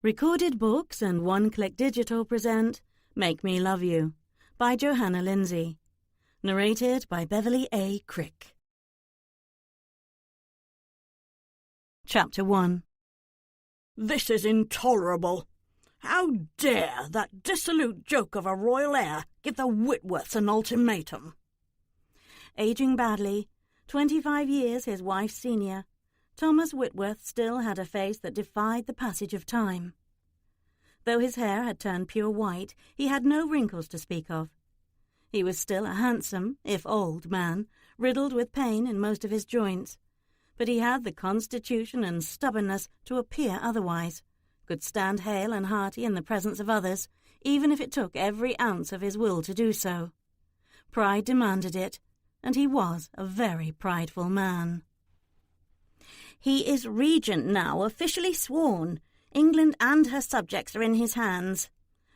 Recorded Books and One-Click Digital present Make Me Love You by Johanna Lindsay. Narrated by Beverly A. Crick. Chapter 1. This is intolerable. How dare that dissolute joke of a royal heir give the Whitworths an ultimatum? Aging badly, 25 years his wife's senior, Thomas Whitworth still had a face that defied the passage of time. Though his hair had turned pure white, he had no wrinkles to speak of. He was still a handsome, if old, man, riddled with pain in most of his joints, but he had the constitution and stubbornness to appear otherwise, could stand hale and hearty in the presence of others, even if it took every ounce of his will to do so. Pride demanded it, and he was a very prideful man. "He is regent now, officially sworn. England and her subjects are in his hands,"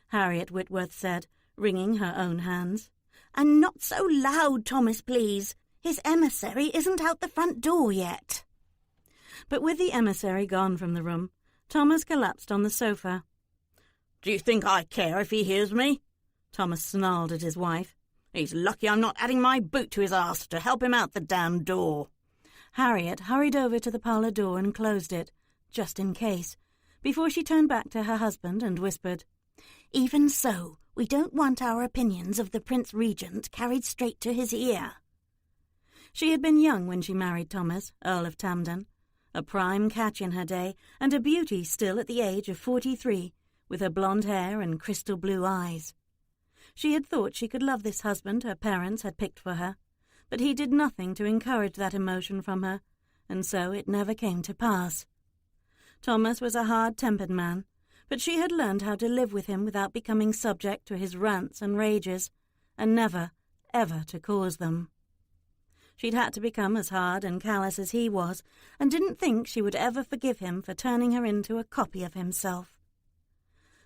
Harriet Whitworth said, wringing her own hands. "And not so loud, Thomas, please. His emissary isn't out the front door yet." But with the emissary gone from the room, Thomas collapsed on the sofa. "Do you think I care if he hears me?" Thomas snarled at his wife. "He's lucky I'm not adding my boot to his arse to help him out the damned door." Harriet hurried over to the parlour door and closed it, just in case, before she turned back to her husband and whispered, "Even so, we don't want our opinions of the Prince Regent carried straight to his ear." She had been young when she married Thomas, Earl of Tamden, a prime catch in her day, and a beauty still at the age of 43, with her blonde hair and crystal blue eyes. She had thought she could love this husband her parents had picked for her, but he did nothing to encourage that emotion from her, and so it never came to pass. Thomas was a hard-tempered man, but she had learned how to live with him without becoming subject to his rants and rages, and never, ever to cause them. She'd had to become as hard and callous as he was, and didn't think she would ever forgive him for turning her into a copy of himself.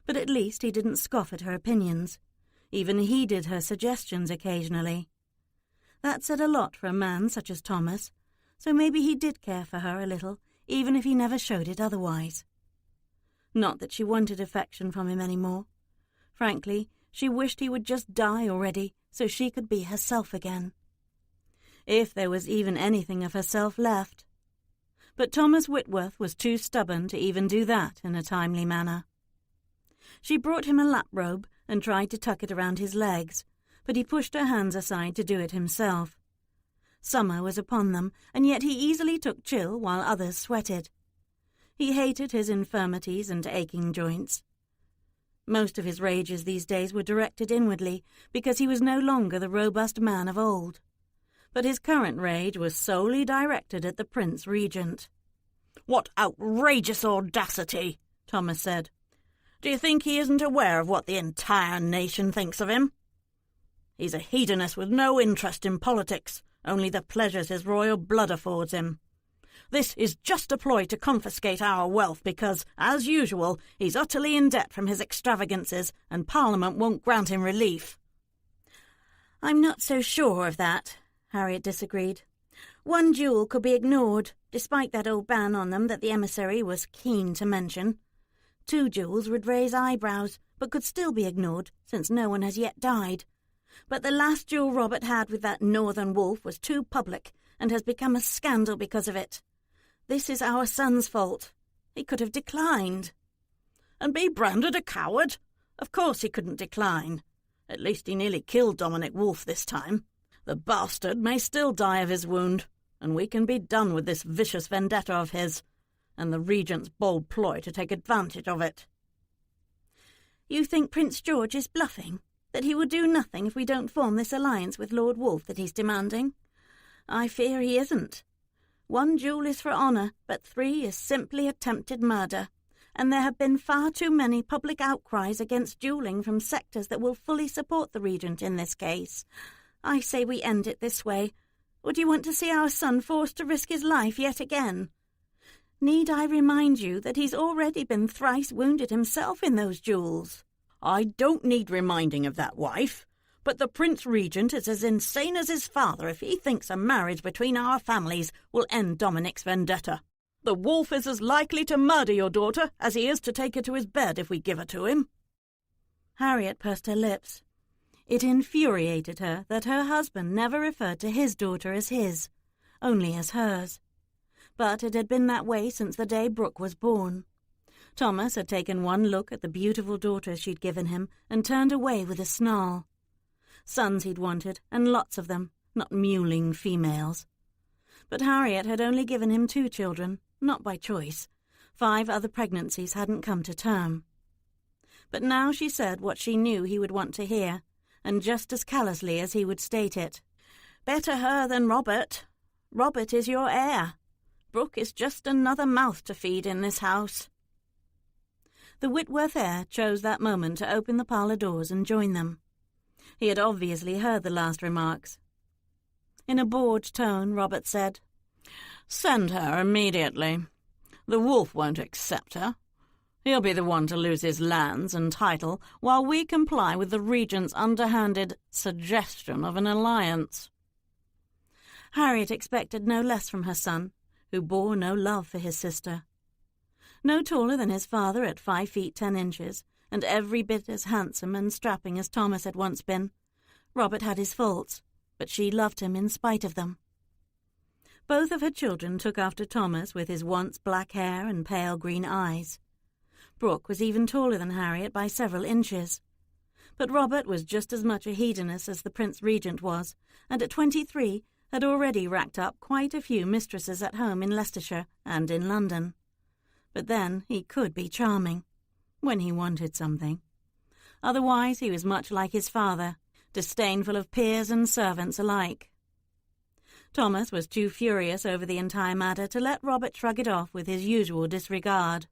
But at least he didn't scoff at her opinions. Even he heeded her suggestions occasionally. That said a lot for a man such as Thomas, so maybe he did care for her a little, even if he never showed it otherwise. Not that she wanted affection from him any more. Frankly, she wished he would just die already, so she could be herself again. If there was even anything of herself left. But Thomas Whitworth was too stubborn to even do that in a timely manner. She brought him a lap robe and tried to tuck it around his legs, but he pushed her hands aside to do it himself. Summer was upon them, and yet he easily took chill while others sweated. He hated his infirmities and aching joints. Most of his rages these days were directed inwardly, because he was no longer the robust man of old. But his current rage was solely directed at the Prince Regent. "What outrageous audacity!" Thomas said. "Do you think he isn't aware of what the entire nation thinks of him? He's a hedonist with no interest in politics, only the pleasures his royal blood affords him. This is just a ploy to confiscate our wealth because, as usual, he's utterly in debt from his extravagances and Parliament won't grant him relief." "I'm not so sure of that," Harriet disagreed. "One jewel could be ignored, despite that old ban on them that the emissary was keen to mention. 2 jewels would raise eyebrows, but could still be ignored, since no one has yet died. But the last duel Robert had with that northern wolf was too public, and has become a scandal because of it. This is our son's fault. He could have declined." "And be branded a coward? Of course he couldn't decline. At least he nearly killed Dominic Wolfe this time. The bastard may still die of his wound, and we can be done with this vicious vendetta of his, and the Regent's bold ploy to take advantage of it." "You think Prince George is bluffing? That he will do nothing if we don't form this alliance with Lord Wolfe that he's demanding? I fear he isn't. 1 jewel is for honour, but 3 is simply attempted murder, and there have been far too many public outcries against duelling from sectors that will fully support the Regent in this case. I say we end it this way. Or do you want to see our son forced to risk his life yet again? Need I remind you that he's already been thrice wounded himself in those duels?" "I don't need reminding of that, wife, but the Prince Regent is as insane as his father if he thinks a marriage between our families will end Dominic's vendetta. The wolf is as likely to murder your daughter as he is to take her to his bed if we give her to him." Harriet pursed her lips. It infuriated her that her husband never referred to his daughter as his, only as hers. But it had been that way since the day Brooke was born. Thomas had taken one look at the beautiful daughter she'd given him and turned away with a snarl. Sons he'd wanted, and lots of them, not mewling females. But Harriet had only given him 2 children, not by choice. 5 other pregnancies hadn't come to term. But now she said what she knew he would want to hear, and just as callously as he would state it. "Better her than Robert. Robert is your heir. Brooke is just another mouth to feed in this house." The Whitworth heir chose that moment to open the parlour doors and join them. He had obviously heard the last remarks. In a bored tone, Robert said, "Send her immediately. The wolf won't accept her. He'll be the one to lose his lands and title while we comply with the regent's underhanded suggestion of an alliance." Harriet expected no less from her son, who bore no love for his sister. No taller than his father at 5 feet 10 inches, and every bit as handsome and strapping as Thomas had once been, Robert had his faults, but she loved him in spite of them. Both of her children took after Thomas with his once black hair and pale green eyes. Brooke was even taller than Harriet by several inches. But Robert was just as much a hedonist as the Prince Regent was, and at 23 had already racked up quite a few mistresses at home in Leicestershire and in London. But then he could be charming, when he wanted something. Otherwise he was much like his father, disdainful of peers and servants alike. Thomas was too furious over the entire matter to let Robert shrug it off with his usual disregard.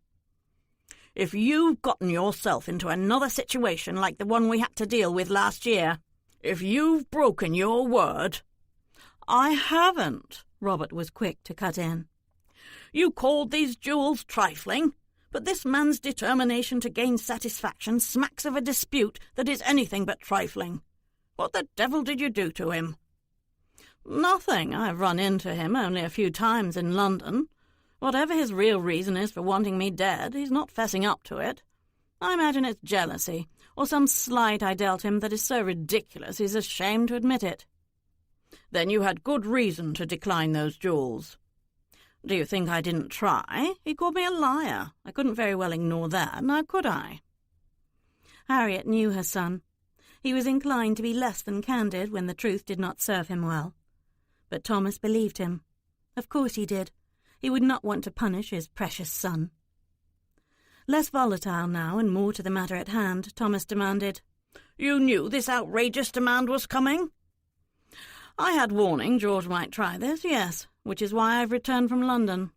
"If you've gotten yourself into another situation like the one we had to deal with last year, if you've broken your word—" "I haven't," Robert was quick to cut in. "You called these jewels trifling, but this man's determination to gain satisfaction smacks of a dispute that is anything but trifling. What the devil did you do to him?" "Nothing. I've run into him only a few times in London. Whatever his real reason is for wanting me dead, he's not fessing up to it. I imagine it's jealousy, or some slight I dealt him that is so ridiculous he's ashamed to admit it." "Then you had good reason to decline those jewels." "Do you think I didn't try? He called me a liar. I couldn't very well ignore that, now could I?" Harriet knew her son. He was inclined to be less than candid when the truth did not serve him well. But Thomas believed him. Of course he did. He would not want to punish his precious son. Less volatile now and more to the matter at hand, Thomas demanded, "You knew this outrageous demand was coming?" "I had warning George might try this, yes, which is why I've returned from London.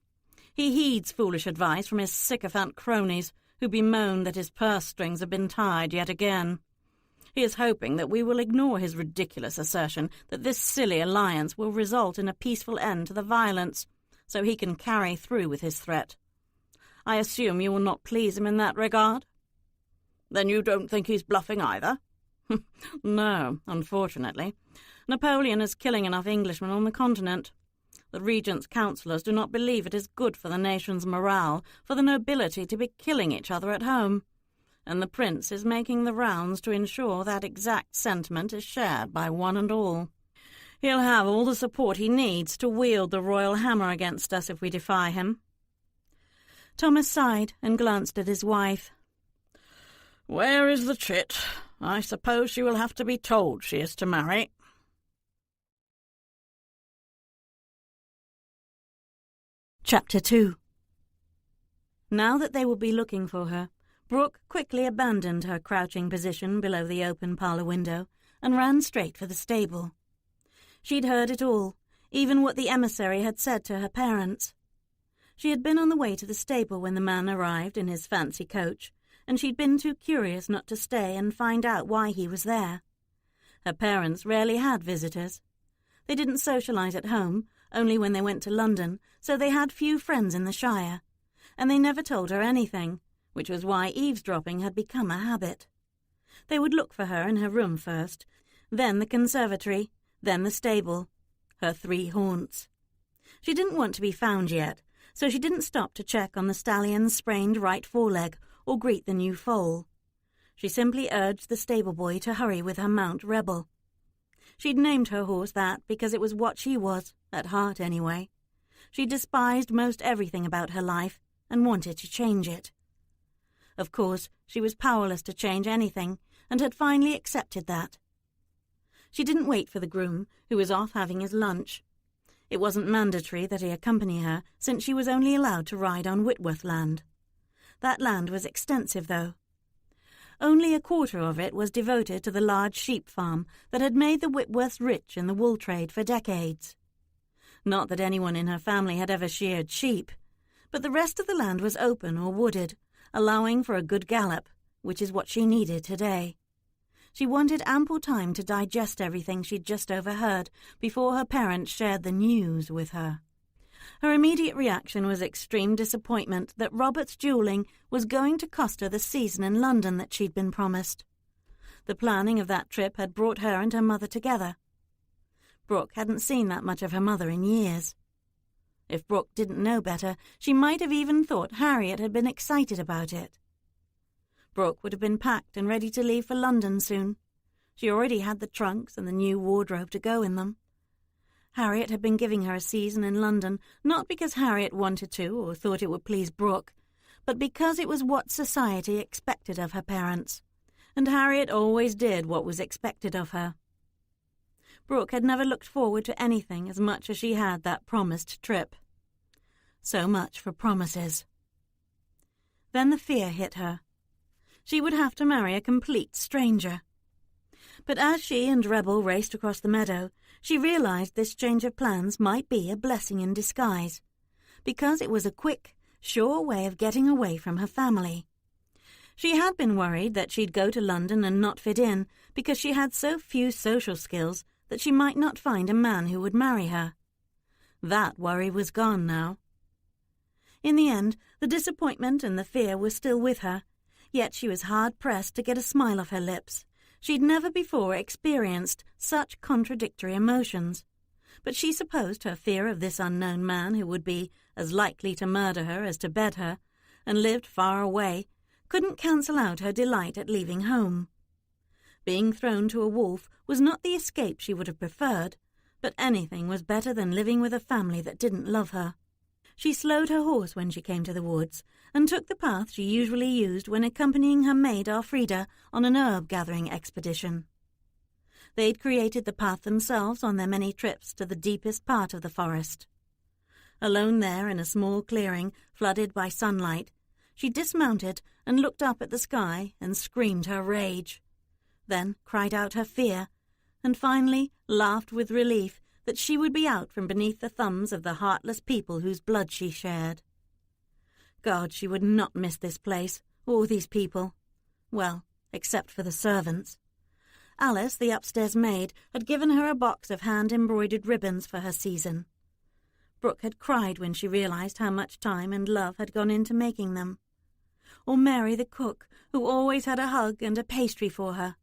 He heeds foolish advice from his sycophant cronies, who bemoan that his purse strings have been tied yet again. He is hoping that we will ignore his ridiculous assertion that this silly alliance will result in a peaceful end to the violence, so he can carry through with his threat. I assume you will not please him in that regard?" "Then you don't think he's bluffing either?" "No, unfortunately. Napoleon is killing enough Englishmen on the continent. The Regent's councillors do not believe it is good for the nation's morale for the nobility to be killing each other at home, and the Prince is making the rounds to ensure that exact sentiment is shared by one and all. He'll have all the support he needs to wield the royal hammer against us if we defy him." Thomas sighed and glanced at his wife. "Where is the chit? I suppose she will have to be told she is to marry." Chapter 2. Now that they would be looking for her, Brooke quickly abandoned her crouching position below the open parlour window and ran straight for the stable. She'd heard it all, even what the emissary had said to her parents. She had been on the way to the stable when the man arrived in his fancy coach, and she'd been too curious not to stay and find out why he was there. Her parents rarely had visitors. They didn't socialise at home, only when they went to London, so they had few friends in the Shire, and they never told her anything, which was why eavesdropping had become a habit. They would look for her in her room first, then the conservatory, then the stable, her 3 haunts. She didn't want to be found yet, so she didn't stop to check on the stallion's sprained right foreleg or greet the new foal. She simply urged the stable boy to hurry with her mount Rebel. She'd named her horse that because it was what she was, at heart anyway. She despised most everything about her life and wanted to change it. Of course, she was powerless to change anything and had finally accepted that. She didn't wait for the groom, who was off having his lunch. It wasn't mandatory that he accompany her, since she was only allowed to ride on Whitworth land. That land was extensive, though. Only a quarter of it was devoted to the large sheep farm that had made the Whitworths rich in the wool trade for decades. Not that anyone in her family had ever sheared sheep, but the rest of the land was open or wooded, allowing for a good gallop, which is what she needed today. She wanted ample time to digest everything she'd just overheard before her parents shared the news with her. Her immediate reaction was extreme disappointment that Robert's duelling was going to cost her the season in London that she'd been promised. The planning of that trip had brought her and her mother together. Brooke hadn't seen that much of her mother in years. If Brooke didn't know better, she might have even thought Harriet had been excited about it. Brooke would have been packed and ready to leave for London soon. She already had the trunks and the new wardrobe to go in them. Harriet had been giving her a season in London, not because Harriet wanted to or thought it would please Brooke, but because it was what society expected of her parents, and Harriet always did what was expected of her. Brooke had never looked forward to anything as much as she had that promised trip. So much for promises. Then the fear hit her. She would have to marry a complete stranger. But as she and Rebel raced across the meadow, she realized this change of plans might be a blessing in disguise, because it was a quick, sure way of getting away from her family. She had been worried that she'd go to London and not fit in because she had so few social skills that she might not find a man who would marry her. That worry was gone now. In the end, the disappointment and the fear were still with her, yet she was hard-pressed to get a smile off her lips. She'd never before experienced such contradictory emotions, but she supposed her fear of this unknown man who would be as likely to murder her as to bed her, and lived far away, couldn't cancel out her delight at leaving home. Being thrown to a wolf was not the escape she would have preferred, but anything was better than living with a family that didn't love her. She slowed her horse when she came to the woods, and took the path she usually used when accompanying her maid Elfrida on an herb-gathering expedition. They'd created the path themselves on their many trips to the deepest part of the forest. Alone there in a small clearing, flooded by sunlight, she dismounted and looked up at the sky and screamed her rage, then cried out her fear, and finally laughed with relief that she would be out from beneath the thumbs of the heartless people whose blood she shared. God, she would not miss this place, or these people. Well, except for the servants. Alice, the upstairs maid, had given her a box of hand-embroidered ribbons for her season. Brooke had cried when she realized how much time and love had gone into making them. Or Mary, the cook, who always had a hug and a pastry for her.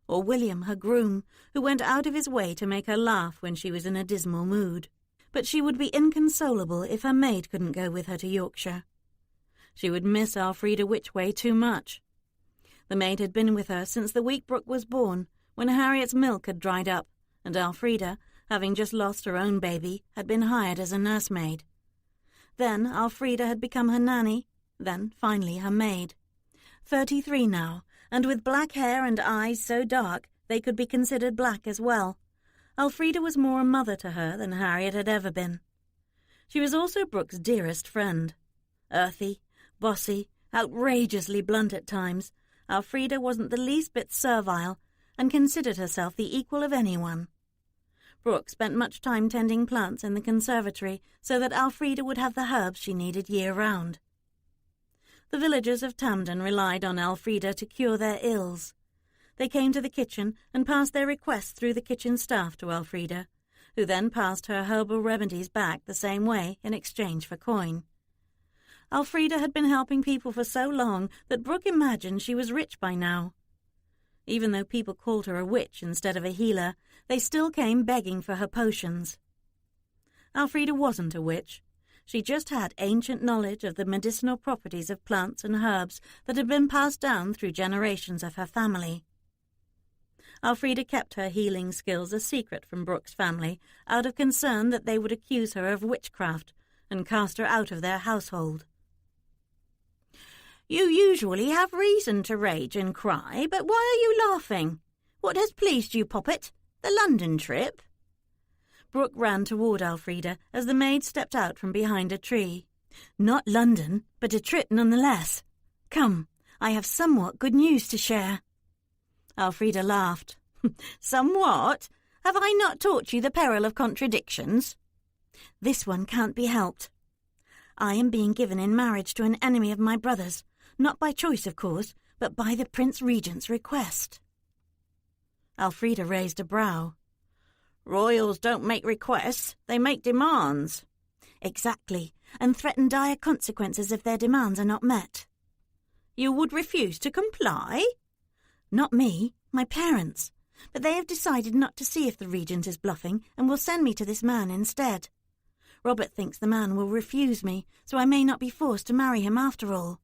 Or William, her groom, who went out of his way to make her laugh when she was in a dismal mood. But she would be inconsolable if her maid couldn't go with her to Yorkshire. She would miss Elfrida Whichway too much. The maid had been with her since the week Brooke was born, when Harriet's milk had dried up, and Elfrida, having just lost her own baby, had been hired as a nursemaid. Then Elfrida had become her nanny, then finally her maid. 33 now, and with black hair and eyes so dark they could be considered black as well. Elfrida was more a mother to her than Harriet had ever been. She was also Brooke's dearest friend. Earthy, bossy, outrageously blunt at times, Elfrida wasn't the least bit servile, and considered herself the equal of anyone. Brooke spent much time tending plants in the conservatory so that Elfrida would have the herbs she needed year-round. The villagers of Tamden relied on Elfrida to cure their ills. They came to the kitchen and passed their requests through the kitchen staff to Elfrida, who then passed her herbal remedies back the same way in exchange for coin. Elfrida had been helping people for so long that Brooke imagined she was rich by now. Even though people called her a witch instead of a healer, they still came begging for her potions. Elfrida wasn't a witch. She just had ancient knowledge of the medicinal properties of plants and herbs that had been passed down through generations of her family. Elfrida kept her healing skills a secret from Brooke's family out of concern that they would accuse her of witchcraft and cast her out of their household. "You usually have reason to rage and cry, but why are you laughing? What has pleased you, Poppet? The London trip?" Brooke ran toward Elfrida as the maid stepped out from behind a tree. "Not London, but a trip nonetheless. Come, I have somewhat good news to share." Elfrida laughed. "Somewhat? Have I not taught you the peril of contradictions?" "This one can't be helped. I am being given in marriage to an enemy of my brother's, not by choice, of course, but by the Prince Regent's request." Elfrida raised a brow. "Royals don't make requests, they make demands." "Exactly, and threaten dire consequences if their demands are not met." "You would refuse to comply?" "Not me, my parents. But they have decided not to see if the Regent is bluffing and will send me to this man instead. Robert thinks the man will refuse me, so I may not be forced to marry him after all."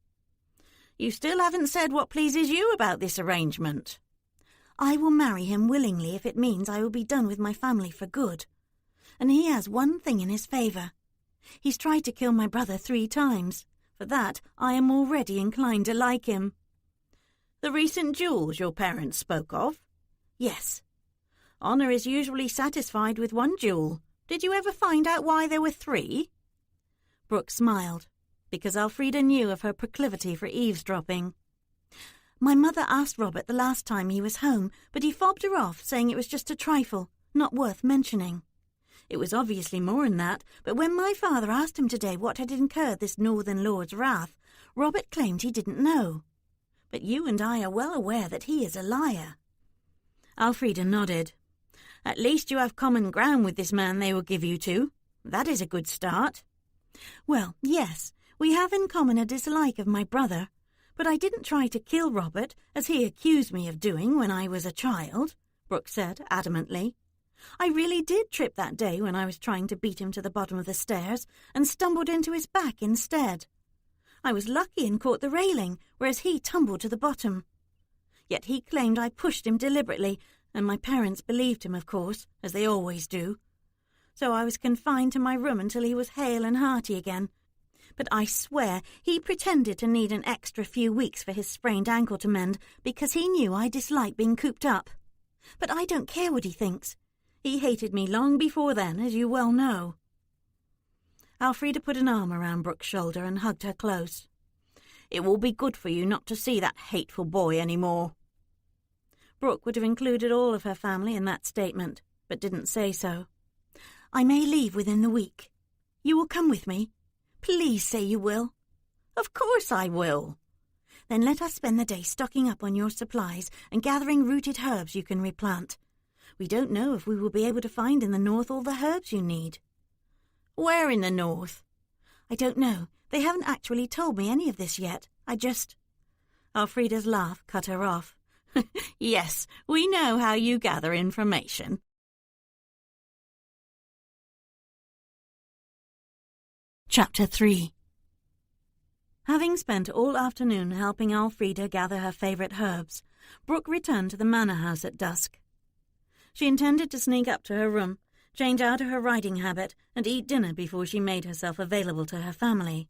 "You still haven't said what pleases you about this arrangement." "I will marry him willingly if it means I will be done with my family for good. And he has one thing in his favour. He's tried to kill my brother 3 times. For that, I am already inclined to like him." "The recent duels your parents spoke of?" "Yes." "Honour is usually satisfied with 1 duel. Did you ever find out why there were 3? Brooke smiled, because Elfrida knew of her proclivity for eavesdropping. "My mother asked Robert the last time he was home, but he fobbed her off, saying it was just a trifle, not worth mentioning. It was obviously more than that, but when my father asked him today what had incurred this northern lord's wrath, Robert claimed he didn't know. But you and I are well aware that he is a liar." Elfrida nodded. "At least you have common ground with this man they will give you to. That is a good start." "Well, yes, we have in common a dislike of my brother, but I didn't try to kill Robert, as he accused me of doing when I was a child," Brooke said adamantly. "I really did trip that day when I was trying to beat him to the bottom of the stairs, and stumbled into his back instead. I was lucky and caught the railing, whereas he tumbled to the bottom. Yet he claimed I pushed him deliberately, and my parents believed him, of course, as they always do. So I was confined to my room until he was hale and hearty again. But I swear he pretended to need an extra few weeks for his sprained ankle to mend because he knew I disliked being cooped up. But I don't care what he thinks. He hated me long before then, as you well know." Elfrida put an arm around Brooke's shoulder and hugged her close. "It will be good for you not to see that hateful boy any more." Brooke would have included all of her family in that statement, but didn't say so. "I may leave within the week. You will come with me? Please say you will." "Of course I will." "Then let us spend the day stocking up on your supplies and gathering rooted herbs you can replant. We don't know if we will be able to find in the north all the herbs you need." "Where in the north?" "I don't know. They haven't actually told me any of this yet. I just—" Elfrida's laugh cut her off. "Yes, we know how you gather information." Chapter 3. Having spent all afternoon helping Elfrida gather her favourite herbs, Brooke returned to the manor house at dusk. She intended to sneak up to her room, change out of her riding habit, and eat dinner before she made herself available to her family.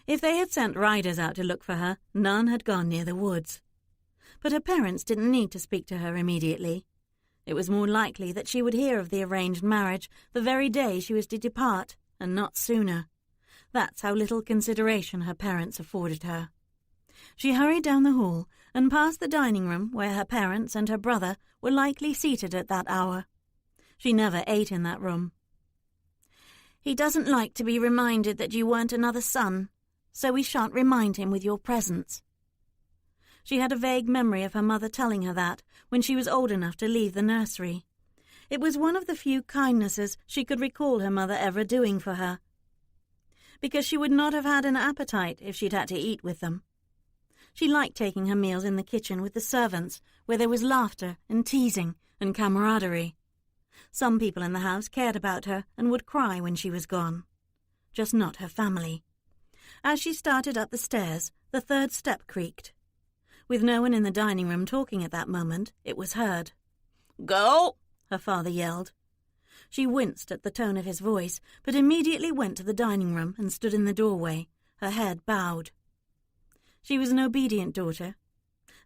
If they had sent riders out to look for her, none had gone near the woods. But her parents didn't need to speak to her immediately. It was more likely that she would hear of the arranged marriage the very day she was to depart, and not sooner. That's how little consideration her parents afforded her. She hurried down the hall and past the dining room where her parents and her brother were likely seated at that hour. She never ate in that room. "He doesn't like to be reminded that you weren't another son, so we shan't remind him with your presence." She had a vague memory of her mother telling her that when she was old enough to leave the nursery. It was one of the few kindnesses she could recall her mother ever doing for her, because she would not have had an appetite if she'd had to eat with them. She liked taking her meals in the kitchen with the servants, where there was laughter and teasing and camaraderie. Some people in the house cared about her and would cry when she was gone. just not her family. As she started up the stairs, the third step creaked. With no one in the dining room talking at that moment, it was heard. "Go!" her father yelled. She winced at the tone of his voice, but immediately went to the dining room and stood in the doorway, her head bowed. She was an obedient daughter.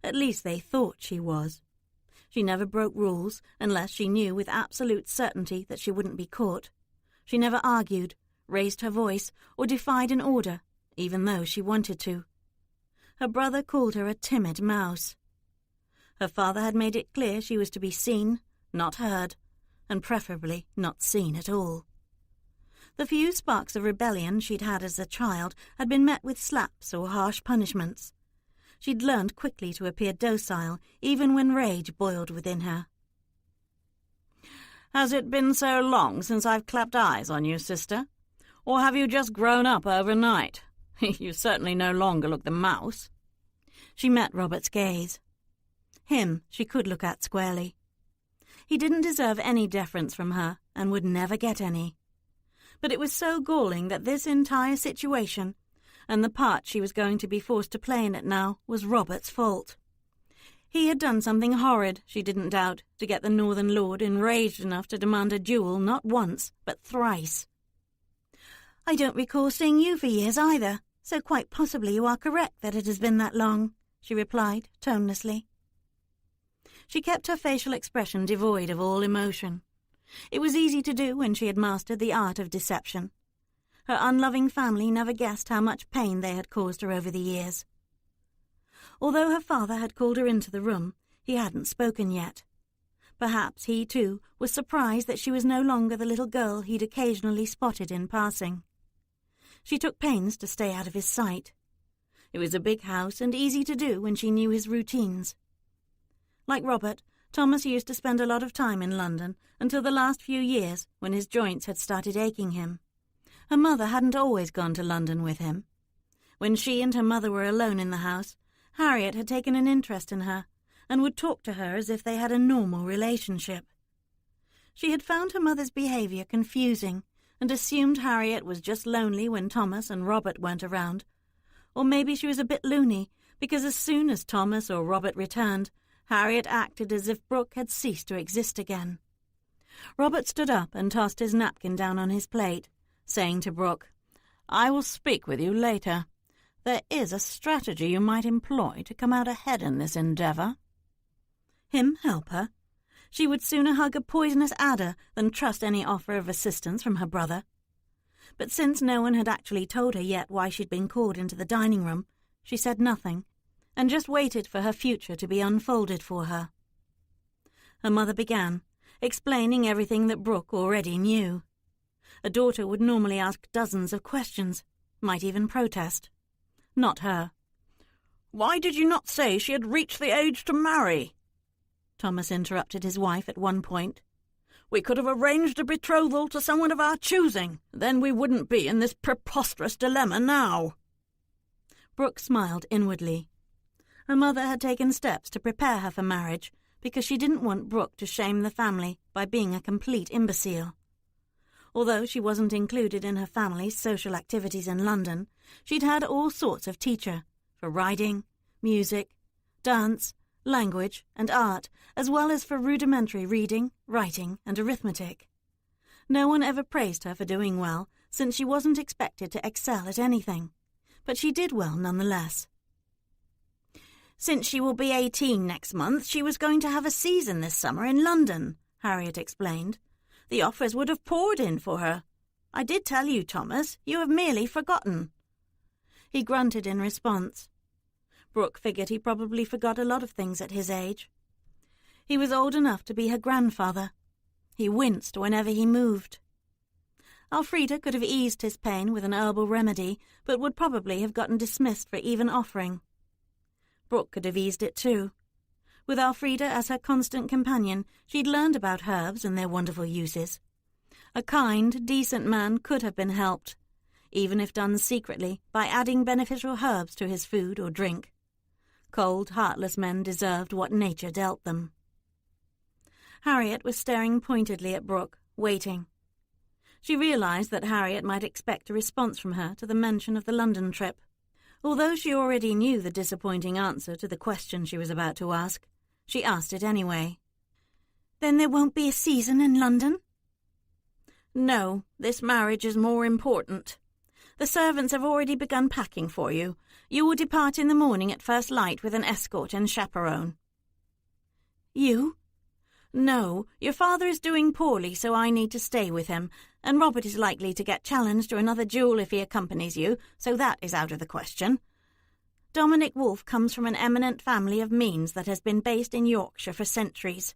At least they thought she was. She never broke rules unless she knew with absolute certainty that she wouldn't be caught. She never argued, raised her voice, or defied an order, even though she wanted to. Her brother called her a timid mouse. Her father had made it clear she was to be seen, not heard, and preferably not seen at all. The few sparks of rebellion she'd had as a child had been met with slaps or harsh punishments. She'd learned quickly to appear docile, even when rage boiled within her. "Has it been so long since I've clapped eyes on you, sister? Or have you just grown up overnight? You certainly no longer look the mouse." She met Robert's gaze. Him she could look at squarely. He didn't deserve any deference from her, and would never get any. But it was so galling that this entire situation, and the part she was going to be forced to play in it now, was Robert's fault. He had done something horrid, she didn't doubt, to get the Northern Lord enraged enough to demand a duel not once, but thrice. "I don't recall seeing you for years either, so quite possibly you are correct that it has been that long," she replied, tonelessly. She kept her facial expression devoid of all emotion. It was easy to do when she had mastered the art of deception. Her unloving family never guessed how much pain they had caused her over the years. Although her father had called her into the room, he hadn't spoken yet. Perhaps he, too, was surprised that she was no longer the little girl he'd occasionally spotted in passing. She took pains to stay out of his sight. It was a big house and easy to do when she knew his routines. Like Robert, Thomas used to spend a lot of time in London until the last few years when his joints had started aching him. Her mother hadn't always gone to London with him. When she and her mother were alone in the house, Harriet had taken an interest in her and would talk to her as if they had a normal relationship. She had found her mother's behaviour confusing and assumed Harriet was just lonely when Thomas and Robert weren't around. Or maybe she was a bit loony, because as soon as Thomas or Robert returned, Harriet acted as if Brooke had ceased to exist again. Robert stood up and tossed his napkin down on his plate, saying to Brooke, "I will speak with you later. There is a strategy you might employ to come out ahead in this endeavour." Him help her? She would sooner hug a poisonous adder than trust any offer of assistance from her brother. But since no one had actually told her yet why she'd been called into the dining room, she said nothing, and just waited for her future to be unfolded for her. Her mother began, explaining everything that Brooke already knew. A daughter would normally ask dozens of questions, might even protest. Not her. "Why did you not say she had reached the age to marry?" Thomas interrupted his wife at one point. "We could have arranged a betrothal to someone of our choosing. Then we wouldn't be in this preposterous dilemma now." Brooke smiled inwardly. Her mother had taken steps to prepare her for marriage because she didn't want Brooke to shame the family by being a complete imbecile. Although she wasn't included in her family's social activities in London, she'd had all sorts of teacher for riding, music, dance, language and art, as well as for rudimentary reading, writing and arithmetic. No one ever praised her for doing well, since she wasn't expected to excel at anything, but she did well nonetheless. "Since she will be 18 next month, she was going to have a season this summer in London," Harriet explained. "The offers would have poured in for her. I did tell you, Thomas. You have merely forgotten." He grunted in response. Brooke figured he probably forgot a lot of things at his age. He was old enough to be her grandfather. He winced whenever he moved. Elfrida could have eased his pain with an herbal remedy, but would probably have gotten dismissed for even offering. Brooke could have eased it too. With Elfrida as her constant companion, she'd learned about herbs and their wonderful uses. A kind, decent man could have been helped, even if done secretly, by adding beneficial herbs to his food or drink. Cold, heartless men deserved what nature dealt them. Harriet was staring pointedly at Brooke, waiting. She realised that Harriet might expect a response from her to the mention of the London trip. Although she already knew the disappointing answer to the question she was about to ask, she asked it anyway. "Then there won't be a season in London?" "No, this marriage is more important. The servants have already begun packing for you. You will depart in the morning at first light with an escort and chaperone." "You?" "No, your father is doing poorly, so I need to stay with him, and Robert is likely to get challenged or another duel if he accompanies you, so that is out of the question. Dominic Wolfe comes from an eminent family of means that has been based in Yorkshire for centuries.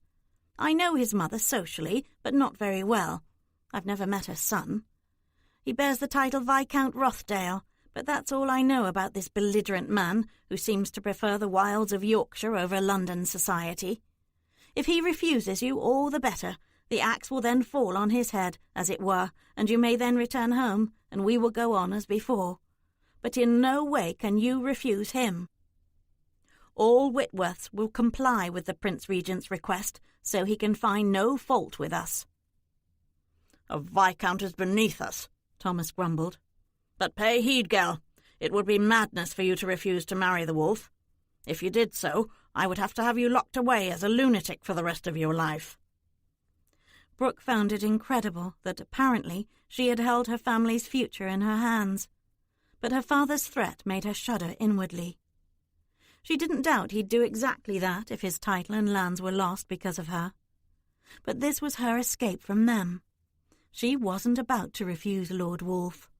I know his mother socially, but not very well. I've never met her son. He bears the title Viscount Rothdale, but that's all I know about this belligerent man who seems to prefer the wilds of Yorkshire over London society. If he refuses you, all the better. The axe will then fall on his head, as it were, and you may then return home, and we will go on as before. But in no way can you refuse him. All Whitworths will comply with the Prince Regent's request, so he can find no fault with us." "A viscount is beneath us," Thomas grumbled. "But pay heed, girl. It would be madness for you to refuse to marry the Wolf. If you did so, I would have to have you locked away as a lunatic for the rest of your life." Brooke found it incredible that apparently she had held her family's future in her hands, but her father's threat made her shudder inwardly. She didn't doubt he'd do exactly that if his title and lands were lost because of her. But this was her escape from them. She wasn't about to refuse Lord Wolfe.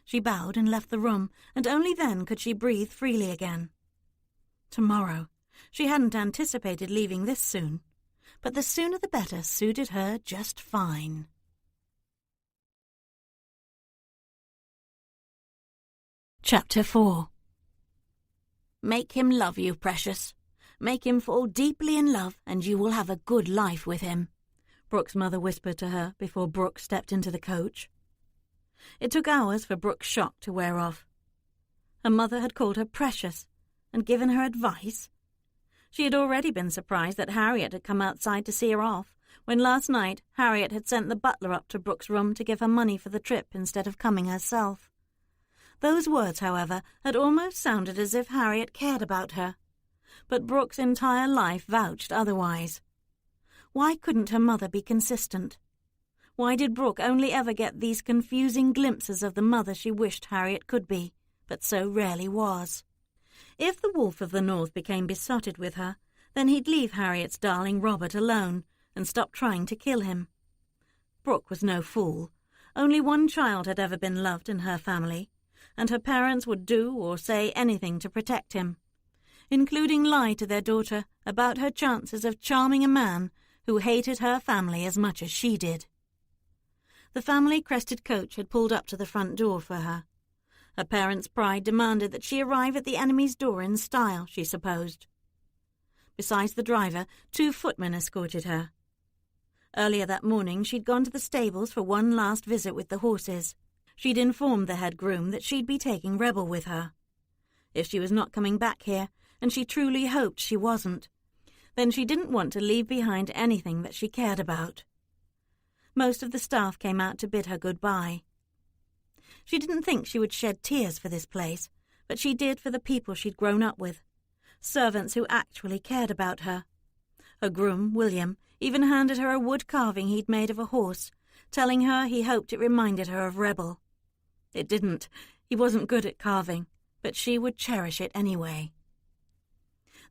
She bowed and left the room, and only then could she breathe freely again. Tomorrow. She hadn't anticipated leaving this soon, but the sooner the better suited her just fine. Chapter 4. "Make him love you, precious. Make him fall deeply in love, and you will have a good life with him," Brooke's mother whispered to her before Brooke stepped into the coach. It took hours for Brooke's shock to wear off. Her mother had called her precious and given her advice. She had already been surprised that Harriet had come outside to see her off, when last night Harriet had sent the butler up to Brooke's room to give her money for the trip instead of coming herself. Those words, however, had almost sounded as if Harriet cared about her, but Brooke's entire life vouched otherwise. Why couldn't her mother be consistent? Why did Brooke only ever get these confusing glimpses of the mother she wished Harriet could be, but so rarely was? If the Wolf of the North became besotted with her, then he'd leave Harriet's darling Robert alone and stop trying to kill him. Brooke was no fool. Only one child had ever been loved in her family, and her parents would do or say anything to protect him, including lie to their daughter about her chances of charming a man who hated her family as much as she did. The family-crested coach had pulled up to the front door for her. Her parents' pride demanded that she arrive at the enemy's door in style, she supposed. Besides the driver, 2 footmen escorted her. Earlier that morning she'd gone to the stables for one last visit with the horses. She'd informed the head groom that she'd be taking Rebel with her. If she was not coming back here, and she truly hoped she wasn't, then she didn't want to leave behind anything that she cared about. Most of the staff came out to bid her goodbye. She didn't think she would shed tears for this place, but she did for the people she'd grown up with, servants who actually cared about her. Her groom, William, even handed her a wood carving he'd made of a horse, telling her he hoped it reminded her of Rebel. It didn't. He wasn't good at carving, but she would cherish it anyway.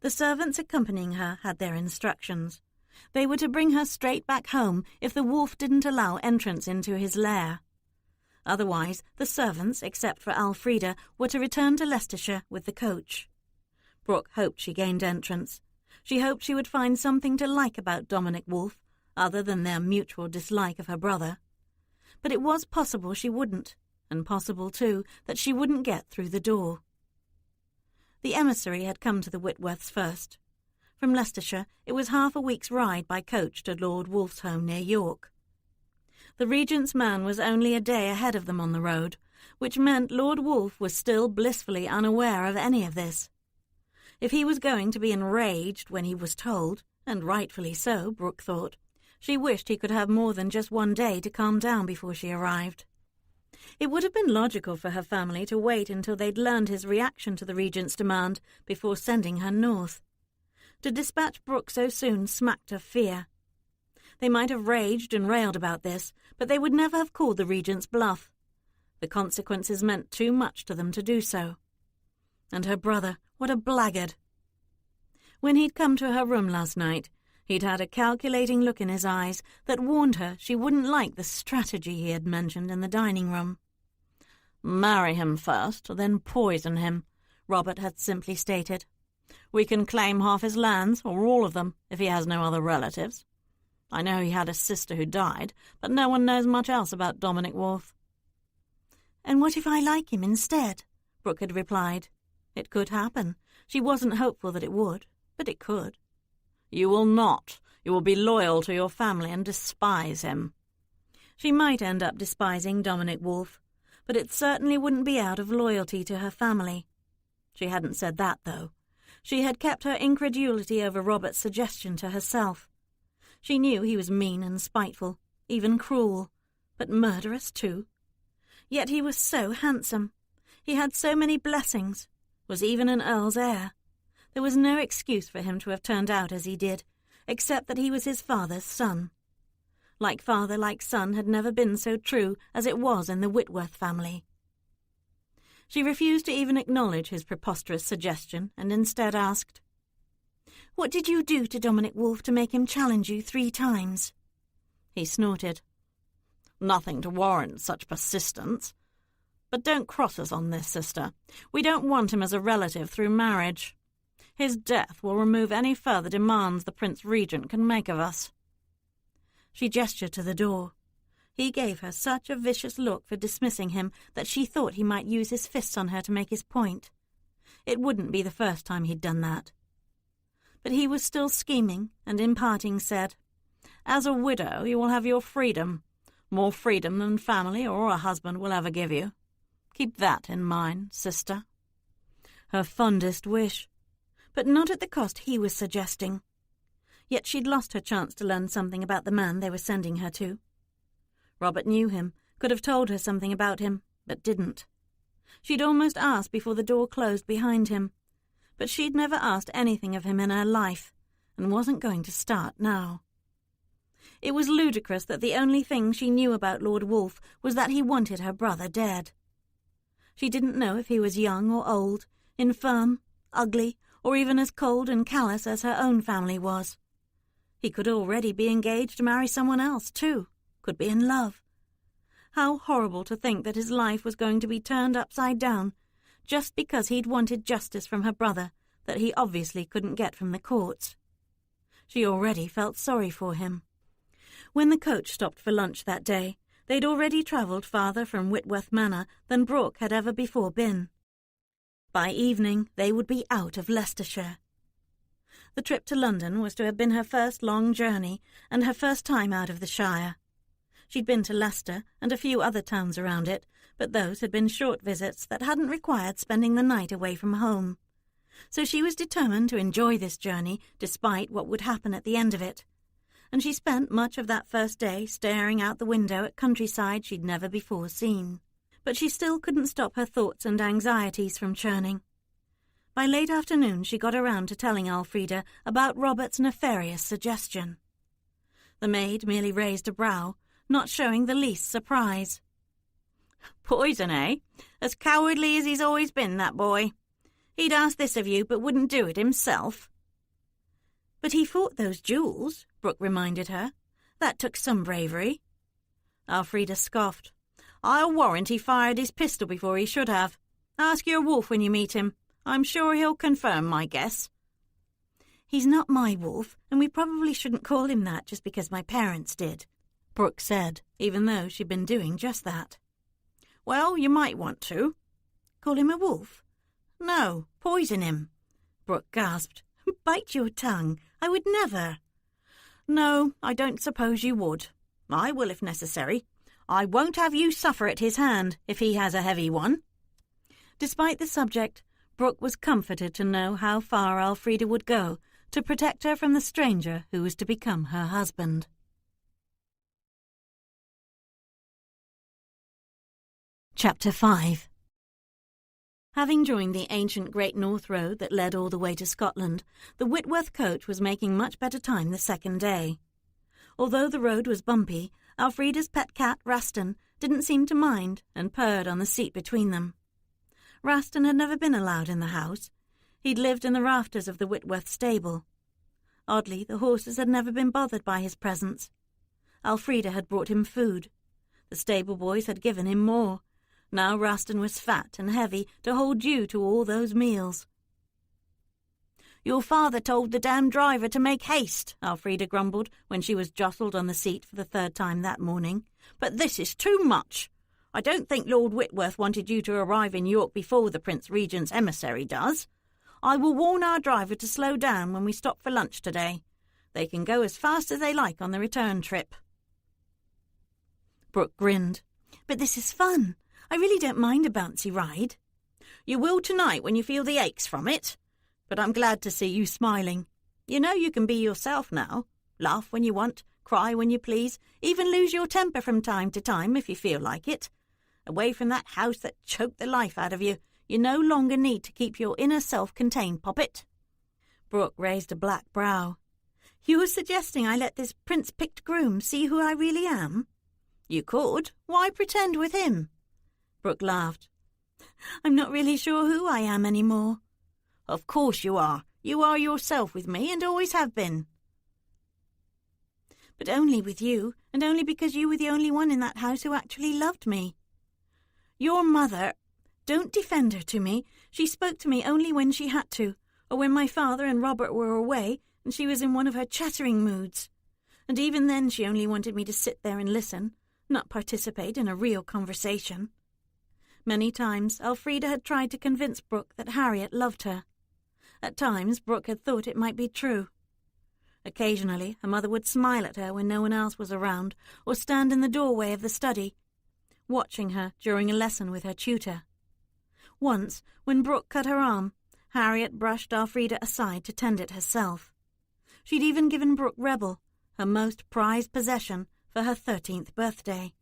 The servants accompanying her had their instructions. They were to bring her straight back home if the wolf didn't allow entrance into his lair. Otherwise, the servants, except for Elfrida, were to return to Leicestershire with the coach. Brooke hoped she gained entrance. She hoped she would find something to like about Dominic Wolfe, other than their mutual dislike of her brother. But it was possible she wouldn't, and possible, too, that she wouldn't get through the door. The emissary had come to the Whitworths first. From Leicestershire, it was half a week's ride by coach to Lord Wolfe's home near York. The Regent's man was only a day ahead of them on the road, which meant Lord Wolfe was still blissfully unaware of any of this. If he was going to be enraged when he was told, and rightfully so, Brooke thought, She wished he could have more than just one day to calm down before she arrived. It would have been logical for her family to wait until they'd learned his reaction to the regent's demand before sending her north. To dispatch Brooke so soon smacked of fear. They might have raged and railed about this, but they would never have called the regent's bluff. The consequences meant too much to them to do so. And her brother, what a blackguard! When he'd come to her room last night, he'd had a calculating look in his eyes that warned her she wouldn't like the strategy he had mentioned in the dining room. "Marry him first, then poison him," Robert had simply stated. "We can claim half his lands, or all of them, if he has no other relatives. I know he had a sister who died, but no one knows much else about Dominic Wolfe." "And what if I like him instead?" Brooke had replied. It could happen. She wasn't hopeful that it would, but it could. "You will not. You will be loyal to your family and despise him." She might end up despising Dominic Wolfe, but it certainly wouldn't be out of loyalty to her family. She hadn't said that, though. She had kept her incredulity over Robert's suggestion to herself. She knew he was mean and spiteful, even cruel, but murderous too. Yet he was so handsome. He had so many blessings, was even an earl's heir. There was no excuse for him to have turned out as he did, except that he was his father's son. Like father, like son had never been so true as it was in the Whitworth family. She refused to even acknowledge his preposterous suggestion, and instead asked, "What did you do to Dominic Wolfe to make him challenge you 3 times?" He snorted. "Nothing to warrant such persistence. But don't cross us on this, sister. We don't want him as a relative through marriage. His death will remove any further demands the Prince Regent can make of us." She gestured to the door. He gave her such a vicious look for dismissing him that she thought he might use his fists on her to make his point. It wouldn't be the first time he'd done that. But he was still scheming, and in parting said, "As a widow you will have your freedom, more freedom than family or a husband will ever give you. Keep that in mind, sister." Her fondest wish, but not at the cost he was suggesting. Yet she'd lost her chance to learn something about the man they were sending her to. Robert knew him, could have told her something about him, but didn't. She'd almost asked before the door closed behind him, but she'd never asked anything of him in her life, and wasn't going to start now. It was ludicrous that the only thing she knew about Lord Wolfe was that he wanted her brother dead. She didn't know if he was young or old, infirm, ugly, or even as cold and callous as her own family was. He could already be engaged to marry someone else, too. Could be in love. How horrible to think that his life was going to be turned upside down, just because he'd wanted justice from her brother that he obviously couldn't get from the courts. She already felt sorry for him. When the coach stopped for lunch that day, they'd already travelled farther from Whitworth Manor than Brooke had ever before been. By evening, they would be out of Leicestershire. The trip to London was to have been her first long journey and her first time out of the Shire. She'd been to Leicester and a few other towns around it, but those had been short visits that hadn't required spending the night away from home. So she was determined to enjoy this journey despite what would happen at the end of it. And she spent much of that first day staring out the window at countryside she'd never before seen. But she still couldn't stop her thoughts and anxieties from churning. By late afternoon she got around to telling Elfrida about Robert's nefarious suggestion. The maid merely raised a brow, not showing the least surprise. "Poison, eh? As cowardly as he's always been, that boy. He'd ask this of you, but wouldn't do it himself." "But he fought those duels," Brooke reminded her. "That took some bravery." Elfrida scoffed. "I'll warrant he fired his pistol before he should have. Ask your wolf when you meet him. I'm sure he'll confirm my guess." "He's not my wolf, and we probably shouldn't call him that just because my parents did," Brooke said, even though she'd been doing just that. "Well, you might want to." "Call him a wolf?" "No, poison him." Brooke gasped. "Bite your tongue. I would never." "No, I don't suppose you would. I will if necessary. I won't have you suffer at his hand, if he has a heavy one." Despite the subject, Brooke was comforted to know how far Elfrida would go to protect her from the stranger who was to become her husband. Chapter 5. Having joined the ancient Great North Road that led all the way to Scotland, the Whitworth coach was making much better time the second day. Although the road was bumpy, Elfrida's pet cat, Raston, didn't seem to mind and purred on the seat between them. Raston had never been allowed in the house. He'd lived in the rafters of the Whitworth stable. Oddly, the horses had never been bothered by his presence. Elfrida had brought him food. The stable boys had given him more. Now Raston was fat and heavy to hold due to all those meals. "Your father told the damned driver to make haste," Elfrida grumbled when she was jostled on the seat for the third time that morning. "But this is too much. I don't think Lord Whitworth wanted you to arrive in York before the Prince Regent's emissary does. I will warn our driver to slow down when we stop for lunch today. They can go as fast as they like on the return trip." Brooke grinned. "But this is fun. I really don't mind a bouncy ride." "You will tonight when you feel the aches from it. But I'm glad to see you smiling. You know you can be yourself now. Laugh when you want, cry when you please, even lose your temper from time to time if you feel like it. Away from that house that choked the life out of you, you no longer need to keep your inner self contained, Poppet." Brooke raised a black brow. "You were suggesting I let this prince-picked groom see who I really am?" "You could. Why pretend with him?" Brooke laughed. "I'm not really sure who I am anymore." "Of course you are. You are yourself with me and always have been." "But only with you, and only because you were the only one in that house who actually loved me." "Your mother—" "Don't defend her to me. She spoke to me only when she had to, or when my father and Robert were away and she was in one of her chattering moods. And even then she only wanted me to sit there and listen, not participate in a real conversation." Many times Elfrida had tried to convince Brooke that Harriet loved her. At times Brooke had thought it might be true. Occasionally her mother would smile at her when no one else was around, or stand in the doorway of the study, watching her during a lesson with her tutor. Once, when Brooke cut her arm, Harriet brushed Elfrida aside to tend it herself. She'd even given Brooke Rebel, her most prized possession, for her 13th birthday.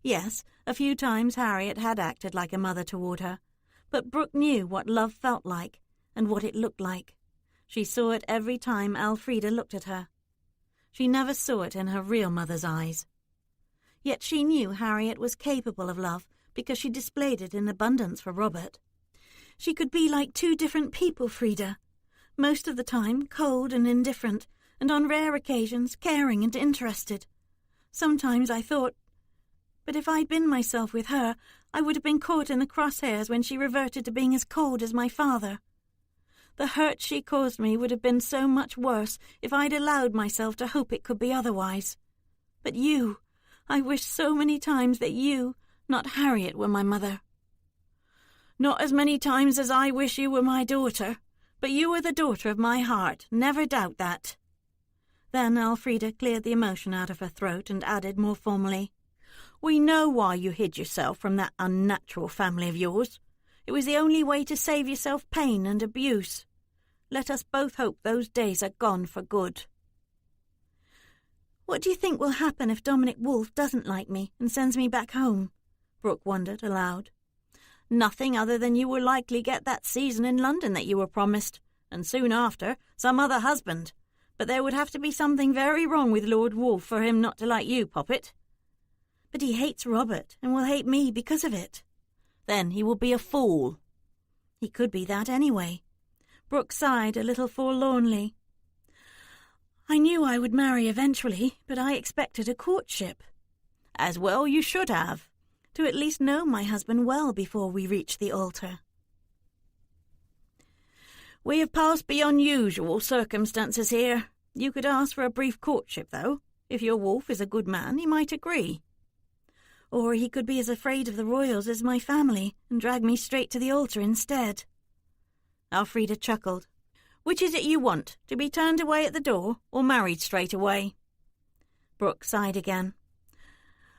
Yes, a few times Harriet had acted like a mother toward her, but Brooke knew what love felt like and what it looked like. She saw it every time Elfrida looked at her. She never saw it in her real mother's eyes. Yet she knew Harriet was capable of love because she displayed it in abundance for Robert. She could be like two different people, Frida. Most of the time cold and indifferent, and on rare occasions caring and interested. Sometimes I thought, but if I'd been myself with her, I would have been caught in the crosshairs when she reverted to being as cold as my father. The hurt she caused me would have been so much worse if I'd allowed myself to hope it could be otherwise. But you, I wish so many times that you, not Harriet, were my mother." "Not as many times as I wish you were my daughter, but you are the daughter of my heart, never doubt that." Then Elfrida cleared the emotion out of her throat and added more formally, "We know why you hid yourself from that unnatural family of yours. It was the only way to save yourself pain and abuse. Let us both hope those days are gone for good." "What do you think will happen if Dominic Wolfe doesn't like me and sends me back home?" Brooke wondered aloud. "Nothing other than you will likely get that season in London that you were promised, and soon after, some other husband. But there would have to be something very wrong with Lord Wolfe for him not to like you, Poppet." "But he hates Robert and will hate me because of it." "Then he will be a fool." "He could be that anyway." Brooke sighed a little forlornly. "I knew I would marry eventually, but I expected a courtship." "As well you should have." "To at least know my husband well before we reach the altar." "We have passed beyond usual circumstances here. You could ask for a brief courtship, though. If your Wolfe is a good man, he might agree." "Or he could be as afraid of the royals as my family and drag me straight to the altar instead." Elfrida chuckled. "Which is it you want, to be turned away at the door or married straight away?" Brooke sighed again.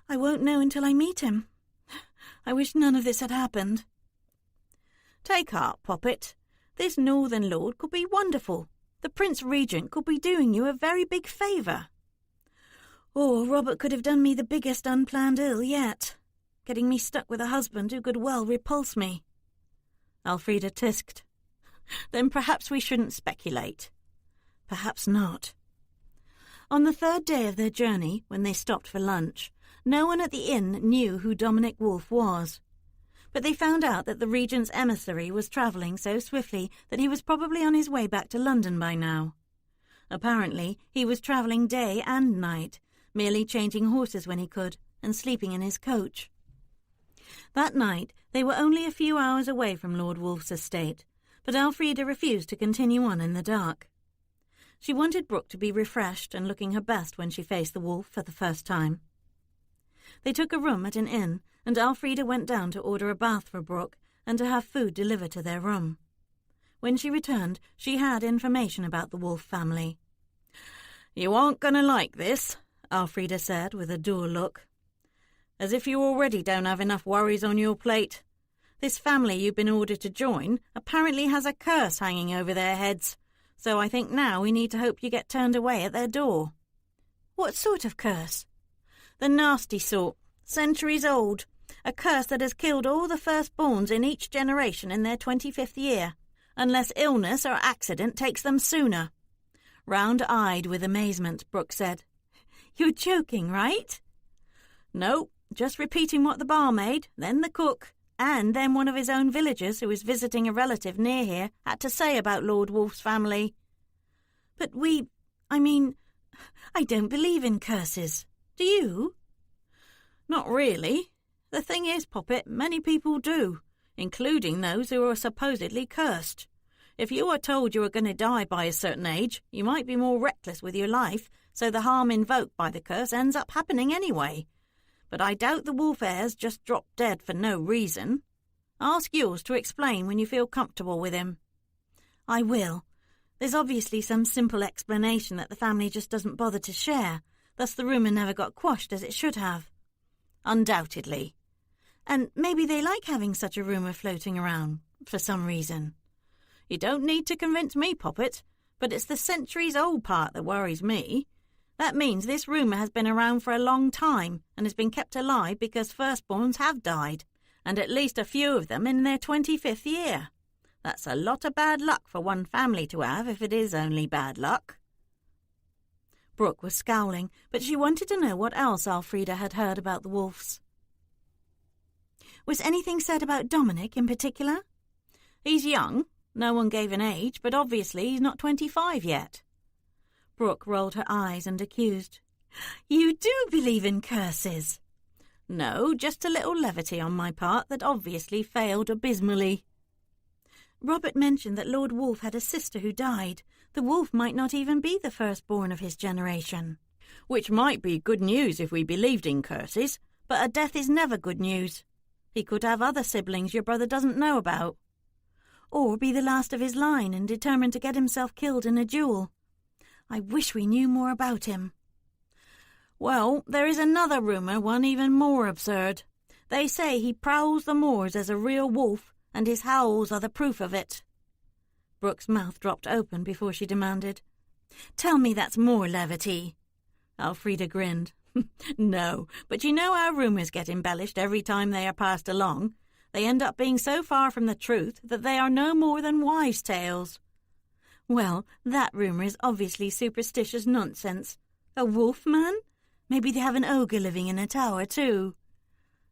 "I won't know until I meet him. I wish none of this had happened." "Take heart, Poppet. This northern lord could be wonderful. The Prince Regent could be doing you a very big favour." "Or Robert could have done me the biggest unplanned ill yet." getting me stuck with a husband who could well repulse me." Elfrida tisked. "Then perhaps we shouldn't speculate." "Perhaps not." On the third day of their journey, when they stopped for lunch, no one at the inn knew who Dominic Wolfe was. But they found out that the Regent's emissary was travelling so swiftly that he was probably on his way back to London by now. Apparently, he was travelling day and night, merely changing horses when he could, and sleeping in his coach. That night, they were only a few hours away from Lord Wolfe's estate, but Elfrida refused to continue on in the dark. She wanted Brooke to be refreshed and looking her best when she faced the wolf for the first time. They took a room at an inn, and Elfrida went down to order a bath for Brooke and to have food delivered to their room. When she returned, she had information about the Wolfe family. "You aren't going to like this," Elfrida said with a dour look. "As if you already don't have enough worries on your plate. This family you've been ordered to join apparently has a curse hanging over their heads, so I think now we need to hope you get turned away at their door." "What sort of curse?" "The nasty sort, centuries old. A curse that has killed all the firstborns in each generation in their 25th year, unless illness or accident takes them sooner." Round-eyed with amazement, Brooke said, "You're joking, right?" "No, just repeating what the barmaid, then the cook, and then one of his own villagers who was visiting a relative near here had to say about Lord Wolfe's family." "But I don't believe in curses. Do you?" "Not really. The thing is, Poppet, many people do, including those who are supposedly cursed. If you are told you are going to die by a certain age, you might be more reckless with your life, so the harm invoked by the curse ends up happening anyway. But I doubt the Wolfe heirs just dropped dead for no reason. Ask yours to explain when you feel comfortable with him." "I will. There's obviously some simple explanation that the family just doesn't bother to share, thus the rumour never got quashed as it should have." "Undoubtedly." "And maybe they like having such a rumour floating around, for some reason." "You don't need to convince me, Poppet, but it's the centuries-old part that worries me. That means this rumour has been around for a long time and has been kept alive because firstborns have died, and at least a few of them in their 25th year. That's a lot of bad luck for one family to have, if it is only bad luck." Brooke was scowling, but she wanted to know what else Elfrida had heard about the Wolfes. "Was anything said about Dominic in particular?" "He's young. No one gave an age, but obviously he's not 25 yet." Brooke rolled her eyes and accused, "You do believe in curses?" "No, just a little levity on my part that obviously failed abysmally." "Robert mentioned that Lord Wolfe had a sister who died. The Wolfe might not even be the firstborn of his generation." "Which might be good news if we believed in curses, but a death is never good news. He could have other siblings your brother doesn't know about." "Or be the last of his line and determined to get himself killed in a duel. I wish we knew more about him." "Well, there is another rumour, one even more absurd. They say he prowls the moors as a real wolf, and his howls are the proof of it." Brooke's mouth dropped open before she demanded, "Tell me that's more levity." Elfrida grinned. "No, but you know how rumours get embellished every time they are passed along. They end up being so far from the truth that they are no more than wise tales." "Well, that rumour is obviously superstitious nonsense. A wolf man? Maybe they have an ogre living in a tower too."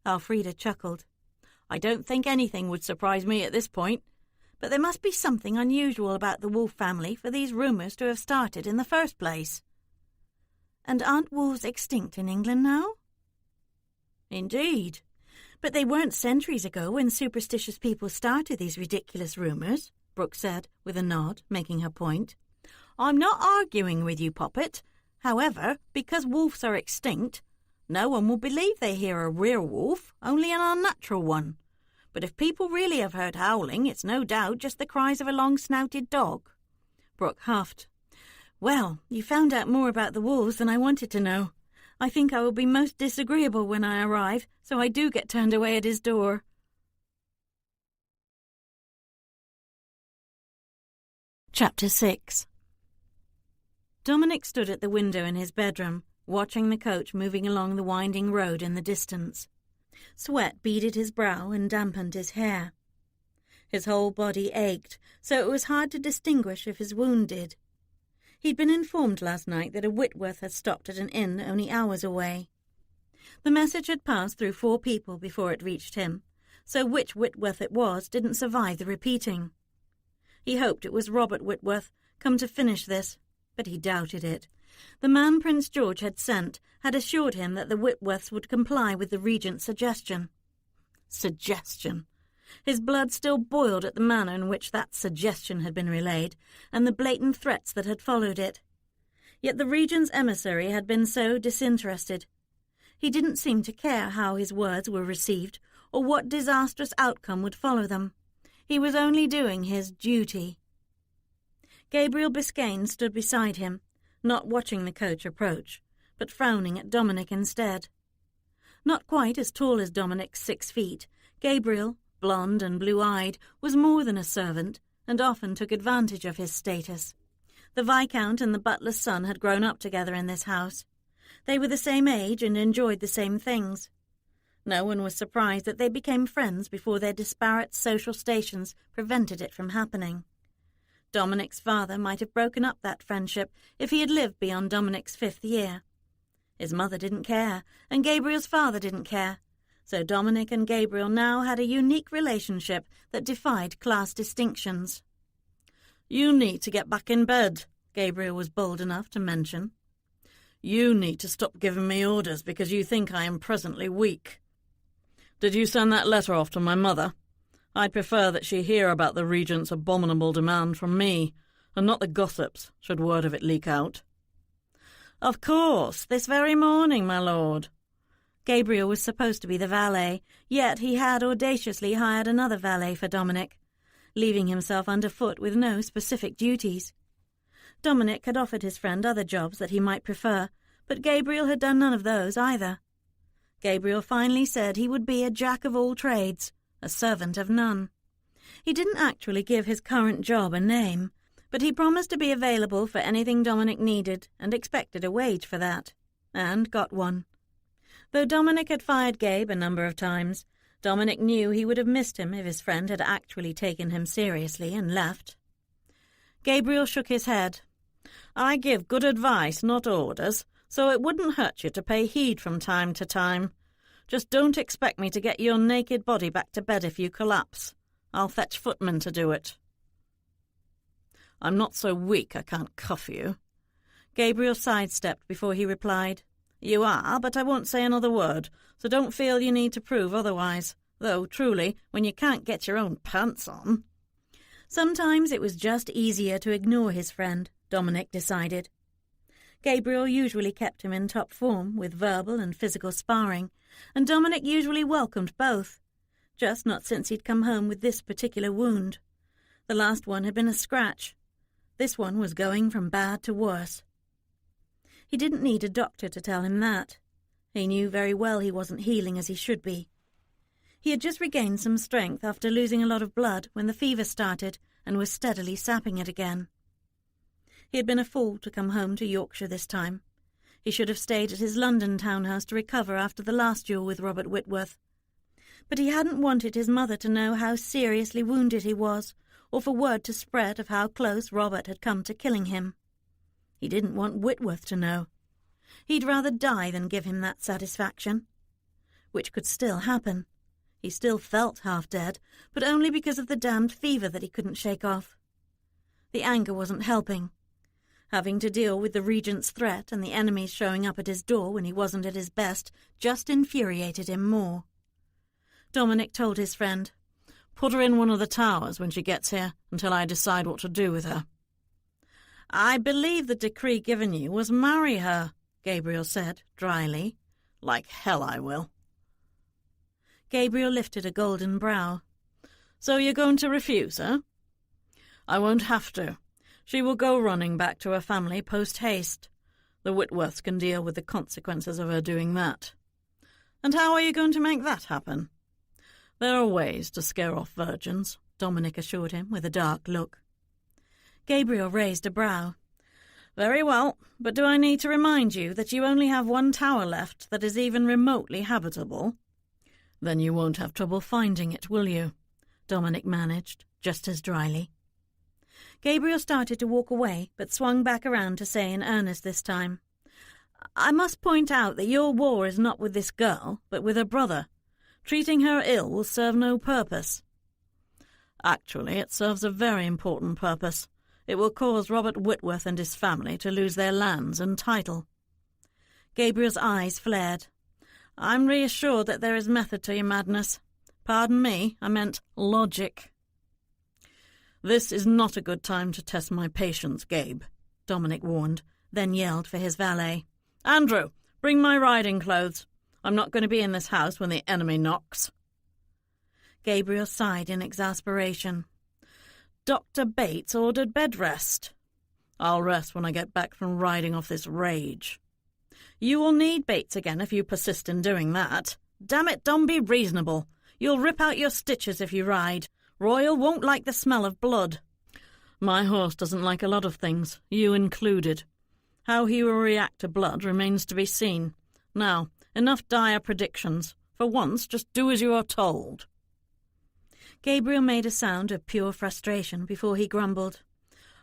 Elfrida chuckled. "I don't think anything would surprise me at this point. But there must be something unusual about the Wolfe family for these rumours to have started in the first place." "And aren't wolves extinct in England now?" "Indeed." "But they weren't centuries ago when superstitious people started these ridiculous rumours," Brooke said, with a nod, making her point. "I'm not arguing with you, Poppet. However, because wolves are extinct, no one will believe they hear a real wolf, only an unnatural one. But if people really have heard howling, it's no doubt just the cries of a long-snouted dog." Brooke huffed. "Well, you found out more about the wolves than I wanted to know. I think I will be most disagreeable when I arrive, so I do get turned away at his door." Chapter 6. Dominic stood at the window in his bedroom, watching the coach moving along the winding road in the distance. Sweat beaded his brow and dampened his hair. His whole body ached, so it was hard to distinguish if his wound did. He'd been informed last night that a Whitworth had stopped at an inn only hours away. The message had passed through 4 people before it reached him, so which Whitworth it was didn't survive the repeating. He hoped it was Robert Whitworth, come to finish this, but he doubted it. The man Prince George had sent had assured him that the Whitworths would comply with the regent's suggestion. Suggestion! His blood still boiled at the manner in which that suggestion had been relayed, and the blatant threats that had followed it. Yet the regent's emissary had been so disinterested. He didn't seem to care how his words were received, or what disastrous outcome would follow them. He was only doing his duty. Gabriel Biscayne stood beside him, not watching the coach approach, but frowning at Dominic instead. Not quite as tall as Dominic's 6 feet, Gabriel, blonde and blue-eyed, was more than a servant, and often took advantage of his status. The Viscount and the butler's son had grown up together in this house. They were the same age and enjoyed the same things. No one was surprised that they became friends before their disparate social stations prevented it from happening. Dominic's father might have broken up that friendship if he had lived beyond Dominic's 5th year. His mother didn't care, and Gabriel's father didn't care, so Dominic and Gabriel now had a unique relationship that defied class distinctions. "You need to get back in bed," Gabriel was bold enough to mention. "You need to stop giving me orders because you think I am presently weak. Did you send that letter off to my mother? I'd prefer that she hear about the regent's abominable demand from me, and not the gossips, should word of it leak out." "Of course, this very morning, my lord." Gabriel was supposed to be the valet, yet he had audaciously hired another valet for Dominic, leaving himself underfoot with no specific duties. Dominic had offered his friend other jobs that he might prefer, but Gabriel had done none of those either. Gabriel finally said he would be a jack of all trades, a servant of none. He didn't actually give his current job a name, but he promised to be available for anything Dominic needed and expected a wage for that, and got one. Though Dominic had fired Gabe a number of times, Dominic knew he would have missed him if his friend had actually taken him seriously and left. Gabriel shook his head. "I give good advice, not orders, so it wouldn't hurt you to pay heed from time to time. Just don't expect me to get your naked body back to bed if you collapse. I'll fetch footmen to do it." "I'm not so weak I can't cuff you." Gabriel sidestepped before he replied. "You are, but I won't say another word, so don't feel you need to prove otherwise, though, truly, when you can't get your own pants on." Sometimes it was just easier to ignore his friend, Dominic decided. Gabriel usually kept him in top form with verbal and physical sparring, and Dominic usually welcomed both, just not since he'd come home with this particular wound. The last one had been a scratch. This one was going from bad to worse. He didn't need a doctor to tell him that. He knew very well he wasn't healing as he should be. He had just regained some strength after losing a lot of blood when the fever started and was steadily sapping it again. He had been a fool to come home to Yorkshire this time. He should have stayed at his London townhouse to recover after the last duel with Robert Whitworth. But he hadn't wanted his mother to know how seriously wounded he was, or for word to spread of how close Robert had come to killing him. He didn't want Whitworth to know. He'd rather die than give him that satisfaction. Which could still happen. He still felt half dead, but only because of the damned fever that he couldn't shake off. The anger wasn't helping. Having to deal with the regent's threat and the enemies showing up at his door when he wasn't at his best just infuriated him more. Dominic told his friend, "Put her in one of the towers when she gets here until I decide what to do with her." "I believe the decree given you was marry her," Gabriel said dryly. "Like hell I will." Gabriel lifted a golden brow. "So you're going to refuse her?" "I won't have to. She will go running back to her family post-haste. The Whitworths can deal with the consequences of her doing that." "And how are you going to make that happen?" "There are ways to scare off virgins," Dominic assured him with a dark look. Gabriel raised a brow. "Very well, but do I need to remind you that you only have one tower left that is even remotely habitable?" "Then you won't have trouble finding it, will you?" Dominic managed, just as dryly. Gabriel started to walk away, but swung back around to say in earnest this time, "I must point out that your war is not with this girl, but with her brother. Treating her ill will serve no purpose." "Actually, it serves a very important purpose. It will cause Robert Whitworth and his family to lose their lands and title." Gabriel's eyes flared. "I'm reassured that there is method to your madness. Pardon me, I meant logic." "This is not a good time to test my patience, Gabe," Dominic warned, then yelled for his valet. "Andrew, bring my riding clothes. I'm not going to be in this house when the enemy knocks." Gabriel sighed in exasperation. "Dr. Bates ordered bed rest. I'll rest when I get back from riding off this rage. You will need Bates again if you persist in doing that. Damn it, don't be reasonable. You'll rip out your stitches if you ride. Royal won't like the smell of blood." "My horse doesn't like a lot of things, you included. How he will react to blood remains to be seen. Now, enough dire predictions. For once, just do as you are told." Gabriel made a sound of pure frustration before he grumbled,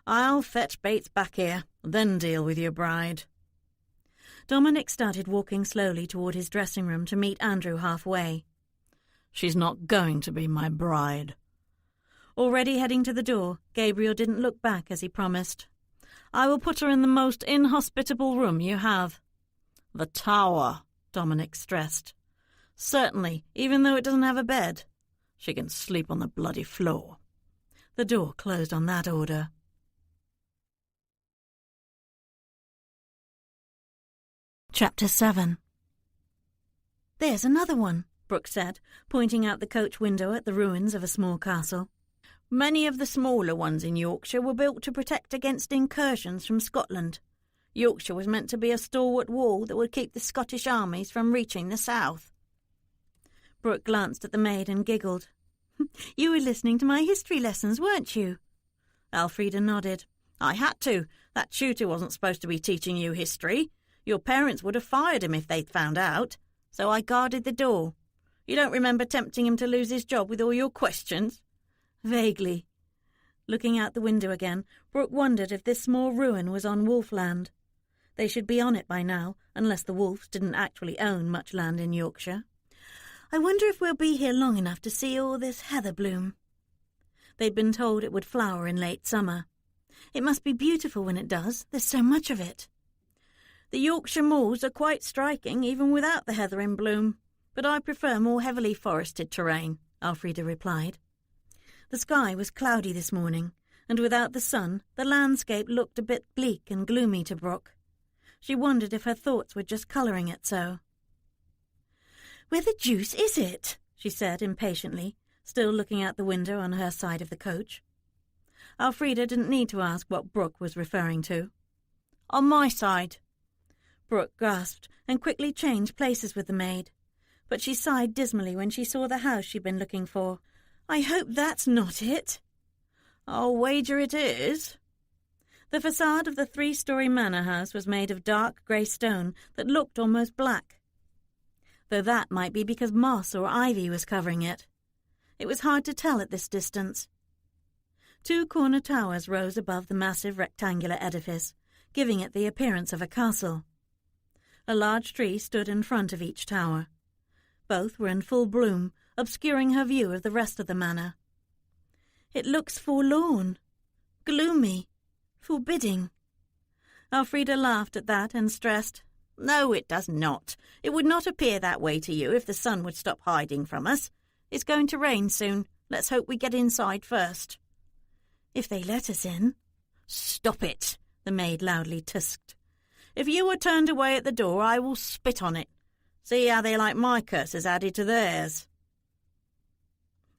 "I'll fetch Bates back here, then deal with your bride." Dominic started walking slowly toward his dressing room to meet Andrew halfway. "She's not going to be my bride." Already heading to the door, Gabriel didn't look back as he promised. "I will put her in the most inhospitable room you have." "The tower," Dominic stressed. "Certainly, even though it doesn't have a bed. She can sleep on the bloody floor." The door closed on that order. Chapter 7. "There's another one," Brooke said, pointing out the coach window at the ruins of a small castle. "Many of the smaller ones in Yorkshire were built to protect against incursions from Scotland. Yorkshire was meant to be a stalwart wall that would keep the Scottish armies from reaching the south." Brooke glanced at the maid and giggled. "You were listening to my history lessons, weren't you?" Elfrida nodded. "I had to. That tutor wasn't supposed to be teaching you history. Your parents would have fired him if they'd found out. So I guarded the door. You don't remember tempting him to lose his job with all your questions?" Vaguely. Looking out the window again, Brooke wondered if this small ruin was on Wolfland. They should be on it by now, unless the Wolves didn't actually own much land in Yorkshire. "I wonder if we'll be here long enough to see all this heather bloom." They'd been told it would flower in late summer. It must be beautiful when it does. There's so much of it. "The Yorkshire moors are quite striking, even without the heather in bloom. But I prefer more heavily forested terrain," Elfrida replied. The sky was cloudy this morning, and without the sun, the landscape looked a bit bleak and gloomy to Brooke. She wondered if her thoughts were just colouring it so. "Where the deuce is it?" she said impatiently, still looking out the window on her side of the coach. Elfrida didn't need to ask what Brooke was referring to. "On my side." Brooke gasped and quickly changed places with the maid, but she sighed dismally when she saw the house she'd been looking for. "I hope that's not it." "I'll wager it is." The facade of the 3-story manor house was made of dark grey stone that looked almost black, though that might be because moss or ivy was covering it. It was hard to tell at this distance. 2 corner towers rose above the massive rectangular edifice, giving it the appearance of a castle. A large tree stood in front of each tower. Both were in full bloom, obscuring her view of the rest of the manor. "It looks forlorn, gloomy, forbidding." Elfrida laughed at that and stressed, "No, it does not. It would not appear that way to you if the sun would stop hiding from us. It's going to rain soon. Let's hope we get inside first." "If they let us in." "Stop it," the maid loudly tusked. "If you are turned away at the door, I will spit on it. See how they like my curses added to theirs."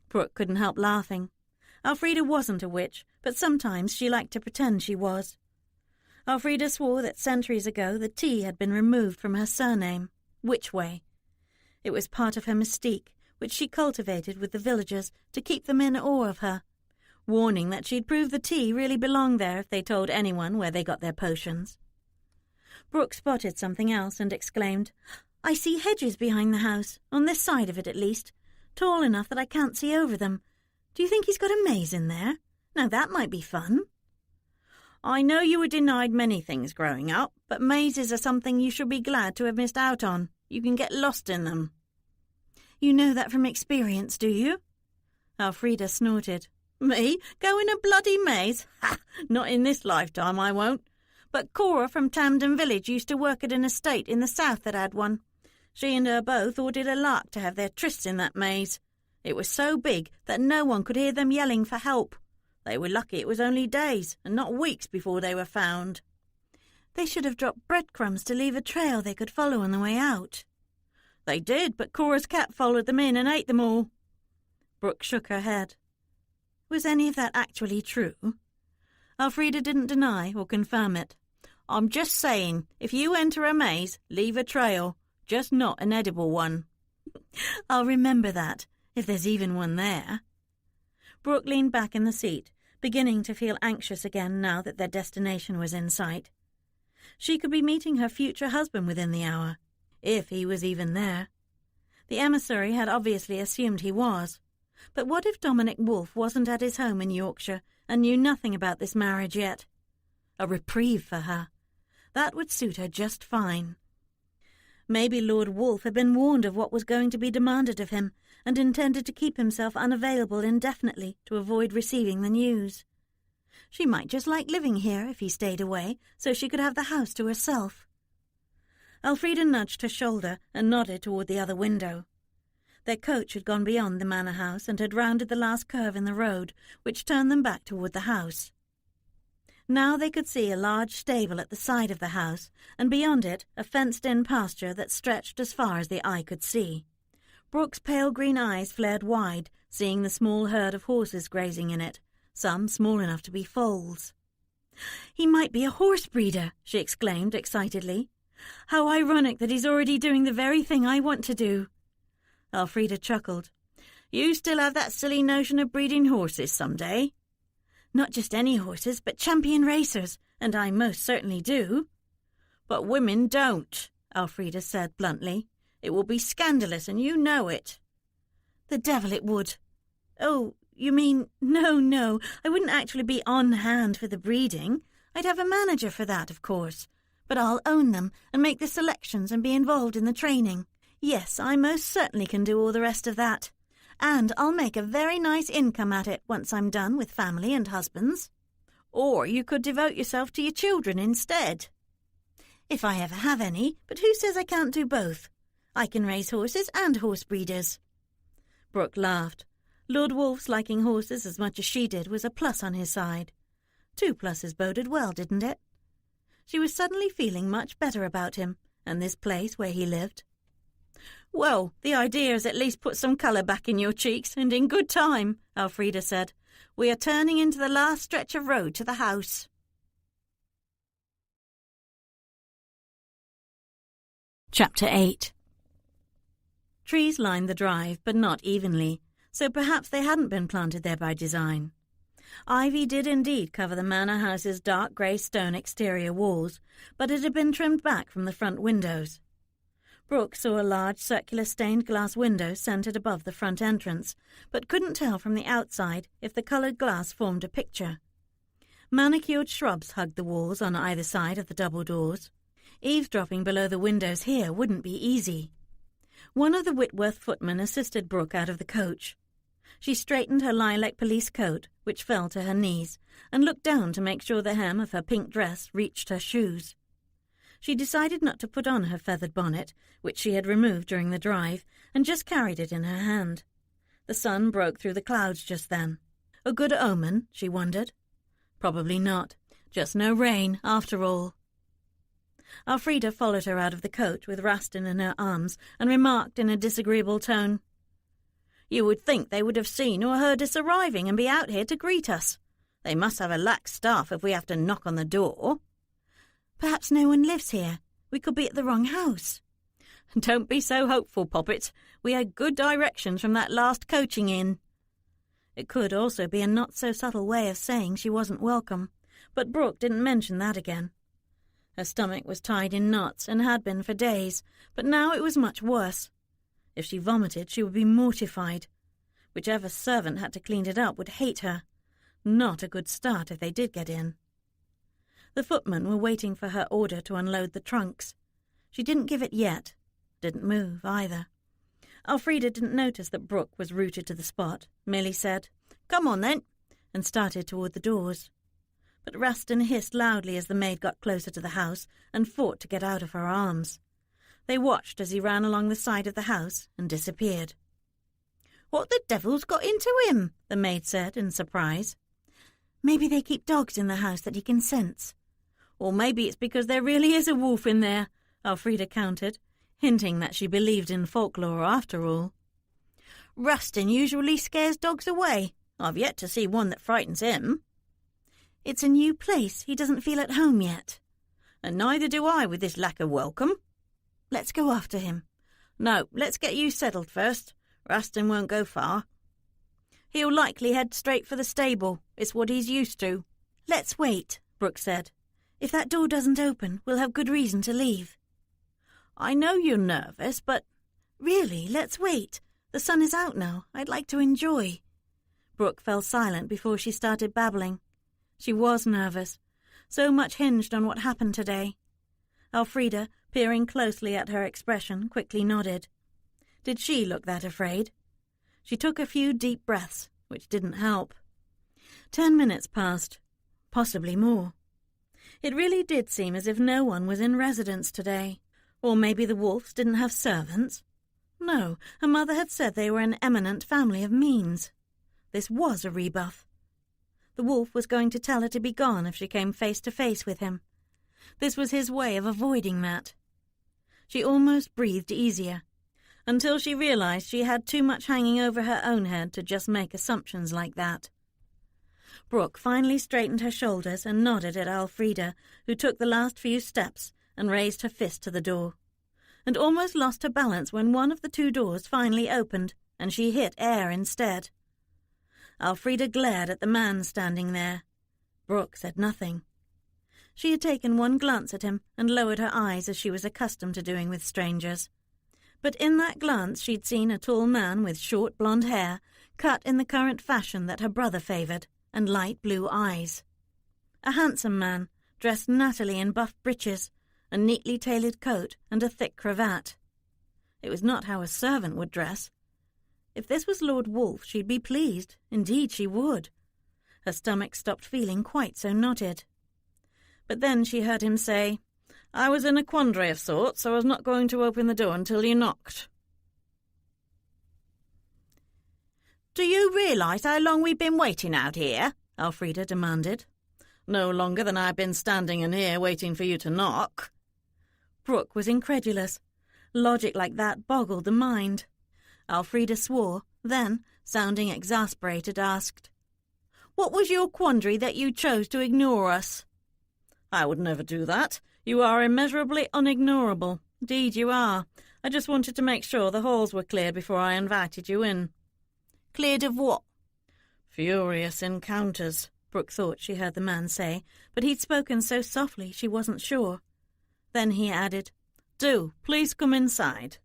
Brooke couldn't help laughing. Elfrida wasn't a witch, but sometimes she liked to pretend she was. Elfrida swore that centuries ago the T had been removed from her surname, Witchway. It was part of her mystique, which she cultivated with the villagers to keep them in awe of her, warning that she'd prove the T really belonged there if they told anyone where they got their potions. Brooke spotted something else and exclaimed, I see hedges behind the house, on this side of it at least, tall enough that I can't see over them. Do you think he's got a maze in there? Now that might be fun." "I know you were denied many things growing up, but mazes are something you should be glad to have missed out on. You can get lost in them." "You know that from experience, do you?" Elfrida snorted. "Me? Go in a bloody maze? Ha! Not in this lifetime, I won't. But Cora from Tamden Village used to work at an estate in the south that had one. She and her beau thought it a lark to have their trysts in that maze. It was so big that no one could hear them yelling for help. They were lucky it was only days, and not weeks before they were found." "They should have dropped breadcrumbs to leave a trail they could follow on the way out." "They did, but Cora's cat followed them in and ate them all." Brooke shook her head. Was any of that actually true? Elfrida didn't deny or confirm it. "I'm just saying, if you enter a maze, leave a trail, just not an edible one." "I'll remember that, if there's even one there." Brooke leaned back in the seat, beginning to feel anxious again now that their destination was in sight. She could be meeting her future husband within the hour, if he was even there. The emissary had obviously assumed he was. But what if Dominic Wolfe wasn't at his home in Yorkshire and knew nothing about this marriage yet? A reprieve for her. That would suit her just fine. Maybe Lord Wolfe had been warned of what was going to be demanded of him and intended to keep himself unavailable indefinitely to avoid receiving the news. She might just like living here if he stayed away, so she could have the house to herself. Elfrida nudged her shoulder and nodded toward the other window. Their coach had gone beyond the manor house and had rounded the last curve in the road, which turned them back toward the house. Now they could see a large stable at the side of the house, and beyond it a fenced-in pasture that stretched as far as the eye could see. Brooke's pale green eyes flared wide, seeing the small herd of horses grazing in it, some small enough to be foals. "He might be a horse breeder," she exclaimed excitedly. "How ironic that he's already doing the very thing I want to do." Elfrida chuckled. "You still have that silly notion of breeding horses some day?" "Not just any horses, but champion racers, and I most certainly do." "But women don't," Elfrida said bluntly. "It will be scandalous, and you know it." "The devil it would." "Oh, you mean, no, I wouldn't actually be on hand for the breeding. I'd have a manager for that, of course. But I'll own them and make the selections and be involved in the training. Yes, I most certainly can do all the rest of that. And I'll make a very nice income at it once I'm done with family and husbands." "Or you could devote yourself to your children instead." "If I ever have any, but who says I can't do both? I can raise horses and horse breeders." Brooke laughed. Lord Wolfe's liking horses as much as she did was a plus on his side. 2 pluses boded well, didn't it? She was suddenly feeling much better about him and this place where he lived. "Well, the idea has at least put some colour back in your cheeks, and in good time," Elfrida said. "We are turning into the last stretch of road to the house." Chapter 8. Trees lined the drive, but not evenly, so perhaps they hadn't been planted there by design. Ivy did indeed cover the manor house's dark grey stone exterior walls, but it had been trimmed back from the front windows. Brooke saw a large circular stained glass window centred above the front entrance, but couldn't tell from the outside if the coloured glass formed a picture. Manicured shrubs hugged the walls on either side of the double doors. Eavesdropping below the windows here wouldn't be easy. One of the Whitworth footmen assisted Brooke out of the coach. She straightened her lilac police coat, which fell to her knees, and looked down to make sure the hem of her pink dress reached her shoes. She decided not to put on her feathered bonnet, which she had removed during the drive, and just carried it in her hand. The sun broke through the clouds just then. A good omen, she wondered. Probably not. Just no rain, after all. Elfrida followed her out of the coach with Rastin in her arms, and remarked in a disagreeable tone, "You would think they would have seen or heard us arriving and be out here to greet us. They must have a lax staff if we have to knock on the door." "Perhaps no one lives here. We could be at the wrong house." "Don't be so hopeful, Poppet. We had good directions from that last coaching inn." It could also be a not-so-subtle way of saying she wasn't welcome, but Brooke didn't mention that again. Her stomach was tied in knots and had been for days, but now it was much worse. If she vomited, she would be mortified. Whichever servant had to clean it up would hate her. Not a good start if they did get in. The footmen were waiting for her order to unload the trunks. She didn't give it yet. Didn't move, either. Elfrida didn't notice that Brooke was rooted to the spot, merely said, "Come on, then," and started toward the doors. But Rustin hissed loudly as the maid got closer to the house and fought to get out of her arms. They watched as he ran along the side of the house and disappeared. "What the devil's got into him?" the maid said in surprise. "Maybe they keep dogs in the house that he can sense. Or maybe it's because there really is a wolf in there," Elfrida countered, hinting that she believed in folklore after all. "Rustin usually scares dogs away. I've yet to see one that frightens him." "It's a new place. He doesn't feel at home yet." "And neither do I with this lack of welcome." "Let's go after him." "No, let's get you settled first. Rustin won't go far. He'll likely head straight for the stable. It's what he's used to." "Let's wait," Brooke said. "If that door doesn't open, we'll have good reason to leave." "I know you're nervous, but—" "Really, let's wait. The sun is out now. I'd like to enjoy." Brooke fell silent before she started babbling. She was nervous. So much hinged on what happened today. Elfrida, peering closely at her expression, quickly nodded. Did she look that afraid? She took a few deep breaths, which didn't help. 10 minutes passed, possibly more. It really did seem as if no one was in residence today. Or maybe the Wolfes didn't have servants. No, her mother had said they were an eminent family of means. This was a rebuff. The Wolf was going to tell her to be gone if she came face to face with him. This was his way of avoiding that. She almost breathed easier, until she realized she had too much hanging over her own head to just make assumptions like that. Brooke finally straightened her shoulders and nodded at Elfrida, who took the last few steps and raised her fist to the door, and almost lost her balance when one of the 2 doors finally opened, and she hit air instead. Elfrida glared at the man standing there. Brooke said nothing. She had taken one glance at him and lowered her eyes as she was accustomed to doing with strangers. But in that glance she'd seen a tall man with short blonde hair, cut in the current fashion that her brother favoured, and light blue eyes. A handsome man, dressed nattily in buff breeches, a neatly tailored coat and a thick cravat. It was not how a servant would dress. If this was Lord Wolfe, she'd be pleased. Indeed she would. Her stomach stopped feeling quite so knotted. But then she heard him say, "I was in a quandary of sorts, so I was not going to open the door until you knocked." "Do you realise how long we've been waiting out here?" Elfrida demanded. "No longer than I've been standing in here waiting for you to knock." Brooke was incredulous. Logic like that boggled the mind. Elfrida swore, then, sounding exasperated, asked, "What was your quandary that you chose to ignore us?" "I would never do that. You are immeasurably unignorable. Indeed you are. I just wanted to make sure the halls were cleared before I invited you in." "Cleared of what?" "Furious encounters," Brooke thought she heard the man say, but he'd spoken so softly she wasn't sure. Then he added, "Do, please come inside."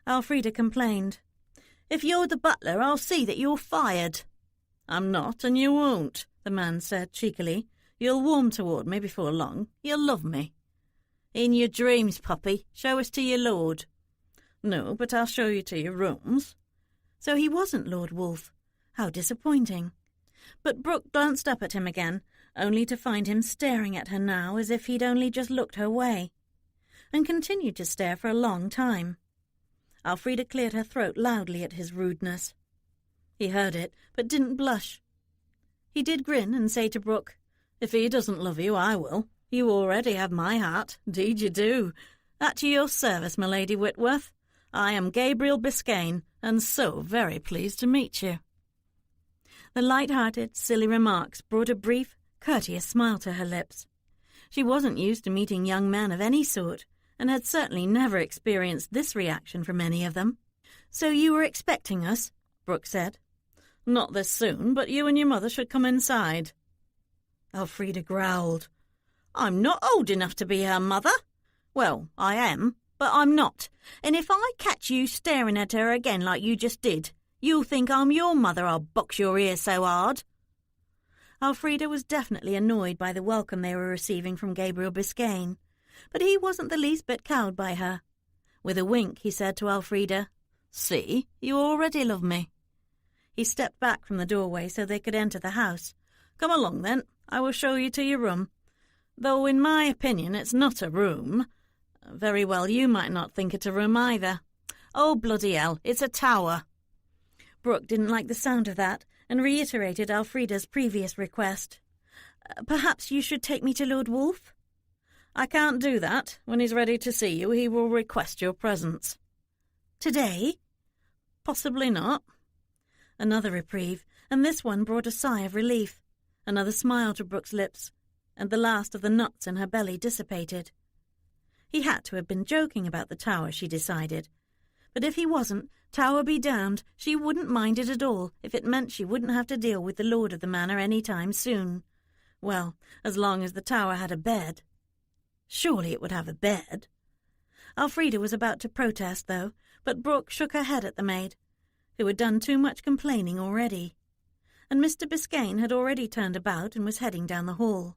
Elfrida complained. "If you're the butler, I'll see that you're fired." "I'm not, and you won't," the man said cheekily. "You'll warm toward me before long. You'll love me." "In your dreams, puppy. Show us to your lord." "No, but I'll show you to your rooms." So he wasn't Lord Wolfe. How disappointing. But Brooke glanced up at him again, only to find him staring at her now as if he'd only just looked her way, and continued to stare for a long time. Elfrida cleared her throat loudly at his rudeness. He heard it, but didn't blush. He did grin and say to Brooke, "If he doesn't love you, I will. You already have my heart. Indeed you do. At your service, my Lady Whitworth. I am Gabriel Biscayne, and so very pleased to meet you." The light-hearted, silly remarks brought a brief, courteous smile to her lips. She wasn't used to meeting young men of any sort, and had certainly never experienced this reaction from any of them. "So you were expecting us?" Brooke said. "Not this soon, but you and your mother should come inside." Elfrida growled. I'm not old enough to be her mother. Well, I am, but I'm not. And if I catch you staring at her again like you just did, you'll think I'm your mother, I'll box your ears so hard." Elfrida was definitely annoyed by the welcome they were receiving from Gabriel Biscayne, but he wasn't the least bit cowed by her. With a wink, he said to Elfrida, "See, you already love me." He stepped back from the doorway so they could enter the house. "Come along, then. I will show you to your room. Though, in my opinion, it's not a room. Very well, you might not think it a room either. Oh, bloody hell, it's a tower." Brooke didn't like the sound of that and reiterated Elfrida's previous request. "Perhaps you should take me to Lord Wolfe?" "I can't do that. When he's ready to see you, he will request your presence." "Today?" "Possibly not." Another reprieve, and this one brought a sigh of relief. Another smile to Brooke's lips, and the last of the knots in her belly dissipated. He had to have been joking about the tower, she decided. But if he wasn't, tower be damned, she wouldn't mind it at all if it meant she wouldn't have to deal with the lord of the manor any time soon. Well, as long as the tower had a bed. Surely it would have a bed. Elfrida was about to protest, though, but Brooke shook her head at the maid, who had done too much complaining already. And Mr. Biscayne had already turned about and was heading down the hall.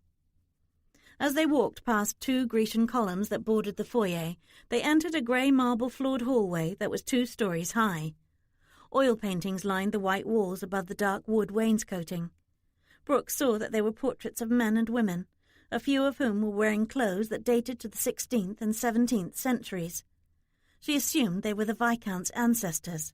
As they walked past 2 Grecian columns that bordered the foyer, they entered a grey marble-floored hallway that was 2 stories high. Oil paintings lined the white walls above the dark wood wainscoting. Brooke saw that they were portraits of men and women, a few of whom were wearing clothes that dated to the 16th and 17th centuries. She assumed they were the Viscount's ancestors.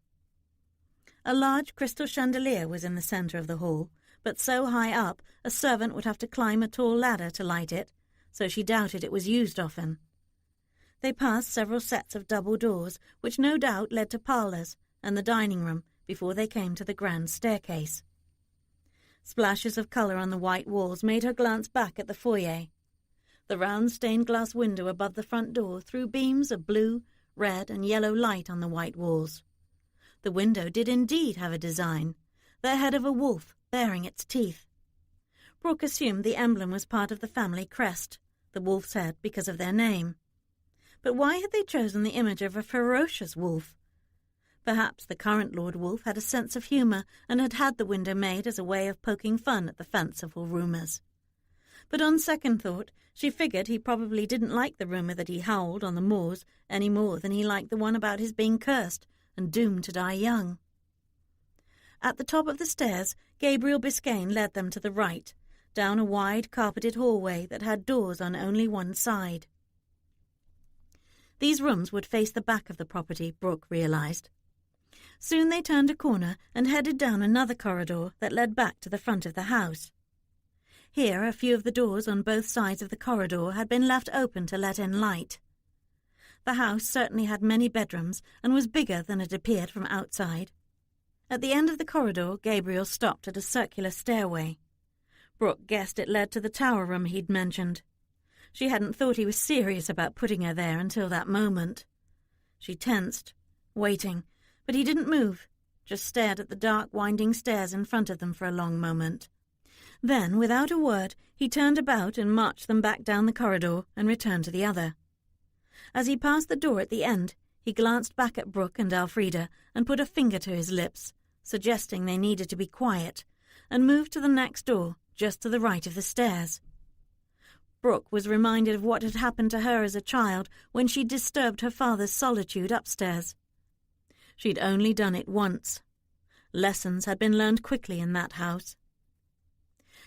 A large crystal chandelier was in the centre of the hall, but so high up a servant would have to climb a tall ladder to light it, so she doubted it was used often. They passed several sets of double doors, which no doubt led to parlours and the dining room before they came to the grand staircase. Splashes of colour on the white walls made her glance back at the foyer. The round stained-glass window above the front door threw beams of blue, red and yellow light on the white walls. The window did indeed have a design, the head of a wolf baring its teeth. Brooke assumed the emblem was part of the family crest, the wolf's head, because of their name. But why had they chosen the image of a ferocious wolf? Perhaps the current Lord Wolfe had a sense of humour and had had the window made as a way of poking fun at the fanciful rumours. But on second thought, she figured he probably didn't like the rumour that he howled on the moors any more than he liked the one about his being cursed and doomed to die young. At the top of the stairs, Gabriel Biscayne led them to the right, down a wide carpeted hallway that had doors on only one side. These rooms would face the back of the property, Brooke realised. Soon they turned a corner and headed down another corridor that led back to the front of the house. Here a few of the doors on both sides of the corridor had been left open to let in light. The house certainly had many bedrooms and was bigger than it appeared from outside. At the end of the corridor, Gabriel stopped at a circular stairway. Brooke guessed it led to the tower room he'd mentioned. She hadn't thought he was serious about putting her there until that moment. She tensed, waiting, but he didn't move, just stared at the dark winding stairs in front of them for a long moment. Then, without a word, he turned about and marched them back down the corridor and returned to the other. As he passed the door at the end, he glanced back at Brooke and Elfrida and put a finger to his lips, suggesting they needed to be quiet, and moved to the next door, just to the right of the stairs. Brooke was reminded of what had happened to her as a child when she disturbed her father's solitude upstairs. She'd only done it once. Lessons had been learned quickly in that house.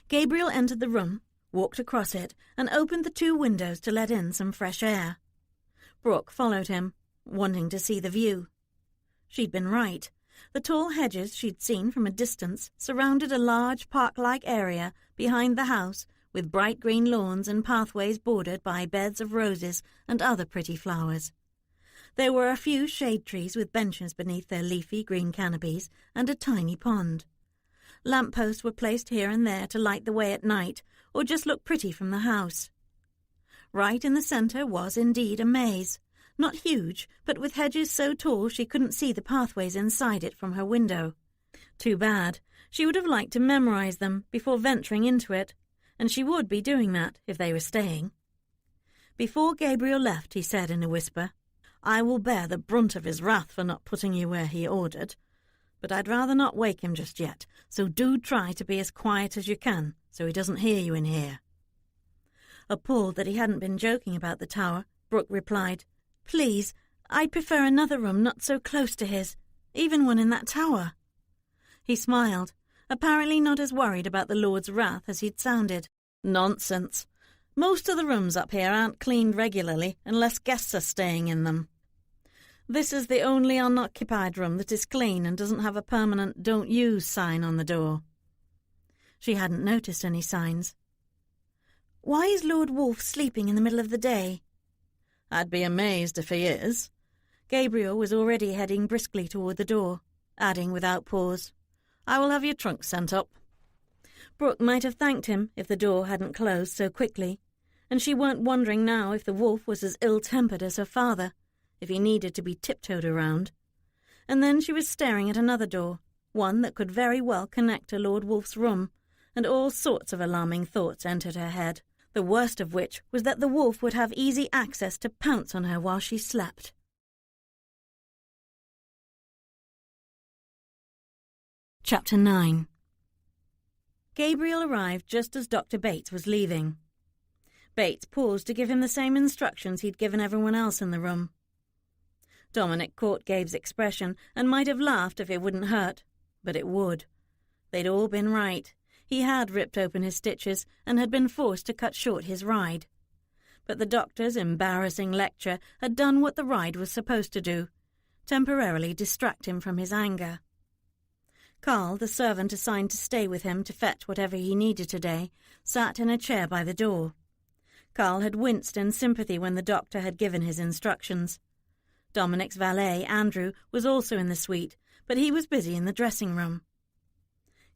Gabriel entered the room, walked across it, and opened the 2 windows to let in some fresh air. Brooke followed him, wanting to see the view. She'd been right. The tall hedges she'd seen from a distance surrounded a large park-like area behind the house, with bright green lawns and pathways bordered by beds of roses and other pretty flowers. There were a few shade trees with benches beneath their leafy green canopies and a tiny pond. Lamp-posts were placed here and there to light the way at night, or just look pretty from the house. Right in the centre was indeed a maze, not huge, but with hedges so tall she couldn't see the pathways inside it from her window. Too bad. She would have liked to memorize them before venturing into it, and she would be doing that if they were staying. Before Gabriel left, he said in a whisper, "I will bear the brunt of his wrath for not putting you where he ordered, but I'd rather not wake him just yet, so do try to be as quiet as you can, so he doesn't hear you in here." Appalled that he hadn't been joking about the tower, Brooke replied, "Please, I'd prefer another room not so close to his, even one in that tower." He smiled, apparently not as worried about the Lord's wrath as he'd sounded. "Nonsense. Most of the rooms up here aren't cleaned regularly unless guests are staying in them. This is the only unoccupied room that is clean and doesn't have a permanent 'Don't Use' sign on the door." She hadn't noticed any signs. "Why is Lord Wolfe sleeping in the middle of the day?" "I'd be amazed if he is." Gabriel was already heading briskly toward the door, adding without pause, "I will have your trunk sent up." Brooke might have thanked him if the door hadn't closed so quickly, and she weren't wondering now if the wolf was as ill-tempered as her father, if he needed to be tiptoed around. And then she was staring at another door, one that could very well connect to Lord Wolfe's room, and all sorts of alarming thoughts entered her head, the worst of which was that the wolf would have easy access to pounce on her while she slept. Chapter 9. Gabriel arrived just as Dr. Bates was leaving. Bates paused to give him the same instructions he'd given everyone else in the room. Dominic caught Gabe's expression and might have laughed if it wouldn't hurt, but it would. They'd all been right. He had ripped open his stitches and had been forced to cut short his ride. But the doctor's embarrassing lecture had done what the ride was supposed to do, temporarily distract him from his anger. Carl, the servant assigned to stay with him to fetch whatever he needed today, sat in a chair by the door. Carl had winced in sympathy when the doctor had given his instructions. Dominic's valet, Andrew, was also in the suite, but he was busy in the dressing room.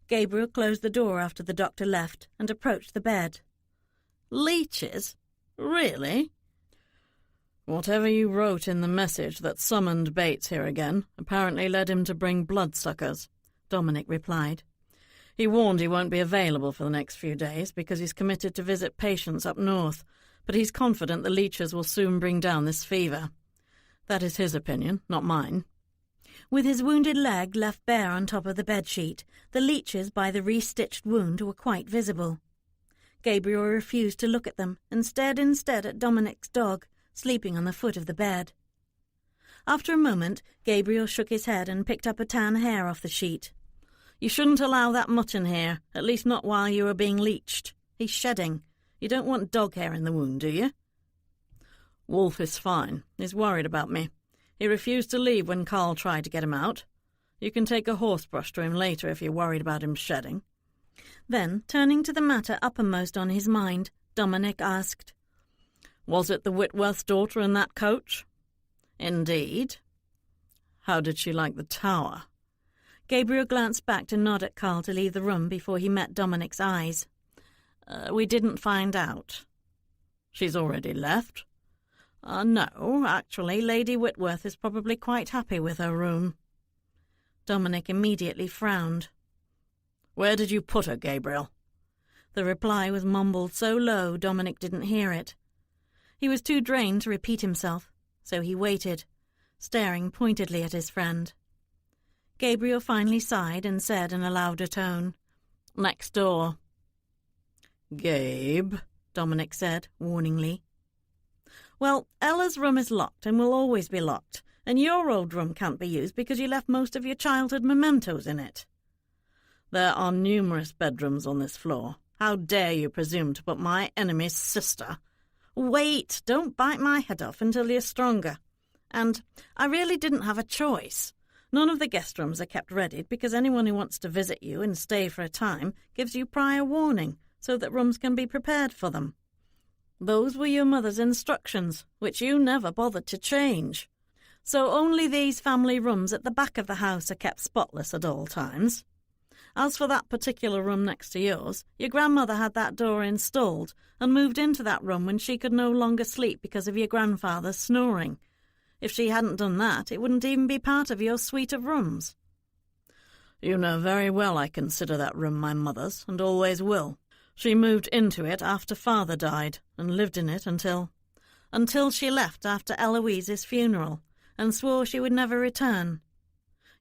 Gabriel closed the door after the doctor left and approached the bed. "Leeches? Really?" "Whatever you wrote in the message that summoned Bates here again apparently led him to bring bloodsuckers," Dominic replied. "He warned he won't be available for the next few days because he's committed to visit patients up north, but he's confident the leeches will soon bring down this fever. That is his opinion, not mine." With his wounded leg left bare on top of the bedsheet, the leeches by the re-stitched wound were quite visible. Gabriel refused to look at them and stared instead at Dominic's dog, sleeping on the foot of the bed. After a moment, Gabriel shook his head and picked up a tan hair off the sheet. "You shouldn't allow that mutt in here, at least not while you are being leeched. He's shedding. You don't want dog hair in the wound, do you?" "Wolf is fine. He's worried about me. He refused to leave when Carl tried to get him out. You can take a horsebrush to him later if you're worried about him shedding." Then, turning to the matter uppermost on his mind, Dominic asked, "Was it the Whitworth's daughter in that coach?" "Indeed." "How did she like the tower?" Gabriel glanced back to nod at Carl to leave the room before he met Dominic's eyes. We didn't find out." "She's already left?" No, actually, Lady Whitworth is probably quite happy with her room." Dominic immediately frowned. "Where did you put her, Gabriel?" The reply was mumbled so low Dominic didn't hear it. He was too drained to repeat himself, so he waited, staring pointedly at his friend. Gabriel finally sighed and said in a louder tone, "Next door." "Gabe," Dominic said, warningly. "Well, Ella's room is locked and will always be locked, and your old room can't be used because you left most of your childhood mementos in it." "There are numerous bedrooms on this floor. How dare you presume to put my enemy's sister—" "Wait, don't bite my head off until you're stronger. And I really didn't have a choice. None of the guest rooms are kept readied because anyone who wants to visit you and stay for a time gives you prior warning so that rooms can be prepared for them. Those were your mother's instructions, which you never bothered to change. So only these family rooms at the back of the house are kept spotless at all times. As for that particular room next to yours, your grandmother had that door installed and moved into that room when she could no longer sleep because of your grandfather's snoring. If she hadn't done that, it wouldn't even be part of your suite of rooms." "You know very well I consider that room my mother's, and always will. She moved into it after Father died and lived in it until she left after Eloise's funeral and swore she would never return.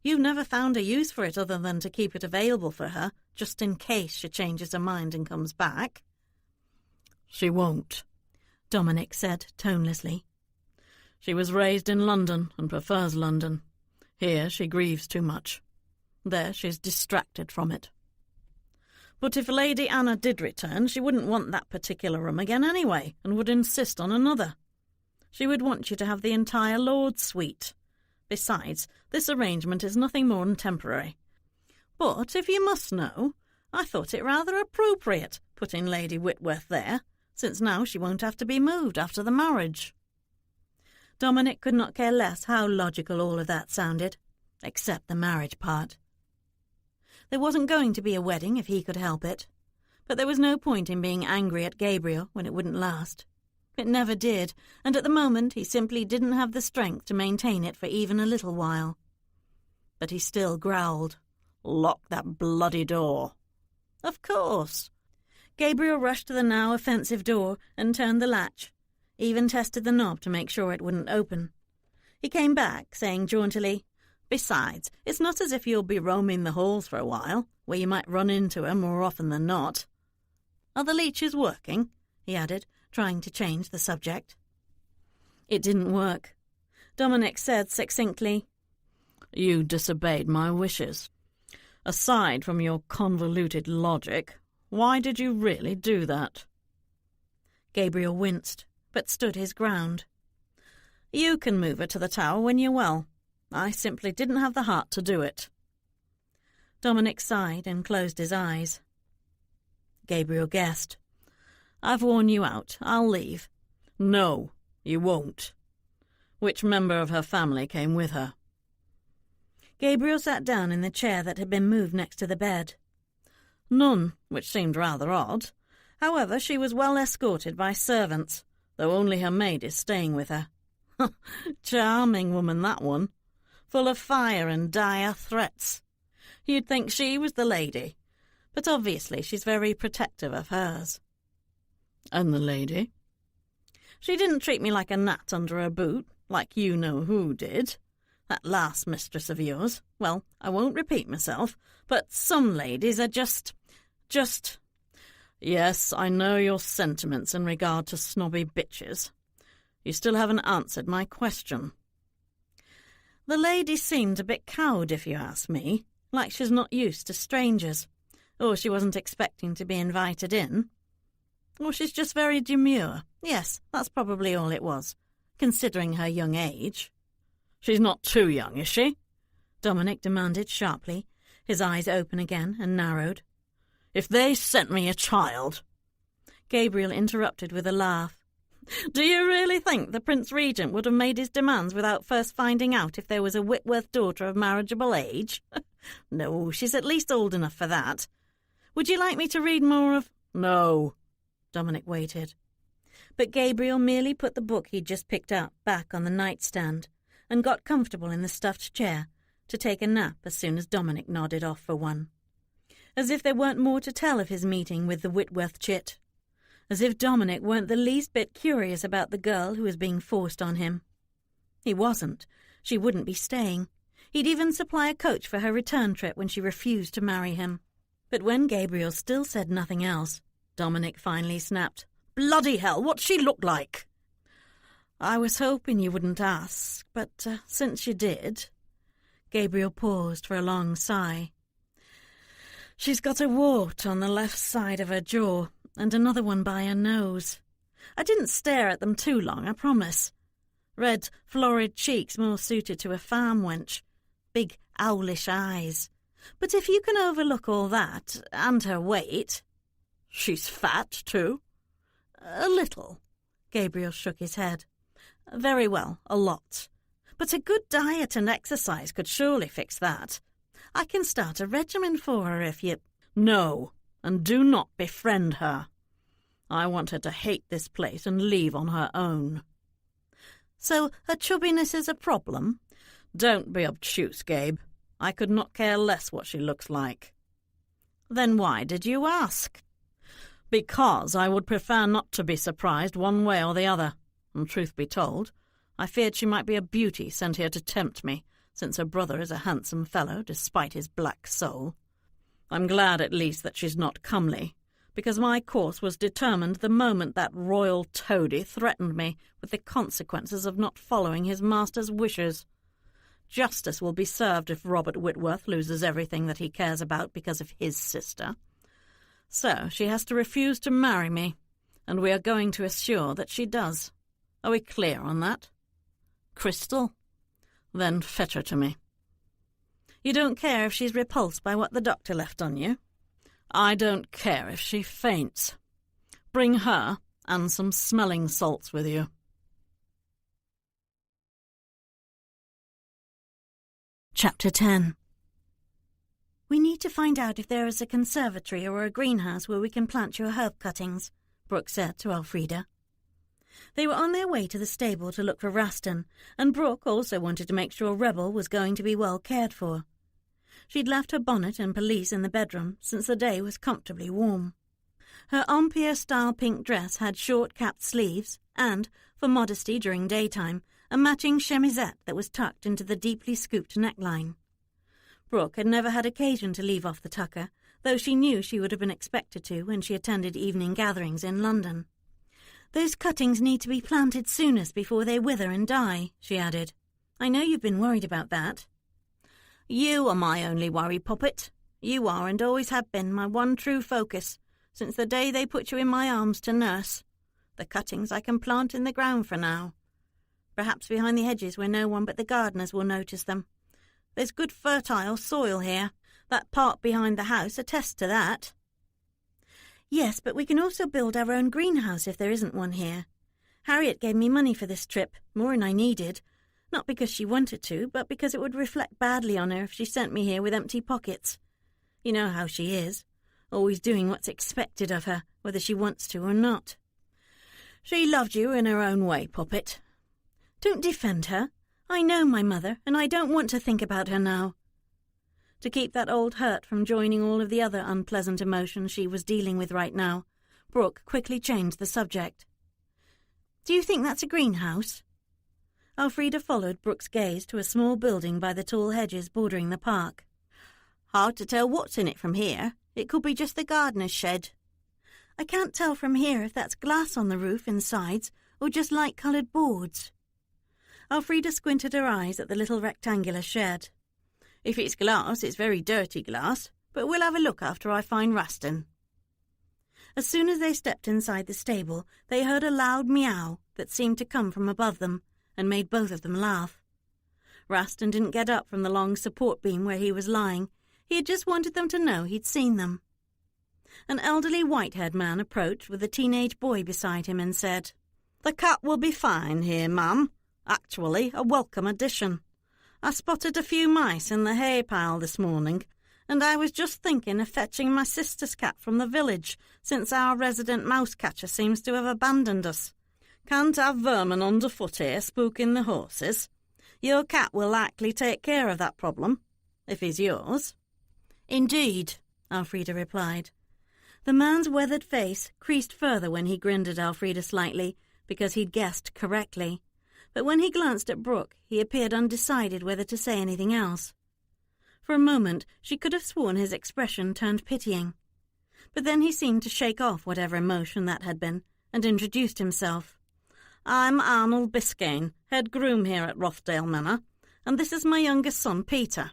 You've never found a use for it other than to keep it available for her, just in case she changes her mind and comes back." "She won't," Dominic said tonelessly. "She was raised in London and prefers London. Here she grieves too much. There she's distracted from it." "But if Lady Anna did return, she wouldn't want that particular room again anyway, and would insist on another. She would want you to have the entire Lord's suite. Besides, this arrangement is nothing more than temporary. But, if you must know, I thought it rather appropriate putting Lady Whitworth there, since now she won't have to be moved after the marriage." Dominic could not care less how logical all of that sounded, except the marriage part. There wasn't going to be a wedding if he could help it, but there was no point in being angry at Gabriel when it wouldn't last. It never did, and at the moment he simply didn't have the strength to maintain it for even a little while. But he still growled, "Lock that bloody door." Of course. Gabriel rushed to the now offensive door and turned the latch, even tested the knob to make sure it wouldn't open. He came back, saying jauntily, "Besides, it's not as if you'll be roaming the halls for a while, where you might run into her more often than not. Are the leeches working?" he added, trying to change the subject. It didn't work. Dominic said succinctly, "You disobeyed my wishes. Aside from your convoluted logic, why did you really do that?" Gabriel winced, but stood his ground. "You can move her to the tower when you're well. I simply didn't have the heart to do it." Dominic sighed and closed his eyes. Gabriel guessed. "I've worn you out. I'll leave." "No, you won't." "Which member of her family came with her?" Gabriel sat down in the chair that had been moved next to the bed. "None, which seemed rather odd. However, she was well escorted by servants, though only her maid is staying with her. Charming woman, that one. Full of fire and dire threats. You'd think she was the lady, but obviously she's very protective of hers." "And the lady?" "She didn't treat me like a gnat under her boot, like you know who did. That last mistress of yours. Well, I won't repeat myself, but some ladies are just... Yes, I know your sentiments in regard to snobby bitches. You still haven't answered my question." "The lady seemed a bit cowed, if you ask me, like she's not used to strangers, or she wasn't expecting to be invited in. Or she's just very demure. Yes, that's probably all it was, considering her young age." "She's not too young, is she?" Dominic demanded sharply, his eyes open again and narrowed. "If they sent me a child—" Gabriel interrupted with a laugh. "Do you really think the Prince Regent would have made his demands without first finding out if there was a Whitworth daughter of marriageable age? No, she's at least old enough for that. Would you like me to read more of—" "No." Dominic waited. But Gabriel merely put the book he'd just picked up back on the nightstand and got comfortable in the stuffed chair to take a nap as soon as Dominic nodded off for one. As if there weren't more to tell of his meeting with the Whitworth chit. As if Dominic weren't the least bit curious about the girl who was being forced on him. He wasn't. She wouldn't be staying. He'd even supply a coach for her return trip when she refused to marry him. But when Gabriel still said nothing else, Dominic finally snapped, "Bloody hell, what's she look like?" "I was hoping you wouldn't ask, but since you did..." Gabriel paused for a long sigh. "She's got a wart on the left side of her jaw, and another one by her nose. I didn't stare at them too long, I promise. Red, florid cheeks more suited to a farm wench. Big, owlish eyes. But if you can overlook all that, and her weight..." "She's fat, too?" "A little." Gabriel shook his head. "Very well, a lot. But a good diet and exercise could surely fix that. I can start a regimen for her if you..." "No, and do not befriend her. I want her to hate this place and leave on her own." "So her chubbiness is a problem?" "Don't be obtuse, Gabe. I could not care less what she looks like." "Then why did you ask?" Because I would prefer not to be surprised one way or the other, and truth be told, I feared she might be a beauty sent here to tempt me, since her brother is a handsome fellow, despite his black soul. I'm glad, at least, that she's not comely, because my course was determined the moment that royal toady threatened me with the consequences of not following his master's wishes. Justice will be served if Robert Whitworth loses everything that he cares about because of his sister. So she has to refuse to marry me, and we are going to assure that she does. Are we clear on that? Crystal? Then fetch her to me. You don't care if she's repulsed by what the doctor left on you? I don't care if she faints. Bring her and some smelling salts with you. Chapter 10. We need to find out if there is a conservatory or a greenhouse where we can plant your herb cuttings, Brooke said to Elfrida. They were on their way to the stable to look for Raston, and Brooke also wanted to make sure Rebel was going to be well cared for. She'd left her bonnet and pelisse in the bedroom since the day was comfortably warm. Her Empire-style pink dress had short-capped sleeves and, for modesty during daytime, a matching chemisette that was tucked into the deeply scooped neckline. Brooke had never had occasion to leave off the tucker, though she knew she would have been expected to when she attended evening gatherings in London. "Those cuttings need to be planted soonest before they wither and die," she added. "I know you've been worried about that." "You are my only worry, Poppet. You are and always have been my one true focus, since the day they put you in my arms to nurse. The cuttings I can plant in the ground for now. Perhaps behind the hedges where no one but the gardeners will notice them. There's good fertile soil here. That part behind the house attests to that." "Yes, but we can also build our own greenhouse if there isn't one here. Harriet gave me money for this trip, more than I needed, not because she wanted to, but because it would reflect badly on her if she sent me here with empty pockets. You know how she is, always doing what's expected of her, whether she wants to or not." "She loved you in her own way, Poppet." "Don't defend her. I know my mother, and I don't want to think about her now." To keep that old hurt from joining all of the other unpleasant emotions she was dealing with right now, Brooke quickly changed the subject. "Do you think that's a greenhouse?" Elfrida followed Brooke's gaze to a small building by the tall hedges bordering the park. "Hard to tell what's in it from here. It could be just the gardener's shed." "I can't tell from here if that's glass on the roof and sides or just light-coloured boards." Elfrida squinted her eyes at the little rectangular shed. "If it's glass, it's very dirty glass, but we'll have a look after I find Raston." As soon as they stepped inside the stable, they heard a loud meow that seemed to come from above them, and made both of them laugh. Raston didn't get up from the long support beam where he was lying. He had just wanted them to know he'd seen them. An elderly white-haired man approached with a teenage boy beside him and said, "The cat will be fine here, ma'am. Actually, a welcome addition. I spotted a few mice in the hay pile this morning, and I was just thinking of fetching my sister's cat from the village, since our resident mouse-catcher seems to have abandoned us. Can't have vermin underfoot here spooking the horses. Your cat will likely take care of that problem, if he's yours." "Indeed," Elfrida replied. The man's weathered face creased further when he grinned at Elfrida slightly, because he'd guessed correctly. But when he glanced at Brooke, he appeared undecided whether to say anything else. For a moment, she could have sworn his expression turned pitying. But then he seemed to shake off whatever emotion that had been, and introduced himself. "I'm Arnold Biscayne, head groom here at Rothdale Manor, and this is my youngest son, Peter."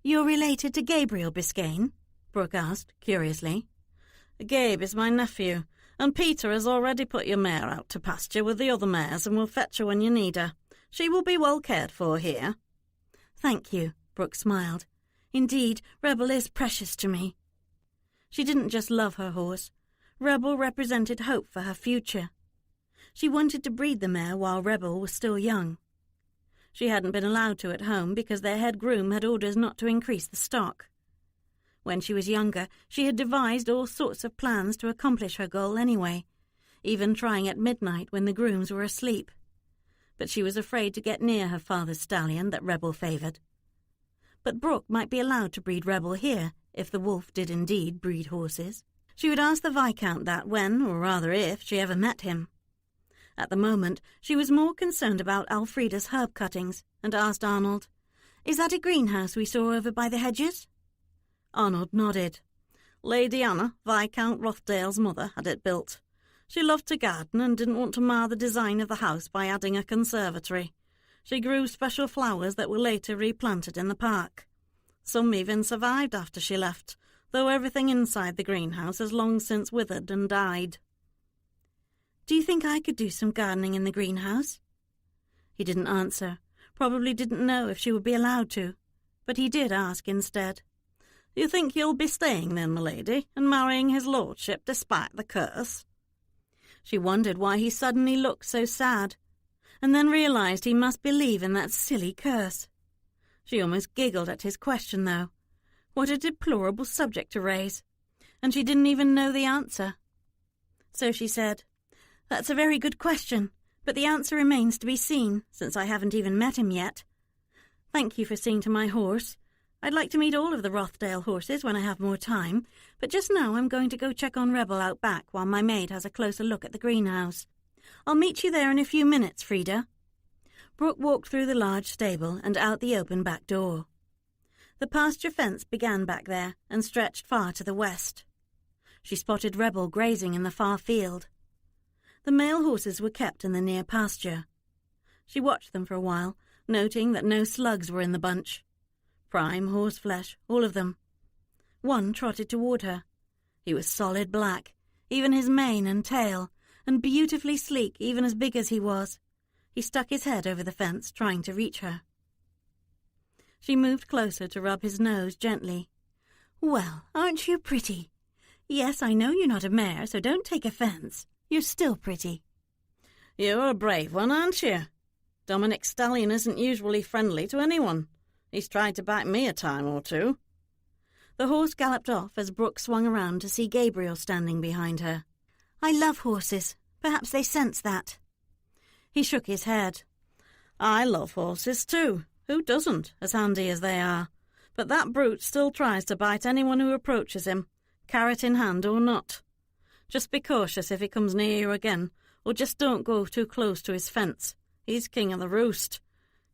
"You're related to Gabriel Biscayne?" Brooke asked, curiously. "Gabe is my nephew, and Peter has already put your mare out to pasture with the other mares and will fetch her when you need her. She will be well cared for here." "Thank you," Brooke smiled. "Indeed, Rebel is precious to me." She didn't just love her horse. Rebel represented hope for her future. She wanted to breed the mare while Rebel was still young. She hadn't been allowed to at home because their head groom had orders not to increase the stock. When she was younger, she had devised all sorts of plans to accomplish her goal anyway, even trying at midnight when the grooms were asleep. But she was afraid to get near her father's stallion that Rebel favoured. But Brooke might be allowed to breed Rebel here, if the wolf did indeed breed horses. She would ask the Viscount that when, or rather if, she ever met him. At the moment, she was more concerned about Elfrida's herb cuttings, and asked Arnold, "Is that a greenhouse we saw over by the hedges?" Arnold nodded. Lady Anna, Viscount Rothdale's mother, had it built. She loved to garden and didn't want to mar the design of the house by adding a conservatory. She grew special flowers that were later replanted in the park. Some even survived after she left, though everything inside the greenhouse has long since withered and died. "Do you think I could do some gardening in the greenhouse?" He didn't answer, probably didn't know if she would be allowed to, but he did ask instead. "You think you'll be staying then, my lady, and marrying his lordship despite the curse?" She wondered why he suddenly looked so sad, and then realized he must believe in that silly curse. She almost giggled at his question, though. What a deplorable subject to raise, and she didn't even know the answer. So she said, "That's a very good question, but the answer remains to be seen, since I haven't even met him yet. Thank you for seeing to my horse. I'd like to meet all of the Rothdale horses when I have more time, but just now I'm going to go check on Rebel out back while my maid has a closer look at the greenhouse. I'll meet you there in a few minutes, Frida." Brooke walked through the large stable and out the open back door. The pasture fence began back there and stretched far to the west. She spotted Rebel grazing in the far field. The male horses were kept in the near pasture. She watched them for a while, noting that no slugs were in the bunch. Prime horseflesh, all of them. One trotted toward her. He was solid black, even his mane and tail, and beautifully sleek, even as big as he was. He stuck his head over the fence, trying to reach her. She moved closer to rub his nose gently. "Well, aren't you pretty? Yes, I know you're not a mare, so don't take offence. You're still pretty." "You're a brave one, aren't you? Dominic Stallion isn't usually friendly to anyone. He's tried to bite me a time or two." The horse galloped off as Brooke swung around to see Gabriel standing behind her. "I love horses. Perhaps they sense that." He shook his head. "I love horses too. Who doesn't, as handy as they are? But that brute still tries to bite anyone who approaches him, carrot in hand or not. Just be cautious if he comes near you again, or just don't go too close to his fence. He's king of the roost."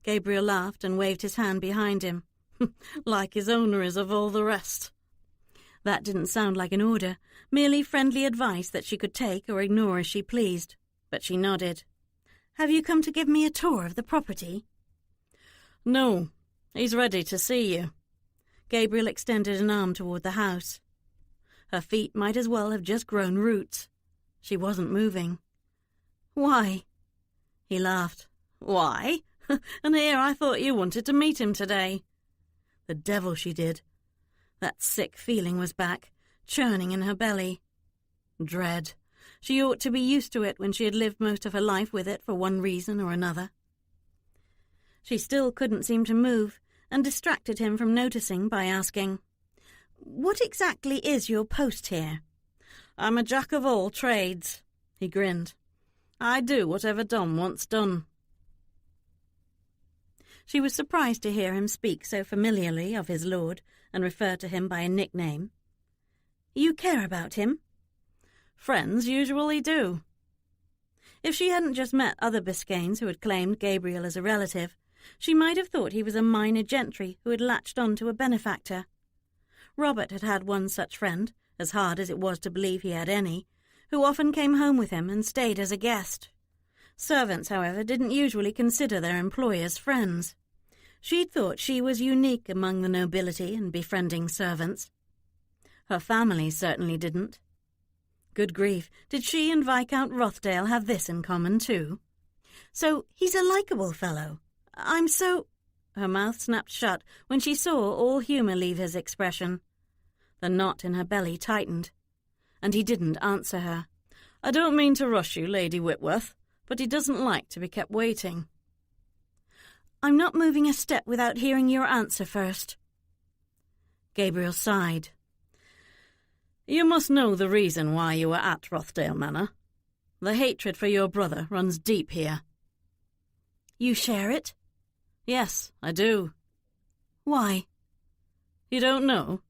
Gabriel laughed and waved his hand behind him. "Like his owner is of all the rest." That didn't sound like an order, merely friendly advice that she could take or ignore as she pleased, but she nodded. "Have you come to give me a tour of the property?" "No, he's ready to see you." Gabriel extended an arm toward the house. Her feet might as well have just grown roots. She wasn't moving. "Why?" He laughed. "Why? And here I thought you wanted to meet him today." The devil she did. That sick feeling was back, churning in her belly. Dread. She ought to be used to it when she had lived most of her life with it for one reason or another. She still couldn't seem to move, and distracted him from noticing by asking, "What exactly is your post here?" "I'm a jack of all trades," he grinned. "I do whatever Dom wants done." She was surprised to hear him speak so familiarly of his lord and refer to him by a nickname. "You care about him?" "Friends usually do." If she hadn't just met other Biscaynes who had claimed Gabriel as a relative, she might have thought he was a minor gentry who had latched on to a benefactor. Robert had had one such friend, as hard as it was to believe he had any, who often came home with him and stayed as a guest. Servants, however, didn't usually consider their employers friends. She'd thought she was unique among the nobility in befriending servants. Her family certainly didn't. Good grief, did she and Viscount Rothdale have this in common too? "So he's a likeable fellow. I'm so—" Her mouth snapped shut when she saw all humour leave his expression. The knot in her belly tightened, and he didn't answer her. "I don't mean to rush you, Lady Whitworth, but he doesn't like to be kept waiting." "I'm not moving a step without hearing your answer first." Gabriel sighed. "You must know the reason why you were at Rothdale Manor. The hatred for your brother runs deep here." "You share it?" "Yes, I do." "Why?" "You don't know?"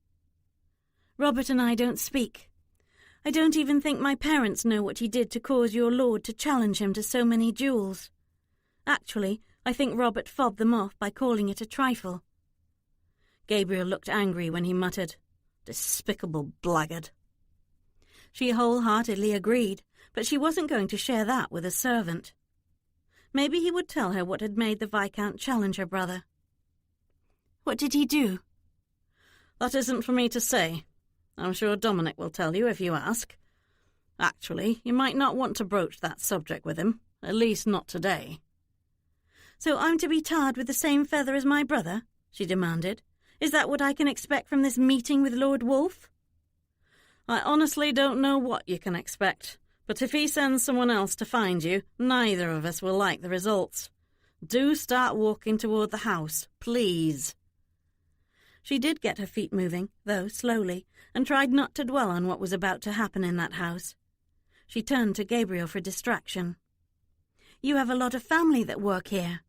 "Robert and I don't speak." I don't even think my parents know what he did to cause your lord to challenge him to so many duels. Actually, I think Robert fobbed them off by calling it a trifle." Gabriel looked angry when he muttered, "Despicable blackguard." She wholeheartedly agreed, but she wasn't going to share that with a servant. Maybe he would tell her what had made the Viscount challenge her brother. "What did he do?" "That isn't for me to say. I'm sure Dominic will tell you if you ask. Actually, you might not want to broach that subject with him, at least not today." "So I'm to be tarred with the same feather as my brother?" she demanded. "Is that what I can expect from this meeting with Lord Wolfe?" "I honestly don't know what you can expect, but if he sends someone else to find you, neither of us will like the results. Do start walking toward the house, please." She did get her feet moving, though slowly, and tried not to dwell on what was about to happen in that house. She turned to Gabriel for distraction. "You have a lot of family that work here."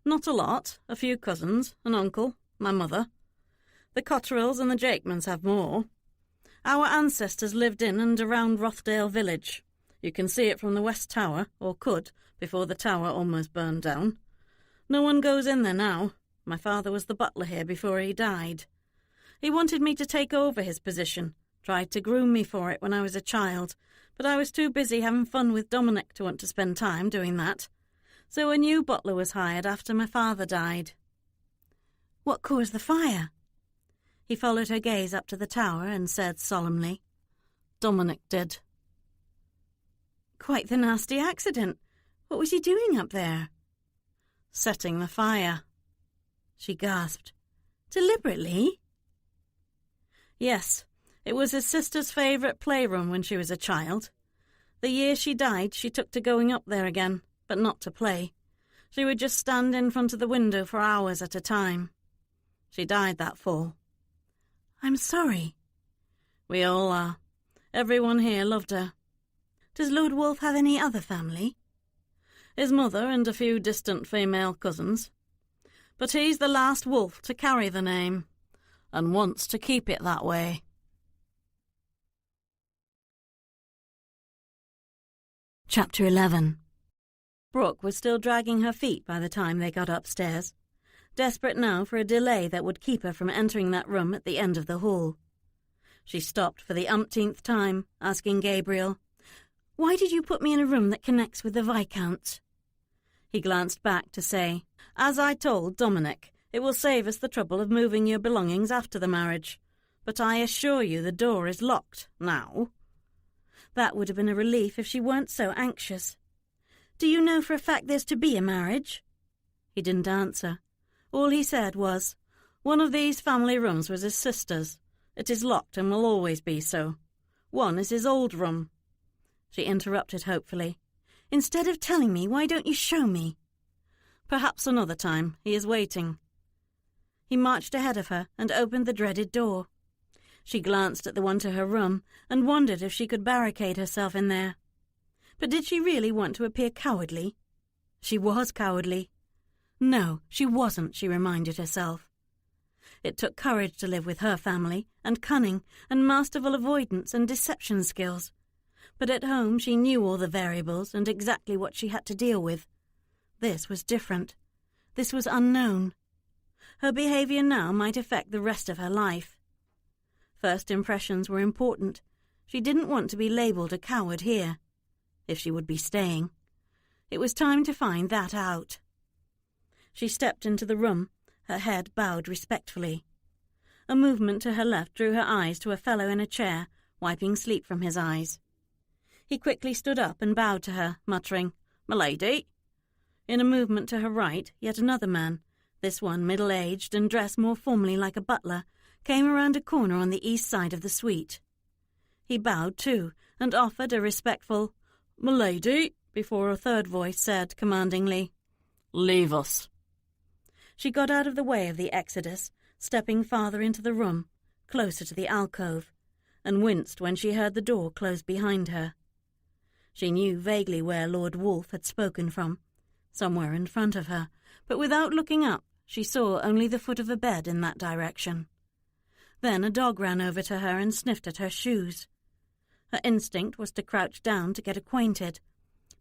"Not a lot. A few cousins, an uncle, my mother. The Cotterells and the Jakemans have more. Our ancestors lived in and around Rothdale village. You can see it from the West Tower, or could, before the tower almost burned down. No one goes in there now. My father was the butler here before he died. He wanted me to take over his position, tried to groom me for it when I was a child, but I was too busy having fun with Dominic to want to spend time doing that. So a new butler was hired after my father died." "What caused the fire?" He followed her gaze up to the tower and said solemnly, "Dominic did." "Quite the nasty accident. What was he doing up there?" "Setting the fire." She gasped. "Deliberately?" "Yes. It was his sister's favourite playroom when she was a child. The year she died, she took to going up there again, but not to play. She would just stand in front of the window for hours at a time. She died that fall." "I'm sorry." "We all are. Everyone here loved her." "Does Lord Wolfe have any other family?" "His mother and a few distant female cousins. But he's the last Wolfe to carry the name, and wants to keep it that way." Chapter 11. Brooke was still dragging her feet by the time they got upstairs, desperate now for a delay that would keep her from entering that room at the end of the hall. She stopped for the umpteenth time, asking Gabriel, "Why did you put me in a room that connects with the Viscount?" He glanced back to say, "As I told Dominic, it will save us the trouble of moving your belongings after the marriage. But I assure you the door is locked now." That would have been a relief if she weren't so anxious. "Do you know for a fact there's to be a marriage?" He didn't answer. All he said was, "One of these family rooms was his sister's. It is locked and will always be so. One is his old room." She interrupted hopefully. "Instead of telling me, why don't you show me?" "Perhaps another time. He is waiting." He marched ahead of her and opened the dreaded door. She glanced at the one to her room and wondered if she could barricade herself in there. But did she really want to appear cowardly? She was cowardly. No, she wasn't, she reminded herself. It took courage to live with her family, and cunning, and masterful avoidance and deception skills. But at home she knew all the variables and exactly what she had to deal with. This was different. This was unknown. Her behaviour now might affect the rest of her life. First impressions were important. She didn't want to be labelled a coward here, if she would be staying. It was time to find that out. She stepped into the room, her head bowed respectfully. A movement to her left drew her eyes to a fellow in a chair, wiping sleep from his eyes. He quickly stood up and bowed to her, muttering, "M'lady." In a movement to her right, yet another man, this one middle-aged and dressed more formally like a butler, came around a corner on the east side of the suite. He bowed too, and offered a respectful, "M'lady," before a third voice said commandingly, "Leave us." She got out of the way of the exodus, stepping farther into the room, closer to the alcove, and winced when she heard the door close behind her. She knew vaguely where Lord Wolfe had spoken from, somewhere in front of her, but without looking up, she saw only the foot of a bed in that direction. Then a dog ran over to her and sniffed at her shoes. Her instinct was to crouch down to get acquainted,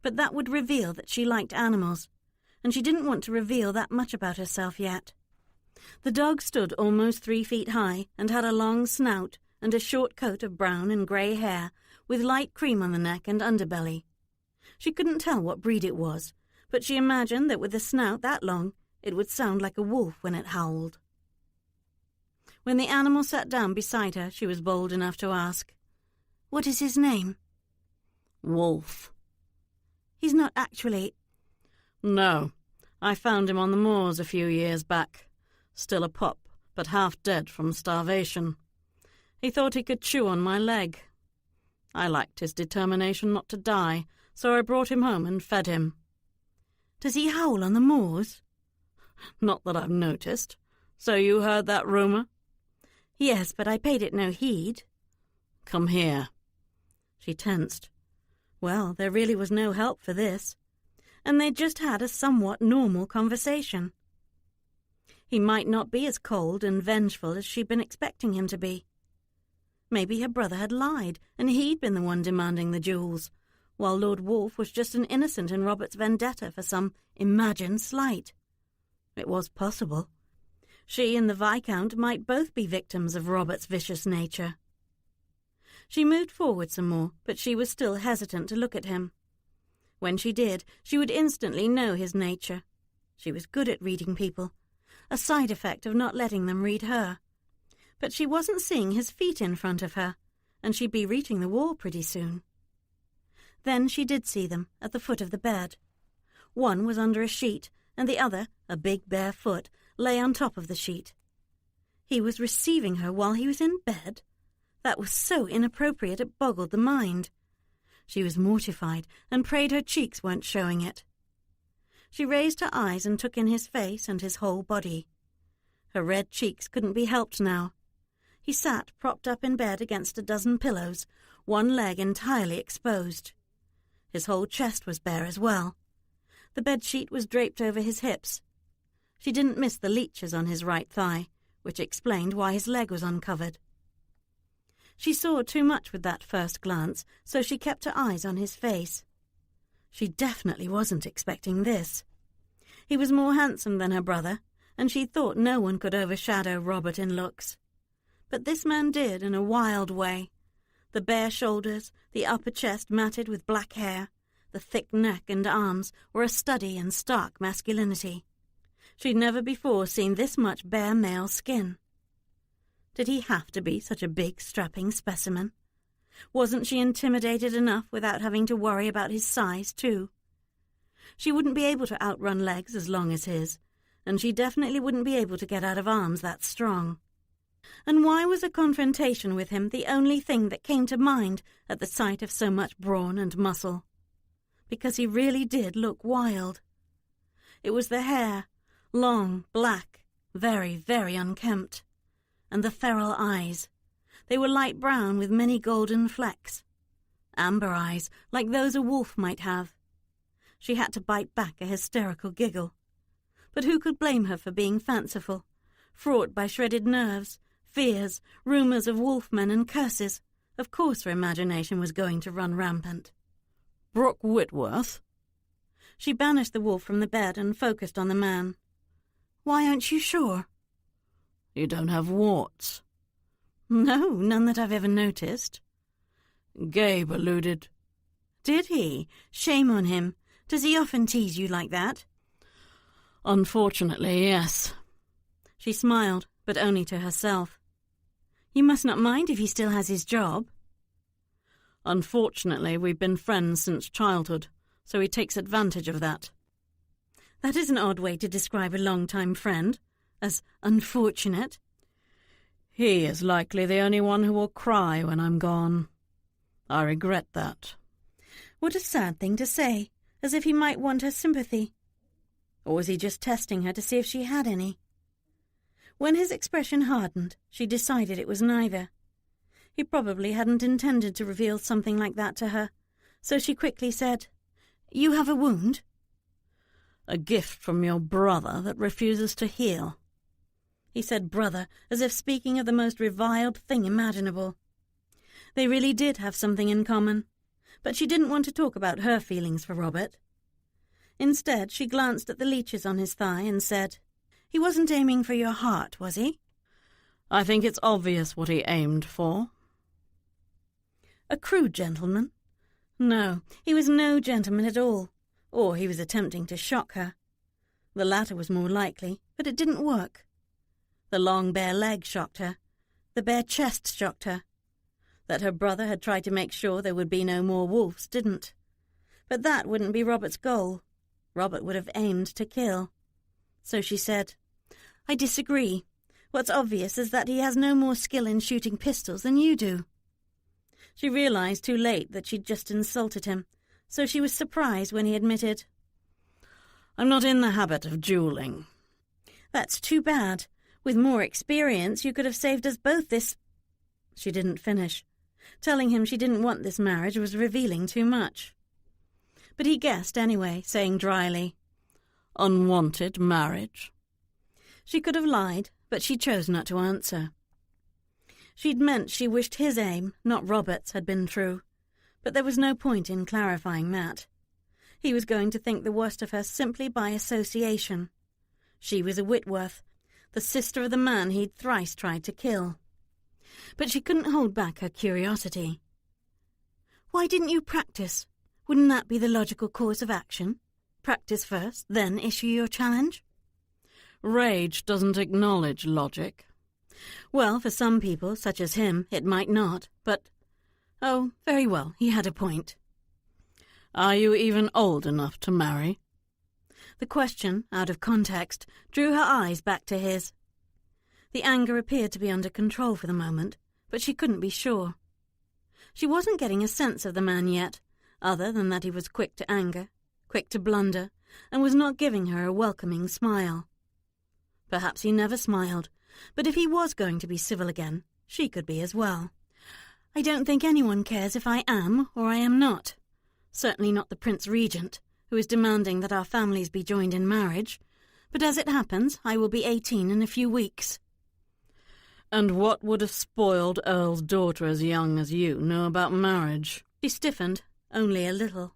but that would reveal that she liked animals, and she didn't want to reveal that much about herself yet. The dog stood almost 3 feet high and had a long snout and a short coat of brown and grey hair with light cream on the neck and underbelly. She couldn't tell what breed it was, but she imagined that with a snout that long, it would sound like a wolf when it howled. When the animal sat down beside her, she was bold enough to ask, "What is his name?" "Wolf." "He's not actually—" "No. I found him on the moors a few years back. Still a pup, but half dead from starvation. He thought he could chew on my leg. I liked his determination not to die, so I brought him home and fed him." "Does he howl on the moors?" "Not that I've noticed. So you heard that rumour?" "Yes, but I paid it no heed." "Come here." She tensed. Well, there really was no help for this. And they'd just had a somewhat normal conversation. He might not be as cold and vengeful as she'd been expecting him to be. Maybe her brother had lied, and he'd been the one demanding the jewels, while Lord Wolf was just an innocent in Robert's vendetta for some imagined slight. It was possible. She and the Viscount might both be victims of Robert's vicious nature. She moved forward some more, but she was still hesitant to look at him. When she did, she would instantly know his nature. She was good at reading people, a side effect of not letting them read her. But she wasn't seeing his feet in front of her, and she'd be reaching the wall pretty soon. Then she did see them, at the foot of the bed. One was under a sheet, and the other, a big bare foot, lay on top of the sheet. He was receiving her while he was in bed? That was so inappropriate it boggled the mind. She was mortified and prayed her cheeks weren't showing it. She raised her eyes and took in his face and his whole body. Her red cheeks couldn't be helped now. He sat propped up in bed against a dozen pillows, one leg entirely exposed. His whole chest was bare as well. The bedsheet was draped over his hips. She didn't miss the leeches on his right thigh, which explained why his leg was uncovered. She saw too much with that first glance, so she kept her eyes on his face. She definitely wasn't expecting this. He was more handsome than her brother, and she thought no one could overshadow Robert in looks. But this man did in a wild way. The bare shoulders, the upper chest matted with black hair, the thick neck and arms were a study in stark masculinity. She'd never before seen this much bare male skin. Did he have to be such a big, strapping specimen? Wasn't she intimidated enough without having to worry about his size, too? She wouldn't be able to outrun legs as long as his, and she definitely wouldn't be able to get out of arms that strong. And why was a confrontation with him the only thing that came to mind at the sight of so much brawn and muscle? Because he really did look wild. It was the hair, long, black, very, very unkempt. And the feral eyes. They were light brown with many golden flecks. Amber eyes, like those a wolf might have. She had to bite back a hysterical giggle. But who could blame her for being fanciful, fraught by shredded nerves, fears, rumours of wolfmen and curses? Of course her imagination was going to run rampant. "Brooke Whitworth?" She banished the wolf from the bed and focused on the man. "Why aren't you sure?" "You don't have warts?" "No, none that I've ever noticed." "Gabe alluded." "Did he? Shame on him. Does he often tease you like that?" "Unfortunately, yes." She smiled, but only to herself. "You must not mind if he still has his job." "Unfortunately, we've been friends since childhood, so he takes advantage of that." "That is an odd way to describe a long-time friend. As unfortunate." "He is likely the only one who will cry when I'm gone. I regret that." What a sad thing to say, as if he might want her sympathy. Or was he just testing her to see if she had any? When his expression hardened, she decided it was neither. He probably hadn't intended to reveal something like that to her, so she quickly said, "You have a wound?" "A gift from your brother that refuses to heal." He said brother, as if speaking of the most reviled thing imaginable. They really did have something in common, but she didn't want to talk about her feelings for Robert. Instead, she glanced at the leeches on his thigh and said, "He wasn't aiming for your heart, was he?" "I think it's obvious what he aimed for." A crude gentleman? No, he was no gentleman at all, or he was attempting to shock her. The latter was more likely, but it didn't work. The long bare leg shocked her. The bare chest shocked her. That her brother had tried to make sure there would be no more wolves didn't. But that wouldn't be Robert's goal. Robert would have aimed to kill. So she said, "I disagree. What's obvious is that he has no more skill in shooting pistols than you do." She realized too late that she'd just insulted him, so she was surprised when he admitted, "I'm not in the habit of dueling." "That's too bad. With more experience, you could have saved us both this—" She didn't finish. Telling him she didn't want this marriage was revealing too much. But he guessed anyway, saying dryly, "Unwanted marriage?" She could have lied, but she chose not to answer. She'd meant she wished his aim, not Robert's, had been true, but there was no point in clarifying that. He was going to think the worst of her simply by association. She was a Whitworth, the sister of the man he'd thrice tried to kill. But she couldn't hold back her curiosity. "Why didn't you practice? Wouldn't that be the logical course of action? Practice first, then issue your challenge?" "Rage doesn't acknowledge logic." Well, for some people, such as him, it might not, but— Oh, very well, he had a point. "Are you even old enough to marry?" The question, out of context, drew her eyes back to his. The anger appeared to be under control for the moment, but she couldn't be sure. She wasn't getting a sense of the man yet, other than that he was quick to anger, quick to blunder, and was not giving her a welcoming smile. Perhaps he never smiled, but if he was going to be civil again, she could be as well. "I don't think anyone cares if I am or I am not. Certainly not the Prince Regent, who is demanding that our families be joined in marriage. But as it happens, I will be 18 in a few weeks." "And what would a spoiled earl's daughter as young as you know about marriage?" She stiffened, only a little.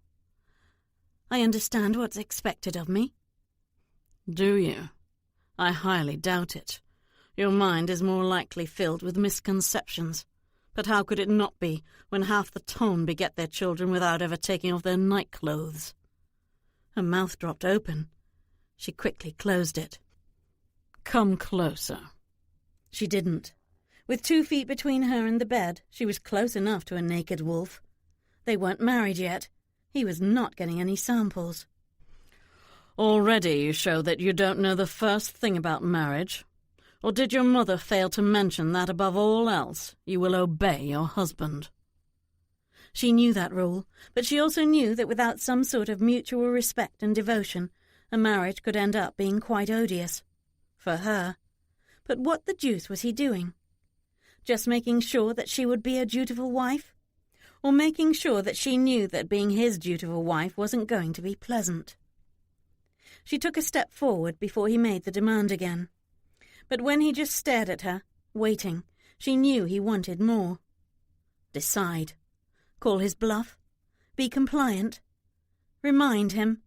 "I understand what's expected of me." "Do you? I highly doubt it. Your mind is more likely filled with misconceptions. But how could it not be when half the town beget their children without ever taking off their night-clothes?" Her mouth dropped open. She quickly closed it. "Come closer." She didn't. With 2 feet between her and the bed, she was close enough to a naked wolf. They weren't married yet. He was not getting any samples. "Already you show that you don't know the first thing about marriage. Or did your mother fail to mention that above all else you will obey your husband?" She knew that rule, but she also knew that without some sort of mutual respect and devotion, a marriage could end up being quite odious. For her. But what the deuce was he doing? Just making sure that she would be a dutiful wife? Or making sure that she knew that being his dutiful wife wasn't going to be pleasant? She took a step forward before he made the demand again. But when he just stared at her, waiting, she knew he wanted more. Decide. Call his bluff. Be compliant. Remind him.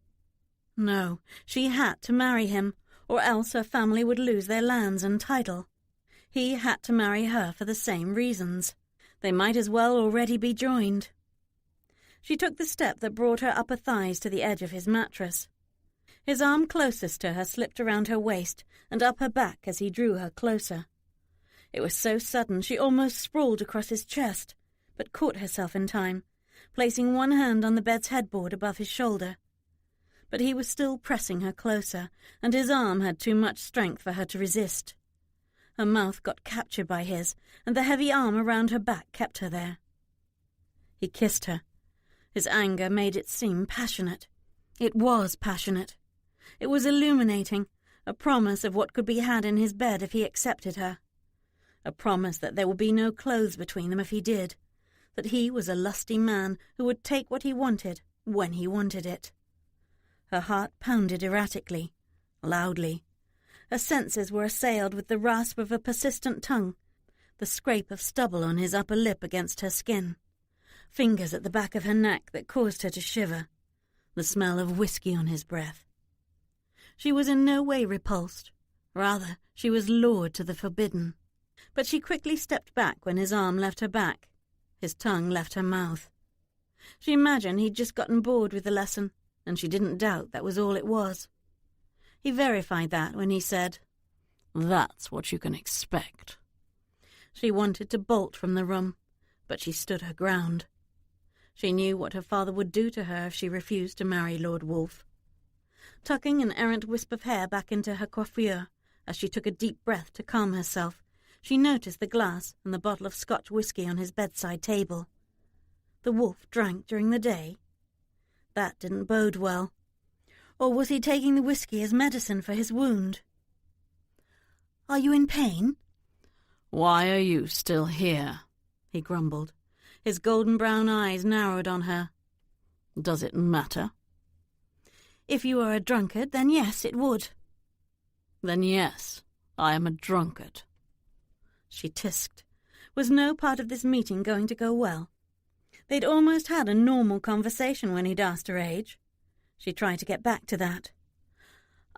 No, she had to marry him, or else her family would lose their lands and title. He had to marry her for the same reasons. They might as well already be joined. She took the step that brought her upper thighs to the edge of his mattress. His arm closest to her slipped around her waist and up her back as he drew her closer. It was so sudden she almost sprawled across his chest, but caught herself in time, placing one hand on the bed's headboard above his shoulder. But he was still pressing her closer, and his arm had too much strength for her to resist. Her mouth got captured by his, and the heavy arm around her back kept her there. He kissed her. His anger made it seem passionate. It was passionate. It was illuminating, a promise of what could be had in his bed if he accepted her. A promise that there would be no clothes between them if he did, that he was a lusty man who would take what he wanted when he wanted it. Her heart pounded erratically, loudly. Her senses were assailed with the rasp of a persistent tongue, the scrape of stubble on his upper lip against her skin, fingers at the back of her neck that caused her to shiver, the smell of whiskey on his breath. She was in no way repulsed. Rather, she was lured to the forbidden. But she quickly stepped back when his arm left her back. His tongue left her mouth. She imagined he'd just gotten bored with the lesson, and she didn't doubt that was all it was. He verified that when he said, "That's what you can expect." She wanted to bolt from the room, but she stood her ground. She knew what her father would do to her if she refused to marry Lord Wolfe. Tucking an errant wisp of hair back into her coiffure, as she took a deep breath to calm herself, she noticed the glass and the bottle of Scotch whisky on his bedside table. The wolf drank during the day. That didn't bode well. Or was he taking the whisky as medicine for his wound? "Are you in pain?" "Why are you still here?" he grumbled. His golden brown eyes narrowed on her. "Does it matter?" "If you are a drunkard, then yes, it would." "Then yes, I am a drunkard." She tisked. Was no part of this meeting going to go well? They'd almost had a normal conversation when he'd asked her age. She tried to get back to that.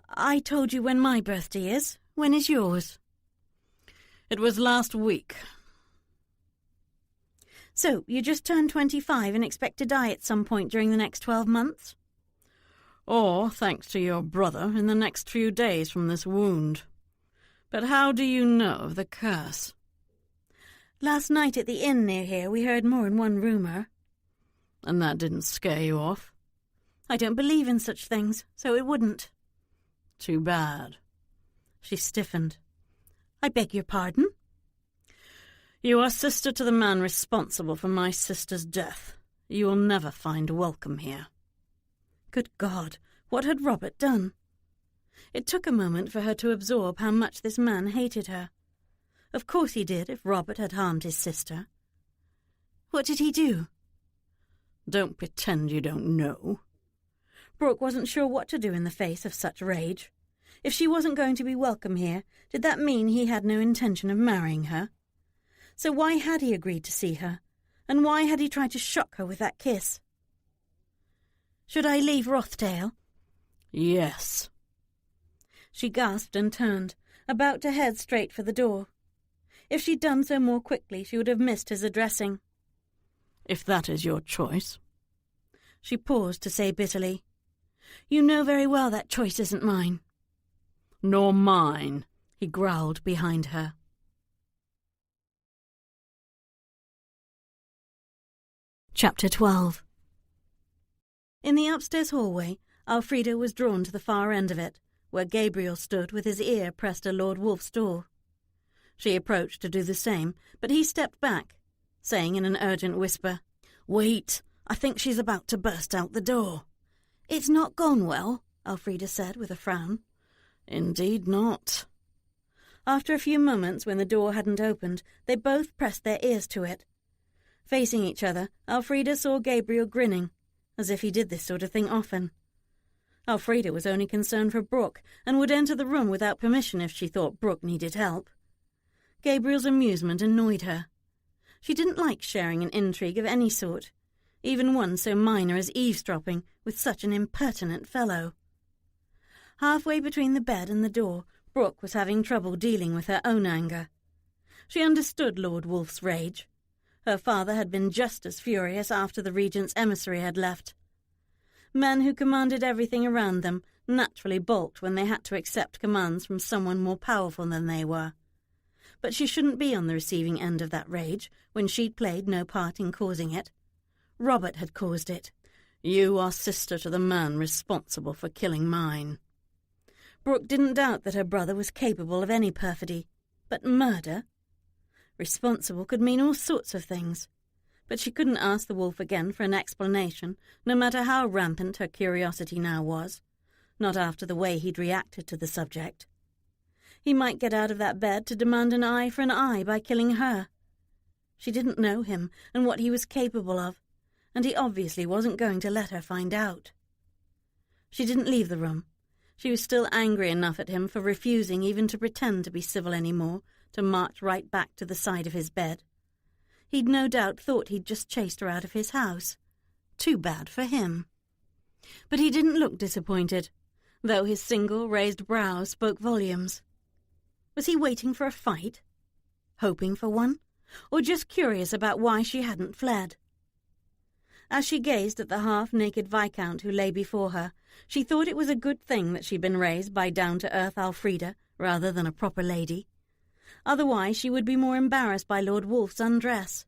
"I told you when my birthday is. When is yours?" "It was last week." "So, you just turned 25 and expect to die at some point during the next 12 months? "Or, thanks to your brother, in the next few days from this wound. But how do you know of the curse?" "Last night at the inn near here we heard more than one rumour." "And that didn't scare you off?" "I don't believe in such things, so it wouldn't." "Too bad." She stiffened. "I beg your pardon?" "You are sister to the man responsible for my sister's death. You will never find welcome here." Good God, what had Robert done? It took a moment for her to absorb how much this man hated her. Of course he did, if Robert had harmed his sister. What did he do? Don't pretend you don't know. Brooke wasn't sure what to do in the face of such rage. If she wasn't going to be welcome here, did that mean he had no intention of marrying her? So why had he agreed to see her? And why had he tried to shock her with that kiss? "Should I leave Rothdale?" "Yes." She gasped and turned, about to head straight for the door. If she'd done so more quickly, she would have missed his addressing. "If that is your choice." She paused to say bitterly, "You know very well that choice isn't mine." "Nor mine," he growled behind her. Chapter 12. In the upstairs hallway, Elfrida was drawn to the far end of it, where Gabriel stood with his ear pressed to Lord Wolfe's door. She approached to do the same, but he stepped back, saying in an urgent whisper, "Wait, I think she's about to burst out the door." "It's not gone well," Elfrida said with a frown. "Indeed not." After a few moments, when the door hadn't opened, they both pressed their ears to it. Facing each other, Elfrida saw Gabriel grinning, as if he did this sort of thing often. Elfrida was only concerned for Brooke, and would enter the room without permission if she thought Brooke needed help. Gabriel's amusement annoyed her. She didn't like sharing an intrigue of any sort, even one so minor as eavesdropping with such an impertinent fellow. Halfway between the bed and the door, Brooke was having trouble dealing with her own anger. She understood Lord Wolfe's rage. Her father had been just as furious after the Regent's emissary had left. Men who commanded everything around them naturally balked when they had to accept commands from someone more powerful than they were. But she shouldn't be on the receiving end of that rage when she'd played no part in causing it. Robert had caused it. "You are sister to the man responsible for killing mine." Brooke didn't doubt that her brother was capable of any perfidy, but murder? Responsible could mean all sorts of things. But she couldn't ask the wolf again for an explanation, no matter how rampant her curiosity now was, not after the way he'd reacted to the subject. He might get out of that bed to demand an eye for an eye by killing her. She didn't know him and what he was capable of, and he obviously wasn't going to let her find out. She didn't leave the room. She was still angry enough at him for refusing even to pretend to be civil any more, to march right back to the side of his bed. He'd no doubt thought he'd just chased her out of his house. Too bad for him. But he didn't look disappointed, though his single raised brow spoke volumes. Was he waiting for a fight? Hoping for one? Or just curious about why she hadn't fled? As she gazed at the half-naked Viscount who lay before her, she thought it was a good thing that she'd been raised by down-to-earth Elfrida rather than a proper lady. Otherwise she would be more embarrassed by Lord Wolf's undress.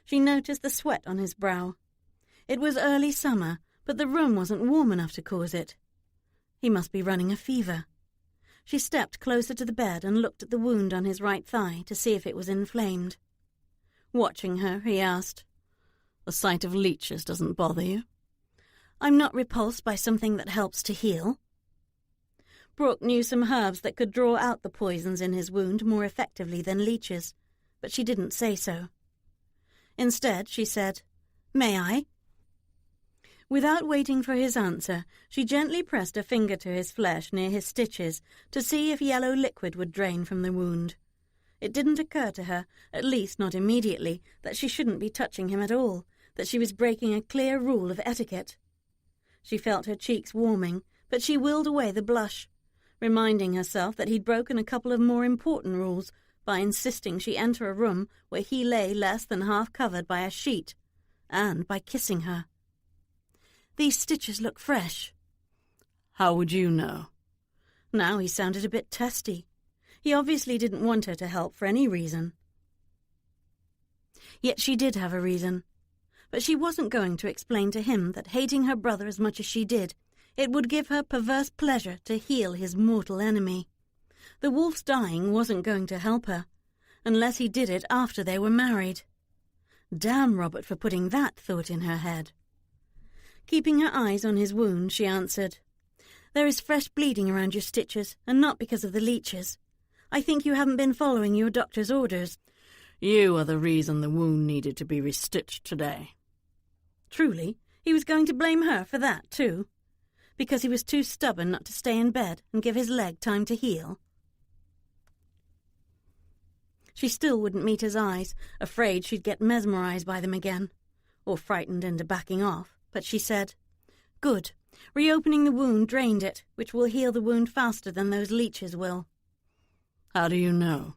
She noticed the sweat on his brow. It was early summer, but the room wasn't warm enough to cause it. He must be running a fever. She stepped closer to the bed and looked at the wound on his right thigh to see if it was inflamed. Watching her, he asked, "The sight of leeches doesn't bother you?" "I'm not repulsed by something that helps to heal." Brooke knew some herbs that could draw out the poisons in his wound more effectively than leeches, but she didn't say so. Instead, she said, "May I?" Without waiting for his answer, she gently pressed a finger to his flesh near his stitches to see if yellow liquid would drain from the wound. It didn't occur to her, at least not immediately, that she shouldn't be touching him at all, that she was breaking a clear rule of etiquette. She felt her cheeks warming, but she willed away the blush, reminding herself that he'd broken a couple of more important rules by insisting she enter a room where he lay less than half covered by a sheet, and by kissing her. "These stitches look fresh." "How would you know?" Now he sounded a bit testy. He obviously didn't want her to help for any reason. Yet she did have a reason. But she wasn't going to explain to him that hating her brother as much as she did, it would give her perverse pleasure to heal his mortal enemy. The wolf's dying wasn't going to help her, unless he did it after they were married. Damn Robert for putting that thought in her head. Keeping her eyes on his wound, she answered, "There is fresh bleeding around your stitches, and not because of the leeches. I think you haven't been following your doctor's orders." "You are the reason the wound needed to be restitched today." Truly, he was going to blame her for that, too, because he was too stubborn not to stay in bed and give his leg time to heal. She still wouldn't meet his eyes, afraid she'd get mesmerized by them again, or frightened into backing off. But she said, "Good. Reopening the wound drained it, which will heal the wound faster than those leeches will." "How do you know?"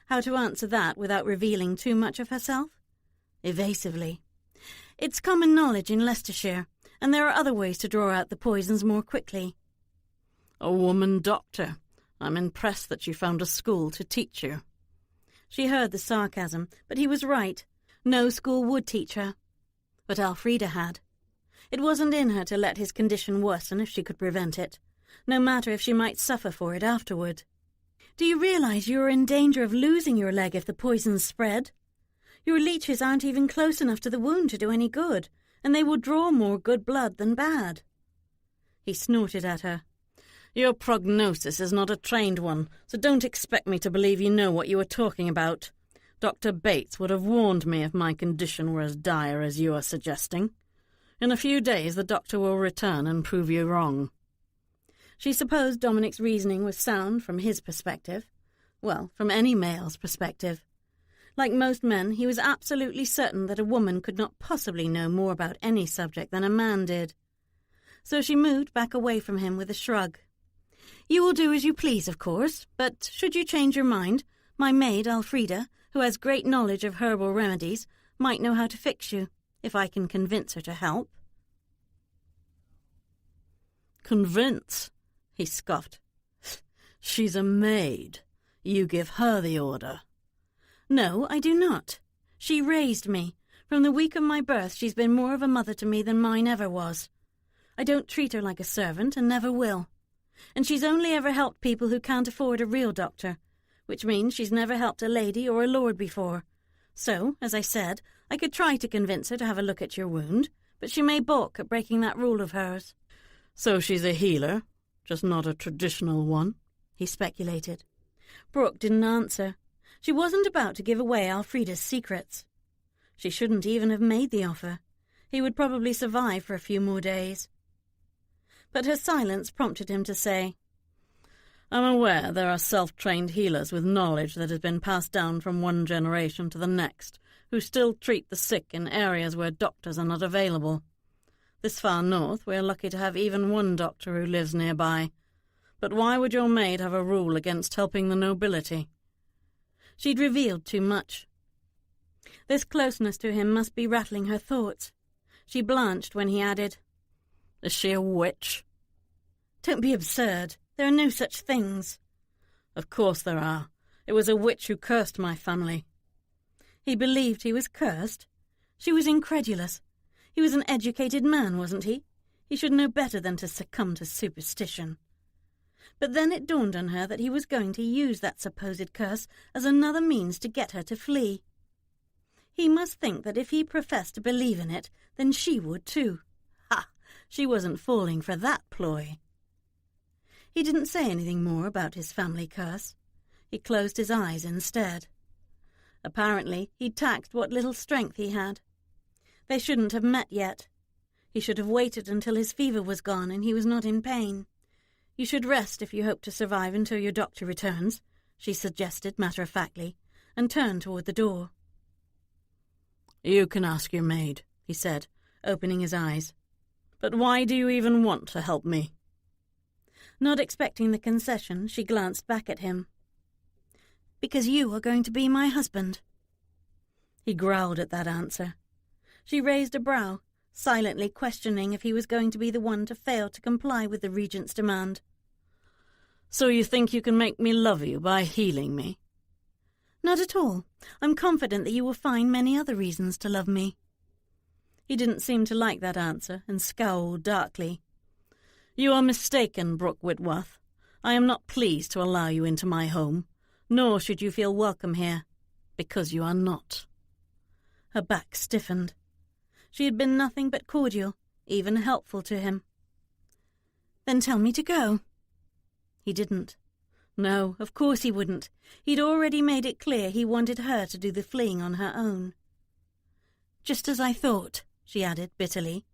How to answer that without revealing too much of herself? Evasively. "It's common knowledge in Leicestershire, and there are other ways to draw out the poisons more quickly." "A woman doctor. I'm impressed that you found a school to teach you." She heard the sarcasm, but he was right. No school would teach her. But Elfrida had. It wasn't in her to let his condition worsen if she could prevent it, no matter if she might suffer for it afterward. "Do you realize you are in danger of losing your leg if the poisons spread? Your leeches aren't even close enough to the wound to do any good, and they will draw more good blood than bad." He snorted at her. "Your prognosis is not a trained one, so don't expect me to believe you know what you are talking about. Dr. Bates would have warned me if my condition were as dire as you are suggesting. In a few days the doctor will return and prove you wrong." She supposed Dominic's reasoning was sound from his perspective. Well, from any male's perspective. Like most men, he was absolutely certain that a woman could not possibly know more about any subject than a man did. So she moved back away from him with a shrug. "You will do as you please, of course, but should you change your mind, my maid, Elfrida, who has great knowledge of herbal remedies, might know how to fix you, if I can convince her to help." "Convince?" he scoffed. "She's a maid. You give her the order." "No, I do not. She raised me. From the week of my birth she's been more of a mother to me than mine ever was. I don't treat her like a servant, and never will. And she's only ever helped people who can't afford a real doctor, which means she's never helped a lady or a lord before. So, as I said, I could try to convince her to have a look at your wound, but she may balk at breaking that rule of hers." "So she's a healer, just not a traditional one?" he speculated. Brooke didn't answer. She wasn't about to give away Elfrida's secrets. She shouldn't even have made the offer. He would probably survive for a few more days. But her silence prompted him to say, I'm aware there are self-trained healers with knowledge that has been passed down from one generation to the next, who still treat the sick in areas where doctors are not available. This far north, we are lucky to have even one doctor who lives nearby. But why would your maid have a rule against helping the nobility? She'd revealed too much. This closeness to him must be rattling her thoughts. She blanched when he added, Is she a witch? Don't be absurd. There are no such things. Of course there are. It was a witch who cursed my family. He believed he was cursed? She was incredulous. He was an educated man, wasn't he? He should know better than to succumb to superstition. But then it dawned on her that he was going to use that supposed curse as another means to get her to flee. He must think that if he professed to believe in it, then she would too. Ha! She wasn't falling for that ploy. He didn't say anything more about his family curse. He closed his eyes instead. Apparently, he'd taxed what little strength he had. They shouldn't have met yet. He should have waited until his fever was gone and he was not in pain. You should rest if you hope to survive until your doctor returns, she suggested matter-of-factly, and turned toward the door. You can ask your maid, he said, opening his eyes. But why do you even want to help me? Not expecting the concession, she glanced back at him. Because you are going to be my husband. He growled at that answer. She raised a brow, silently questioning if he was going to be the one to fail to comply with the regent's demand. So you think you can make me love you by healing me? Not at all. I'm confident that you will find many other reasons to love me. He didn't seem to like that answer and scowled darkly. You are mistaken, Brooke Whitworth. I am not pleased to allow you into my home, nor should you feel welcome here, because you are not. Her back stiffened. She had been nothing but cordial, even helpful to him. Then tell me to go. He didn't. No, of course he wouldn't. He'd already made it clear he wanted her to do the fleeing on her own. Just as I thought, she added bitterly.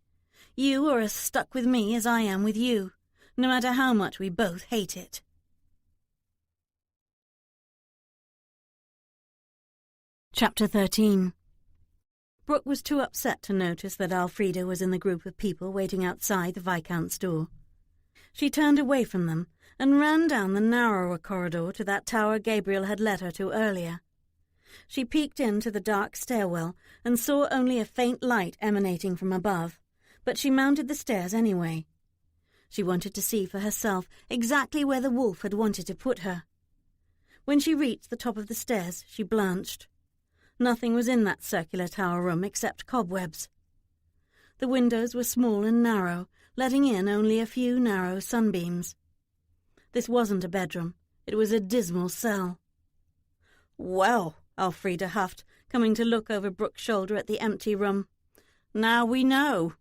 You are as stuck with me as I am with you, no matter how much we both hate it. Chapter 13. Brooke was too upset to notice that Elfrida was in the group of people waiting outside the Viscount's door. She turned away from them and ran down the narrower corridor to that tower Gabriel had led her to earlier. She peeked into the dark stairwell and saw only a faint light emanating from above, but she mounted the stairs anyway. She wanted to see for herself exactly where the wolf had wanted to put her. When she reached the top of the stairs, she blanched. Nothing was in that circular tower room except cobwebs. The windows were small and narrow, letting in only a few narrow sunbeams. This wasn't a bedroom. It was a dismal cell. "Well," Elfrida huffed, coming to look over Brooke's shoulder at the empty room. "Now we know.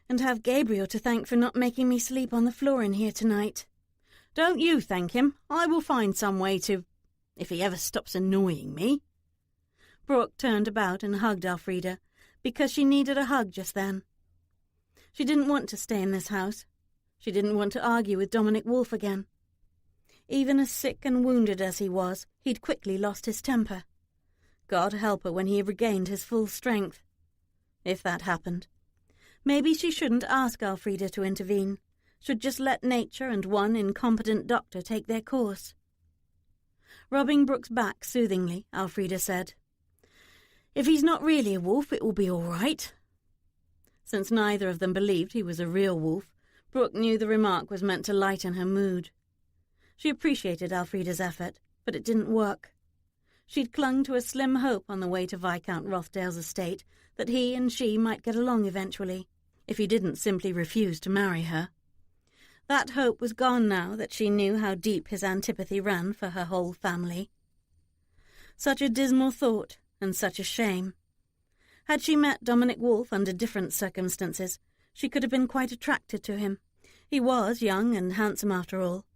And have Gabriel to thank for not making me sleep on the floor in here tonight. Don't you thank him. I will find some way to... if he ever stops annoying me." Brooke turned about and hugged Elfrida, because she needed a hug just then. She didn't want to stay in this house. She didn't want to argue with Dominic Wolfe again. Even as sick and wounded as he was, he'd quickly lost his temper. God help her when he regained his full strength. If that happened. Maybe she shouldn't ask Elfrida to intervene, should just let nature and one incompetent doctor take their course. Rubbing Brooke's back soothingly, Elfrida said, "If he's not really a wolf, it will be all right." Since neither of them believed he was a real wolf, Brooke knew the remark was meant to lighten her mood. She appreciated Elfrida's effort, but it didn't work. She'd clung to a slim hope on the way to Viscount Rothdale's estate that he and she might get along eventually, if he didn't simply refuse to marry her. That hope was gone now that she knew how deep his antipathy ran for her whole family. Such a dismal thought, and such a shame. Had she met Dominic Wolfe under different circumstances, she could have been quite attracted to him. He was young and handsome after all.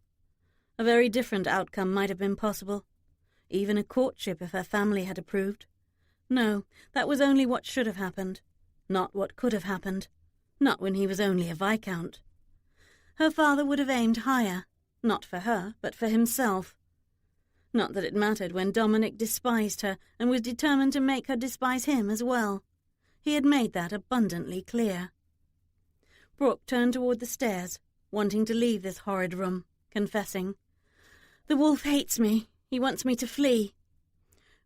A very different outcome might have been possible. Even a courtship if her family had approved. No, that was only what should have happened, not what could have happened, not when he was only a viscount. Her father would have aimed higher, Not for her, but for himself. Not that it mattered when Dominic despised her and was determined to make her despise him as well. He had made that abundantly clear. Brooke turned toward the stairs, wanting to leave this horrid room, confessing, "The wolf hates me. He wants me to flee."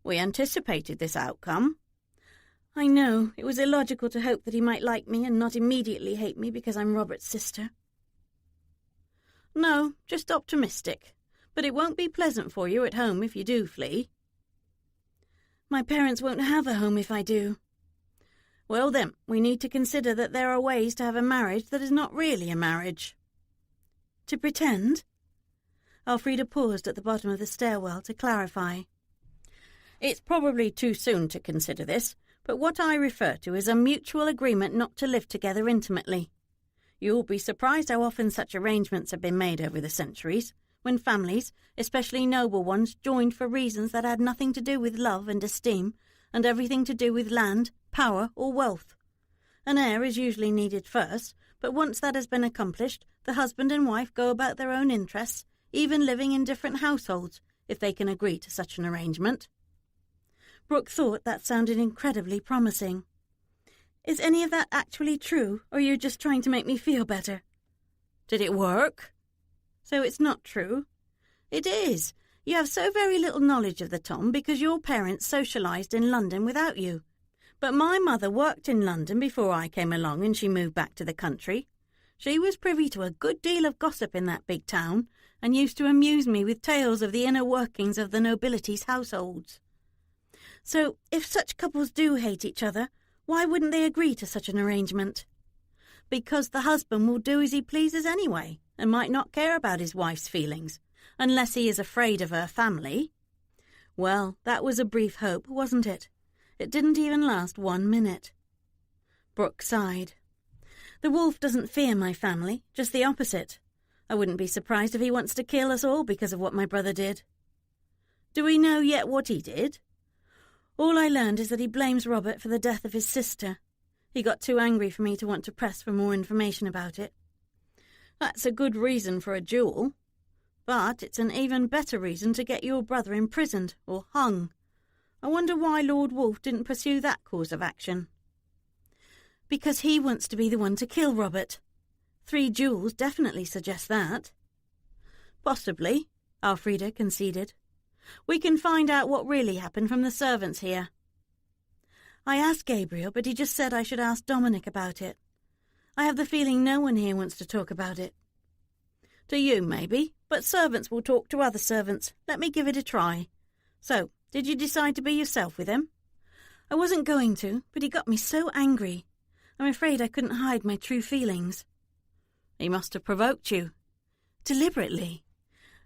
"We anticipated this outcome." "I know. It was illogical to hope that he might like me and not immediately hate me because I'm Robert's sister." "No, just optimistic. But it won't be pleasant for you at home if you do flee." "My parents won't have a home if I do." "Well then, we need to consider that there are ways to have a marriage that is not really a marriage." "To pretend?" Elfrida paused at the bottom of the stairwell to clarify. "It's probably too soon to consider this, but what I refer to is a mutual agreement not to live together intimately. You'll be surprised how often such arrangements have been made over the centuries, when families, especially noble ones, joined for reasons that had nothing to do with love and esteem, and everything to do with land, power, or wealth. An heir is usually needed first, but once that has been accomplished, the husband and wife go about their own interests, even living in different households, if they can agree to such an arrangement." Brooke thought that sounded incredibly promising. "Is any of that actually true, or are you just trying to make me feel better?" "Did it work?" "So it's not true?" "It is. You have so very little knowledge of the Tom because your parents socialised in London without you. But my mother worked in London before I came along and she moved back to the country. She was privy to a good deal of gossip in that big town and used to amuse me with tales of the inner workings of the nobility's households." "So, if such couples do hate each other, why wouldn't they agree to such an arrangement?" "Because the husband will do as he pleases anyway, and might not care about his wife's feelings, unless he is afraid of her family." Well, that was a brief hope, wasn't it? It didn't even last 1 minute. Brooke sighed. "The wolf doesn't fear my family, just the opposite. I wouldn't be surprised if he wants to kill us all because of what my brother did." "Do we know yet what he did?" "All I learned is that he blames Robert for the death of his sister. He got too angry for me to want to press for more information about it." "That's a good reason for a duel. But it's an even better reason to get your brother imprisoned or hung. I wonder why Lord Wolf didn't pursue that course of action." "Because he wants to be the one to kill Robert. 3 duels definitely suggest that." "Possibly," Elfrida conceded. "We can find out what really happened from the servants here." "I asked Gabriel, but he just said I should ask Dominic about it. I have the feeling no one here wants to talk about it." "To you, maybe, but servants will talk to other servants. Let me give it a try. So, did you decide to be yourself with him?" "I wasn't going to, but he got me so angry. I'm afraid I couldn't hide my true feelings." "He must have provoked you." "Deliberately?"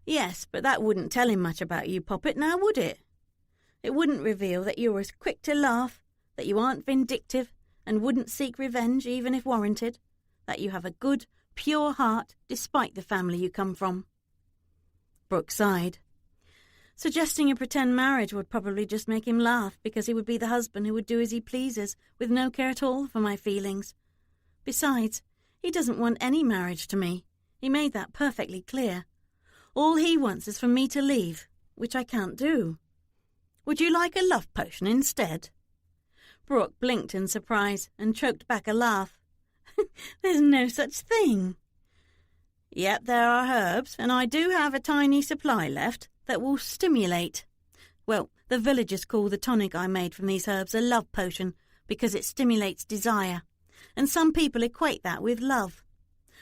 "Yes, but that wouldn't tell him much about you, Poppet, now would it? It wouldn't reveal that you're as quick to laugh, that you aren't vindictive and wouldn't seek revenge even if warranted, that you have a good, pure heart despite the family you come from." Brooke sighed. "Suggesting a pretend marriage would probably just make him laugh because he would be the husband who would do as he pleases with no care at all for my feelings. Besides, he doesn't want any marriage to me. He made that perfectly clear. All he wants is for me to leave, which I can't do." "Would you like a love potion instead?" Brooke blinked in surprise and choked back a laugh. "There's no such thing." "Yep, there are herbs, and I do have a tiny supply left that will stimulate. Well, the villagers call the tonic I made from these herbs a love potion because it stimulates desire, and some people equate that with love.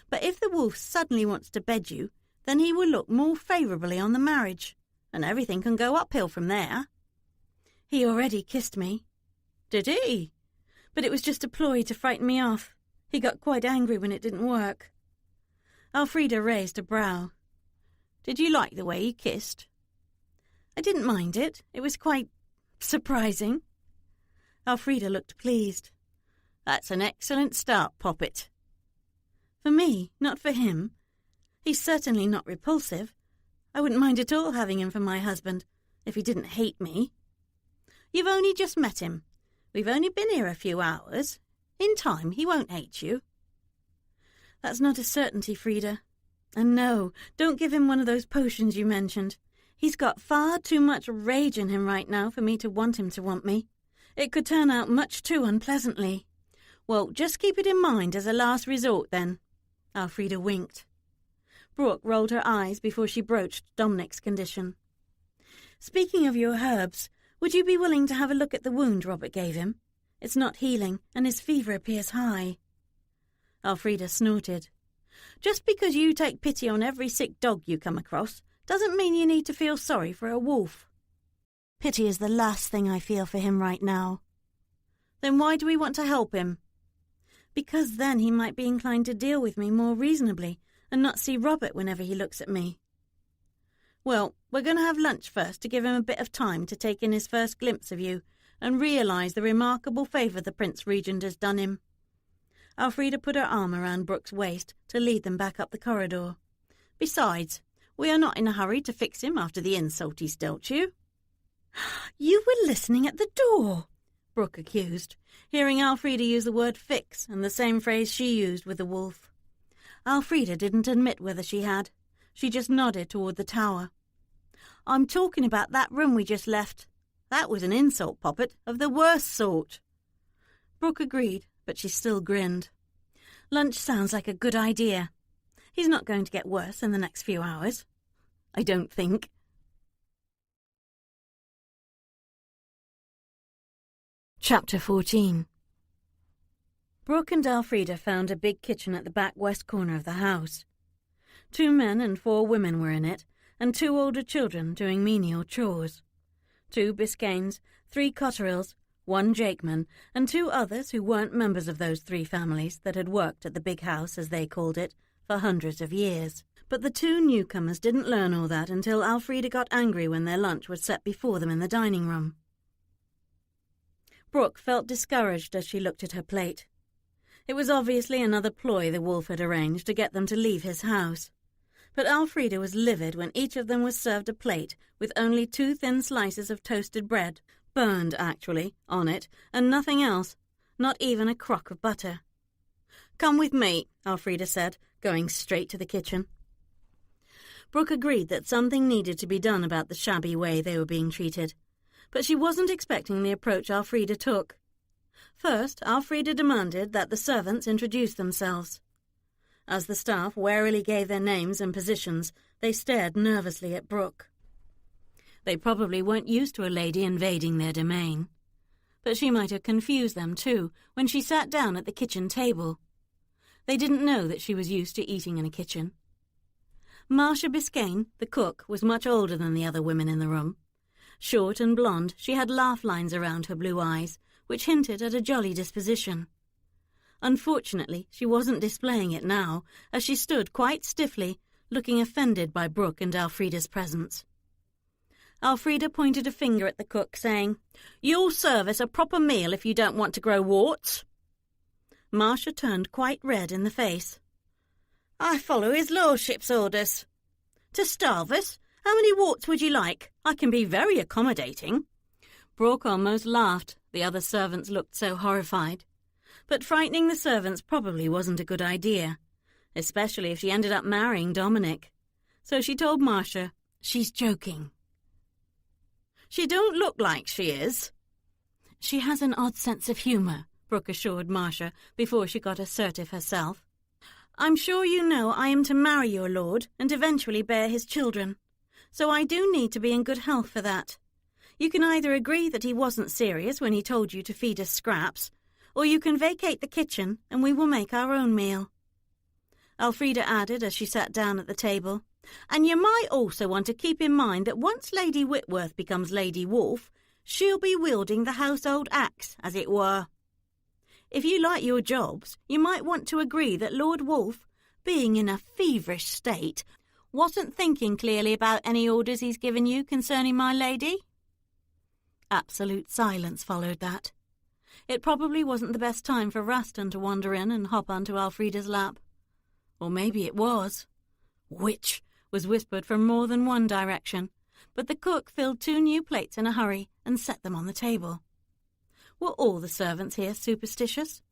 But if the wolf suddenly wants to bed you, then he will look more favourably on the marriage, and everything can go uphill from there." "He already kissed me." "Did he?" "But it was just a ploy to frighten me off. He got quite angry when it didn't work." Elfrida raised a brow. "Did you like the way he kissed?" "I didn't mind it. It was quite surprising." Elfrida looked pleased. "That's an excellent start, Poppet." "For me, not for him. He's certainly not repulsive. I wouldn't mind at all having him for my husband, if he didn't hate me." "You've only just met him. We've only been here a few hours. In time, he won't hate you." "That's not a certainty, Frida." And no, don't give him one of those potions you mentioned. He's got far too much rage in him right now for me to want him to want me. It could turn out much too unpleasantly. Well, just keep it in mind as a last resort, then. Elfrida winked. Brooke rolled her eyes before she broached Dominic's condition. Speaking of your herbs, would you be willing to have a look at the wound Robert gave him? It's not healing, and his fever appears high. Elfrida snorted. Just because you take pity on every sick dog you come across doesn't mean you need to feel sorry for a wolf. Pity is the last thing I feel for him right now. Then why do we want to help him? Because then he might be inclined to deal with me more reasonably and not see Robert whenever he looks at me. Well, we're going to have lunch first to give him a bit of time to take in his first glimpse of you and realise the remarkable favour the Prince Regent has done him. Elfrida put her arm around Brooke's waist to lead them back up the corridor. Besides, we are not in a hurry to fix him after the insult he's dealt you. You were listening at the door, Brooke accused, hearing Elfrida use the word fix and the same phrase she used with the wolf. Elfrida didn't admit whether she had. She just nodded toward the tower. I'm talking about that room we just left. That was an insult, Poppet, of the worst sort. Brooke agreed, but she still grinned. Lunch sounds like a good idea. He's not going to get worse in the next few hours. I don't think. Chapter 14. Brooke and Elfrida found a big kitchen at the back west corner of the house. 2 men and 4 women were in it, and 2 older children doing menial chores. 2 Biscaynes, 3 Cotterills, 1 Jakeman, and 2 others who weren't members of those 3 families that had worked at the big house, as they called it, for hundreds of years. But the 2 newcomers didn't learn all that until Elfrida got angry when their lunch was set before them in the dining room. Brooke felt discouraged as she looked at her plate. It was obviously another ploy the wolf had arranged to get them to leave his house. But Elfrida was livid when each of them was served a plate with only 2 thin slices of toasted bread, burned, actually, on it, and nothing else, not even a crock of butter. "Come with me," Elfrida said, going straight to the kitchen. Brooke agreed that something needed to be done about the shabby way they were being treated, but she wasn't expecting the approach Elfrida took. First, Elfrida demanded that the servants introduce themselves. As the staff warily gave their names and positions, they stared nervously at Brooke. They probably weren't used to a lady invading their domain. But she might have confused them, too, when she sat down at the kitchen table. They didn't know that she was used to eating in a kitchen. Marcia Biscayne, the cook, was much older than the other women in the room. Short and blonde, she had laugh lines around her blue eyes, which hinted at a jolly disposition. Unfortunately, she wasn't displaying it now, as she stood quite stiffly, looking offended by Brooke and Elfrida's presence. Elfrida pointed a finger at the cook, saying, "You'll serve us a proper meal if you don't want to grow warts." Marcia turned quite red in the face. "I follow his lordship's orders." "To starve us? How many warts would you like? I can be very accommodating." Brooke almost laughed. The other servants looked so horrified. But frightening the servants probably wasn't a good idea, especially if she ended up marrying Dominic. So she told Marcia, "She's joking." "She don't look like she is." "She has an odd sense of humour," Brooke assured Marcia before she got assertive herself. "I'm sure you know I am to marry your lord and eventually bear his children, so I do need to be in good health for that. You can either agree that he wasn't serious when he told you to feed us scraps, or you can vacate the kitchen and we will make our own meal." Elfrida added as she sat down at the table, "And you might also want to keep in mind that once Lady Whitworth becomes Lady Wolf, she'll be wielding the household axe, as it were. If you like your jobs, you might want to agree that Lord Wolf, being in a feverish state, wasn't thinking clearly about any orders he's given you concerning my lady." Absolute silence followed that. It probably wasn't the best time for Ruston to wander in and hop onto Elfrida's lap. Or maybe it was. "Which?" was whispered from more than one direction, but the cook filled 2 new plates in a hurry and set them on the table. Were all the servants here superstitious?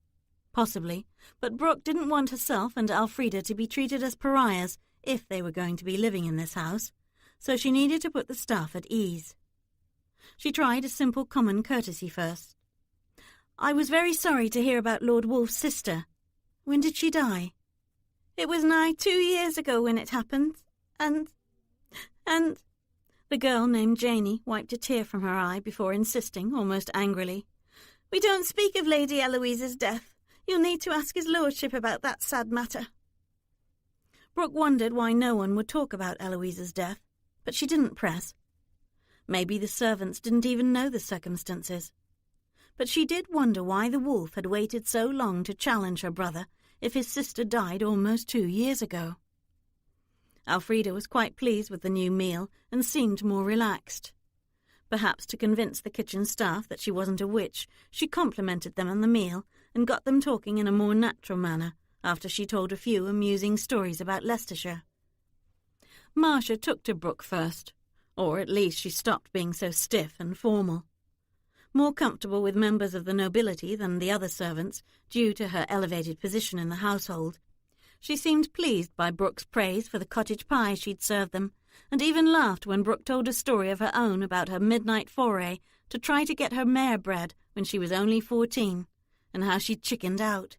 Possibly, but Brooke didn't want herself and Elfrida to be treated as pariahs if they were going to be living in this house, so she needed to put the staff at ease. She tried a simple common courtesy first. "I was very sorry to hear about Lord Wolf's sister. When did she die?" "It was nigh 2 years ago when it happened, and... The girl named Janey wiped a tear from her eye before insisting, almost angrily, "We don't speak of Lady Eloise's death. You'll need to ask his lordship about that sad matter." Brooke wondered why no one would talk about Eloise's death, but she didn't press. Maybe the servants didn't even know the circumstances. But she did wonder why the wolf had waited so long to challenge her brother if his sister died almost 2 years ago. Elfrida was quite pleased with the new meal and seemed more relaxed. Perhaps to convince the kitchen staff that she wasn't a witch, she complimented them on the meal and got them talking in a more natural manner after she told a few amusing stories about Leicestershire. Marcia took to Brooke first, or at least she stopped being so stiff and formal. More comfortable with members of the nobility than the other servants, due to her elevated position in the household, she seemed pleased by Brooke's praise for the cottage pie she'd served them, and even laughed when Brooke told a story of her own about her midnight foray to try to get her mare bred when she was only 14, and how she'd chickened out.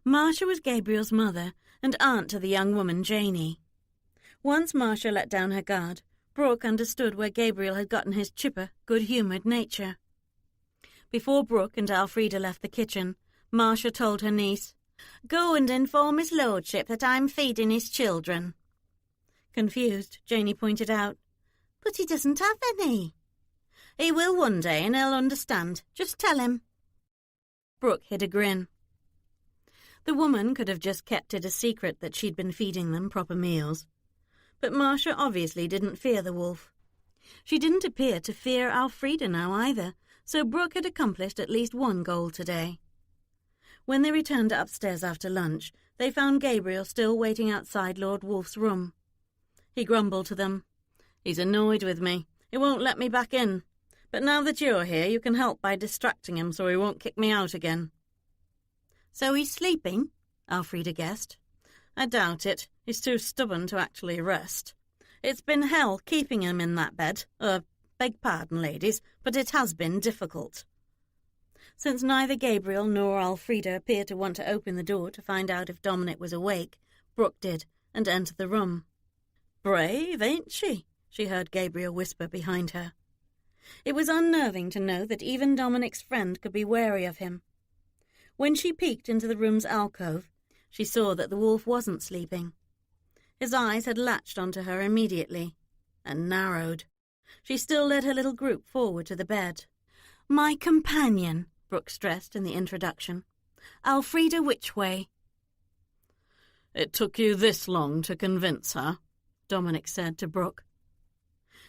Marcia was Gabriel's mother and aunt to the young woman Janey. Once Marcia let down her guard, Brooke understood where Gabriel had gotten his chipper, good-humoured nature. Before Brooke and Elfrida left the kitchen, Marcia told her niece, "Go and inform his lordship that I'm feeding his children." Confused, Janey pointed out, "But he doesn't have any." "He will one day, and he'll understand. Just tell him." Brooke hid a grin. The woman could have just kept it a secret that she'd been feeding them proper meals. But Marcia obviously didn't fear the wolf. She didn't appear to fear Elfrida now either, so Brooke had accomplished at least one goal today. When they returned upstairs after lunch, they found Gabriel still waiting outside Lord Wolf's room. He grumbled to them, "He's annoyed with me. He won't let me back in. But now that you're here, you can help by distracting him so he won't kick me out again." "So he's sleeping?" Elfrida guessed. "I doubt it. He's too stubborn to actually rest. It's been hell keeping him in that bed. Beg pardon, ladies, but it has been difficult." Since neither Gabriel nor Elfrida appeared to want to open the door to find out if Dominic was awake, Brooke did, and entered the room. "Brave, ain't she?" she heard Gabriel whisper behind her. It was unnerving to know that even Dominic's friend could be wary of him. When she peeked into the room's alcove, she saw that the wolf wasn't sleeping. His eyes had latched onto her immediately, and narrowed. She still led her little group forward to the bed. "My companion," Brooke stressed in the introduction. "Elfrida Whichway." "It took you this long to convince her," Dominic said to Brooke.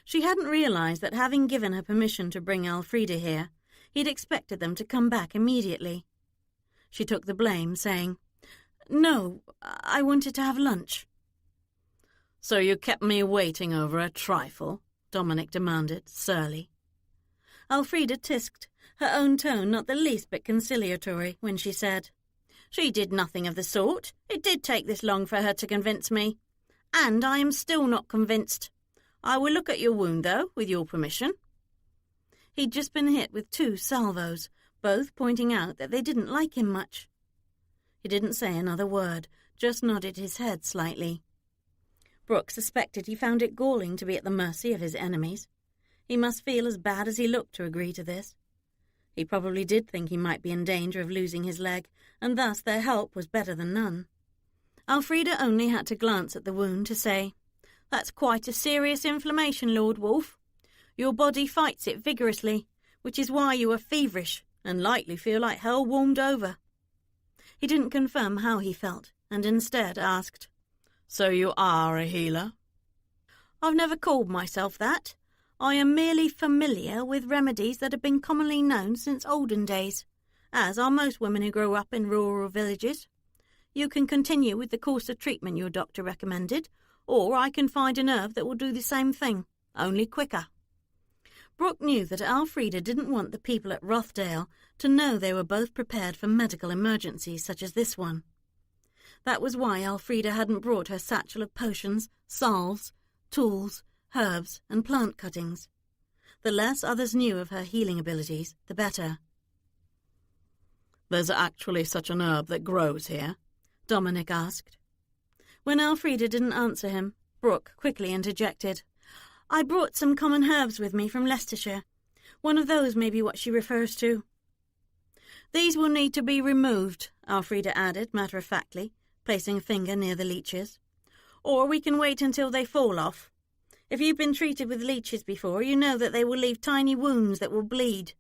She hadn't realized that having given her permission to bring Elfrida here, he'd expected them to come back immediately. She took the blame, saying, "No, I wanted to have lunch." "So you kept me waiting over a trifle?" Dominic demanded, surly. Elfrida tisked, her own tone not the least bit conciliatory, when she said, "She did nothing of the sort. It did take this long for her to convince me. And I am still not convinced. I will look at your wound, though, with your permission." He'd just been hit with 2 salvos, both pointing out that they didn't like him much. He didn't say another word, just nodded his head slightly. Brooke suspected he found it galling to be at the mercy of his enemies. He must feel as bad as he looked to agree to this. He probably did think he might be in danger of losing his leg, and thus their help was better than none. Elfrida only had to glance at the wound to say, "That's quite a serious inflammation, Lord Wolf. Your body fights it vigorously, which is why you are feverish and likely feel like hell warmed over." He didn't confirm how he felt, and instead asked, "So you are a healer?" "I've never called myself that. I am merely familiar with remedies that have been commonly known since olden days, as are most women who grow up in rural villages. You can continue with the course of treatment your doctor recommended, or I can find an herb that will do the same thing, only quicker." Brooke knew that Elfrida didn't want the people at Rothdale to know they were both prepared for medical emergencies such as this one. That was why Elfrida hadn't brought her satchel of potions, salves, tools, herbs, and plant cuttings. The less others knew of her healing abilities, the better. "There's actually such an herb that grows here?" Dominic asked. When Elfrida didn't answer him, Brooke quickly interjected. "I brought some common herbs with me from Leicestershire. One of those may be what she refers to." "These will need to be removed," Elfrida added matter-of-factly, placing a finger near the leeches. "Or we can wait until they fall off. If you've been treated with leeches before, you know that they will leave tiny wounds that will bleed.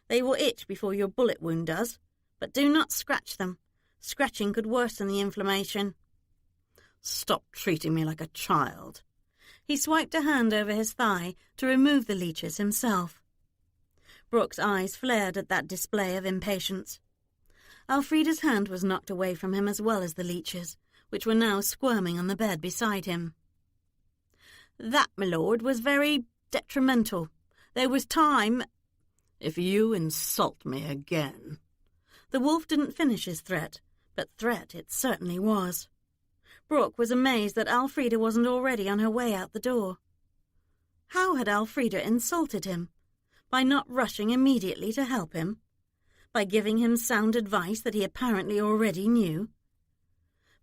They will itch before your bullet wound does, but do not scratch them. Scratching could worsen the inflammation." "Stop treating me like a child." He swiped a hand over his thigh to remove the leeches himself. Brooke's eyes flared at that display of impatience. Elfrida's hand was knocked away from him as well as the leeches, which were now squirming on the bed beside him. "That, my lord, was very detrimental. There was time—" "If you insult me again—" The wolf didn't finish his threat, but threat it certainly was. Brooke was amazed that Elfrida wasn't already on her way out the door. How had Elfrida insulted him? By not rushing immediately to help him? By giving him sound advice that he apparently already knew?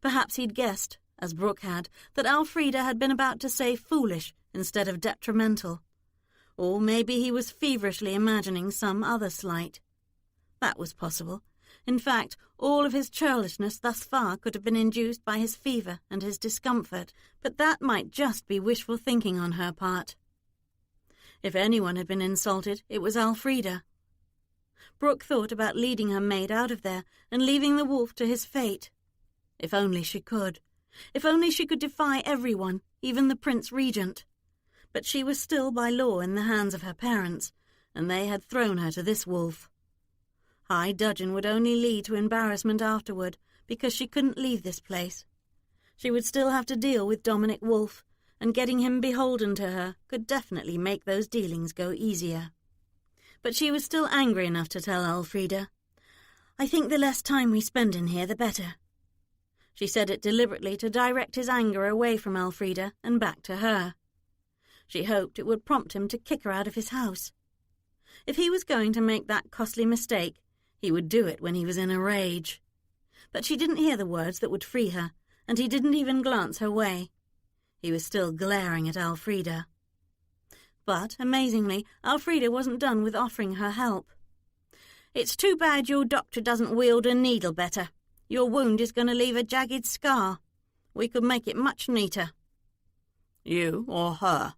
Perhaps he'd guessed, as Brooke had, that Elfrida had been about to say foolish instead of detrimental. Or maybe he was feverishly imagining some other slight. That was possible. In fact, all of his churlishness thus far could have been induced by his fever and his discomfort, but that might just be wishful thinking on her part. If anyone had been insulted, it was Elfrida. Brooke thought about leading her maid out of there and leaving the wolf to his fate. If only she could. If only she could defy everyone, even the Prince Regent. But she was still by law in the hands of her parents, and they had thrown her to this wolf. High dudgeon would only lead to embarrassment afterward, because she couldn't leave this place. She would still have to deal with Dominic Wolfe, and getting him beholden to her could definitely make those dealings go easier. But she was still angry enough to tell Elfrida, "I think the less time we spend in here, the better." She said it deliberately to direct his anger away from Elfrida and back to her. She hoped it would prompt him to kick her out of his house. If he was going to make that costly mistake, he would do it when he was in a rage. But she didn't hear the words that would free her, and he didn't even glance her way. He was still glaring at Elfrida. But, amazingly, Elfrida wasn't done with offering her help. "It's too bad your doctor doesn't wield a needle better. Your wound is going to leave a jagged scar. We could make it much neater." "You or her?"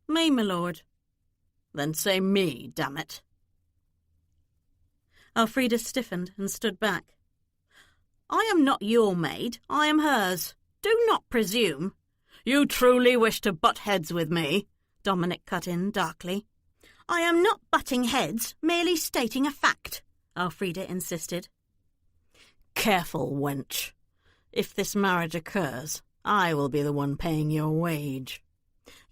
"Me, my lord." "Then say me, damn it." Elfrida stiffened and stood back. "I am not your maid, I am hers. Do not presume." "You truly wish to butt heads with me?" Dominic cut in darkly. "I am not butting heads, merely stating a fact," Elfrida insisted. "Careful, wench. If this marriage occurs, I will be the one paying your wage."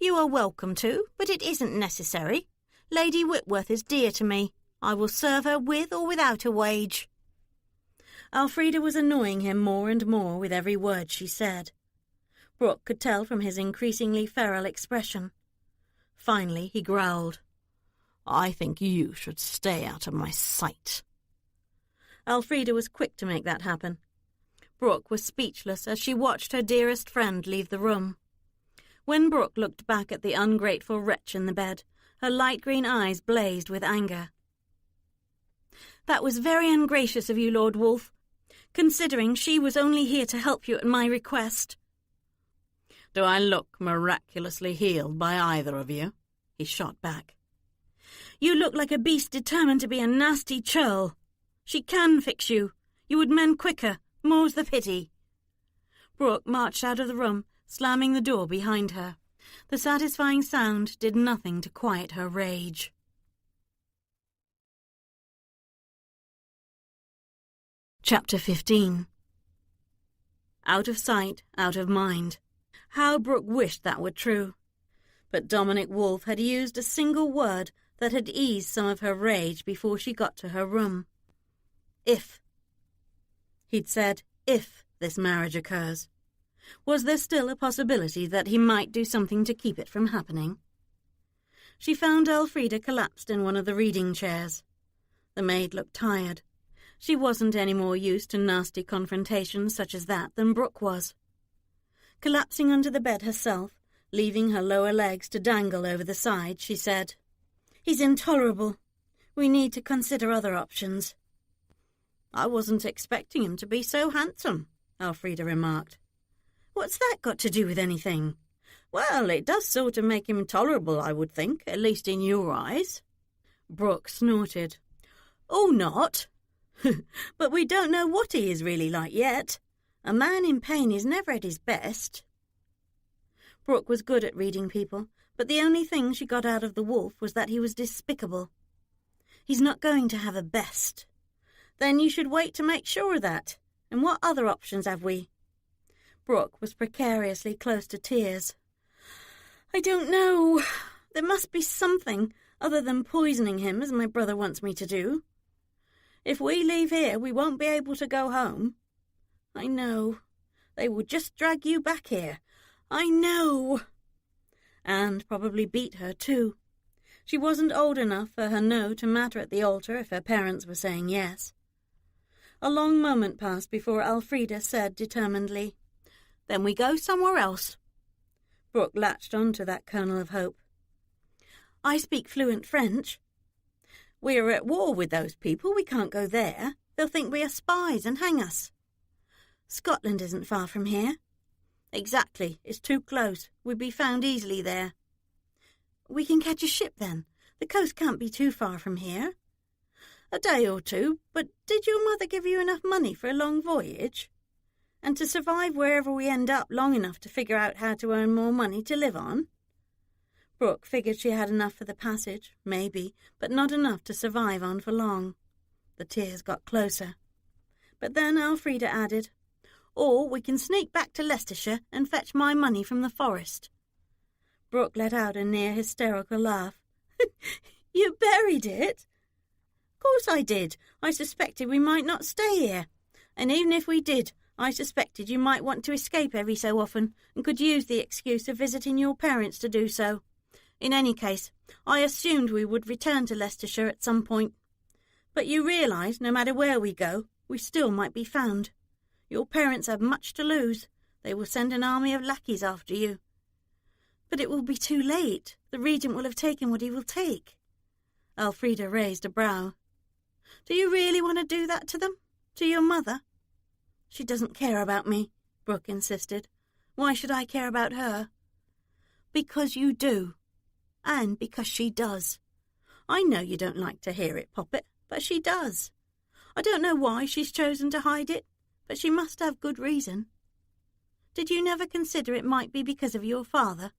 "You are welcome to, but it isn't necessary. Lady Whitworth is dear to me. I will serve her with or without a wage." Elfrida was annoying him more and more with every word she said. Brooke could tell from his increasingly feral expression. Finally he growled, "I think you should stay out of my sight." Elfrida was quick to make that happen. Brooke was speechless as she watched her dearest friend leave the room. When Brooke looked back at the ungrateful wretch in the bed, her light green eyes blazed with anger. "That was very ungracious of you, Lord Wolfe, considering she was only here to help you at my request." "Do I look miraculously healed by either of you?" he shot back. "You look like a beast determined to be a nasty churl. She can fix you. You would mend quicker, more's the pity." Brooke marched out of the room, slamming the door behind her. The satisfying sound did nothing to quiet her rage. Chapter 15. Out of sight, out of mind. How Brooke wished that were true. But Dominic Wolfe had used a single word that had eased some of her rage before she got to her room. If. He'd said, if, this marriage occurs? Was there still a possibility that he might do something to keep it from happening? She found Elfrida collapsed in one of the reading chairs. The maid looked tired. She wasn't any more used to nasty confrontations such as that than Brooke was. Collapsing under the bed herself, leaving her lower legs to dangle over the side, she said, "He's intolerable. We need to consider other options." "I wasn't expecting him to be so handsome," Elfrida remarked. "What's that got to do with anything?" "Well, it does sort of make him tolerable, I would think, at least in your eyes." Brooke snorted. "Oh, not? But we don't know what he is really like yet. A man in pain is never at his best." Brooke was good at reading people, but the only thing she got out of the wolf was that he was despicable. "He's not going to have a best." "Then you should wait to make sure of that. And what other options have we?" Brooke was precariously close to tears. "I don't know. There must be something other than poisoning him, as my brother wants me to do." "If we leave here, we won't be able to go home." "I know." "They will just drag you back here." "I know." And probably beat her, too. She wasn't old enough for her no to matter at the altar if her parents were saying yes. A long moment passed before Elfrida said determinedly, "Then we go somewhere else." Brooke latched on to that kernel of hope. "I speak fluent French." "We're at war with those people. We can't go there. They'll think we are spies and hang us." "Scotland isn't far from here." "Exactly. It's too close. We'd be found easily there." "We can catch a ship then. The coast can't be too far from here." "A day or two. But did your mother give you enough money for a long voyage? And to survive wherever we end up long enough to figure out how to earn more money to live on?" Brooke figured she had enough for the passage, maybe, but not enough to survive on for long. The tears got closer. But then Elfrida added, "Or we can sneak back to Leicestershire and fetch my money from the forest." Brooke let out a near hysterical laugh. "You buried it?" "Of course I did. I suspected we might not stay here. And even if we did, I suspected you might want to escape every so often and could use the excuse of visiting your parents to do so. In any case, I assumed we would return to Leicestershire at some point. But you realise, no matter where we go, we still might be found. Your parents have much to lose. They will send an army of lackeys after you." "But it will be too late. The regent will have taken what he will take." Elfrida raised a brow. "Do you really want to do that to them? To your mother?" "She doesn't care about me," Brooke insisted. "Why should I care about her?" "Because you do. And because she does. I know you don't like to hear it, Poppet, but she does. I don't know why she's chosen to hide it, but she must have good reason. Did you never consider it might be because of your father?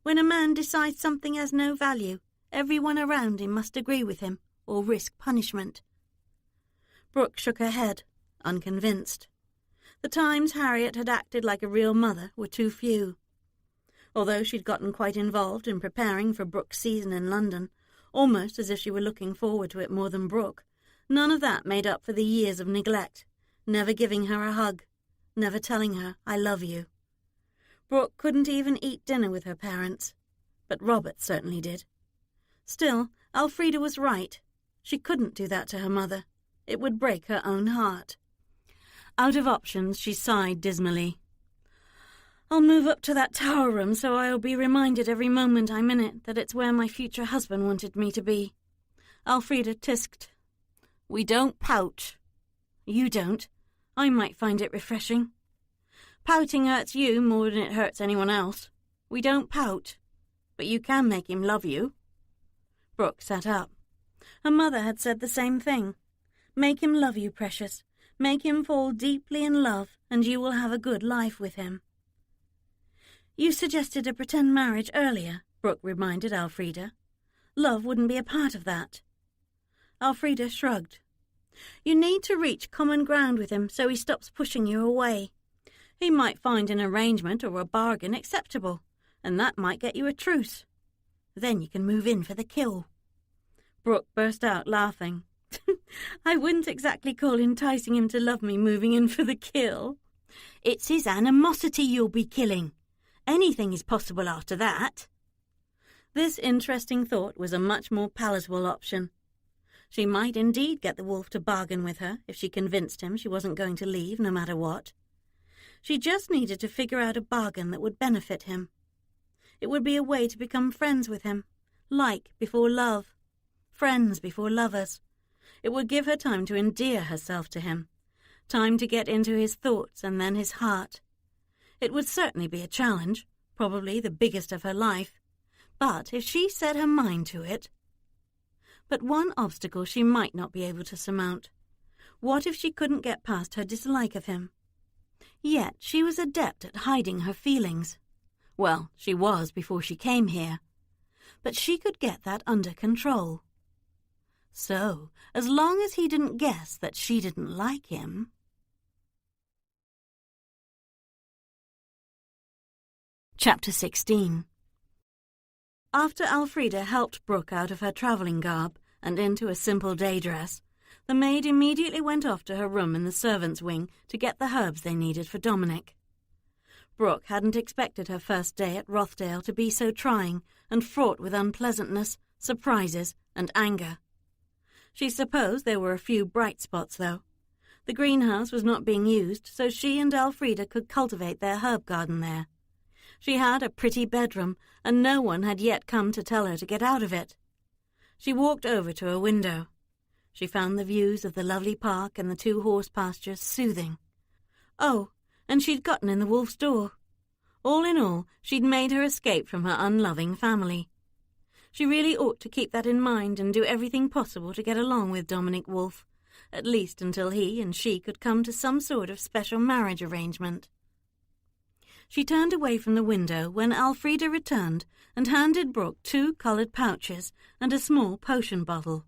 When a man decides something has no value, everyone around him must agree with him or risk punishment." Brooke shook her head, unconvinced. The times Harriet had acted like a real mother were too few. Although she'd gotten quite involved in preparing for Brooke's season in London, almost as if she were looking forward to it more than Brooke, none of that made up for the years of neglect, never giving her a hug, never telling her, "I love you." Brooke couldn't even eat dinner with her parents, but Robert certainly did. Still, Elfrida was right. She couldn't do that to her mother. It would break her own heart. Out of options, she sighed dismally. "I'll move up to that tower room so I'll be reminded every moment I'm in it that it's where my future husband wanted me to be." Elfrida tisked. "We don't pout." "You don't. I might find it refreshing." "Pouting hurts you more than it hurts anyone else. We don't pout. But you can make him love you." Brooke sat up. Her mother had said the same thing. "Make him love you, precious. Make him fall deeply in love, and you will have a good life with him." "You suggested a pretend marriage earlier," Brooke reminded Elfrida. "Love wouldn't be a part of that." Elfrida shrugged. "You need to reach common ground with him so he stops pushing you away. He might find an arrangement or a bargain acceptable, and that might get you a truce. Then you can move in for the kill." Brooke burst out laughing. "I wouldn't exactly call enticing him to love me moving in for the kill." It's his animosity you'll be killing. Anything is possible after that. This interesting thought was a much more palatable option. She might indeed get the wolf to bargain with her if she convinced him she wasn't going to leave no matter what. She just needed to figure out a bargain that would benefit him. It would be a way to become friends with him, like before love, friends before lovers. It would give her time to endear herself to him, time to get into his thoughts and then his heart. It would certainly be a challenge, probably the biggest of her life, but if she set her mind to it... But one obstacle she might not be able to surmount. What if she couldn't get past her dislike of him? Yet she was adept at hiding her feelings. Well, she was before she came here. But she could get that under control. So, as long as he didn't guess that she didn't like him... Chapter 16. After Elfrida helped Brooke out of her travelling garb and into a simple day dress, the maid immediately went off to her room in the servants' wing to get the herbs they needed for Dominic. Brooke hadn't expected her first day at Rothdale to be so trying and fraught with unpleasantness, surprises, and anger. She supposed there were a few bright spots, though. The greenhouse was not being used, so she and Elfrida could cultivate their herb garden there. She had a pretty bedroom, and no one had yet come to tell her to get out of it. She walked over to a window. She found the views of the lovely park and the 2 horse pastures soothing. Oh, and she'd gotten in the wolf's door. All in all, she'd made her escape from her unloving family. She really ought to keep that in mind and do everything possible to get along with Dominic Wolfe, at least until he and she could come to some sort of special marriage arrangement. She turned away from the window when Elfrida returned and handed Brooke 2 coloured pouches and a small potion bottle.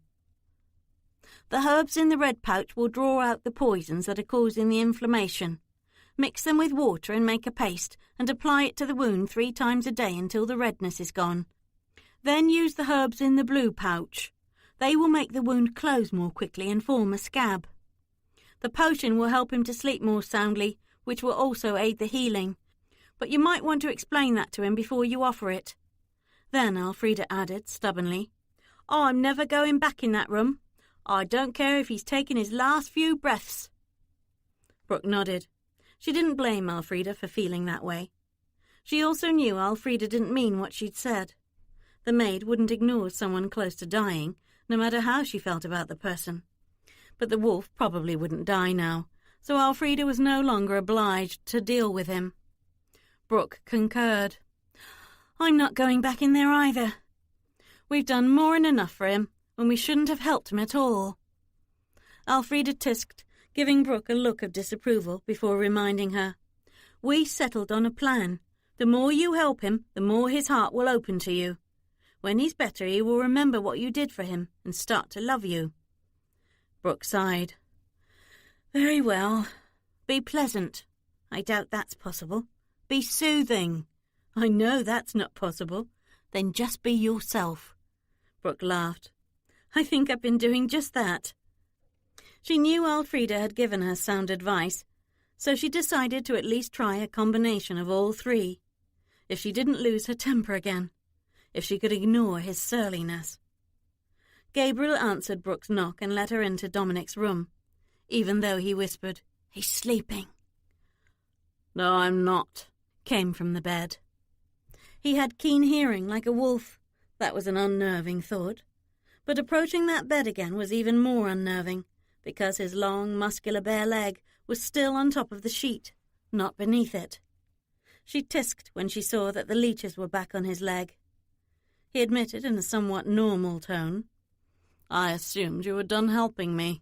The herbs in the red pouch will draw out the poisons that are causing the inflammation. Mix them with water and make a paste, and apply it to the wound 3 times a day until the redness is gone. Then use the herbs in the blue pouch. They will make the wound close more quickly and form a scab. The potion will help him to sleep more soundly, which will also aid the healing. But you might want to explain that to him before you offer it. Then Elfrida added, stubbornly, I'm never going back in that room. I don't care if he's taken his last few breaths. Brooke nodded. She didn't blame Elfrida for feeling that way. She also knew Elfrida didn't mean what she'd said. The maid wouldn't ignore someone close to dying, no matter how she felt about the person. But the wolf probably wouldn't die now, so Elfrida was no longer obliged to deal with him. Brooke concurred. I'm not going back in there either. We've done more than enough for him, and we shouldn't have helped him at all. Elfrida tisked, giving Brooke a look of disapproval before reminding her. We settled on a plan. The more you help him, the more his heart will open to you. When he's better, he will remember what you did for him and start to love you. Brooke sighed. Very well. Be pleasant. I doubt that's possible. Be soothing. I know that's not possible. Then just be yourself. Brooke laughed. I think I've been doing just that. She knew Elfrida had given her sound advice, so she decided to at least try a combination of all 3. If she didn't lose her temper again. If she could ignore his surliness. Gabriel answered Brooke's knock and let her into Dominic's room, even though he whispered, He's sleeping. No, I'm not, came from the bed. He had keen hearing like a wolf. That was an unnerving thought. But approaching that bed again was even more unnerving, because his long, muscular bare leg was still on top of the sheet, not beneath it. She tisked when she saw that the leeches were back on his leg. He admitted in a somewhat normal tone, I assumed you were done helping me.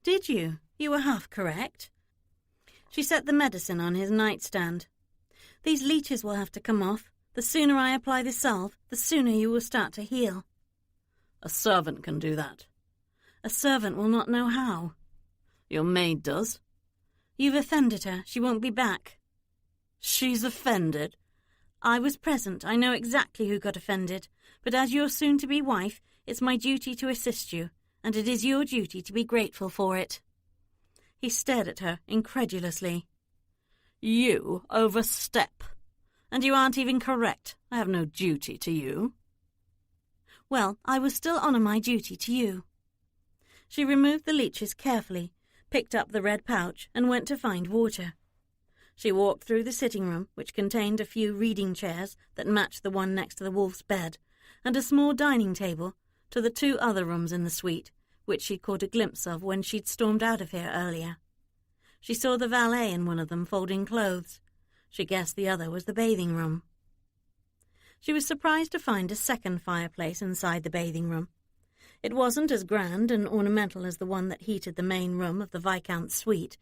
Did you? You were half correct. She set the medicine on his nightstand. These leeches will have to come off. The sooner I apply the salve, the sooner you will start to heal. A servant can do that. A servant will not know how. Your maid does. You've offended her. She won't be back. She's offended? I was present. I know exactly who got offended. But as your soon-to-be wife, it's my duty to assist you, and it is your duty to be grateful for it. He stared at her incredulously. You overstep. And you aren't even correct. I have no duty to you. Well, I will still honour my duty to you. She removed the leeches carefully, picked up the red pouch, and went to find water. She walked through the sitting room, which contained a few reading chairs that matched the one next to the wolf's bed, and a small dining table, to the 2 other rooms in the suite, which she'd caught a glimpse of when she'd stormed out of here earlier. She saw the valet in one of them folding clothes. She guessed the other was the bathing room. She was surprised to find a second fireplace inside the bathing room. It wasn't as grand and ornamental as the one that heated the main room of the Viscount's suite,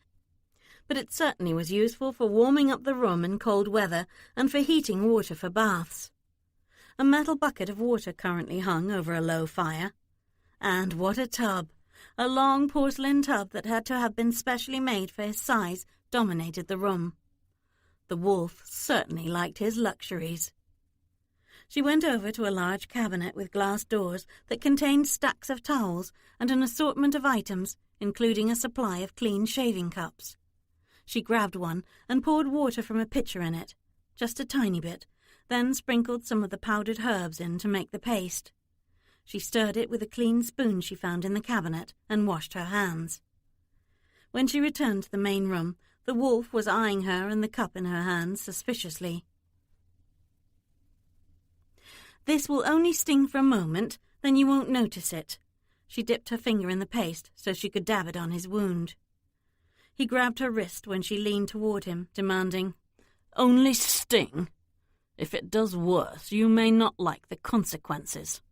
but it certainly was useful for warming up the room in cold weather and for heating water for baths. A metal bucket of water currently hung over a low fire. And what a tub! A long porcelain tub that had to have been specially made for his size dominated the room. The wolf certainly liked his luxuries. She went over to a large cabinet with glass doors that contained stacks of towels and an assortment of items, including a supply of clean shaving cups. She grabbed one and poured water from a pitcher in it, just a tiny bit, then sprinkled some of the powdered herbs in to make the paste. She stirred it with a clean spoon she found in the cabinet and washed her hands. When she returned to the main room, the wolf was eyeing her and the cup in her hands suspiciously. "This will only sting for a moment, then you won't notice it." She dipped her finger in the paste so she could dab it on his wound. He grabbed her wrist when she leaned toward him, demanding, "Only sting? If it does worse, you may not like the consequences."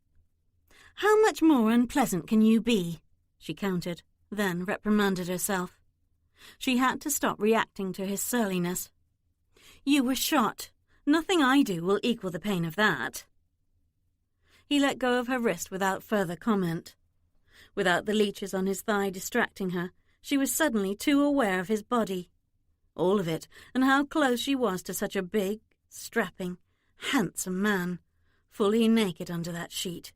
"How much more unpleasant can you be?" she countered, then reprimanded herself. She had to stop reacting to his surliness. "You were shot. Nothing I do will equal the pain of that." He let go of her wrist without further comment. Without the leeches on his thigh distracting her, she was suddenly too aware of his body. All of it, and how close she was to such a big, strapping, handsome man, fully naked under that sheet.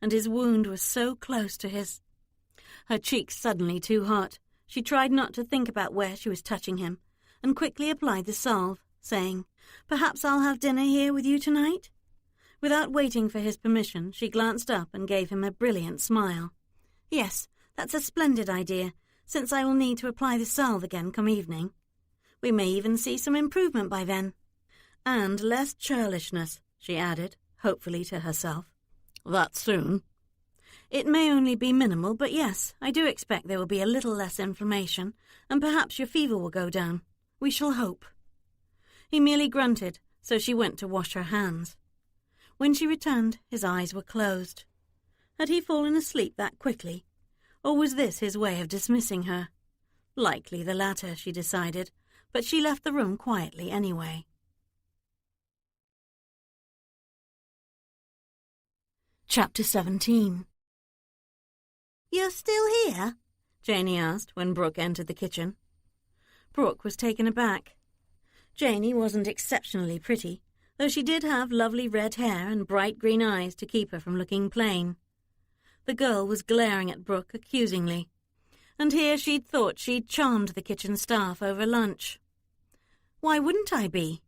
And his wound was so close to his... Her cheeks suddenly too hot. She tried not to think about where she was touching him, and quickly applied the salve, saying, "Perhaps I'll have dinner here with you tonight?" Without waiting for his permission, she glanced up and gave him a brilliant smile. "Yes, that's a splendid idea, since I will need to apply the salve again come evening. We may even see some improvement by then. And less churlishness," she added, hopefully to herself. "That soon?" "It may only be minimal, but yes, I do expect there will be a little less inflammation, and perhaps your fever will go down. We shall hope." He merely grunted, so she went to wash her hands. When she returned, his eyes were closed. Had he fallen asleep that quickly? Or was this his way of dismissing her? Likely the latter, she decided, but she left the room quietly anyway. Chapter 17. "You're still here?" Janey asked when Brooke entered the kitchen. Brooke was taken aback. Janey wasn't exceptionally pretty, though she did have lovely red hair and bright green eyes to keep her from looking plain. The girl was glaring at Brooke accusingly, and here she'd thought she'd charmed the kitchen staff over lunch. "Why wouldn't I be?"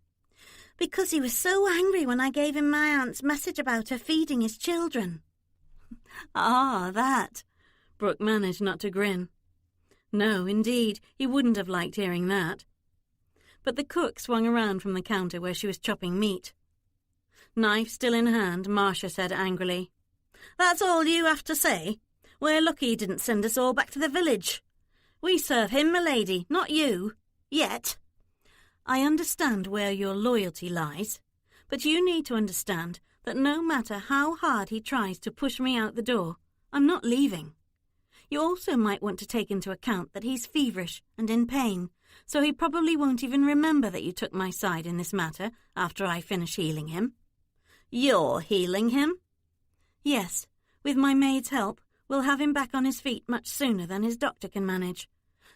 "Because he was so angry when I gave him my aunt's message about her feeding his children." "Ah, that." Brooke managed not to grin. No, indeed, he wouldn't have liked hearing that. But the cook swung around from the counter where she was chopping meat. Knife still in hand, Marcia said angrily, "That's all you have to say? We're lucky he didn't send us all back to the village. We serve him, milady, not you. Yet." "I understand where your loyalty lies, but you need to understand that no matter how hard he tries to push me out the door, I'm not leaving. You also might want to take into account that he's feverish and in pain, so he probably won't even remember that you took my side in this matter after I finish healing him." "You're healing him?" "Yes. With my maid's help, we'll have him back on his feet much sooner than his doctor can manage.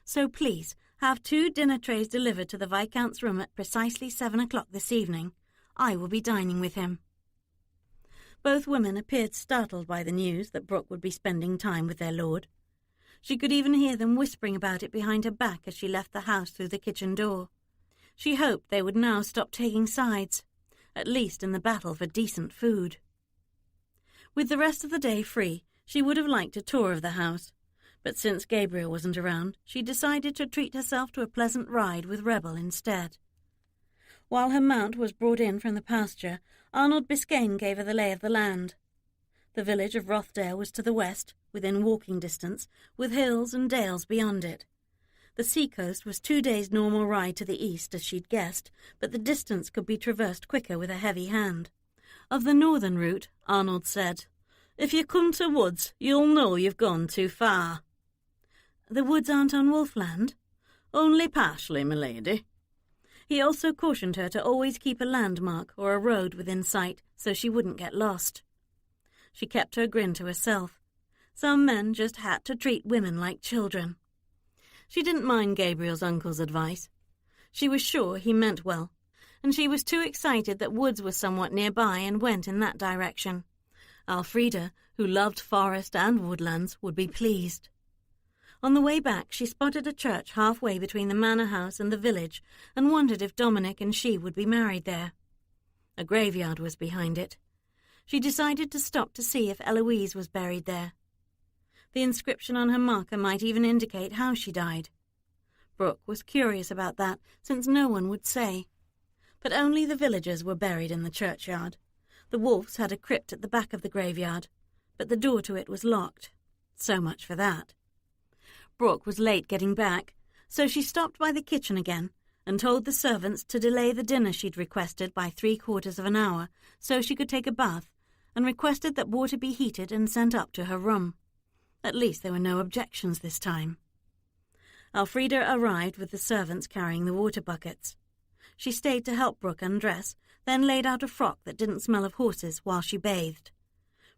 So please, have 2 dinner trays delivered to the Viscount's room at precisely 7 o'clock this evening. I will be dining with him." Both women appeared startled by the news that Brooke would be spending time with their lord. She could even hear them whispering about it behind her back as she left the house through the kitchen door. She hoped they would now stop taking sides, at least in the battle for decent food. With the rest of the day free, she would have liked a tour of the house, but since Gabriel wasn't around, she decided to treat herself to a pleasant ride with Rebel instead. While her mount was brought in from the pasture, Arnold Biscayne gave her the lay of the land. The village of Rothdale was to the west, within walking distance, with hills and dales beyond it. The sea-coast was 2 days' normal ride to the east, as she'd guessed, but the distance could be traversed quicker with a heavy hand. Of the northern route, Arnold said, "If you come to woods, you'll know you've gone too far." "The woods aren't on Wolfland?" "Only partially, my lady." He also cautioned her to always keep a landmark or a road within sight so she wouldn't get lost. She kept her grin to herself. Some men just had to treat women like children. She didn't mind Gabriel's uncle's advice. She was sure he meant well, and she was too excited that woods was somewhat nearby and went in that direction. Elfrida, who loved forest and woodlands, would be pleased. On the way back, she spotted a church halfway between the manor house and the village and wondered if Dominic and she would be married there. A graveyard was behind it. She decided to stop to see if Eloise was buried there. The inscription on her marker might even indicate how she died. Brooke was curious about that, since no one would say. But only the villagers were buried in the churchyard. The Wolfes had a crypt at the back of the graveyard, but the door to it was locked. So much for that. Brooke was late getting back, so she stopped by the kitchen again and told the servants to delay the dinner she'd requested by 3/4 of an hour so she could take a bath, and requested that water be heated and sent up to her room. At least there were no objections this time. Elfrida arrived with the servants carrying the water buckets. She stayed to help Brooke undress, then laid out a frock that didn't smell of horses while she bathed.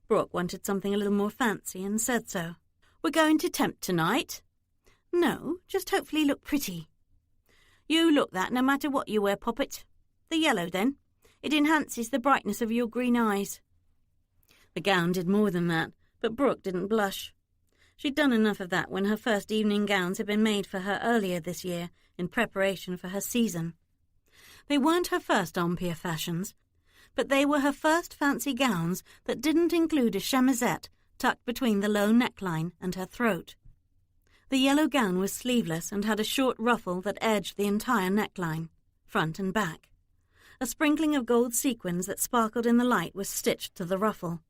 Brooke wanted something a little more fancy and said so. "We're going to tempt tonight?" "No, just hopefully look pretty." "You look that no matter what you wear, Poppet. The yellow, then. It enhances the brightness of your green eyes." The gown did more than that, but Brooke didn't blush. She'd done enough of that when her first evening gowns had been made for her earlier this year in preparation for her season. They weren't her first Empire fashions, but they were her first fancy gowns that didn't include a chemisette tucked between the low neckline and her throat. The yellow gown was sleeveless and had a short ruffle that edged the entire neckline, front and back. A sprinkling of gold sequins that sparkled in the light was stitched to the ruffle.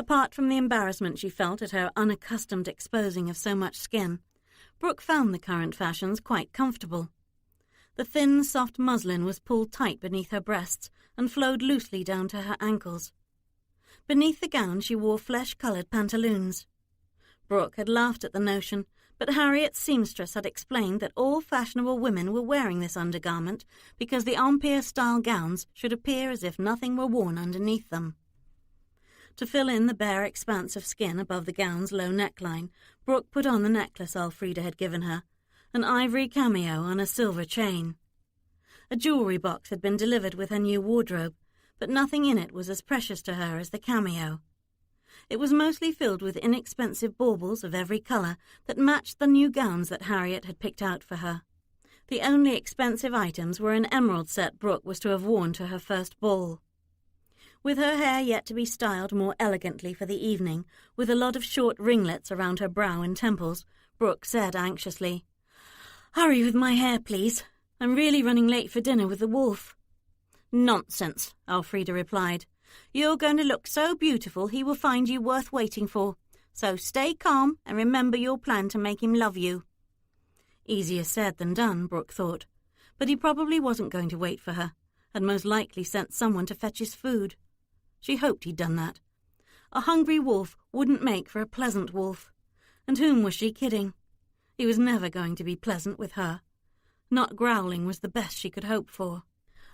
Apart from the embarrassment she felt at her unaccustomed exposing of so much skin, Brooke found the current fashions quite comfortable. The thin, soft muslin was pulled tight beneath her breasts and flowed loosely down to her ankles. Beneath the gown she wore flesh-coloured pantaloons. Brooke had laughed at the notion, but Harriet's seamstress had explained that all fashionable women were wearing this undergarment because the Empire-style gowns should appear as if nothing were worn underneath them. To fill in the bare expanse of skin above the gown's low neckline, Brooke put on the necklace Elfrida had given her, an ivory cameo on a silver chain. A jewellery box had been delivered with her new wardrobe, but nothing in it was as precious to her as the cameo. It was mostly filled with inexpensive baubles of every colour that matched the new gowns that Harriet had picked out for her. The only expensive items were an emerald set Brooke was to have worn to her first ball. With her hair yet to be styled more elegantly for the evening, with a lot of short ringlets around her brow and temples, Brooke said anxiously, "Hurry with my hair, please. I'm really running late for dinner with the Wolf." "Nonsense," Elfrida replied. "You're going to look so beautiful he will find you worth waiting for. So stay calm and remember your plan to make him love you." Easier said than done, Brooke thought. But he probably wasn't going to wait for her, had most likely sent someone to fetch his food. She hoped he'd done that. A hungry wolf wouldn't make for a pleasant wolf. And whom was she kidding? He was never going to be pleasant with her. Not growling was the best she could hope for.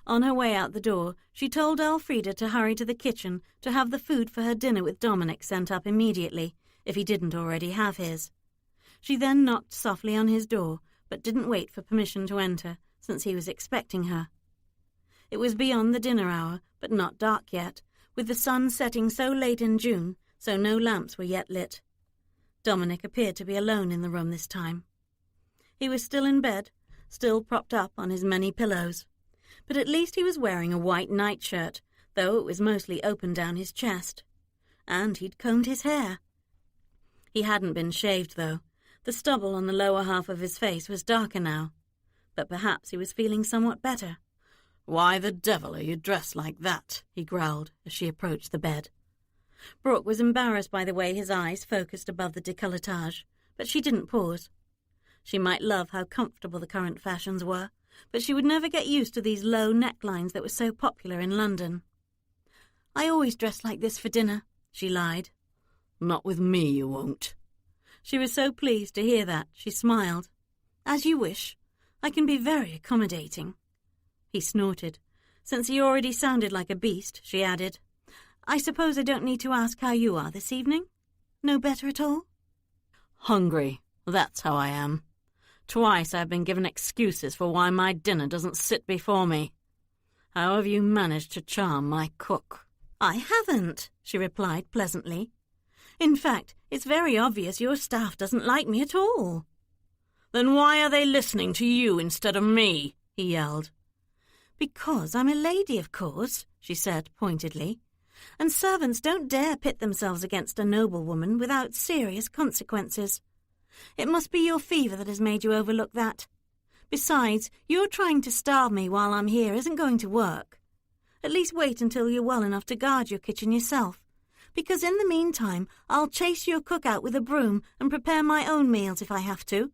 On her way out the door, she told Elfrida to hurry to the kitchen to have the food for her dinner with Dominic sent up immediately, if he didn't already have his. She then knocked softly on his door, but didn't wait for permission to enter, since he was expecting her. It was beyond the dinner hour, but not dark yet, with the sun setting so late in June, so no lamps were yet lit. Dominic appeared to be alone in the room this time. He was still in bed, still propped up on his many pillows. But at least he was wearing a white nightshirt, though it was mostly open down his chest. And he'd combed his hair. He hadn't been shaved, though. The stubble on the lower half of his face was darker now. But perhaps he was feeling somewhat better. "Why the devil are you dressed like that?" he growled as she approached the bed. Brooke was embarrassed by the way his eyes focused above the décolletage, but she didn't pause. She might love how comfortable the current fashions were, but she would never get used to these low necklines that were so popular in London. "I always dress like this for dinner," she lied. "Not with me, you won't." She was so pleased to hear that, she smiled. "As you wish. I can be very accommodating." He snorted. Since he already sounded like a beast, she added, "I suppose I don't need to ask how you are this evening? No better at all?" "Hungry, that's how I am. Twice I've been given excuses for why my dinner doesn't sit before me. How have you managed to charm my cook?" "I haven't," she replied pleasantly. "In fact, it's very obvious your staff doesn't like me at all." "Then why are they listening to you instead of me?" he yelled. "Because I'm a lady, of course," she said pointedly, "and servants don't dare pit themselves against a noblewoman without serious consequences. It must be your fever that has made you overlook that. Besides, your trying to starve me while I'm here isn't going to work. At least wait until you're well enough to guard your kitchen yourself, because in the meantime I'll chase your cook out with a broom and prepare my own meals if I have to.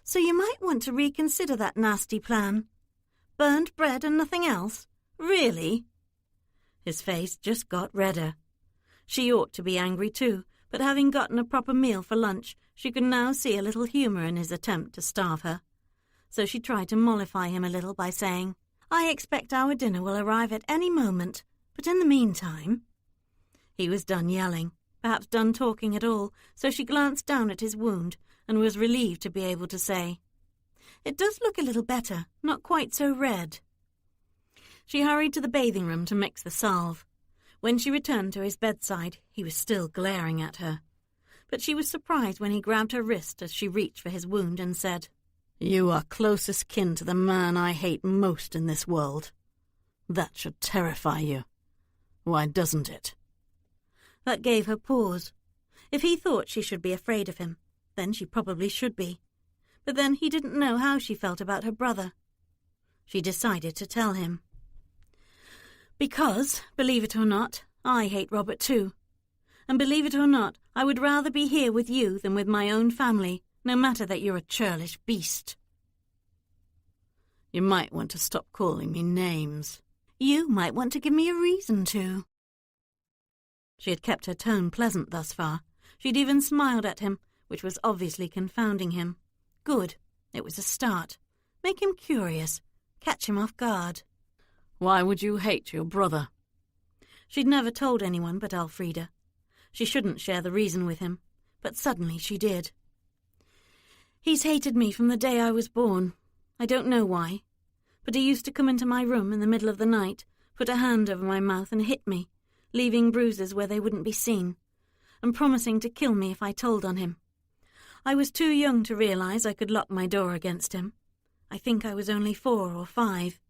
So you might want to reconsider that nasty plan. Burned bread and nothing else? Really?" His face just got redder. She ought to be angry too, but having gotten a proper meal for lunch, she could now see a little humour in his attempt to starve her. So she tried to mollify him a little by saying, "I expect our dinner will arrive at any moment, but in the meantime—" He was done yelling, perhaps done talking at all, so she glanced down at his wound and was relieved to be able to say, "It does look a little better, not quite so red." She hurried to the bathing room to mix the salve. When she returned to his bedside, he was still glaring at her. But she was surprised when he grabbed her wrist as she reached for his wound and said, "You are closest kin to the man I hate most in this world. That should terrify you. Why doesn't it?" That gave her pause. If he thought she should be afraid of him, then she probably should be. But then he didn't know how she felt about her brother. She decided to tell him. "Because, believe it or not, I hate Robert too. And believe it or not, I would rather be here with you than with my own family, no matter that you're a churlish beast." "You might want to stop calling me names." "You might want to give me a reason to." She had kept her tone pleasant thus far. She'd even smiled at him, which was obviously confounding him. Good. It was a start. Make him curious. Catch him off guard. "Why would you hate your brother?" She'd never told anyone but Elfrida. She shouldn't share the reason with him, but suddenly she did. "He's hated me from the day I was born. I don't know why. But he used to come into my room in the middle of the night, put a hand over my mouth and hit me, leaving bruises where they wouldn't be seen, and promising to kill me if I told on him. I was too young to realize I could lock my door against him. I think I was only 4 or 5.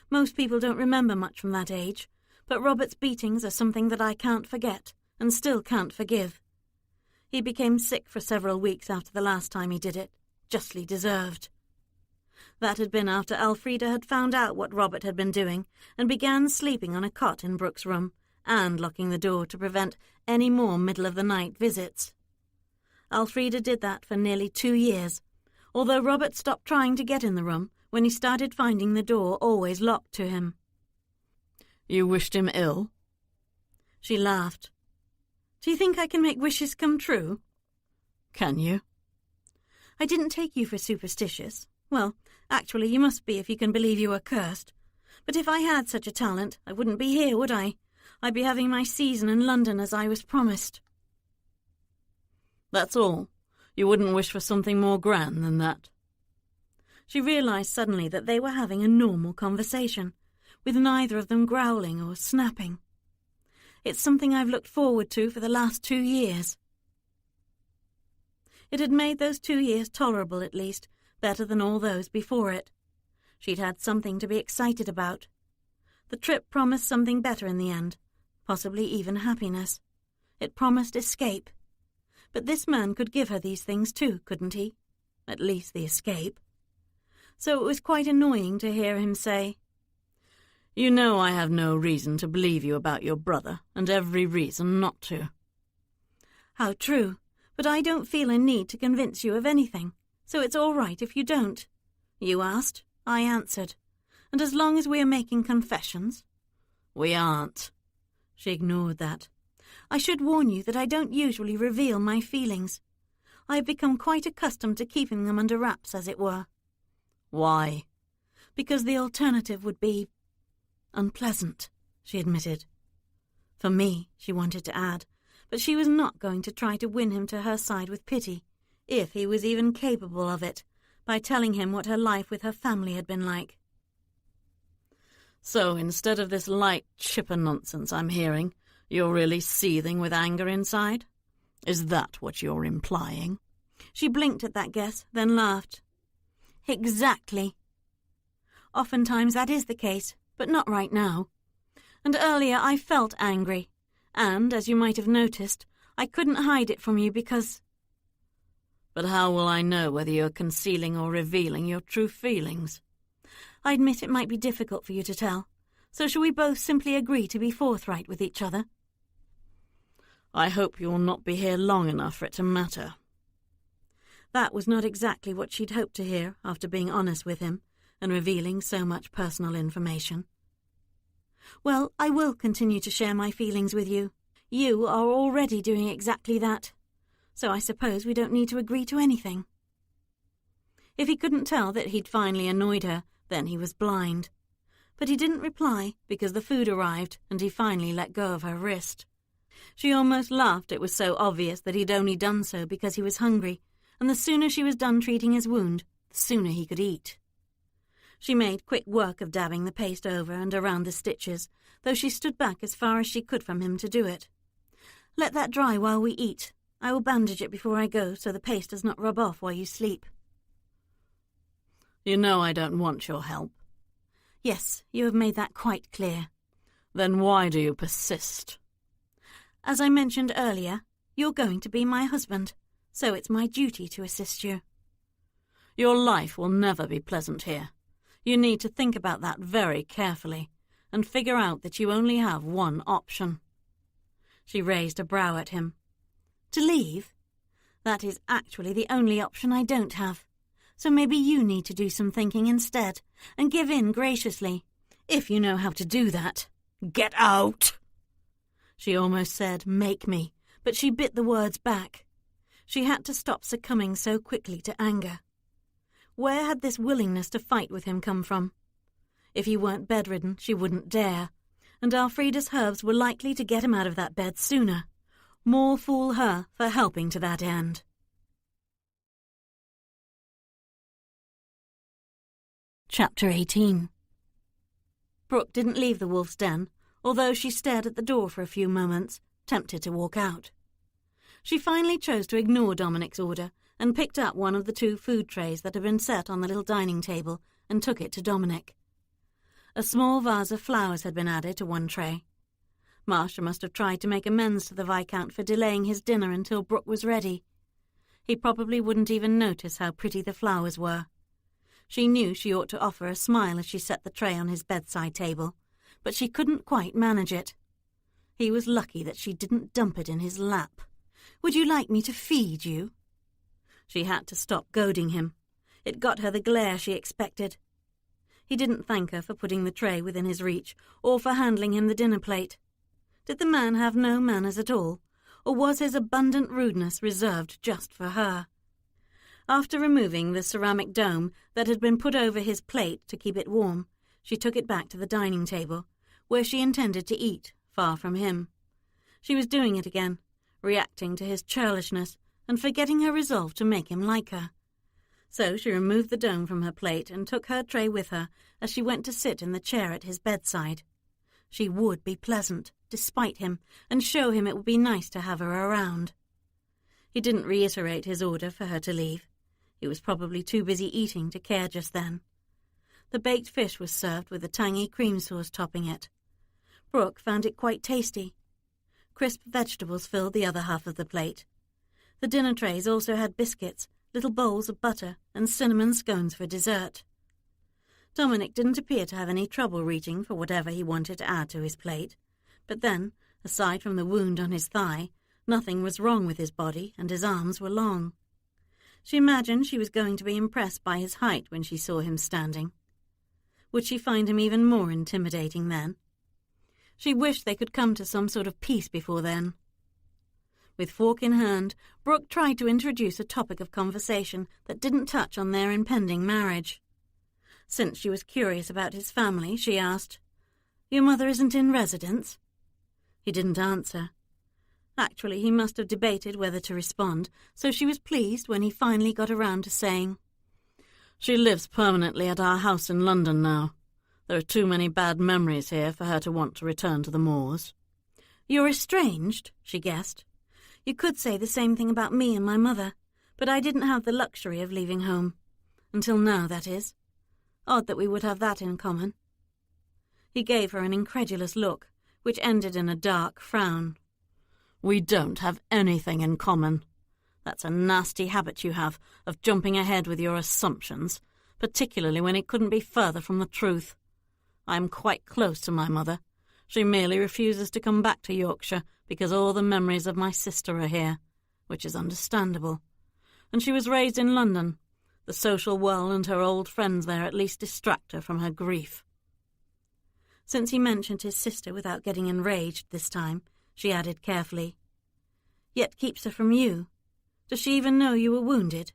Most people don't remember much from that age, but Robert's beatings are something that I can't forget, and still can't forgive. He became sick for several weeks after the last time he did it, justly deserved. That had been after Elfrida had found out what Robert had been doing, and began sleeping on a cot in Brooke's room, and locking the door to prevent any more middle-of-the-night visits. Elfrida did that for nearly 2 years, although Robert stopped trying to get in the room when he started finding the door always locked to him. "You wished him ill?" She laughed. "Do you think I can make wishes come true?" "Can you?" "I didn't take you for superstitious. Well, actually you must be if you can believe you were cursed. But if I had such a talent, I wouldn't be here, would I? I'd be having my season in London as I was promised." "That's all? You wouldn't wish for something more grand than that?" She realized suddenly that they were having a normal conversation, with neither of them growling or snapping. It's something I've looked forward to for the last 2 years. It had made those 2 years tolerable at least, better than all those before it. She'd had something to be excited about. The trip promised something better in the end, possibly even happiness. It promised escape. But this man could give her these things too, couldn't he? At least the escape. So it was quite annoying to hear him say, "You know I have no reason to believe you about your brother, and every reason not to." "How true, but I don't feel a need to convince you of anything, so it's all right if you don't. You asked, I answered, and as long as we are making confessions—" "We aren't." She ignored that. "I should warn you that I don't usually reveal my feelings. I have become quite accustomed to keeping them under wraps, as it were." "Why?" "Because the alternative would be unpleasant," she admitted. For me, she wanted to add, but she was not going to try to win him to her side with pity, if he was even capable of it, by telling him what her life with her family had been like. "So instead of this light chipper nonsense I'm hearing, you're really seething with anger inside? Is that what you're implying?" She blinked at that guess, then laughed. "Exactly. Oftentimes that is the case, but not right now. And earlier I felt angry, and, as you might have noticed, I couldn't hide it from you because—" "But how will I know whether you're concealing or revealing your true feelings?" "I admit it might be difficult for you to tell, so shall we both simply agree to be forthright with each other?" "I hope you'll not be here long enough for it to matter." That was not exactly what she'd hoped to hear after being honest with him and revealing so much personal information. "Well, I will continue to share my feelings with you. You are already doing exactly that, so I suppose we don't need to agree to anything." If he couldn't tell that he'd finally annoyed her, then he was blind. But he didn't reply because the food arrived and he finally let go of her wrist. She almost laughed. It was so obvious that he'd only done so because he was hungry, and the sooner she was done treating his wound, the sooner he could eat. She made quick work of dabbing the paste over and around the stitches, though she stood back as far as she could from him to do it. "Let that dry while we eat. I will bandage it before I go so the paste does not rub off while you sleep." "You know I don't want your help." "Yes, you have made that quite clear." "Then why do you persist?" "As I mentioned earlier, you're going to be my husband, so it's my duty to assist you." "Your life will never be pleasant here. You need to think about that very carefully and figure out that you only have one option." She raised a brow at him. "To leave? That is actually the only option I don't have. So maybe you need to do some thinking instead and give in graciously, if you know how to do that." "Get out!" She almost said, "make me," but she bit the words back. She had to stop succumbing so quickly to anger. Where had this willingness to fight with him come from? If he weren't bedridden, she wouldn't dare, and Elfrida's herbs were likely to get him out of that bed sooner. More fool her for helping to that end. Chapter 18. Brooke didn't leave the wolf's den, although she stared at the door for a few moments, tempted to walk out. She finally chose to ignore Dominic's order and picked up one of the 2 food trays that had been set on the little dining table and took it to Dominic. A small vase of flowers had been added to one tray. Marsh must have tried to make amends to the Viscount for delaying his dinner until Brooke was ready. He probably wouldn't even notice how pretty the flowers were. She knew she ought to offer a smile as she set the tray on his bedside table, but she couldn't quite manage it. He was lucky that she didn't dump it in his lap. "Would you like me to feed you?" She had to stop goading him. It got her the glare she expected. He didn't thank her for putting the tray within his reach, or for handling him the dinner plate. Did the man have no manners at all, or was his abundant rudeness reserved just for her? After removing the ceramic dome that had been put over his plate to keep it warm, she took it back to the dining table, where she intended to eat, far from him. She was doing it again, reacting to his churlishness and forgetting her resolve to make him like her. So she removed the dome from her plate and took her tray with her as she went to sit in the chair at his bedside. She would be pleasant, despite him, and show him it would be nice to have her around. He didn't reiterate his order for her to leave. He was probably too busy eating to care just then. The baked fish was served with a tangy cream sauce topping it. Brooke found it quite tasty. Crisp vegetables filled the other half of the plate. The dinner trays also had biscuits, little bowls of butter, and cinnamon scones for dessert. Dominic didn't appear to have any trouble reaching for whatever he wanted to add to his plate, but then, aside from the wound on his thigh, nothing was wrong with his body, and his arms were long. She imagined she was going to be impressed by his height when she saw him standing. Would she find him even more intimidating then? She wished they could come to some sort of peace before then. With fork in hand, Brooke tried to introduce a topic of conversation that didn't touch on their impending marriage. Since she was curious about his family, she asked, "Your mother isn't in residence?" He didn't answer. Actually, he must have debated whether to respond, so she was pleased when he finally got around to saying, "She lives permanently at our house in London now. There are too many bad memories here for her to want to return to the moors." "You're estranged?" she guessed. "You could say the same thing about me and my mother, but I didn't have the luxury of leaving home. Until now, that is. Odd that we would have that in common." He gave her an incredulous look, which ended in a dark frown. "We don't have anything in common. That's a nasty habit you have of jumping ahead with your assumptions, particularly when it couldn't be further from the truth. I am quite close to my mother. She merely refuses to come back to Yorkshire because all the memories of my sister are here, which is understandable. And she was raised in London. The social whirl and her old friends there at least distract her from her grief." Since he mentioned his sister without getting enraged this time, she added carefully, "Yet keeps her from you. Does she even know you were wounded?"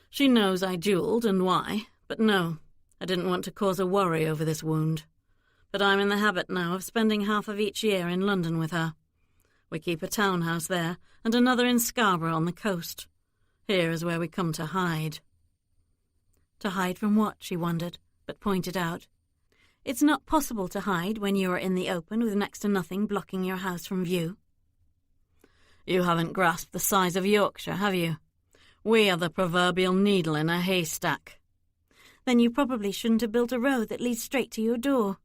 "She knows I duelled and why, but no, I didn't want to cause a worry over this wound. But I'm in the habit now of spending half of each year in London with her. We keep a townhouse there and another in Scarborough on the coast. Here is where we come to hide." To hide from what, she wondered, but pointed out. "It's not possible to hide when you are in the open with next to nothing blocking your house from view." "You haven't grasped the size of Yorkshire, have you? We are the proverbial needle in a haystack." "Then you probably shouldn't have built a road that leads straight to your door."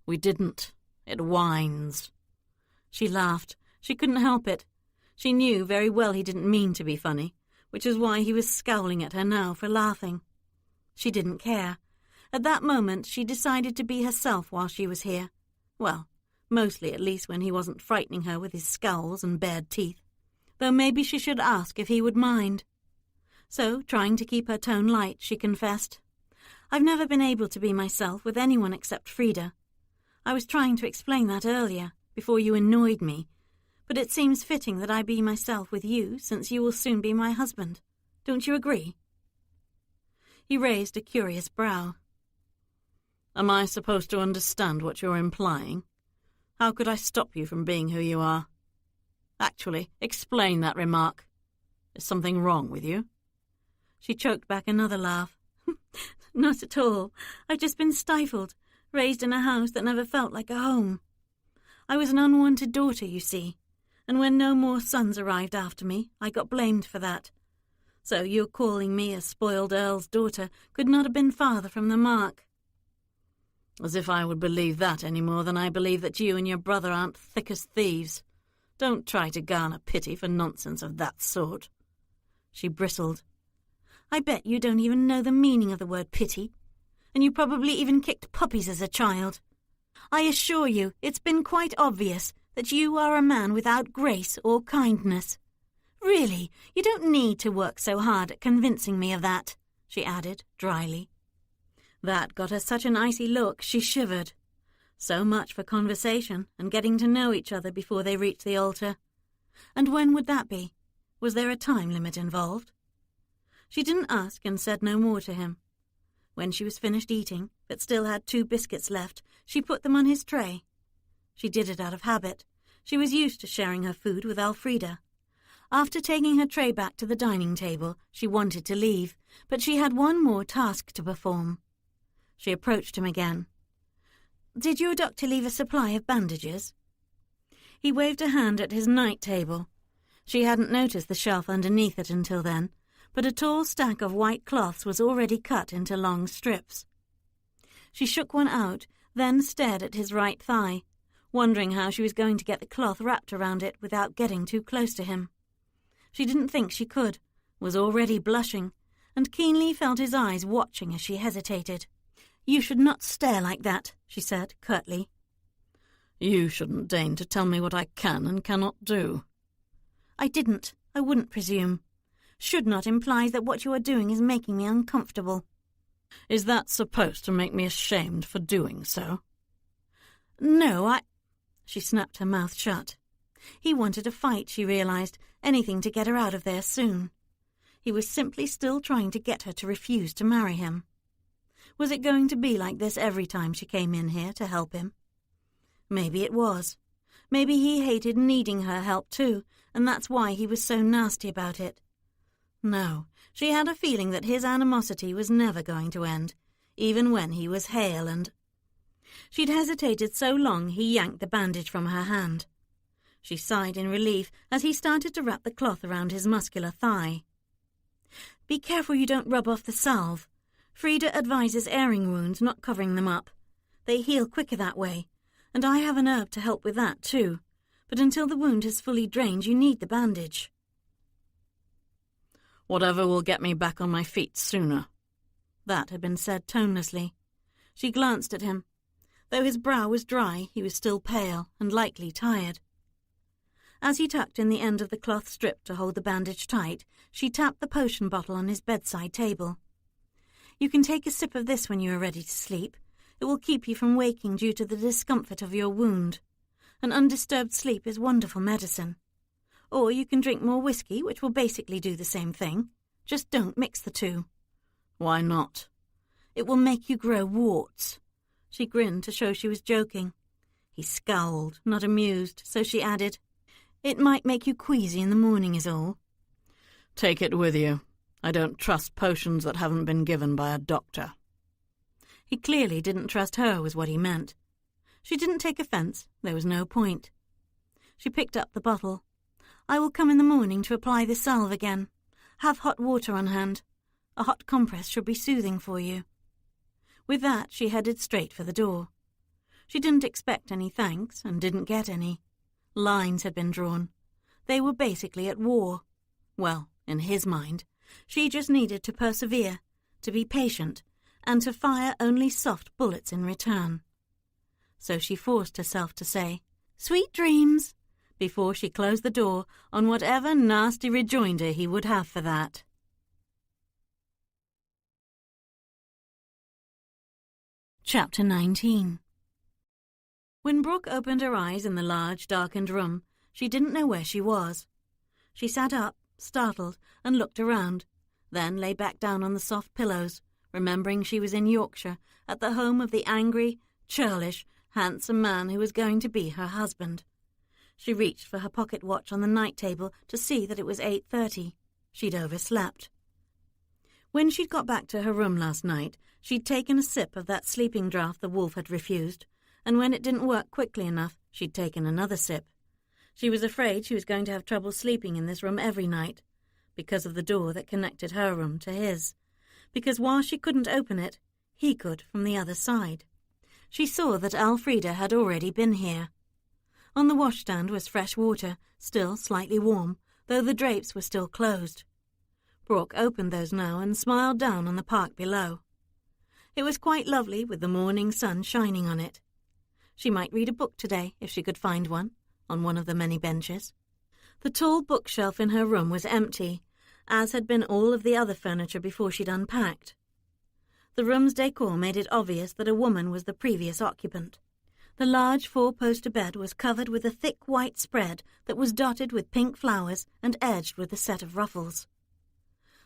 "We didn't. It winds." She laughed. She couldn't help it. She knew very well he didn't mean to be funny, which is why he was scowling at her now for laughing. She didn't care. At that moment she decided to be herself while she was here. Well, mostly at least when he wasn't frightening her with his scowls and bared teeth, though maybe she should ask if he would mind. So, trying to keep her tone light, she confessed, "I've never been able to be myself with anyone except Frida. I was trying to explain that earlier, before you annoyed me, but it seems fitting that I be myself with you, since you will soon be my husband. Don't you agree?" He raised a curious brow. "Am I supposed to understand what you're implying? How could I stop you from being who you are? Actually, explain that remark. Is something wrong with you?" She choked back another laugh. "Not at all. I've just been stifled, raised in a house that never felt like a home. I was an unwanted daughter, you see, and when no more sons arrived after me, I got blamed for that. So your calling me a spoiled earl's daughter could not have been farther from the mark." "As if I would believe that any more than I believe that you and your brother aren't thick as thieves. Don't try to garner pity for nonsense of that sort." She bristled. "I bet you don't even know the meaning of the word pity, and you probably even kicked puppies as a child. I assure you it's been quite obvious that you are a man without grace or kindness. Really, you don't need to work so hard at convincing me of that," she added dryly. That got her such an icy look she shivered. So much for conversation and getting to know each other before they reached the altar. And when would that be? Was there a time limit involved? She didn't ask and said no more to him. When she was finished eating, but still had 2 biscuits left, she put them on his tray. She did it out of habit. She was used to sharing her food with Elfrida. After taking her tray back to the dining table, she wanted to leave, but she had one more task to perform. She approached him again. "Did your doctor leave a supply of bandages?" He waved a hand at his night table. She hadn't noticed the shelf underneath it until then, but a tall stack of white cloths was already cut into long strips. She shook one out, then stared at his right thigh, wondering how she was going to get the cloth wrapped around it without getting too close to him. She didn't think she could, was already blushing, and keenly felt his eyes watching as she hesitated. "You should not stare like that," she said curtly. "You shouldn't deign to tell me what I can and cannot do." "I didn't. I wouldn't presume. Should not implies that what you are doing is making me uncomfortable." "Is that supposed to make me ashamed for doing so?" "No, She snapped her mouth shut. He wanted a fight, she realized, anything to get her out of there soon. He was simply still trying to get her to refuse to marry him. Was it going to be like this every time she came in here to help him? Maybe it was. Maybe he hated needing her help too, and that's why he was so nasty about it. No, she had a feeling that his animosity was never going to end, even when he was hale and... She'd hesitated so long he yanked the bandage from her hand. She sighed in relief as he started to wrap the cloth around his muscular thigh. "Be careful you don't rub off the salve. Frida advises airing wounds, not covering them up. They heal quicker that way, and I have an herb to help with that too. But until the wound has fully drained, you need the bandage." "Whatever will get me back on my feet sooner." That had been said tonelessly. She glanced at him. Though his brow was dry, he was still pale and likely tired. As he tucked in the end of the cloth strip to hold the bandage tight, she tapped the potion bottle on his bedside table. "You can take a sip of this when you are ready to sleep. It will keep you from waking due to the discomfort of your wound. An undisturbed sleep is wonderful medicine. Or you can drink more whiskey, which will basically do the same thing. Just don't mix the two." "Why not?" "It will make you grow warts." She grinned to show she was joking. He scowled, not amused, so she added, "It might make you queasy in the morning is all." "Take it with you. I don't trust potions that haven't been given by a doctor." He clearly didn't trust her, was what he meant. She didn't take offence. There was no point. She picked up the bottle. "I will come in the morning to apply the salve again. Have hot water on hand. A hot compress should be soothing for you." With that, she headed straight for the door. She didn't expect any thanks, and didn't get any. Lines had been drawn. They were basically at war. Well, in his mind, she just needed to persevere, to be patient, and to fire only soft bullets in return. So she forced herself to say, "Sweet dreams," before she closed the door on whatever nasty rejoinder he would have for that. Chapter 19. When Brooke opened her eyes in the large, darkened room, she didn't know where she was. She sat up, startled, and looked around, then lay back down on the soft pillows, remembering she was in Yorkshire, at the home of the angry, churlish, handsome man who was going to be her husband. She reached for her pocket watch on the night table to see that it was 8:30. She'd overslept. When she'd got back to her room last night, she'd taken a sip of that sleeping draught the wolf had refused, and when it didn't work quickly enough, she'd taken another sip. She was afraid she was going to have trouble sleeping in this room every night, because of the door that connected her room to his, because while she couldn't open it, he could from the other side. She saw that Elfrida had already been here. On the washstand was fresh water, still slightly warm, though the drapes were still closed. Brooke opened those now and smiled down on the park below. It was quite lovely with the morning sun shining on it. She might read a book today, if she could find one, on one of the many benches. The tall bookshelf in her room was empty, as had been all of the other furniture before she'd unpacked. The room's decor made it obvious that a woman was the previous occupant. The large four-poster bed was covered with a thick white spread that was dotted with pink flowers and edged with a set of ruffles.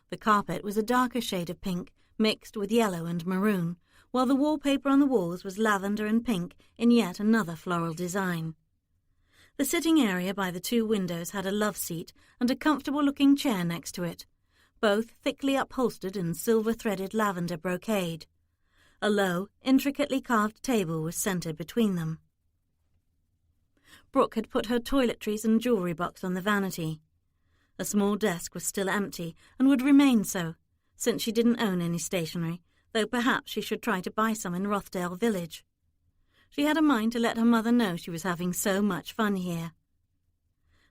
The carpet was a darker shade of pink, mixed with yellow and maroon, while the wallpaper on the walls was lavender and pink in yet another floral design. The sitting area by the two windows had a love seat and a comfortable-looking chair next to it, both thickly upholstered in silver-threaded lavender brocade. A low, intricately carved table was centered between them. Brooke had put her toiletries and jewelry box on the vanity. A small desk was still empty and would remain so, since she didn't own any stationery, though perhaps she should try to buy some in Rothdale village. She had a mind to let her mother know she was having so much fun here.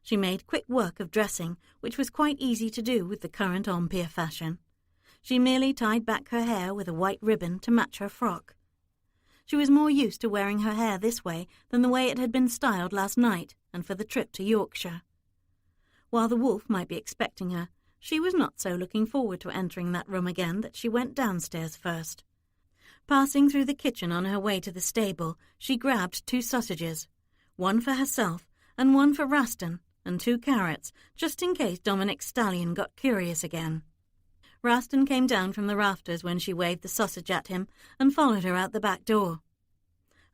She made quick work of dressing, which was quite easy to do with the current Empire fashion. She merely tied back her hair with a white ribbon to match her frock. She was more used to wearing her hair this way than the way it had been styled last night and for the trip to Yorkshire. While the wolf might be expecting her, she was not so looking forward to entering that room again that she went downstairs first. Passing through the kitchen on her way to the stable, she grabbed 2 sausages, one for herself and one for Raston, and 2 carrots, just in case Dominic's stallion got curious again. Raston came down from the rafters when she waved the sausage at him and followed her out the back door.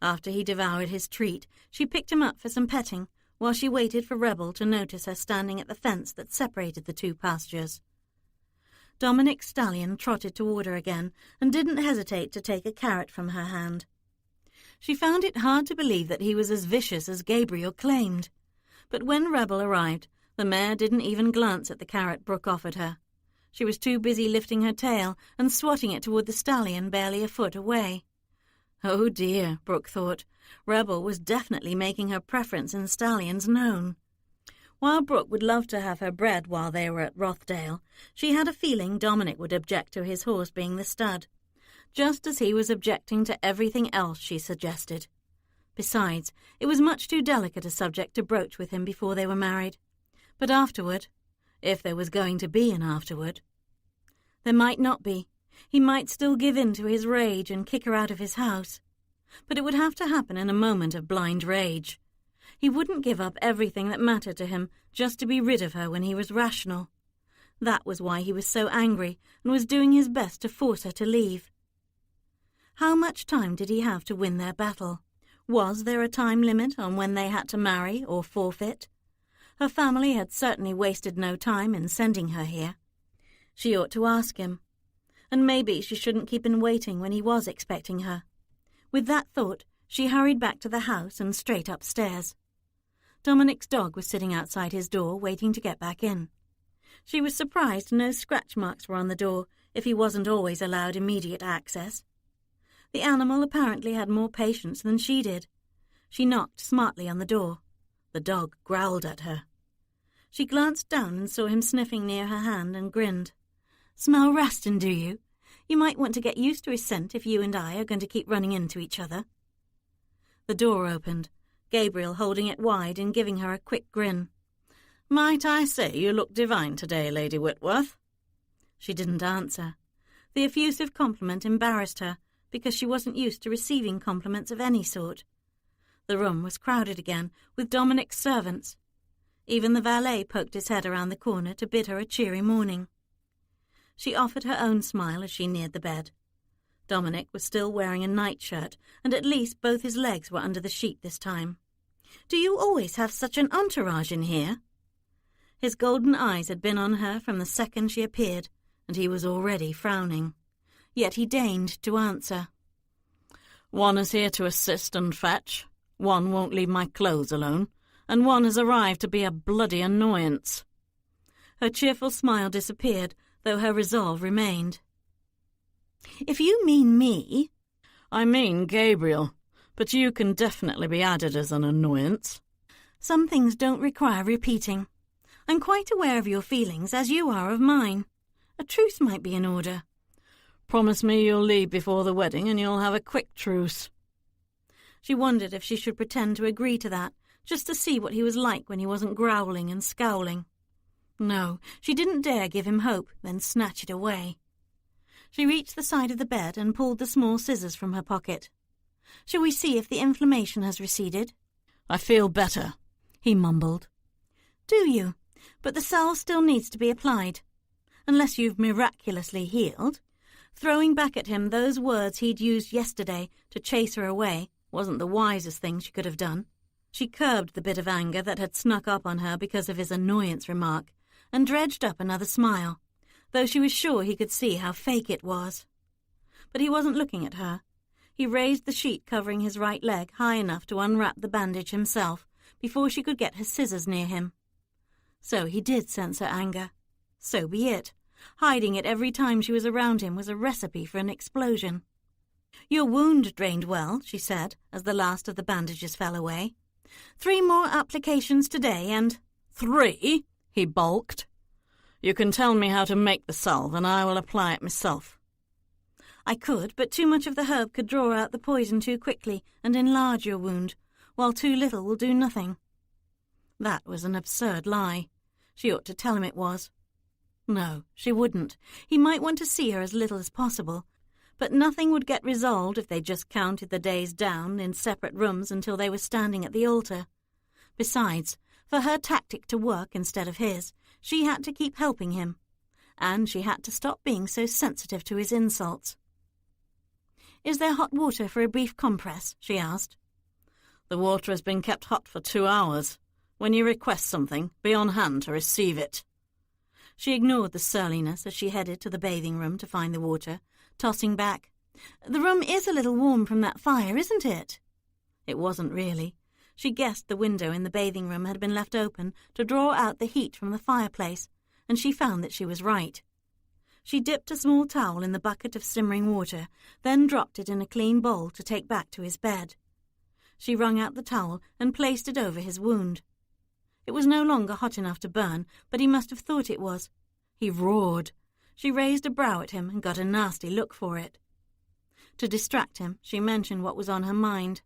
After he devoured his treat, she picked him up for some petting, while she waited for Rebel to notice her standing at the fence that separated the 2 pastures. Dominic's stallion trotted toward her again and didn't hesitate to take a carrot from her hand. She found it hard to believe that he was as vicious as Gabriel claimed. But when Rebel arrived, the mare didn't even glance at the carrot Brooke offered her. She was too busy lifting her tail and swatting it toward the stallion barely a foot away. Oh dear, Brooke thought. Rebel was definitely making her preference in stallions known. While Brooke would love to have her bred while they were at Rothdale, she had a feeling Dominic would object to his horse being the stud, just as he was objecting to everything else she suggested. Besides, it was much too delicate a subject to broach with him before they were married. But afterward, if there was going to be an afterward. There might not be. He might still give in to his rage and kick her out of his house. But it would have to happen in a moment of blind rage. He wouldn't give up everything that mattered to him just to be rid of her when he was rational. That was why he was so angry and was doing his best to force her to leave. How much time did he have to win their battle? Was there a time limit on when they had to marry or forfeit? Her family had certainly wasted no time in sending her here. She ought to ask him. And maybe she shouldn't keep him waiting when he was expecting her. With that thought, she hurried back to the house and straight upstairs. Dominic's dog was sitting outside his door, waiting to get back in. She was surprised no scratch marks were on the door, if he wasn't always allowed immediate access. The animal apparently had more patience than she did. She knocked smartly on the door. The dog growled at her. She glanced down and saw him sniffing near her hand and grinned. "Smell Raston, do you? You might want to get used to his scent if you and I are going to keep running into each other." The door opened, Gabriel holding it wide and giving her a quick grin. "Might I say you look divine today, Lady Whitworth?" She didn't answer. The effusive compliment embarrassed her, because she wasn't used to receiving compliments of any sort. The room was crowded again, with Dominic's servants. Even the valet poked his head around the corner to bid her a cheery morning. She offered her own smile as she neared the bed. Dominic was still wearing a nightshirt, and at least both his legs were under the sheet this time. "Do you always have such an entourage in here?" His golden eyes had been on her from the second she appeared, and he was already frowning. Yet he deigned to answer. "One is here to assist and fetch, one won't leave my clothes alone, and one has arrived to be a bloody annoyance." Her cheerful smile disappeared, though her resolve remained. "If you mean me—" "I mean Gabriel, but you can definitely be added as an annoyance." "Some things don't require repeating. I'm quite aware of your feelings, as you are of mine. A truce might be in order." "Promise me you'll leave before the wedding and you'll have a quick truce." She wondered if she should pretend to agree to that, just to see what he was like when he wasn't growling and scowling. No, she didn't dare give him hope, then snatch it away. She reached the side of the bed and pulled the small scissors from her pocket. "Shall we see if the inflammation has receded?" "I feel better," he mumbled. "Do you? But the salve still needs to be applied. Unless you've miraculously healed." Throwing back at him those words he'd used yesterday to chase her away wasn't the wisest thing she could have done. She curbed the bit of anger that had snuck up on her because of his annoyance remark, and dredged up another smile, though she was sure he could see how fake it was. But he wasn't looking at her. He raised the sheet covering his right leg high enough to unwrap the bandage himself before she could get her scissors near him. So he did sense her anger. So be it. Hiding it every time she was around him was a recipe for an explosion. "Your wound drained well," she said, as the last of the bandages fell away. 3 more applications today and— 3? He balked. "You can tell me how to make the salve, and I will apply it myself." "I could, but too much of the herb could draw out the poison too quickly and enlarge your wound, while too little will do nothing." That was an absurd lie. She ought to tell him it was. No, she wouldn't. He might want to see her as little as possible, but nothing would get resolved if they just counted the days down in separate rooms until they were standing at the altar. Besides, for her tactic to work instead of his, she had to keep helping him, and she had to stop being so sensitive to his insults. "Is there hot water for a brief compress?" she asked. "The water has been kept hot for 2 hours. When you request something, be on hand to receive it." She ignored the surliness as she headed to the bathing room to find the water, tossing back, "The room is a little warm from that fire, isn't it?" It wasn't really. She guessed the window in the bathing room had been left open to draw out the heat from the fireplace, and she found that she was right. She dipped a small towel in the bucket of simmering water, then dropped it in a clean bowl to take back to his bed. She wrung out the towel and placed it over his wound. It was no longer hot enough to burn, but he must have thought it was. He roared. She raised a brow at him and got a nasty look for it. To distract him, she mentioned what was on her mind.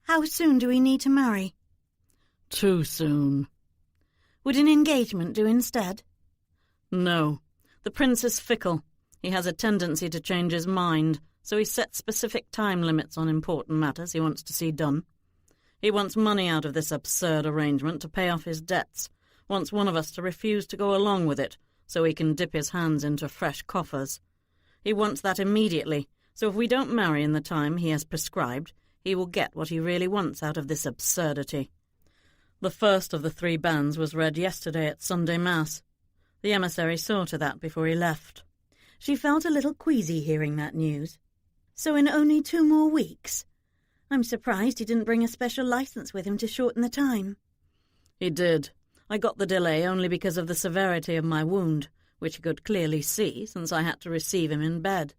"How soon do we need to marry?" "Too soon." "Would an engagement do instead?" "No. The prince is fickle. He has a tendency to change his mind, so he sets specific time limits on important matters he wants to see done. He wants money out of this absurd arrangement to pay off his debts, wants one of us to refuse to go along with it, so he can dip his hands into fresh coffers. He wants that immediately, so if we don't marry in the time he has prescribed, he will get what he really wants out of this absurdity. The first of the 3 banns was read yesterday at Sunday Mass. The emissary saw to that before he left." She felt a little queasy hearing that news. "So in only 2 more weeks? I'm surprised he didn't bring a special license with him to shorten the time." "He did. I got the delay only because of the severity of my wound, which he could clearly see, since I had to receive him in bed.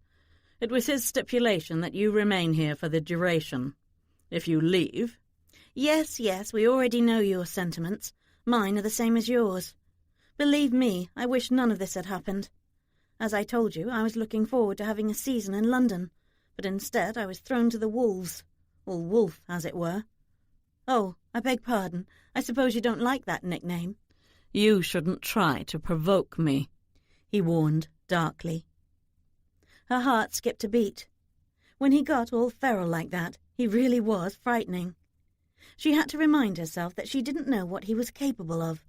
It was his stipulation that you remain here for the duration. If you leave—" Yes, we already know your sentiments. Mine are the same as yours. Believe me, I wish none of this had happened. As I told you, I was looking forward to having a season in London, but instead I was thrown to the wolves. Or wolf, as it were. Oh, I beg pardon. I suppose you don't like that nickname." "You shouldn't try to provoke me," he warned, darkly. Her heart skipped a beat. When he got all feral like that, he really was frightening. She had to remind herself that she didn't know what he was capable of.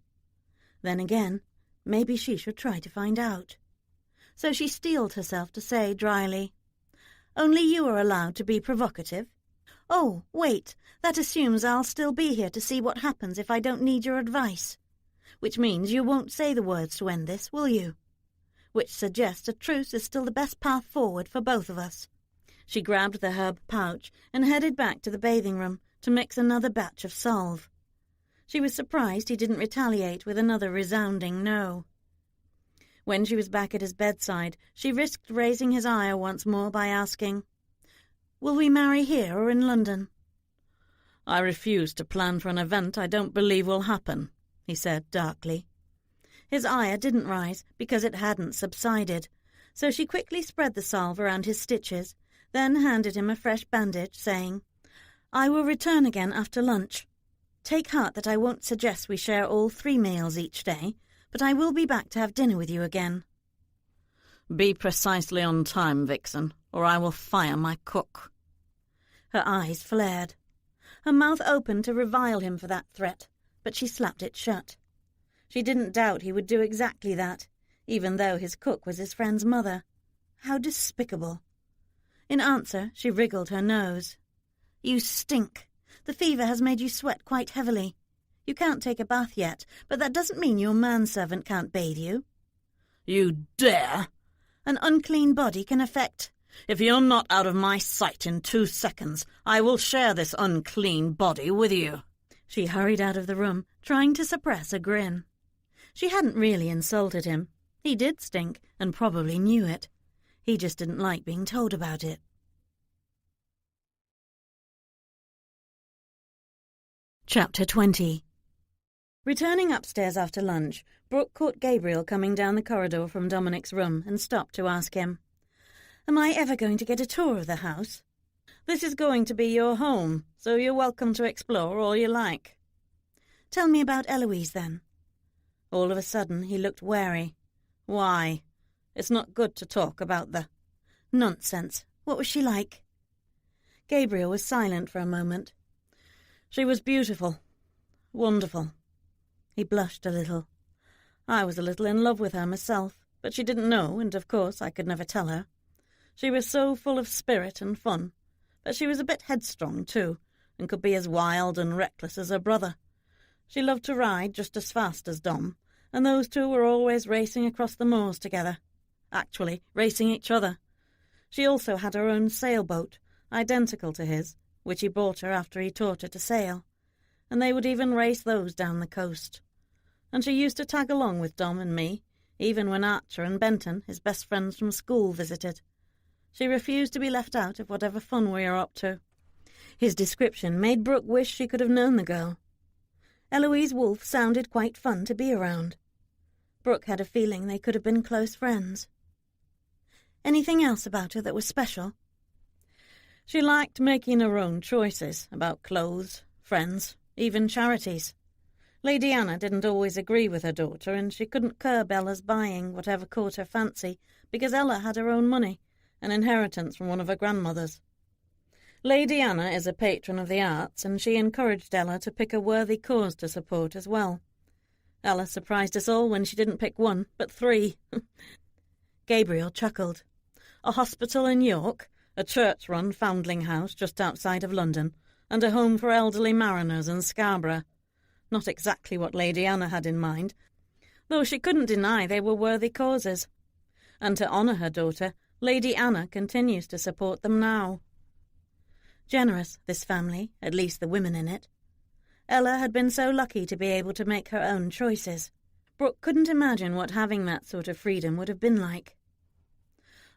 Then again, maybe she should try to find out. So she steeled herself to say dryly, "Only you are allowed to be provocative? Oh, wait, that assumes I'll still be here to see what happens if I don't need your advice. Which means you won't say the words to end this, will you? Which suggests a truce is still the best path forward for both of us." She grabbed the herb pouch and headed back to the bathing room to mix another batch of salve. She was surprised he didn't retaliate with another resounding no. When she was back at his bedside, she risked raising his ire once more by asking, "Will we marry here or in London?" "I refuse to plan for an event I don't believe will happen," he said darkly. His ire didn't rise because it hadn't subsided, so she quickly spread the salve around his stitches, then handed him a fresh bandage, saying, "I will return again after lunch. Take heart that I won't suggest we share all 3 meals each day, but I will be back to have dinner with you again." "Be precisely on time, Vixen, or I will fire my cook." Her eyes flared. Her mouth opened to revile him for that threat, but she slapped it shut. She didn't doubt he would do exactly that, even though his cook was his friend's mother. How despicable. In answer, she wriggled her nose. "You stink. The fever has made you sweat quite heavily. You can't take a bath yet, but that doesn't mean your manservant can't bathe you." "You dare!" "An unclean body can affect—" "If you're not out of my sight in 2 seconds, I will share this unclean body with you." She hurried out of the room, trying to suppress a grin. She hadn't really insulted him. He did stink, and probably knew it. He just didn't like being told about it. Chapter 20. Returning upstairs after lunch, Brooke caught Gabriel coming down the corridor from Dominic's room and stopped to ask him, "Am I ever going to get a tour of the house?" "This is going to be your home, so you're welcome to explore all you like." "Tell me about Eloise, then." All of a sudden he looked wary. "Why? It's not good to talk about the—" "Nonsense. What was she like?" Gabriel was silent for a moment. "She was beautiful. Wonderful." He blushed a little. "I was a little in love with her myself, but she didn't know, and of course I could never tell her. She was so full of spirit and fun, but she was a bit headstrong too, and could be as wild and reckless as her brother. She loved to ride just as fast as Dom, and those two were always racing across the moors together. Actually, racing each other. She also had her own sailboat, identical to his, which he bought her after he taught her to sail, and they would even race those down the coast. And she used to tag along with Dom and me, even when Archer and Benton, his best friends from school, visited. She refused to be left out of whatever fun we were up to." His description made Brooke wish she could have known the girl. Eloise Wolfe sounded quite fun to be around. Brooke had a feeling they could have been close friends. Anything else about her that was special? She liked making her own choices about clothes, friends, even charities. Lady Anna didn't always agree with her daughter, and she couldn't curb Ella's buying whatever caught her fancy, because Ella had her own money, an inheritance from one of her grandmothers. Lady Anna is a patron of the arts, and she encouraged Ella to pick a worthy cause to support as well. Ella surprised us all when she didn't pick one, but 3. Gabriel chuckled. A hospital in York, a church-run foundling house just outside of London, and a home for elderly mariners in Scarborough. Not exactly what Lady Anna had in mind, though she couldn't deny they were worthy causes. And to honour her daughter, Lady Anna continues to support them now. Generous, this family, at least the women in it. Ella had been so lucky to be able to make her own choices. Brooke couldn't imagine what having that sort of freedom would have been like.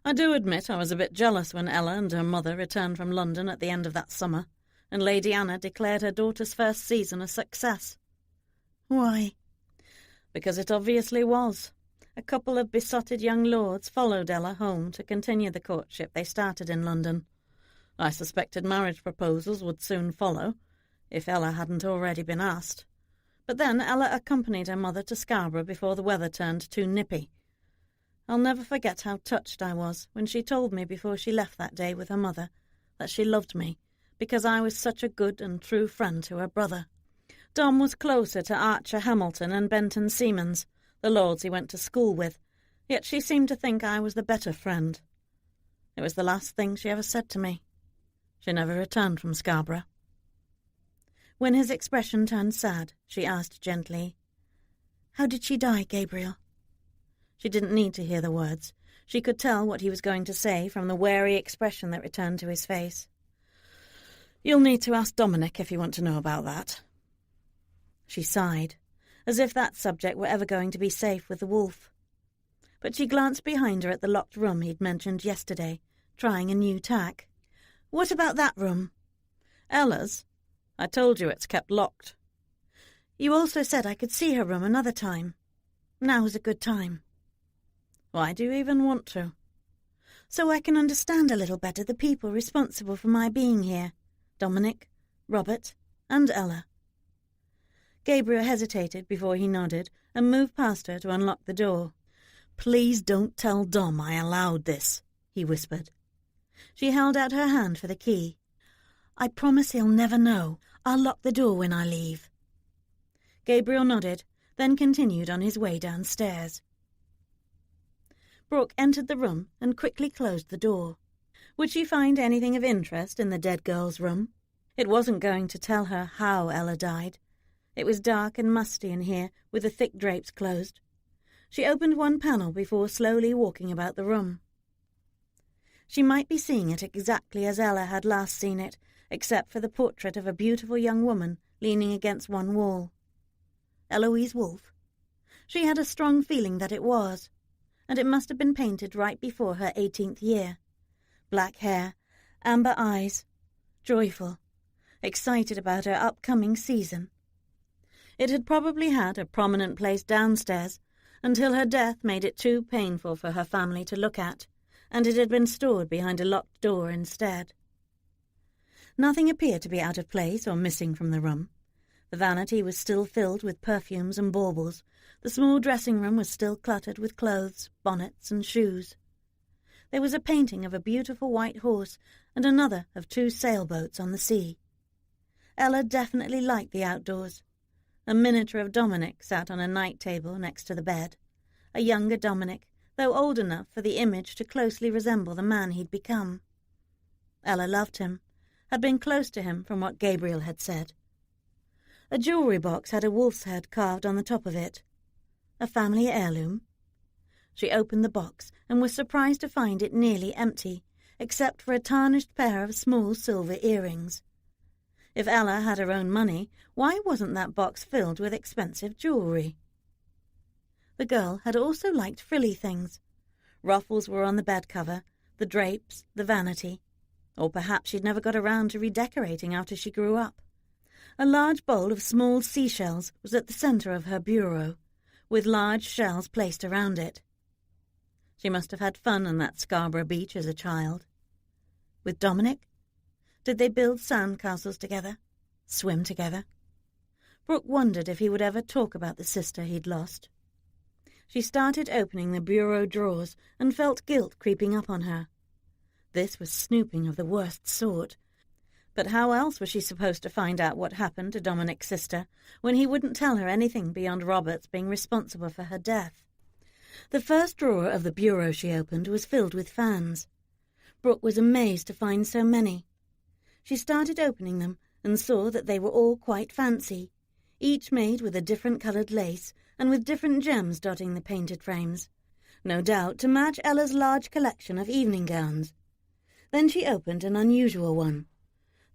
I do admit I was a bit jealous when Ella and her mother returned from London at the end of that summer, and Lady Anna declared her daughter's first season a success. Why? Because it obviously was. A couple of besotted young lords followed Ella home to continue the courtship they started in London. I suspected marriage proposals would soon follow, if Ella hadn't already been asked. But then Ella accompanied her mother to Scarborough before the weather turned too nippy. I'll never forget how touched I was when she told me before she left that day with her mother that she loved me, because I was such a good and true friend to her brother. Dom was closer to Archer Hamilton and Benton Seamans, the lords he went to school with, yet she seemed to think I was the better friend. It was the last thing she ever said to me. She never returned from Scarborough. When his expression turned sad, she asked gently, "How did she die, Gabriel?" She didn't need to hear the words. She could tell what he was going to say from the wary expression that returned to his face. "You'll need to ask Dominic if you want to know about that." She sighed, as if that subject were ever going to be safe with the wolf. But she glanced behind her at the locked room he'd mentioned yesterday, trying a new tack. "What about that room?" "Ella's? I told you it's kept locked." "You also said I could see her room another time. Now's a good time." "Why do you even want to?" "So I can understand a little better the people responsible for my being here. Dominic, Robert, and Ella." Gabriel hesitated before he nodded and moved past her to unlock the door. "Please don't tell Dom I allowed this," he whispered. She held out her hand for the key. "I promise he'll never know. I'll lock the door when I leave." Gabriel nodded, then continued on his way downstairs. Brooke entered the room and quickly closed the door. Would she find anything of interest in the dead girl's room? It wasn't going to tell her how Ella died. It was dark and musty in here, with the thick drapes closed. She opened one panel before slowly walking about the room. She might be seeing it exactly as Ella had last seen it, except for the portrait of a beautiful young woman leaning against one wall. Eloise Wolfe? She had a strong feeling that it was, and it must have been painted right before her 18th year. Black hair, amber eyes, joyful, excited about her upcoming season. It had probably had a prominent place downstairs until her death made it too painful for her family to look at, and it had been stored behind a locked door instead. Nothing appeared to be out of place or missing from the room. The vanity was still filled with perfumes and baubles. The small dressing room was still cluttered with clothes, bonnets, and shoes. There was a painting of a beautiful white horse and another of 2 sailboats on the sea. Ella definitely liked the outdoors. A miniature of Dominic sat on a night table next to the bed. A younger Dominic, though old enough for the image to closely resemble the man he'd become. Ella loved him, had been close to him from what Gabriel had said. A jewellery box had a wolf's head carved on the top of it. A family heirloom. She opened the box and was surprised to find it nearly empty, except for a tarnished pair of small silver earrings. If Ella had her own money, why wasn't that box filled with expensive jewellery? The girl had also liked frilly things. Ruffles were on the bed cover, the drapes, the vanity. Or perhaps she'd never got around to redecorating after she grew up. A large bowl of small seashells was at the centre of her bureau, with large shells placed around it. She must have had fun on that Scarborough beach as a child. With Dominic? Did they build sand castles together? Swim together? Brooke wondered if he would ever talk about the sister he'd lost. She started opening the bureau drawers and felt guilt creeping up on her. This was snooping of the worst sort. But how else was she supposed to find out what happened to Dominic's sister when he wouldn't tell her anything beyond Robert's being responsible for her death? The first drawer of the bureau she opened was filled with fans. Brooke was amazed to find so many. She started opening them and saw that they were all quite fancy, each made with a different coloured lace and with different gems dotting the painted frames, no doubt to match Ella's large collection of evening gowns. Then she opened an unusual one.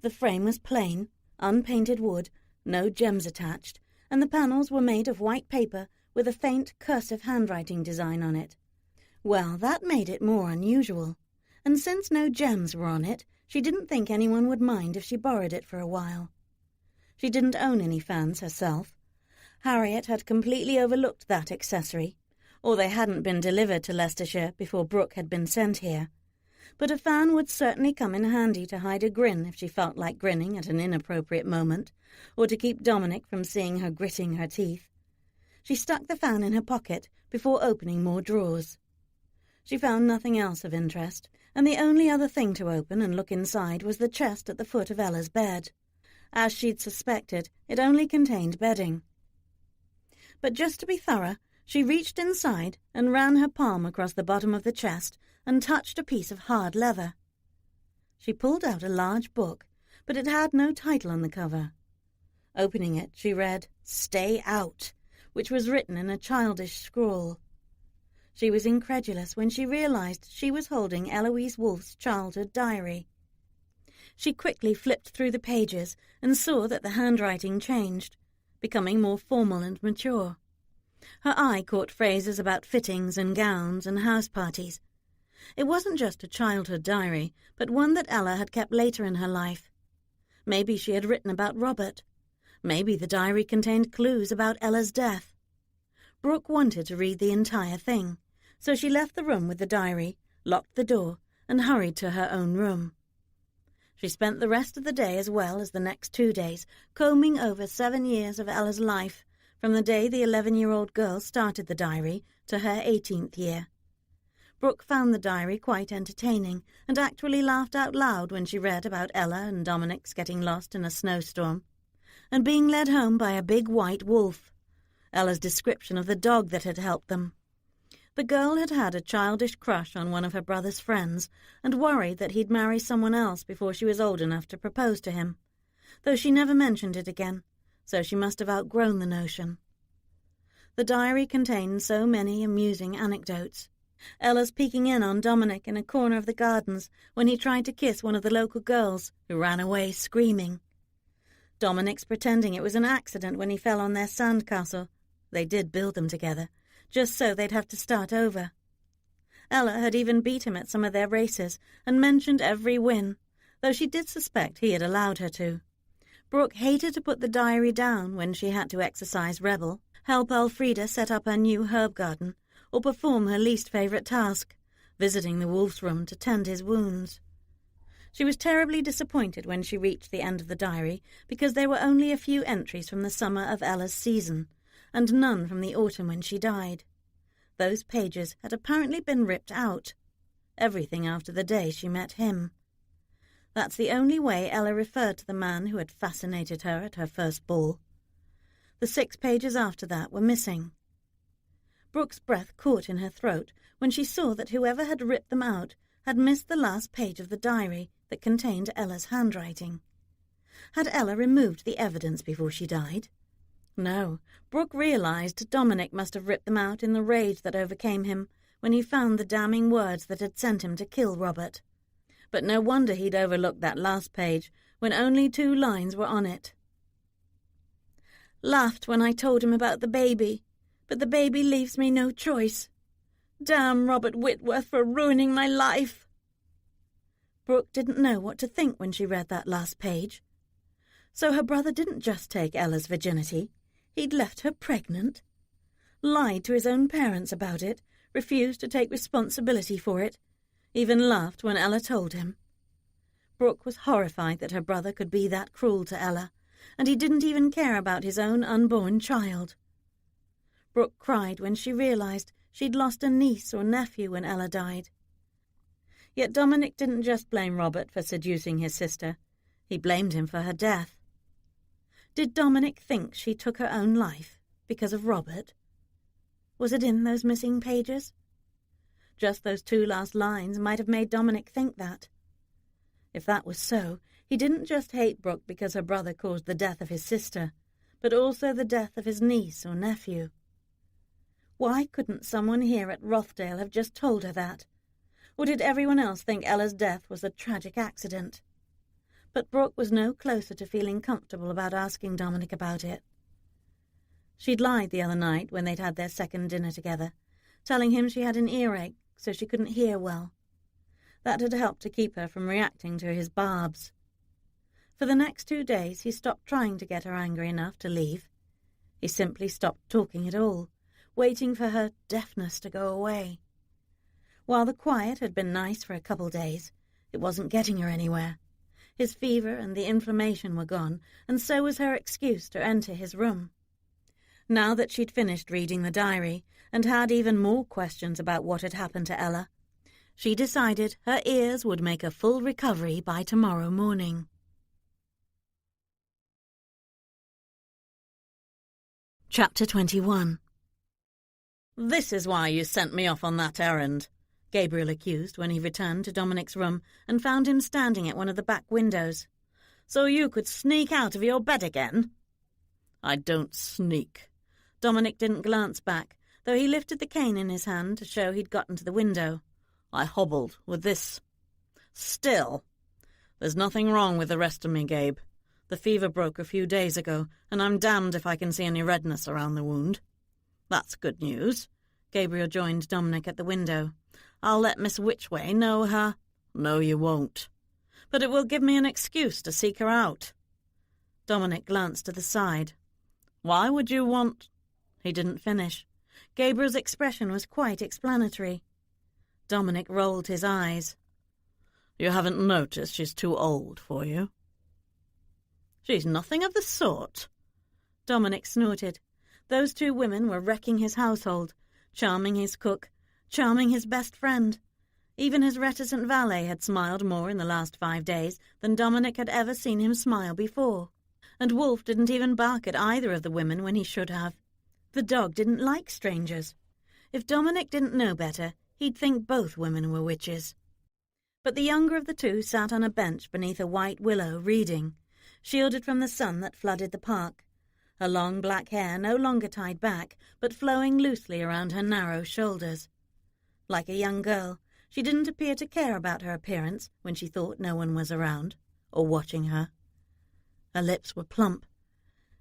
The frame was plain, unpainted wood, no gems attached, and the panels were made of white paper with a faint cursive handwriting design on it. Well, that made it more unusual, and since no gems were on it, she didn't think anyone would mind if she borrowed it for a while. She didn't own any fans herself. Harriet had completely overlooked that accessory, or they hadn't been delivered to Leicestershire before Brooke had been sent here. But a fan would certainly come in handy to hide a grin if she felt like grinning at an inappropriate moment, or to keep Dominic from seeing her gritting her teeth. She stuck the fan in her pocket before opening more drawers. She found nothing else of interest, and the only other thing to open and look inside was the chest at the foot of Ella's bed. As she'd suspected, it only contained bedding. But just to be thorough, she reached inside and ran her palm across the bottom of the chest and touched a piece of hard leather. She pulled out a large book, but it had no title on the cover. Opening it, she read, "Stay Out," which was written in a childish scrawl. She was incredulous when she realized she was holding Eloise Wolfe's childhood diary. She quickly flipped through the pages and saw that the handwriting changed, becoming more formal and mature. Her eye caught phrases about fittings and gowns and house parties. It wasn't just a childhood diary, but one that Ella had kept later in her life. Maybe she had written about Robert. Maybe the diary contained clues about Ella's death. Brooke wanted to read the entire thing, so she left the room with the diary, locked the door, and hurried to her own room. She spent the rest of the day as well as the next 2 days combing over 7 years of Ella's life, from the day the 11-year-old girl started the diary to her 18th year. Brooke found the diary quite entertaining and actually laughed out loud when she read about Ella and Dominic's getting lost in a snowstorm and being led home by a big white wolf. Ella's description of the dog that had helped them. The girl had had a childish crush on one of her brother's friends and worried that he'd marry someone else before she was old enough to propose to him, though she never mentioned it again, so she must have outgrown the notion. The diary contained so many amusing anecdotes. Ella's peeking in on Dominic in a corner of the gardens when he tried to kiss one of the local girls, who ran away screaming. Dominic's pretending it was an accident when he fell on their sandcastle, They did build them together, just so they'd have to start over. Ella had even beat him at some of their races and mentioned every win, though she did suspect he had allowed her to. Brooke hated to put the diary down when she had to exercise rebel, help Elfrida set up her new herb garden, or perform her least favourite task, visiting the wolf's room to tend his wounds. She was terribly disappointed when she reached the end of the diary because there were only a few entries from the summer of Ella's season, and none from the autumn when she died. Those pages had apparently been ripped out. Everything after the day she met him. That's the only way Ella referred to the man who had fascinated her at her first ball. The 6 pages after that were missing. Brooke's breath caught in her throat when she saw that whoever had ripped them out had missed the last page of the diary that contained Ella's handwriting. Had Ella removed the evidence before she died? No, Brooke realized Dominic must have ripped them out in the rage that overcame him when he found the damning words that had sent him to kill Robert. But no wonder he'd overlooked that last page when only 2 lines were on it. Laughed when I told him about the baby, but the baby leaves me no choice. Damn Robert Whitworth for ruining my life. Brooke didn't know what to think when she read that last page. So her brother didn't just take Ella's virginity. He'd left her pregnant, lied to his own parents about it, refused to take responsibility for it, even laughed when Ella told him. Brooke was horrified that her brother could be that cruel to Ella, and he didn't even care about his own unborn child. Brooke cried when she realized she'd lost a niece or nephew when Ella died. Yet Dominic didn't just blame Robert for seducing his sister. He blamed him for her death. Did Dominic think she took her own life because of Robert? Was it in those missing pages? Just those 2 last lines might have made Dominic think that. If that was so, he didn't just hate Brooke because her brother caused the death of his sister, but also the death of his niece or nephew. Why couldn't someone here at Rothdale have just told her that? Or did everyone else think Ella's death was a tragic accident? But Brooke was no closer to feeling comfortable about asking Dominic about it. She'd lied the other night when they'd had their second dinner together, telling him she had an earache so she couldn't hear well. That had helped to keep her from reacting to his barbs. For the next 2 days he stopped trying to get her angry enough to leave. He simply stopped talking at all, waiting for her deafness to go away. While the quiet had been nice for a couple days, it wasn't getting her anywhere. His fever and the inflammation were gone, and so was her excuse to enter his room. Now that she'd finished reading the diary, and had even more questions about what had happened to Ella, she decided her ears would make a full recovery by tomorrow morning. Chapter 21. "This is why you sent me off on that errand," Gabriel accused when he returned to Dominic's room and found him standing at one of the back windows. "So you could sneak out of your bed again?" "I don't sneak." Dominic didn't glance back, though he lifted the cane in his hand to show he'd gotten to the window. "I hobbled with this. Still, there's nothing wrong with the rest of me, Gabe. The fever broke a few days ago, and I'm damned if I can see any redness around the wound." "That's good news." Gabriel joined Dominic at the window. "I'll let Miss Witchway know her—" "No, you won't. But it will give me an excuse to seek her out." Dominic glanced to the side. "Why would you want—" He didn't finish. Gabriel's expression was quite explanatory. Dominic rolled his eyes. "You haven't noticed she's too old for you?" "She's nothing of the sort." Dominic snorted. Those 2 women were wrecking his household, charming his cook, charming his best friend. Even his reticent valet had smiled more in the last 5 days than Dominic had ever seen him smile before. And Wolf didn't even bark at either of the women when he should have. The dog didn't like strangers. If Dominic didn't know better, he'd think both women were witches. But the younger of the 2 sat on a bench beneath a white willow reading, shielded from the sun that flooded the park. Her long black hair no longer tied back, but flowing loosely around her narrow shoulders. Like a young girl, she didn't appear to care about her appearance when she thought no one was around, or watching her. Her lips were plump.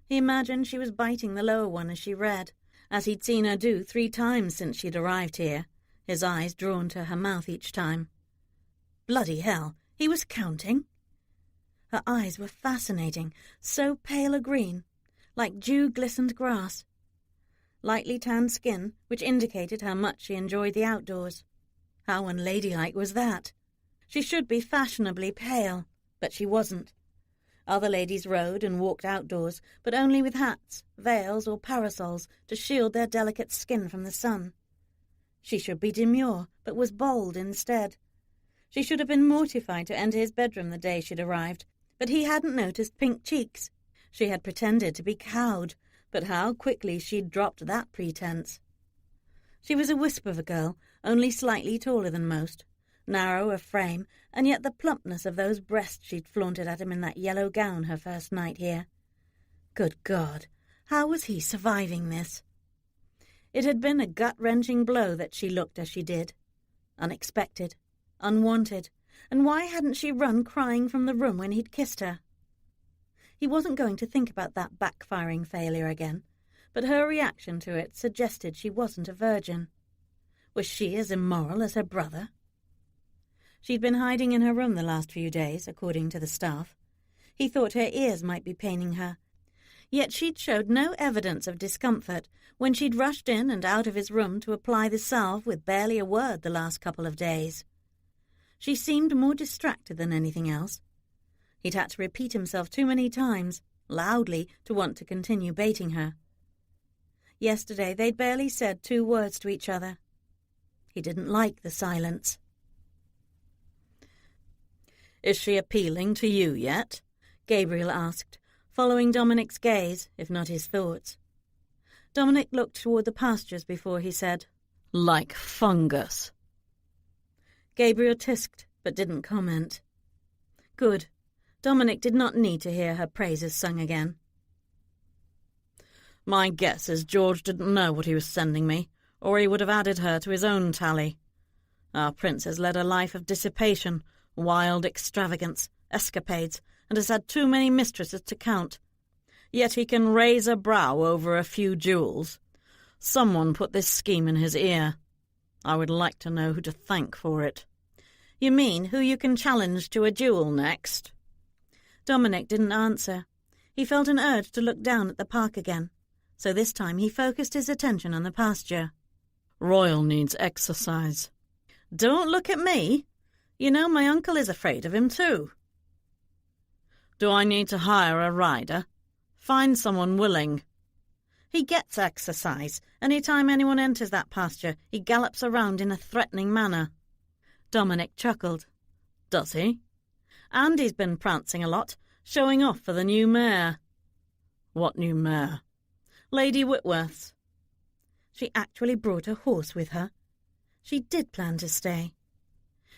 He imagined she was biting the lower one as she read, as he'd seen her do 3 times since she'd arrived here, his eyes drawn to her mouth each time. Bloody hell, he was counting. Her eyes were fascinating, so pale a green, like dew-glistened grass. Lightly tanned skin, which indicated how much she enjoyed the outdoors. How unladylike was that? She should be fashionably pale, but she wasn't. Other ladies rode and walked outdoors, but only with hats, veils, or parasols to shield their delicate skin from the sun. She should be demure, but was bold instead. She should have been mortified to enter his bedroom the day she'd arrived, but he hadn't noticed pink cheeks. She had pretended to be cowed, but how quickly she'd dropped that pretense. She was a wisp of a girl, only slightly taller than most, narrow of frame, and yet the plumpness of those breasts she'd flaunted at him in that yellow gown her first night here. Good God, how was he surviving this? It had been a gut-wrenching blow that she looked as she did. Unexpected, unwanted, and why hadn't she run crying from the room when he'd kissed her? He wasn't going to think about that backfiring failure again, but her reaction to it suggested she wasn't a virgin. Was she as immoral as her brother? She'd been hiding in her room the last few days, according to the staff. He thought her ears might be paining her, yet she'd showed no evidence of discomfort when she'd rushed in and out of his room to apply the salve with barely a word the last couple of days. She seemed more distracted than anything else. He'd had to repeat himself too many times, loudly, to want to continue baiting her. Yesterday they'd barely said 2 words to each other. He didn't like the silence. "Is she appealing to you yet?" Gabriel asked, following Dominic's gaze, if not his thoughts. Dominic looked toward the pastures before he said, "Like fungus." Gabriel tisked, but didn't comment. Good. Dominic did not need to hear her praises sung again. "My guess is George didn't know what he was sending me, or he would have added her to his own tally. Our prince has led a life of dissipation, wild extravagance, escapades, and has had too many mistresses to count. Yet he can raise a brow over a few jewels. Someone put this scheme in his ear. I would like to know who to thank for it." "You mean who you can challenge to a duel next?" Dominic didn't answer. He felt an urge to look down at the park again, so this time he focused his attention on the pasture. "Royal needs exercise." "Don't look at me. You know my uncle is afraid of him too." "Do I need to hire a rider? Find someone willing." "He gets exercise. Any time anyone enters that pasture, he gallops around in a threatening manner." Dominic chuckled. "Does he?" "And he's been prancing a lot, showing off for the new mare." "What new mare?" "Lady Whitworth's." She actually brought a horse with her. She did plan to stay.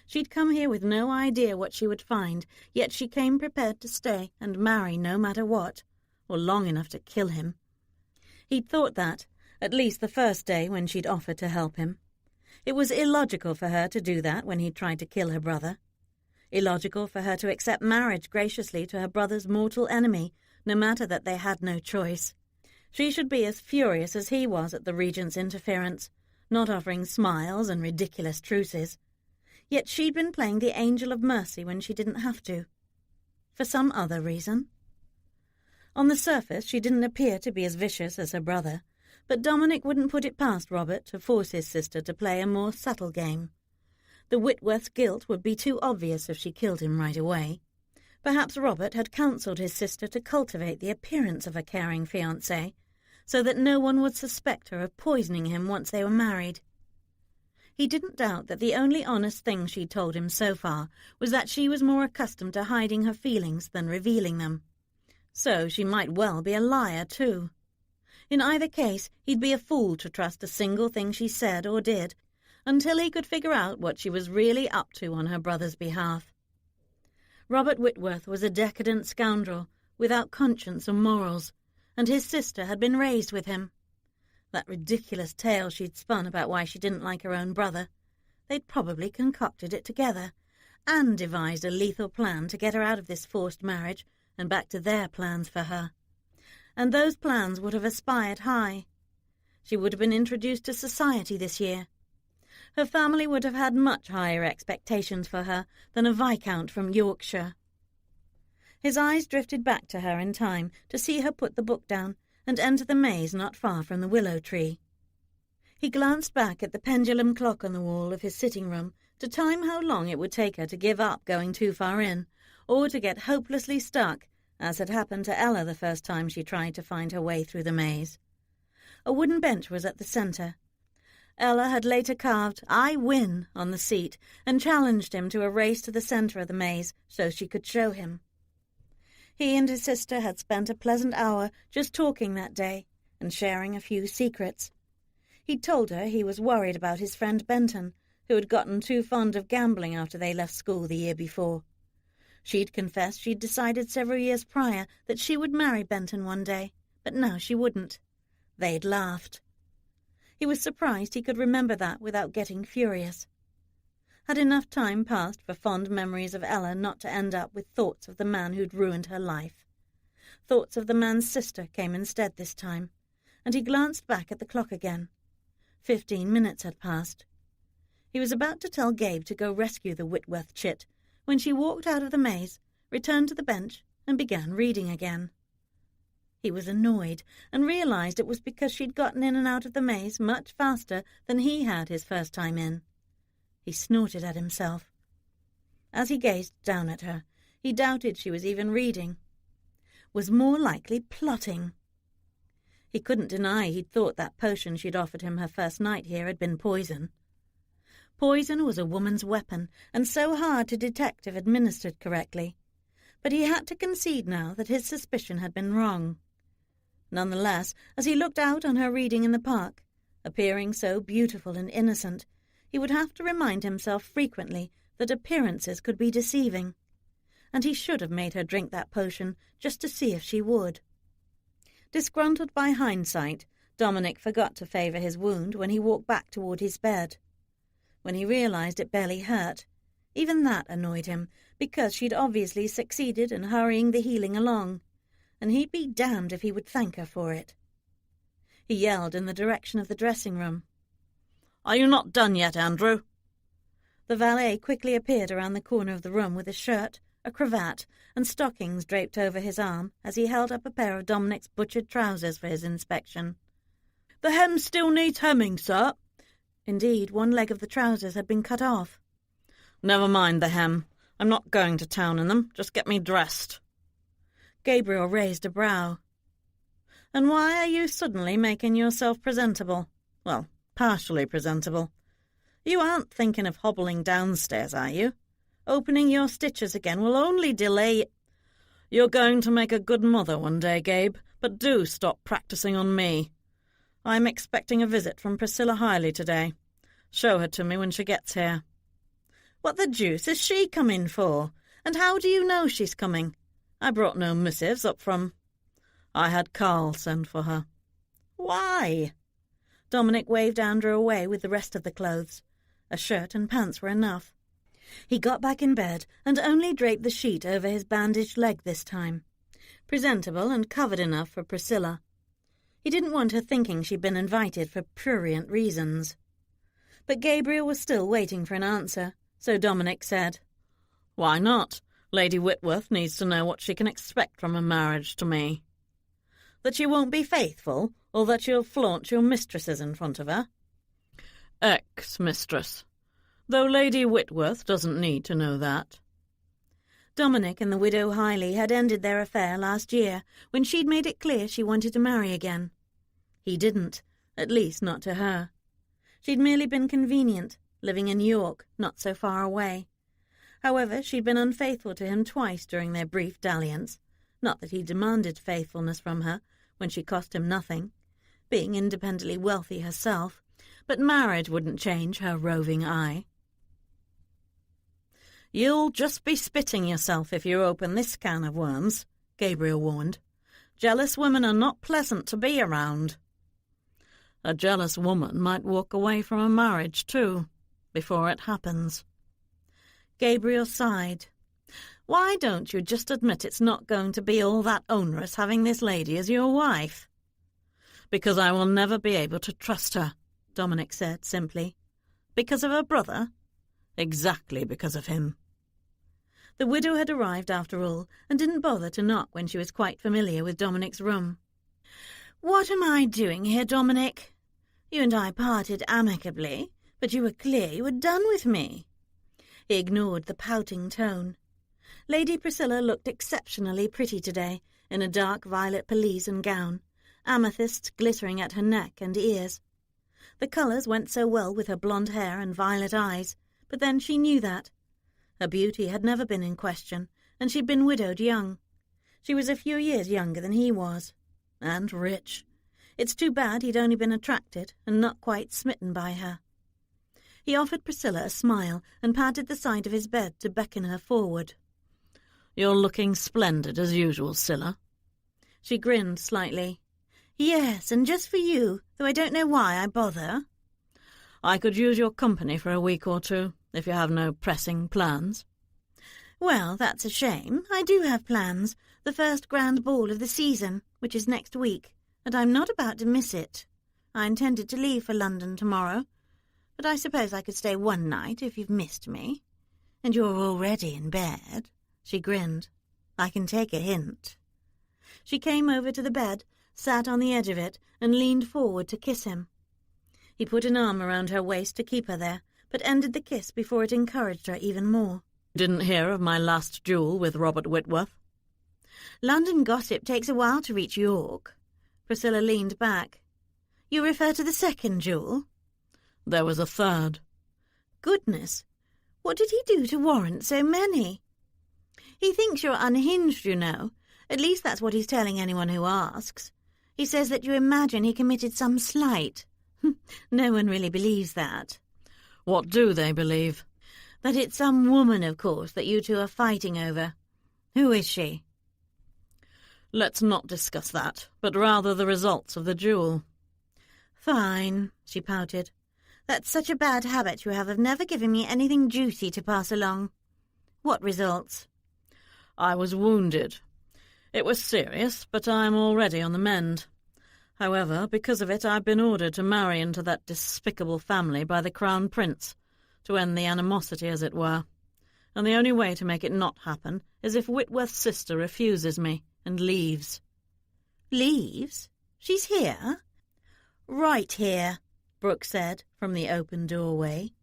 She'd come here with no idea what she would find, yet she came prepared to stay and marry no matter what, or long enough to kill him. He'd thought that, at least the first day when she'd offered to help him. It was illogical for her to do that when he'd tried to kill her brother. Illogical for her to accept marriage graciously to her brother's mortal enemy, no matter that they had no choice. She should be as furious as he was at the regent's interference, not offering smiles and ridiculous truces. Yet she'd been playing the angel of mercy when she didn't have to. For some other reason. On the surface she didn't appear to be as vicious as her brother, but Dominic wouldn't put it past Robert to force his sister to play a more subtle game. The Whitworth's guilt would be too obvious if she killed him right away. Perhaps Robert had counselled his sister to cultivate the appearance of a caring fiancé, so that no one would suspect her of poisoning him once they were married. He didn't doubt that the only honest thing she'd told him so far was that she was more accustomed to hiding her feelings than revealing them. So she might well be a liar, too. In either case, he'd be a fool to trust a single thing she said or did, until he could figure out what she was really up to on her brother's behalf. Robert Whitworth was a decadent scoundrel, without conscience or morals, and his sister had been raised with him. That ridiculous tale she'd spun about why she didn't like her own brother, they'd probably concocted it together, and devised a lethal plan to get her out of this forced marriage and back to their plans for her. And those plans would have aspired high. She would have been introduced to society this year. Her family would have had much higher expectations for her than a viscount from Yorkshire. His eyes drifted back to her in time to see her put the book down and enter the maze not far from the willow tree. He glanced back at the pendulum clock on the wall of his sitting room to time how long it would take her to give up going too far in, or to get hopelessly stuck, as had happened to Ella the first time she tried to find her way through the maze. A wooden bench was at the centre. Ella had later carved "I win" on the seat and challenged him to a race to the centre of the maze so she could show him. He and his sister had spent a pleasant hour just talking that day and sharing a few secrets. He'd told her he was worried about his friend Benton, who had gotten too fond of gambling after they left school the year before. She'd confessed she'd decided several years prior that she would marry Benton one day, but now she wouldn't. They'd laughed. He was surprised he could remember that without getting furious. Had enough time passed for fond memories of Ella not to end up with thoughts of the man who'd ruined her life? Thoughts of the man's sister came instead this time, and he glanced back at the clock again. 15 minutes had passed. He was about to tell Gabe to go rescue the Whitworth chit when she walked out of the maze, returned to the bench, and began reading again. He was annoyed and realized it was because she'd gotten in and out of the maze much faster than he had his first time in. He snorted at himself. As he gazed down at her, he doubted she was even reading. Was more likely plotting. He couldn't deny he'd thought that potion she'd offered him her first night here had been poison. Poison was a woman's weapon, and so hard to detect if administered correctly. But he had to concede now that his suspicion had been wrong. Nonetheless, as he looked out on her reading in the park, appearing so beautiful and innocent, he would have to remind himself frequently that appearances could be deceiving, and he should have made her drink that potion just to see if she would. Disgruntled by hindsight, Dominic forgot to favour his wound when he walked back toward his bed. When he realised it barely hurt, even that annoyed him, because she'd obviously succeeded in hurrying the healing along, and he'd be damned if he would thank her for it. He yelled in the direction of the dressing room. "Are you not done yet, Andrew?" The valet quickly appeared around the corner of the room with a shirt, a cravat, and stockings draped over his arm as he held up a pair of Dominic's butchered trousers for his inspection. "The hem still needs hemming, sir." Indeed, one leg of the trousers had been cut off. "Never mind the hem. I'm not going to town in them. Just get me dressed." Gabriel raised a brow. "And why are you suddenly making yourself presentable? Well, partially presentable. You aren't thinking of hobbling downstairs, are you? Opening your stitches again will only delay... You're going to make a good mother one day, Gabe, but do stop practising on me. I'm expecting a visit from Priscilla Hiley today. Show her to me when she gets here." "What the deuce is she coming for? And how do you know she's coming? I brought no missives up from... I had Carl send for her." "Why?" Dominic waved Andrew away with the rest of the clothes. A shirt and pants were enough. He got back in bed and only draped the sheet over his bandaged leg this time. Presentable and covered enough for Priscilla. He didn't want her thinking she'd been invited for prurient reasons. But Gabriel was still waiting for an answer, so Dominic said, "Why not? Lady Whitworth needs to know what she can expect from a marriage to me." "That you won't be faithful, or that you'll flaunt your mistresses in front of her?" "Ex-mistress. Though Lady Whitworth doesn't need to know that." Dominic and the widow Hiley had ended their affair last year, when she'd made it clear she wanted to marry again. He didn't, at least not to her. She'd merely been convenient, living in York, not so far away. However, she'd been unfaithful to him twice during their brief dalliance. Not that he demanded faithfulness from her, when she cost him nothing, being independently wealthy herself, but marriage wouldn't change her roving eye. "You'll just be spitting yourself if you open this can of worms," Gabriel warned. "Jealous women are not pleasant to be around." "A jealous woman might walk away from a marriage, too, before it happens." Gabriel sighed. "Why don't you just admit it's not going to be all that onerous having this lady as your wife?" Because I will never be able to trust her, Dominic said simply. Because of her brother? Exactly because of him. The widow had arrived after all, and didn't bother to knock when she was quite familiar with Dominic's room. "What am I doing here, Dominic? You and I parted amicably, but you were clear you were done with me." He ignored the pouting tone. Lady Priscilla looked exceptionally pretty today, in a dark violet pelisse and gown, amethysts glittering at her neck and ears. The colours went so well with her blonde hair and violet eyes, but then she knew that. Her beauty had never been in question, and she'd been widowed young. She was a few years younger than he was. And rich. It's too bad he'd only been attracted and not quite smitten by her. He offered Priscilla a smile and patted the side of his bed to beckon her forward. "You're looking splendid as usual, Scylla." She grinned slightly. "Yes, and just for you, though I don't know why I bother." "I could use your company for a week or two, if you have no pressing plans." "Well, that's a shame. I do have plans. The first grand ball of the season, which is next week, and I'm not about to miss it. I intended to leave for London tomorrow, but I suppose I could stay one night if you've missed me. And you're already in bed." She grinned. "I can take a hint." She came over to the bed, sat on the edge of it, and leaned forward to kiss him. He put an arm around her waist to keep her there, but ended the kiss before it encouraged her even more. "Didn't hear of my last duel with Robert Whitworth?" "London gossip takes a while to reach York." Priscilla leaned back. "You refer to the second duel?" "There was a third." "Goodness! What did he do to warrant so many?" "He thinks you're unhinged, you know. At least that's what he's telling anyone who asks. He says that you imagine he committed some slight. No one really believes that." "What do they believe?" "That it's some woman, of course, that you two are fighting over. Who is she?" "Let's not discuss that, but rather the results of the duel." "Fine," she pouted. "That's such a bad habit you have of never giving me anything juicy to pass along. What results?" "I was wounded. It was serious, but I'm already on the mend. However, because of it, I've been ordered to marry into that despicable family by the Crown Prince, to end the animosity, as it were. And the only way to make it not happen is if Whitworth's sister refuses me and leaves." "Leaves? She's here?" "Right here," Brooke said from the open doorway.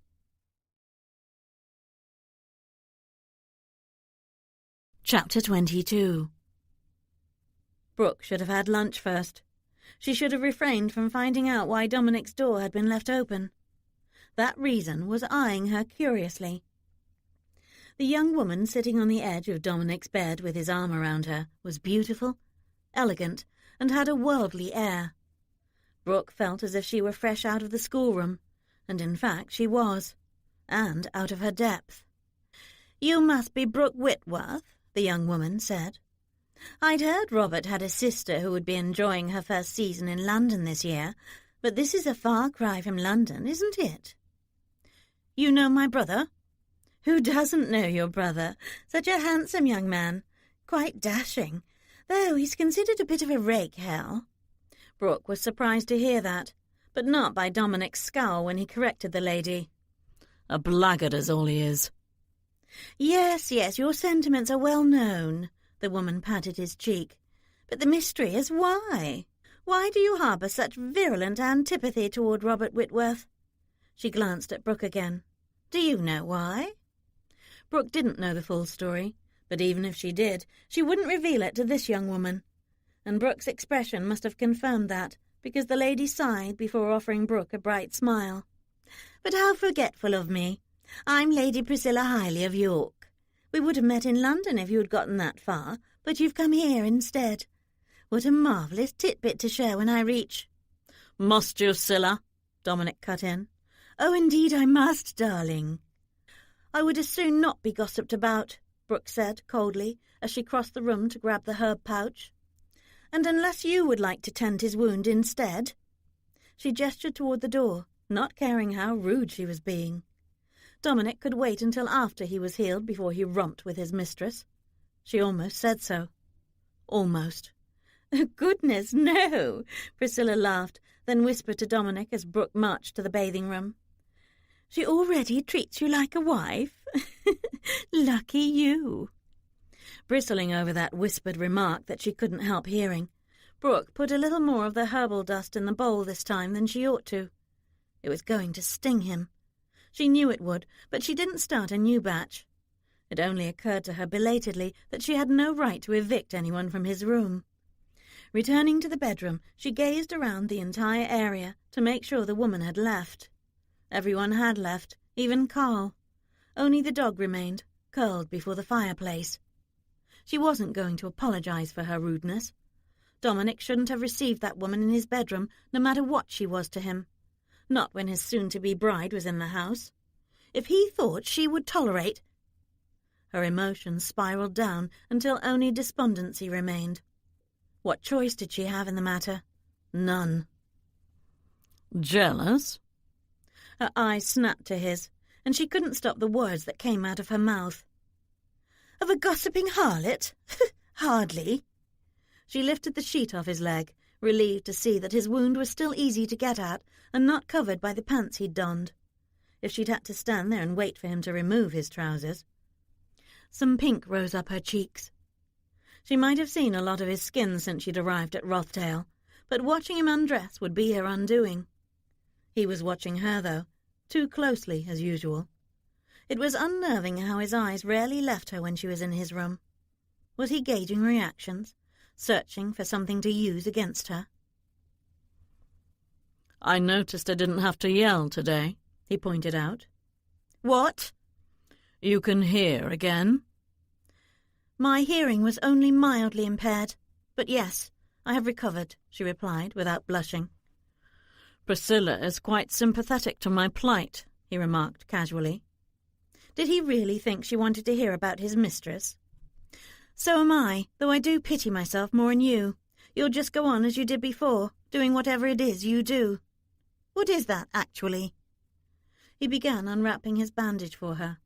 Chapter 22. Brooke should have had lunch first. She should have refrained from finding out why Dominic's door had been left open. That reason was eyeing her curiously. The young woman sitting on the edge of Dominic's bed with his arm around her was beautiful, elegant, and had a worldly air. Brooke felt as if she were fresh out of the schoolroom, and in fact she was, and out of her depth. "You must be Brooke Whitworth," the young woman said. "I'd heard Robert had a sister who would be enjoying her first season in London this year, but this is a far cry from London, isn't it?" "You know my brother?" "Who doesn't know your brother? Such a handsome young man. Quite dashing, though he's considered a bit of a rake, Hal." Brooke was surprised to hear that, but not by Dominic's scowl when he corrected the lady. "A blackguard is all he is." Yes, your sentiments are well known." The woman patted his cheek. "But the mystery is why? Why do you harbour such virulent antipathy toward Robert Whitworth?" She glanced at Brooke again. "Do you know why?" Brooke didn't know the full story, but even if she did, she wouldn't reveal it to this young woman. And Brooke's expression must have confirmed that, because the lady sighed before offering Brooke a bright smile. "But how forgetful of me. I'm Lady Priscilla Hyley of York. We would have met in London if you had gotten that far, but you've come here instead. What a marvellous titbit to share when I reach—" "Must you, Scylla?" Dominic cut in. "Oh, indeed I must, darling." "I would as soon not be gossiped about," Brooke said coldly, as she crossed the room to grab the herb pouch. "And unless you would like to tend his wound instead." She gestured toward the door, not caring how rude she was being. Dominic could wait until after he was healed before he romped with his mistress. She almost said so. Almost. Goodness, no, Priscilla laughed, then whispered to Dominic as Brooke marched to the bathing room. She already treats you like a wife? Lucky you. Bristling over that whispered remark that she couldn't help hearing, Brooke put a little more of the herbal dust in the bowl this time than she ought to. It was going to sting him. She knew it would, but she didn't start a new batch. It only occurred to her belatedly that she had no right to evict anyone from his room. Returning to the bedroom, she gazed around the entire area to make sure the woman had left. Everyone had left, even Carl. Only the dog remained, curled before the fireplace. She wasn't going to apologize for her rudeness. Dominic shouldn't have received that woman in his bedroom, no matter what she was to him. Not when his soon-to-be bride was in the house. If he thought she would tolerate... Her emotions spiraled down until only despondency remained. What choice did she have in the matter? None. Jealous? Her eyes snapped to his, and she couldn't stop the words that came out of her mouth. Of a gossiping harlot? Hardly. She lifted the sheet off his leg, relieved to see that his wound was still easy to get at and not covered by the pants he'd donned. If she'd had to stand there and wait for him to remove his trousers. Some pink rose up her cheeks. She might have seen a lot of his skin since she'd arrived at Rothdale, but watching him undress would be her undoing. He was watching her, though, too closely as usual. It was unnerving how his eyes rarely left her when she was in his room. Was he gauging reactions, searching for something to use against her? I noticed I didn't have to yell today, he pointed out. What? You can hear again? My hearing was only mildly impaired, but yes, I have recovered, she replied without blushing. Priscilla is quite sympathetic to my plight, he remarked casually. Did he really think she wanted to hear about his mistress? So am I, though I do pity myself more than you. You'll just go on as you did before, doing whatever it is you do. What is that, actually? He began unwrapping his bandage for her.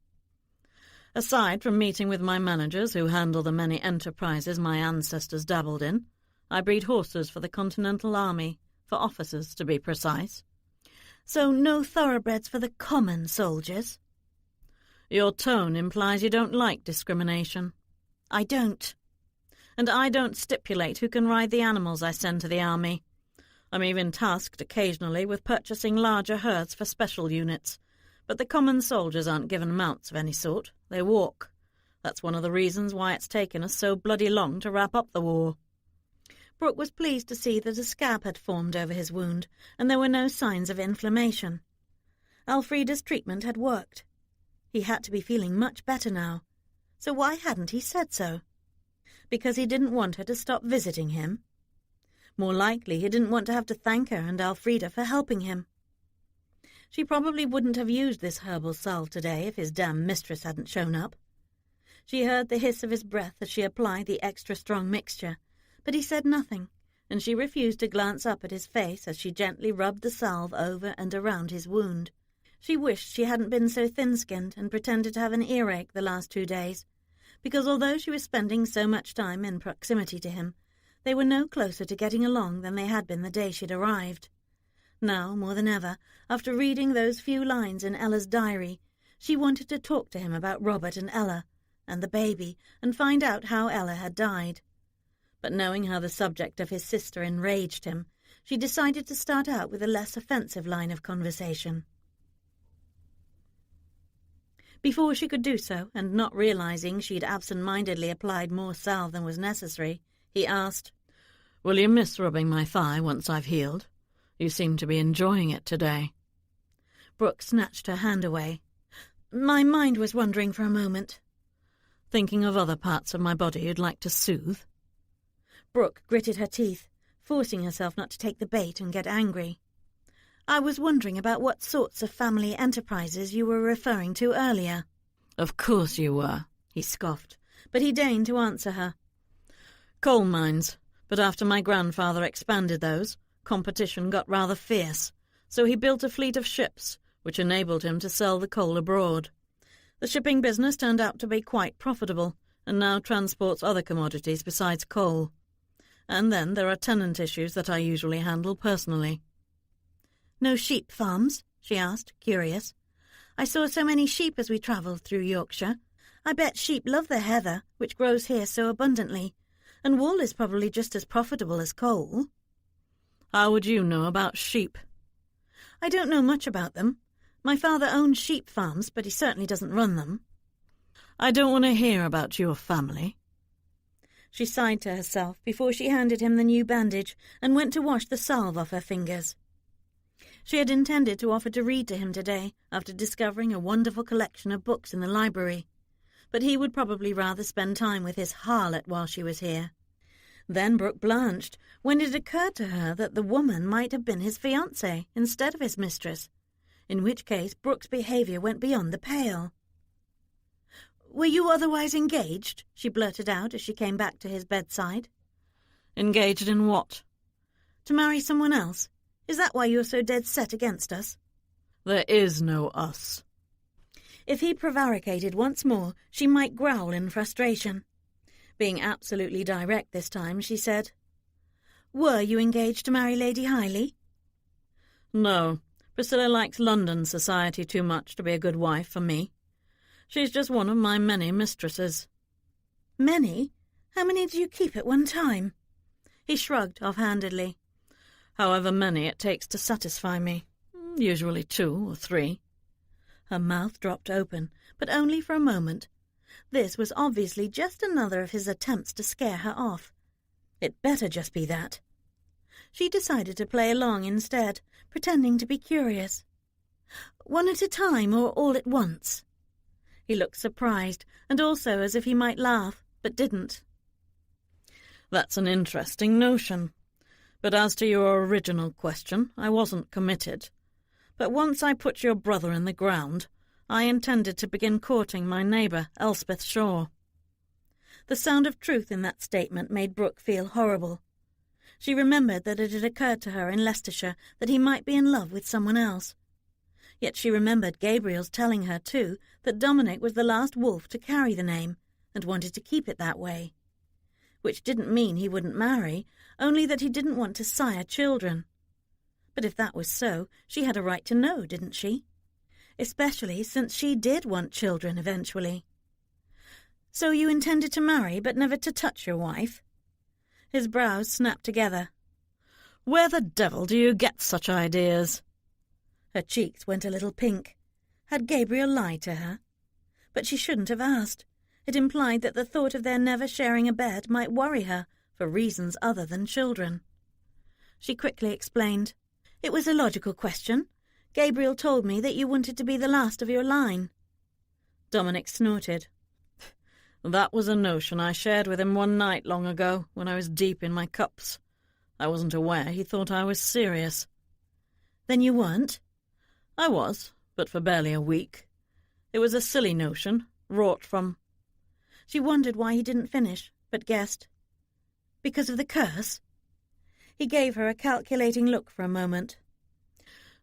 Aside from meeting with my managers who handle the many enterprises my ancestors dabbled in, I breed horses for the Continental Army, for officers to be precise. So no thoroughbreds for the common soldiers? Your tone implies you don't like discrimination. I don't. And I don't stipulate who can ride the animals I send to the army. I'm even tasked occasionally with purchasing larger herds for special units. But the common soldiers aren't given mounts of any sort. They walk. That's one of the reasons why it's taken us so bloody long to wrap up the war. Brooke was pleased to see that a scab had formed over his wound, and there were no signs of inflammation. Elfrida's treatment had worked. He had to be feeling much better now. So why hadn't he said so? Because he didn't want her to stop visiting him? More likely he didn't want to have to thank her and Elfrida for helping him. She probably wouldn't have used this herbal salve today if his damn mistress hadn't shown up. She heard the hiss of his breath as she applied the extra-strong mixture, but he said nothing, and she refused to glance up at his face as she gently rubbed the salve over and around his wound. She wished she hadn't been so thin-skinned and pretended to have an earache the last 2 days, because although she was spending so much time in proximity to him, they were no closer to getting along than they had been the day she'd arrived. Now, more than ever, after reading those few lines in Ella's diary, she wanted to talk to him about Robert and Ella, and the baby, and find out how Ella had died. But knowing how the subject of his sister enraged him, she decided to start out with a less offensive line of conversation. Before she could do so, and not realizing she'd absent-mindedly applied more salve than was necessary, he asked, "Will you miss rubbing my thigh once I've healed? You seem to be enjoying it today." Brooke snatched her hand away. "My mind was wandering for a moment." "Thinking of other parts of my body you'd like to soothe?" Brooke gritted her teeth, forcing herself not to take the bait and get angry. "I was wondering about what sorts of family enterprises you were referring to earlier." "Of course you were," he scoffed, but he deigned to answer her. "Coal mines, but after my grandfather expanded those, competition got rather fierce, so he built a fleet of ships, which enabled him to sell the coal abroad. The shipping business turned out to be quite profitable, and now transports other commodities besides coal. And then there are tenant issues that I usually handle personally. No sheep farms? She asked, curious. I saw so many sheep as we travelled through Yorkshire. I bet sheep love the heather, which grows here so abundantly, and wool is probably just as profitable as coal. How would you know about sheep? I don't know much about them. My father owns sheep farms, but he certainly doesn't run them. I don't want to hear about your family. She sighed to herself before she handed him the new bandage and went to wash the salve off her fingers. She had intended to offer to read to him today, after discovering a wonderful collection of books in the library, but he would probably rather spend time with his harlot while she was here. Then Brooke blanched when it occurred to her that the woman might have been his fiancée instead of his mistress, in which case Brooke's behaviour went beyond the pale. "Were you otherwise engaged?" she blurted out as she came back to his bedside. Engaged in what? To marry someone else. Is that why you're so dead set against us? There is no us. If he prevaricated once more, she might growl in frustration. Being absolutely direct this time, she said, "Were you engaged to marry Lady Highley?" No, Priscilla likes London society too much to be a good wife for me. She's just one of my many mistresses. Many? How many do you keep at one time? He shrugged offhandedly. However many it takes to satisfy me. Usually 2 or 3. Her mouth dropped open, but only for a moment. This was obviously just another of his attempts to scare her off. It better just be that. She decided to play along instead, pretending to be curious. "One at a time or all at once?" He looked surprised, and also as if he might laugh, but didn't. That's an interesting notion. But as to your original question, I wasn't committed. But once I put your brother in the ground, I intended to begin courting my neighbour, Elspeth Shaw. The sound of truth in that statement made Brooke feel horrible. She remembered that it had occurred to her in Leicestershire that he might be in love with someone else. Yet she remembered Gabriel's telling her, too, that Dominic was the last wolf to carry the name, and wanted to keep it that way. Which didn't mean he wouldn't marry, only that he didn't want to sire children. But if that was so, she had a right to know, didn't she? Especially since she did want children eventually. "So you intended to marry, but never to touch your wife?" His brows snapped together. "Where the devil do you get such ideas?" Her cheeks went a little pink. Had Gabriel lied to her? But she shouldn't have asked. It implied that the thought of their never sharing a bed might worry her, for reasons other than children. She quickly explained. "It was a logical question. Gabriel told me that you wanted to be the last of your line." Dominic snorted. "That was a notion I shared with him one night long ago, when I was deep in my cups. I wasn't aware he thought I was serious." "Then you weren't?" "I was, but for barely a week. It was a silly notion, wrought from—" She wondered why he didn't finish, but guessed. "Because of the curse?" He gave her a calculating look for a moment.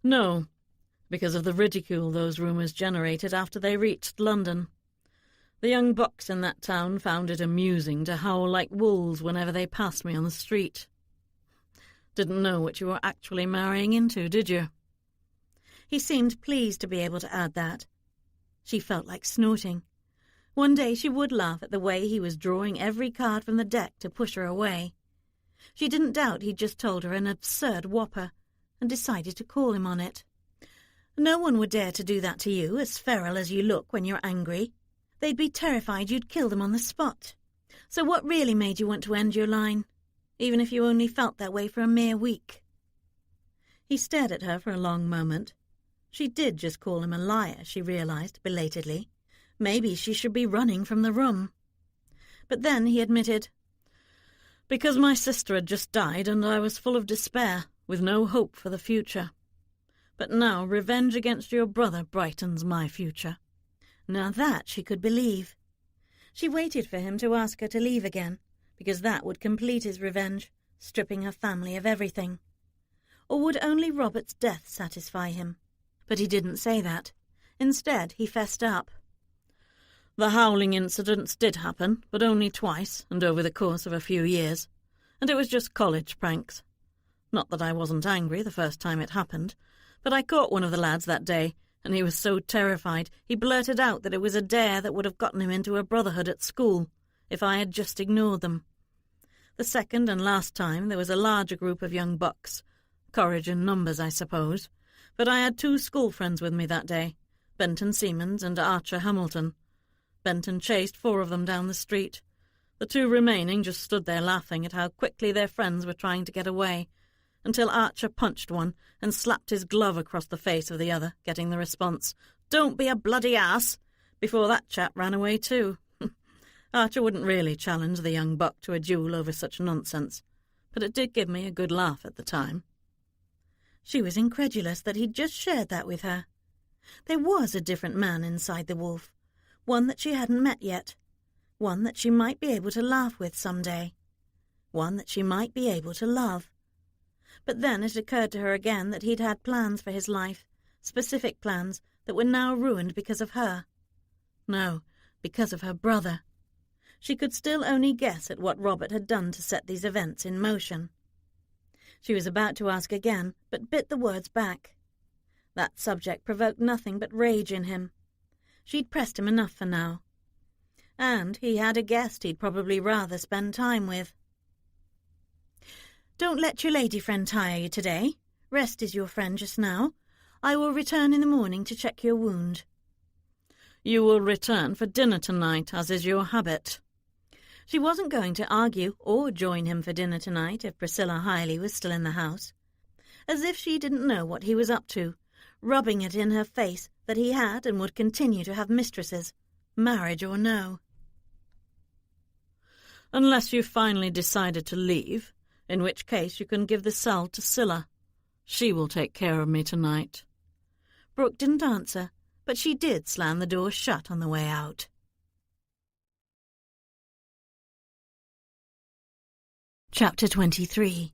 "No, because of the ridicule those rumours generated after they reached London. The young bucks in that town found it amusing to howl like wolves whenever they passed me on the street. Didn't know what you were actually marrying into, did you?" He seemed pleased to be able to add that. She felt like snorting. One day she would laugh at the way he was drawing every card from the deck to push her away. She didn't doubt he'd just told her an absurd whopper, and decided to call him on it. "No one would dare to do that to you, as feral as you look when you're angry. They'd be terrified you'd kill them on the spot. So what really made you want to end your line, even if you only felt that way for a mere week?" He stared at her for a long moment. She did just call him a liar, she realized belatedly. Maybe she should be running from the room. But then he admitted, "Because my sister had just died and I was full of despair, with no hope for the future. But now revenge against your brother brightens my future." Now that she could believe. She waited for him to ask her to leave again, because that would complete his revenge, stripping her family of everything. Or would only Robert's death satisfy him? But he didn't say that. Instead, he fessed up. "The howling incidents did happen, but only twice, and over the course of a few years. and it was just college pranks. Not that I wasn't angry the first time it happened, but I caught one of the lads that day, and he was so terrified he blurted out that it was a dare that would have gotten him into a brotherhood at school, if I had just ignored them. The second and last time there was a larger group of young bucks. Courage in numbers, I suppose, but I had 2 school friends with me that day, Benton Seamans and Archer Hamilton. Benton chased 4 of them down the street. The 2 remaining just stood there laughing at how quickly their friends were trying to get away, until Archer punched one and slapped his glove across the face of the other, getting the response, "Don't be a bloody ass," before that chap ran away too. Archer wouldn't really challenge the young buck to a duel over such nonsense, but it did give me a good laugh at the time. She was incredulous that he'd just shared that with her. There was a different man inside the wolf, one that she hadn't met yet, one that she might be able to laugh with some day, one that she might be able to love. But then it occurred to her again that he'd had plans for his life, specific plans that were now ruined because of her. No, because of her brother. She could still only guess at what Robert had done to set these events in motion. She was about to ask again, but bit the words back. That subject provoked nothing but rage in him. She'd pressed him enough for now. And he had a guest he'd probably rather spend time with. "Don't let your lady friend tire you today. Rest is your friend just now. I will return in the morning to check your wound." "You will return for dinner tonight, as is your habit." She wasn't going to argue or join him for dinner tonight if Priscilla Hyley was still in the house. As if she didn't know what he was up to, rubbing it in her face that he had and would continue to have mistresses, marriage or no. "Unless you finally decided to leave, in which case you can give the cell to Scylla. She will take care of me tonight." Brooke didn't answer, but she did slam the door shut on the way out. Chapter 23.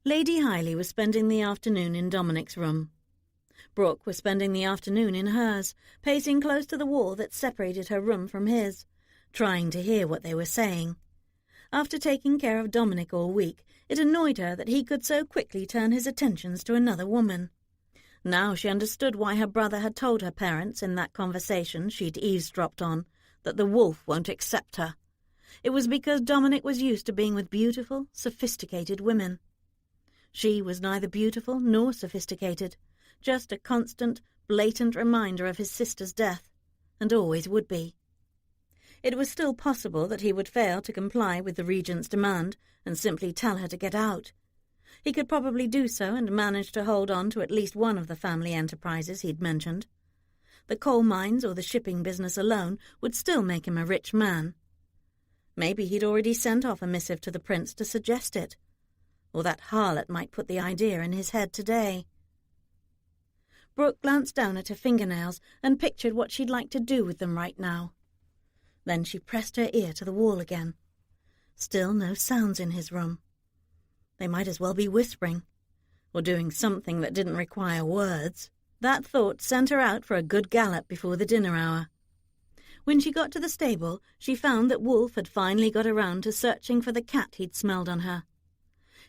Lady Hyley was spending the afternoon in Dominic's room. Brooke was spending the afternoon in hers, pacing close to the wall that separated her room from his, trying to hear what they were saying. After taking care of Dominic all week, it annoyed her that he could so quickly turn his attentions to another woman. Now she understood why her brother had told her parents in that conversation she'd eavesdropped on that the wolf won't accept her. It was because Dominic was used to being with beautiful, sophisticated women. She was neither beautiful nor sophisticated, just a constant, blatant reminder of his sister's death, and always would be. It was still possible that he would fail to comply with the regent's demand and simply tell her to get out. He could probably do so and manage to hold on to at least one of the family enterprises he'd mentioned. The coal mines or the shipping business alone would still make him a rich man. Maybe he'd already sent off a missive to the prince to suggest it, or that harlot might put the idea in his head today. Brooke glanced down at her fingernails and pictured what she'd like to do with them right now. Then she pressed her ear to the wall again. Still no sounds in his room. They might as well be whispering, or doing something that didn't require words. That thought sent her out for a good gallop before the dinner hour. When she got to the stable, she found that Wolf had finally got around to searching for the cat he'd smelled on her.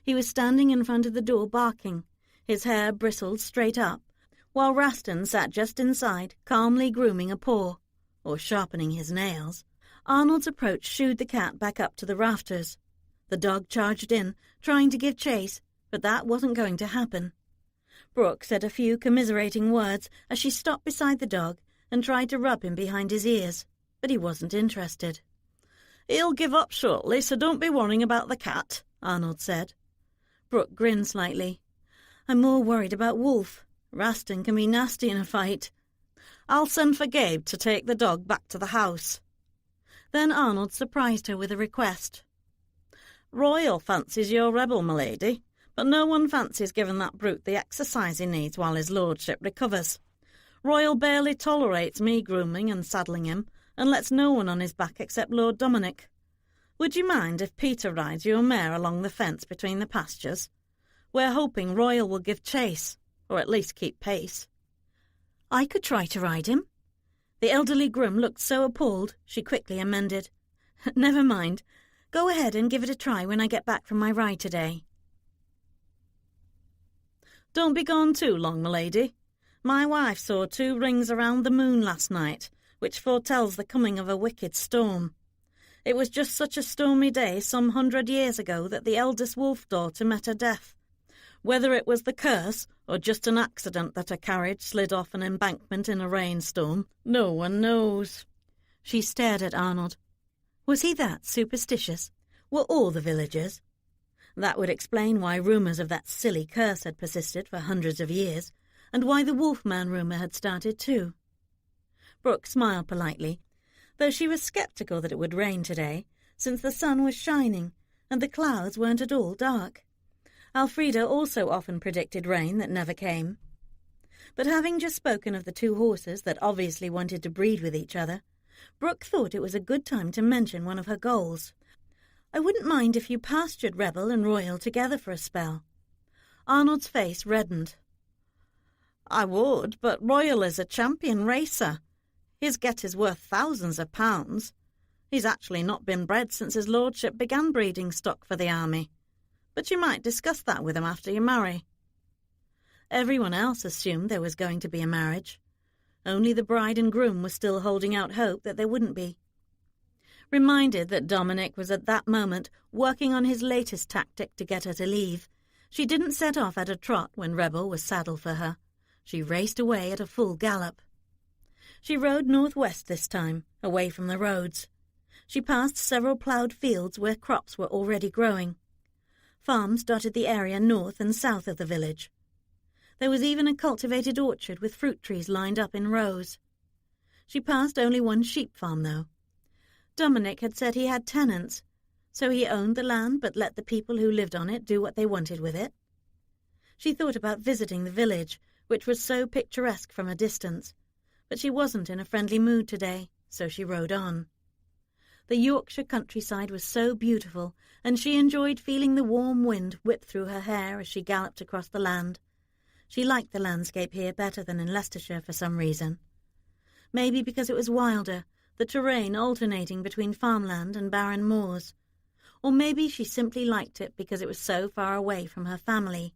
He was standing in front of the door barking, his hair bristled straight up, while Raston sat just inside, calmly grooming a paw, or sharpening his nails. Arnold's approach shooed the cat back up to the rafters. The dog charged in, trying to give chase, but that wasn't going to happen. Brooke said a few commiserating words as she stopped beside the dog and tried to rub him behind his ears, but he wasn't interested. "He'll give up shortly, so don't be worrying about the cat," Arnold said. Brooke grinned slightly. "I'm more worried about Wolf. Raston can be nasty in a fight." "I'll send for Gabe to take the dog back to the house." Then Arnold surprised her with a request. "Royal fancies your rebel, my lady, but no one fancies giving that brute the exercise he needs while his lordship recovers. Royal barely tolerates me grooming and saddling him, and lets no one on his back except Lord Dominic. Would you mind if Peter rides your mare along the fence between the pastures? We're hoping Royal will give chase, or at least keep pace." "I could try to ride him." The elderly groom looked so appalled, she quickly amended. "Never mind. Go ahead and give it a try when I get back from my ride today. Don't be gone too long, m'lady. My wife saw 2 rings around the moon last night, which foretells the coming of a wicked storm. It was just such a stormy day some 100 years ago that the eldest wolf daughter met her death. Whether it was the curse or just an accident that her carriage slid off an embankment in a rainstorm, no one knows. She stared at Arnold. Was he that superstitious? Were all the villagers? That would explain why rumours of that silly curse had persisted for hundreds of years, and why the Wolfman rumour had started too. Brooke smiled politely, though she was sceptical that it would rain today, since the sun was shining and the clouds weren't at all dark. Elfrida also often predicted rain that never came. But having just spoken of the 2 horses that obviously wanted to breed with each other, Brooke thought it was a good time to mention one of her goals. I wouldn't mind if you pastured Rebel and Royal together for a spell. Arnold's face reddened. I would, but Royal is a champion racer. His get is worth thousands of pounds. He's actually not been bred since his lordship began breeding stock for the army. But you might discuss that with him after you marry. Everyone else assumed there was going to be a marriage. Only the bride and groom were still holding out hope that there wouldn't be. Reminded that Dominic was at that moment working on his latest tactic to get her to leave, she didn't set off at a trot when Rebel was saddled for her. She raced away at a full gallop. She rode northwest this time, away from the roads. She passed several ploughed fields where crops were already growing. Farms dotted the area north and south of the village. There was even a cultivated orchard with fruit trees lined up in rows. She passed only one sheep farm, though. Dominic had said he had tenants, so he owned the land but let the people who lived on it do what they wanted with it. She thought about visiting the village, which was so picturesque from a distance, but she wasn't in a friendly mood today, so she rode on. The Yorkshire countryside was so beautiful, and she enjoyed feeling the warm wind whip through her hair as she galloped across the land. She liked the landscape here better than in Leicestershire for some reason. Maybe because it was wilder, the terrain alternating between farmland and barren moors. Or maybe she simply liked it because it was so far away from her family.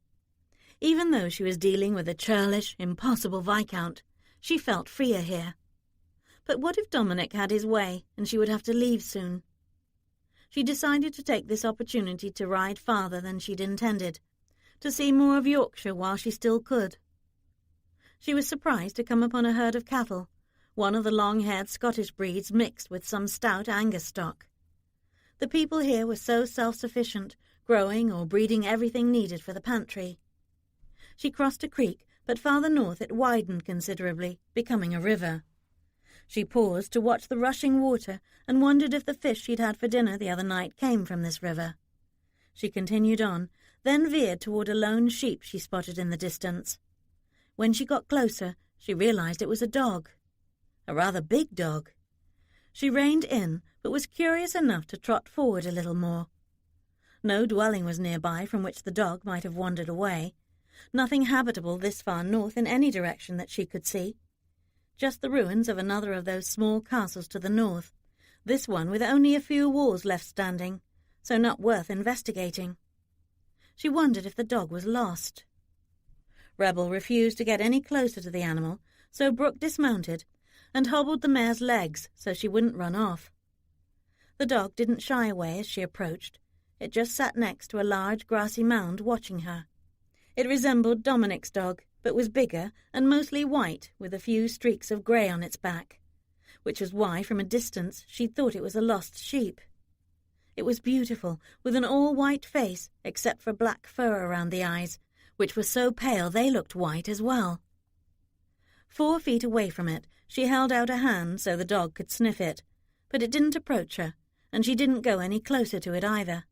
Even though she was dealing with a churlish, impossible viscount, she felt freer here. But what if Dominic had his way and she would have to leave soon? She decided to take this opportunity to ride farther than she'd intended, to see more of Yorkshire while she still could. She was surprised to come upon a herd of cattle, one of the long-haired Scottish breeds mixed with some stout Angus stock. The people here were so self-sufficient, growing or breeding everything needed for the pantry. She crossed a creek, but farther north it widened considerably, becoming a river. She paused to watch the rushing water and wondered if the fish she'd had for dinner the other night came from this river. She continued on, then veered toward a lone sheep she spotted in the distance. When she got closer, she realized it was a dog. A rather big dog. She reined in, but was curious enough to trot forward a little more. No dwelling was nearby from which the dog might have wandered away. Nothing habitable this far north in any direction that she could see. Just the ruins of another of those small castles to the north, this one with only a few walls left standing, so not worth investigating. She wondered if the dog was lost. Rebel refused to get any closer to the animal, so Brooke dismounted and hobbled the mare's legs so she wouldn't run off. The dog didn't shy away as she approached. It just sat next to a large grassy mound watching her. It resembled Dominic's dog, but was bigger and mostly white with a few streaks of grey on its back, which was why from a distance she thought it was a lost sheep. It was beautiful, with an all-white face except for black fur around the eyes, which were so pale they looked white as well. 4 feet away from it, she held out a hand so the dog could sniff it, but it didn't approach her, and she didn't go any closer to it either.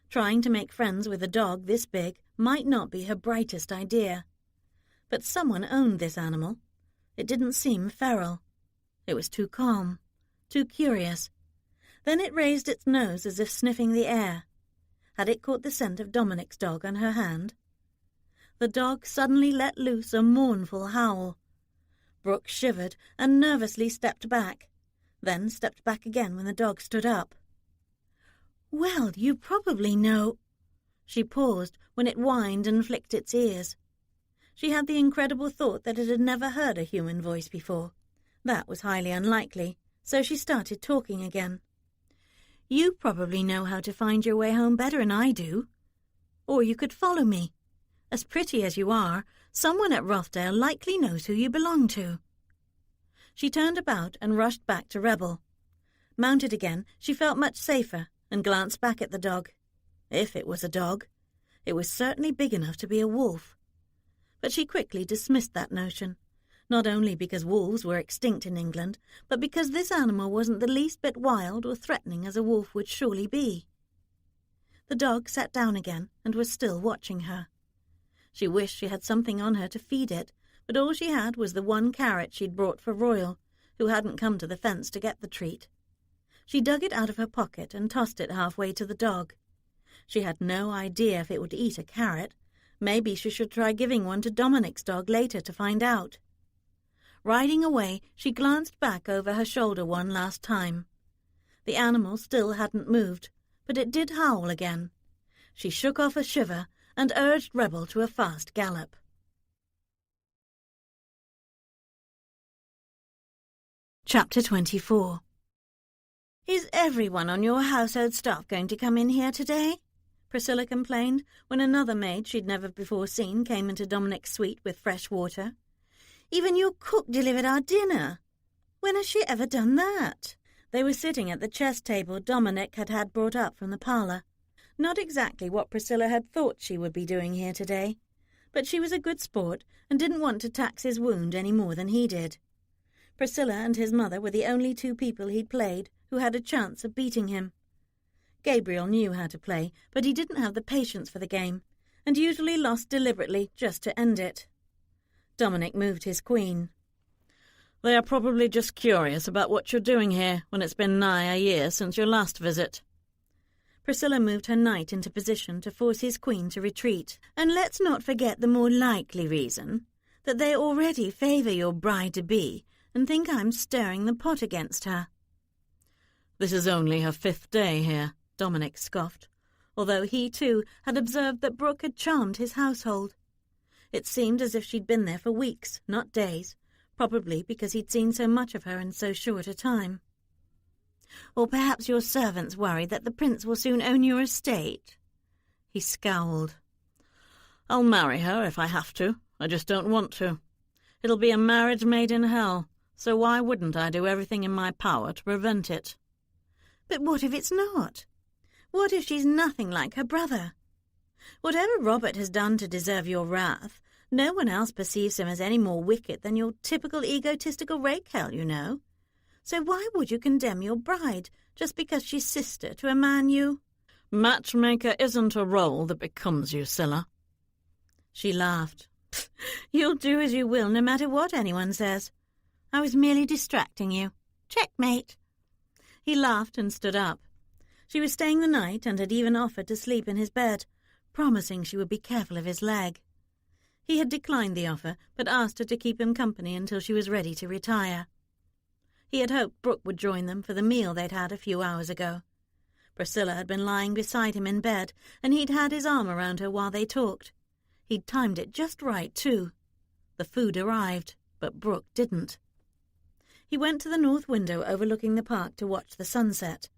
Trying to make friends with a dog this big might not be her brightest idea. But someone owned this animal. It didn't seem feral. It was too calm, too curious. Then it raised its nose as if sniffing the air. Had it caught the scent of Dominic's dog on her hand? The dog suddenly let loose a mournful howl. Brooke shivered and nervously stepped back, then stepped back again when the dog stood up. Well, you probably know—" She paused when it whined and flicked its ears. She had the incredible thought that it had never heard a human voice before. That was highly unlikely, so she started talking again. "You probably know how to find your way home better than I do. Or you could follow me. As pretty as you are, someone at Rothdale likely knows who you belong to." She turned about and rushed back to Rebel. Mounted again, she felt much safer and glanced back at the dog. If it was a dog, it was certainly big enough to be a wolf. But she quickly dismissed that notion, not only because wolves were extinct in England, but because this animal wasn't the least bit wild or threatening as a wolf would surely be. The dog sat down again and was still watching her. She wished she had something on her to feed it, but all she had was the one carrot she'd brought for Royal, who hadn't come to the fence to get the treat. She dug it out of her pocket and tossed it halfway to the dog. She had no idea if it would eat a carrot. Maybe she should try giving one to Dominic's dog later to find out. Riding away, she glanced back over her shoulder one last time. The animal still hadn't moved, but it did howl again. She shook off a shiver and urged Rebel to a fast gallop. Chapter 24. "Is everyone on your household staff going to come in here today?" Priscilla complained when another maid she'd never before seen came into Dominic's suite with fresh water. "Even your cook delivered our dinner. When has she ever done that?" They were sitting at the chess table Dominic had brought up from the parlour. Not exactly what Priscilla had thought she would be doing here today, but she was a good sport and didn't want to tax his wound any more than he did. Priscilla and his mother were the only two people he'd played who had a chance of beating him. Gabriel knew how to play, but he didn't have the patience for the game, and usually lost deliberately just to end it. Dominic moved his queen. "They are probably just curious about what you're doing here when it's been nigh a year since your last visit." Priscilla moved her knight into position to force his queen to retreat. "And let's not forget the more likely reason, that they already favour your bride-to-be and think I'm stirring the pot against her." "This is only her 5th day here," Dominic scoffed, although he, too, had observed that Brooke had charmed his household. It seemed as if she'd been there for weeks, not days, probably because he'd seen so much of her in so short a time. "Or perhaps your servants worry that the prince will soon own your estate?" He scowled. "I'll marry her if I have to. I just don't want to. It'll be a marriage made in hell, so why wouldn't I do everything in my power to prevent it?" "But what if it's not? What if she's nothing like her brother? Whatever Robert has done to deserve your wrath, no one else perceives him as any more wicked than your typical egotistical rakehell, you know. So why would you condemn your bride just because she's sister to a man you—" "Matchmaker isn't a role that becomes you, Scylla." She laughed. "You'll do as you will no matter what anyone says. I was merely distracting you. Checkmate." He laughed and stood up. She was staying the night and had even offered to sleep in his bed, promising she would be careful of his leg. He had declined the offer, but asked her to keep him company until she was ready to retire. He had hoped Brooke would join them for the meal they'd had a few hours ago. Priscilla had been lying beside him in bed, and he'd had his arm around her while they talked. He'd timed it just right, too. The food arrived, but Brooke didn't. He went to the north window overlooking the park to watch the sunset.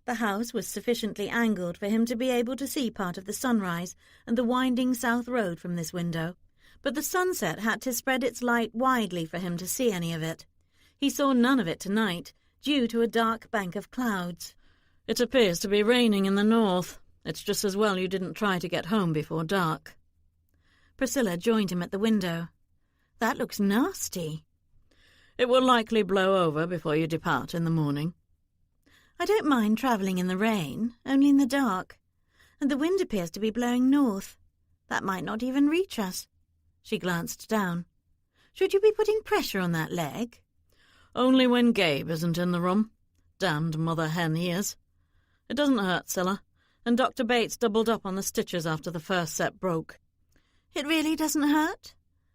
The house was sufficiently angled for him to be able to see part of the sunrise and the winding south road from this window, but the sunset had to spread its light widely for him to see any of it. He saw none of it tonight, due to a dark bank of clouds. "It appears to be raining in the north. It's just as well you didn't try to get home before dark." Priscilla joined him at the window. "That looks nasty." "It will likely blow over before you depart in the morning." "I don't mind travelling in the rain, only in the dark. And the wind appears to be blowing north. That might not even reach us." She glanced down. "Should you be putting pressure on that leg?" "Only when Gabe isn't in the room. Damned mother hen he is. It doesn't hurt, Scylla, and Dr. Bates doubled up on the stitches after the first set broke." "It really doesn't hurt?"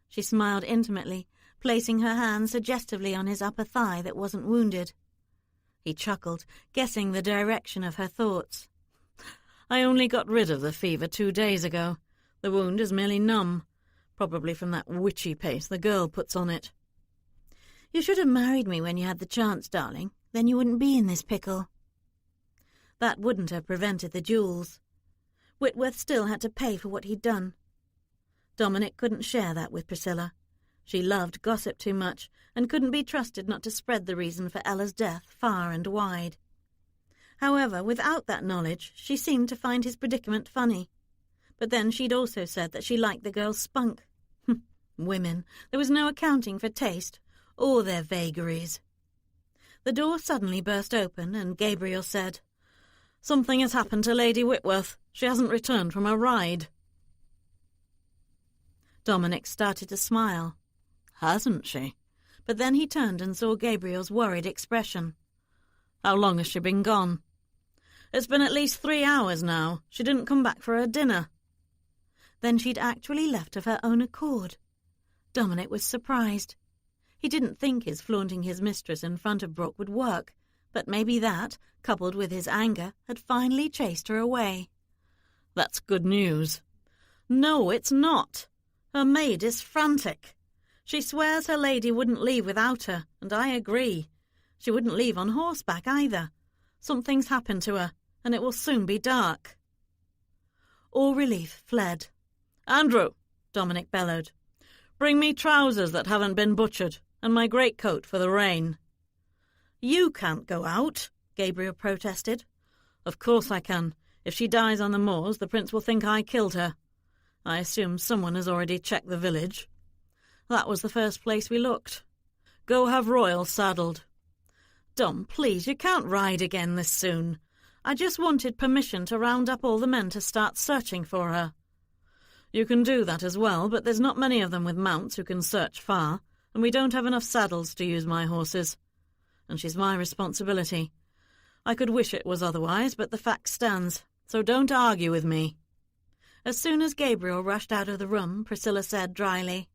She smiled intimately, placing her hand suggestively on his upper thigh that wasn't wounded. He chuckled, guessing the direction of her thoughts. I only got rid of the fever 2 days ago. The wound is merely numb, probably from that witchy paste the girl puts on it. You should have married me when you had the chance, darling. Then you wouldn't be in this pickle. That wouldn't have prevented the jewels. Whitworth still had to pay for what he'd done. Dominic couldn't share that with Priscilla. She loved gossip too much and couldn't be trusted not to spread the reason for Ella's death far and wide. However, without that knowledge, she seemed to find his predicament funny. But then she'd also said that she liked the girl's spunk. Women, there was no accounting for taste or their vagaries. The door suddenly burst open and Gabriel said, "Something has happened to Lady Whitworth. She hasn't returned from her ride." Dominic started to smile. "Hasn't she?" But then he turned and saw Gabriel's worried expression. "How long has she been gone?" "It's been at least 3 hours now. She didn't come back for her dinner." Then she'd actually left of her own accord. Dominic was surprised. He didn't think his flaunting his mistress in front of Brooke would work, but maybe that, coupled with his anger, had finally chased her away. "That's good news." "No, it's not. Her maid is frantic. She swears her lady wouldn't leave without her, and I agree. She wouldn't leave on horseback either. Something's happened to her, and it will soon be dark." All relief fled. "Andrew," Dominic bellowed, "bring me trousers that haven't been butchered, and my greatcoat for the rain." "You can't go out," Gabriel protested. "Of course I can. If she dies on the moors, the prince will think I killed her. I assume someone has already checked the village. That was the first place we looked. Go have Royal saddled." "Dom, please, you can't ride again this soon. I just wanted permission to round up all the men to start searching for her." "You can do that as well, but there's not many of them with mounts who can search far, and we don't have enough saddles to use my horses. And she's my responsibility. I could wish it was otherwise, but the fact stands, so don't argue with me." As soon as Gabriel rushed out of the room, Priscilla said dryly,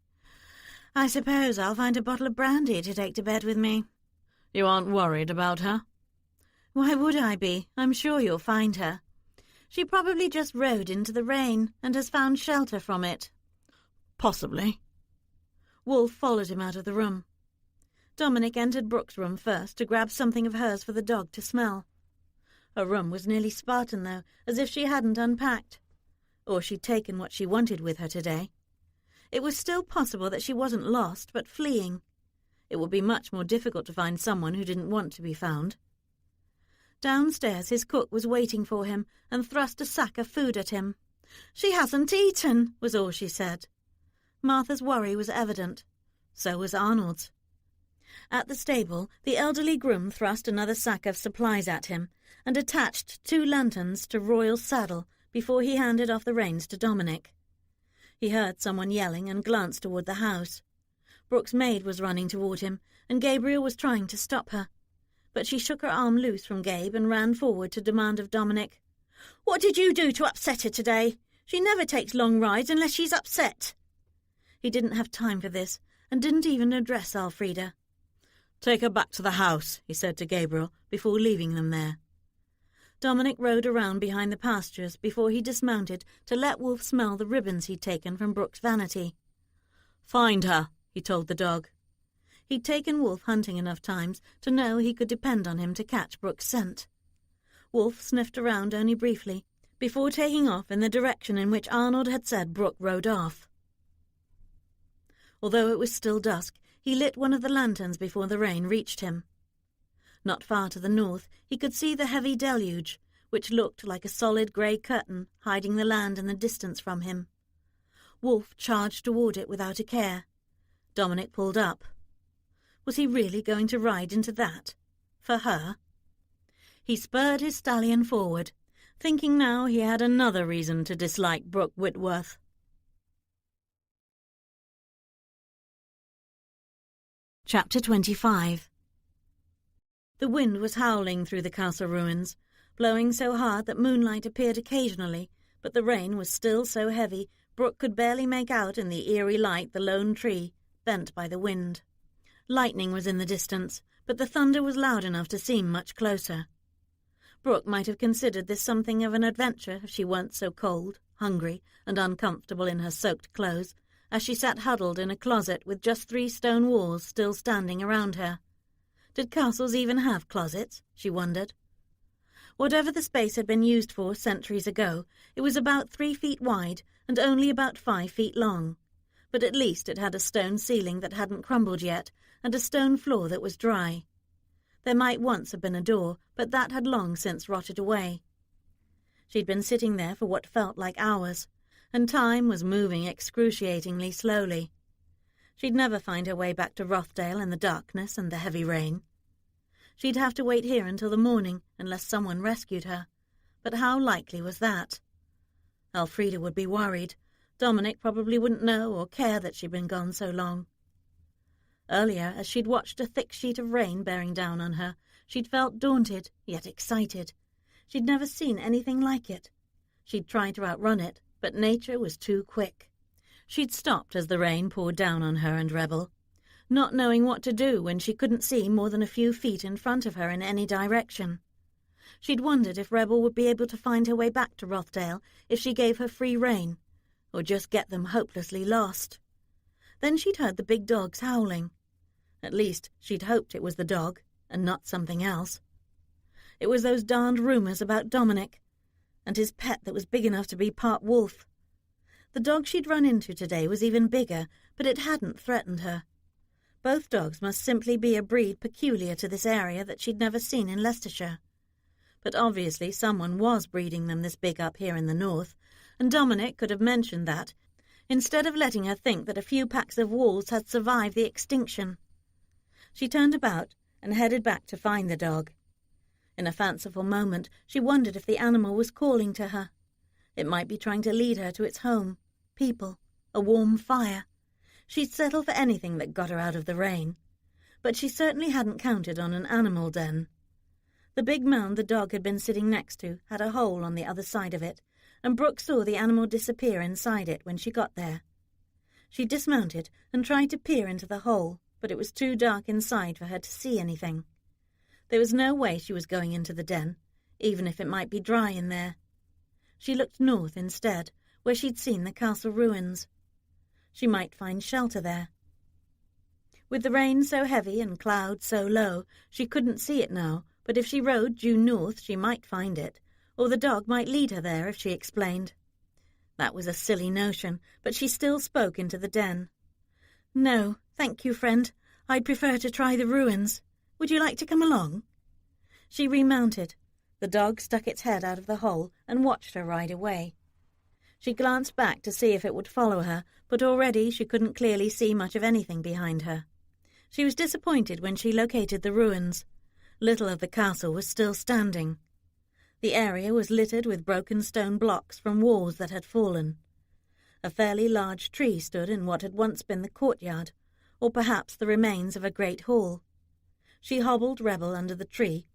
"I suppose I'll find a bottle of brandy to take to bed with me." "You aren't worried about her?" "Why would I be? I'm sure you'll find her. She probably just rode into the rain and has found shelter from it." "Possibly." Wolfe followed him out of the room. Dominic entered Brooke's room first to grab something of hers for the dog to smell. Her room was nearly Spartan, though, as if she hadn't unpacked. Or she'd taken what she wanted with her today. It was still possible that she wasn't lost, but fleeing. It would be much more difficult to find someone who didn't want to be found. Downstairs his cook was waiting for him and thrust a sack of food at him. "She hasn't eaten," was all she said. Martha's worry was evident. So was Arnold's. At the stable, the elderly groom thrust another sack of supplies at him and attached 2 lanterns to Royal's saddle before he handed off the reins to Dominic. He heard someone yelling and glanced toward the house. Brooke's maid was running toward him, and Gabriel was trying to stop her. But she shook her arm loose from Gabe and ran forward to demand of Dominic, "What did you do to upset her today? She never takes long rides unless she's upset." He didn't have time for this, and didn't even address Elfrida. "Take her back to the house," he said to Gabriel, before leaving them there. Dominic rode around behind the pastures before he dismounted to let Wolfe smell the ribbons he'd taken from Brooke's vanity. "Find her," he told the dog. He'd taken Wolfe hunting enough times to know he could depend on him to catch Brooke's scent. Wolfe sniffed around only briefly, before taking off in the direction in which Arnold had said Brooke rode off. Although it was still dusk, he lit one of the lanterns before the rain reached him. Not far to the north, he could see the heavy deluge, which looked like a solid grey curtain hiding the land in the distance from him. Wolfe charged toward it without a care. Dominic pulled up. Was he really going to ride into that? For her? He spurred his stallion forward, thinking now he had another reason to dislike Brooke Whitworth. Chapter 25. The wind was howling through the castle ruins, blowing so hard that moonlight appeared occasionally, but the rain was still so heavy Brooke could barely make out in the eerie light the lone tree, bent by the wind. Lightning was in the distance, but the thunder was loud enough to seem much closer. Brooke might have considered this something of an adventure if she weren't so cold, hungry, and uncomfortable in her soaked clothes, as she sat huddled in a closet with just 3 stone walls still standing around her. Did castles even have closets? She wondered. Whatever the space had been used for centuries ago, it was about 3 feet wide and only about 5 feet long. But at least it had a stone ceiling that hadn't crumbled yet, and a stone floor that was dry. There might once have been a door, but that had long since rotted away. She'd been sitting there for what felt like hours, and time was moving excruciatingly slowly. She'd never find her way back to Rothdale in the darkness and the heavy rain. She'd have to wait here until the morning, unless someone rescued her. But how likely was that? Elfrida would be worried. Dominic probably wouldn't know or care that she'd been gone so long. Earlier, as she'd watched a thick sheet of rain bearing down on her, she'd felt daunted, yet excited. She'd never seen anything like it. She'd tried to outrun it, but nature was too quick. She'd stopped as the rain poured down on her and Rebel, not knowing what to do when she couldn't see more than a few feet in front of her in any direction. She'd wondered if Rebel would be able to find her way back to Rothdale if she gave her free rein, or just get them hopelessly lost. Then she'd heard the big dogs howling. At least, she'd hoped it was the dog, and not something else. It was those darned rumours about Dominic, and his pet that was big enough to be part wolf. The dog she'd run into today was even bigger, but it hadn't threatened her. Both dogs must simply be a breed peculiar to this area that she'd never seen in Leicestershire. But obviously someone was breeding them this big up here in the north, and Dominic could have mentioned that, instead of letting her think that a few packs of wolves had survived the extinction. She turned about and headed back to find the dog. In a fanciful moment, she wondered if the animal was calling to her. It might be trying to lead her to its home, people, a warm fire. She'd settle for anything that got her out of the rain. But she certainly hadn't counted on an animal den. The big mound the dog had been sitting next to had a hole on the other side of it, and Brooke saw the animal disappear inside it when she got there. She dismounted and tried to peer into the hole, but it was too dark inside for her to see anything. There was no way she was going into the den, even if it might be dry in there. She looked north instead, where she'd seen the castle ruins. She might find shelter there. With the rain so heavy and clouds so low, she couldn't see it now, but if she rode due north she might find it, or the dog might lead her there if she explained. That was a silly notion, but she still spoke into the den. "No, thank you, friend. I'd prefer to try the ruins. Would you like to come along?" She remounted. The dog stuck its head out of the hole and watched her ride away. She glanced back to see if it would follow her, but already she couldn't clearly see much of anything behind her. She was disappointed when she located the ruins. Little of the castle was still standing. The area was littered with broken stone blocks from walls that had fallen. A fairly large tree stood in what had once been the courtyard, or perhaps the remains of a great hall. She hobbled Rebel under the tree,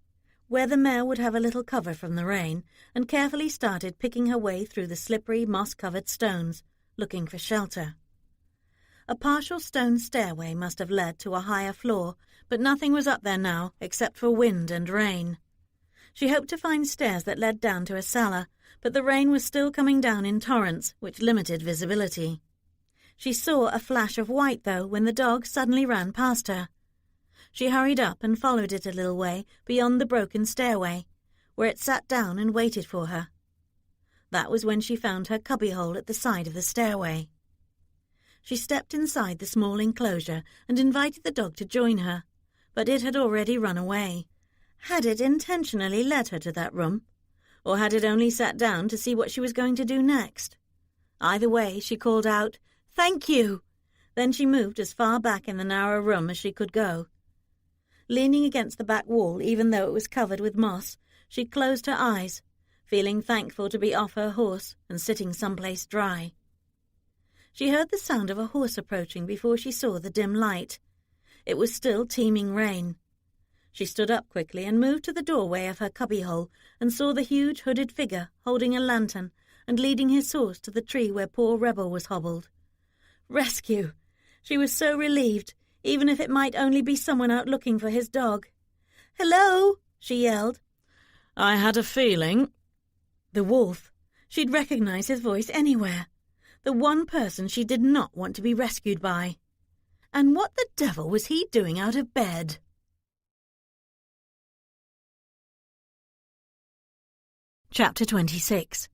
where the mare would have a little cover from the rain, and carefully started picking her way through the slippery, moss-covered stones, looking for shelter. A partial stone stairway must have led to a higher floor, but nothing was up there now except for wind and rain. She hoped to find stairs that led down to a cellar, but the rain was still coming down in torrents, which limited visibility. She saw a flash of white, though, when the dog suddenly ran past her. She hurried up and followed it a little way beyond the broken stairway, where it sat down and waited for her. That was when she found her cubbyhole at the side of the stairway. She stepped inside the small enclosure and invited the dog to join her, but it had already run away. Had it intentionally led her to that room, or had it only sat down to see what she was going to do next? Either way, she called out, "Thank you!" Then she moved as far back in the narrow room as she could go. Leaning against the back wall, even though it was covered with moss, she closed her eyes, feeling thankful to be off her horse and sitting someplace dry. She heard the sound of a horse approaching before she saw the dim light. It was still teeming rain. She stood up quickly and moved to the doorway of her cubbyhole and saw the huge hooded figure holding a lantern and leading his horse to the tree where poor Rebel was hobbled. Rescue! She was so relieved, even if it might only be someone out looking for his dog. "Hello!" she yelled. I had a feeling. The wolf. She'd recognize his voice anywhere. The one person she did not want to be rescued by. And what the devil was he doing out of bed? Chapter 26.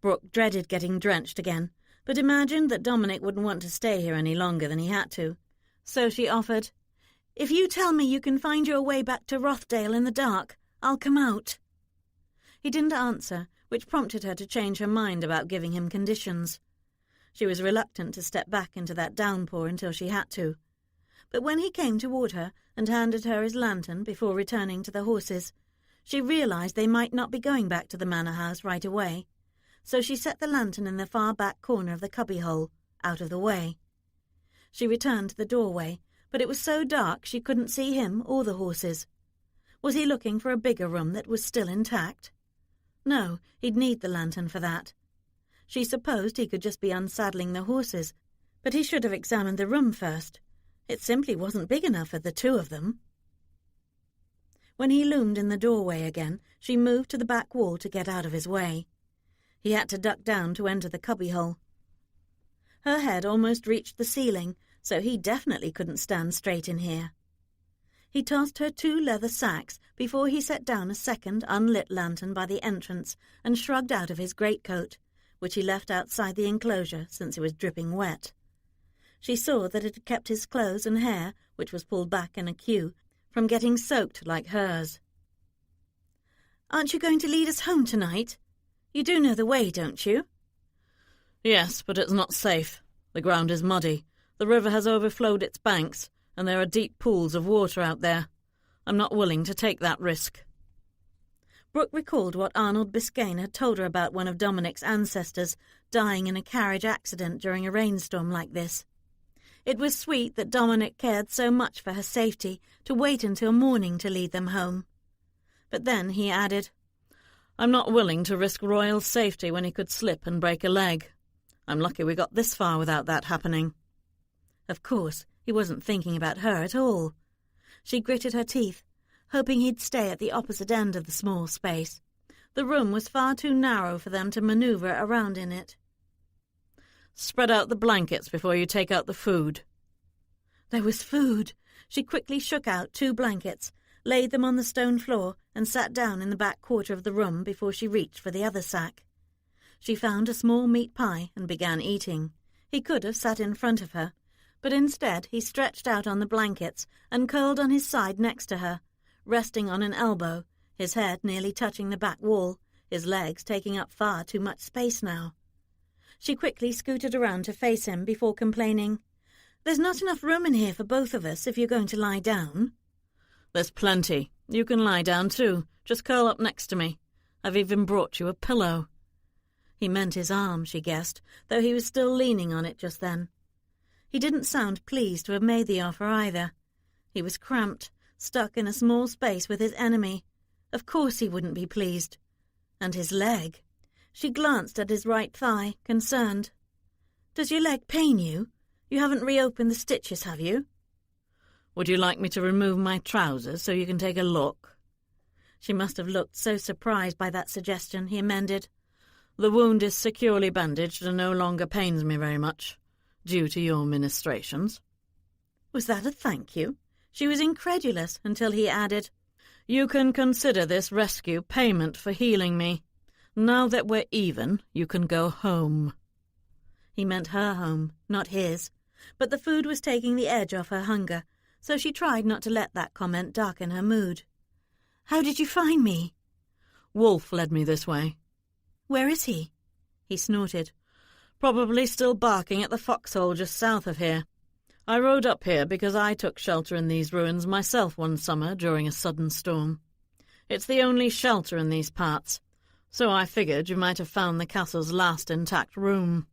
Brooke dreaded getting drenched again, but imagined that Dominic wouldn't want to stay here any longer than he had to. So she offered, "If you tell me you can find your way back to Rothdale in the dark, I'll come out." He didn't answer, which prompted her to change her mind about giving him conditions. She was reluctant to step back into that downpour until she had to. But when he came toward her and handed her his lantern before returning to the horses, she realized they might not be going back to the manor house right away, so she set the lantern in the far back corner of the cubbyhole, out of the way. She returned to the doorway, but it was so dark she couldn't see him or the horses. Was he looking for a bigger room that was still intact? No, he'd need the lantern for that. She supposed he could just be unsaddling the horses, but he should have examined the room first. It simply wasn't big enough for the two of them. When he loomed in the doorway again, she moved to the back wall to get out of his way. He had to duck down to enter the cubbyhole. Her head almost reached the ceiling, so he definitely couldn't stand straight in here. He tossed her 2 leather sacks before he set down a second unlit lantern by the entrance and shrugged out of his greatcoat, which he left outside the enclosure since it was dripping wet. She saw that it had kept his clothes and hair, which was pulled back in a queue, from getting soaked like hers. "Aren't you going to lead us home tonight? You do know the way, don't you?" "Yes, but it's not safe. The ground is muddy. The river has overflowed its banks, and there are deep pools of water out there. I'm not willing to take that risk." Brooke recalled what Arnold Biscayne had told her about one of Dominic's ancestors dying in a carriage accident during a rainstorm like this. It was sweet that Dominic cared so much for her safety to wait until morning to lead them home. But then he added, "I'm not willing to risk Royal's safety when he could slip and break a leg. I'm lucky we got this far without that happening." Of course, he wasn't thinking about her at all. She gritted her teeth, hoping he'd stay at the opposite end of the small space. The room was far too narrow for them to maneuver around in it. "Spread out the blankets before you take out the food." There was food. She quickly shook out 2 blankets, laid them on the stone floor, and sat down in the back quarter of the room before she reached for the other sack. She found a small meat pie and began eating. He could have sat in front of her, but instead he stretched out on the blankets and curled on his side next to her, resting on an elbow, his head nearly touching the back wall, his legs taking up far too much space now. She quickly scooted around to face him before complaining, "There's not enough room in here for both of us if you're going to lie down." "There's plenty. You can lie down too. Just curl up next to me. I've even brought you a pillow." He meant his arm, she guessed, though he was still leaning on it just then. He didn't sound pleased to have made the offer either. He was cramped, stuck in a small space with his enemy. Of course he wouldn't be pleased. And his leg. She glanced at his right thigh, concerned. "Does your leg pain you? You haven't reopened the stitches, have you?" "Would you like me to remove my trousers so you can take a look?" She must have looked so surprised by that suggestion, he amended. "The wound is securely bandaged and no longer pains me very much, due to your ministrations." Was that a thank you? She was incredulous until he added, "You can consider this rescue payment for healing me. Now that we're even, you can go home." He meant her home, not his, but the food was taking the edge off her hunger, so she tried not to let that comment darken her mood. "How did you find me?" "Wolf led me this way." "Where is he?" He snorted. "Probably still barking at the foxhole just south of here. I rode up here because I took shelter in these ruins myself one summer during a sudden storm. It's the only shelter in these parts, so I figured you might have found the castle's last intact room."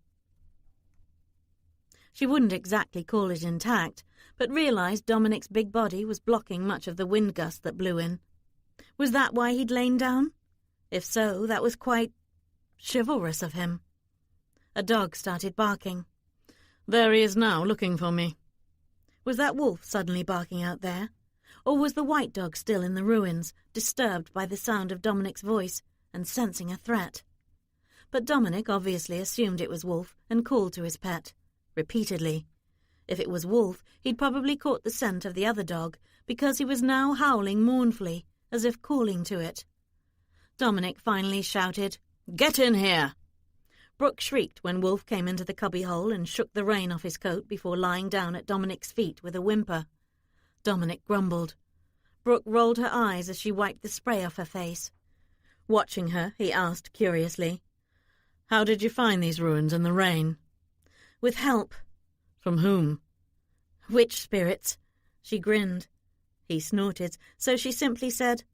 She wouldn't exactly call it intact, but realized Dominic's big body was blocking much of the wind gust that blew in. Was that why he'd lain down? If so, that was quite chivalrous of him. A dog started barking. "There he is now, looking for me." Was that Wolf suddenly barking out there? Or was the white dog still in the ruins, disturbed by the sound of Dominic's voice and sensing a threat? But Dominic obviously assumed it was Wolf and called to his pet, repeatedly. If it was Wolf, he'd probably caught the scent of the other dog, because he was now howling mournfully, as if calling to it. Dominic finally shouted, "Get in here!" Brooke shrieked when Wolf came into the cubbyhole and shook the rain off his coat before lying down at Dominic's feet with a whimper. Dominic grumbled. Brooke rolled her eyes as she wiped the spray off her face. Watching her, he asked curiously, "How did you find these ruins in the rain?" "With help." "From whom?" "Witch spirits." She grinned. He snorted, so she simply said,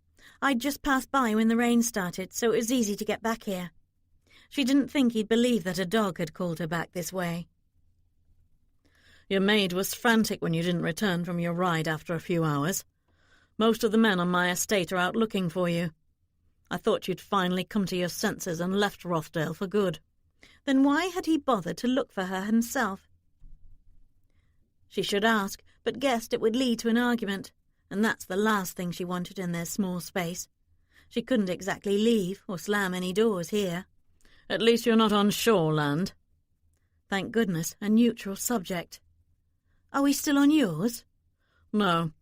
"I'd just passed by when the rain started, so it was easy to get back here." She didn't think he'd believe that a dog had called her back this way. "Your maid was frantic when you didn't return from your ride after a few hours. Most of the men on my estate are out looking for you. I thought you'd finally come to your senses and left Rothdale for good." Then why had he bothered to look for her himself? She should ask, but guessed it would lead to an argument, and that's the last thing she wanted in their small space. She couldn't exactly leave or slam any doors here. "At least you're not on shore land." Thank goodness, a neutral subject. "Are we still on yours?" "No.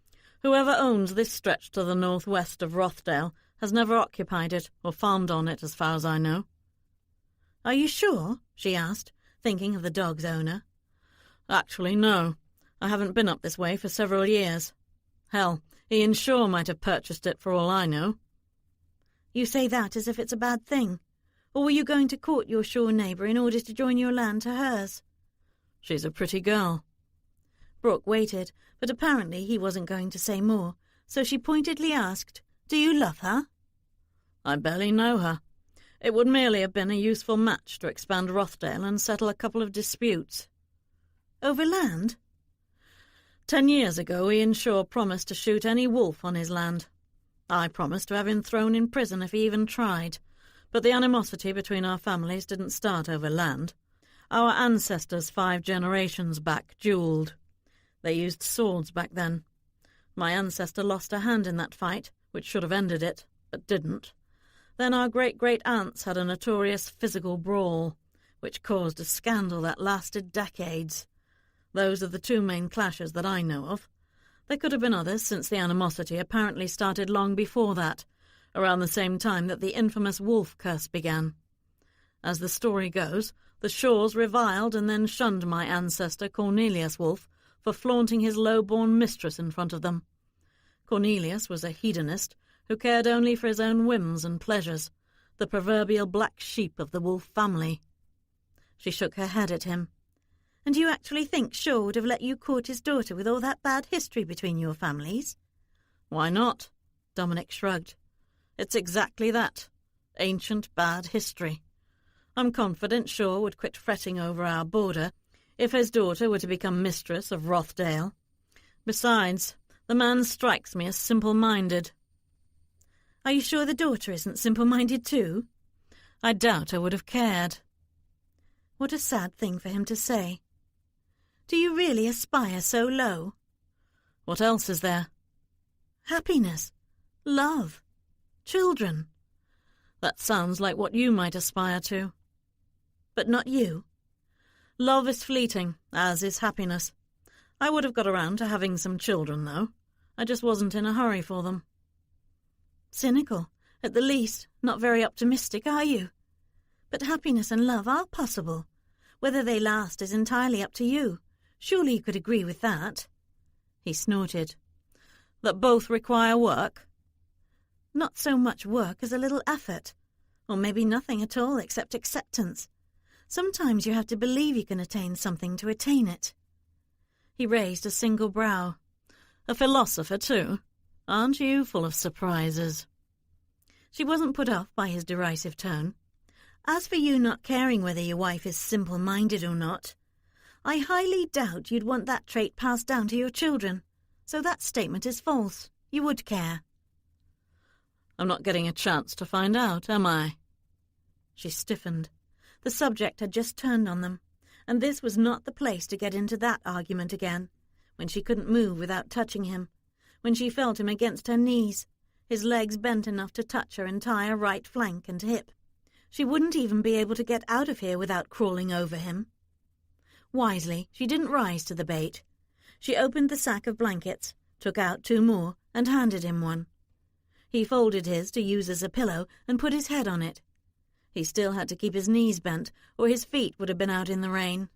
Whoever owns this stretch to the northwest of Rothdale has never occupied it or farmed on it as far as I know." "Are you sure?" she asked, thinking of the dog's owner. "Actually, no. I haven't been up this way for several years. Hell, Ian Shaw might have purchased it for all I know." "You say that as if it's a bad thing. Or were you going to court your shore neighbour in order to join your land to hers?" "She's a pretty girl." Brooke waited, but apparently he wasn't going to say more, so she pointedly asked, "Do you love her?" "I barely know her. It would merely have been a useful match to expand Rothdale and settle a couple of disputes." "Over land?" 10 years ago, Ian Shaw promised to shoot any wolf on his land. I promised to have him thrown in prison if he even tried, but the animosity between our families didn't start over land. Our ancestors 5 generations back duelled. They used swords back then. My ancestor lost a hand in that fight, which should have ended it, but didn't. Then our great-great-aunts had a notorious physical brawl, which caused a scandal that lasted decades. Those are the 2 main clashes that I know of. There could have been others, since the animosity apparently started long before that, around the same time that the infamous wolf curse began. As the story goes, the Shaws reviled and then shunned my ancestor Cornelius Wolf for flaunting his low-born mistress in front of them. Cornelius was a hedonist who cared only for his own whims and pleasures, the proverbial black sheep of the Wolf family. She shook her head at him. "And you actually think Shaw would have let you court his daughter with all that bad history between your families?" "Why not?" Dominic shrugged. "It's exactly that. Ancient bad history. I'm confident Shaw would quit fretting over our border if his daughter were to become mistress of Rothdale. Besides, the man strikes me as simple-minded." "Are you sure the daughter isn't simple-minded too?" "I doubt I would have cared." What a sad thing for him to say. "Do you really aspire so low?" "What else is there?" "Happiness, love, children." "That sounds like what you might aspire to." "But not you?" "Love is fleeting, as is happiness. I would have got around to having some children, though. I just wasn't in a hurry for them." "Cynical, at the least. Not very optimistic, are you? But happiness and love are possible. Whether they last is entirely up to you. Surely you could agree with that." He snorted. "That both require work?" "Not so much work as a little effort. Or maybe nothing at all except acceptance. Sometimes you have to believe you can attain something to attain it." He raised a single brow. "A philosopher, too? Aren't you full of surprises?" She wasn't put off by his derisive tone. "As for you not caring whether your wife is simple-minded or not, I highly doubt you'd want that trait passed down to your children. So that statement is false. You would care." "I'm not getting a chance to find out, am I?" She stiffened. The subject had just turned on them, and this was not the place to get into that argument again, when she couldn't move without touching him, when she felt him against her knees, his legs bent enough to touch her entire right flank and hip. She wouldn't even be able to get out of here without crawling over him. Wisely, she didn't rise to the bait. She opened the sack of blankets, took out 2 more, and handed him one. He folded his to use as a pillow and put his head on it. He still had to keep his knees bent, or his feet would have been out in the rain.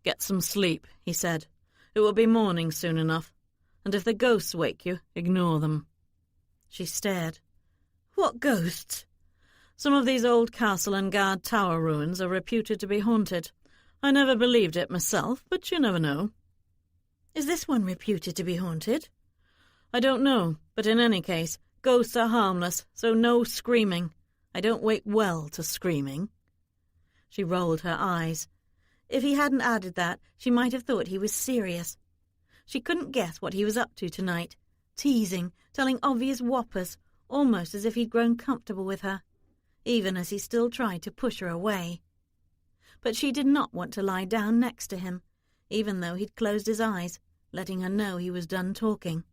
"Get some sleep," he said. "It will be morning soon enough, and if the ghosts wake you, ignore them." She stared. "What ghosts?" "Some of these old castle and guard tower ruins are reputed to be haunted. I never believed it myself, but you never know." "Is this one reputed to be haunted?" "I don't know, but in any case, ghosts are harmless, so no screaming. I don't wake well to screaming." She rolled her eyes. If he hadn't added that, she might have thought he was serious. She couldn't guess what he was up to tonight, teasing, telling obvious whoppers, almost as if he'd grown comfortable with her, even as he still tried to push her away. But she did not want to lie down next to him, even though he'd closed his eyes, letting her know he was done talking.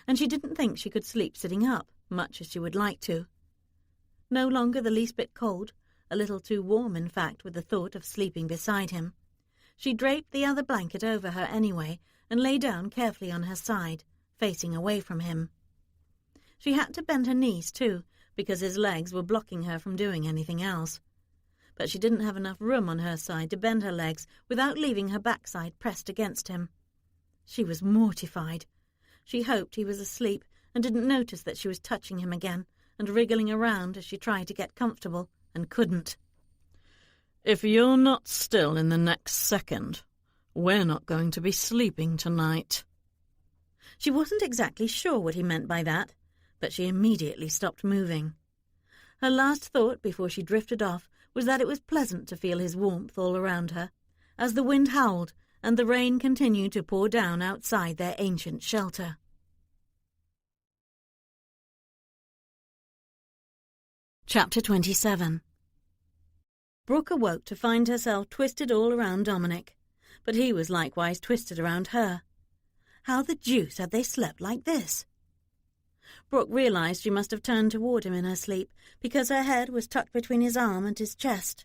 And she didn't think she could sleep sitting up, much as she would like to. No longer the least bit cold, a little too warm, in fact, with the thought of sleeping beside him. She draped the other blanket over her anyway and lay down carefully on her side, facing away from him. She had to bend her knees, too, because his legs were blocking her from doing anything else. But she didn't have enough room on her side to bend her legs without leaving her backside pressed against him. She was mortified. She hoped he was asleep and didn't notice that she was touching him again and wriggling around as she tried to get comfortable and couldn't. "If you're not still in the next second, we're not going to be sleeping tonight." She wasn't exactly sure what he meant by that, but she immediately stopped moving. Her last thought before she drifted off was that it was pleasant to feel his warmth all around her, as the wind howled and the rain continued to pour down outside their ancient shelter. Chapter 27. Brooke awoke to find herself twisted all around Dominic, but he was likewise twisted around her. How the deuce had they slept like this? Brooke realized she must have turned toward him in her sleep, because her head was tucked between his arm and his chest.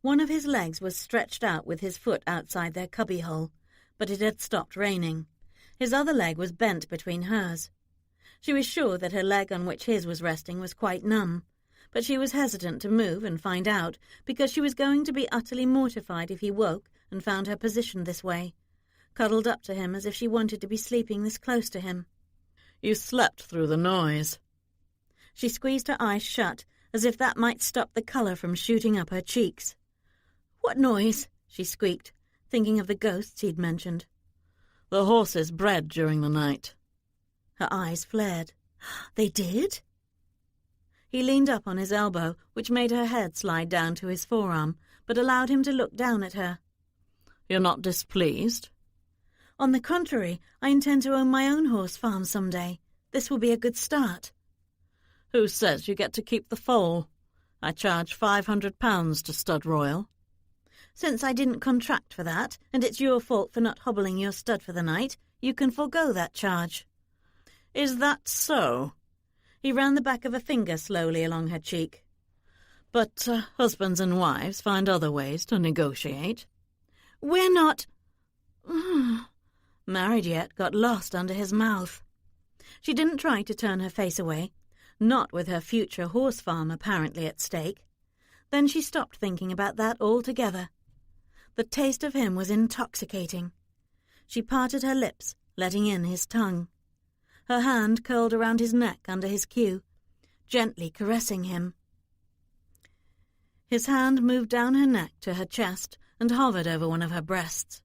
One of his legs was stretched out with his foot outside their cubbyhole, but it had stopped raining. His other leg was bent between hers. She was sure that her leg on which his was resting was quite numb, but she was hesitant to move and find out, because she was going to be utterly mortified if he woke and found her positioned this way, cuddled up to him as if she wanted to be sleeping this close to him. "You slept through the noise." She squeezed her eyes shut, as if that might stop the colour from shooting up her cheeks. "What noise?" she squeaked, thinking of the ghosts he'd mentioned. "The horses bred during the night." Her eyes flared. "They did?" He leaned up on his elbow, which made her head slide down to his forearm, but allowed him to look down at her. "You're not displeased?" "On the contrary, I intend to own my own horse farm some day. This will be a good start." "Who says you get to keep the foal? I charge £500 to Stud Royal." "Since I didn't contract for that, and it's your fault for not hobbling your stud for the night, you can forego that charge." "Is that so?" He ran the back of a finger slowly along her cheek. "But husbands and wives find other ways to negotiate." "We're not married yet," got lost under his mouth. She didn't try to turn her face away, not with her future horse farm apparently at stake. Then she stopped thinking about that altogether. The taste of him was intoxicating. She parted her lips, letting in his tongue. Her hand curled around his neck under his queue, gently caressing him. His hand moved down her neck to her chest and hovered over one of her breasts.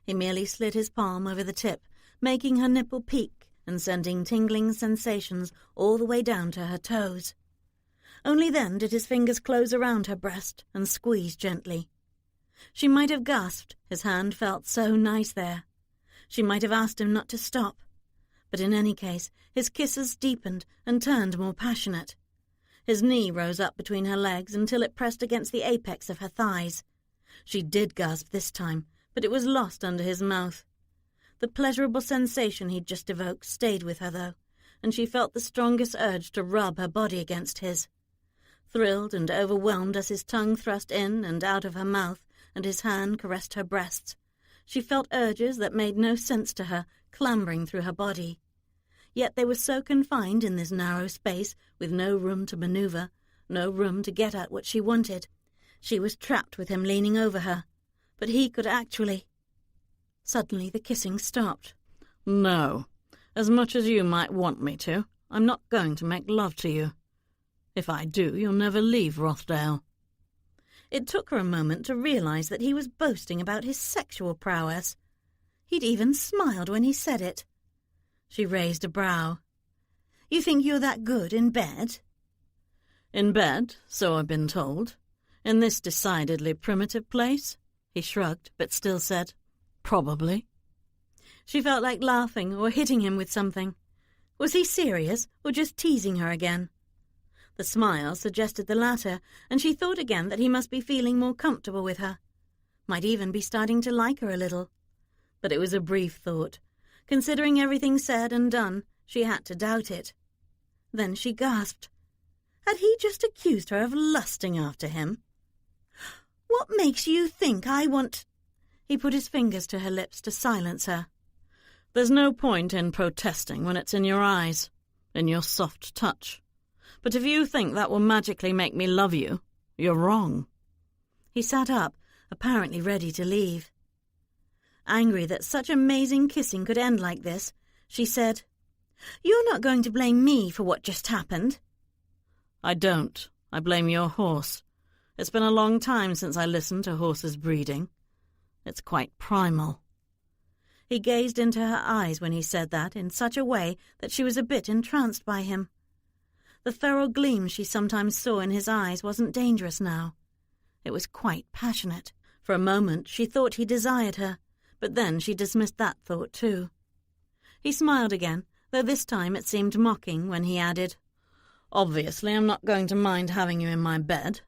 He merely slid his palm over the tip, making her nipple peak and sending tingling sensations all the way down to her toes. Only then did his fingers close around her breast and squeeze gently. She might have gasped, his hand felt so nice there. She might have asked him not to stop. But in any case, his kisses deepened and turned more passionate. His knee rose up between her legs until it pressed against the apex of her thighs. She did gasp this time, but it was lost under his mouth. The pleasurable sensation he'd just evoked stayed with her, though, and she felt the strongest urge to rub her body against his. Thrilled and overwhelmed as his tongue thrust in and out of her mouth and his hand caressed her breasts, she felt urges that made no sense to her clambering through her body. Yet they were so confined in this narrow space, with no room to maneuver, no room to get at what she wanted. She was trapped with him leaning over her, but he could actually... Suddenly the kissing stopped. "No. As much as you might want me to, I'm not going to make love to you. If I do, you'll never leave Rothdale." It took her a moment to realize that he was boasting about his sexual prowess. He'd even smiled when he said it. She raised a brow. "You think you're that good in bed?" "In bed, so I've been told. In this decidedly primitive place?" He shrugged, but still said, "Probably." She felt like laughing or hitting him with something. Was he serious or just teasing her again? The smile suggested the latter, and she thought again that he must be feeling more comfortable with her. Might even be starting to like her a little. But it was a brief thought. Considering everything said and done, she had to doubt it. Then she gasped. Had he just accused her of lusting after him? "What makes you think I want—" He put his fingers to her lips to silence her. "There's no point in protesting when it's in your eyes, in your soft touch. But if you think that will magically make me love you, you're wrong." He sat up, apparently ready to leave. Angry that such amazing kissing could end like this, she said, "You're not going to blame me for what just happened?" "I don't. I blame your horse. It's been a long time since I listened to horses breeding. It's quite primal." He gazed into her eyes when he said that in such a way that she was a bit entranced by him. The feral gleam she sometimes saw in his eyes wasn't dangerous now. It was quite passionate. For a moment she thought he desired her, but then she dismissed that thought too. He smiled again, though this time it seemed mocking when he added, "Obviously I'm not going to mind having you in my bed,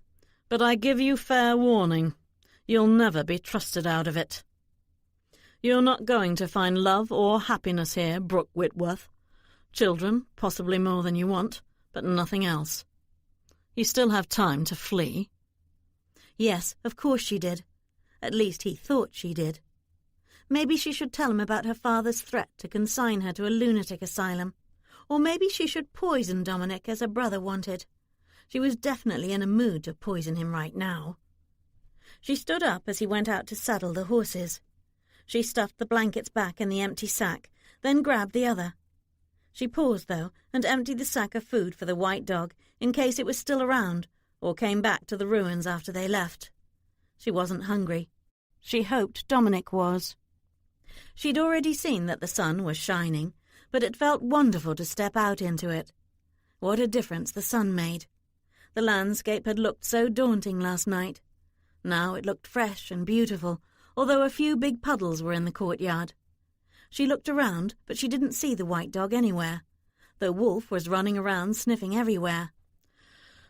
but I give you fair warning. You'll never be trusted out of it. You're not going to find love or happiness here, Brooke Whitworth. Children, possibly more than you want, but nothing else. You still have time to flee." Yes, of course she did. At least he thought she did. Maybe she should tell him about her father's threat to consign her to a lunatic asylum. Or maybe she should poison Dominic as her brother wanted. She was definitely in a mood to poison him right now. She stood up as he went out to saddle the horses. She stuffed the blankets back in the empty sack, then grabbed the other. She paused, though, and emptied the sack of food for the white dog in case it was still around or came back to the ruins after they left. She wasn't hungry. She hoped Dominic was. She'd already seen that the sun was shining, but it felt wonderful to step out into it. What a difference the sun made. The landscape had looked so daunting last night. Now it looked fresh and beautiful, although a few big puddles were in the courtyard. She looked around, but she didn't see the white dog anywhere, though Wolf was running around sniffing everywhere.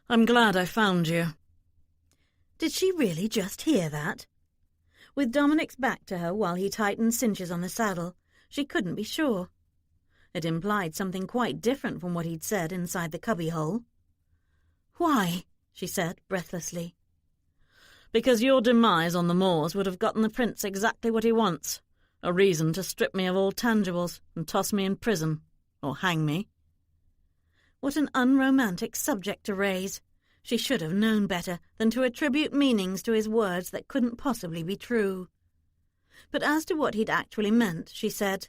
"I'm glad I found you." Did she really just hear that? With Dominic's back to her while he tightened cinches on the saddle, she couldn't be sure. It implied something quite different from what he'd said inside the cubbyhole. "Why?" she said breathlessly. "Because your demise on the moors would have gotten the prince exactly what he wants. A reason to strip me of all tangibles and toss me in prison, or hang me." What an unromantic subject to raise. She should have known better than to attribute meanings to his words that couldn't possibly be true. But as to what he'd actually meant, she said,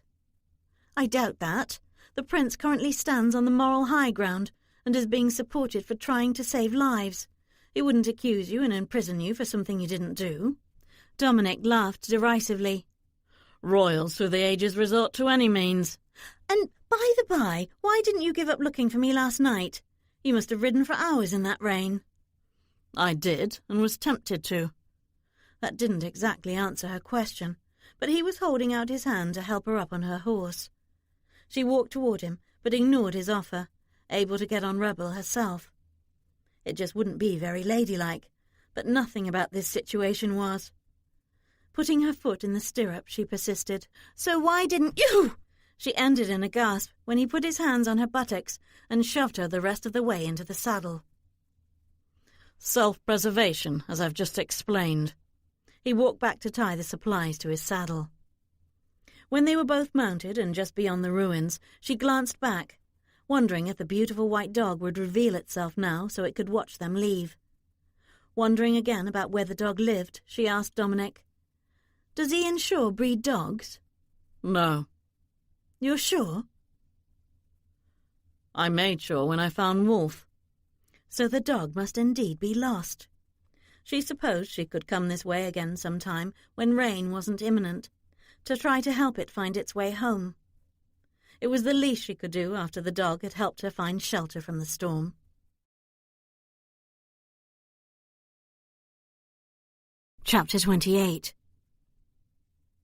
"I doubt that. The prince currently stands on the moral high ground and is being supported for trying to save lives. He wouldn't accuse you and imprison you for something you didn't do." Dominic laughed derisively. "Royals through the ages resort to any means." "And by the by, why didn't you give up looking for me last night? You must have ridden for hours in that rain." "I did, and was tempted to." That didn't exactly answer her question, but he was holding out his hand to help her up on her horse. She walked toward him, but ignored his offer, able to get on Rebel herself. It just wouldn't be very ladylike, but nothing about this situation was. Putting her foot in the stirrup, she persisted. "So why didn't you—" She ended in a gasp when he put his hands on her buttocks and shoved her the rest of the way into the saddle. Self-preservation, as I've just explained. He walked back to tie the supplies to his saddle. When they were both mounted and just beyond the ruins, she glanced back, wondering if the beautiful white dog would reveal itself now so it could watch them leave. Wondering again about where the dog lived, she asked Dominic, "Does he insure breed dogs?" "No." "You're sure?" "I made sure when I found Wolf." So the dog must indeed be lost. She supposed she could come this way again sometime when rain wasn't imminent, to try to help it find its way home. It was the least she could do after the dog had helped her find shelter from the storm. Chapter 28.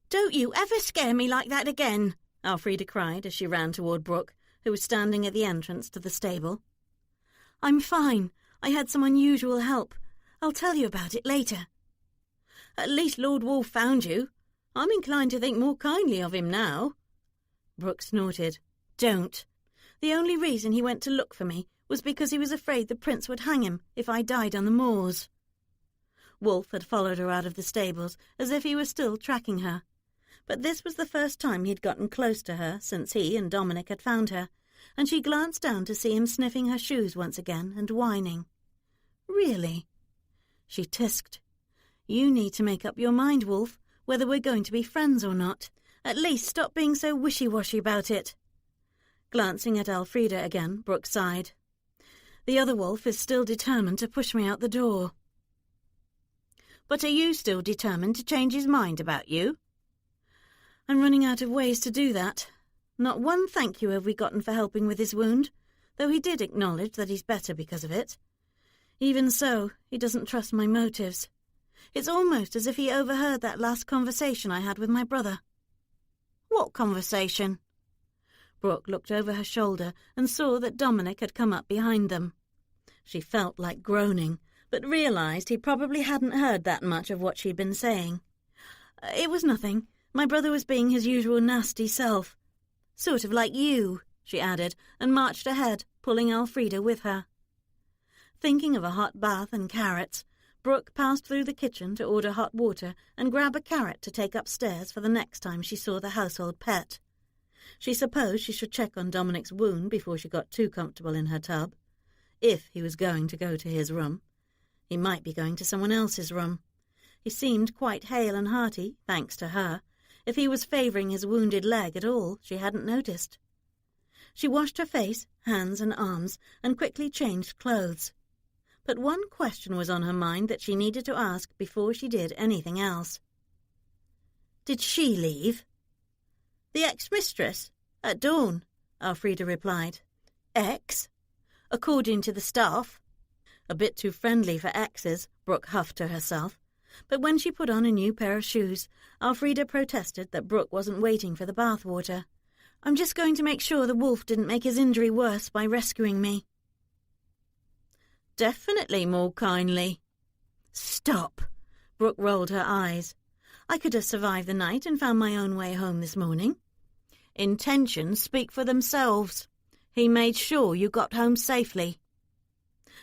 "Don't you ever scare me like that again," Elfrida cried as she ran toward Brooke, who was standing at the entrance to the stable. "I'm fine. I had some unusual help. I'll tell you about it later." "At least Lord Wolf found you. I'm inclined to think more kindly of him now." Brooke snorted. "Don't. The only reason he went to look for me was because he was afraid the prince would hang him if I died on the moors." Wolf had followed her out of the stables as if he were still tracking her, but this was the first time he'd gotten close to her since he and Dominic had found her, and she glanced down to see him sniffing her shoes once again and whining. "Really?" She tisked. "You need to make up your mind, Wolf, whether we're going to be friends or not. At least stop being so wishy-washy about it." Glancing at Elfrida again, Brooke sighed. "The other wolf is still determined to push me out the door." "But are you still determined to change his mind about you?" "I'm running out of ways to do that. Not one thank you have we gotten for helping with his wound, though he did acknowledge that he's better because of it. Even so, he doesn't trust my motives. It's almost as if he overheard that last conversation I had with my brother." "What conversation?" Brooke looked over her shoulder and saw that Dominic had come up behind them. She felt like groaning, but realized he probably hadn't heard that much of what she'd been saying. "It was nothing. My brother was being his usual nasty self. Sort of like you," she added, and marched ahead, pulling Elfrida with her. Thinking of a hot bath and carrots, Brooke passed through the kitchen to order hot water and grab a carrot to take upstairs for the next time she saw the household pet. She supposed she should check on Dominic's wound before she got too comfortable in her tub. If he was going to go to his room. He might be going to someone else's room. He seemed quite hale and hearty, thanks to her. If he was favouring his wounded leg at all, she hadn't noticed. She washed her face, hands and arms, and quickly changed clothes. But one question was on her mind that she needed to ask before she did anything else. "Did she leave?" "The ex-mistress? At dawn," Elfrida replied. "Ex? According to the staff." A bit too friendly for exes, Brooke huffed to herself. But when she put on a new pair of shoes, Elfrida protested that Brooke wasn't waiting for the bath water. "I'm just going to make sure the wolf didn't make his injury worse by rescuing me." "Definitely more kindly." "Stop!" Brooke rolled her eyes. "I could have survived the night and found my own way home this morning." "Intentions speak for themselves. He made sure you got home safely."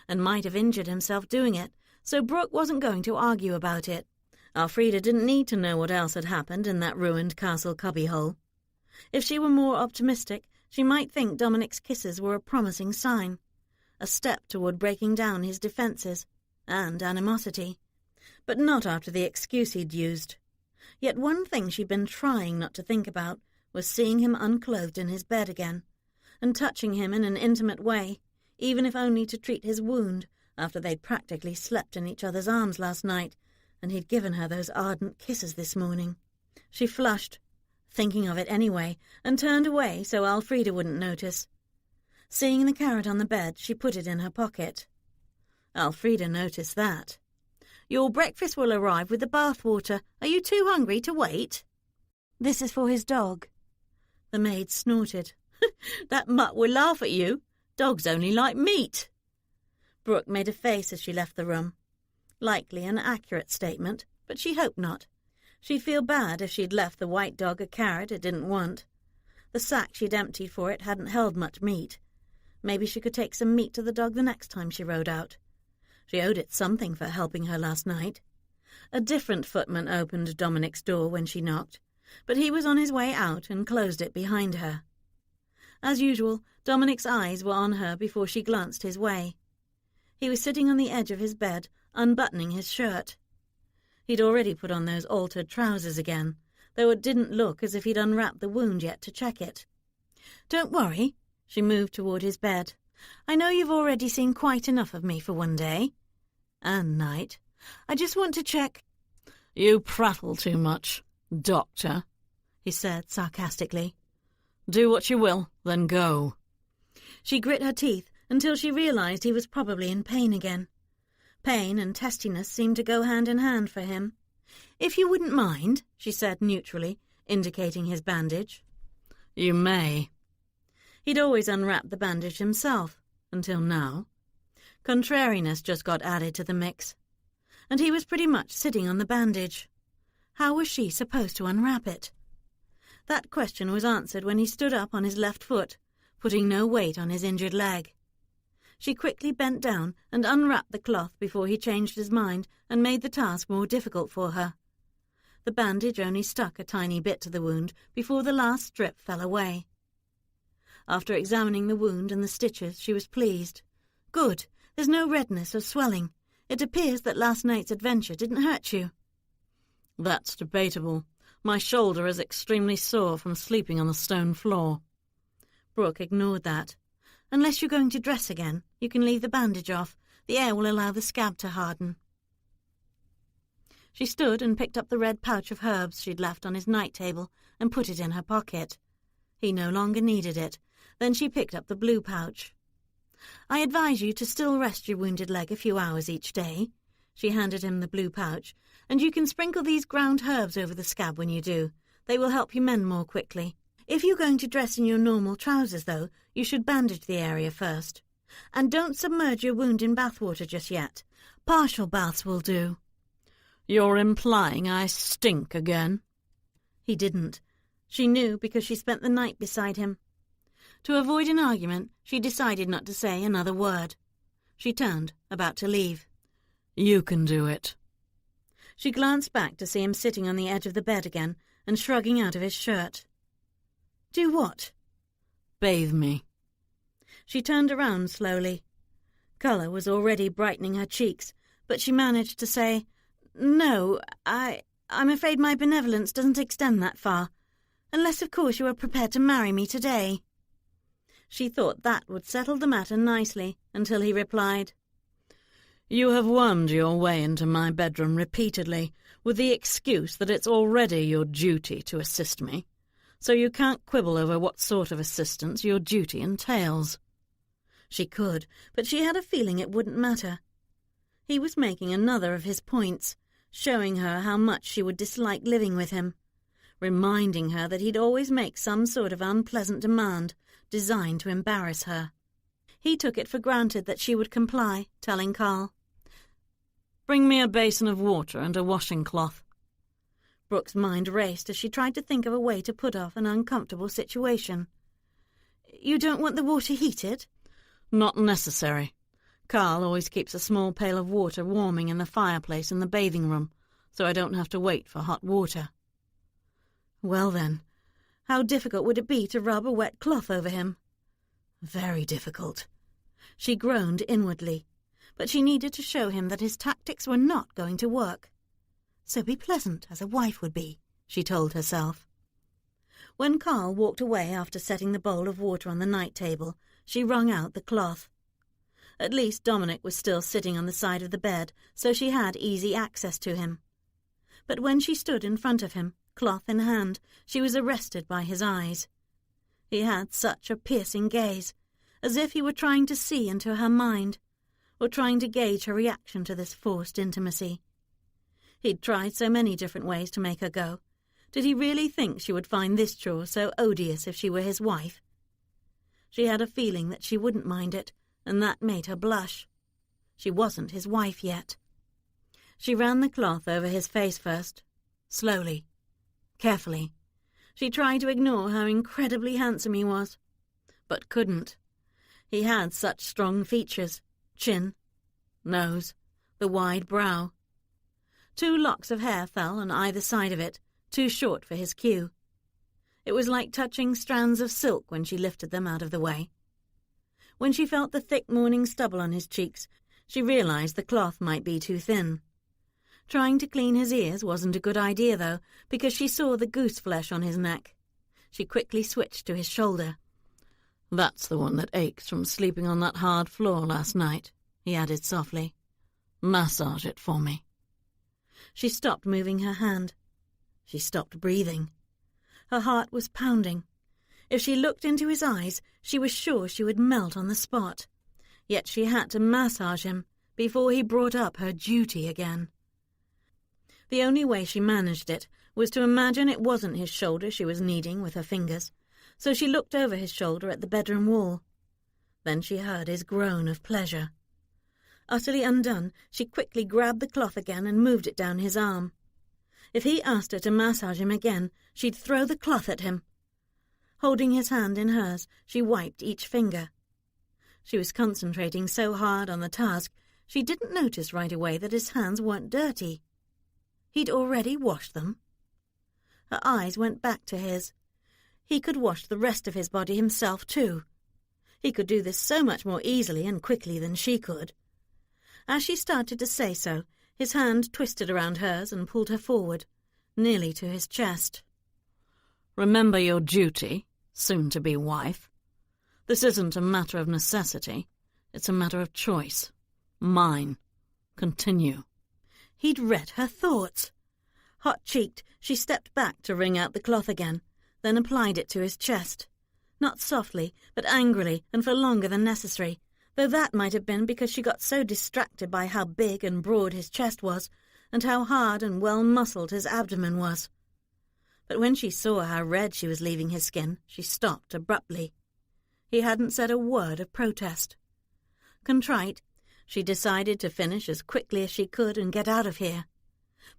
And might have injured himself doing it, so Brooke wasn't going to argue about it. Elfrida didn't need to know what else had happened in that ruined castle cubbyhole. If she were more optimistic, she might think Dominic's kisses were a promising sign, a step toward breaking down his defences and animosity, but not after the excuse he'd used. Yet one thing she'd been trying not to think about was seeing him unclothed in his bed again, and touching him in an intimate way, even if only to treat his wound after they'd practically slept in each other's arms last night, and he'd given her those ardent kisses this morning. She flushed, thinking of it anyway, and turned away so Elfrida wouldn't notice. Seeing the carrot on the bed, she put it in her pocket. Elfrida noticed that. "Your breakfast will arrive with the bath water. Are you too hungry to wait?" "This is for his dog." The maid snorted. "That mutt will laugh at you. Dogs only like meat." Brooke made a face as she left the room. Likely an accurate statement, but she hoped not. She'd feel bad if she'd left the white dog a carrot it didn't want. The sack she'd emptied for it hadn't held much meat. Maybe she could take some meat to the dog the next time she rode out. She owed it something for helping her last night. A different footman opened Dominic's door when she knocked, but he was on his way out and closed it behind her. As usual, Dominic's eyes were on her before she glanced his way. He was sitting on the edge of his bed, unbuttoning his shirt. He'd already put on those altered trousers again, though it didn't look as if he'd unwrapped the wound yet to check it. "Don't worry," she moved toward his bed. "I know you've already seen quite enough of me for one day. And night. I just want to check—" "You prattle too much, doctor," he said sarcastically. "Do what you will, then go." She grit her teeth until she realized he was probably in pain again. Pain and testiness seemed to go hand in hand for him. "If you wouldn't mind," she said neutrally, indicating his bandage. "You may." He'd always unwrapped the bandage himself, until now. Contrariness just got added to the mix. And he was pretty much sitting on the bandage. How was she supposed to unwrap it? That question was answered when he stood up on his left foot, putting no weight on his injured leg. She quickly bent down and unwrapped the cloth before he changed his mind and made the task more difficult for her. The bandage only stuck a tiny bit to the wound before the last strip fell away. After examining the wound and the stitches, she was pleased. "Good. There's no redness or swelling. It appears that last night's adventure didn't hurt you." "That's debatable. My shoulder is extremely sore from sleeping on the stone floor." Brooke ignored that. "Unless you're going to dress again, you can leave the bandage off. The air will allow the scab to harden." She stood and picked up the red pouch of herbs she'd left on his night table and put it in her pocket. He no longer needed it. Then she picked up the blue pouch. "I advise you to still rest your wounded leg a few hours each day." She handed him the blue pouch. "And you can sprinkle these ground herbs over the scab when you do. They will help you mend more quickly. If you're going to dress in your normal trousers, though, you should bandage the area first. And don't submerge your wound in bathwater just yet. Partial baths will do." "You're implying I stink again?" He didn't. She knew because she spent the night beside him. To avoid an argument, she decided not to say another word. She turned, about to leave. "You can do it." She glanced back to see him sitting on the edge of the bed again and shrugging out of his shirt. "Do what?" "Bathe me." She turned around slowly. Colour was already brightening her cheeks, but she managed to say, "No, I'm afraid my benevolence doesn't extend that far. Unless, of course, you are prepared to marry me today." She thought that would settle the matter nicely until he replied, "You have wormed your way into my bedroom repeatedly with the excuse that it's already your duty to assist me, so you can't quibble over what sort of assistance your duty entails." She could, but she had a feeling it wouldn't matter. He was making another of his points, showing her how much she would dislike living with him, reminding her that he'd always make some sort of unpleasant demand designed to embarrass her. He took it for granted that she would comply, telling Carl, "Bring me a basin of water and a washing cloth." Brooke's mind raced as she tried to think of a way to put off an uncomfortable situation. "You don't want the water heated?" "Not necessary. Carl always keeps a small pail of water warming in the fireplace in the bathing room, so I don't have to wait for hot water." Well then, how difficult would it be to rub a wet cloth over him? Very difficult. She groaned inwardly, but she needed to show him that his tactics were not going to work. So be pleasant, as a wife would be, she told herself. When Carl walked away after setting the bowl of water on the night table, she wrung out the cloth. At least Dominic was still sitting on the side of the bed, so she had easy access to him. But when she stood in front of him, cloth in hand, she was arrested by his eyes. He had such a piercing gaze, as if he were trying to see into her mind, or trying to gauge her reaction to this forced intimacy. He'd tried so many different ways to make her go. Did he really think she would find this chore so odious if she were his wife? She had a feeling that she wouldn't mind it, and that made her blush. She wasn't his wife yet. She ran the cloth over his face first. slowly, carefully. She tried to ignore how incredibly handsome he was, but couldn't. He had such strong features, chin, nose, the wide brow. 2 locks of hair fell on either side of it, too short for his cue. It was like touching strands of silk when she lifted them out of the way. When she felt the thick morning stubble on his cheeks, she realized the cloth might be too thin. Trying to clean his ears wasn't a good idea, though, because she saw the goose flesh on his neck. She quickly switched to his shoulder. "That's the one that aches from sleeping on that hard floor last night," he added softly. "Massage it for me." She stopped moving her hand. She stopped breathing. Her heart was pounding. If she looked into his eyes, she was sure she would melt on the spot. Yet she had to massage him before he brought up her duty again. The only way she managed it was to imagine it wasn't his shoulder she was kneading with her fingers, so she looked over his shoulder at the bedroom wall. Then she heard his groan of pleasure. Utterly undone, she quickly grabbed the cloth again and moved it down his arm. If he asked her to massage him again, she'd throw the cloth at him. Holding his hand in hers, she wiped each finger. She was concentrating so hard on the task, she didn't notice right away that his hands weren't dirty. He'd already washed them. Her eyes went back to his. He could wash the rest of his body himself, too. He could do this so much more easily and quickly than she could. As she started to say so, his hand twisted around hers and pulled her forward, nearly to his chest. "Remember your duty, soon-to-be wife. This isn't a matter of necessity. It's a matter of choice. Mine. Continue." He'd read her thoughts. Hot-cheeked, she stepped back to wring out the cloth again, then applied it to his chest. Not softly, but angrily, and for longer than necessary, though that might have been because she got so distracted by how big and broad his chest was, and how hard and well-muscled his abdomen was. But when she saw how red she was leaving his skin, she stopped abruptly. He hadn't said a word of protest. Contrite, she decided to finish as quickly as she could and get out of here.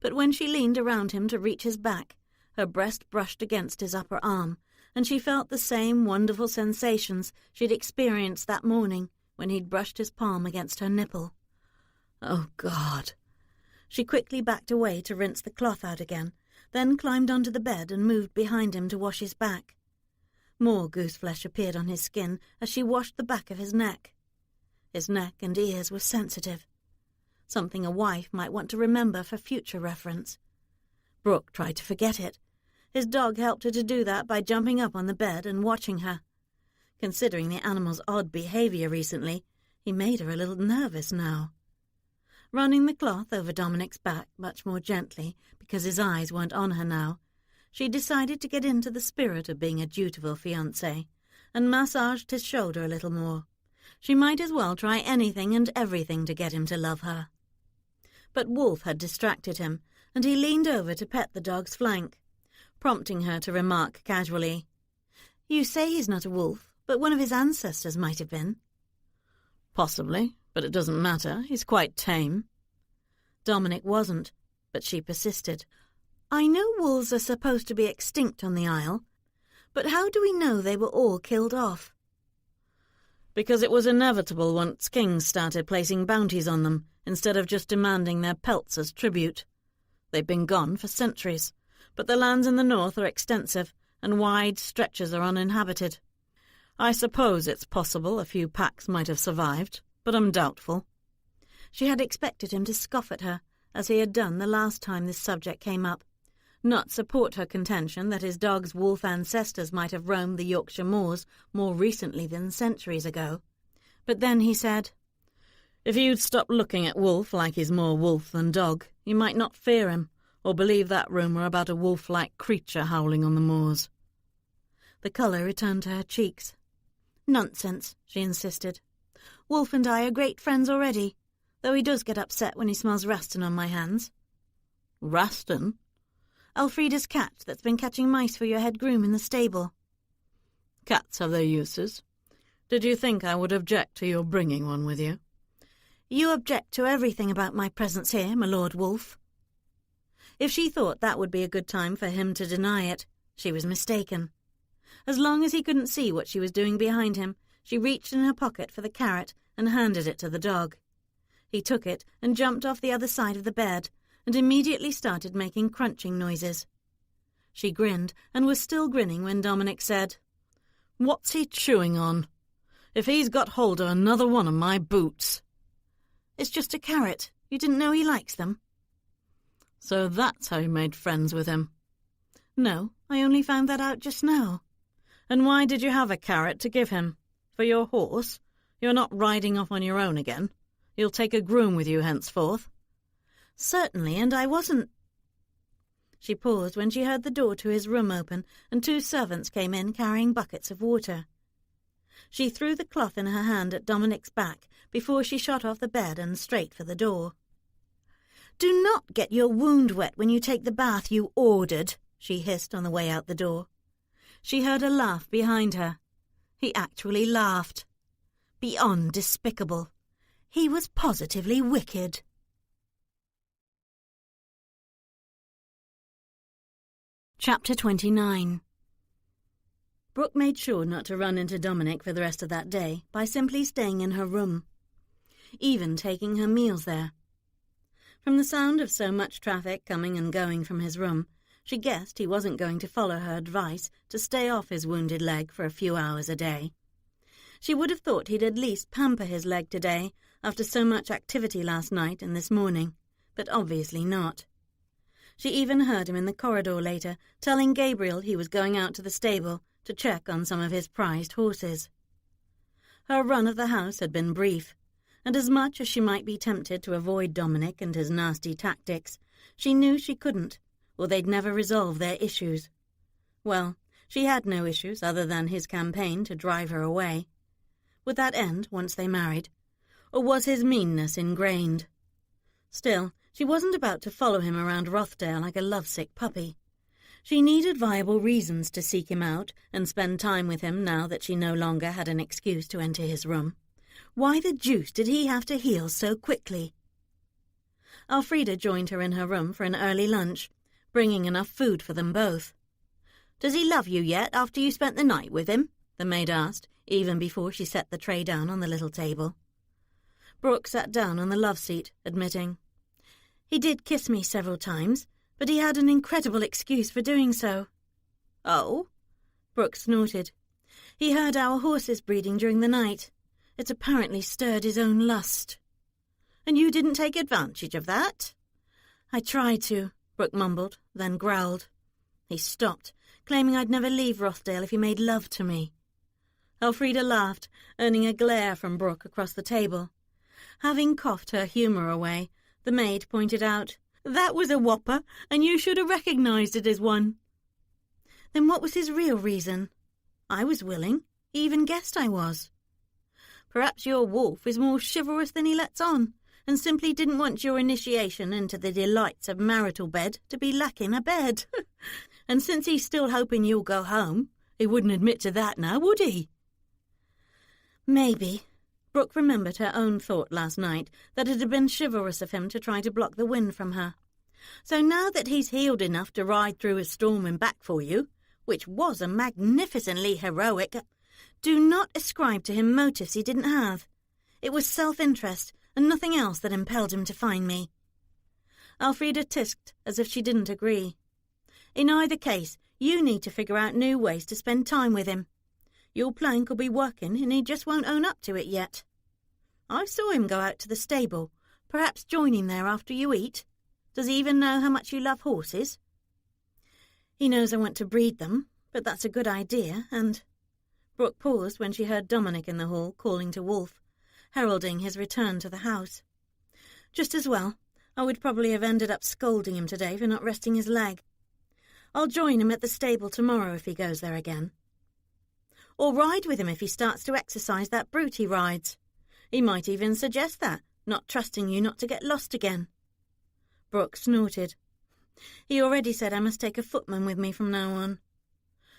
But when she leaned around him to reach his back, her breast brushed against his upper arm, and she felt the same wonderful sensations she'd experienced that morning when he'd brushed his palm against her nipple. Oh, God! She quickly backed away to rinse the cloth out again, then climbed onto the bed and moved behind him to wash his back. More goose-flesh appeared on his skin as she washed the back of his neck. His neck and ears were sensitive, something a wife might want to remember for future reference. Brooke tried to forget it. His dog helped her to do that by jumping up on the bed and watching her. Considering the animal's odd behavior recently, he made her a little nervous now. Running the cloth over Dominic's back much more gently, because his eyes weren't on her now, she decided to get into the spirit of being a dutiful fiancée, and massaged his shoulder a little more. She might as well try anything and everything to get him to love her. But Wolf had distracted him, and he leaned over to pet the dog's flank, prompting her to remark casually, "You say he's not a wolf, but one of his ancestors might have been." "Possibly, but it doesn't matter. He's quite tame." Dominic wasn't, but she persisted. "I know wolves are supposed to be extinct on the Isle, but how do we know they were all killed off?" "Because it was inevitable once kings started placing bounties on them, instead of just demanding their pelts as tribute. They've been gone for centuries, but the lands in the north are extensive, and wide stretches are uninhabited. I suppose it's possible a few packs might have survived, but I'm doubtful." She had expected him to scoff at her, as he had done the last time this subject came up, not support her contention that his dog's wolf ancestors might have roamed the Yorkshire moors more recently than centuries ago. But then he said, "If you'd stop looking at Wolf like he's more wolf than dog, you might not fear him, or believe that rumour about a wolf-like creature howling on the moors." The colour returned to her cheeks. "Nonsense," she insisted. "Wolf and I are great friends already, though he does get upset when he smells Raston on my hands." "Raston?" "Elfrida's cat that's been catching mice for your head groom in the stable." "Cats have their uses. Did you think I would object to your bringing one with you?" "You object to everything about my presence here, my Lord Wolf." If she thought that would be a good time for him to deny it, she was mistaken. As long as he couldn't see what she was doing behind him, she reached in her pocket for the carrot and handed it to the dog. He took it and jumped off the other side of the bed and immediately started making crunching noises. She grinned and was still grinning when Dominic said, "What's he chewing on? If he's got hold of another one of my boots." "It's just a carrot. You didn't know he likes them?" "So that's how you made friends with him?" "No, I only found that out just now." "And why did you have a carrot to give him? For your horse? You're not riding off on your own again. You'll take a groom with you henceforth." "Certainly, and I wasn't—" She paused when she heard the door to his room open and 2 servants came in carrying buckets of water. She threw the cloth in her hand at Dominic's back before she shot off the bed and straight for the door. "Do not get your wound wet when you take the bath you ordered," she hissed on the way out the door. She heard a laugh behind her. He actually laughed. Beyond despicable. He was positively wicked. Chapter 29. Brooke made sure not to run into Dominic for the rest of that day by simply staying in her room, even taking her meals there. From the sound of so much traffic coming and going from his room, she guessed he wasn't going to follow her advice to stay off his wounded leg for a few hours a day. She would have thought he'd at least pamper his leg today after so much activity last night and this morning, but obviously not. She even heard him in the corridor later, telling Gabriel he was going out to the stable to check on some of his prized horses. Her run of the house had been brief, and as much as she might be tempted to avoid Dominic and his nasty tactics, she knew she couldn't, or they'd never resolve their issues. Well, she had no issues other than his campaign to drive her away. Would that end once they married? Or was his meanness ingrained? Still, she wasn't about to follow him around Rothdale like a lovesick puppy. She needed viable reasons to seek him out and spend time with him now that she no longer had an excuse to enter his room. Why the deuce did he have to heal so quickly? Elfrida joined her in her room for an early lunch, bringing enough food for them both. "Does he love you yet after you spent the night with him?" the maid asked, even before she set the tray down on the little table. Brooke sat down on the love seat, admitting, "He did kiss me several times, but he had an incredible excuse for doing so." "Oh?" Brooke snorted. "He heard our horses breeding during the night. It apparently stirred his own lust." "And you didn't take advantage of that?" "I tried to," Brooke mumbled, then growled. He stopped, claiming I'd never leave Rothdale if he made love to me. Elfrida laughed, earning a glare from Brooke across the table. Having coughed her humour away, the maid pointed out, "That was a whopper, and you should have recognised it as one." "Then what was his real reason?" "I was willing. He even guessed I was." "Perhaps your wolf is more chivalrous than he lets on, and simply didn't want your initiation into the delights of marital bed to be lacking a bed. And since he's still hoping you'll go home, he wouldn't admit to that now, would he?" "Maybe." Brooke remembered her own thought last night that it had been chivalrous of him to try to block the wind from her. "So now that he's healed enough to ride through a storm and back for you, which was a magnificently heroic, do not ascribe to him motives he didn't have. It was self-interest and nothing else that impelled him to find me." Elfrida tisked as if she didn't agree. "In either case, you need to figure out new ways to spend time with him. Your plank will be working and he just won't own up to it yet. I saw him go out to the stable, perhaps joining there after you eat. Does he even know how much you love horses?" "He knows I want to breed them, but that's a good idea, and—" Brooke paused when she heard Dominic in the hall calling to Wolf, heralding his return to the house. "Just as well. I would probably have ended up scolding him today for not resting his leg. I'll join him at the stable tomorrow if he goes there again. Or ride with him if he starts to exercise that brute he rides. He might even suggest that, not trusting you not to get lost again." Brooke snorted. "He already said I must take a footman with me from now on."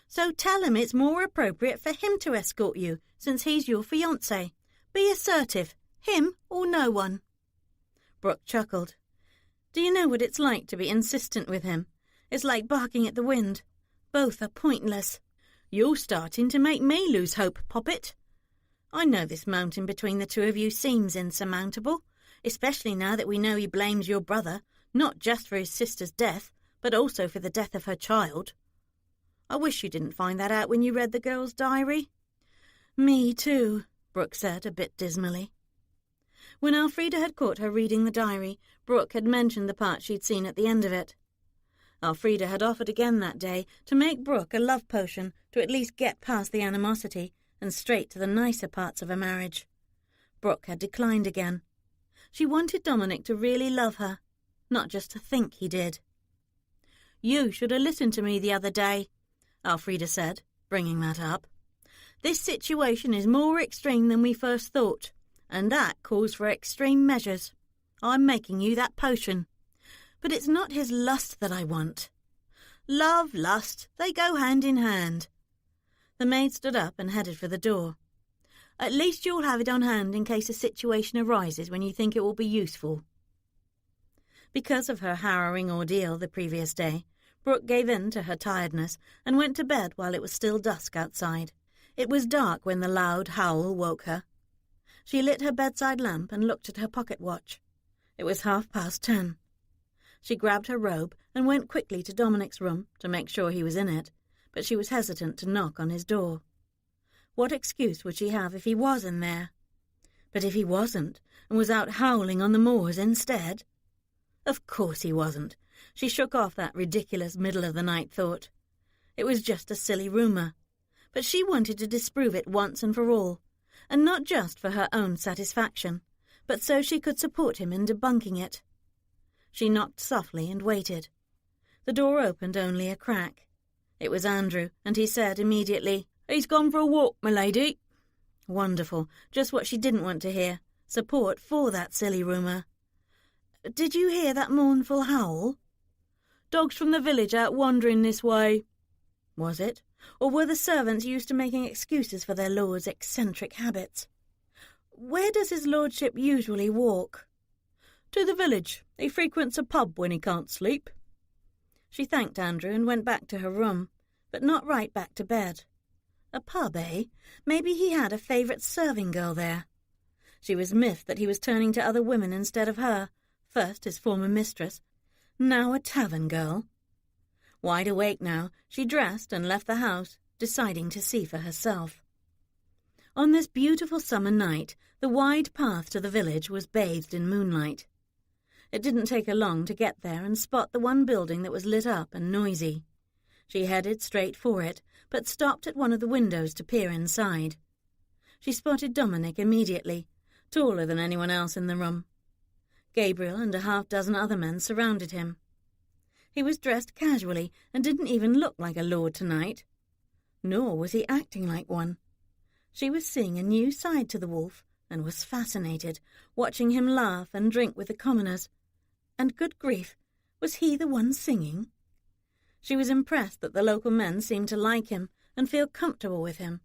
"So tell him it's more appropriate for him to escort you, since he's your fiancé. Be assertive, him or no one." Brooke chuckled. Do you know what it's like to be insistent with him? It's like barking at the wind. Both are pointless. You're starting to make me lose hope, Poppet. I know this mountain between the two of you seems insurmountable, especially now that we know he blames your brother, not just for his sister's death, but also for the death of her child. I wish you didn't find that out when you read the girl's diary. Me too, Brooke said a bit dismally. When Elfrida had caught her reading the diary, Brooke had mentioned the part she'd seen at the end of it. Elfrida had offered again that day to make Brooke a love potion to at least get past the animosity and straight to the nicer parts of a marriage. Brooke had declined again. She wanted Dominic to really love her, not just to think he did. You should have listened to me the other day, Elfrida said, bringing that up. This situation is more extreme than we first thought, and that calls for extreme measures. I'm making you that potion. But it's not his lust that I want. Love, lust, they go hand in hand. The maid stood up and headed for the door. At least you'll have it on hand in case a situation arises when you think it will be useful. Because of her harrowing ordeal the previous day, Brooke gave in to her tiredness and went to bed while it was still dusk outside. It was dark when the loud howl woke her. She lit her bedside lamp and looked at her pocket watch. It was 10:30. She grabbed her robe and went quickly to Dominic's room to make sure he was in it, but she was hesitant to knock on his door. What excuse would she have if he was in there? But if he wasn't, and was out howling on the moors instead? Of course he wasn't. She shook off that ridiculous middle-of-the-night thought. It was just a silly rumour. But she wanted to disprove it once and for all, and not just for her own satisfaction, but so she could support him in debunking it. She knocked softly and waited. The door opened only a crack. It was Andrew, and he said immediately, "He's gone for a walk, m'lady." Wonderful, just what she didn't want to hear. Support for that silly rumour. Did you hear that mournful howl? Dogs from the village out wandering this way. Was it? Or were the servants used to making excuses for their lord's eccentric habits? Where does his lordship usually walk? To the village. He frequents a pub when he can't sleep. She thanked Andrew and went back to her room, but not right back to bed. A pub, eh? Maybe he had a favourite serving girl there. She was miffed that he was turning to other women instead of her, first his former mistress, now a tavern girl. Wide awake now, she dressed and left the house, deciding to see for herself. On this beautiful summer night, the wide path to the village was bathed in moonlight. It didn't take her long to get there and spot the one building that was lit up and noisy. She headed straight for it, but stopped at one of the windows to peer inside. She spotted Dominic immediately, taller than anyone else in the room. Gabriel and a half-dozen other men surrounded him. He was dressed casually and didn't even look like a lord tonight. Nor was he acting like one. She was seeing a new side to the wolf and was fascinated, watching him laugh and drink with the commoners. And good grief, was he the one singing? She was impressed that the local men seemed to like him and feel comfortable with him.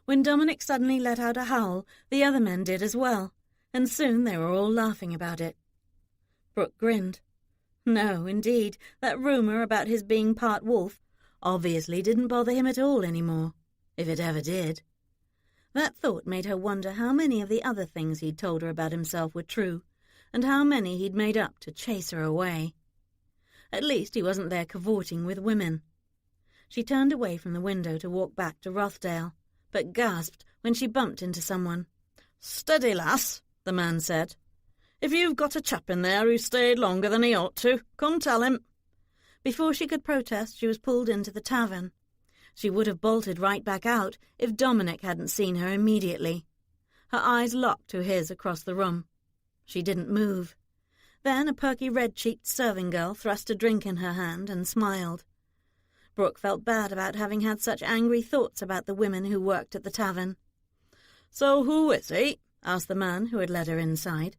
When Dominic suddenly let out a howl, the other men did as well, and soon they were all laughing about it. Brooke grinned. No, indeed, that rumour about his being part wolf obviously didn't bother him at all anymore, if it ever did. That thought made her wonder how many of the other things he'd told her about himself were true, and how many he'd made up to chase her away. At least he wasn't there cavorting with women. She turned away from the window to walk back to Rothdale, but gasped when she bumped into someone. "Steady, lass," the man said. "If you've got a chap in there who stayed longer than he ought to, come tell him." Before she could protest, she was pulled into the tavern. She would have bolted right back out if Dominic hadn't seen her immediately. Her eyes locked to his across the room. She didn't move. Then a perky red-cheeked serving girl thrust a drink in her hand and smiled. Brooke felt bad about having had such angry thoughts about the women who worked at the tavern. "So who is he?" asked the man who had led her inside.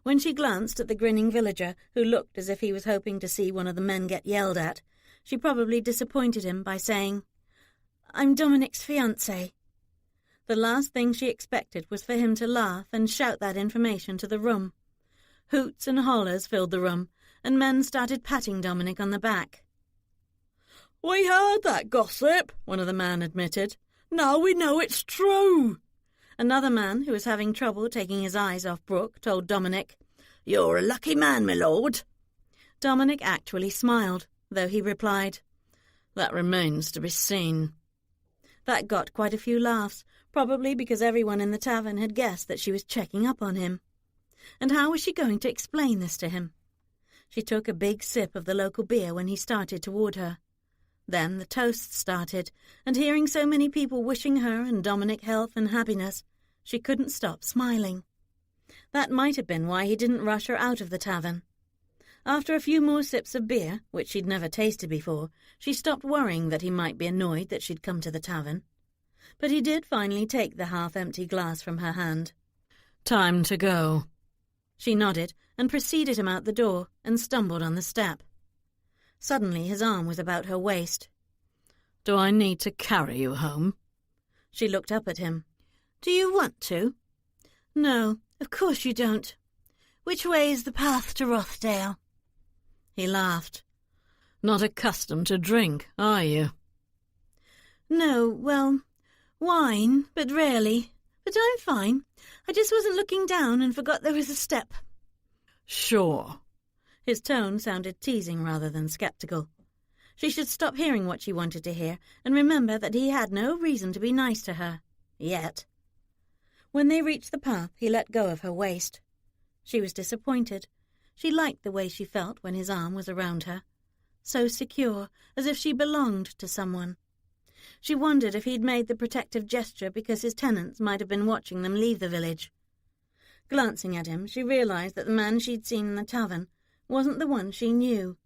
When she glanced at the grinning villager, who looked as if he was hoping to see one of the men get yelled at, she probably disappointed him by saying, "I'm Dominic's fiancé." The last thing she expected was for him to laugh and shout that information to the room. Hoots and hollers filled the room, and men started patting Dominic on the back. "We heard that gossip," one of the men admitted. "Now we know it's true." Another man, who was having trouble taking his eyes off Brooke, told Dominic, "You're a lucky man, my lord." Dominic actually smiled, though he replied, "That remains to be seen." That got quite a few laughs, probably because everyone in the tavern had guessed that she was checking up on him. And how was she going to explain this to him? She took a big sip of the local beer when he started toward her. Then the toasts started, and hearing so many people wishing her and Dominic health and happiness, she couldn't stop smiling. That might have been why he didn't rush her out of the tavern. After a few more sips of beer, which she'd never tasted before, she stopped worrying that he might be annoyed that she'd come to the tavern. But he did finally take the half-empty glass from her hand. "Time to go." She nodded and preceded him out the door and stumbled on the step. Suddenly his arm was about her waist. "Do I need to carry you home?" She looked up at him. "Do you want to?" "No, of course you don't." "Which way is the path to Rothdale?" He laughed. "Not accustomed to drink, are you?" "No, well, wine, but rarely. But I'm fine. I just wasn't looking down and forgot there was a step." "Sure." His tone sounded teasing rather than sceptical. She should stop hearing what she wanted to hear and remember that he had no reason to be nice to her. Yet. When they reached the path, he let go of her waist. She was disappointed. She liked the way she felt when his arm was around her. So secure, as if she belonged to someone. She wondered if he'd made the protective gesture because his tenants might have been watching them leave the village. Glancing at him, she realized that the man she'd seen in the tavern wasn't the one she knew.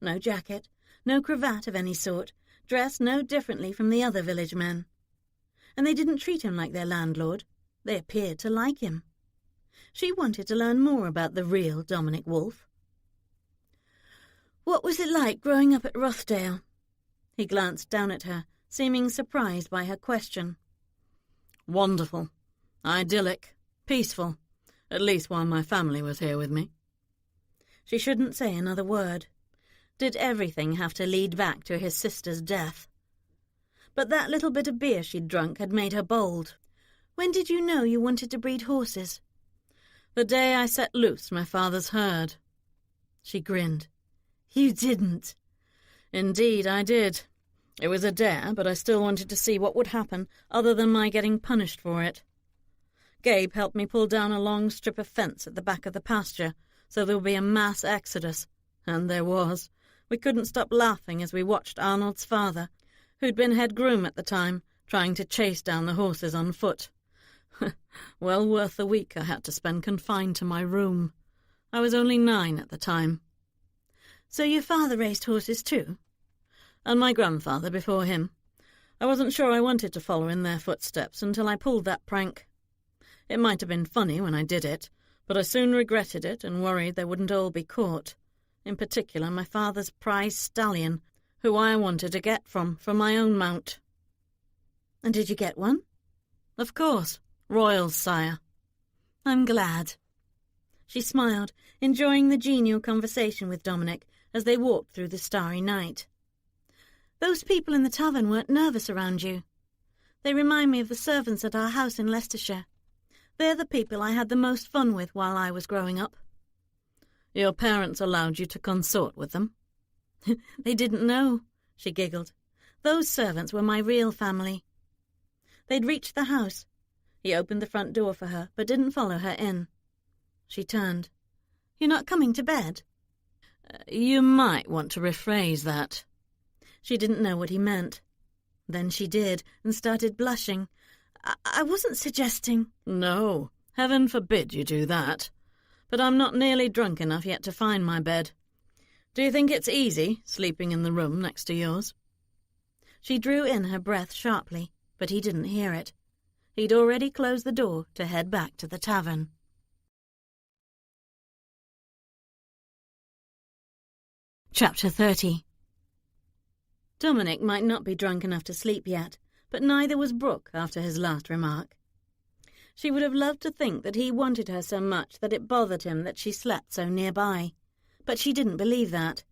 No jacket, no cravat of any sort, dressed no differently from the other village men. And they didn't treat him like their landlord. They appeared to like him. She wanted to learn more about the real Dominic Wolfe. "What was it like growing up at Rothdale?" He glanced down at her, seeming surprised by her question. "Wonderful. Idyllic. Peaceful. At least while my family was here with me." She shouldn't say another word. Did everything have to lead back to his sister's death? But that little bit of beer she'd drunk had made her bold. "When did you know you wanted to breed horses?" "The day I set loose my father's herd." She grinned. "You didn't." "Indeed I did. It was a dare, but I still wanted to see what would happen other than my getting punished for it. Gabe helped me pull down a long strip of fence at the back of the pasture, so there would be a mass exodus. And there was. We couldn't stop laughing as we watched Arnold's father, who'd been head groom at the time, trying to chase down the horses on foot. Well worth the week I had to spend confined to my room. I was only 9 at the time." "So your father raced horses too?" "And my grandfather before him. I wasn't sure I wanted to follow in their footsteps until I pulled that prank. It might have been funny when I did it, but I soon regretted it and worried they wouldn't all be caught. In particular my father's prize stallion, who I wanted to get from for my own mount." "And did you get one?" "Of course. Royals, sire." "I'm glad." She smiled, enjoying the genial conversation with Dominic as they walked through the starry night. "Those people in the tavern weren't nervous around you. They remind me of the servants at our house in Leicestershire. They're the people I had the most fun with while I was growing up." "Your parents allowed you to consort with them?" "They didn't know," she giggled. "Those servants were my real family." They'd reached the house. He opened the front door for her, but didn't follow her in. She turned. "You're not coming to bed?" You might want to rephrase that." She didn't know what he meant. Then she did, and started blushing. I wasn't suggesting—" "No, heaven forbid you do that. But I'm not nearly drunk enough yet to find my bed. Do you think it's easy, sleeping in the room next to yours?" She drew in her breath sharply, but he didn't hear it. He'd already closed the door to head back to the tavern. Chapter 30. Dominic might not be drunk enough to sleep yet, but neither was Brooke after his last remark. She would have loved to think that he wanted her so much that it bothered him that she slept so nearby, but she didn't believe that.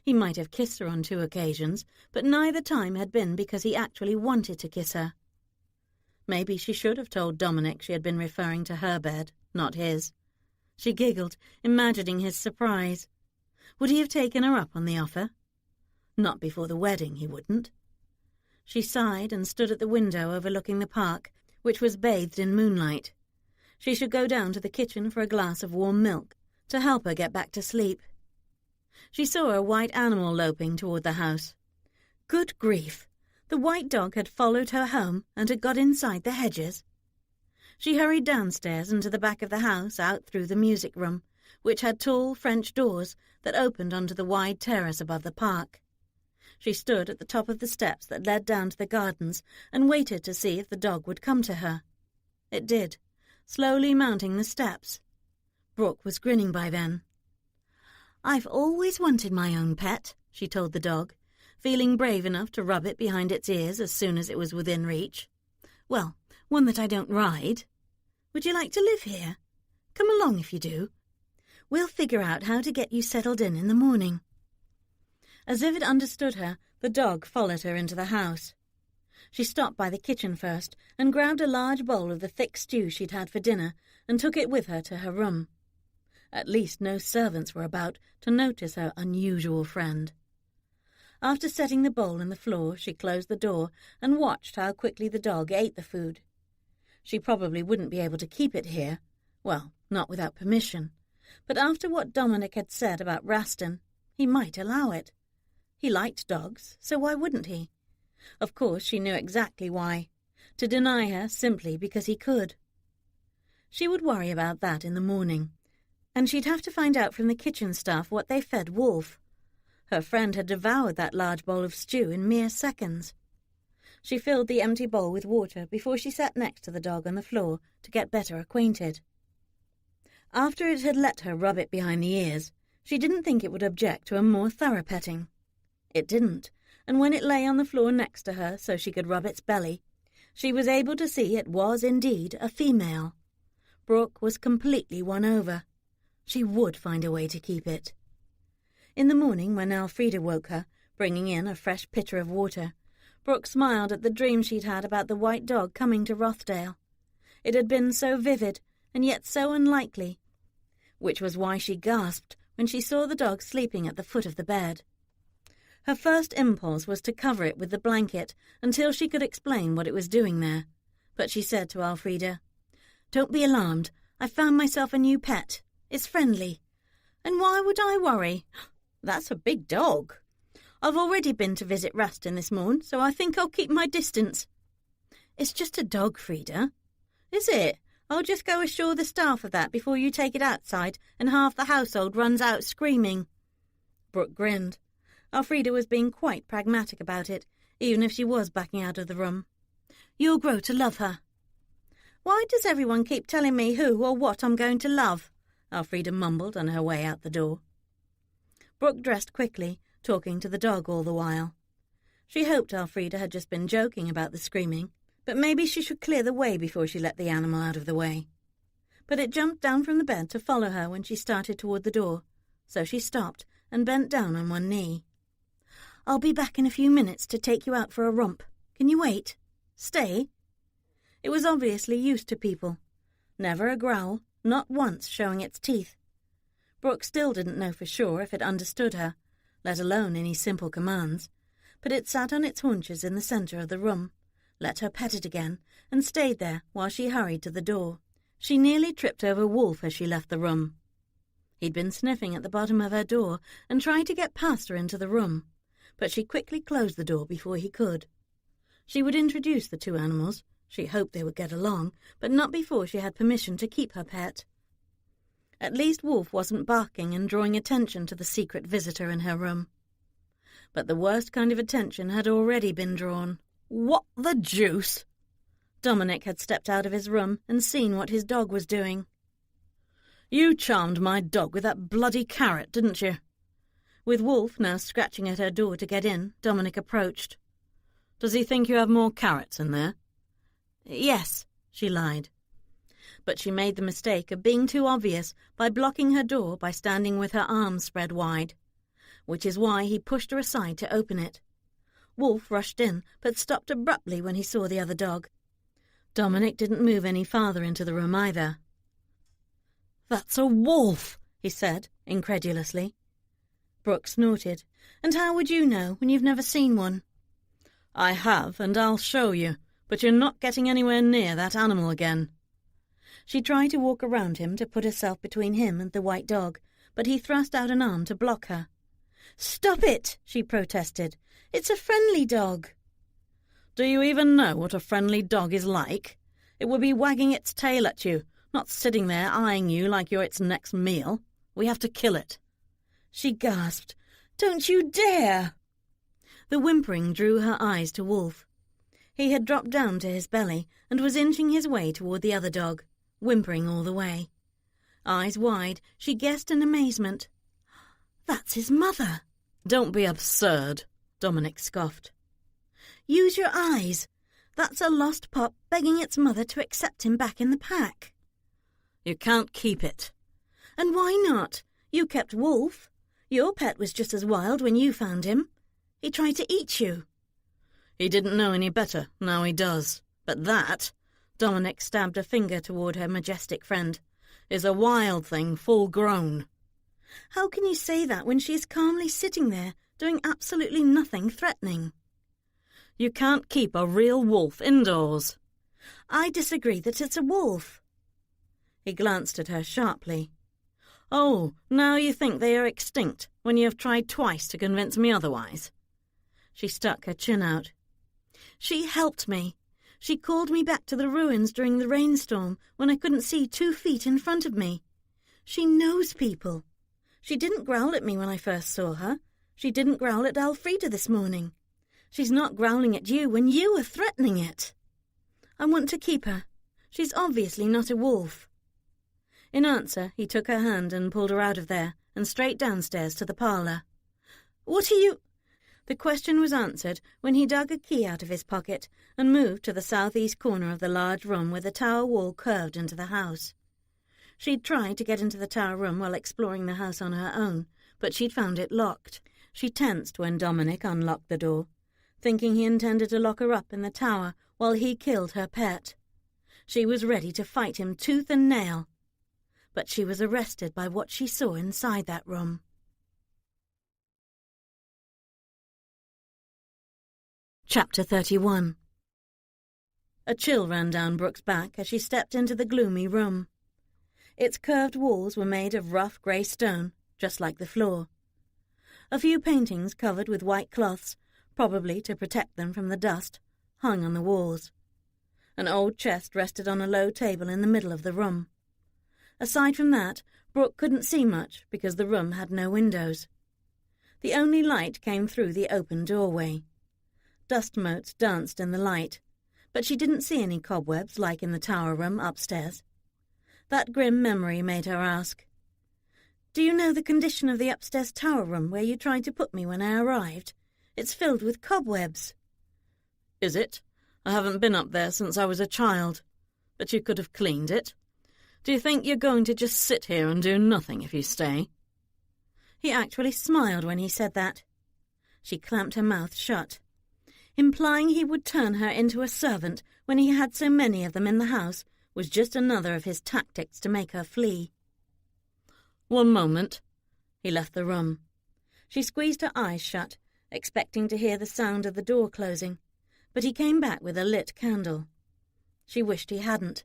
He might have kissed her on 2 occasions, but neither time had been because he actually wanted to kiss her. Maybe she should have told Dominic she had been referring to her bed, not his. She giggled, imagining his surprise. Would he have taken her up on the offer? Not before the wedding, he wouldn't. She sighed and stood at the window overlooking the park, which was bathed in moonlight. She should go down to the kitchen for a glass of warm milk, to help her get back to sleep. She saw a white animal loping toward the house. Good grief! The white dog had followed her home and had got inside the hedges. She hurried downstairs into the back of the house, out through the music room, which had tall French doors that opened onto the wide terrace above the park. She stood at the top of the steps that led down to the gardens and waited to see if the dog would come to her. It did, slowly mounting the steps. Brooke was grinning by then. "I've always wanted my own pet," she told the dog, feeling brave enough to rub it behind its ears as soon as it was within reach. "Well, one that I don't ride. Would you like to live here? Come along if you do. We'll figure out how to get you settled in the morning." As if it understood her, the dog followed her into the house. She stopped by the kitchen first and grabbed a large bowl of the thick stew she'd had for dinner and took it with her to her room. At least no servants were about to notice her unusual friend. After setting the bowl on the floor, she closed the door and watched how quickly the dog ate the food. She probably wouldn't be able to keep it here. Well, not without permission. But after what Dominic had said about Raston, he might allow it. He liked dogs, so why wouldn't he? Of course, she knew exactly why. To deny her simply because he could. She would worry about that in the morning, and she'd have to find out from the kitchen staff what they fed Wolf. Her friend had devoured that large bowl of stew in mere seconds. She filled the empty bowl with water before she sat next to the dog on the floor to get better acquainted. After it had let her rub it behind the ears, she didn't think it would object to a more thorough petting. It didn't, and when it lay on the floor next to her so she could rub its belly, she was able to see it was indeed a female. Brooke was completely won over. She would find a way to keep it. In the morning, when Elfrida woke her, bringing in a fresh pitcher of water, Brooke smiled at the dream she'd had about the white dog coming to Rothdale. It had been so vivid, and yet so unlikely, which was why she gasped when she saw the dog sleeping at the foot of the bed. Her first impulse was to cover it with the blanket until she could explain what it was doing there, but she said to Elfrida, "Don't be alarmed. I've found myself a new pet. It's friendly. And why would I worry? That's a big dog. I've already been to visit Raston this morn, so I think I'll keep my distance." "It's just a dog, Frida." "Is it? I'll just go assure the staff of that before you take it outside and half the household runs out screaming." Brooke grinned. Elfrida was being quite pragmatic about it, even if she was backing out of the room. "You'll grow to love her." "Why does everyone keep telling me who or what I'm going to love?" Elfrida mumbled on her way out the door. Brooke dressed quickly, talking to the dog all the while. She hoped Elfrida had just been joking about the screaming, but maybe she should clear the way before she let the animal out of the way. But it jumped down from the bed to follow her when she started toward the door, so she stopped and bent down on one knee. "I'll be back in a few minutes to take you out for a romp. Can you wait? Stay?" It was obviously used to people. Never a growl, not once showing its teeth. Brooke still didn't know for sure if it understood her, let alone any simple commands, but it sat on its haunches in the centre of the room, let her pet it again, and stayed there while she hurried to the door. She nearly tripped over Wolf as she left the room. He'd been sniffing at the bottom of her door and tried to get past her into the room, but she quickly closed the door before he could. She would introduce the two animals. She hoped they would get along, but not before she had permission to keep her pet. At least Wolf wasn't barking and drawing attention to the secret visitor in her room. But the worst kind of attention had already been drawn. "What the deuce?" Dominic had stepped out of his room and seen what his dog was doing. "You charmed my dog with that bloody carrot, didn't you?" With Wolf now scratching at her door to get in, Dominic approached. "Does he think you have more carrots in there?" "Yes," she lied. but she made the mistake of being too obvious by blocking her door by standing with her arms spread wide, which is why he pushed her aside to open it. Wolf rushed in, but stopped abruptly when he saw the other dog. Dominic didn't move any farther into the room either. "That's a wolf," he said, incredulously. Brooke snorted. "And how would you know when you've never seen one?" "I have, and I'll show you, but you're not getting anywhere near that animal again." She tried to walk around him to put herself between him and the white dog, but he thrust out an arm to block her. "Stop it!" she protested. "It's a friendly dog." "Do you even know what a friendly dog is like? It would be wagging its tail at you, not sitting there eyeing you like you're its next meal. We have to kill it." She gasped. "Don't you dare!" The whimpering drew her eyes to Wolf. He had dropped down to his belly and was inching his way toward the other dog, whimpering all the way. Eyes wide, she guessed in amazement. "That's his mother." "Don't be absurd," Dominic scoffed. "Use your eyes. That's a lost pup begging its mother to accept him back in the pack." "You can't keep it." "And why not? You kept Wolf. Your pet was just as wild when you found him. He tried to eat you." "He didn't know any better, now he does. But that," Dominic stabbed a finger toward her majestic friend, "is a wild thing, full grown." "How can you say that when she is calmly sitting there, doing absolutely nothing threatening?" "You can't keep a real wolf indoors." "I disagree that it's a wolf." He glanced at her sharply. "Oh, now you think they are extinct, when you have tried twice to convince me otherwise." She stuck her chin out. "She helped me. She called me back to the ruins during the rainstorm when I couldn't see 2 feet in front of me. She knows people. She didn't growl at me when I first saw her. She didn't growl at Elfrida this morning. She's not growling at you when you are threatening it. I want to keep her. She's obviously not a wolf." In answer, he took her hand and pulled her out of there and straight downstairs to the parlour. "What are you—" The question was answered when he dug a key out of his pocket and moved to the southeast corner of the large room where the tower wall curved into the house. She'd tried to get into the tower room while exploring the house on her own, but she'd found it locked. She tensed when Dominic unlocked the door, thinking he intended to lock her up in the tower while he killed her pet. She was ready to fight him tooth and nail. But she was arrested by what she saw inside that room. Chapter 31. A chill ran down Brooke's back as she stepped into the gloomy room. Its curved walls were made of rough grey stone, just like the floor. A few paintings covered with white cloths, probably to protect them from the dust, hung on the walls. An old chest rested on a low table in the middle of the room. Aside from that, Brooke couldn't see much because the room had no windows. The only light came through the open doorway. Dust motes danced in the light, but she didn't see any cobwebs like in the tower room upstairs. That grim memory made her ask, "Do you know the condition of the upstairs tower room where you tried to put me when I arrived? It's filled with cobwebs." "Is it? I haven't been up there since I was a child. But you could have cleaned it. Do you think you're going to just sit here and do nothing if you stay?" He actually smiled when he said that. She clamped her mouth shut. Implying he would turn her into a servant when he had so many of them in the house was just another of his tactics to make her flee. "One moment." He left the room. She squeezed her eyes shut, expecting to hear the sound of the door closing, but he came back with a lit candle. She wished he hadn't.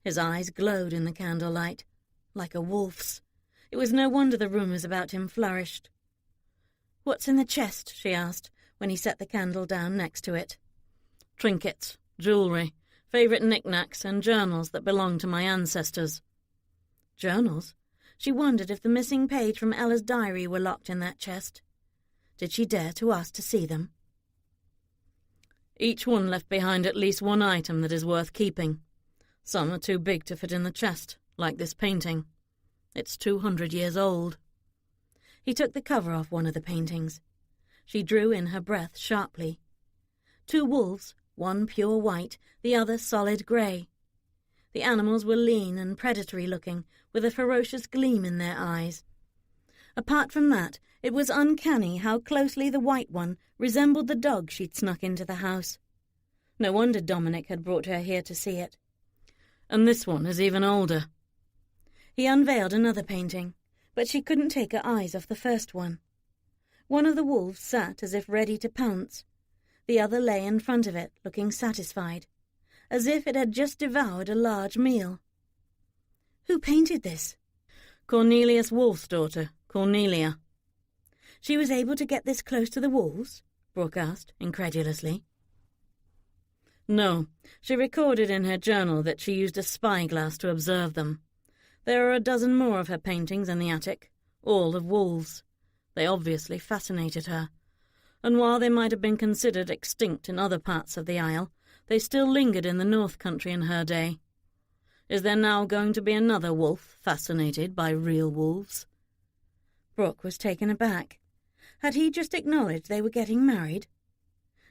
His eyes glowed in the candlelight, like a wolf's. It was no wonder the rumours about him flourished. "What's in the chest?" she asked, when he set the candle down next to it. "Trinkets, jewellery, favourite knickknacks, and journals that belonged to my ancestors." Journals? She wondered if the missing page from Ella's diary were locked in that chest. Did she dare to ask to see them? "Each one left behind at least one item that is worth keeping. Some are too big to fit in the chest, like this painting. It's 200 years old." He took the cover off one of the paintings. She drew in her breath sharply. 2 wolves, one pure white, the other solid grey. The animals were lean and predatory-looking, with a ferocious gleam in their eyes. Apart from that, it was uncanny how closely the white one resembled the dog she'd snuck into the house. No wonder Dominic had brought her here to see it. And this one is even older. He unveiled another painting, but she couldn't take her eyes off the first one. One of the wolves sat as if ready to pounce. The other lay in front of it, looking satisfied, as if it had just devoured a large meal. Who painted this? Cornelius Wolfe's daughter, Cornelia. She was able to get this close to the wolves? Brooke asked, incredulously. No, she recorded in her journal that she used a spyglass to observe them. There are a dozen more of her paintings in the attic, all of wolves. They obviously fascinated her, and while they might have been considered extinct in other parts of the Isle, they still lingered in the North Country in her day. Is there now going to be another wolf fascinated by real wolves? Brooke was taken aback. Had he just acknowledged they were getting married?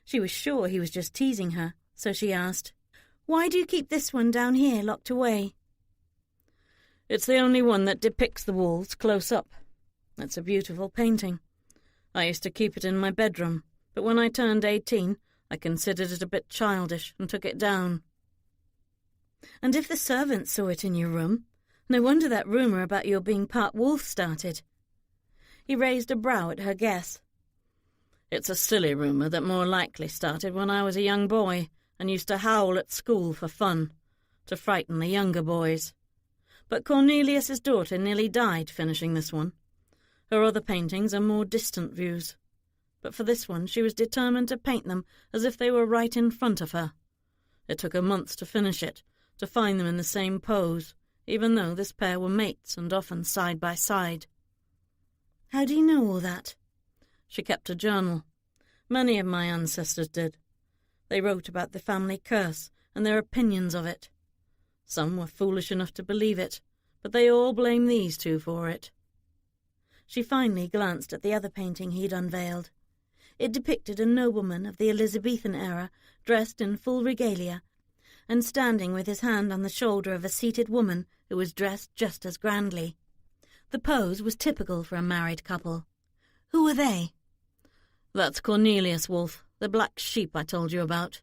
She was sure he was just teasing her, so she asked, "Why do you keep this one down here locked away?" It's the only one that depicts the wolves close up. It's a beautiful painting. I used to keep it in my bedroom, but when I turned 18, I considered it a bit childish and took it down. And if the servants saw it in your room, no wonder that rumour about your being part wolf started. He raised a brow at her guess. It's a silly rumour that more likely started when I was a young boy and used to howl at school for fun, to frighten the younger boys. But Cornelius's daughter nearly died finishing this one. Her other paintings are more distant views, but for this one she was determined to paint them as if they were right in front of her. It took her months to finish it, to find them in the same pose, even though this pair were mates and often side by side. How do you know all that? She kept a journal. Many of my ancestors did. They wrote about the family curse and their opinions of it. Some were foolish enough to believe it, but they all blamed these two for it. She finally glanced at the other painting he'd unveiled. It depicted a nobleman of the Elizabethan era, dressed in full regalia, and standing with his hand on the shoulder of a seated woman who was dressed just as grandly. The pose was typical for a married couple. Who were they? That's Cornelius Wolfe, the black sheep I told you about.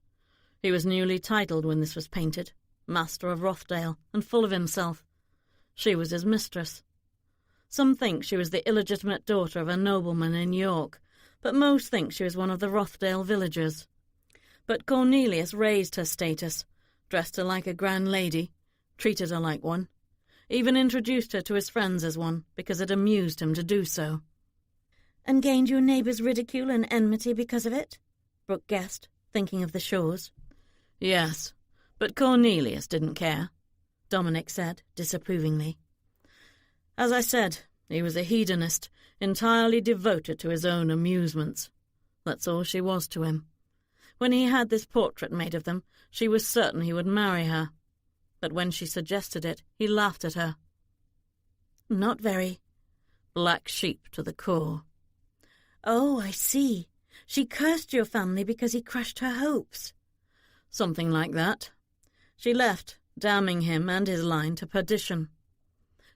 He was newly titled when this was painted, Master of Rothdale, and full of himself. She was his mistress. Some think she was the illegitimate daughter of a nobleman in York, but most think she was one of the Rothdale villagers. But Cornelius raised her status, dressed her like a grand lady, treated her like one, even introduced her to his friends as one, because it amused him to do so. And gained your neighbours' ridicule and enmity because of it? Brooke guessed, thinking of the shores. Yes, but Cornelius didn't care, Dominic said, disapprovingly. As I said, he was a hedonist, entirely devoted to his own amusements. That's all she was to him. When he had this portrait made of them, she was certain he would marry her. But when she suggested it, he laughed at her. Not very. Black sheep to the core. Oh, I see. She cursed your family because he crushed her hopes. Something like that. She left, damning him and his line to perdition.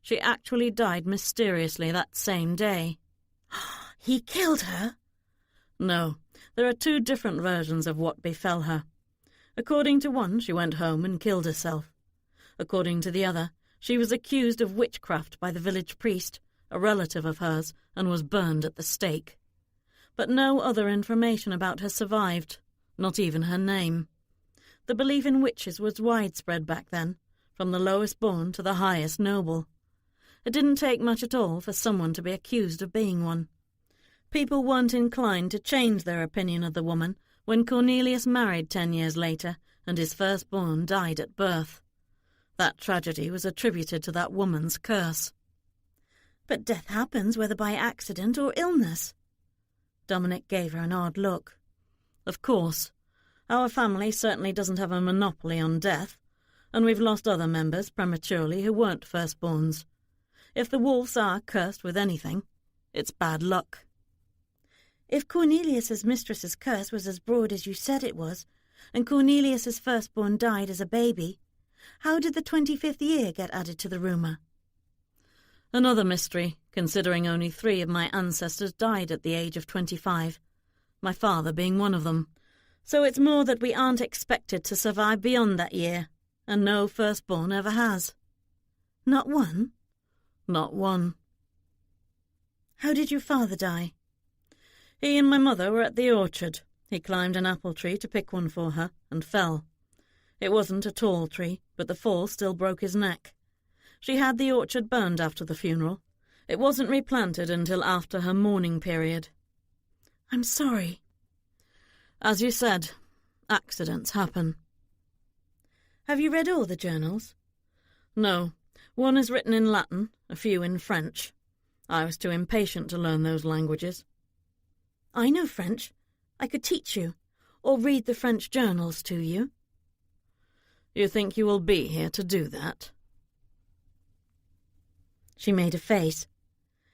She actually died mysteriously that same day. He killed her? No, there are two different versions of what befell her. According to one, she went home and killed herself. According to the other, she was accused of witchcraft by the village priest, a relative of hers, and was burned at the stake. But no other information about her survived, not even her name. The belief in witches was widespread back then, from the lowest born to the highest noble. It didn't take much at all for someone to be accused of being one. People weren't inclined to change their opinion of the woman when Cornelius married 10 years later and his firstborn died at birth. That tragedy was attributed to that woman's curse. But death happens whether by accident or illness. Dominic gave her an odd look. Of course. Our family certainly doesn't have a monopoly on death, and we've lost other members prematurely who weren't firstborns. If the wolves are cursed with anything, it's bad luck. If Cornelius's mistress's curse was as broad as you said it was, and Cornelius's firstborn died as a baby, How did the 25th year get added to the rumour? Another mystery, considering only 3 of my ancestors died at the age of 25, my father being one of them. So it's more that we aren't expected to survive beyond that year, and no firstborn ever has. Not one? Not one. How did your father die? He and my mother were at the orchard. He climbed an apple tree to pick one for her, and fell. It wasn't a tall tree, but the fall still broke his neck. She had the orchard burned after the funeral. It wasn't replanted until after her mourning period. I'm sorry. As you said, accidents happen. Have you read all the journals? No. One is written in Latin, a few in French. I was too impatient to learn those languages. I know French. I could teach you, or read the French journals to you. You think you will be here to do that? She made a face.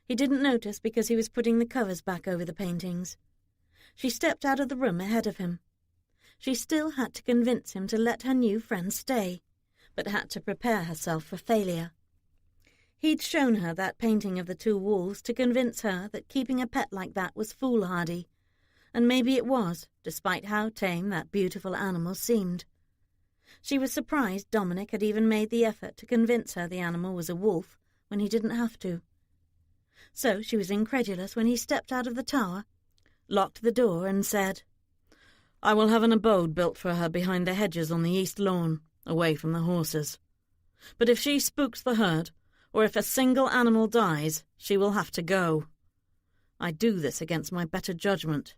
He didn't notice because he was putting the covers back over the paintings. She stepped out of the room ahead of him. She still had to convince him to let her new friend stay, but had to prepare herself for failure. He'd shown her that painting of the 2 wolves to convince her that keeping a pet like that was foolhardy, and maybe it was, despite how tame that beautiful animal seemed. She was surprised Dominic had even made the effort to convince her the animal was a wolf when he didn't have to. So she was incredulous when he stepped out of the tower, locked the door and said, I will have an abode built for her behind the hedges on the east lawn, away from the horses. But if she spooks the herd, or if a single animal dies, she will have to go. I do this against my better judgment.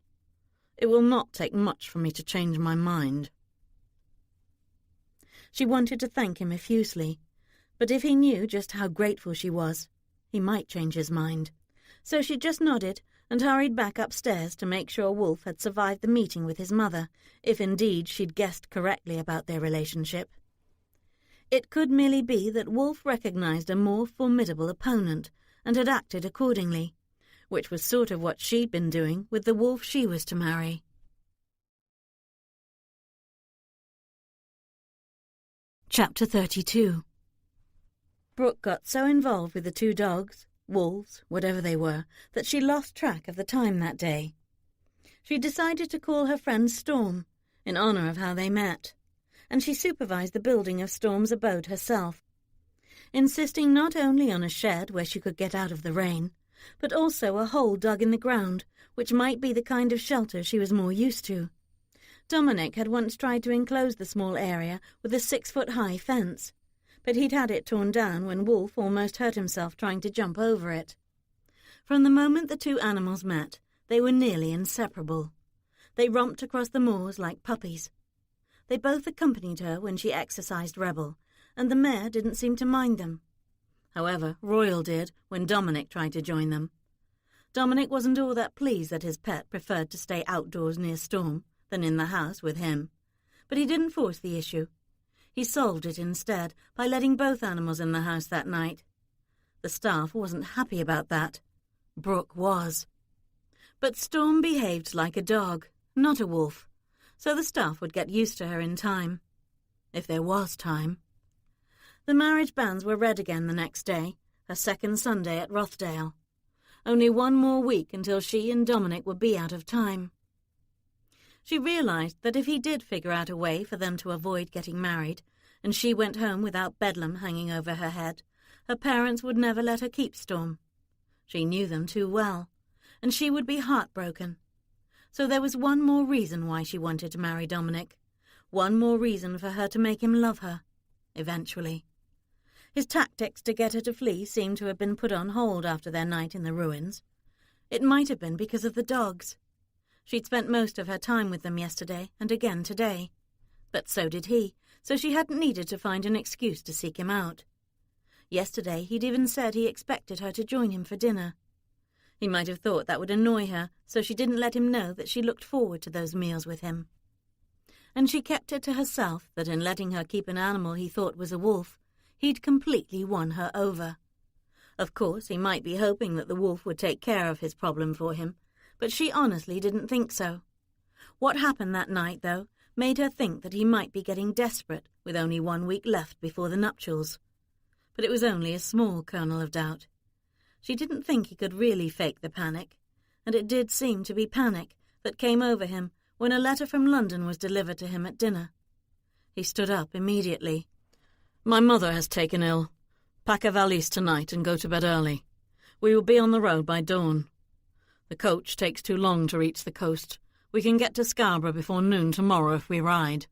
It will not take much for me to change my mind. She wanted to thank him effusively, but if he knew just how grateful she was, he might change his mind. So she just nodded and hurried back upstairs to make sure Wolf had survived the meeting with his mother, if indeed she'd guessed correctly about their relationship. It could merely be that Wolf recognized a more formidable opponent and had acted accordingly, which was sort of what she'd been doing with the wolf she was to marry. Chapter 32. Brooke got so involved with the 2 dogs, wolves, whatever they were, that she lost track of the time that day. She decided to call her friend Storm, in honor of how they met, and she supervised the building of Storm's abode herself, insisting not only on a shed where she could get out of the rain, but also a hole dug in the ground, which might be the kind of shelter she was more used to. Dominic had once tried to enclose the small area with a 6-foot-high fence, but he'd had it torn down when Wolf almost hurt himself trying to jump over it. From the moment the 2 animals met, they were nearly inseparable. They romped across the moors like puppies. They both accompanied her when she exercised Rebel, and the mare didn't seem to mind them. However, Royal did when Dominic tried to join them. Dominic wasn't all that pleased that his pet preferred to stay outdoors near Storm than in the house with him, but he didn't force the issue. He solved it instead by letting both animals in the house that night. The staff wasn't happy about that. Brooke was. But Storm behaved like a dog, not a wolf, so the staff would get used to her in time. If there was time. The marriage banns were read again the next day, her second Sunday at Rothdale. Only 1 more week until she and Dominic would be out of time. She realized that if he did figure out a way for them to avoid getting married, and she went home without Bedlam hanging over her head, her parents would never let her keep Storm. She knew them too well, and she would be heartbroken. So there was 1 more reason why she wanted to marry Dominic, 1 more reason for her to make him love her, eventually. His tactics to get her to flee seemed to have been put on hold after their night in the ruins. It might have been because of the dogs. She'd spent most of her time with them yesterday and again today. But so did he, so she hadn't needed to find an excuse to seek him out. Yesterday he'd even said he expected her to join him for dinner. He might have thought that would annoy her, so she didn't let him know that she looked forward to those meals with him. And she kept it to herself that in letting her keep an animal he thought was a wolf, he'd completely won her over. Of course, he might be hoping that the wolf would take care of his problem for him, but she honestly didn't think so. What happened that night, though, made her think that he might be getting desperate with only 1 week left before the nuptials. But it was only a small kernel of doubt. She didn't think he could really fake the panic, and it did seem to be panic that came over him when a letter from London was delivered to him at dinner. He stood up immediately. "My mother has taken ill. Pack a valise tonight and go to bed early. We will be on the road by dawn. The coach takes too long to reach the coast. We can get to Scarborough before noon tomorrow if we ride."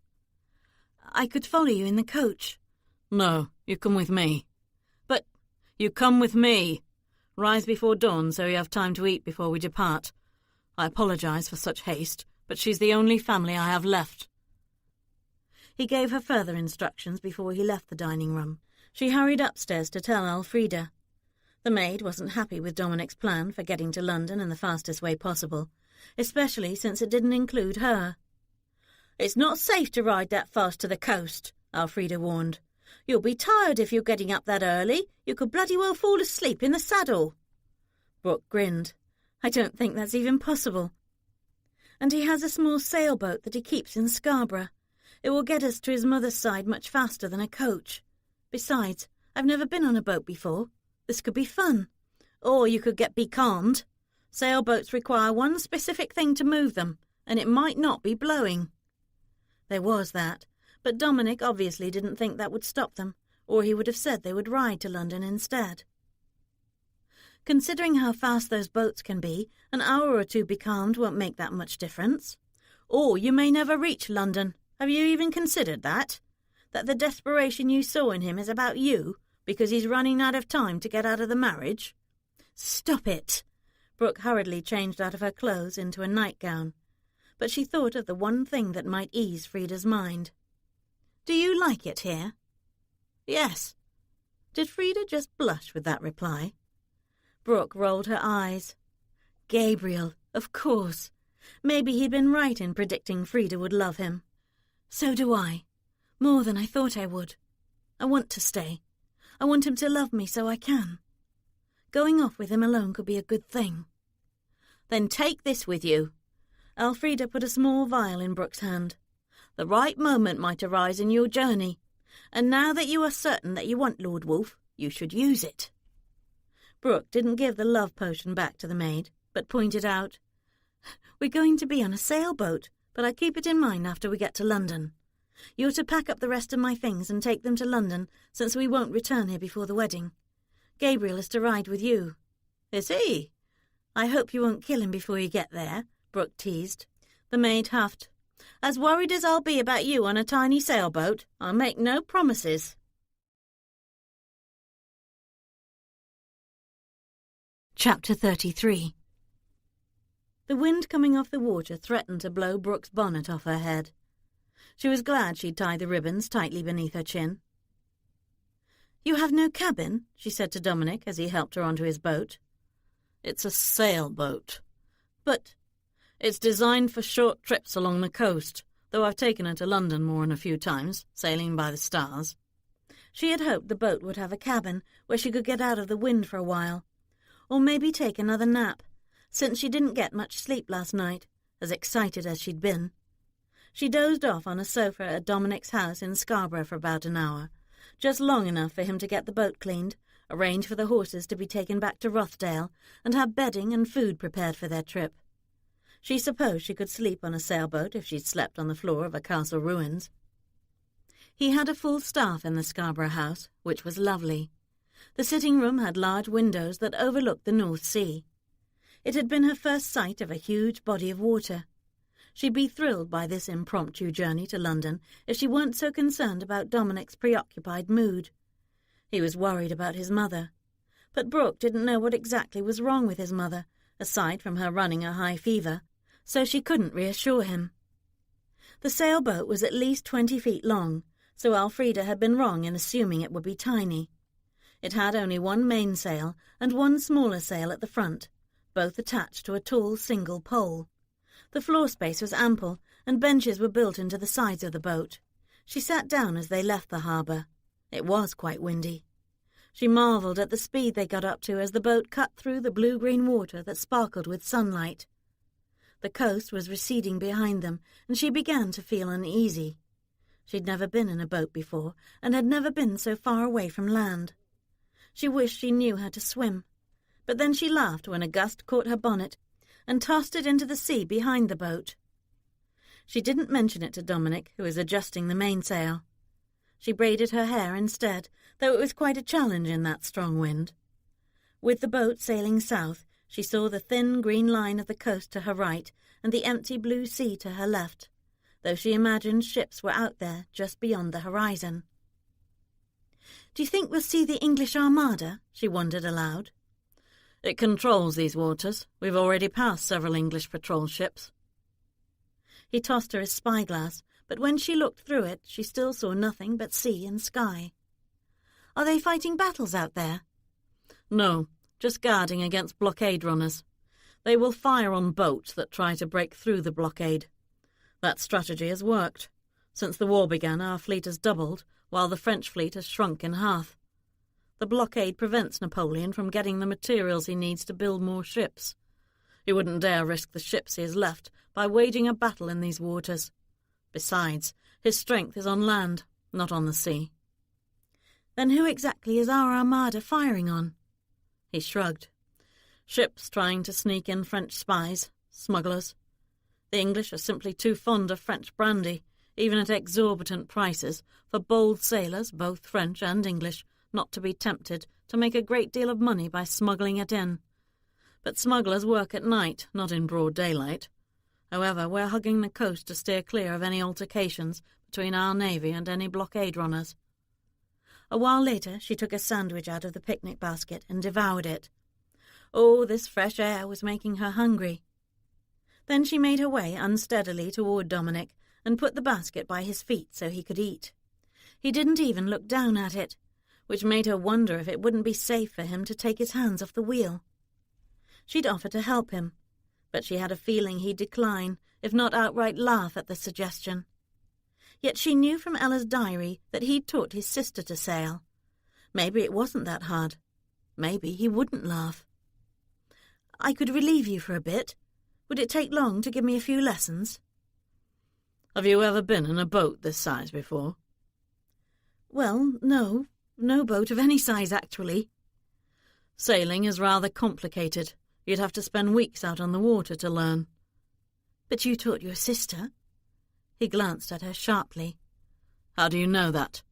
"I could follow you in the coach." "No, you come with me." "But—" "You come with me. Rise before dawn so you have time to eat before we depart. I apologize for such haste, but she's the only family I have left." He gave her further instructions before he left the dining room. She hurried upstairs to tell Elfrida. The maid wasn't happy with Dominic's plan for getting to London in the fastest way possible, especially since it didn't include her. "It's not safe to ride that fast to the coast," Elfrida warned. "You'll be tired if you're getting up that early. You could bloody well fall asleep in the saddle." Brooke grinned. "I don't think that's even possible. And he has a small sailboat that he keeps in Scarborough. It will get us to his mother's side much faster than a coach. Besides, I've never been on a boat before. This could be fun." "Or you could get becalmed. Sailboats require one specific thing to move them, and it might not be blowing." There was that, but Dominic obviously didn't think that would stop them, or he would have said they would ride to London instead. Considering how fast those boats can be, an hour or two becalmed won't make that much difference. "Or you may never reach London. Have you even considered that? That the desperation you saw in him is about you, because he's running out of time to get out of the marriage?" "Stop it!" Brooke hurriedly changed out of her clothes into a nightgown, but she thought of the one thing that might ease Frida's mind. "Do you like it here?" "Yes." Did Frida just blush with that reply? Brooke rolled her eyes. Gabriel, of course. Maybe he'd been right in predicting Frida would love him. So do I. More than I thought I would. I want to stay. I want him to love me so I can. Going off with him alone could be a good thing. "Then take this with you." Elfrida put a small vial in Brooke's hand. "The right moment might arise in your journey, and now that you are certain that you want Lord Wolf, you should use it." Brooke didn't give the love potion back to the maid, but pointed out, "We're going to be on a sailboat, but I'll keep it in mind after we get to London. You're to pack up the rest of my things and take them to London, since we won't return here before the wedding. Gabriel is to ride with you." "Is he?" "I hope you won't kill him before you get there," Brooke teased. The maid huffed. "As worried as I'll be about you on a tiny sailboat, I'll make no promises." Chapter 33. The wind coming off the water threatened to blow Brooke's bonnet off her head. She was glad she'd tied the ribbons tightly beneath her chin. "You have no cabin?" she said to Dominic as he helped her onto his boat. "It's a sailboat." "But—" "It's designed for short trips along the coast, though I've taken her to London more than a few times, sailing by the stars." She had hoped the boat would have a cabin where she could get out of the wind for a while, or maybe take another nap, since she didn't get much sleep last night, as excited as she'd been. She dozed off on a sofa at Dominic's house in Scarborough for about an hour, just long enough for him to get the boat cleaned, arrange for the horses to be taken back to Rothdale, and have bedding and food prepared for their trip. She supposed she could sleep on a sailboat if she'd slept on the floor of a castle ruins. He had a full staff in the Scarborough house, which was lovely. The sitting room had large windows that overlooked the North Sea. It had been her first sight of a huge body of water. She'd be thrilled by this impromptu journey to London if she weren't so concerned about Dominic's preoccupied mood. He was worried about his mother, but Brooke didn't know what exactly was wrong with his mother, aside from her running a high fever, so she couldn't reassure him. The sailboat was at least 20 feet long, so Elfrida had been wrong in assuming it would be tiny. It had only one mainsail and one smaller sail at the front, both attached to a tall single pole. The floor space was ample, and benches were built into the sides of the boat. She sat down as they left the harbour. It was quite windy. She marvelled at the speed they got up to as the boat cut through the blue-green water that sparkled with sunlight. The coast was receding behind them, and she began to feel uneasy. She'd never been in a boat before, and had never been so far away from land. She wished she knew how to swim, but then she laughed when a gust caught her bonnet and tossed it into the sea behind the boat. She didn't mention it to Dominic, who was adjusting the mainsail. She braided her hair instead, though it was quite a challenge in that strong wind. With the boat sailing south, she saw the thin green line of the coast to her right and the empty blue sea to her left, though she imagined ships were out there just beyond the horizon. "Do you think we'll see the English Armada?" she wondered aloud. "It controls these waters. We've already passed several English patrol ships." He tossed her his spyglass, but when she looked through it, she still saw nothing but sea and sky. "Are they fighting battles out there?" "No, just guarding against blockade runners. They will fire on boats that try to break through the blockade. That strategy has worked. Since the war began, our fleet has doubled, while the French fleet has shrunk in half. The blockade prevents Napoleon from getting the materials he needs to build more ships. He wouldn't dare risk the ships he has left by waging a battle in these waters. Besides, his strength is on land, not on the sea." "Then who exactly is our Armada firing on?" He shrugged. "Ships trying to sneak in French spies, smugglers. The English are simply too fond of French brandy, even at exorbitant prices, for bold sailors, both French and English, not to be tempted to make a great deal of money by smuggling it in. But smugglers work at night, not in broad daylight. However, we're hugging the coast to steer clear of any altercations between our navy and any blockade runners." A while later she took a sandwich out of the picnic basket and devoured it. Oh, this fresh air was making her hungry. Then she made her way unsteadily toward Dominic and put the basket by his feet so he could eat. He didn't even look down at it, which made her wonder if it wouldn't be safe for him to take his hands off the wheel. She'd offer to help him, but she had a feeling he'd decline, if not outright laugh at the suggestion. Yet she knew from Ella's diary that he'd taught his sister to sail. Maybe it wasn't that hard. Maybe he wouldn't laugh. "I could relieve you for a bit. Would it take long to give me a few lessons?" "Have you ever been in a boat this size before?" "Well, no. No boat of any size, actually." "Sailing is rather complicated. You'd have to spend weeks out on the water to learn." "But you taught your sister?" He glanced at her sharply. "How do you know that?"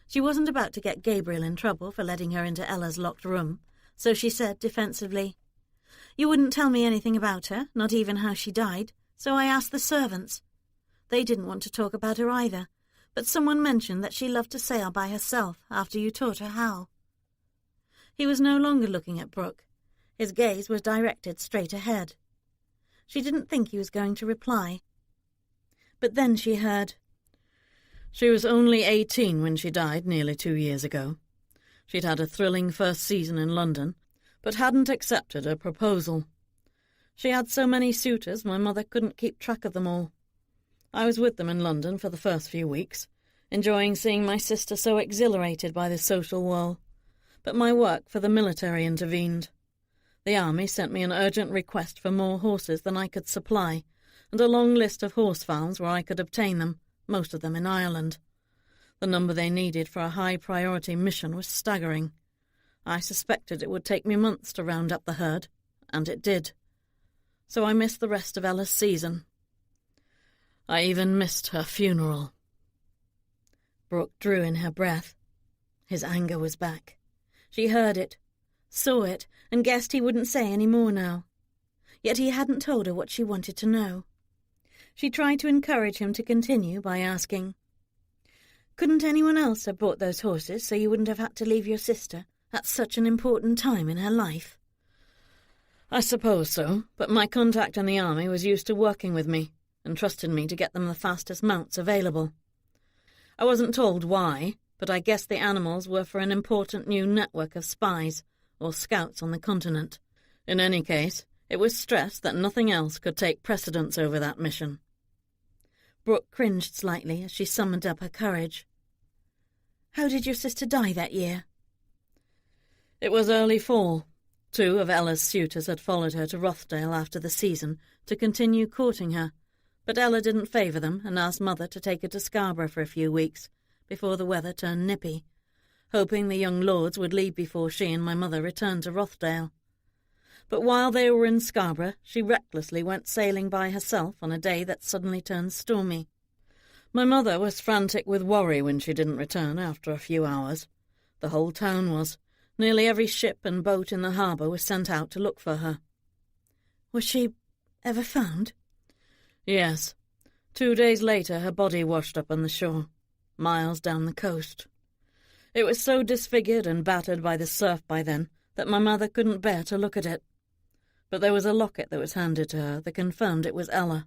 She wasn't about to get Gabriel in trouble for letting her into Ella's locked room, so she said defensively, "You wouldn't tell me anything about her, not even how she died, so I asked the servants. They didn't want to talk about her either, but someone mentioned that she loved to sail by herself after you taught her how." He was no longer looking at Brooke. His gaze was directed straight ahead. She didn't think he was going to reply. But then she heard, "She was only 18 when she died nearly 2 years ago. She'd had a thrilling first season in London, but hadn't accepted a proposal. She had so many suitors my mother couldn't keep track of them all. I was with them in London for the first few weeks, enjoying seeing my sister so exhilarated by the social whirl, but my work for the military intervened. The army sent me an urgent request for more horses than I could supply, and a long list of horse-farms where I could obtain them, most of them in Ireland. The number they needed for a high-priority mission was staggering. I suspected it would take me months to round up the herd, and it did. So I missed the rest of Ella's season. I even missed her funeral." Brooke drew in her breath. His anger was back. She heard it, saw it, and guessed he wouldn't say any more now. Yet he hadn't told her what she wanted to know. She tried to encourage him to continue by asking, "Couldn't anyone else have bought those horses so you wouldn't have had to leave your sister at such an important time in her life?" "I suppose so, but my contact in the army was used to working with me and trusted me to get them the fastest mounts available. I wasn't told why, but I guessed the animals were for an important new network of spies or scouts on the continent. In any case, it was stressed that nothing else could take precedence over that mission." Brooke cringed slightly as she summoned up her courage. "How did your sister die that year?" "It was early fall. 2 of Ella's suitors had followed her to Rothdale after the season to continue courting her, but Ella didn't favour them and asked Mother to take her to Scarborough for a few weeks, before the weather turned nippy, hoping the young lords would leave before she and my mother returned to Rothdale. But while they were in Scarborough, she recklessly went sailing by herself on a day that suddenly turned stormy. My mother was frantic with worry when she didn't return after a few hours. The whole town was. Nearly every ship and boat in the harbour was sent out to look for her. Was she ever found? Yes. 2 days later her body washed up on the shore, miles down the coast. It was so disfigured and battered by the surf by then that my mother couldn't bear to look at it. But there was a locket that was handed to her that confirmed it was Ella.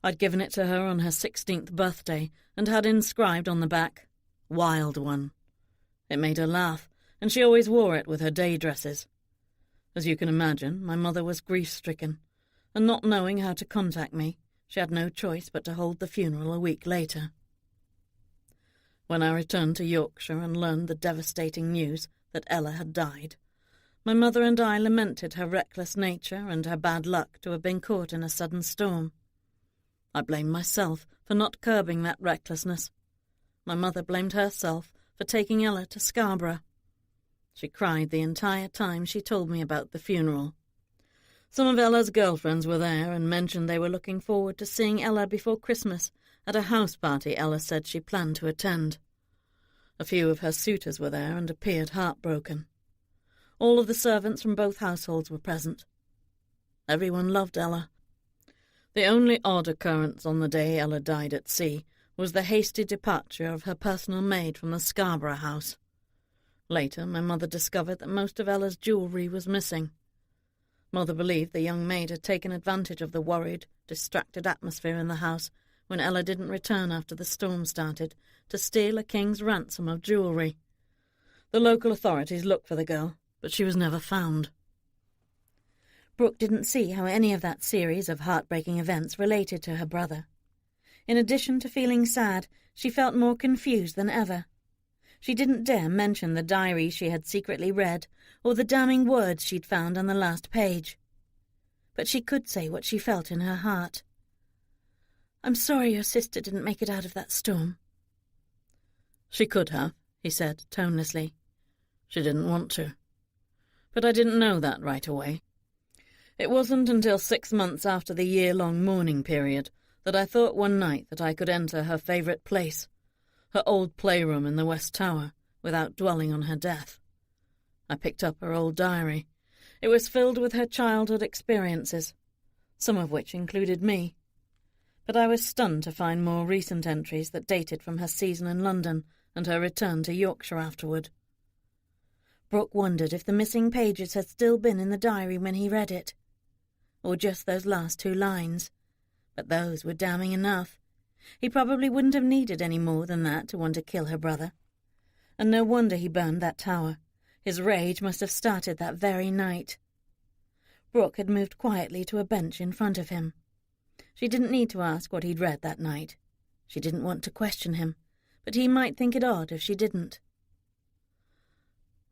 I'd given it to her on her 16th birthday and had inscribed on the back, "Wild One." It made her laugh, and she always wore it with her day dresses. As you can imagine, my mother was grief-stricken, and not knowing how to contact me, she had no choice but to hold the funeral a week later. When I returned to Yorkshire and learned the devastating news that Ella had died, my mother and I lamented her reckless nature and her bad luck to have been caught in a sudden storm. I blamed myself for not curbing that recklessness. My mother blamed herself for taking Ella to Scarborough. She cried the entire time she told me about the funeral. Some of Ella's girlfriends were there and mentioned they were looking forward to seeing Ella before Christmas at a house party Ella said she planned to attend. A few of her suitors were there and appeared heartbroken. All of the servants from both households were present. Everyone loved Ella. The only odd occurrence on the day Ella died at sea was the hasty departure of her personal maid from the Scarborough house. Later, my mother discovered that most of Ella's jewellery was missing. Mother believed the young maid had taken advantage of the worried, distracted atmosphere in the house when Ella didn't return after the storm started to steal a king's ransom of jewellery. The local authorities looked for the girl, but she was never found. Brooke didn't see how any of that series of heartbreaking events related to her brother. In addition to feeling sad, she felt more confused than ever. She didn't dare mention the diary she had secretly read or the damning words she'd found on the last page. But she could say what she felt in her heart. "I'm sorry your sister didn't make it out of that storm." "She could have," he said tonelessly. "She didn't want to. But I didn't know that right away. It wasn't until 6 months after the year-long mourning period that I thought one night that I could enter her favourite place, her old playroom in the West Tower, without dwelling on her death. I picked up her old diary. It was filled with her childhood experiences, some of which included me. But I was stunned to find more recent entries that dated from her season in London and her return to Yorkshire afterward. Brooke wondered if the missing pages had still been in the diary when he read it, or just those last 2 lines. But those were damning enough. He probably wouldn't have needed any more than that to want to kill her brother. And no wonder he burned that tower. His rage must have started that very night. Brooke had moved quietly to a bench in front of him. She didn't need to ask what he'd read that night. She didn't want to question him, but he might think it odd if she didn't.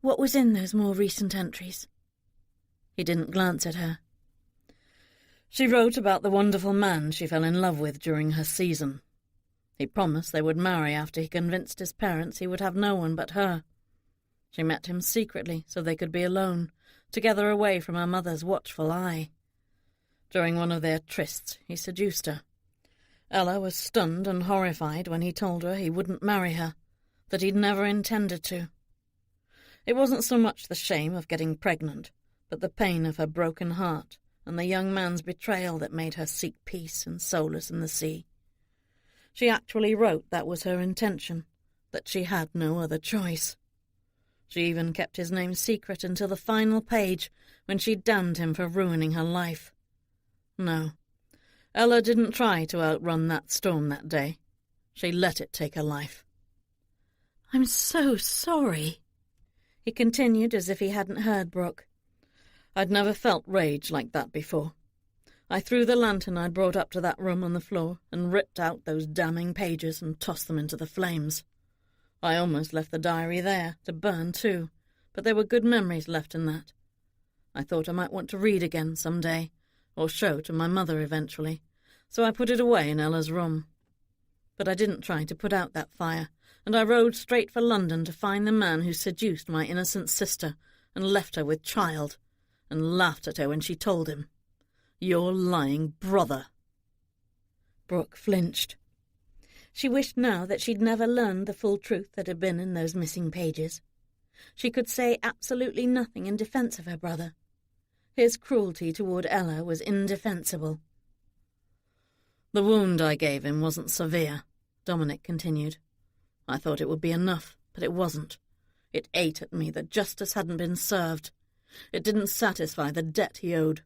"What was in those more recent entries?" He didn't glance at her. She wrote about the wonderful man she fell in love with during her season. He promised they would marry after he convinced his parents he would have no one but her. She met him secretly so they could be alone, together away from her mother's watchful eye. During one of their trysts, he seduced her. Ella was stunned and horrified when he told her he wouldn't marry her, that he'd never intended to. It wasn't so much the shame of getting pregnant, but the pain of her broken heart and the young man's betrayal that made her seek peace and solace in the sea. She actually wrote that was her intention, that she had no other choice. She even kept his name secret until the final page, when she damned him for ruining her life. No, Ella didn't try to outrun that storm that day. She let it take her life. "I'm so sorry," he continued as if he hadn't heard Brooke. I'd never felt rage like that before. I threw the lantern I'd brought up to that room on the floor and ripped out those damning pages and tossed them into the flames. I almost left the diary there, to burn too, but there were good memories left in that. I thought I might want to read again some day, or show to my mother eventually, so I put it away in Ella's room. But I didn't try to put out that fire, and I rode straight for London to find the man who seduced my innocent sister and left her with child, and laughed at her when she told him. Your lying brother. Brooke flinched. She wished now that she'd never learned the full truth that had been in those missing pages. She could say absolutely nothing in defence of her brother. His cruelty toward Ella was indefensible. The wound I gave him wasn't severe, Dominic continued. I thought it would be enough, but it wasn't. It ate at me that justice hadn't been served. It didn't satisfy the debt he owed,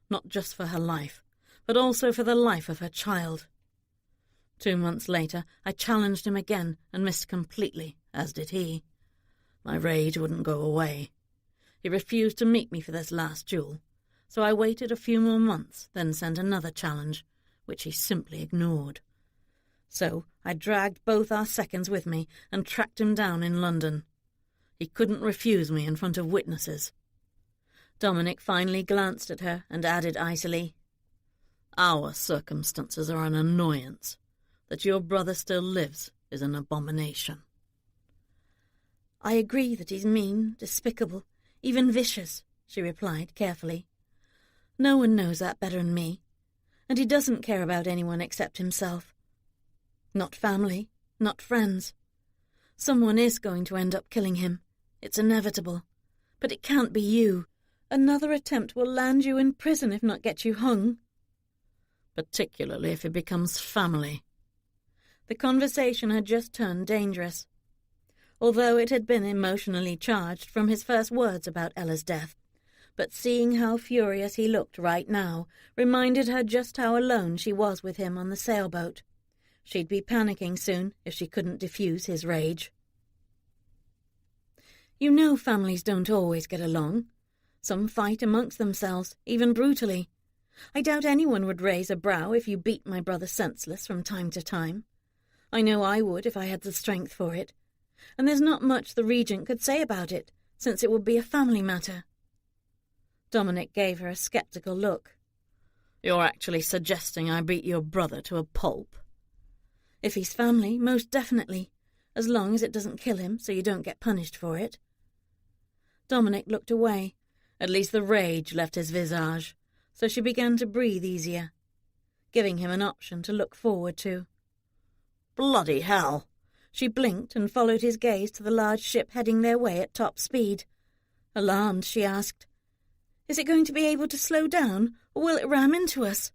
not just for her life, but also for the life of her child. 2 months later, I challenged him again and missed completely, as did he. My rage wouldn't go away. He refused to meet me for this last duel, so I waited a few more months, then sent another challenge, which he simply ignored. So I dragged both our seconds with me and tracked him down in London. He couldn't refuse me in front of witnesses. Dominic finally glanced at her and added icily, Our circumstances are an annoyance. That your brother still lives is an abomination. I agree that he's mean, despicable, even vicious, she replied carefully. No one knows that better than me, and he doesn't care about anyone except himself. Not family, not friends. Someone is going to end up killing him. It's inevitable. But it can't be you. Another attempt will land you in prison if not get you hung. Particularly if it becomes family. The conversation had just turned dangerous. Although it had been emotionally charged from his first words about Ella's death, but seeing how furious he looked right now reminded her just how alone she was with him on the sailboat. She'd be panicking soon if she couldn't diffuse his rage. You know families don't always get along. Some fight amongst themselves, even brutally. I doubt anyone would raise a brow if you beat my brother senseless from time to time. I know I would if I had the strength for it. And there's not much the Regent could say about it, since it would be a family matter. Dominic gave her a sceptical look. You're actually suggesting I beat your brother to a pulp? If he's family, most definitely, as long as it doesn't kill him so you don't get punished for it. Dominic looked away. At least the rage left his visage, so she began to breathe easier, giving him an option to look forward to. Bloody hell! She blinked and followed his gaze to the large ship heading their way at top speed. Alarmed, she asked, Is it going to be able to slow down, or will it ram into us?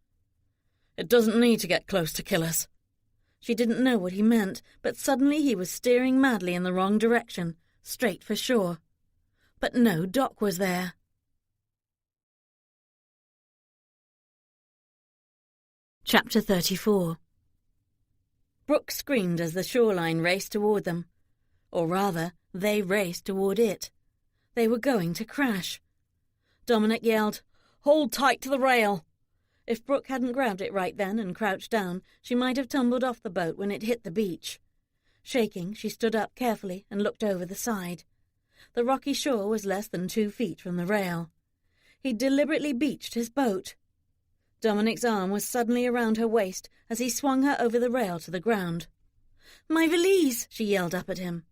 It doesn't need to get close to kill us. She didn't know what he meant, but suddenly he was steering madly in the wrong direction, straight for shore. But no dock was there. Chapter 34. Brooke screamed as the shoreline raced toward them. Or rather, they raced toward it. They were going to crash. Dominic yelled, Hold tight to the rail! If Brooke hadn't grabbed it right then and crouched down, she might have tumbled off the boat when it hit the beach. Shaking, she stood up carefully and looked over the side. The rocky shore was less than 2 feet from the rail. He'd deliberately beached his boat. Dominic's arm was suddenly around her waist as he swung her over the rail to the ground. My valise! She yelled up at him.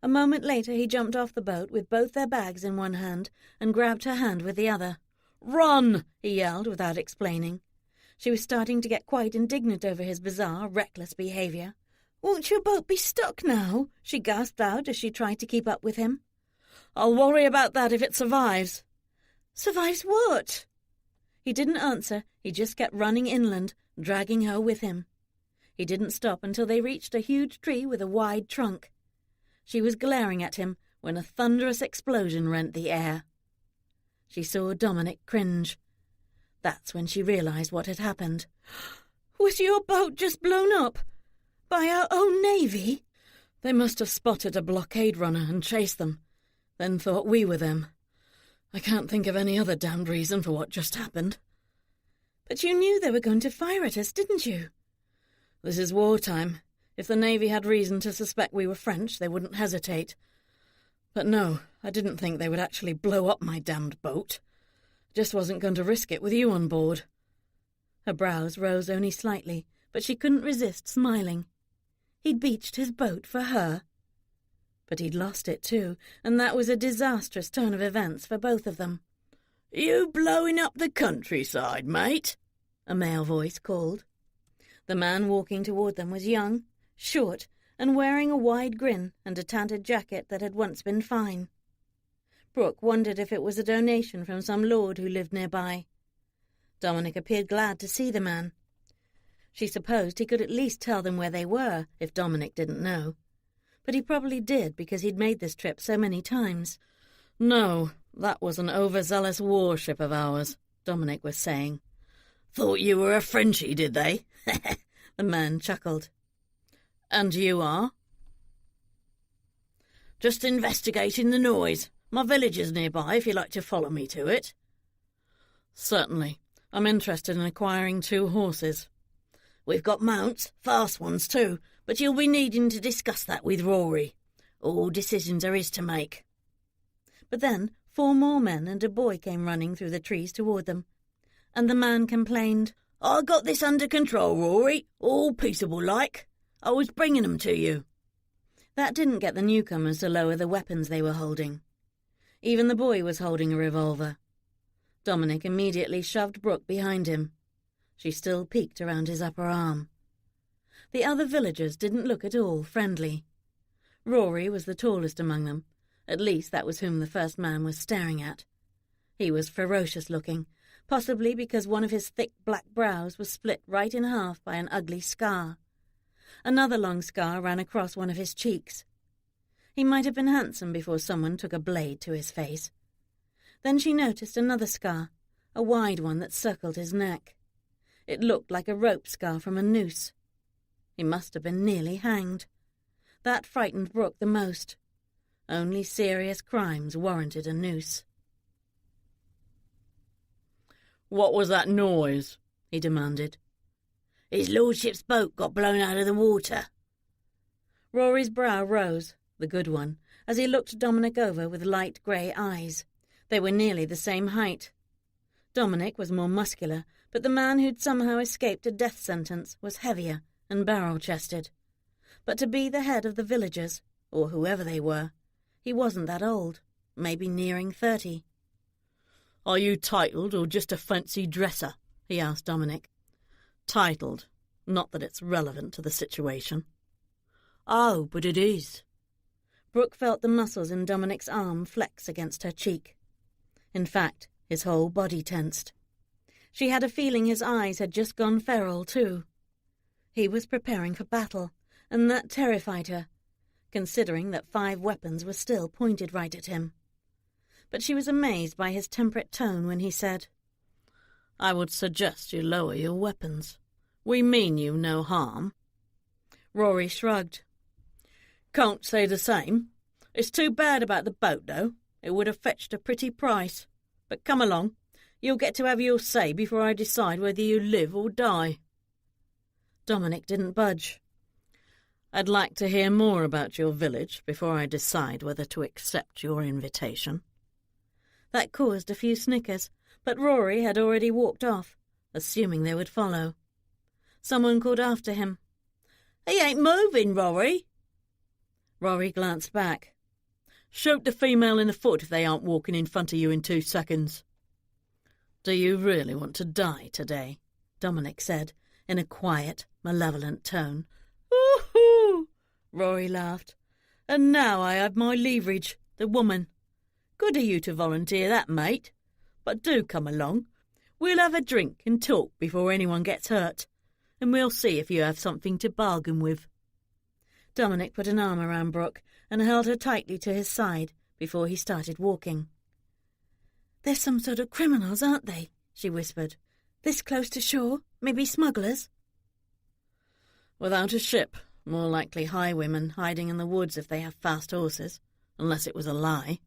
A moment later he jumped off the boat with both their bags in one hand and grabbed her hand with the other. Run! He yelled without explaining. She was starting to get quite indignant over his bizarre, reckless behaviour. Won't your boat be stuck now? She gasped out as she tried to keep up with him. I'll worry about that if it survives. Survives what? He didn't answer. He just kept running inland, dragging her with him. He didn't stop until they reached a huge tree with a wide trunk. She was glaring at him when a thunderous explosion rent the air. She saw Dominic cringe. That's when she realized what had happened. Was your boat just blown up? By our own navy? They must have spotted a blockade runner and chased them, then thought we were them. I can't think of any other damned reason for what just happened. But you knew they were going to fire at us, didn't you? This is wartime. If the Navy had reason to suspect we were French, they wouldn't hesitate. But no, I didn't think they would actually blow up my damned boat. Just wasn't going to risk it with you on board. Her brows rose only slightly, but she couldn't resist smiling. He'd beached his boat for her. But he'd lost it too, and that was a disastrous turn of events for both of them. "You blowing up the countryside, mate?" a male voice called. The man walking toward them was young, short, and wearing a wide grin and a tattered jacket that had once been fine. Brooke wondered if it was a donation from some lord who lived nearby. Dominic appeared glad to see the man. She supposed he could at least tell them where they were, if Dominic didn't know. But he probably did, because he'd made this trip so many times. "No, that was an overzealous warship of ours," Dominic was saying. "Thought you were a Frenchie, did they?" The man chuckled. "And you are?" "Just investigating the noise. My village is nearby, if you'd like to follow me to it." "Certainly. I'm interested in acquiring 2 horses. We've got mounts, fast ones too, but you'll be needing to discuss that with Rory. All decisions are his to make." But then 4 more men and a boy came running through the trees toward them, and the man complained, "I got this under control, Rory, all peaceable like. I was bringing 'em to you." That didn't get the newcomers to lower the weapons they were holding. Even the boy was holding a revolver. Dominic immediately shoved Brooke behind him. She still peeked around his upper arm. The other villagers didn't look at all friendly. Rory was the tallest among them. At least that was whom the first man was staring at. He was ferocious-looking, possibly because one of his thick black brows was split right in half by an ugly scar. Another long scar ran across one of his cheeks. He might have been handsome before someone took a blade to his face. Then she noticed another scar, a wide one that circled his neck. It looked like a rope scar from a noose. He must have been nearly hanged. That frightened Brooke the most. Only serious crimes warranted a noose. "What was that noise?" he demanded. "His lordship's boat got blown out of the water." Rory's brow rose, the good one, as he looked Dominic over with light grey eyes. They were nearly the same height. Dominic was more muscular, but the man who'd somehow escaped a death sentence was heavier and barrel-chested. But to be the head of the villagers, or whoever they were, he wasn't that old, maybe nearing 30. "Are you titled or just a fancy dresser?" he asked Dominic. "Titled. Not that it's relevant to the situation." "Oh, but it is." Brooke felt the muscles in Dominic's arm flex against her cheek. In fact, his whole body tensed. She had a feeling his eyes had just gone feral, too. He was preparing for battle, and that terrified her, considering that 5 weapons were still pointed right at him. But she was amazed by his temperate tone when he said, "I would suggest you lower your weapons. We mean you no harm." Rory shrugged. "Can't say the same. It's too bad about the boat, though. It would have fetched a pretty price. But come along. You'll get to have your say before I decide whether you live or die." Dominic didn't budge. "I'd like to hear more about your village before I decide whether to accept your invitation." That caused a few snickers, but Rory had already walked off, assuming they would follow. Someone called after him. "He ain't moving, Rory." Rory glanced back. "Shoot the female in the foot if they aren't walking in front of you in 2 seconds." "Do you really want to die today?" Dominic said, in a quiet, malevolent tone. "Ooh-hoo!" Rory laughed. "And now I have my leverage, the woman. Good of you to volunteer that, mate. But do come along. We'll have a drink and talk before anyone gets hurt, and we'll see if you have something to bargain with." Dominic put an arm around Brooke and held her tightly to his side before he started walking. "They're some sort of criminals, aren't they?" she whispered. "This close to shore? Maybe smugglers?" "Without a ship, more likely highwaymen hiding in the woods if they have fast horses, unless it was a lie."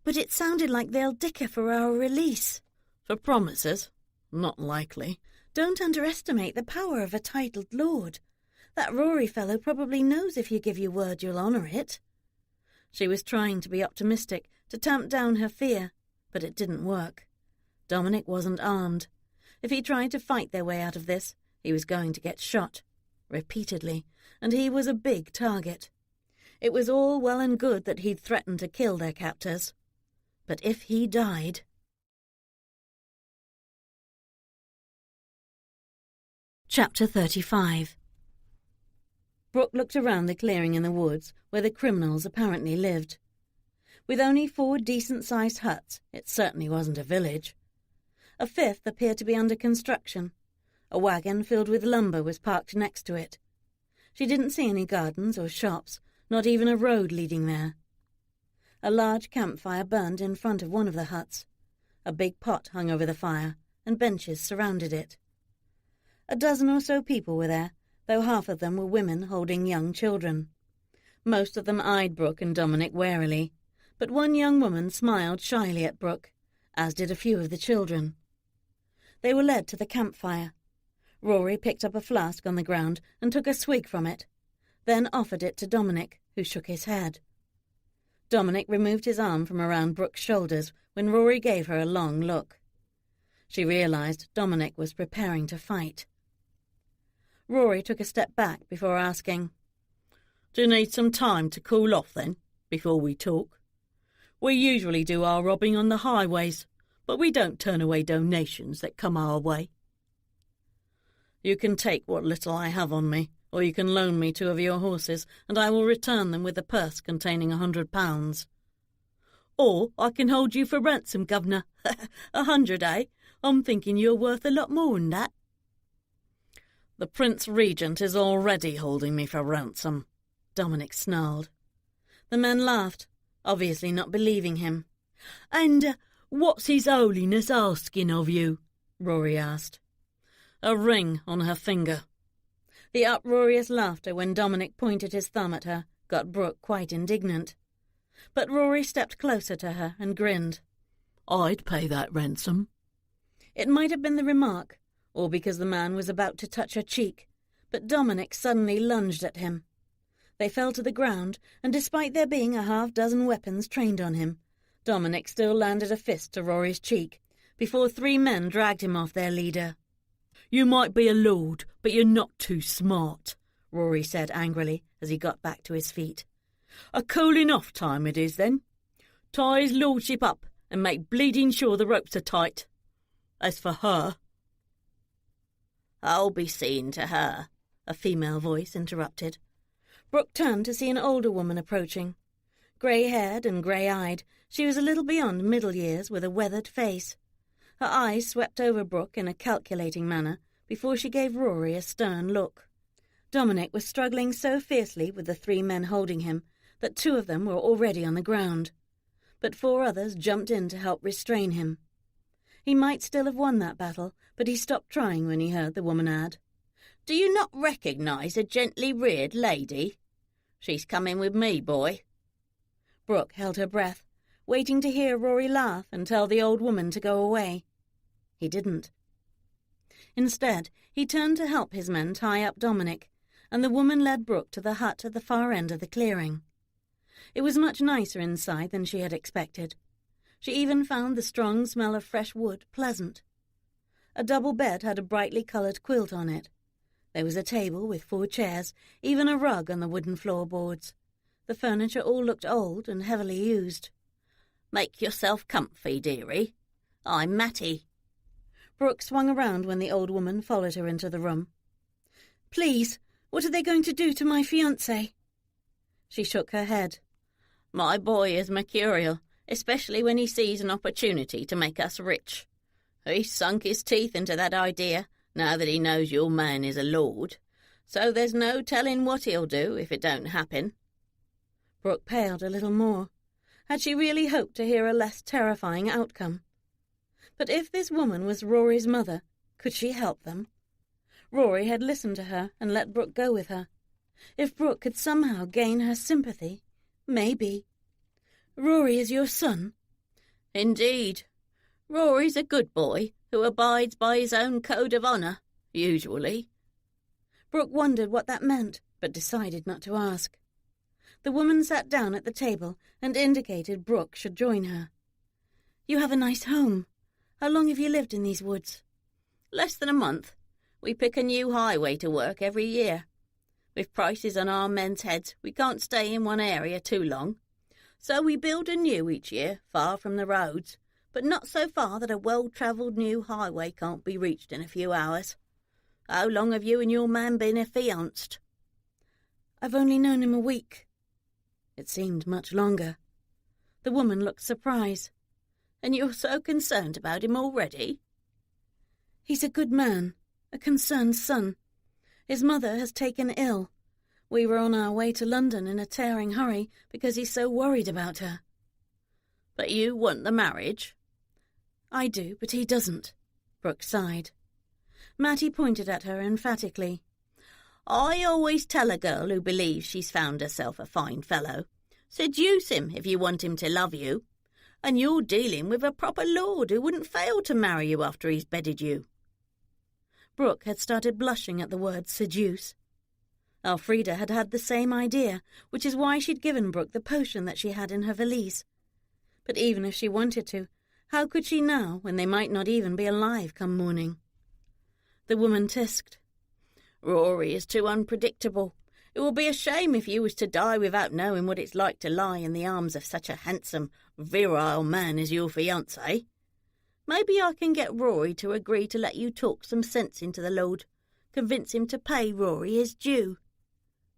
"But it sounded like they'll dicker for our release." "For promises? Not likely." "Don't underestimate the power of a titled lord. That Rory fellow probably knows if you give your word you'll honour it." She was trying to be optimistic, to tamp down her fear, but it didn't work. Dominic wasn't armed. If he tried to fight their way out of this, he was going to get shot, repeatedly, and he was a big target. It was all well and good that he'd threatened to kill their captors. But if he died... Chapter 35. Brooke looked around the clearing in the woods where the criminals apparently lived. With only 4 decent-sized huts, it certainly wasn't a village. A 5th appeared to be under construction. A wagon filled with lumber was parked next to it. She didn't see any gardens or shops, not even a road leading there. A large campfire burned in front of one of the huts. A big pot hung over the fire, and benches surrounded it. A dozen or so people were there, though half of them were women holding young children. Most of them eyed Brooke and Dominic warily, but one young woman smiled shyly at Brooke, as did a few of the children. They were led to the campfire. Rory picked up a flask on the ground and took a swig from it, then offered it to Dominic, who shook his head. Dominic removed his arm from around Brooke's shoulders when Rory gave her a long look. She realized Dominic was preparing to fight. Rory took a step back before asking, "Do you need some time to cool off, then, before we talk? We usually do our robbing on the highways, but we don't turn away donations that come our way. You can take what little I have on me, or you can loan me 2 of your horses, and I will return them with a purse containing £100. Or I can hold you for ransom, governor. 100, eh? I'm thinking you're worth a lot more than that." "The Prince Regent is already holding me for ransom," Dominic snarled. The men laughed, obviously not believing him. "And what's His Holiness asking of you?" Rory asked. "A ring on her finger." The uproarious laughter when Dominic pointed his thumb at her got Brooke quite indignant. But Rory stepped closer to her and grinned. "I'd pay that ransom." It might have been the remark, or because the man was about to touch her cheek, but Dominic suddenly lunged at him. They fell to the ground, and despite there being a half-dozen weapons trained on him, Dominic still landed a fist to Rory's cheek, before 3 men dragged him off their leader. "You might be a lord, but you're not too smart," Rory said angrily as he got back to his feet. "A cooling-off time it is, then. Tie his lordship up and make bleeding sure the ropes are tight. As for her—" "I'll be seeing to her," a female voice interrupted. Brooke turned to see an older woman approaching. Grey-haired and grey-eyed, she was a little beyond middle years with a weathered face. Her eyes swept over Brooke in a calculating manner before she gave Rory a stern look. Dominic was struggling so fiercely with the 3 men holding him that 2 of them were already on the ground, but 4 others jumped in to help restrain him. He might still have won that battle, but he stopped trying when he heard the woman add, "Do you not recognise a gently reared lady? She's coming with me, boy." Brooke held her breath, waiting to hear Rory laugh and tell the old woman to go away. He didn't. Instead, he turned to help his men tie up Dominic, and the woman led Brooke to the hut at the far end of the clearing. It was much nicer inside than she had expected. She even found the strong smell of fresh wood pleasant. A double bed had a brightly coloured quilt on it. There was a table with 4 chairs, even a rug on the wooden floorboards. The furniture all looked old and heavily used. "Make yourself comfy, dearie. I'm Matty." Brooke swung around when the old woman followed her into the room. "Please, what are they going to do to my fiancé?" She shook her head. "My boy is mercurial, especially when he sees an opportunity to make us rich. He's sunk his teeth into that idea, now that he knows your man is a lord, so there's no telling what he'll do if it don't happen." Brooke paled a little more. Had she really hoped to hear a less terrifying outcome? But if this woman was Rory's mother, could she help them? Rory had listened to her and let Brooke go with her. If Brooke could somehow gain her sympathy, maybe. "Rory is your son?" "Indeed. Rory's a good boy who abides by his own code of honour, usually." Brooke wondered what that meant, but decided not to ask. The woman sat down at the table and indicated Brooke should join her. "You have a nice home. How long have you lived in these woods?" "Less than a month. We pick a new highway to work every year. With prices on our men's heads, we can't stay in one area too long. So we build a new each year, far from the roads, but not so far that a well-travelled new highway can't be reached in a few hours. How long have you and your man been affianced?" "I've only known him a week." It seemed much longer. The woman looked surprised. "And you're so concerned about him already?" "He's a good man, a concerned son. His mother has taken ill. We were on our way to London in a tearing hurry because he's so worried about her." "But you want the marriage?" "I do, but he doesn't." Brooke sighed. Mattie pointed at her emphatically. "I always tell a girl who believes she's found herself a fine fellow, seduce him if you want him to love you. And you're dealing with a proper lord who wouldn't fail to marry you after he's bedded you." Brooke had started blushing at the word seduce. Elfrida had had the same idea, which is why she'd given Brooke the potion that she had in her valise. But even if she wanted to, how could she now, when they might not even be alive come morning? The woman tisked. "Rory is too unpredictable. It will be a shame if you was to die without knowing what it's like to lie in the arms of such a handsome, virile man as your fiancé. Maybe I can get Rory to agree to let you talk some sense into the lord, convince him to pay Rory his due.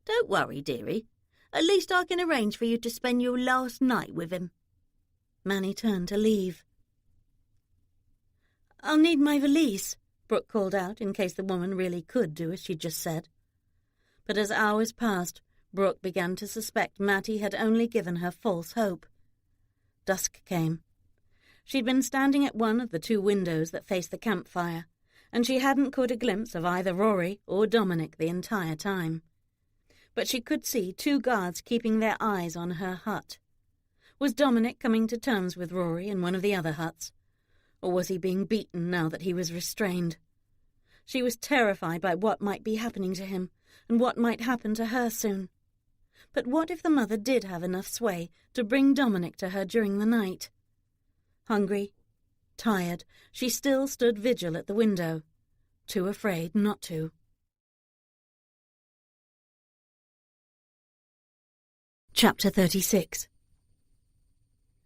Don't worry, dearie. At least I can arrange for you to spend your last night with him." Manny turned to leave. "I'll need my valise," Brooke called out, in case the woman really could do as she'd just said. But as hours passed, Brooke began to suspect Mattie had only given her false hope. Dusk came. She'd been standing at one of the 2 windows that faced the campfire, and she hadn't caught a glimpse of either Rory or Dominic the entire time. But she could see 2 guards keeping their eyes on her hut. Was Dominic coming to terms with Rory in one of the other huts? Or was he being beaten now that he was restrained? She was terrified by what might be happening to him, and what might happen to her soon. But what if the mother did have enough sway to bring Dominic to her during the night? Hungry, tired, she still stood vigil at the window, too afraid not to. Chapter 36.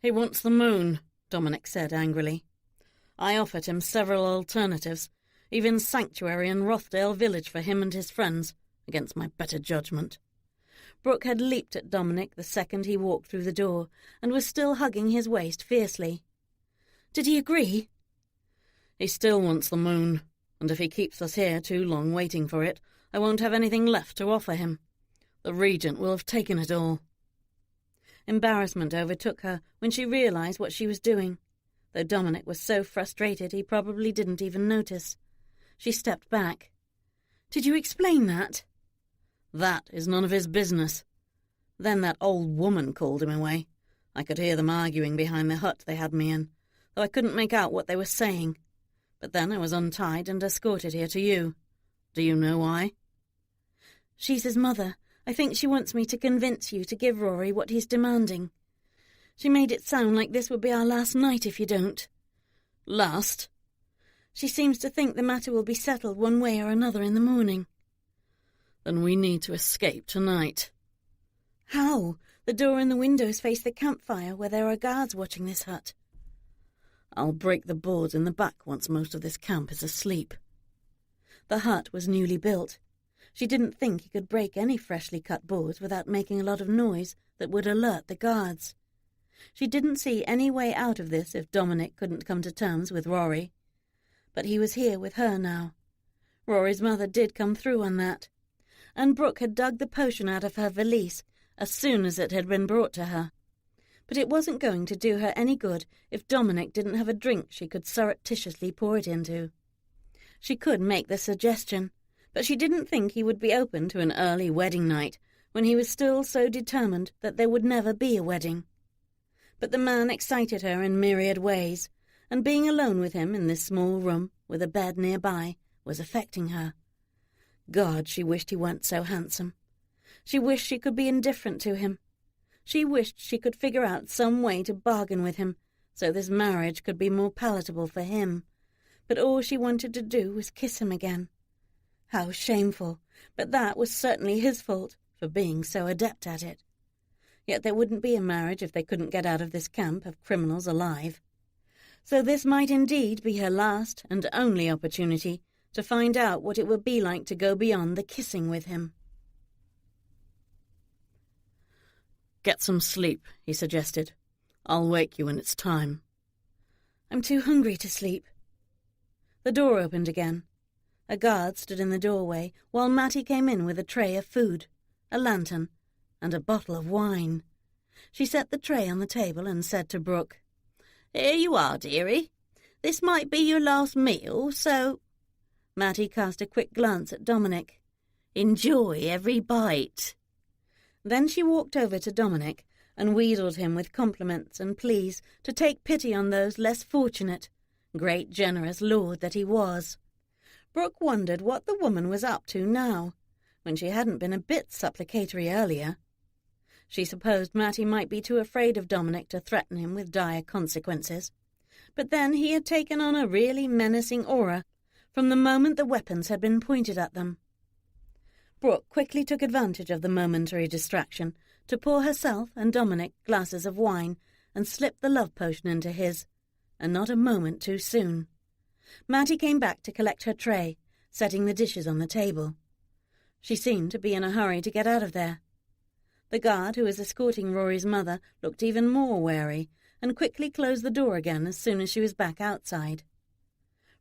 "He wants the moon," Dominic said angrily. "I offered him several alternatives, even sanctuary in Rothdale village for him and his friends, against my better judgment." Brooke had leaped at Dominic the second he walked through the door, and was still hugging his waist fiercely. "Did he agree?" "He still wants the moon, and if he keeps us here too long waiting for it, I won't have anything left to offer him. The regent will have taken it all." Embarrassment overtook her when she realized what she was doing, though Dominic was so frustrated he probably didn't even notice. She stepped back. "Did you explain that?" "That is none of his business. Then that old woman called him away. I could hear them arguing behind the hut they had me in, though I couldn't make out what they were saying. But then I was untied and escorted here to you. Do you know why?" "She's his mother. I think she wants me to convince you to give Rory what he's demanding. She made it sound like this would be our last night if you don't." "Last?" "She seems to think the matter will be settled one way or another in the morning." "Then we need to escape tonight." "How? The door and the windows face the campfire where there are guards watching this hut." "I'll break the boards in the back once most of this camp is asleep." The hut was newly built. She didn't think he could break any freshly cut boards without making a lot of noise that would alert the guards. She didn't see any way out of this if Dominic couldn't come to terms with Rory. But he was here with her now. Rory's mother did come through on that. And Brooke had dug the potion out of her valise as soon as it had been brought to her. But it wasn't going to do her any good if Dominic didn't have a drink she could surreptitiously pour it into. She could make the suggestion, but she didn't think he would be open to an early wedding night when he was still so determined that there would never be a wedding. But the man excited her in myriad ways, and being alone with him in this small room with a bed nearby was affecting her. God, she wished he weren't so handsome. She wished she could be indifferent to him. She wished she could figure out some way to bargain with him, so this marriage could be more palatable for him, but all she wanted to do was kiss him again. How shameful, but that was certainly his fault for being so adept at it. Yet there wouldn't be a marriage if they couldn't get out of this camp of criminals alive. So this might indeed be her last and only opportunity to find out what it would be like to go beyond the kissing with him. "Get some sleep," he suggested. "I'll wake you when it's time." "I'm too hungry to sleep." The door opened again. A guard stood in the doorway while Mattie came in with a tray of food, a lantern, and a bottle of wine. She set the tray on the table and said to Brooke, "Here you are, dearie. This might be your last meal, so—" Mattie cast a quick glance at Dominic. "Enjoy every bite." Then she walked over to Dominic and wheedled him with compliments and pleas to take pity on those less fortunate, great generous lord that he was. Brooke wondered what the woman was up to now, when she hadn't been a bit supplicatory earlier. She supposed Mattie might be too afraid of Dominic to threaten him with dire consequences, but then he had taken on a really menacing aura from the moment the weapons had been pointed at them. Brooke quickly took advantage of the momentary distraction to pour herself and Dominic glasses of wine and slip the love potion into his, and not a moment too soon. Mattie came back to collect her tray, setting the dishes on the table. She seemed to be in a hurry to get out of there. The guard who was escorting Rory's mother looked even more wary and quickly closed the door again as soon as she was back outside.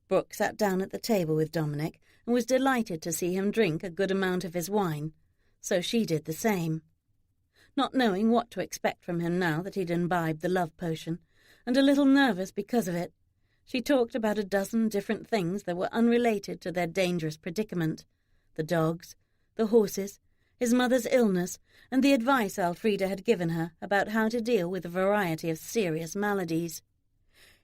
Brooke sat down at the table with Dominic and was delighted to see him drink a good amount of his wine, so she did the same. Not knowing what to expect from him now that he'd imbibed the love potion, and a little nervous because of it, she talked about a dozen different things that were unrelated to their dangerous predicament: the dogs, the horses, his mother's illness, and the advice Elfrida had given her about how to deal with a variety of serious maladies.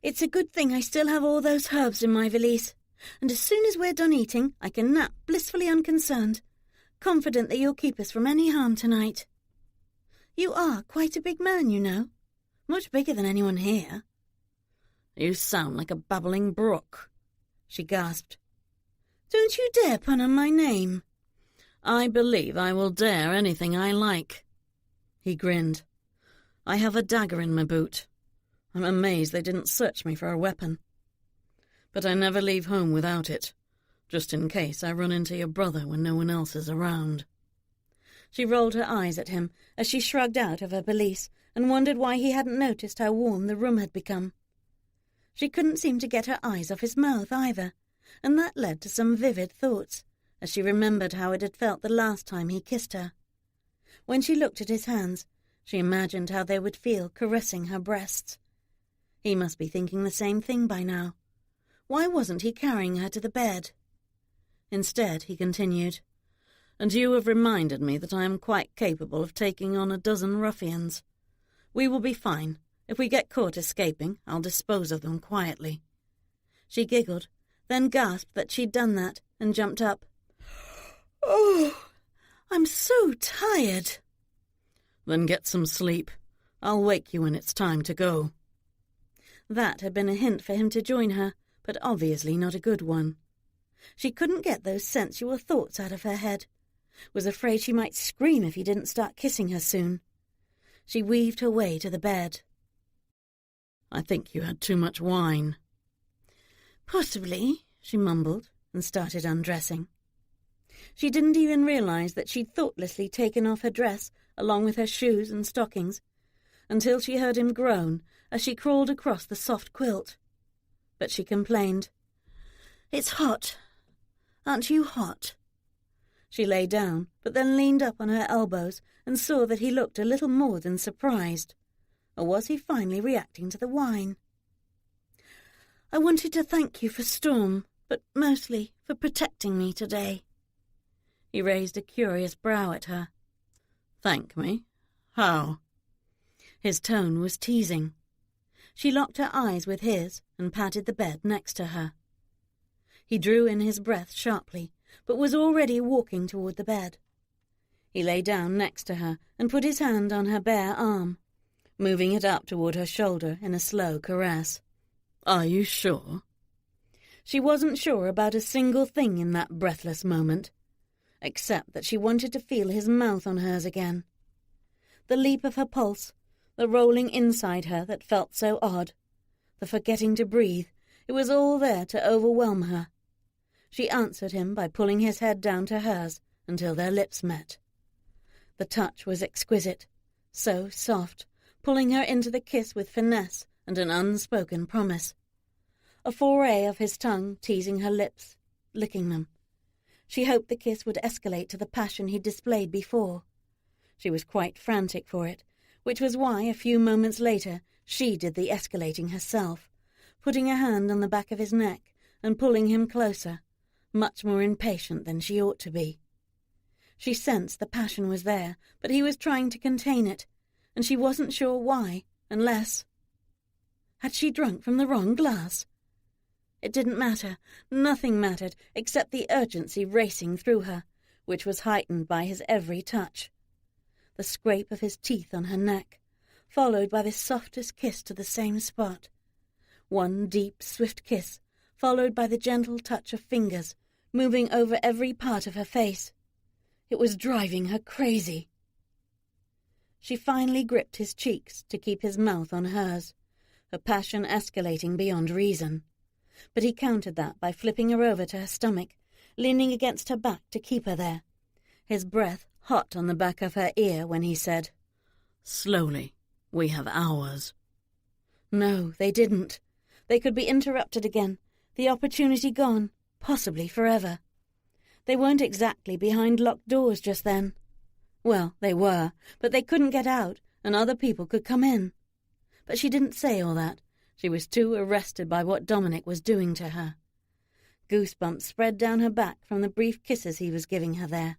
"It's a good thing I still have all those herbs in my valise, and as soon as we're done eating, I can nap blissfully unconcerned, confident that you'll keep us from any harm tonight. You are quite a big man, you know, much bigger than anyone here." "You sound like a babbling brook," she gasped. "Don't you dare pun on my name." "I believe I will dare anything I like." He grinned. "I have a dagger in my boot. I'm amazed they didn't search me for a weapon. But I never leave home without it, just in case I run into your brother when no one else is around." She rolled her eyes at him as she shrugged out of her valise and wondered why he hadn't noticed how warm the room had become. She couldn't seem to get her eyes off his mouth either, and that led to some vivid thoughts, as she remembered how it had felt the last time he kissed her. When she looked at his hands, she imagined how they would feel caressing her breasts. He must be thinking the same thing by now. Why wasn't he carrying her to the bed? Instead, he continued, "And you have reminded me that I am quite capable of taking on a dozen ruffians. We will be fine. If we get caught escaping, I'll dispose of them quietly." She giggled, then gasped that she'd done that, and jumped up. "Oh, I'm so tired." "Then get some sleep. I'll wake you when it's time to go." That had been a hint for him to join her, but obviously not a good one. She couldn't get those sensual thoughts out of her head, was afraid she might scream if he didn't start kissing her soon. She weaved her way to the bed. "I think you had too much wine." "Possibly," she mumbled, and started undressing. She didn't even realize that she'd thoughtlessly taken off her dress along with her shoes and stockings, until she heard him groan as she crawled across the soft quilt. But she complained, "It's hot. Aren't you hot?" She lay down, but then leaned up on her elbows and saw that he looked a little more than surprised. Or was he finally reacting to the wine? "I wanted to thank you for Storm, but mostly for protecting me today." He raised a curious brow at her. "Thank me? How?" His tone was teasing. She locked her eyes with his and patted the bed next to her. He drew in his breath sharply, but was already walking toward the bed. He lay down next to her and put his hand on her bare arm. moving it up toward her shoulder in a slow caress. "Are you sure?" She wasn't sure about a single thing in that breathless moment, except that she wanted to feel his mouth on hers again. The leap of her pulse, the rolling inside her that felt so odd, the forgetting to breathe, it was all there to overwhelm her. She answered him by pulling his head down to hers until their lips met. The touch was exquisite, so soft, pulling her into the kiss with finesse and an unspoken promise. A foray of his tongue teasing her lips, licking them. She hoped the kiss would escalate to the passion he'd displayed before. She was quite frantic for it, which was why a few moments later she did the escalating herself, putting a hand on the back of his neck and pulling him closer, much more impatient than she ought to be. She sensed the passion was there, but he was trying to contain it, and she wasn't sure why, unless... Had she drunk from the wrong glass? It didn't matter. Nothing mattered except the urgency racing through her, which was heightened by his every touch. The scrape of his teeth on her neck, followed by the softest kiss to the same spot. One deep, swift kiss, followed by the gentle touch of fingers, moving over every part of her face. It was driving her crazy. She finally gripped his cheeks to keep his mouth on hers, her passion escalating beyond reason. But he countered that by flipping her over to her stomach, leaning against her back to keep her there, his breath hot on the back of her ear when he said, "Slowly, we have hours." No, they didn't. They could be interrupted again, the opportunity gone, possibly forever. They weren't exactly behind locked doors just then. Well, they were, but they couldn't get out, and other people could come in. But she didn't say all that. She was too arrested by what Dominic was doing to her. Goosebumps spread down her back from the brief kisses he was giving her there.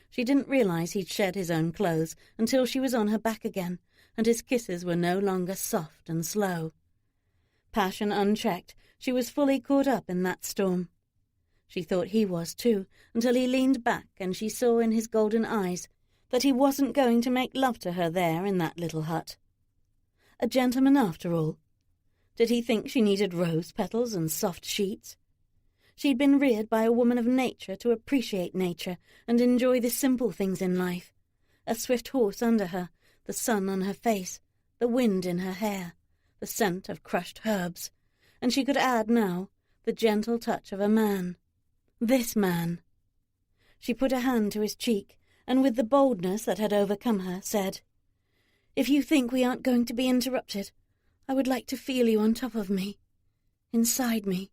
She didn't realize he'd shed his own clothes until she was on her back again, and his kisses were no longer soft and slow. Passion unchecked, she was fully caught up in that storm. She thought he was too, until he leaned back and she saw in his golden eyes that he wasn't going to make love to her there in that little hut. A gentleman after all. Did he think she needed rose petals and soft sheets? She'd been reared by a woman of nature to appreciate nature and enjoy the simple things in life. A swift horse under her, the sun on her face, the wind in her hair, the scent of crushed herbs, and she could add now the gentle touch of a man. This man. She put a hand to his cheek, and with the boldness that had overcome her, said, "If you think we aren't going to be interrupted, I would like to feel you on top of me, inside me.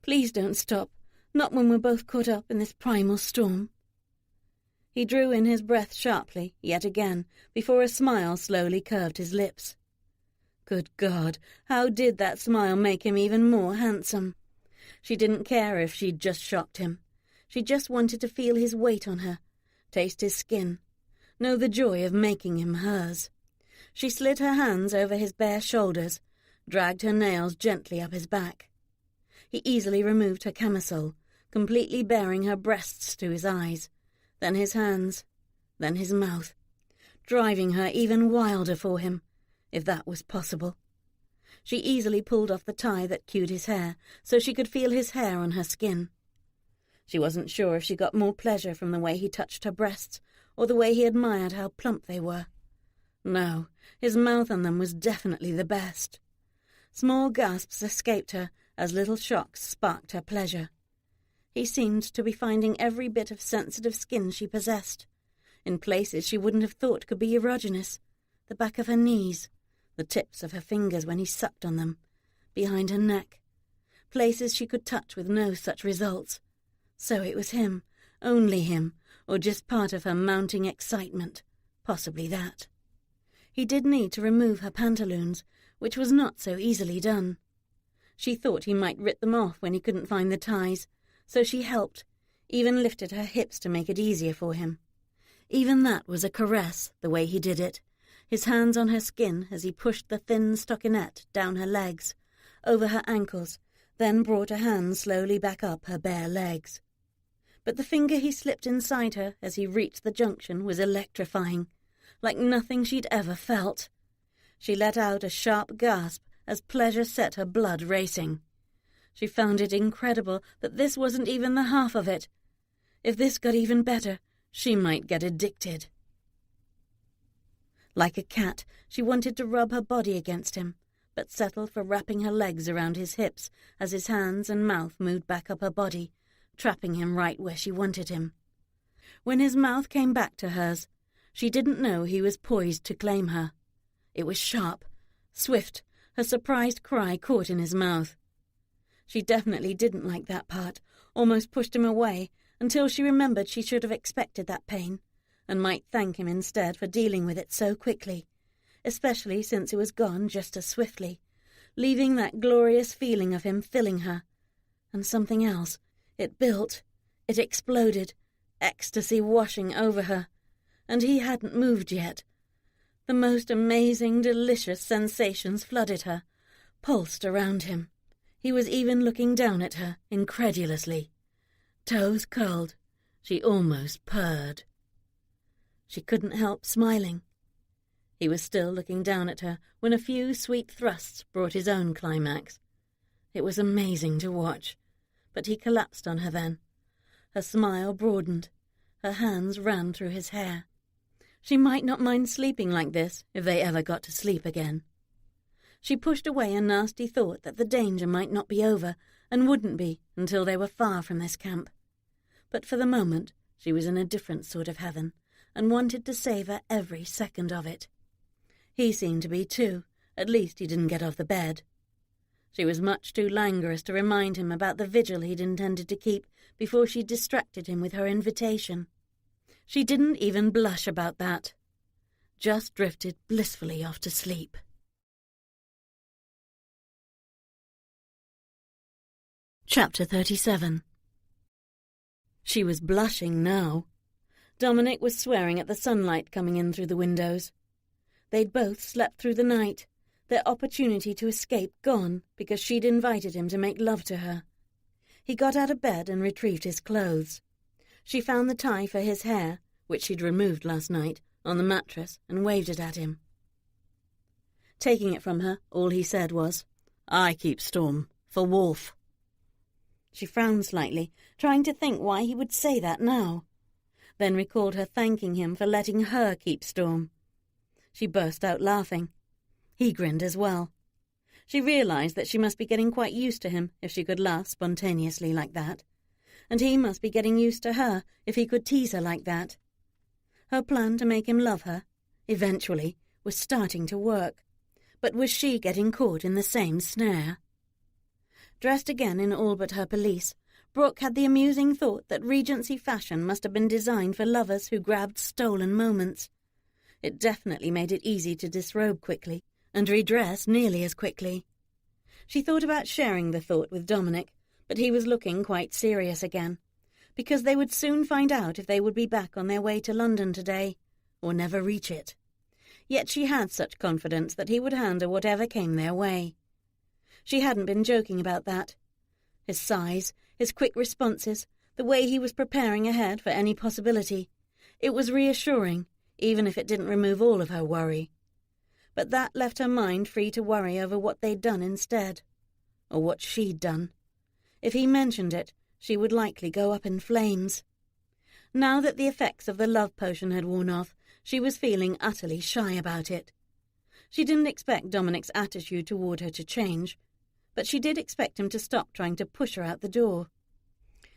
Please don't stop, not when we're both caught up in this primal storm." He drew in his breath sharply, yet again, before a smile slowly curved his lips. Good God, how did that smile make him even more handsome? She didn't care if she'd just shocked him. She just wanted to feel his weight on her, taste his skin, know the joy of making him hers. She slid her hands over his bare shoulders, dragged her nails gently up his back. He easily removed her camisole, completely baring her breasts to his eyes, then his hands, then his mouth, driving her even wilder for him, if that was possible. She easily pulled off the tie that queued his hair, so she could feel his hair on her skin. She wasn't sure if she got more pleasure from the way he touched her breasts, or the way he admired how plump they were. No, his mouth on them was definitely the best. Small gasps escaped her as little shocks sparked her pleasure. He seemed to be finding every bit of sensitive skin she possessed, in places she wouldn't have thought could be erogenous, the back of her knees, the tips of her fingers when he sucked on them, behind her neck, places she could touch with no such results. So it was him, only him, or just part of her mounting excitement, possibly that. He did need to remove her pantaloons, which was not so easily done. She thought he might rip them off when he couldn't find the ties, so she helped, even lifted her hips to make it easier for him. Even that was a caress, the way he did it, his hands on her skin as he pushed the thin stockinette down her legs, over her ankles, then brought a hand slowly back up her bare legs. But the finger he slipped inside her as he reached the junction was electrifying, like nothing she'd ever felt. She let out a sharp gasp as pleasure set her blood racing. She found it incredible that this wasn't even the half of it. If this got even better, she might get addicted. Like a cat, she wanted to rub her body against him, but settled for wrapping her legs around his hips as his hands and mouth moved back up her body, trapping him right where she wanted him. When his mouth came back to hers, she didn't know he was poised to claim her. It was sharp, swift, her surprised cry caught in his mouth. She definitely didn't like that part, almost pushed him away, until she remembered she should have expected that pain, and might thank him instead for dealing with it so quickly, especially since it was gone just as swiftly, leaving that glorious feeling of him filling her. And something else. It built. It exploded. Ecstasy washing over her. And he hadn't moved yet. The most amazing, delicious sensations flooded her, pulsed around him. He was even looking down at her, incredulously. Toes curled. She almost purred. She couldn't help smiling. He was still looking down at her when a few sweet thrusts brought his own climax. It was amazing to watch, but he collapsed on her then. Her smile broadened. Her hands ran through his hair. She might not mind sleeping like this if they ever got to sleep again. She pushed away a nasty thought that the danger might not be over, and wouldn't be until they were far from this camp. But for the moment she was in a different sort of heaven, and wanted to savour every second of it. He seemed to be too. At least he didn't get off the bed. She was much too languorous to remind him about the vigil he'd intended to keep before she distracted him with her invitation. She didn't even blush about that. Just drifted blissfully off to sleep. Chapter 37. She was blushing now. Dominic was swearing at the sunlight coming in through the windows. They'd both slept through the night, their opportunity to escape gone because she'd invited him to make love to her. He got out of bed and retrieved his clothes. She found the tie for his hair, which she'd removed last night, on the mattress and waved it at him. Taking it from her, all he said was, "I keep Storm, for Wolf." She frowned slightly, trying to think why he would say that now, then recalled her thanking him for letting her keep Storm. She burst out laughing. He grinned as well. She realized that she must be getting quite used to him if she could laugh spontaneously like that, and he must be getting used to her if he could tease her like that. Her plan to make him love her, eventually, was starting to work, but was she getting caught in the same snare? Dressed again in all but her pelisse, Brooke had the amusing thought that Regency fashion must have been designed for lovers who grabbed stolen moments. It definitely made it easy to disrobe quickly and redress nearly as quickly. She thought about sharing the thought with Dominic, but he was looking quite serious again, because they would soon find out if they would be back on their way to London today, or never reach it. Yet she had such confidence that he would handle whatever came their way. She hadn't been joking about that. His sighs, his quick responses, the way he was preparing ahead for any possibility. It was reassuring, even if it didn't remove all of her worry. But that left her mind free to worry over what they'd done instead, or what she'd done. If he mentioned it, she would likely go up in flames. Now that the effects of the love potion had worn off, she was feeling utterly shy about it. She didn't expect Dominic's attitude toward her to change, but she did expect him to stop trying to push her out the door.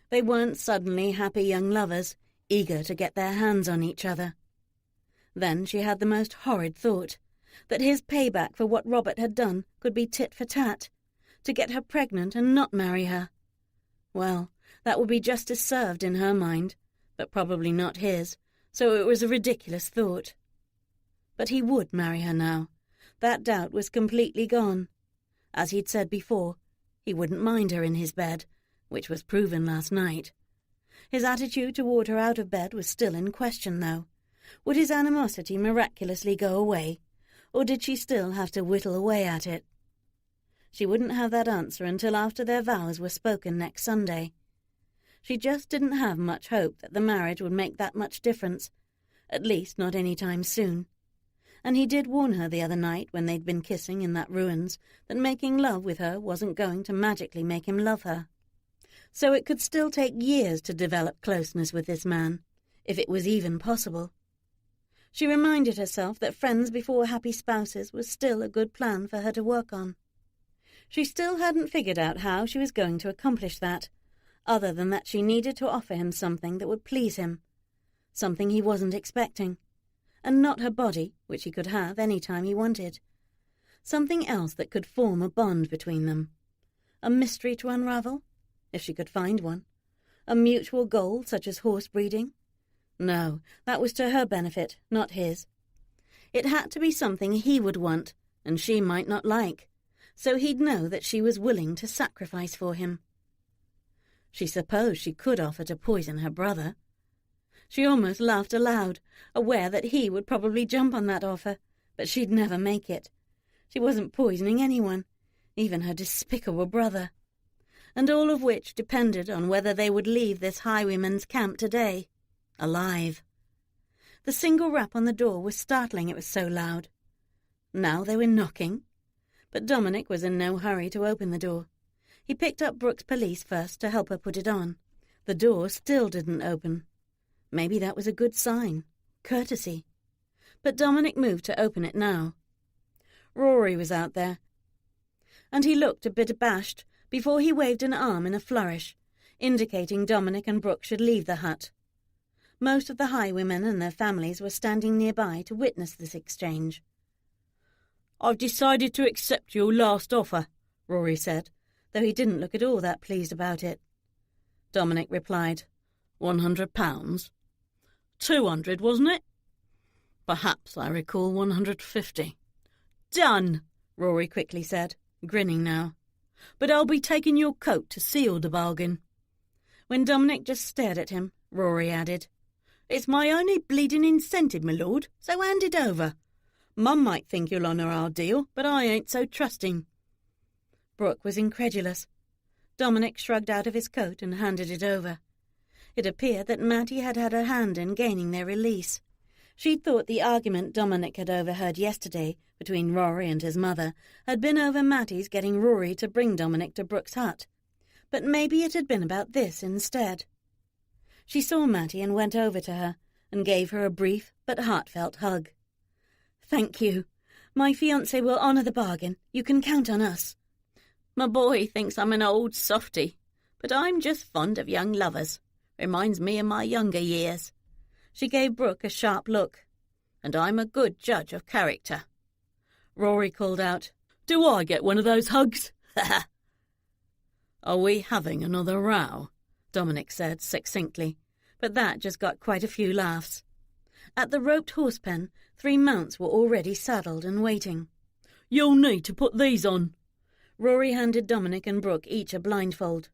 They weren't suddenly happy young lovers, eager to get their hands on each other. Then she had the most horrid thought, that his payback for what Robert had done could be tit for tat, to get her pregnant and not marry her. Well, that would be justice served in her mind, but probably not his, so it was a ridiculous thought. But he would marry her now. That doubt was completely gone. As he'd said before, he wouldn't mind her in his bed, which was proven last night. His attitude toward her out of bed was still in question, though. Would his animosity miraculously go away, or did she still have to whittle away at it? She wouldn't have that answer until after their vows were spoken next Sunday. She just didn't have much hope that the marriage would make that much difference, at least not any time soon. and he did warn her the other night when they'd been kissing in that ruins that making love with her wasn't going to magically make him love her. So it could still take years to develop closeness with this man, if it was even possible. She reminded herself that friends before happy spouses was still a good plan for her to work on. She still hadn't figured out how she was going to accomplish that, other than that she needed to offer him something that would please him, something he wasn't expecting, and not her body, which he could have any time he wanted. Something else that could form a bond between them. A mystery to unravel, if she could find one. A mutual goal, such as horse breeding. No, that was to her benefit, not his. It had to be something he would want, and she might not like, so he'd know that she was willing to sacrifice for him. She supposed she could offer to poison her brother. She almost laughed aloud, aware that he would probably jump on that offer, but she'd never make it. She wasn't poisoning anyone, even her despicable brother. And all of which depended on whether they would leave this highwayman's camp today, alive. The single rap on the door was startling, it was so loud. Now they were knocking. But Dominic was in no hurry to open the door. He picked up Brooke's pelisse first to help her put it on. The door still didn't open. Maybe that was a good sign. Courtesy. But Dominic moved to open it now. Rory was out there, and he looked a bit abashed before he waved an arm in a flourish, indicating Dominic and Brooke should leave the hut. Most of the highwaymen and their families were standing nearby to witness this exchange. "I've decided to accept your last offer," Rory said, though he didn't look at all that pleased about it. Dominic replied, £100? 200, wasn't it? Perhaps I recall 150. Done, Rory quickly said, grinning now. But I'll be taking your coat to seal the bargain. When Dominic just stared at him, Rory added, It's my only bleeding incentive, my lord, so hand it over. Mum might think you'll honour our deal, but I ain't so trusting. Brooke was incredulous. Dominic shrugged out of his coat and handed it over. It appeared that Mattie had had a hand in gaining their release. She'd thought the argument Dominic had overheard yesterday between Rory and his mother had been over Mattie's getting Rory to bring Dominic to Brooke's hut. But maybe it had been about this instead. She saw Mattie and went over to her and gave her a brief but heartfelt hug. Thank you. My fiancé will honour the bargain. You can count on us. My boy thinks I'm an old softy, but I'm just fond of young lovers. Reminds me of my younger years. She gave Brooke a sharp look. And I'm a good judge of character. Rory called out, Do I get one of those hugs? Are we having another row? Dominic said succinctly, but that just got quite a few laughs. At the roped horse pen, 3 mounts were already saddled and waiting. You'll need to put these on. Rory handed Dominic and Brooke each a blindfold.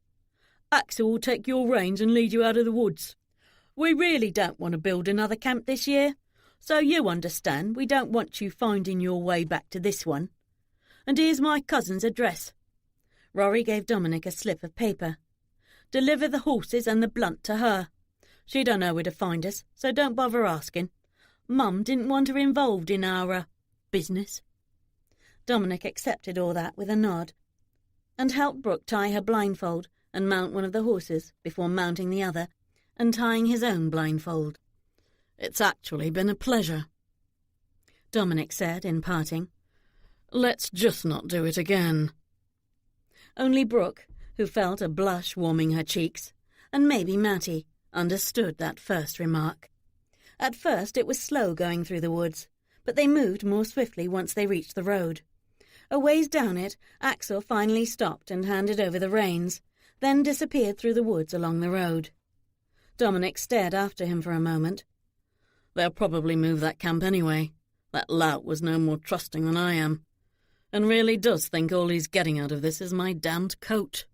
Axel will take your reins and lead you out of the woods. We really don't want to build another camp this year, so you understand we don't want you finding your way back to this one. And here's my cousin's address. Rory gave Dominic a slip of paper. Deliver the horses and the blunt to her. She don't know where to find us, so don't bother asking. Mum didn't want her involved in our business. Dominic accepted all that with a nod and helped Brooke tie her blindfold and mount one of the horses before mounting the other and tying his own blindfold. It's actually been a pleasure, Dominic said in parting. Let's just not do it again. Only Brooke, who felt a blush warming her cheeks, and maybe Mattie, understood that first remark. At first it was slow going through the woods, but they moved more swiftly once they reached the road. A ways down it, Axel finally stopped and handed over the reins, then disappeared through the woods along the road. Dominic stared after him for a moment. They'll probably move that camp anyway. That lout was no more trusting than I am, and really does think all he's getting out of this is my damned coat.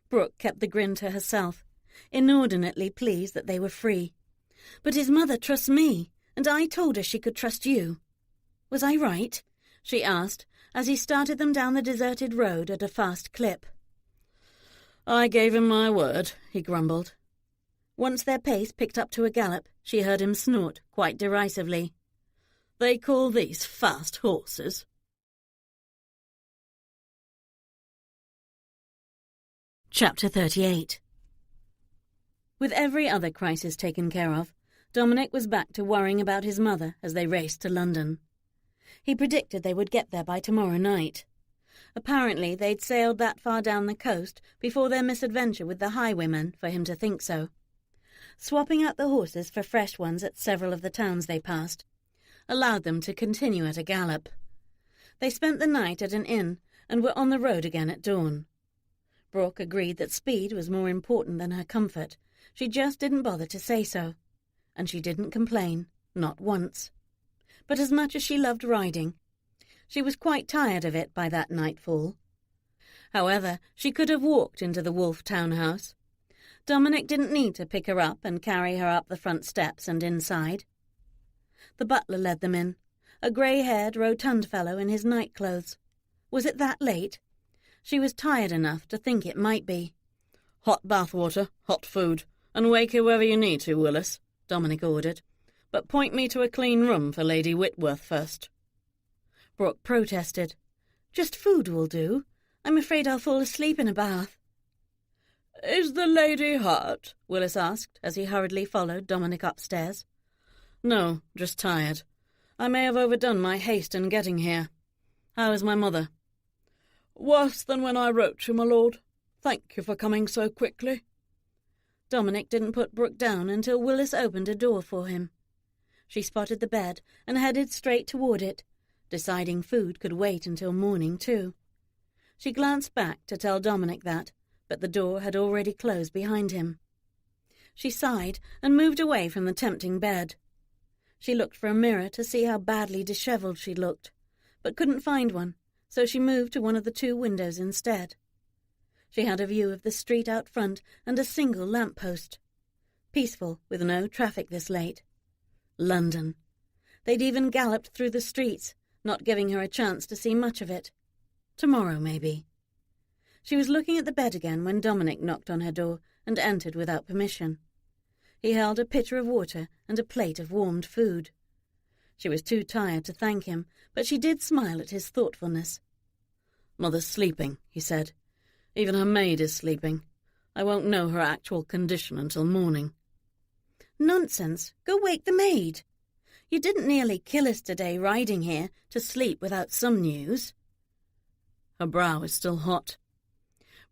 Brooke kept the grin to herself, inordinately pleased that they were free. But his mother trusts me, and I told her she could trust you. Was I right? She asked, as he started them down the deserted road at a fast clip. I gave him my word, he grumbled. Once their pace picked up to a gallop, she heard him snort, quite derisively. They call these fast horses. Chapter 38. With every other crisis taken care of, Dominic was back to worrying about his mother as they raced to London. He predicted they would get there by tomorrow night. Apparently they'd sailed that far down the coast before their misadventure with the highwayman for him to think so. Swapping out the horses for fresh ones at several of the towns they passed allowed them to continue at a gallop. They spent the night at an inn and were on the road again at dawn. Brooke agreed that speed was more important than her comfort. She just didn't bother to say so. And she didn't complain, not once. But as much as she loved riding, she was quite tired of it by that nightfall. However, she could have walked into the Wolf townhouse. Dominic didn't need to pick her up and carry her up the front steps and inside. The butler led them in, a grey-haired, rotund fellow in his night-clothes. Was it that late? She was tired enough to think it might be. "Hot bathwater, hot food, and wake whoever you need to, Willis," Dominic ordered. "But point me to a clean room for Lady Whitworth first." Brooke protested. "Just food will do. I'm afraid I'll fall asleep in a bath." "Is the lady hurt?" Willis asked as he hurriedly followed Dominic upstairs. "No, just tired. I may have overdone my haste in getting here. How is my mother?" "Worse than when I wrote you, my lord. Thank you for coming so quickly." Dominic didn't put Brooke down until Willis opened a door for him. She spotted the bed and headed straight toward it, deciding food could wait until morning, too. She glanced back to tell Dominic that, but the door had already closed behind him. She sighed and moved away from the tempting bed. She looked for a mirror to see how badly dishevelled she looked, but couldn't find one, so she moved to one of the 2 windows instead. She had a view of the street out front and a single lamp-post. Peaceful, with no traffic this late. London. They'd even galloped through the streets, not giving her a chance to see much of it. Tomorrow, maybe. She was looking at the bed again when Dominic knocked on her door and entered without permission. He held a pitcher of water and a plate of warmed food. She was too tired to thank him, but she did smile at his thoughtfulness. "Mother's sleeping," he said. "Even her maid is sleeping. I won't know her actual condition until morning." "Nonsense! Go wake the maid. You didn't nearly kill us today riding here to sleep without some news." Her brow is still hot.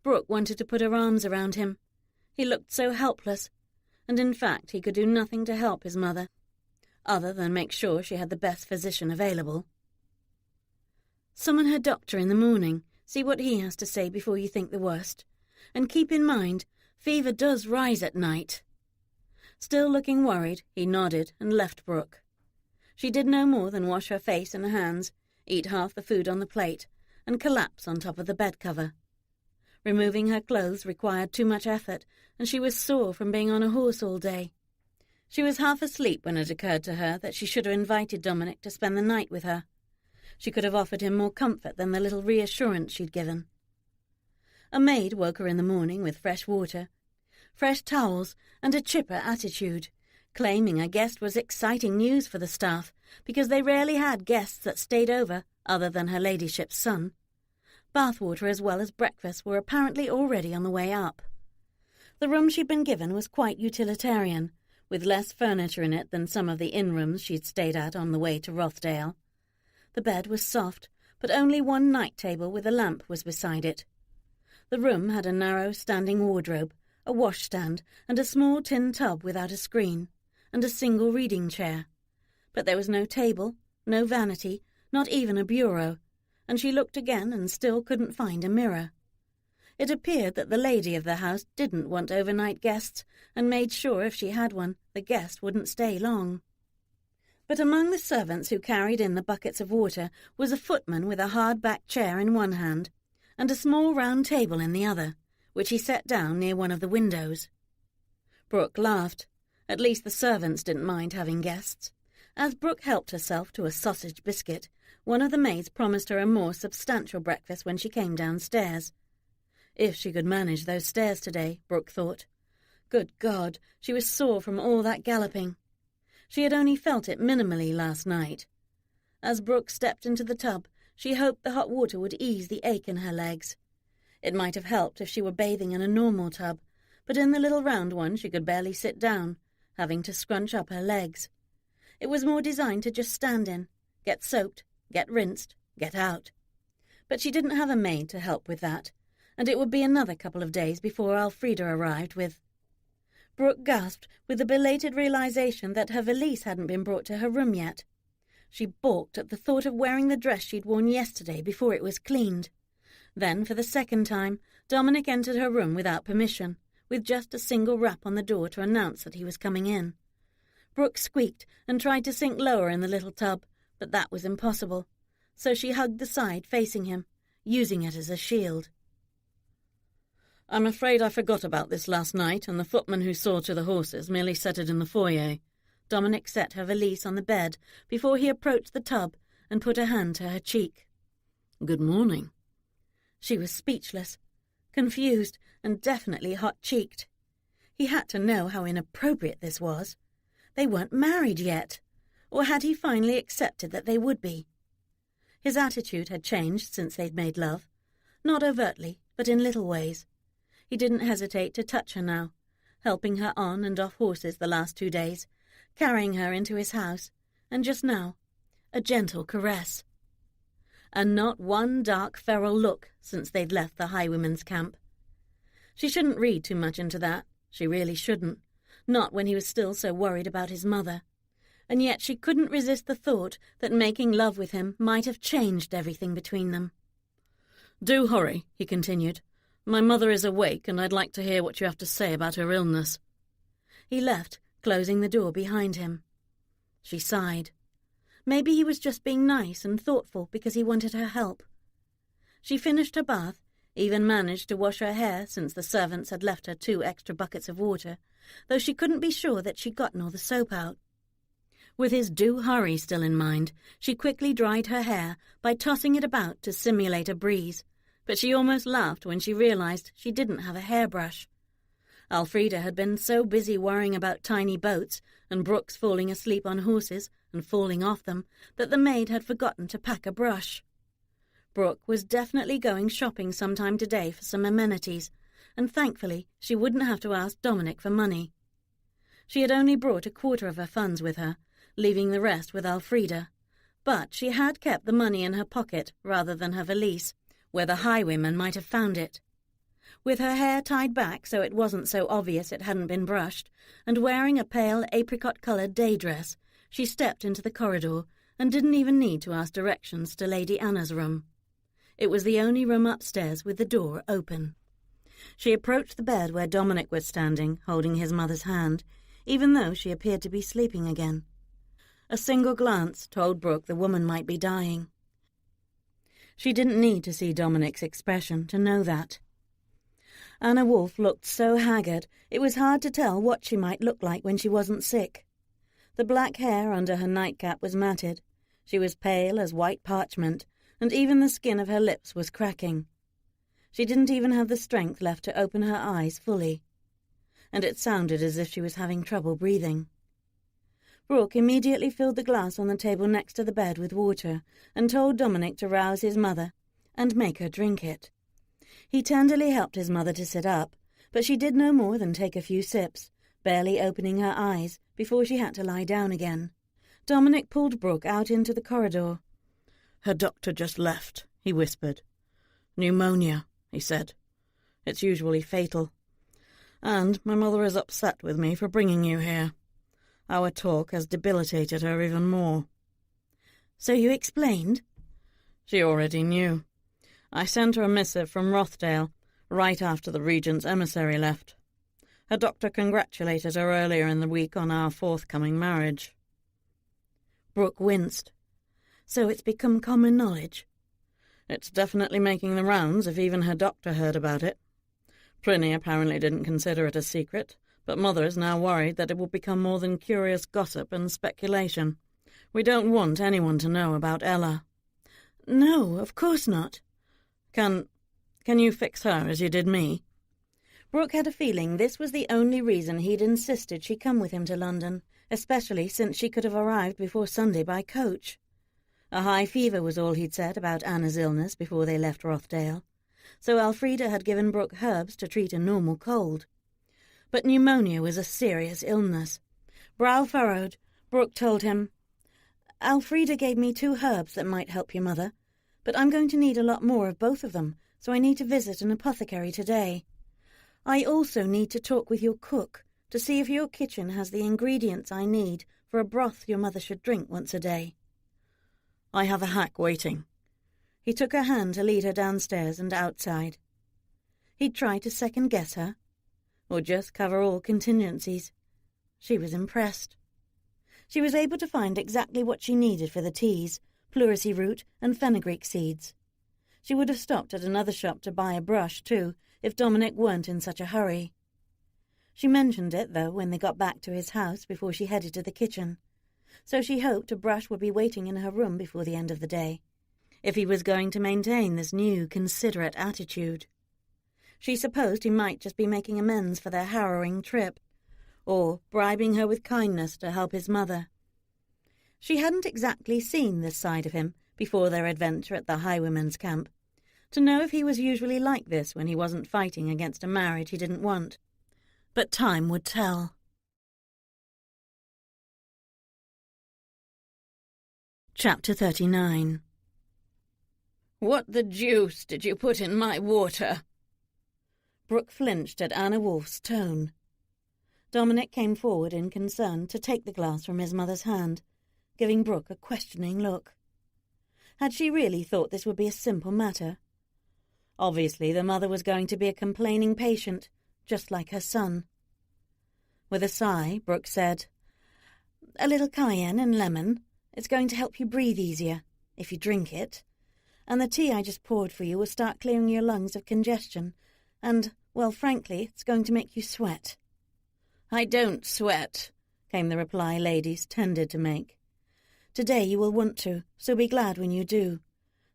Brooke wanted to put her arms around him. He looked so helpless, and in fact he could do nothing to help his mother, other than make sure she had the best physician available. "Summon her doctor in the morning. See what he has to say before you think the worst. And keep in mind, fever does rise at night." Still looking worried, he nodded and left Brooke. She did no more than wash her face and hands, eat half the food on the plate, and collapse on top of the bed cover. Removing her clothes required too much effort, and she was sore from being on a horse all day. She was half asleep when it occurred to her that she should have invited Dominic to spend the night with her. She could have offered him more comfort than the little reassurance she'd given. A maid woke her in the morning with fresh water, fresh towels, and a chipper attitude, claiming a guest was exciting news for the staff, because they rarely had guests that stayed over other than her ladyship's son. Bathwater as well as breakfast were apparently already on the way up. The room she'd been given was quite utilitarian, with less furniture in it than some of the inn-rooms she'd stayed at on the way to Rothdale. The bed was soft, but only one night-table with a lamp was beside it. The room had a narrow standing wardrobe, a washstand, and a small tin tub without a screen, and a single reading chair. But there was no table, no vanity, not even a bureau, and she looked again and still couldn't find a mirror. It appeared that the lady of the house didn't want overnight guests, and made sure if she had one, the guest wouldn't stay long. But among the servants who carried in the buckets of water was a footman with a hard-backed chair in one hand, and a small round table in the other, which he set down near one of the windows. Brooke laughed. At least the servants didn't mind having guests. As Brooke helped herself to a sausage biscuit, one of the maids promised her a more substantial breakfast when she came downstairs. If she could manage those stairs today, Brooke thought. Good God, she was sore from all that galloping. She had only felt it minimally last night. As Brooke stepped into the tub, she hoped the hot water would ease the ache in her legs. It might have helped if she were bathing in a normal tub, but in the little round one she could barely sit down, having to scrunch up her legs. It was more designed to just stand in, get soaked, get rinsed, get out. But she didn't have a maid to help with that, and it would be another couple of days before Elfrida arrived with... Brooke gasped with the belated realization that her valise hadn't been brought to her room yet. She balked at the thought of wearing the dress she'd worn yesterday before it was cleaned. Then, for the second time, Dominic entered her room without permission, with just a single rap on the door to announce that he was coming in. Brooke squeaked and tried to sink lower in the little tub, but that was impossible, so she hugged the side facing him, using it as a shield. "I'm afraid I forgot about this last night, and the footman who saw to the horses merely set it in the foyer." Dominic set her valise on the bed before he approached the tub and put a hand to her cheek. "Good morning." She was speechless, confused, and definitely hot-cheeked. He had to know how inappropriate this was. They weren't married yet, or had he finally accepted that they would be? His attitude had changed since they'd made love, not overtly, but in little ways. He didn't hesitate to touch her now, helping her on and off horses the last 2 days, carrying her into his house, and just now, a gentle caress. And not one dark, feral look since they'd left the highwaymen's camp. She shouldn't read too much into that. She really shouldn't. Not when he was still so worried about his mother. And yet she couldn't resist the thought that making love with him might have changed everything between them. "Do hurry," he continued. "My mother is awake, and I'd like to hear what you have to say about her illness." He left, closing the door behind him. She sighed. Maybe he was just being nice and thoughtful because he wanted her help. She finished her bath, even managed to wash her hair since the servants had left her 2 extra buckets of water, though she couldn't be sure that she'd gotten all the soap out. With his do hurry still in mind, she quickly dried her hair by tossing it about to simulate a breeze, but she almost laughed when she realized she didn't have a hairbrush. Elfrida had been so busy worrying about tiny boats and Brooks falling asleep on horses and falling off them that the maid had forgotten to pack a brush. Brooke was definitely going shopping sometime today for some amenities, and thankfully she wouldn't have to ask Dominic for money. She had only brought 1/4 of her funds with her, leaving the rest with Elfrida, but she had kept the money in her pocket rather than her valise, where the highwayman might have found it. With her hair tied back so it wasn't so obvious it hadn't been brushed, and wearing a pale apricot-coloured day dress, she stepped into the corridor and didn't even need to ask directions to Lady Anna's room. It was the only room upstairs with the door open. She approached the bed where Dominic was standing, holding his mother's hand, even though she appeared to be sleeping again. A single glance told Brooke the woman might be dying. She didn't need to see Dominic's expression to know that. Anna Wolfe looked so haggard it was hard to tell what she might look like when she wasn't sick. The black hair under her nightcap was matted. She was pale as white parchment, and even the skin of her lips was cracking. She didn't even have the strength left to open her eyes fully, and it sounded as if she was having trouble breathing. Brooke immediately filled the glass on the table next to the bed with water and told Dominic to rouse his mother and make her drink it. He tenderly helped his mother to sit up, but she did no more than take a few sips, barely opening her eyes before she had to lie down again. Dominic pulled Brooke out into the corridor. "Her doctor just left," he whispered. "Pneumonia," he said. "It's usually fatal. And my mother is upset with me for bringing you here. Our talk has debilitated her even more." "So you explained?" "She already knew. I sent her a missive from Rothdale right after the Regent's emissary left. Her doctor congratulated her earlier in the week on our forthcoming marriage." Brooke winced. "So it's become common knowledge?" "It's definitely making the rounds if even her doctor heard about it. Pliny apparently didn't consider it a secret, but Mother is now worried that it will become more than curious gossip and speculation. We don't want anyone to know about Ella." "No, of course not." Can you fix her as you did me?" Brooke had a feeling this was the only reason he'd insisted she come with him to London, especially since she could have arrived before Sunday by coach. A high fever was all he'd said about Anna's illness before they left Rothdale, so Elfrida had given Brooke herbs to treat a normal cold. But pneumonia was a serious illness. Brow furrowed, Brooke told him, "Elfrida gave me 2 herbs that might help your mother, but I'm going to need a lot more of both of them, so I need to visit an apothecary today. I also need to talk with your cook to see if your kitchen has the ingredients I need for a broth your mother should drink once a day." "I have a hack waiting." He took her hand to lead her downstairs and outside. He'd try to second-guess her, or just cover all contingencies. She was impressed. She was able to find exactly what she needed for the teas, pleurisy root and fenugreek seeds. She would have stopped at another shop to buy a brush, too, if Dominic weren't in such a hurry. She mentioned it, though, when they got back to his house before she headed to the kitchen, so she hoped a brush would be waiting in her room before the end of the day, if he was going to maintain this new, considerate attitude. She supposed he might just be making amends for their harrowing trip, or bribing her with kindness to help his mother. She hadn't exactly seen this side of him before their adventure at the highwaymen's camp, to know if he was usually like this when he wasn't fighting against a marriage he didn't want. But time would tell. Chapter 39. "What the deuce did you put in my water?" Brooke flinched at Anna Wolfe's tone. Dominic came forward in concern to take the glass from his mother's hand, giving Brooke a questioning look. Had she really thought this would be a simple matter? Obviously, the mother was going to be a complaining patient, just like her son. With a sigh, Brooke said, "A little cayenne and lemon. It's going to help you breathe easier, if you drink it. And the tea I just poured for you will start clearing your lungs of congestion. And, well, frankly, it's going to make you sweat." "I don't sweat," came the reply ladies tended to make. "Today you will want to, so be glad when you do.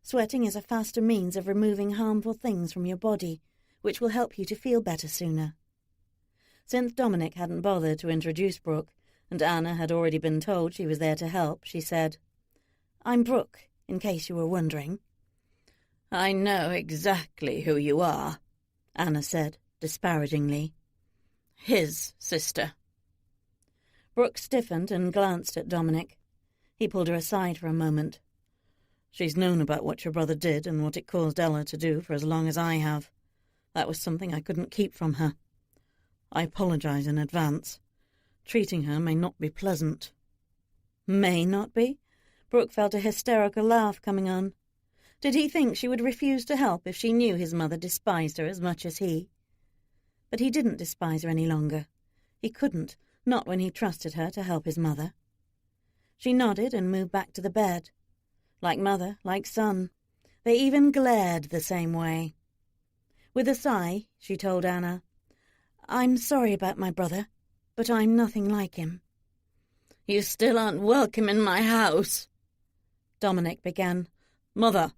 Sweating is a faster means of removing harmful things from your body, which will help you to feel better sooner." Since Dominic hadn't bothered to introduce Brooke, and Anna had already been told she was there to help, she said, "I'm Brooke, in case you were wondering." "I know exactly who you are," Anna said, disparagingly. "His sister." Brooke stiffened and glanced at Dominic. He pulled her aside for a moment. "She's known about what your brother did and what it caused Ella to do for as long as I have. That was something I couldn't keep from her. I apologize in advance. Treating her may not be pleasant." May not be? Brooke felt a hysterical laugh coming on. Did he think she would refuse to help if she knew his mother despised her as much as he? But he didn't despise her any longer. He couldn't, not when he trusted her to help his mother. She nodded and moved back to the bed. Like mother, like son. They even glared the same way. With a sigh, she told Anna, "I'm sorry about my brother, but I'm nothing like him." "You still aren't welcome in my house," Dominic began. "Mother,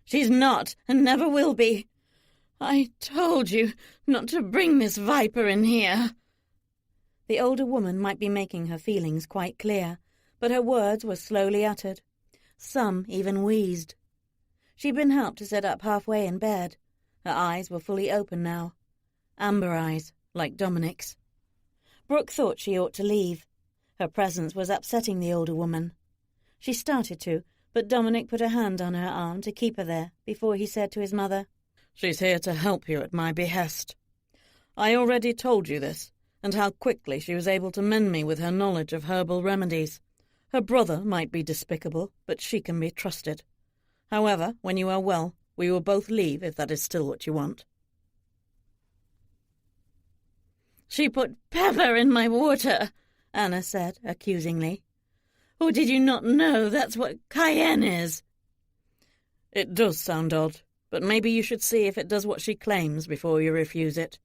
she's not and never will be. I told you not to bring this viper in here." The older woman might be making her feelings quite clear, but her words were slowly uttered. Some even wheezed. She'd been helped to sit up halfway in bed. Her eyes were fully open now. Amber eyes, like Dominic's. Brooke thought she ought to leave. Her presence was upsetting the older woman. She started to, but Dominic put a hand on her arm to keep her there before he said to his mother, "She's here to help you at my behest. I already told you this, and how quickly she was able to mend me with her knowledge of herbal remedies. Her brother might be despicable, but she can be trusted. However, when you are well, we will both leave if that is still what you want." "She put pepper in my water," Anna said accusingly. "Or did you not know that's what cayenne is?" "It does sound odd, but maybe you should see if it does what she claims before you refuse it."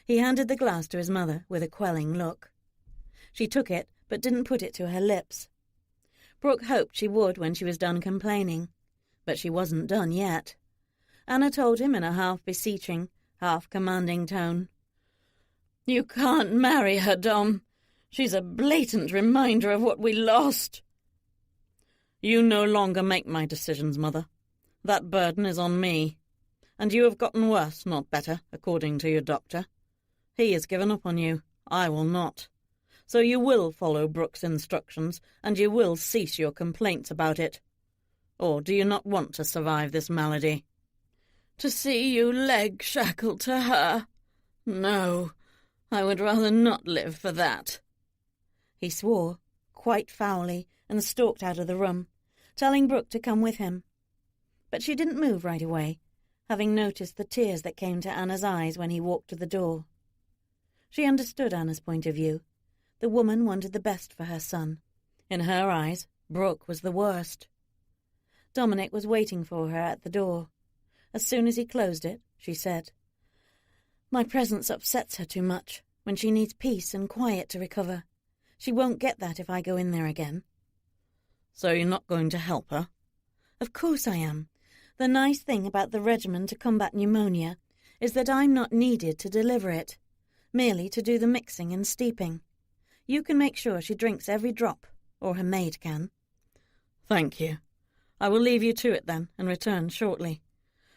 He handed the glass to his mother with a quelling look. She took it, but didn't put it to her lips. Brooke hoped she would when she was done complaining, but she wasn't done yet. Anna told him in a half-beseeching, half-commanding tone, "You can't marry her, Dom. She's a blatant reminder of what we lost." You no longer make my decisions, Mother. That burden is on me. And you have gotten worse, not better, according to your doctor. He has given up on you. I will not. So you will follow Brooke's instructions, and you will cease your complaints about it. Or do you not want to survive this malady? To see you leg shackled to her? No, I would rather not live for that. He swore, quite foully, and stalked out of the room, telling Brooke to come with him. But she didn't move right away, having noticed the tears that came to Anna's eyes when he walked to the door. She understood Anna's point of view. The woman wanted the best for her son. In her eyes, Brooke was the worst. Dominic was waiting for her at the door. As soon as he closed it, she said, "My presence upsets her too much, when she needs peace and quiet to recover. She won't get that if I go in there again." So you're not going to help her? Of course I am. The nice thing about the regimen to combat pneumonia is that I'm not needed to deliver it, merely to do the mixing and steeping. You can make sure she drinks every drop, or her maid can. Thank you. I will leave you to it then, and return shortly.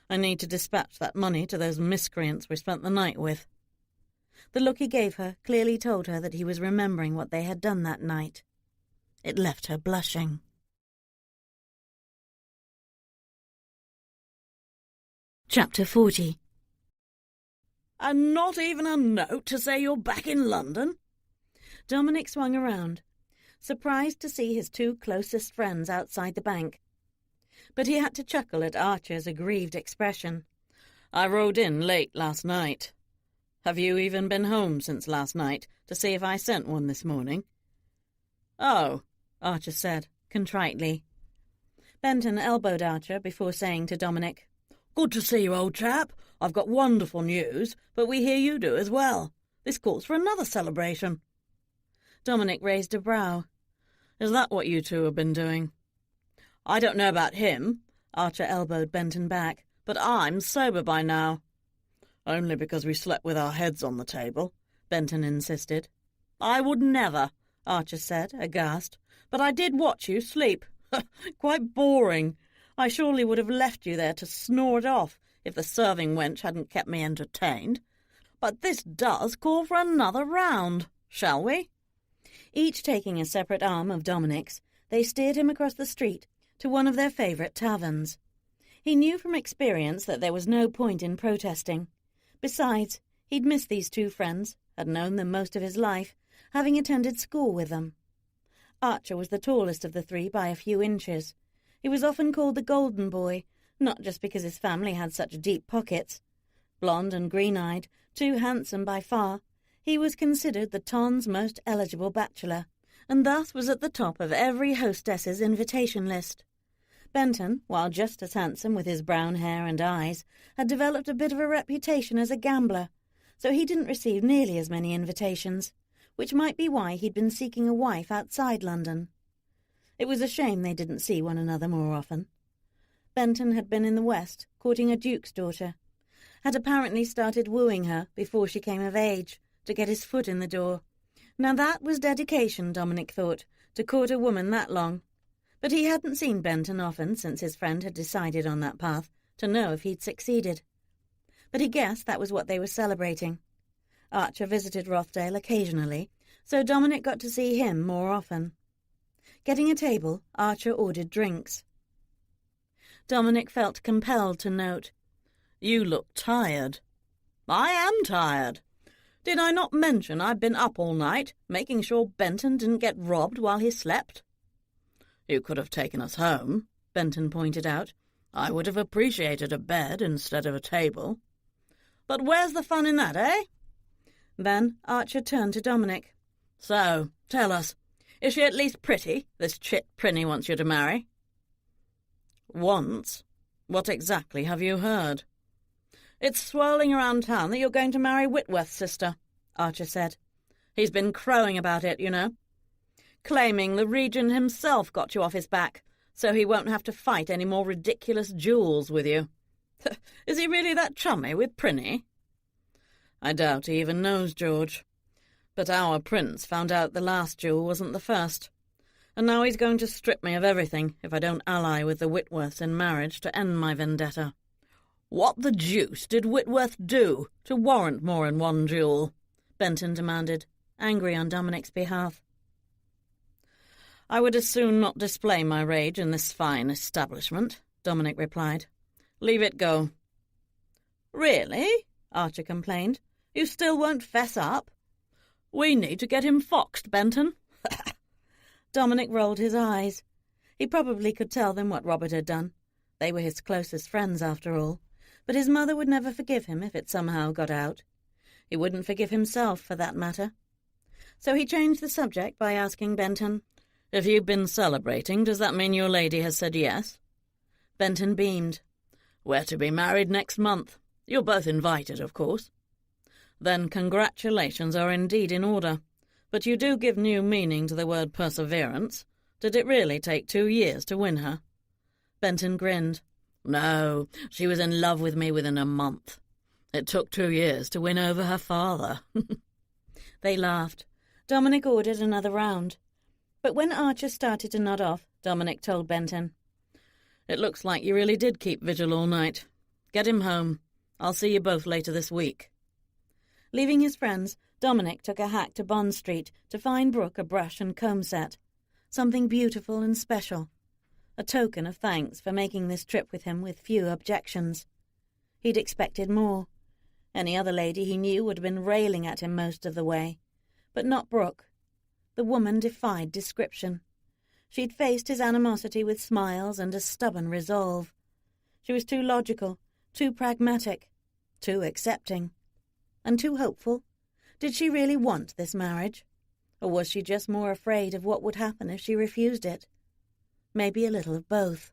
I need to dispatch that money to those miscreants we spent the night with. The look he gave her clearly told her that he was remembering what they had done that night. It left her blushing. Chapter 40. And not even a note to say you're back in London? Dominic swung around, surprised to see his two closest friends outside the bank. But he had to chuckle at Archer's aggrieved expression. I rode in late last night. Have you even been home since last night to see if I sent one this morning? Oh, Archer said, contritely. Benton elbowed Archer before saying to Dominic, Good to see you, old chap. I've got wonderful news, but we hear you do as well. This calls for another celebration. Dominic raised a brow. Is that what you two have been doing? I don't know about him, Archer elbowed Benton back, but I'm sober by now. Only because we slept with our heads on the table, Benton insisted. I would never, Archer said, aghast, but I did watch you sleep. Quite boring. I surely would have left you there to snore it off if the serving wench hadn't kept me entertained. But this does call for another round, shall we? Each taking a separate arm of Dominic's, they steered him across the street to one of their favourite taverns. He knew from experience that there was no point in protesting. Besides, he'd missed these two friends, had known them most of his life, having attended school with them. Archer was the tallest of the three by a few inches. He was often called the Golden Boy, not just because his family had such deep pockets. Blonde and green-eyed, too handsome by far, he was considered the Ton's most eligible bachelor, and thus was at the top of every hostess's invitation list. Benton, while just as handsome with his brown hair and eyes, had developed a bit of a reputation as a gambler, so he didn't receive nearly as many invitations, which might be why he'd been seeking a wife outside London. It was a shame they didn't see one another more often. Benton had been in the West, courting a duke's daughter, had apparently started wooing her before she came of age, to get his foot in the door. Now that was dedication, Dominic thought, to court a woman that long. But he hadn't seen Benton often since his friend had decided on that path, to know if he'd succeeded. But he guessed that was what they were celebrating. Archer visited Rothdale occasionally, so Dominic got to see him more often. Getting a table, Archer ordered drinks. Dominic felt compelled to note, You look tired. I am tired. Did I not mention I'd been up all night, making sure Benton didn't get robbed while he slept? You could have taken us home, Benton pointed out. I would have appreciated a bed instead of a table. But where's the fun in that, eh? Then Archer turned to Dominic. So, tell us, is she at least pretty, this chit Prinny wants you to marry? Wants? What exactly have you heard? It's swirling around town that you're going to marry Whitworth's sister, Archer said. He's been crowing about it, you know. Claiming the Regent himself got you off his back, so he won't have to fight any more ridiculous duels with you. Is he really that chummy with Prinny? I doubt he even knows George. But our prince found out the last duel wasn't the first. And now he's going to strip me of everything if I don't ally with the Whitworths in marriage to end my vendetta. What the deuce did Whitworth do to warrant more than one duel? Benton demanded, angry on Dominic's behalf. I would as soon not display my rage in this fine establishment, Dominic replied. Leave it go. Really? Archer complained. You still won't fess up? We need to get him foxed, Benton. Dominic rolled his eyes. He probably could tell them what Robert had done. They were his closest friends, after all. But his mother would never forgive him if it somehow got out. He wouldn't forgive himself, for that matter. So he changed the subject by asking Benton, If you've been celebrating, does that mean your lady has said yes? Benton beamed. We're to be married next month. You're both invited, of course. Then congratulations are indeed in order. But you do give new meaning to the word perseverance. Did it really take 2 years to win her? Benton grinned. No, she was in love with me within a month. It took 2 years to win over her father. They laughed. Dominic ordered another round. But when Archer started to nod off, Dominic told Benton, It looks like you really did keep vigil all night. Get him home. I'll see you both later this week. Leaving his friends, Dominic took a hack to Bond Street to find Brooke a brush and comb set. Something beautiful and special. A token of thanks for making this trip with him with few objections. He'd expected more. Any other lady he knew would have been railing at him most of the way. But not Brooke. The woman defied description. She'd faced his animosity with smiles and a stubborn resolve. She was too logical, too pragmatic, too accepting. And too hopeful. Did she really want this marriage? Or was she just more afraid of what would happen if she refused it? Maybe a little of both.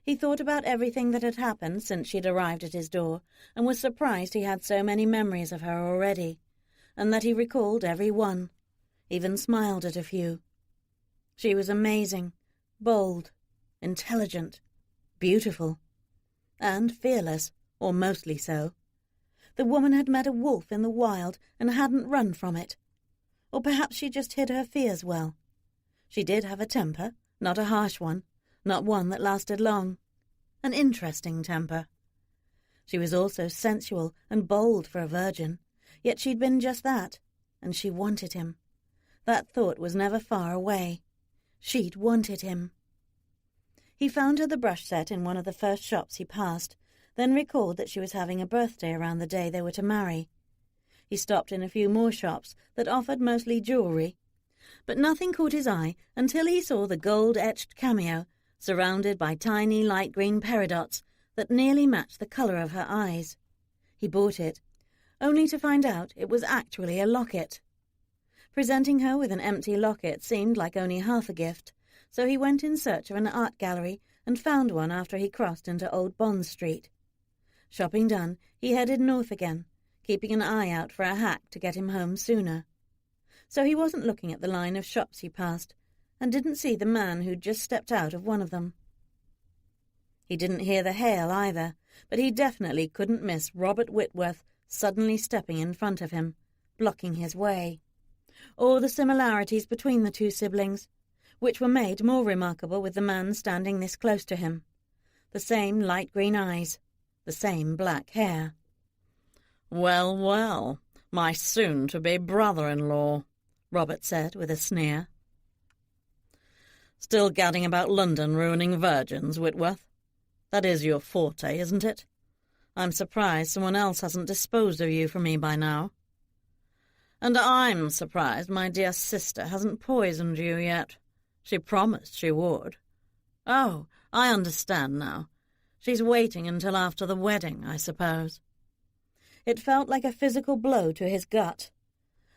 He thought about everything that had happened since she'd arrived at his door, and was surprised he had so many memories of her already, and that he recalled every one, even smiled at a few. She was amazing, bold, intelligent, beautiful, and fearless, or mostly so. The woman had met a wolf in the wild and hadn't run from it. Or perhaps she just hid her fears well. She did have a temper, not a harsh one, not one that lasted long. An interesting temper. She was also sensual and bold for a virgin, yet she'd been just that, and she wanted him. That thought was never far away. She'd wanted him. He found her the brush set in one of the first shops he passed, then recalled that she was having a birthday around the day they were to marry. He stopped in a few more shops that offered mostly jewellery, but nothing caught his eye until he saw the gold-etched cameo, surrounded by tiny light green peridots that nearly matched the colour of her eyes. He bought it, only to find out it was actually a locket. Presenting her with an empty locket seemed like only half a gift, so he went in search of an art gallery and found one after he crossed into Old Bond Street. Shopping done, he headed north again, keeping an eye out for a hack to get him home sooner. So he wasn't looking at the line of shops he passed, and didn't see the man who'd just stepped out of one of them. He didn't hear the hail either, but he definitely couldn't miss Robert Whitworth suddenly stepping in front of him, blocking his way. Or the similarities between the two siblings, which were made more remarkable with the man standing this close to him. The same light green eyes, the same black hair. Well, well, my soon-to-be brother-in-law, Robert said with a sneer. Still gadding about London ruining virgins, Whitworth? That is your forte, isn't it? I'm surprised someone else hasn't disposed of you for me by now. And I'm surprised my dear sister hasn't poisoned you yet. She promised she would. Oh, I understand now. She's waiting until after the wedding, I suppose. It felt like a physical blow to his gut.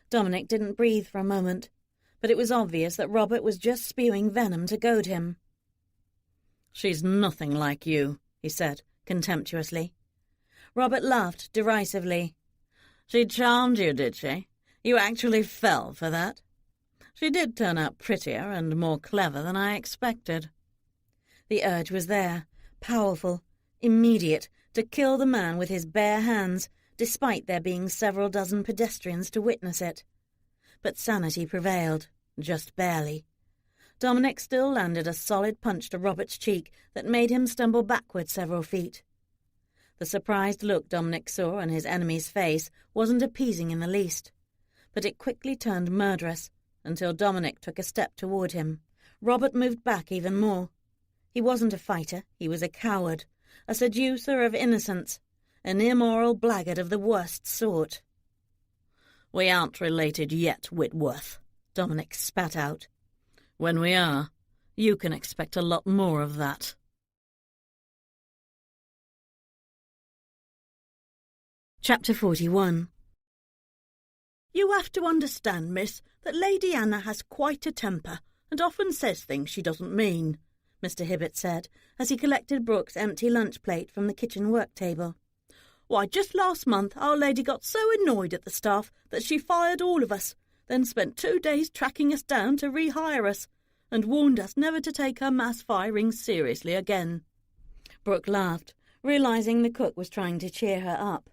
Dominic didn't breathe for a moment, but it was obvious that Robert was just spewing venom to goad him. She's nothing like you, he said, contemptuously. Robert laughed derisively. She charmed you, did she? You actually fell for that? She did turn out prettier and more clever than I expected. The urge was there, powerful, immediate, to kill the man with his bare hands, despite there being several dozen pedestrians to witness it. But sanity prevailed, just barely. Dominic still landed a solid punch to Robert's cheek that made him stumble backward several feet. The surprised look Dominic saw on his enemy's face wasn't appeasing in the least, but it quickly turned murderous until Dominic took a step toward him. Robert moved back even more. He wasn't a fighter, he was a coward, a seducer of innocence, an immoral blackguard of the worst sort. "We aren't related yet, Whitworth," Dominic spat out. "When we are, you can expect a lot more of that." Chapter 41. "You have to understand, miss, that Lady Anna has quite a temper, and often says things she doesn't mean," Mr. Hibbert said, as he collected Brooke's empty lunch plate from the kitchen work table. "Why, just last month our lady got so annoyed at the staff that she fired all of us, then spent 2 days tracking us down to rehire us, and warned us never to take her mass firing seriously again." Brooke laughed, realizing the cook was trying to cheer her up.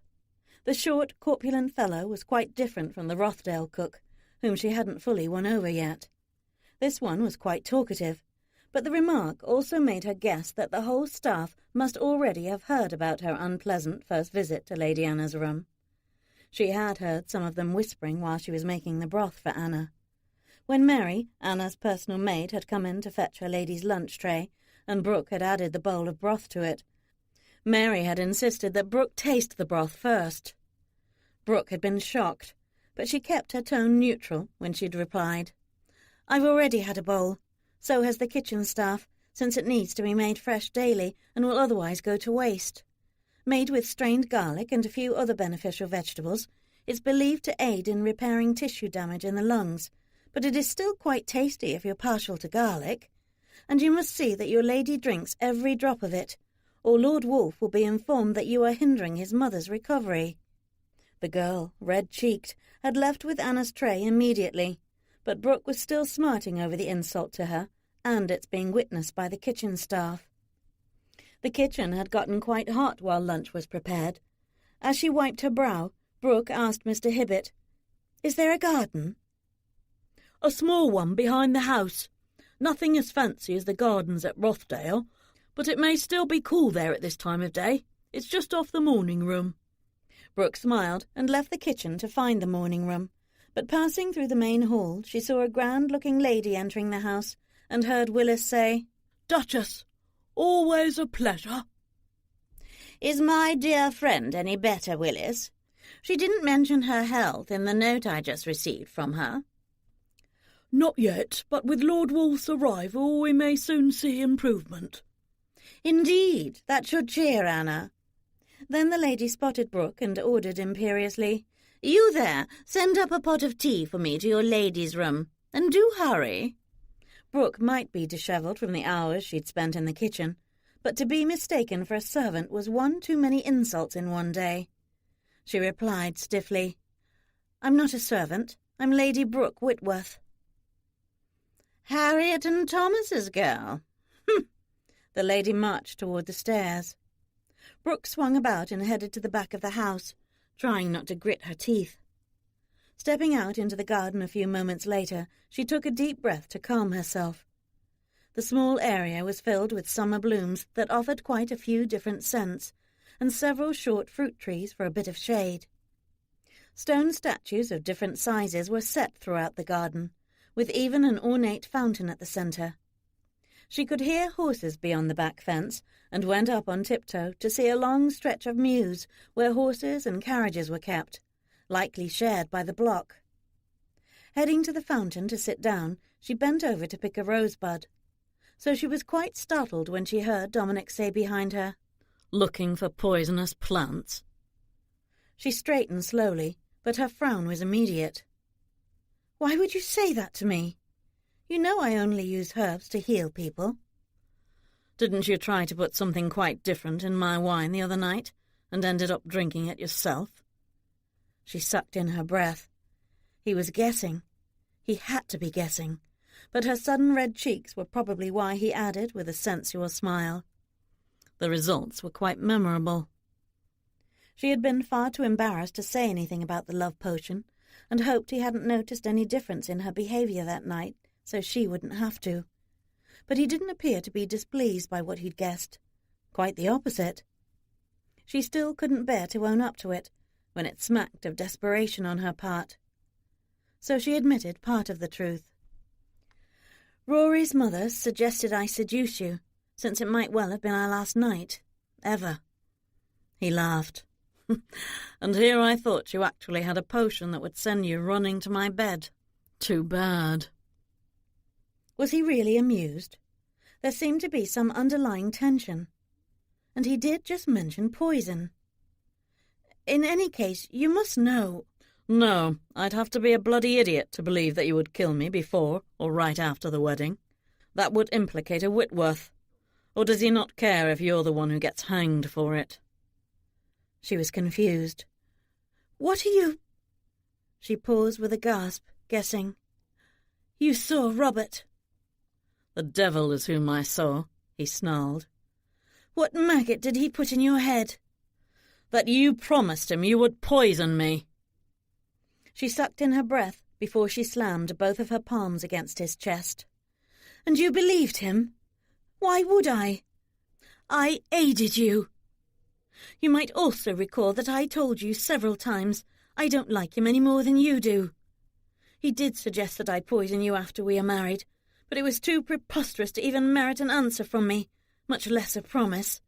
The short, corpulent fellow was quite different from the Rothdale cook, whom she hadn't fully won over yet. This one was quite talkative, but the remark also made her guess that the whole staff must already have heard about her unpleasant first visit to Lady Anna's room. She had heard some of them whispering while she was making the broth for Anna. When Mary, Anna's personal maid, had come in to fetch her lady's lunch tray, and Brooke had added the bowl of broth to it, Mary had insisted that Brooke taste the broth first. Brooke had been shocked, but she kept her tone neutral when she'd replied, "I've already had a bowl. So has the kitchen staff, since it needs to be made fresh daily and will otherwise go to waste. Made with strained garlic and a few other beneficial vegetables, it's believed to aid in repairing tissue damage in the lungs, but it is still quite tasty if you're partial to garlic. And you must see that your lady drinks every drop of it, or Lord Wolfe will be informed that you are hindering his mother's recovery." The girl, red-cheeked, had left with Anna's tray immediately, but Brooke was still smarting over the insult to her, and its being witnessed by the kitchen staff. The kitchen had gotten quite hot while lunch was prepared. As she wiped her brow, Brooke asked Mr. Hibbert, "Is there a garden?" "A small one behind the house. Nothing as fancy as the gardens at Rothdale, but it may still be cool there at this time of day. It's just off the morning room." Brooke smiled and left the kitchen to find the morning room, but passing through the main hall she saw a grand-looking lady entering the house and heard Willis say, "Duchess, always a pleasure." "Is my dear friend any better, Willis? She didn't mention her health in the note I just received from her." "Not yet, but with Lord Wolfe's arrival we may soon see improvement." "Indeed, that should cheer Anna." Then the lady spotted Brooke and ordered imperiously, "You there, send up a pot of tea for me to your lady's room, and do hurry." Brooke might be dishevelled from the hours she'd spent in the kitchen, but to be mistaken for a servant was one too many insults in one day. She replied stiffly, "I'm not a servant. I'm Lady Brooke Whitworth." "Harriet and Thomas's girl." The lady marched toward the stairs. Brooke swung about and headed to the back of the house, trying not to grit her teeth. Stepping out into the garden a few moments later, she took a deep breath to calm herself. The small area was filled with summer blooms that offered quite a few different scents, and several short fruit trees for a bit of shade. Stone statues of different sizes were set throughout the garden, with even an ornate fountain at the centre. She could hear horses beyond the back fence, and went up on tiptoe to see a long stretch of mews where horses and carriages were kept, likely shared by the block. Heading to the fountain to sit down, she bent over to pick a rosebud. So she was quite startled when she heard Dominic say behind her, "Looking for poisonous plants?" She straightened slowly, but her frown was immediate. "Why would you say that to me? You know I only use herbs to heal people." "Didn't you try to put something quite different in my wine the other night, and ended up drinking it yourself?" She sucked in her breath. He was guessing. He had to be guessing. But her sudden red cheeks were probably why he added with a sensual smile, "The results were quite memorable." She had been far too embarrassed to say anything about the love potion, and hoped he hadn't noticed any difference in her behaviour that night, so she wouldn't have to. but he didn't appear to be displeased by what he'd guessed. Quite the opposite. She still couldn't bear to own up to it, when it smacked of desperation on her part. So she admitted part of the truth. Rory's mother suggested I seduce you, since it might well have been our last night, ever. He laughed. And here I thought you actually had a potion that would send you running to my bed. Too bad. Was he really amused? There seemed to be some underlying tension. And he did just mention poison. In any case, you must know... No, I'd have to be a bloody idiot to believe that you would kill me before or right after the wedding. That would implicate a Whitworth. Or does he not care if you're the one who gets hanged for it? She was confused. What are you... She paused with a gasp, guessing. You saw Robert. The devil is whom I saw, he snarled. What maggot did he put in your head? That you promised him you would poison me. She sucked in her breath before she slammed both of her palms against his chest. And you believed him? Why would I? I aided you. You might also recall that I told you several times I don't like him any more than you do. He did suggest that I poison you after we are married, but it was too preposterous to even merit an answer from me, much less a promise.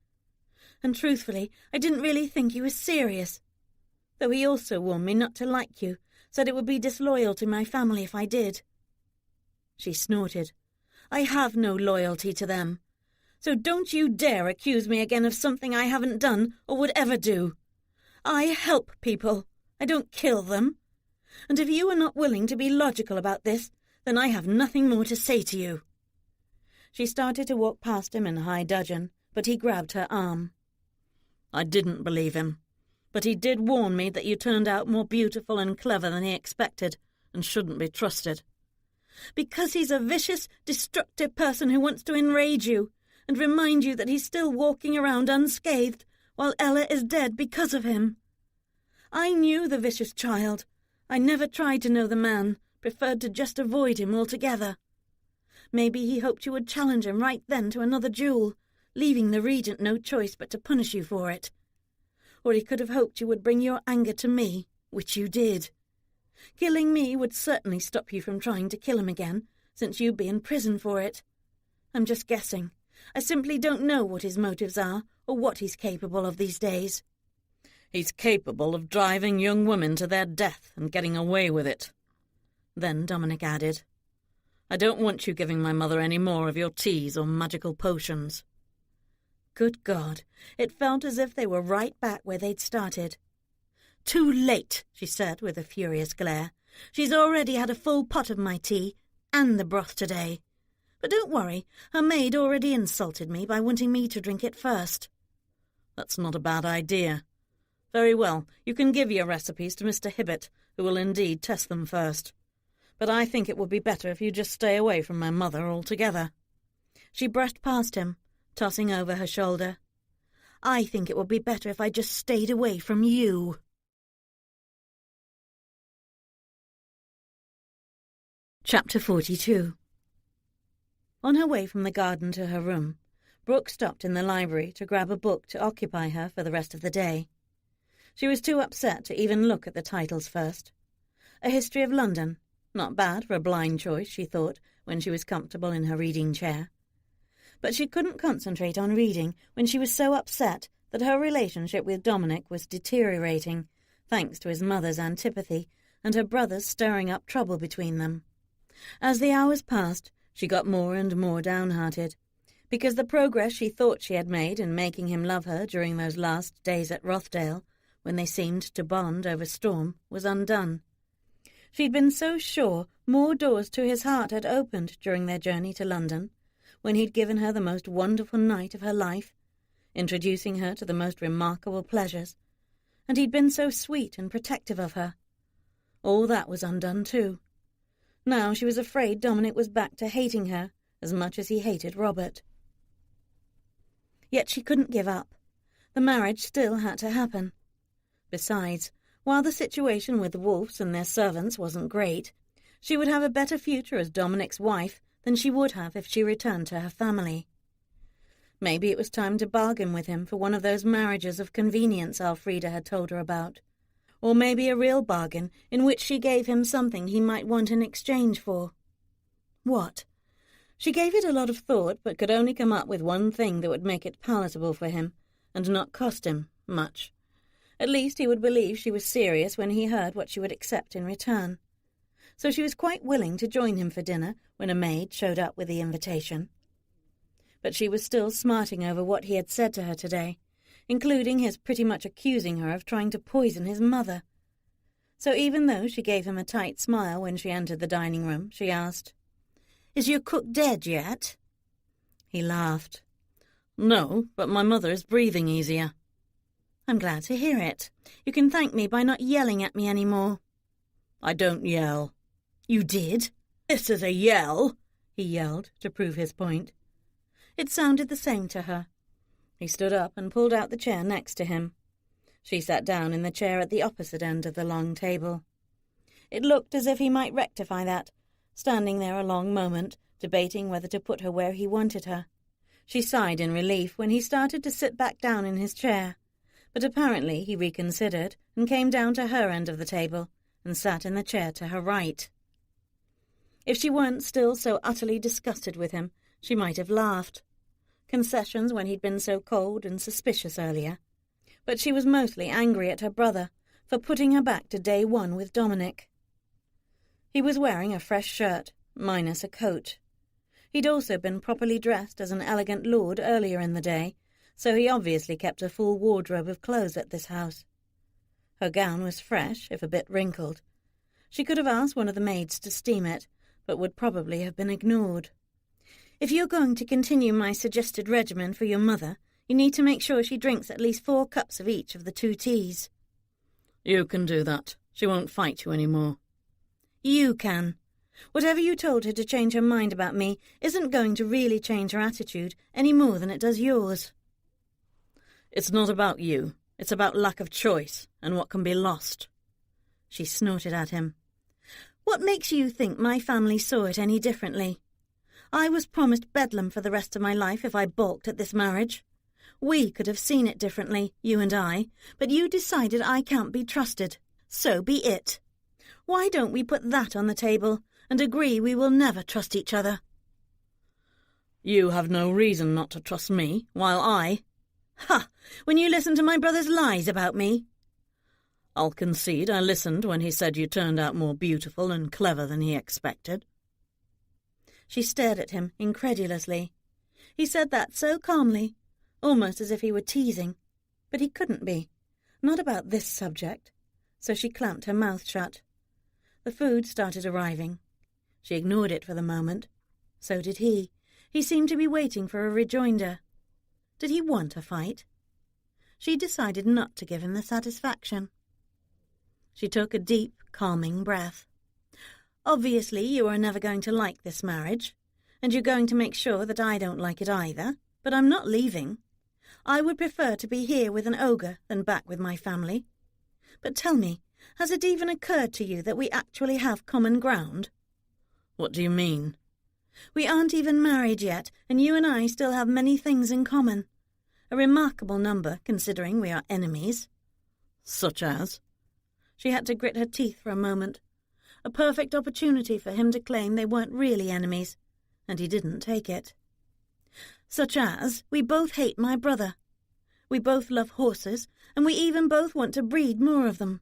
And truthfully, I didn't really think he was serious. Though he also warned me not to like you, said it would be disloyal to my family if I did. She snorted. I have no loyalty to them. So don't you dare accuse me again of something I haven't done or would ever do. I help people. I don't kill them. And if you are not willing to be logical about this, then I have nothing more to say to you. She started to walk past him in high dudgeon, but he grabbed her arm. I didn't believe him, but he did warn me that you turned out more beautiful and clever than he expected, and shouldn't be trusted. Because he's a vicious, destructive person who wants to enrage you, and remind you that he's still walking around unscathed, while Ella is dead because of him. I knew the vicious child. I never tried to know the man, preferred to just avoid him altogether. Maybe he hoped you would challenge him right then to another duel, leaving the regent no choice but to punish you for it. Or he could have hoped you would bring your anger to me, which you did. Killing me would certainly stop you from trying to kill him again, since you'd be in prison for it. I'm just guessing. I simply don't know what his motives are, or what he's capable of these days. He's capable of driving young women to their death and getting away with it. Then Dominic added, I don't want you giving my mother any more of your teas or magical potions. Good God, it felt as if they were right back where they'd started. Too late, she said with a furious glare. She's already had a full pot of my tea, and the broth today. But don't worry, her maid already insulted me by wanting me to drink it first. That's not a bad idea. Very well, you can give your recipes to Mr. Hibbett, who will indeed test them first. But I think it would be better if you just stay away from my mother altogether. She brushed past him, tossing over her shoulder. I think it would be better if I just stayed away from you. Chapter 42. On her way from the garden to her room, Brooke stopped in the library to grab a book to occupy her for the rest of the day. She was too upset to even look at the titles first. A History of London. Not bad for a blind choice, she thought, when she was comfortable in her reading chair. But she couldn't concentrate on reading when she was so upset that her relationship with Dominic was deteriorating, thanks to his mother's antipathy and her brother's stirring up trouble between them. As the hours passed, she got more and more downhearted, because the progress she thought she had made in making him love her during those last days at Rothdale, when they seemed to bond over storm, was undone. She'd been so sure more doors to his heart had opened during their journey to London, when he'd given her the most wonderful night of her life, introducing her to the most remarkable pleasures, and he'd been so sweet and protective of her. All that was undone too. Now she was afraid Dominic was back to hating her as much as he hated Robert. Yet she couldn't give up. The marriage still had to happen. Besides, while the situation with the Wolfes and their servants wasn't great, she would have a better future as Dominic's wife than she would have if she returned to her family. Maybe it was time to bargain with him for one of those marriages of convenience Elfrida had told her about, or maybe a real bargain in which she gave him something he might want in exchange for. What? She gave it a lot of thought, but could only come up with one thing that would make it palatable for him, and not cost him much. At least he would believe she was serious when he heard what she would accept in return. So she was quite willing to join him for dinner when a maid showed up with the invitation. But she was still smarting over what he had said to her today, including his pretty much accusing her of trying to poison his mother. So even though she gave him a tight smile when she entered the dining room, she asked, "Is your cook dead yet?" He laughed. "No, but my mother is breathing easier." "I'm glad to hear it. You can thank me by not yelling at me any more." "I don't yell." "You did?" "This is a yell," he yelled to prove his point. It sounded the same to her. He stood up and pulled out the chair next to him. She sat down in the chair at the opposite end of the long table. It looked as if he might rectify that, standing there a long moment, debating whether to put her where he wanted her. She sighed in relief when he started to sit back down in his chair, but apparently he reconsidered and came down to her end of the table and sat in the chair to her right. If she weren't still so utterly disgusted with him, she might have laughed. Concessions when he'd been so cold and suspicious earlier. But she was mostly angry at her brother for putting her back to day one with Dominic. He was wearing a fresh shirt, minus a coat. He'd also been properly dressed as an elegant lord earlier in the day, so he obviously kept a full wardrobe of clothes at this house. Her gown was fresh, if a bit wrinkled. She could have asked one of the maids to steam it, but would probably have been ignored. "If you're going to continue my suggested regimen for your mother, you need to make sure she drinks at least 4 cups of each of the 2 teas. "You can do that. She won't fight you any more." "You can. Whatever you told her to change her mind about me isn't going to really change her attitude any more than it does yours." "It's not about you. It's about lack of choice and what can be lost." She snorted at him. "What makes you think my family saw it any differently? I was promised bedlam for the rest of my life if I balked at this marriage. We could have seen it differently, you and I, but you decided I can't be trusted. So be it. Why don't we put that on the table and agree we will never trust each other?" "You have no reason not to trust me, while I—" "Ha! When you listened to my brother's lies about me?" "I'll concede I listened when he said you turned out more beautiful and clever than he expected." She stared at him incredulously. He said that so calmly, almost as if he were teasing, but he couldn't be, not about this subject, so she clamped her mouth shut. The food started arriving. She ignored it for the moment. So did he. He seemed to be waiting for a rejoinder. Did he want a fight? She decided not to give him the satisfaction. She took a deep, calming breath. "Obviously you are never going to like this marriage, and you're going to make sure that I don't like it either, but I'm not leaving. I would prefer to be here with an ogre than back with my family. But tell me, has it even occurred to you that we actually have common ground?" "What do you mean?" "We aren't even married yet, and you and I still have many things in common. A remarkable number, considering we are enemies." "Such as?" She had to grit her teeth for a moment. A perfect opportunity for him to claim they weren't really enemies, and he didn't take it. "Such as, we both hate my brother. We both love horses, and we even both want to breed more of them.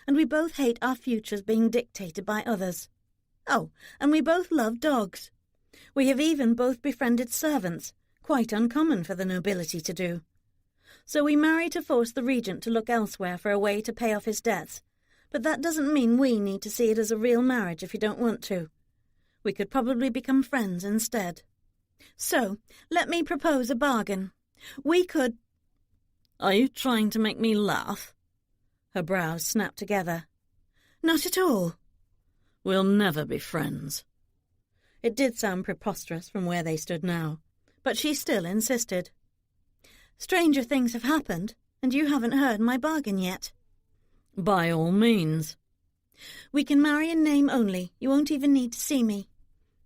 And we both hate our futures being dictated by others. Oh, and we both love dogs. We have even both befriended servants, quite uncommon for the nobility to do. So we marry to force the regent to look elsewhere for a way to pay off his debts, but that doesn't mean we need to see it as a real marriage if you don't want to. We could probably become friends instead. So, let me propose a bargain. We could—" "Are you trying to make me laugh?" Her brows snapped together. "Not at all." "We'll never be friends." It did sound preposterous from where they stood now, but she still insisted. "Stranger things have happened, and you haven't heard my bargain yet." "By all means." "We can marry in name only. You won't even need to see me.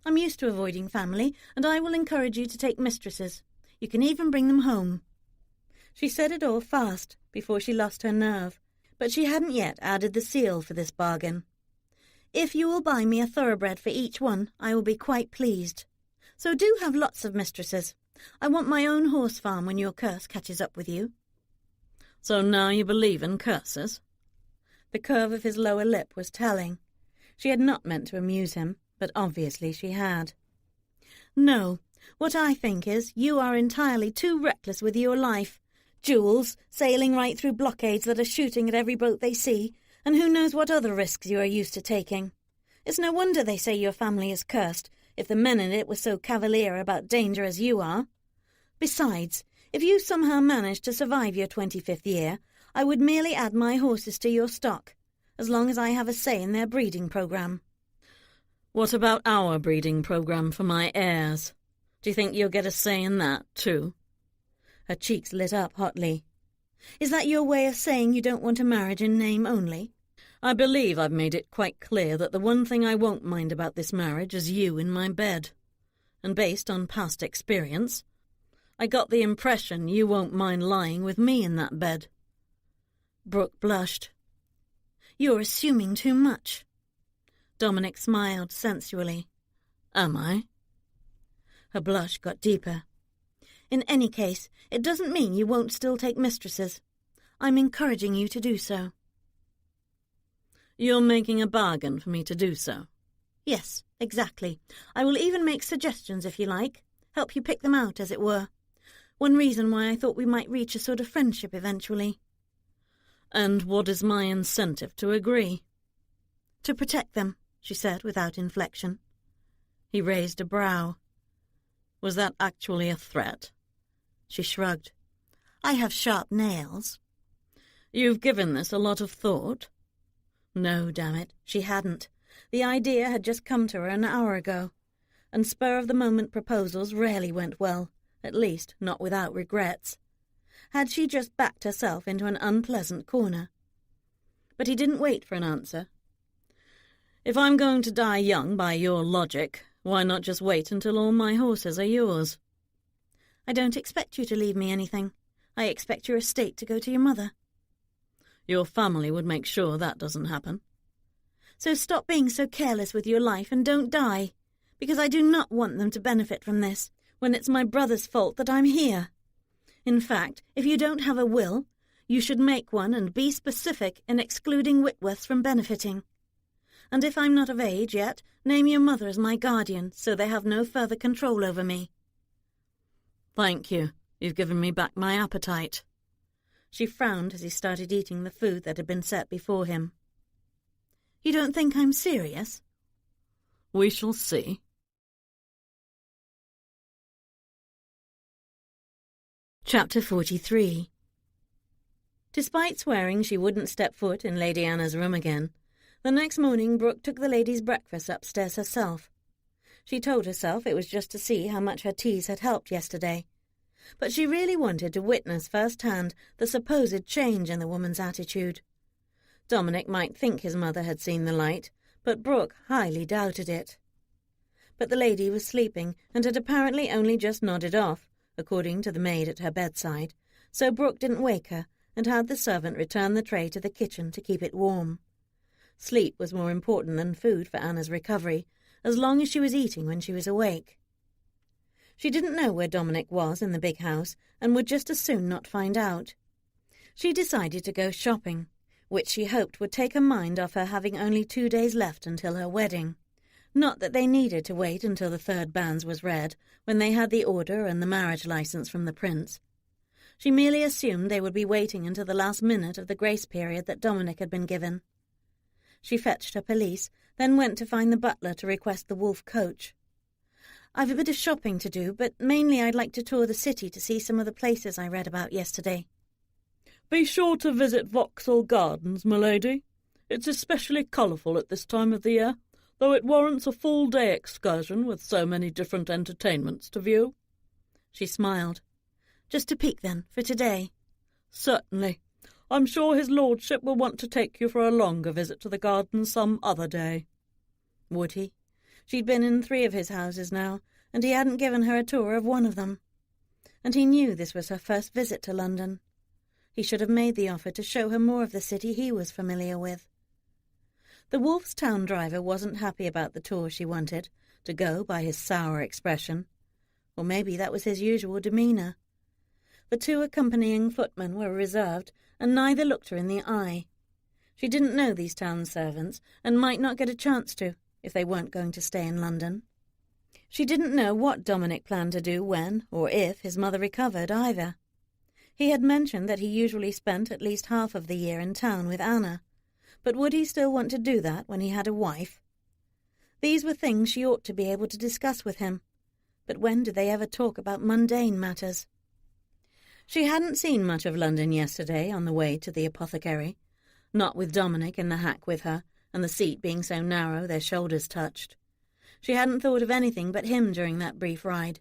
I'm used to avoiding family, and I will encourage you to take mistresses. You can even bring them home." She said it all fast, before she lost her nerve, but she hadn't yet added the seal for this bargain. "If you will buy me a thoroughbred for each one, I will be quite pleased. So do have lots of mistresses. I want my own horse farm when your curse catches up with you." "So now you believe in curses?" The curve of his lower lip was telling. She had not meant to amuse him, but obviously she had. "No. What I think is, you are entirely too reckless with your life. Jewels, sailing right through blockades that are shooting at every boat they see, and who knows what other risks you are used to taking. It's no wonder they say your family is cursed, if the men in it were so cavalier about danger as you are. Besides, if you somehow managed to survive your 25th year, I would merely add my horses to your stock, as long as I have a say in their breeding program." "What about our breeding program for my heirs? Do you think you'll get a say in that, too?" Her cheeks lit up hotly. "Is that your way of saying you don't want a marriage in name only?" "I believe I've made it quite clear that the one thing I won't mind about this marriage is you in my bed. And based on past experience, I got the impression you won't mind lying with me in that bed." Brooke blushed. "You're assuming too much." Dominic smiled sensually. "Am I?" Her blush got deeper. "In any case, it doesn't mean you won't still take mistresses. I'm encouraging you to do so." "You're making a bargain for me to do so?" "Yes, exactly. I will even make suggestions if you like. Help you pick them out, as it were. One reason why I thought we might reach a sort of friendship eventually." "And what is my incentive to agree?" "To protect them," she said without inflection. He raised a brow. "Was that actually a threat?" She shrugged. "I have sharp nails." "You've given this a lot of thought?" No, damn it, she hadn't. The idea had just come to her an hour ago, and spur-of-the-moment proposals rarely went well, at least not without regrets. Had she just backed herself into an unpleasant corner? But he didn't wait for an answer. "If I'm going to die young by your logic, why not just wait until all my horses are yours?" "I don't expect you to leave me anything. I expect your estate to go to your mother." "Your family would make sure that doesn't happen." "So stop being so careless with your life and don't die, because I do not want them to benefit from this, when it's my brother's fault that I'm here. In fact, if you don't have a will, you should make one and be specific in excluding Whitworths from benefiting. And if I'm not of age yet, name your mother as my guardian, so they have no further control over me." "Thank you. You've given me back my appetite." She frowned as he started eating the food that had been set before him. "You don't think I'm serious?" "We shall see." Chapter 43. Despite swearing she wouldn't step foot in Lady Anna's room again, the next morning Brooke took the ladies' breakfast upstairs herself. She told herself it was just to see how much her teas had helped yesterday, but she really wanted to witness firsthand the supposed change in the woman's attitude. Dominic might think his mother had seen the light, but Brooke highly doubted it. But the lady was sleeping and had apparently only just nodded off, according to the maid at her bedside, so Brooke didn't wake her and had the servant return the tray to the kitchen to keep it warm. Sleep was more important than food for Anna's recovery, as long as she was eating when she was awake. She didn't know where Dominic was in the big house and would just as soon not find out. She decided to go shopping, which she hoped would take her mind off her having only 2 days left until her wedding. Not that they needed to wait until the third banns was read, when they had the order and the marriage license from the prince. She merely assumed they would be waiting until the last minute of the grace period that Dominic had been given. She fetched her pelisse, then went to find the butler to request the wolf coach. "I've a bit of shopping to do, but mainly I'd like to tour the city to see some of the places I read about yesterday." "Be sure to visit Vauxhall Gardens, my lady. It's especially colourful at this time of the year, though it warrants a full-day excursion with so many different entertainments to view." She smiled. "Just a peek, then, for today?" "Certainly. I'm sure his lordship will want to take you for a longer visit to the gardens some other day." Would he? She'd been in 3 of his houses now, and he hadn't given her a tour of one of them. And he knew this was her first visit to London. He should have made the offer to show her more of the city he was familiar with. The Wolf's town driver wasn't happy about the tour she wanted, to go by his sour expression. Or maybe that was his usual demeanour. The 2 accompanying footmen were reserved, and neither looked her in the eye. She didn't know these town servants, and might not get a chance to, if they weren't going to stay in London. She didn't know what Dominic planned to do when, or if, his mother recovered either. He had mentioned that he usually spent at least half of the year in town with Anna, but would he still want to do that when he had a wife? These were things she ought to be able to discuss with him, but when did they ever talk about mundane matters? She hadn't seen much of London yesterday on the way to the apothecary, not with Dominic in the hack with her, and the seat being so narrow their shoulders touched. She hadn't thought of anything but him during that brief ride.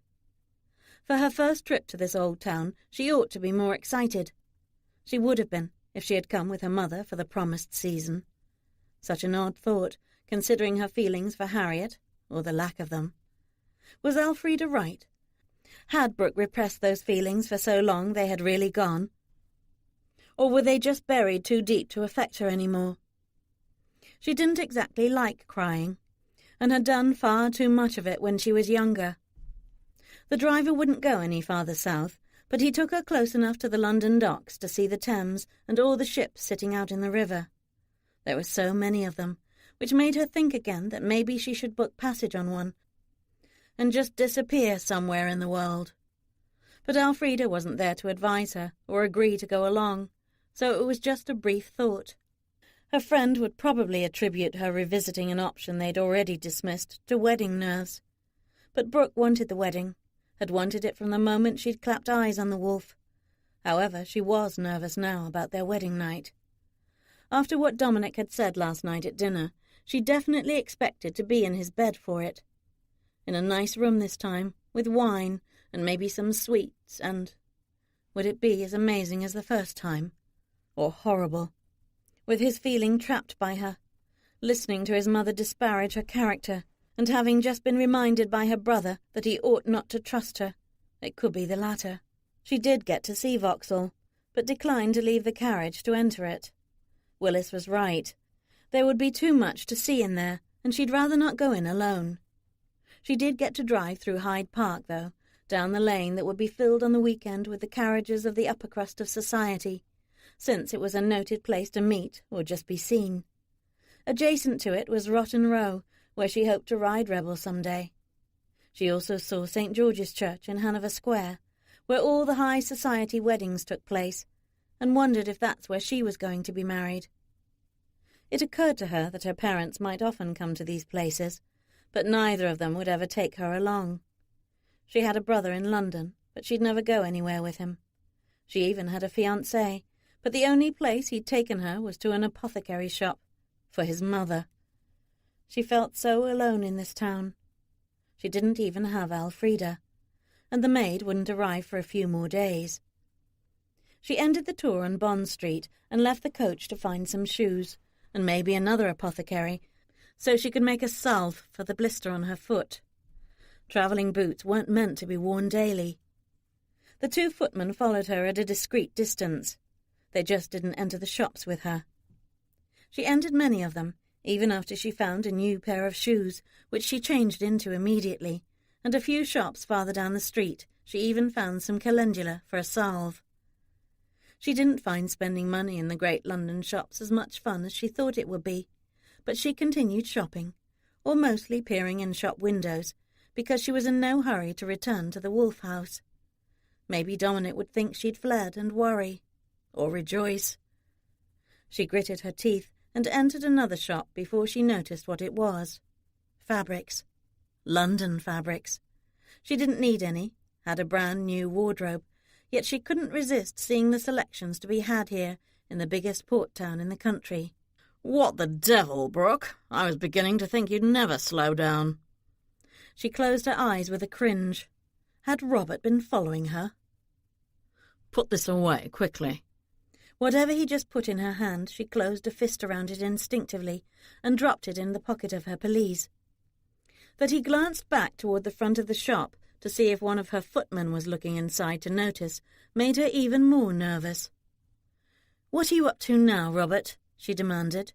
For her first trip to this old town, she ought to be more excited. She would have been, if she had come with her mother for the promised season. Such an odd thought, considering her feelings for Harriet, or the lack of them. Was Elfrida right? Had Brooke repressed those feelings for so long they had really gone? Or were they just buried too deep to affect her any more? She didn't exactly like crying, and had done far too much of it when she was younger. The driver wouldn't go any farther south, but he took her close enough to the London docks to see the Thames and all the ships sitting out in the river. There were so many of them, which made her think again that maybe she should book passage on one, and just disappear somewhere in the world. But Elfrida wasn't there to advise her or agree to go along, so it was just a brief thought. Her friend would probably attribute her revisiting an option they'd already dismissed to wedding nerves. But Brooke wanted the wedding, had wanted it from the moment she'd clapped eyes on the Wolf. However, she was nervous now about their wedding night. After what Dominic had said last night at dinner, she definitely expected to be in his bed for it. In a nice room this time, with wine, and maybe some sweets, and... would it be as amazing as the first time? Or horrible? With his feeling trapped by her, listening to his mother disparage her character, and having just been reminded by her brother that he ought not to trust her. It could be the latter. She did get to see Vauxhall, but declined to leave the carriage to enter it. Willis was right. There would be too much to see in there, and she'd rather not go in alone. She did get to drive through Hyde Park, though, down the lane that would be filled on the weekend with the carriages of the upper crust of society, since it was a noted place to meet or just be seen. Adjacent to it was Rotten Row, where she hoped to ride Rebel some day. She also saw St. George's Church in Hanover Square, where all the high society weddings took place, and wondered if that's where she was going to be married. It occurred to her that her parents might often come to these places, but neither of them would ever take her along. She had a brother in London, but she'd never go anywhere with him. She even had a fiancé, but the only place he'd taken her was to an apothecary shop, for his mother. She felt so alone in this town. She didn't even have Elfrida, and the maid wouldn't arrive for a few more days. She ended the tour on Bond Street and left the coach to find some shoes, and maybe another apothecary, so she could make a salve for the blister on her foot. Travelling boots weren't meant to be worn daily. The 2 footmen followed her at a discreet distance. They just didn't enter the shops with her. She entered many of them, even after she found a new pair of shoes, which she changed into immediately, and a few shops farther down the street she even found some calendula for a salve. She didn't find spending money in the great London shops as much fun as she thought it would be, but she continued shopping, or mostly peering in shop windows, because she was in no hurry to return to the Wolf House. Maybe Dominic would think she'd fled and worry, or rejoice. She gritted her teeth and entered another shop before she noticed what it was. Fabrics. London fabrics. She didn't need any, had a brand new wardrobe, yet she couldn't resist seeing the selections to be had here in the biggest port town in the country. What the devil, Brooke? I was beginning to think you'd never slow down. She closed her eyes with a cringe. Had Robert been following her? Put this away, quickly. Whatever he just put in her hand, she closed a fist around it instinctively and dropped it in the pocket of her pelisse. But he glanced back toward the front of the shop to see if one of her footmen was looking inside to notice, made her even more nervous. "What are you up to now, Robert?" she demanded.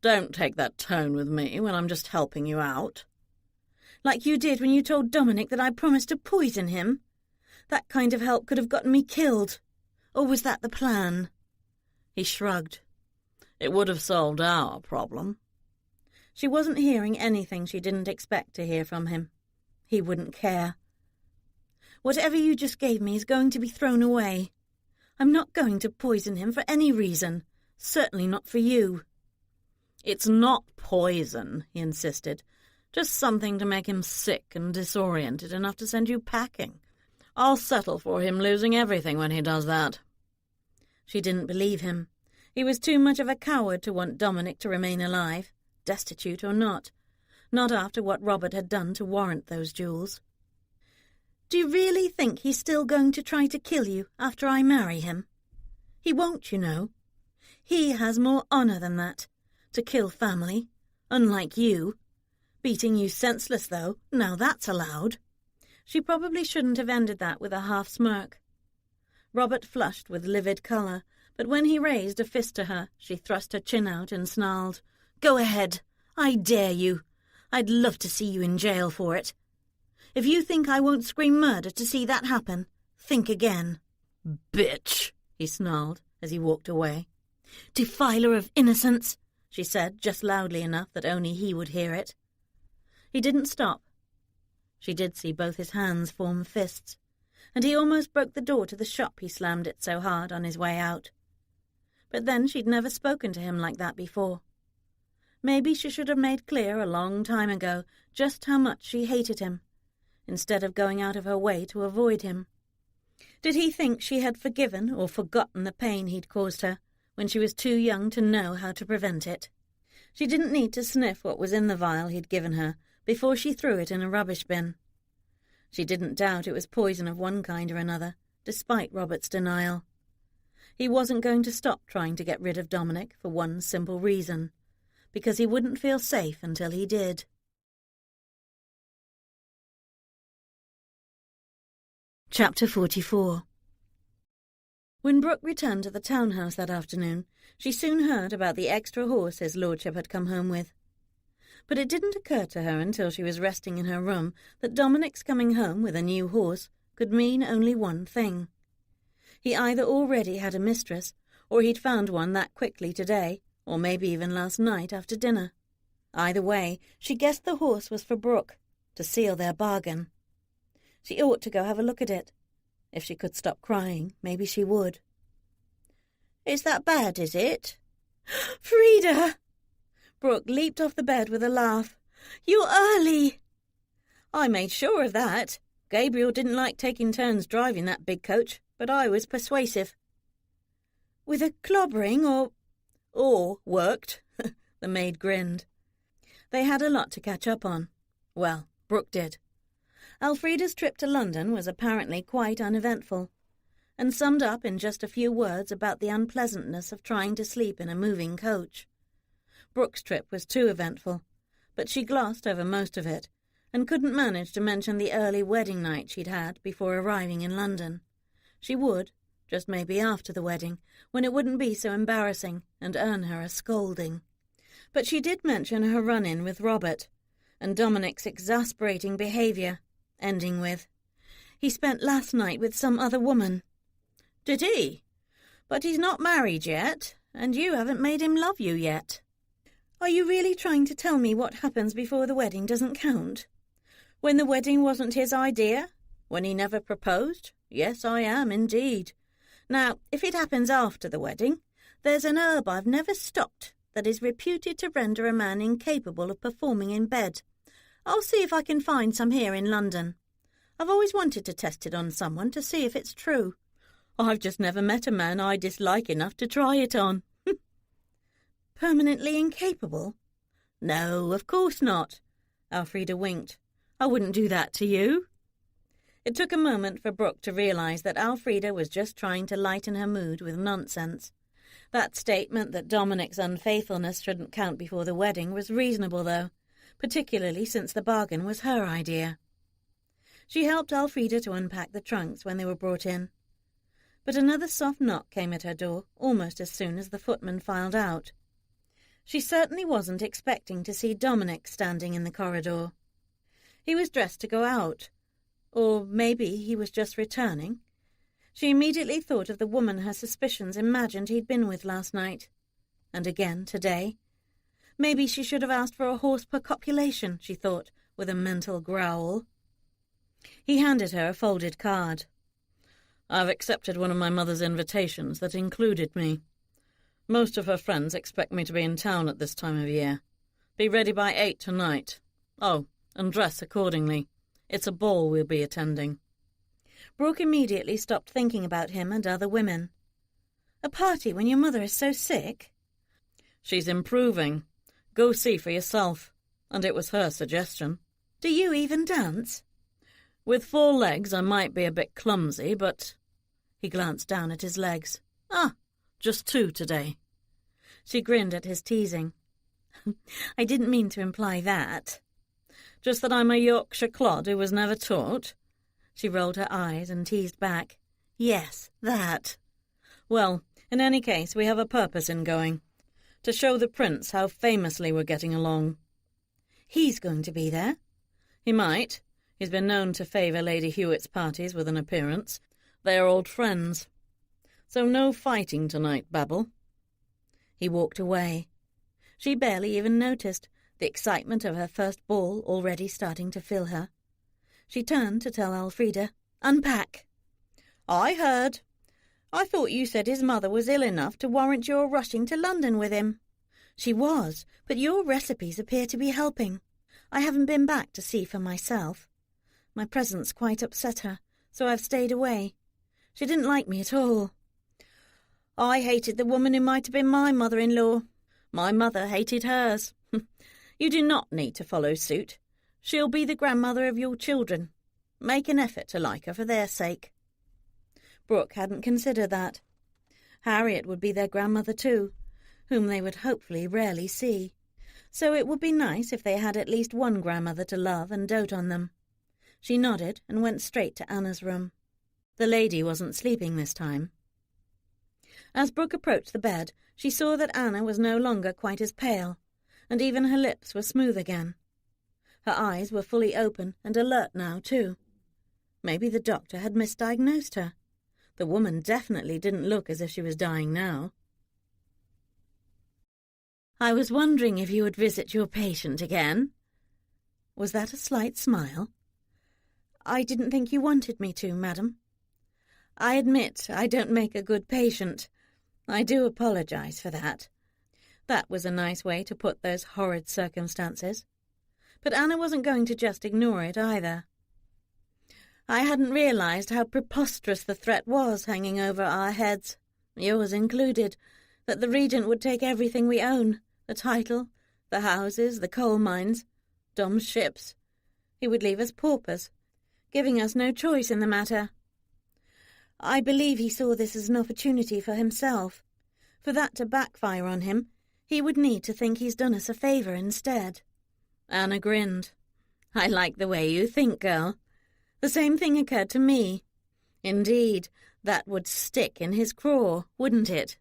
"Don't take that tone with me when I'm just helping you out." "Like you did when you told Dominic that I promised to poison him? That kind of help could have gotten me killed. Or was that the plan?" He shrugged. "It would have solved our problem." She wasn't hearing anything she didn't expect to hear from him. He wouldn't care. "Whatever you just gave me is going to be thrown away. I'm not going to poison him for any reason. Certainly not for you." "It's not poison," he insisted. "Just something to make him sick and disoriented enough to send you packing. I'll settle for him losing everything when he does that." She didn't believe him. He was too much of a coward to want Dominic to remain alive, destitute or not after what Robert had done to warrant those jewels. "Do you really think he's still going to try to kill you after I marry him? He won't, you know. He has more honour than that, to kill family, unlike you. Beating you senseless, though, now that's allowed." She probably shouldn't have ended that with a half-smirk. Robert flushed with livid colour, but when he raised a fist to her, she thrust her chin out and snarled, "Go ahead. I dare you. I'd love to see you in jail for it. If you think I won't scream murder to see that happen, think again." "Bitch," he snarled as he walked away. "Defiler of innocence," she said, just loudly enough that only he would hear it. He didn't stop. She did see both his hands form fists, and he almost broke the door to the shop, he slammed it so hard on his way out. But then she'd never spoken to him like that before. Maybe she should have made clear a long time ago just how much she hated him, instead of going out of her way to avoid him. Did he think she had forgiven or forgotten the pain he'd caused her when she was too young to know how to prevent it? She didn't need to sniff what was in the vial he'd given her before she threw it in a rubbish bin. She didn't doubt it was poison of one kind or another, despite Robert's denial. He wasn't going to stop trying to get rid of Dominic for one simple reason, because he wouldn't feel safe until he did. Chapter 44. When Brooke returned to the townhouse that afternoon, she soon heard about the extra horse his lordship had come home with. But it didn't occur to her until she was resting in her room that Dominic's coming home with a new horse could mean only one thing. He either already had a mistress, or he'd found one that quickly today, or maybe even last night after dinner. Either way, she guessed the horse was for Brooke, to seal their bargain. She ought to go have a look at it. If she could stop crying, maybe she would. "Is that bad, is it?" "Frida!" Brooke leaped off the bed with a laugh. "You're early!" "I made sure of that. Gabriel didn't like taking turns driving that big coach, but I was persuasive." "With a clobbering or worked," the maid grinned. They had a lot to catch up on. Well, Brooke did. Elfrida's trip to London was apparently quite uneventful, and summed up in just a few words about the unpleasantness of trying to sleep in a moving coach. Brooke's trip was too eventful, but she glossed over most of it, and couldn't manage to mention the early wedding night she'd had before arriving in London. She would, just maybe after the wedding, when it wouldn't be so embarrassing and earn her a scolding. But she did mention her run-in with Robert, and Dominic's exasperating behaviour, ending with, "He spent last night with some other woman." "Did he? But he's not married yet, and you haven't made him love you yet." "Are you really trying to tell me what happens before the wedding doesn't count?" "When the wedding wasn't his idea? When he never proposed? Yes, I am, indeed. Now, if it happens after the wedding, there's an herb I've never stopped that is reputed to render a man incapable of performing in bed. I'll see if I can find some here in London. I've always wanted to test it on someone to see if it's true. I've just never met a man I dislike enough to try it on." "Permanently incapable?" "No, of course not." Elfrida winked. "I wouldn't do that to you." It took a moment for Brooke to realise that Elfrida was just trying to lighten her mood with nonsense. That statement that Dominic's unfaithfulness shouldn't count before the wedding was reasonable, though, particularly since the bargain was her idea. She helped Elfrida to unpack the trunks when they were brought in. But another soft knock came at her door almost as soon as the footman filed out. She certainly wasn't expecting to see Dominic standing in the corridor. He was dressed to go out. Or maybe he was just returning. She immediately thought of the woman her suspicions imagined he'd been with last night. And again today. Maybe she should have asked for a horse per copulation, she thought, with a mental growl. He handed her a folded card. I've accepted one of my mother's invitations that included me. Most of her friends expect me to be in town at this time of year. Be ready by 8 tonight. Oh, and dress accordingly. It's a ball we'll be attending. Brooke immediately stopped thinking about him and other women. A party when your mother is so sick? She's improving. Go see for yourself. And it was her suggestion. Do you even dance? With 4 legs I might be a bit clumsy, but... He glanced down at his legs. Just 2 today. She grinned at his teasing. I didn't mean to imply that. Just that I'm a Yorkshire clod who was never taught? She rolled her eyes and teased back. Yes, that. Well, in any case, we have a purpose in going. To show the prince how famously we're getting along. He's going to be there? He might. He's been known to favour Lady Hewitt's parties with an appearance. They are old friends. So no fighting tonight, Babel. He walked away. She barely even noticed, the excitement of her first ball already starting to fill her. She turned to tell Elfrida, "Unpack." I heard. I thought you said his mother was ill enough to warrant your rushing to London with him. She was, but your recipes appear to be helping. I haven't been back to see for myself. My presence quite upset her, so I've stayed away. She didn't like me at all. I hated the woman who might have been my mother-in-law. My mother hated hers. You do not need to follow suit. She'll be the grandmother of your children. Make an effort to like her for their sake. Brooke hadn't considered that. Harriet would be their grandmother too, whom they would hopefully rarely see. So it would be nice if they had at least one grandmother to love and dote on them. She nodded and went straight to Anna's room. The lady wasn't sleeping this time. As Brooke approached the bed, she saw that Anna was no longer quite as pale, and even her lips were smooth again. Her eyes were fully open and alert now, too. Maybe the doctor had misdiagnosed her. The woman definitely didn't look as if she was dying now. I was wondering if you would visit your patient again. Was that a slight smile? I didn't think you wanted me to, madam. I admit I don't make a good patient. I do apologize for that. That was a nice way to put those horrid circumstances. But Anna wasn't going to just ignore it either. I hadn't realized how preposterous the threat was hanging over our heads, yours included, that the Regent would take everything we own, the title, the houses, the coal mines, Dom's ships. He would leave us paupers, giving us no choice in the matter. I believe he saw this as an opportunity for himself. For that to backfire on him, he would need to think he's done us a favour instead. Anna grinned. I like the way you think, girl. The same thing occurred to me. Indeed, that would stick in his craw, wouldn't it?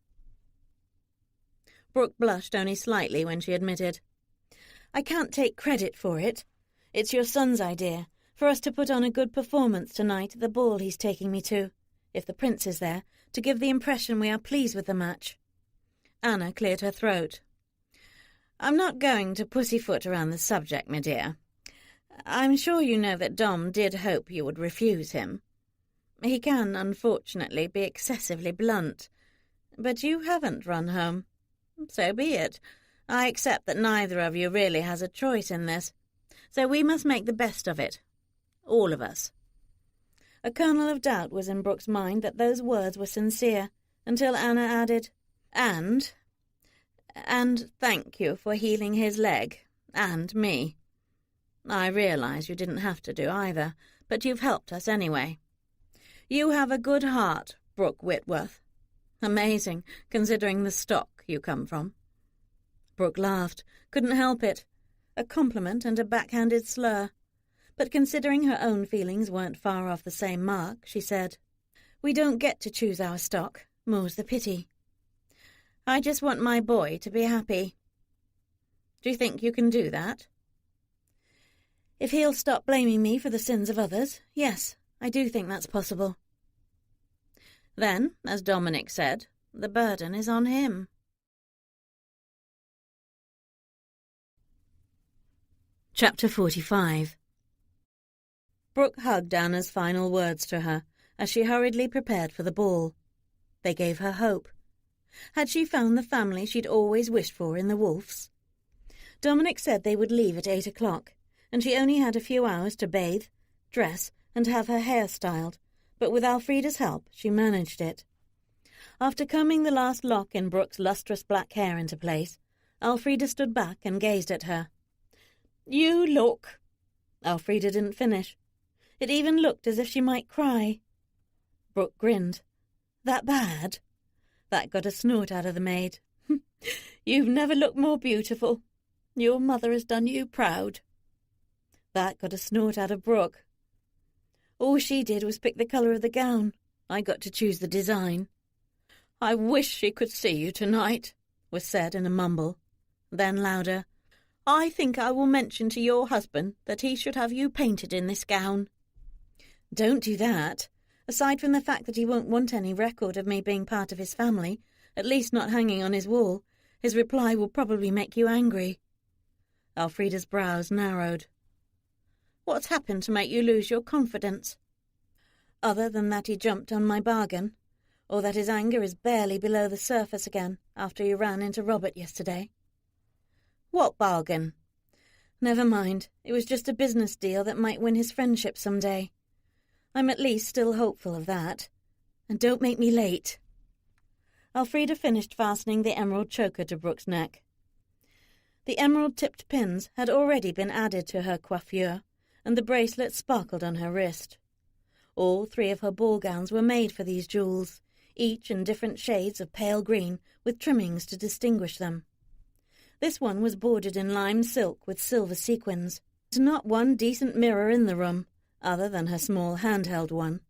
Brooke blushed only slightly when she admitted, I can't take credit for it. It's your son's idea, for us to put on a good performance tonight at the ball he's taking me to, if the prince is there, to give the impression we are pleased with the match. Anna cleared her throat. I'm not going to pussyfoot around the subject, my dear. I'm sure you know that Dom did hope you would refuse him. He can, unfortunately, be excessively blunt. But you haven't run home. So be it. I accept that neither of you really has a choice in this. So we must make the best of it. All of us. A kernel of doubt was in Brooke's mind that those words were sincere, until Anna added, And thank you for healing his leg, and me. I realise you didn't have to do either, but you've helped us anyway. You have a good heart, Brooke Whitworth. Amazing, considering the stock you come from. Brooke laughed, couldn't help it. a compliment and a backhanded slur. But considering her own feelings weren't far off the same mark, she said, "We don't get to choose our stock, more's the pity. I just want my boy to be happy." "Do you think you can do that?" "If he'll stop blaming me for the sins of others, yes, I do think that's possible." "Then, as Dominic said, the burden is on him." Chapter 45. Brooke hugged Anna's final words to her as she hurriedly prepared for the ball. They gave her hope. Had she found the family she'd always wished for in the Wolfes? Dominic said they would leave at 8 o'clock, and she only had a few hours to bathe, dress, and have her hair styled, but with Elfrida's help she managed it. After combing the last lock in Brooke's lustrous black hair into place, Elfrida stood back and gazed at her. "You look—" Elfrida didn't finish. It even looked as if she might cry. Brooke grinned. "That bad?" That got a snort out of the maid. "You've never looked more beautiful. Your mother has done you proud." That got a snort out of Brooke. "All she did was pick the colour of the gown. I got to choose the design." "I wish she could see you tonight," was said in a mumble. Then louder, "I think I will mention to your husband that he should have you painted in this gown." "Don't do that. Aside from the fact that he won't want any record of me being part of his family, at least not hanging on his wall, his reply will probably make you angry." Elfrida's brows narrowed. "What's happened to make you lose your confidence?" "Other than that he jumped on my bargain, or that his anger is barely below the surface again after he ran into Robert yesterday." "What bargain?" "Never mind. It was just a business deal that might win his friendship some day. I'm at least still hopeful of that. And don't make me late." Elfrida finished fastening the emerald choker to Brooke's neck. The emerald-tipped pins had already been added to her coiffure, and the bracelet sparkled on her wrist. All 3 of her ball gowns were made for these jewels, each in different shades of pale green, with trimmings to distinguish them. This one was bordered in lime silk with silver sequins. There was not one decent mirror in the room, other than her small handheld one,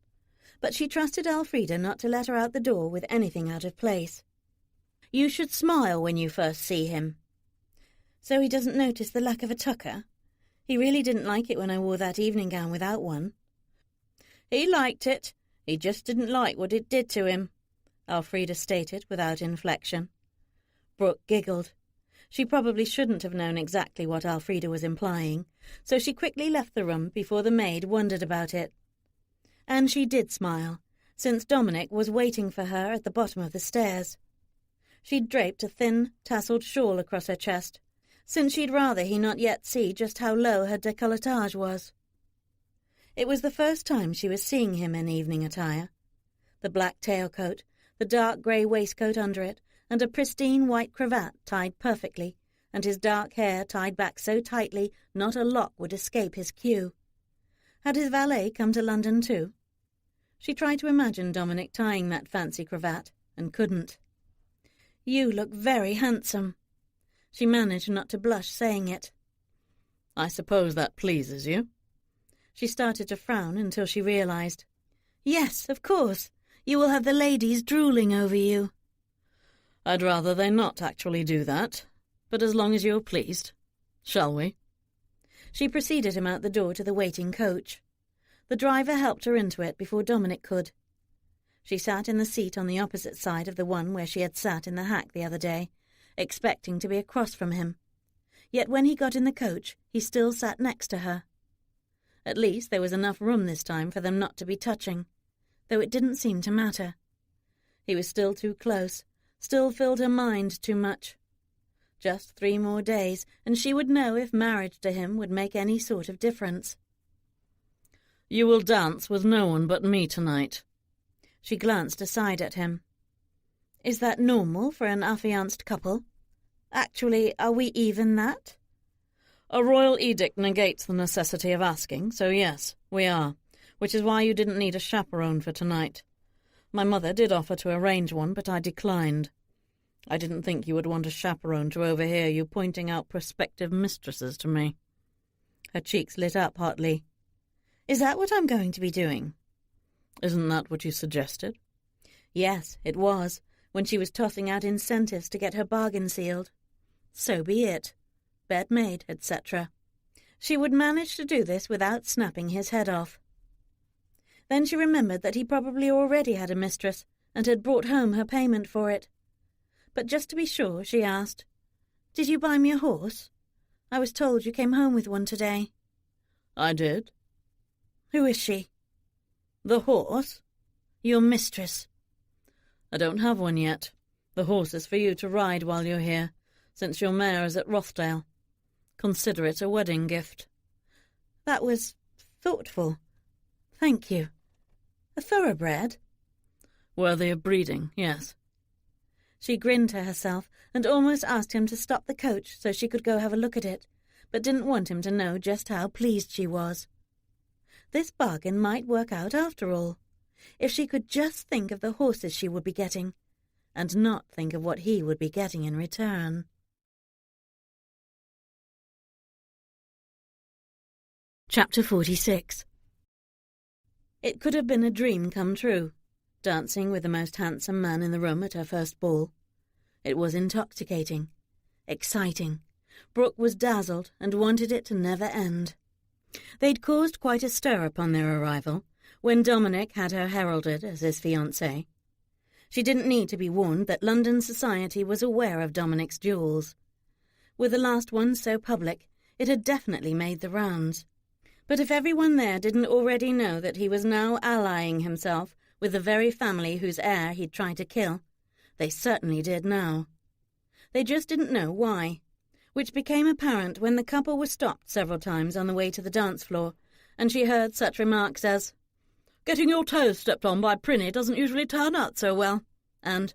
but she trusted Elfrida not to let her out the door with anything out of place. "You should smile when you first see him." "So he doesn't notice the lack of a tucker? He really didn't like it when I wore that evening gown without one." "He liked it. He just didn't like what it did to him," Elfrida stated without inflection. Brooke giggled. She probably shouldn't have known exactly what Elfrida was implying, so she quickly left the room before the maid wondered about it. And she did smile, since Dominic was waiting for her at the bottom of the stairs. She'd draped a thin, tasselled shawl across her chest, since she'd rather he not yet see just how low her décolletage was. It was the first time she was seeing him in evening attire. The black tailcoat, the dark grey waistcoat under it, and a pristine white cravat tied perfectly, and his dark hair tied back so tightly not a lock would escape his queue. Had his valet come to London too? She tried to imagine Dominic tying that fancy cravat, and couldn't. "You look very handsome." She managed not to blush saying it. "I suppose that pleases you?" She started to frown until she realized. "Yes, of course. You will have the ladies drooling over you." "I'd rather they not actually do that, but as long as you're pleased. Shall we?" She preceded him out the door to the waiting coach. The driver helped her into it before Dominic could. She sat in the seat on the opposite side of the one where she had sat in the hack the other day, expecting to be across from him. Yet when he got in the coach, he still sat next to her. At least there was enough room this time for them not to be touching, though it didn't seem to matter. He was still too close, still filled her mind too much. Just 3 more days, and she would know if marriage to him would make any sort of difference. "You will dance with no one but me tonight." She glanced aside at him. "Is that normal for an affianced couple? Actually, are we even that?" "A royal edict negates the necessity of asking, so yes, we are, which is why you didn't need a chaperone for tonight. My mother did offer to arrange one, but I declined. I didn't think you would want a chaperone to overhear you pointing out prospective mistresses to me." Her cheeks lit up hotly. "Is that what I'm going to be doing?" "Isn't that what you suggested?" Yes, it was, when she was tossing out incentives to get her bargain sealed. So be it. Bed made, etc. She would manage to do this without snapping his head off. Then she remembered that he probably already had a mistress and had brought home her payment for it. But just to be sure, she asked, "Did you buy me a horse? I was told you came home with one today." "I did." "Who is she?" "The horse?" "Your mistress." "I don't have one yet. The horse is for you to ride while you're here, since your mare is at Rothdale. Consider it a wedding gift." "That was thoughtful. Thank you. A thoroughbred?" "Worthy of breeding, yes." She grinned to herself and almost asked him to stop the coach so she could go have a look at it, but didn't want him to know just how pleased she was. This bargain might work out after all, if she could just think of the horses she would be getting, and not think of what he would be getting in return. Chapter 46. It could have been a dream come true, dancing with the most handsome man in the room at her first ball. It was intoxicating, exciting. Brooke was dazzled and wanted it to never end. They'd caused quite a stir upon their arrival, when Dominic had her heralded as his fiancée. She didn't need to be warned that London society was aware of Dominic's jewels. With the last one so public, it had definitely made the rounds. But if everyone there didn't already know that he was now allying himself with the very family whose heir he'd tried to kill, they certainly did now. They just didn't know why, which became apparent when the couple were stopped several times on the way to the dance floor, and she heard such remarks as, "Getting your toes stepped on by Prinny doesn't usually turn out so well," and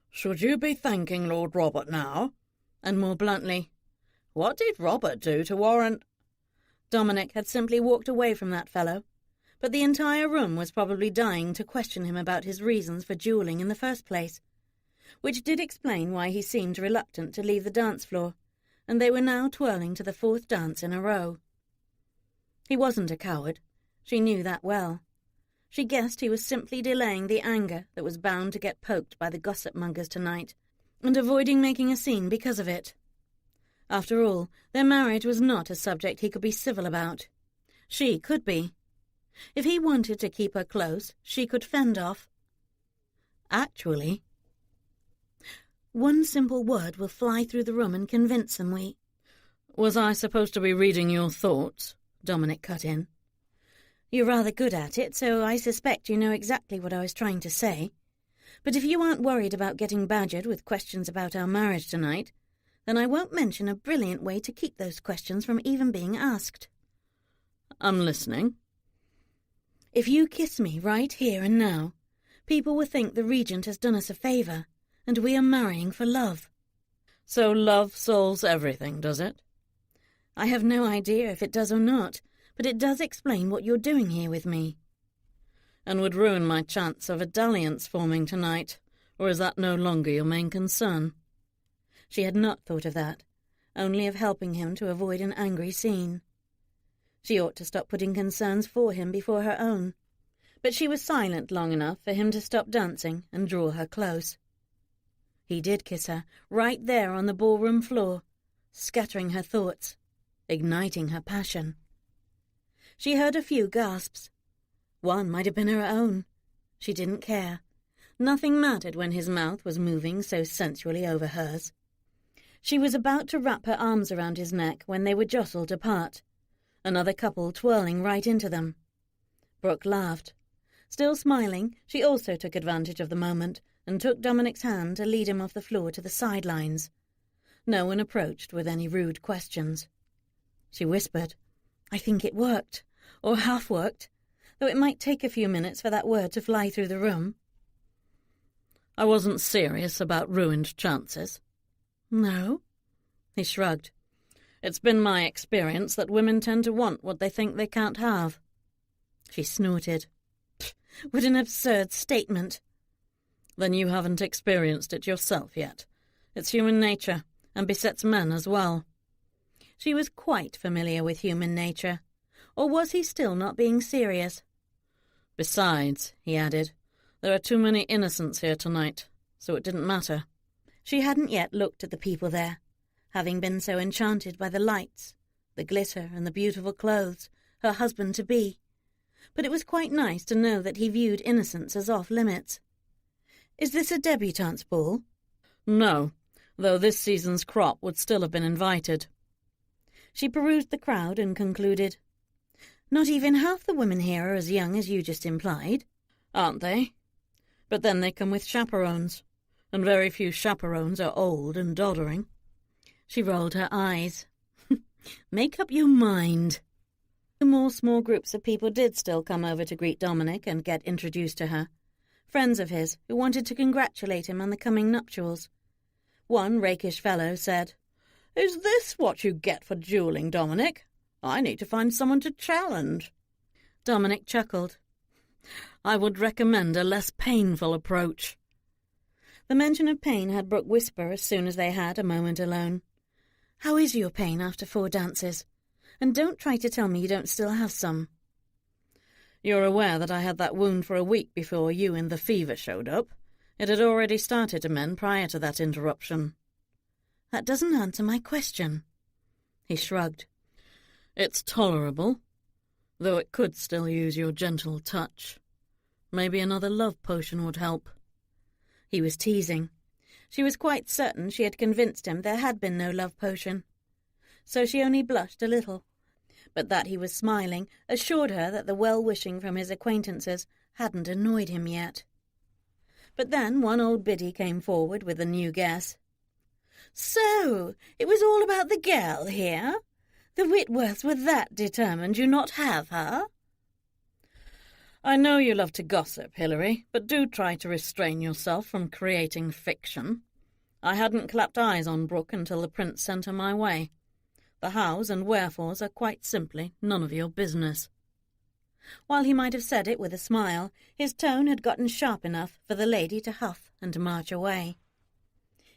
"Should you be thanking Lord Robert now?" and more bluntly, "What did Robert do to warrant—" Dominic had simply walked away from that fellow, but the entire room was probably dying to question him about his reasons for duelling in the first place, which did explain why he seemed reluctant to leave the dance floor, and they were now twirling to the fourth dance in a row. He wasn't a coward. She knew that well. She guessed he was simply delaying the anger that was bound to get poked by the gossip-mongers tonight, and avoiding making a scene because of it. After all, their marriage was not a subject he could be civil about. She could be. If he wanted to keep her close, she could fend off. Actually, one simple word will fly through the room and convince them we— "Was I supposed to be reading your thoughts?" Dominic cut in. "You're rather good at it, so I suspect you know exactly what I was trying to say. But if you aren't worried about getting badgered with questions about our marriage tonight, then I won't mention a brilliant way to keep those questions from even being asked." "I'm listening." "If you kiss me right here and now, people will think the Regent has done us a favour, and we are marrying for love." "So love solves everything, does it?" "I have no idea if it does or not, but it does explain what you're doing here with me." "And would ruin my chance of a dalliance forming tonight, or is that no longer your main concern?" She had not thought of that, only of helping him to avoid an angry scene. She ought to stop putting concerns for him before her own, but she was silent long enough for him to stop dancing and draw her close. He did kiss her, right there on the ballroom floor, scattering her thoughts, igniting her passion. She heard a few gasps. One might have been her own. She didn't care. Nothing mattered when his mouth was moving so sensually over hers. She was about to wrap her arms around his neck when they were jostled apart, another couple twirling right into them. Brooke laughed. Still smiling, she also took advantage of the moment and took Dominic's hand to lead him off the floor to the sidelines. No one approached with any rude questions. She whispered, "I think it worked, or half worked, though it might take a few minutes for that word to fly through the room." "I wasn't serious about ruined chances." "No?" He shrugged. "It's been my experience that women tend to want what they think they can't have." She snorted. "What an absurd statement." "Then you haven't experienced it yourself yet. It's human nature, and besets men as well. She was quite familiar with human nature. Or was he still not being serious? Besides, he added, there are too many innocents here tonight, so it didn't matter. She hadn't yet looked at the people there, having been so enchanted by the lights, the glitter and the beautiful clothes, her husband-to-be. But it was quite nice to know that he viewed innocence as off-limits. Is this a debutante's ball? No, though this season's crop would still have been invited. She perused the crowd and concluded, Not even half the women here are as young as you just implied. Aren't they? But then they come with chaperones, and very few chaperones are old and doddering. She rolled her eyes. Make up your mind. The more small groups of people did still come over to greet Dominic and get introduced to her. Friends of his who wanted to congratulate him on the coming nuptials. One rakish fellow said, "Is this what you get for duelling, Dominic? I need to find someone to challenge." Dominic chuckled. "I would recommend a less painful approach." The mention of pain had Brooke whisper as soon as they had a moment alone. How is your pain after 4 dances? And don't try to tell me you don't still have some. You're aware that I had that wound for a week before you and the fever showed up. It had already started to mend prior to that interruption. That doesn't answer my question. He shrugged. It's tolerable, though it could still use your gentle touch. Maybe another love potion would help. He was teasing. She was quite certain she had convinced him there had been no love potion. So she only blushed a little. But that he was smiling assured her that the well-wishing from his acquaintances hadn't annoyed him yet. But then one old biddy came forward with a new guess. So, it was all about the girl here? The Whitworths were that determined you not have her? I know you love to gossip, Hilary, but do try to restrain yourself from creating fiction. I hadn't clapped eyes on Brooke until the prince sent her my way. The hows and wherefores are quite simply none of your business. While he might have said it with a smile, his tone had gotten sharp enough for the lady to huff and to march away.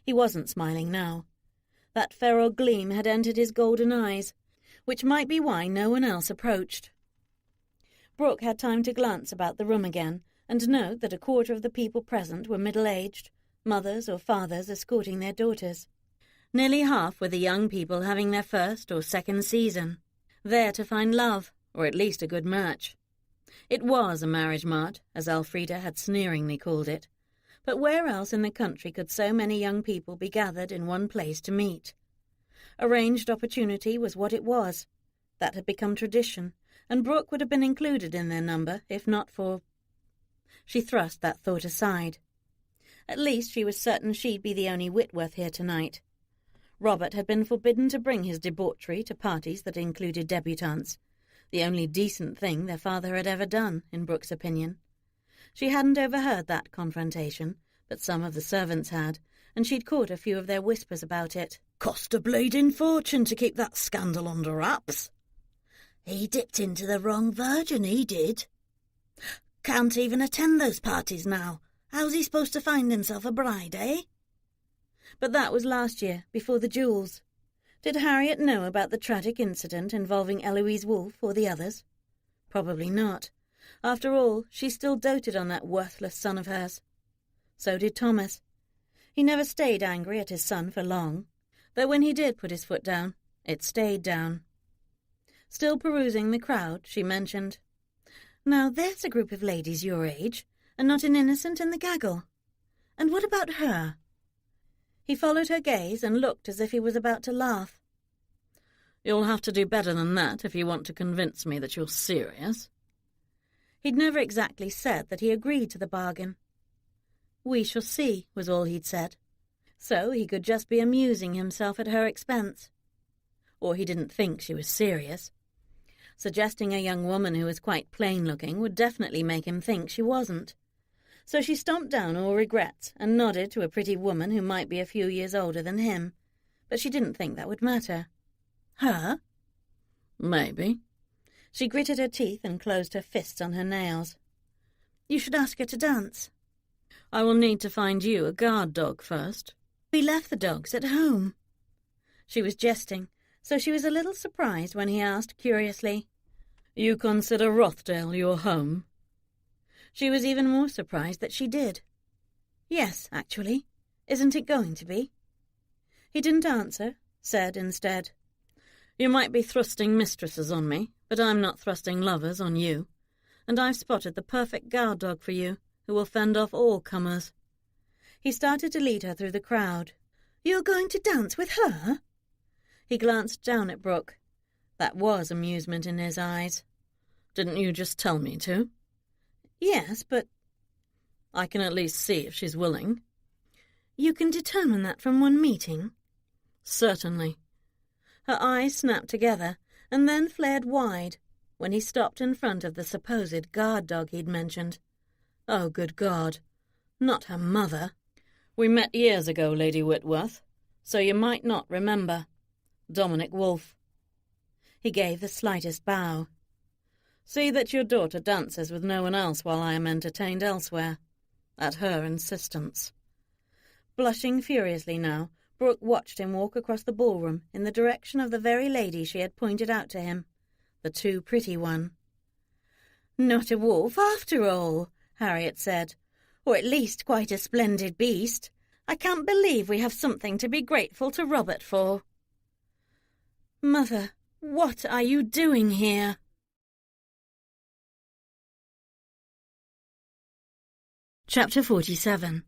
He wasn't smiling now. That feral gleam had entered his golden eyes, which might be why no one else approached. Brooke had time to glance about the room again and note that a quarter of the people present were middle-aged, mothers or fathers escorting their daughters. Nearly half were the young people having their first or second season, there to find love, or at least a good match. It was a marriage mart, as Elfrida had sneeringly called it, but where else in the country could so many young people be gathered in one place to meet? Arranged opportunity was what it was. That had become tradition, and Brooke would have been included in their number, if not for... She thrust that thought aside. At least she was certain she'd be the only Whitworth here tonight. Robert had been forbidden to bring his debauchery to parties that included debutantes, the only decent thing their father had ever done, in Brooke's opinion. She hadn't overheard that confrontation, but some of the servants had, and she'd caught a few of their whispers about it. Cost a bleeding fortune to keep that scandal under wraps. He dipped into the wrong virgin, he did. Can't even attend those parties now. How's he supposed to find himself a bride, eh? But that was last year, before the jewels. Did Harriet know about the tragic incident involving Eloise Wolfe or the others? Probably not. After all, she still doted on that worthless son of hers. So did Thomas. He never stayed angry at his son for long, though when he did put his foot down, it stayed down. Still perusing the crowd, she mentioned, "Now there's a group of ladies your age, and not an innocent in the gaggle. And what about her?" He followed her gaze and looked as if he was about to laugh. "You'll have to do better than that if you want to convince me that you're serious." He'd never exactly said that he agreed to the bargain. "We shall see," was all he'd said. So he could just be amusing himself at her expense. Or he didn't think she was serious. Suggesting a young woman who was quite plain-looking would definitely make him think she wasn't. So she stomped down all regrets and nodded to a pretty woman who might be a few years older than him, but she didn't think that would matter. Her? Maybe. She gritted her teeth and closed her fists on her nails. You should ask her to dance. I will need to find you a guard dog first. We left the dogs at home." She was jesting, so she was a little surprised when he asked curiously, "You consider Rothdale your home?" She was even more surprised that she did. "Yes, actually. Isn't it going to be?" He didn't answer, said instead, "You might be thrusting mistresses on me, but I'm not thrusting lovers on you. And I've spotted the perfect guard dog for you, who will fend off all comers." He started to lead her through the crowd. "You're going to dance with her?" He glanced down at Brooke. That was amusement in his eyes. "Didn't you just tell me to?" "Yes, but—" "I can at least see if she's willing." "You can determine that from one meeting?" "Certainly." Her eyes snapped together, and then flared wide, when he stopped in front of the supposed guard dog he'd mentioned. Oh, good God! Not her mother. "We met years ago, Lady Whitworth, so you might not remember. Dominic Wolfe." He gave the slightest bow. "See that your daughter dances with no one else while I am entertained elsewhere, at her insistence." Blushing furiously now, Brooke watched him walk across the ballroom in the direction of the very lady she had pointed out to him, the too pretty one. "Not a wolf, after all," Harriet said, "or at least quite a splendid beast. I can't believe we have something to be grateful to Robert for." "Mother, what are you doing here?" Chapter 47.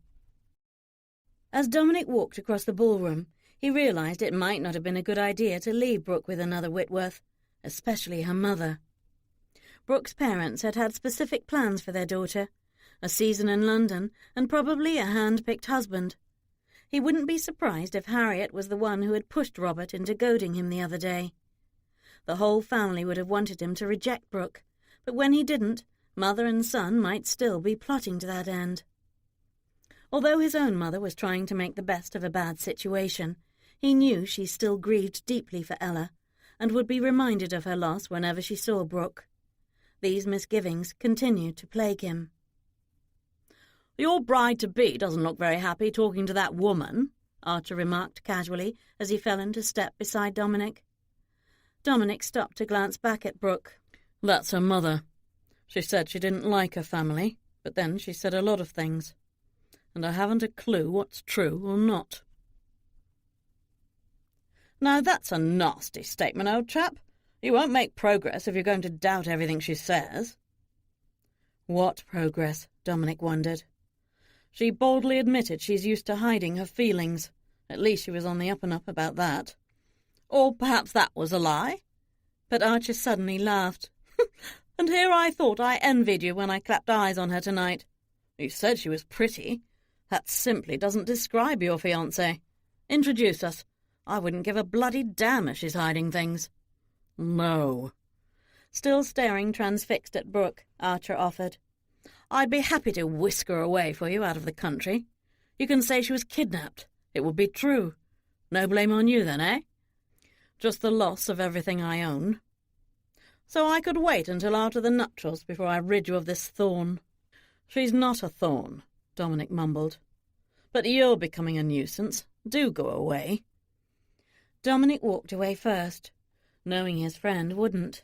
As Dominic walked across the ballroom, he realized it might not have been a good idea to leave Brooke with another Whitworth, especially her mother. Brooke's parents had had specific plans for their daughter, a season in London, and probably a hand-picked husband. He wouldn't be surprised if Harriet was the one who had pushed Robert into goading him the other day. The whole family would have wanted him to reject Brooke, but when he didn't, mother and son might still be plotting to that end. Although his own mother was trying to make the best of a bad situation, he knew she still grieved deeply for Ella, and would be reminded of her loss whenever she saw Brooke. These misgivings continued to plague him. "Your bride-to-be doesn't look very happy talking to that woman," Archer remarked casually as he fell into step beside Dominic. Dominic stopped to glance back at Brooke. "That's her mother. She said she didn't like her family, but then she said a lot of things. And I haven't a clue what's true or not." "Now that's a nasty statement, old chap. You won't make progress if you're going to doubt everything she says." "What progress?" Dominic wondered. "She boldly admitted she's used to hiding her feelings. At least she was on the up-and-up about that. Or perhaps that was a lie." But Archer suddenly laughed. "And here I thought I envied you when I clapped eyes on her tonight. You said she was pretty. That simply doesn't describe your fiancée. Introduce us. I wouldn't give a bloody damn if she's hiding things." "No." Still staring transfixed at Brooke, Archer offered. "I'd be happy to whisk her away for you out of the country. You can say she was kidnapped. It would be true. No blame on you then, eh? Just the loss of everything I own. So I could wait until after the nuptials before I rid you of this thorn." "She's not a thorn," Dominic mumbled. "But you're becoming a nuisance. Do go away." Dominic walked away first, knowing his friend wouldn't.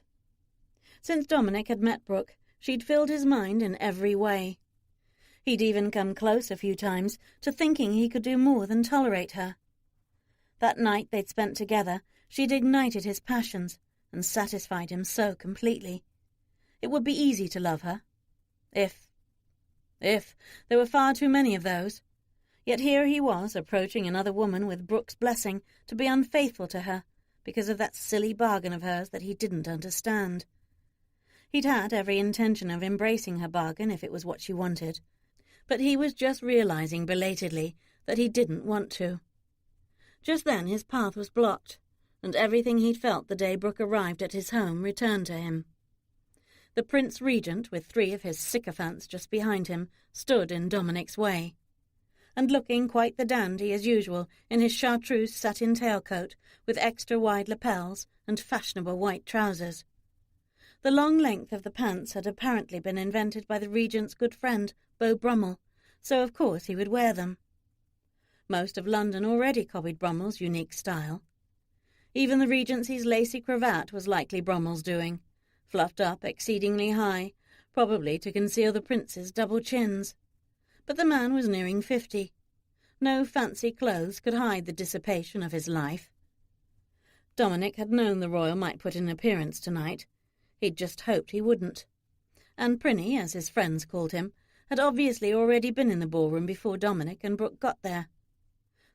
Since Dominic had met Brooke, she'd filled his mind in every way. He'd even come close a few times to thinking he could do more than tolerate her. That night they'd spent together, she'd ignited his passions and satisfied him so completely. It would be easy to love her. If there were far too many of those. Yet here he was, approaching another woman with Brooke's blessing to be unfaithful to her because of that silly bargain of hers that he didn't understand. He'd had every intention of embracing her bargain if it was what she wanted, but he was just realizing belatedly that he didn't want to. Just then his path was blocked, and everything he'd felt the day Brooke arrived at his home returned to him. The Prince Regent, with 3 of his sycophants just behind him, stood in Dominic's way, and looking quite the dandy as usual in his chartreuse satin tailcoat with extra wide lapels and fashionable white trousers. The long length of the pants had apparently been invented by the Regent's good friend, Beau Brummel, so of course he would wear them. Most of London already copied Bromwell's unique style. Even the Regency's lacy cravat was likely Bromwell's doing, fluffed up exceedingly high, probably to conceal the prince's double chins. But the man was nearing 50. No fancy clothes could hide the dissipation of his life. Dominic had known the royal might put in an appearance tonight. He'd just hoped he wouldn't. And Prinny, as his friends called him, had obviously already been in the ballroom before Dominic and Brooke got there.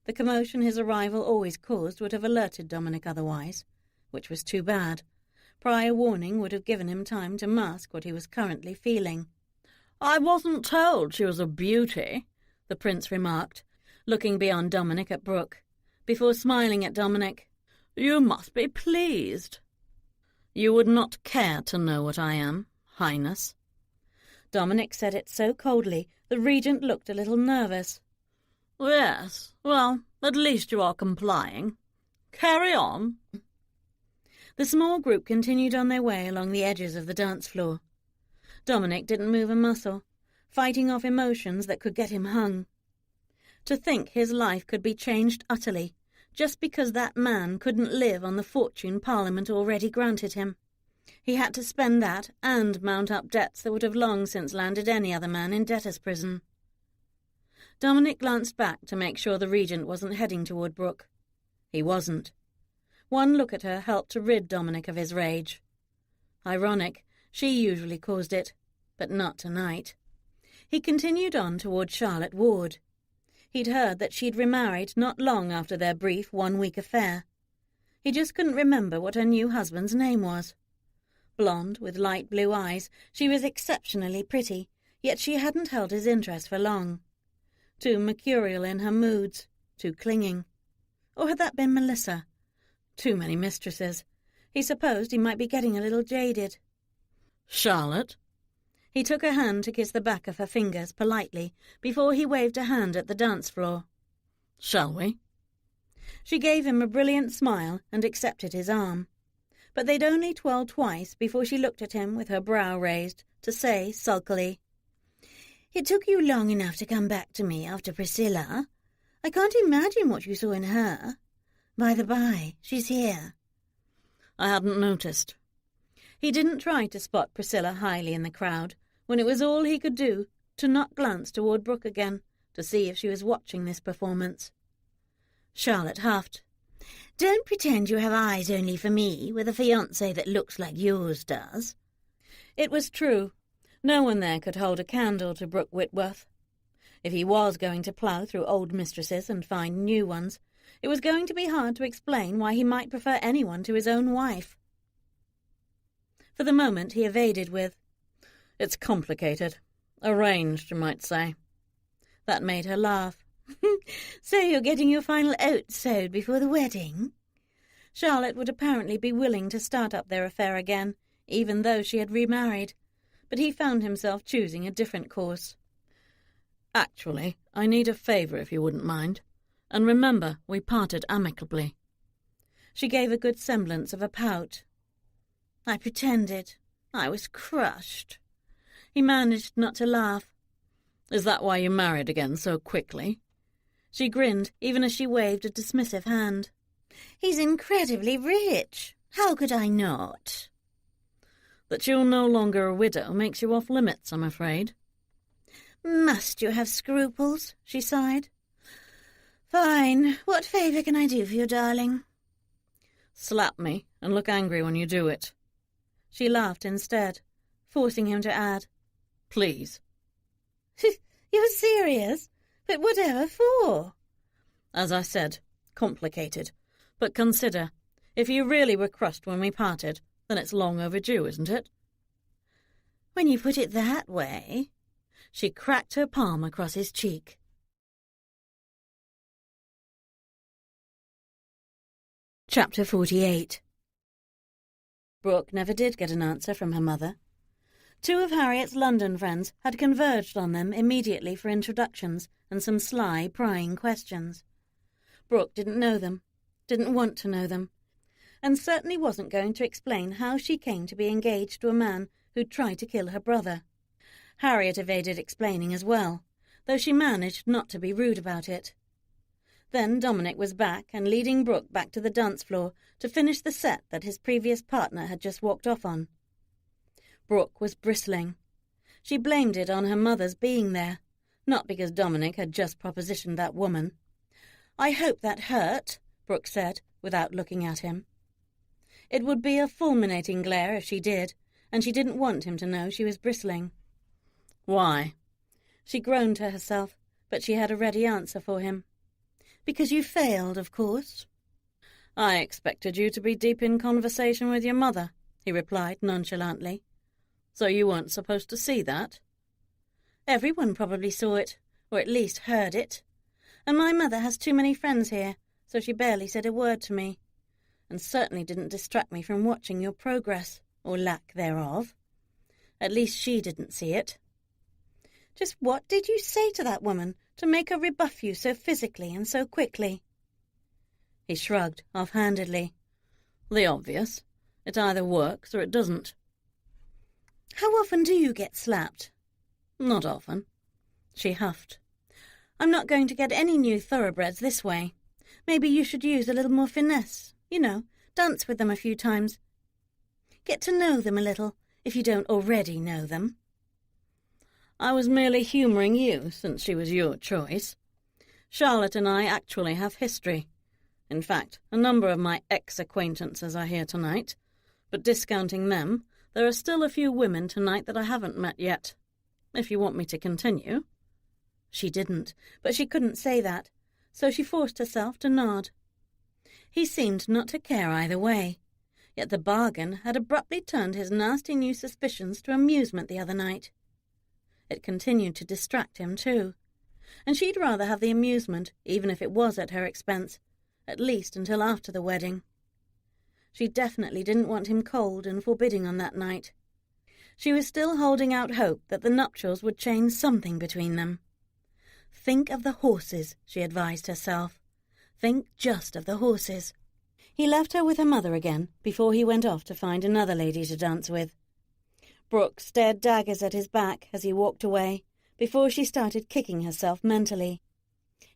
The commotion his arrival always caused would have alerted Dominic otherwise, which was too bad. Prior warning would have given him time to mask what he was currently feeling. "I wasn't told she was a beauty," the prince remarked, looking beyond Dominic at Brooke, before smiling at Dominic. "You must be pleased." "You would not care to know what I am, Highness." Dominic said it so coldly the regent looked a little nervous. "Yes, well, at least you are complying. Carry on." The small group continued on their way along the edges of the dance floor. Dominic didn't move a muscle, fighting off emotions that could get him hung. To think his life could be changed utterly, just because that man couldn't live on the fortune Parliament already granted him. He had to spend that and mount up debts that would have long since landed any other man in debtor's prison. Dominic glanced back to make sure the regent wasn't heading toward Brooke. He wasn't. One look at her helped to rid Dominic of his rage. Ironic, she usually caused it, but not tonight. He continued on toward Charlotte Ward. He'd heard that she'd remarried not long after their brief one-week affair. He just couldn't remember what her new husband's name was. Blonde, with light blue eyes, she was exceptionally pretty, yet she hadn't held his interest for long. Too mercurial in her moods, too clinging. Or had that been Melissa? Too many mistresses. He supposed he might be getting a little jaded. "Charlotte?" He took her hand to kiss the back of her fingers politely before he waved a hand at the dance floor. "Shall we?" She gave him a brilliant smile and accepted his arm. But they'd only twirled twice before she looked at him with her brow raised to say sulkily, "It took you long enough to come back to me after Priscilla. I can't imagine what you saw in her. By the by, she's here." "I hadn't noticed." He didn't try to spot Priscilla highly in the crowd, when it was all he could do to not glance toward Brooke again, to see if she was watching this performance. Charlotte huffed. "Don't pretend you have eyes only for me, with a fiancé that looks like yours does." It was true. No one there could hold a candle to Brooke Whitworth. If he was going to plough through old mistresses and find new ones, it was going to be hard to explain why he might prefer anyone to his own wife. For the moment he evaded with, "It's complicated. Arranged, you might say." That made her laugh. "So you're getting your final oats sowed before the wedding?" Charlotte would apparently be willing to start up their affair again, even though she had remarried, but he found himself choosing a different course. "Actually, I need a favour if you wouldn't mind. And remember, we parted amicably." She gave a good semblance of a pout. "I pretended. I was crushed." He managed not to laugh. "Is that why you married again so quickly?" She grinned, even as she waved a dismissive hand. "He's incredibly rich. How could I not?" "That you're no longer a widow makes you off limits, I'm afraid." "Must you have scruples?" she sighed. "Fine. What favour can I do for you, darling?" "Slap me, and look angry when you do it." She laughed instead, forcing him to add, "Please." "You're serious? But whatever for?" "As I said, complicated. But consider, if you really were crushed when we parted, then it's long overdue, isn't it?" "When you put it that way." She cracked her palm across his cheek. Chapter 48. Brooke never did get an answer from her mother. Two of Harriet's London friends had converged on them immediately for introductions and some sly, prying questions. Brooke didn't know them, didn't want to know them, and certainly wasn't going to explain how she came to be engaged to a man who'd tried to kill her brother. Harriet evaded explaining as well, though she managed not to be rude about it. Then Dominic was back and leading Brooke back to the dance floor to finish the set that his previous partner had just walked off on. Brooke was bristling. She blamed it on her mother's being there, not because Dominic had just propositioned that woman. "I hope that hurt," Brooke said, without looking at him. It would be a fulminating glare if she did, and she didn't want him to know she was bristling. "Why?" She groaned to herself, but she had a ready answer for him. "Because you failed, of course." "I expected you to be deep in conversation with your mother," he replied nonchalantly. "So you weren't supposed to see that?" "Everyone probably saw it, or at least heard it. And my mother has too many friends here, so she barely said a word to me, and certainly didn't distract me from watching your progress, or lack thereof. At least she didn't see it." "Just what did you say to that woman to make her rebuff you so physically and so quickly?" He shrugged offhandedly. "The obvious. It either works or it doesn't." "How often do you get slapped?" "Not often." She huffed. "I'm not going to get any new thoroughbreds this way. Maybe you should use a little more finesse. You know, dance with them a few times. Get to know them a little, if you don't already know them." "I was merely humouring you, since she was your choice. Charlotte and I actually have history. In fact, a number of my ex-acquaintances are here tonight, but discounting them, there are still a few women tonight that I haven't met yet. If you want me to continue." She didn't, but she couldn't say that, so she forced herself to nod. He seemed not to care either way, yet the bargain had abruptly turned his nasty new suspicions to amusement the other night. It continued to distract him, too, and she'd rather have the amusement, even if it was at her expense, at least until after the wedding. She definitely didn't want him cold and forbidding on that night. She was still holding out hope that the nuptials would change something between them. Think of the horses, she advised herself. Think just of the horses. He left her with her mother again before he went off to find another lady to dance with. Brooke stared daggers at his back as he walked away, before she started kicking herself mentally.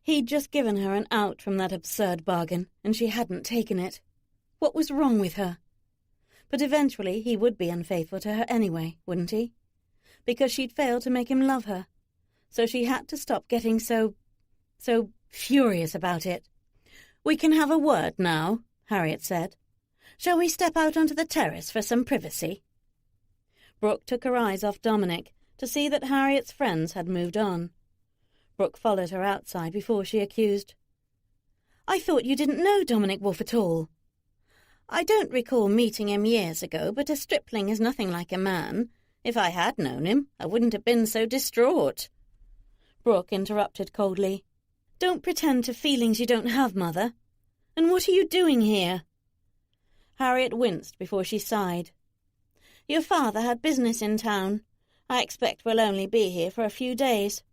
He'd just given her an out from that absurd bargain, and she hadn't taken it. What was wrong with her? But eventually he would be unfaithful to her anyway, wouldn't he? Because she'd failed to make him love her. So she had to stop getting so furious about it. "We can have a word now," Harriet said. "Shall we step out onto the terrace for some privacy?" Brooke took her eyes off Dominic to see that Harriet's friends had moved on. Brooke followed her outside before she accused. "I thought you didn't know Dominic Wolfe at all." "I don't recall meeting him years ago, but a stripling is nothing like a man. If I had known him, I wouldn't have been so distraught." Brooke interrupted coldly. "Don't pretend to feelings you don't have, Mother. And what are you doing here?" Harriet winced before she sighed. "Your father had business in town. I expect we'll only be here for a few days.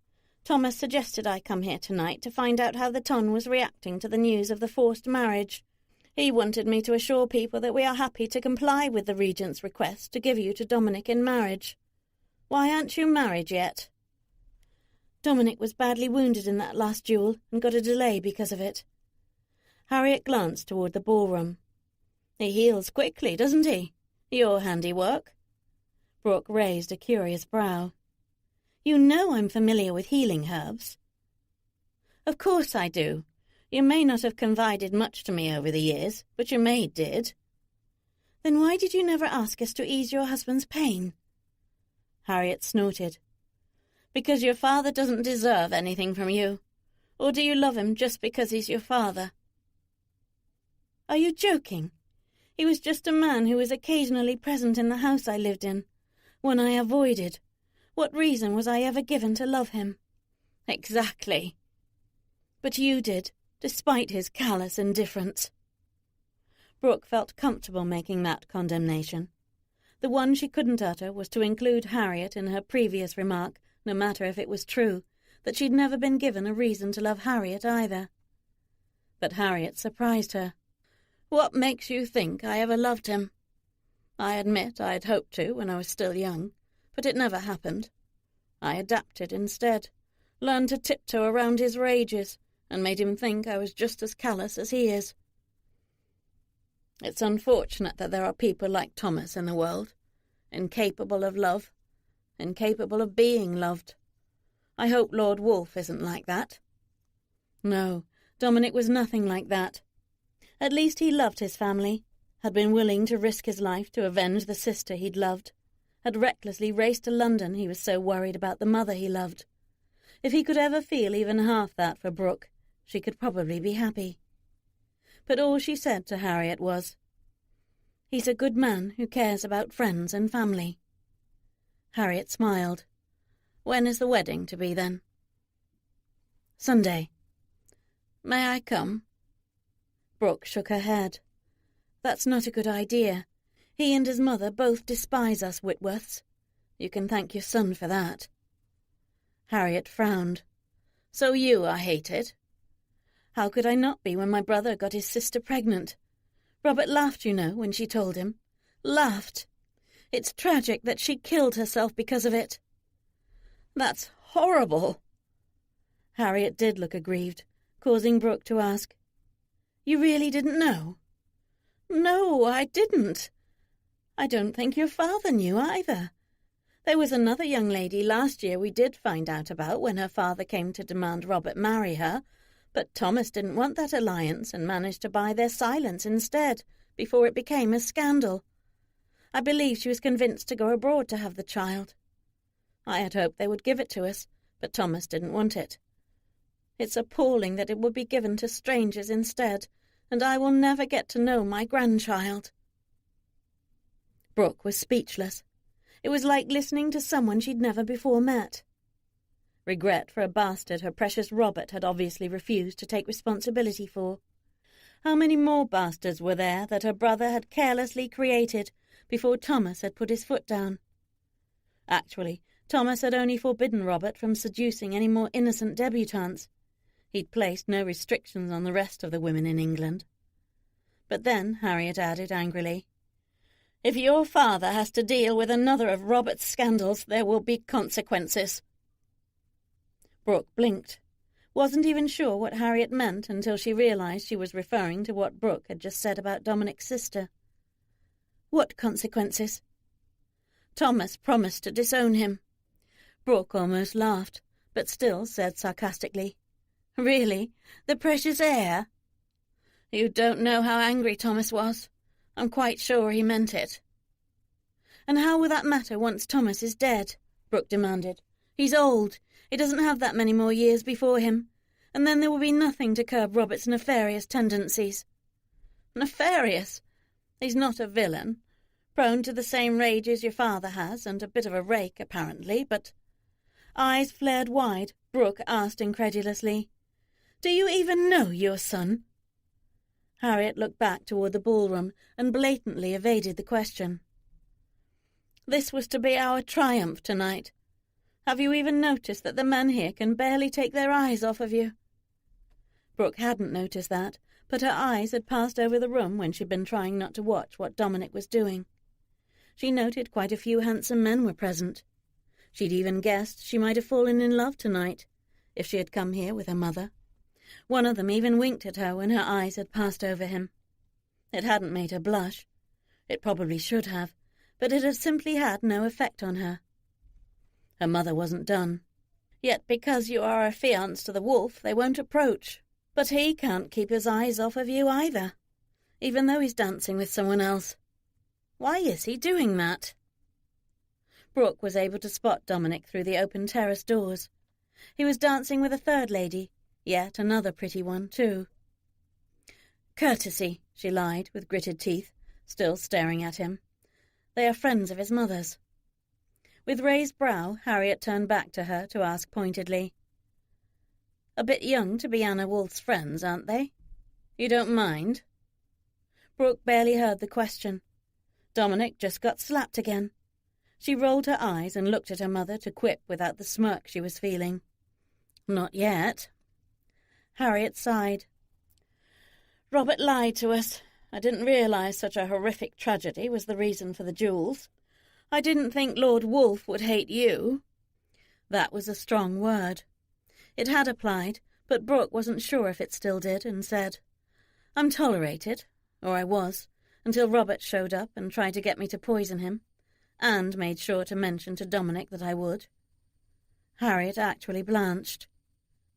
Thomas suggested I come here tonight to find out how the ton was reacting to the news of the forced marriage. He wanted me to assure people that we are happy to comply with the Regent's request to give you to Dominic in marriage. Why aren't you married yet?" "Dominic was badly wounded in that last duel and got a delay because of it." Harriet glanced toward the ballroom. "He heals quickly, doesn't he? Your handiwork." Brooke raised a curious brow. "You know I'm familiar with healing herbs." "Of course I do. You may not have confided much to me over the years, but your maid did." "Then why did you never ask us to ease your husband's pain?" Harriet snorted. "Because your father doesn't deserve anything from you. Or do you love him just because he's your father?" "Are you joking? He was just a man who was occasionally present in the house I lived in, one I avoided. What reason was I ever given to love him?" "Exactly." "But you did, despite his callous indifference." Brooke felt comfortable making that condemnation. The one she couldn't utter was to include Harriet in her previous remark, no matter if it was true, that she'd never been given a reason to love Harriet either. But Harriet surprised her. "What makes you think I ever loved him? I admit I had hoped to when I was still young, but it never happened. I adapted instead, learned to tiptoe around his rages, and made him think I was just as callous as he is. It's unfortunate that there are people like Thomas in the world, incapable of love, incapable of being loved. I hope Lord Wolfe isn't like that. No, Dominic was nothing like that. At least he loved his family, had been willing to risk his life to avenge the sister he'd loved, had recklessly raced to London, he was so worried about the mother he loved. If he could ever feel even half that for Brooke, she could probably be happy. But all she said to Harriet was, "He's a good man who cares about friends and family." Harriet smiled. "When is the wedding to be, then?" "Sunday." "May I come?" Brooke shook her head. "That's not a good idea. He and his mother both despise us Whitworths. You can thank your son for that." Harriet frowned. "So you are hated?" "How could I not be when my brother got his sister pregnant? Robert laughed, you know, when she told him. Laughed. It's tragic that she killed herself because of it." "That's horrible." Harriet did look aggrieved, causing Brooke to ask, "You really didn't know?" "No, I didn't. I don't think your father knew either. There was another young lady last year we did find out about when her father came to demand Robert marry her, but Thomas didn't want that alliance and managed to buy their silence instead, before it became a scandal. I believe she was convinced to go abroad to have the child. I had hoped they would give it to us, but Thomas didn't want it. It's appalling that it would be given to strangers instead, and I will never get to know my grandchild." Brooke was speechless. It was like listening to someone she'd never before met. Regret for a bastard her precious Robert had obviously refused to take responsibility for. How many more bastards were there that her brother had carelessly created before Thomas had put his foot down? Actually, Thomas had only forbidden Robert from seducing any more innocent debutantes. He'd placed no restrictions on the rest of the women in England. But then Harriet added angrily, "If your father has to deal with another of Robert's scandals, there will be consequences." Brooke blinked, wasn't even sure what Harriet meant until she realized she was referring to what Brooke had just said about Dominic's sister. "What consequences?" "Thomas promised to disown him." Brooke almost laughed, but still said sarcastically, "Really? The precious heir?" "You don't know how angry Thomas was. I'm quite sure he meant it." "And how will that matter once Thomas is dead?" Brooke demanded. "He's old. He doesn't have that many more years before him. And then there will be nothing to curb Robert's nefarious tendencies." "Nefarious? He's not a villain. Prone to the same rage as your father has, and a bit of a rake, apparently, but—" Eyes flared wide, Brooke asked incredulously, "Do you even know your son?" Harriet looked back toward the ballroom and blatantly evaded the question. "This was to be our triumph tonight. Have you even noticed that the men here can barely take their eyes off of you?" Brooke hadn't noticed that, but her eyes had passed over the room when she'd been trying not to watch what Dominic was doing. She noted quite a few handsome men were present. She'd even guessed she might have fallen in love tonight, if she had come here with her mother. One of them even winked at her when her eyes had passed over him. It hadn't made her blush. It probably should have, but it had simply had no effect on her. Her mother wasn't done. "Yet because you are affianced to the wolf, they won't approach. But he can't keep his eyes off of you either, even though he's dancing with someone else. Why is he doing that?" Brooke was able to spot Dominic through the open terrace doors. He was dancing with a third lady, yet another pretty one, too. "Courtesy," she lied, with gritted teeth, still staring at him. "They are friends of his mother's." With raised brow, Harriet turned back to her to ask pointedly, "A bit young to be Anna Wolfe's friends, aren't they? You don't mind?" Brooke barely heard the question. Dominic just got slapped again. She rolled her eyes and looked at her mother to quip without the smirk she was feeling. "Not yet." Harriet sighed. "Robert lied to us. I didn't realize such a horrific tragedy was the reason for the jewels. I didn't think Lord Wolfe would hate you." That was a strong word. It had applied, But Brooke wasn't sure if it still did, and said, "I'm tolerated, or I was, until Robert showed up and tried to get me to poison him, and made sure to mention to Dominic that I would." Harriet actually blanched.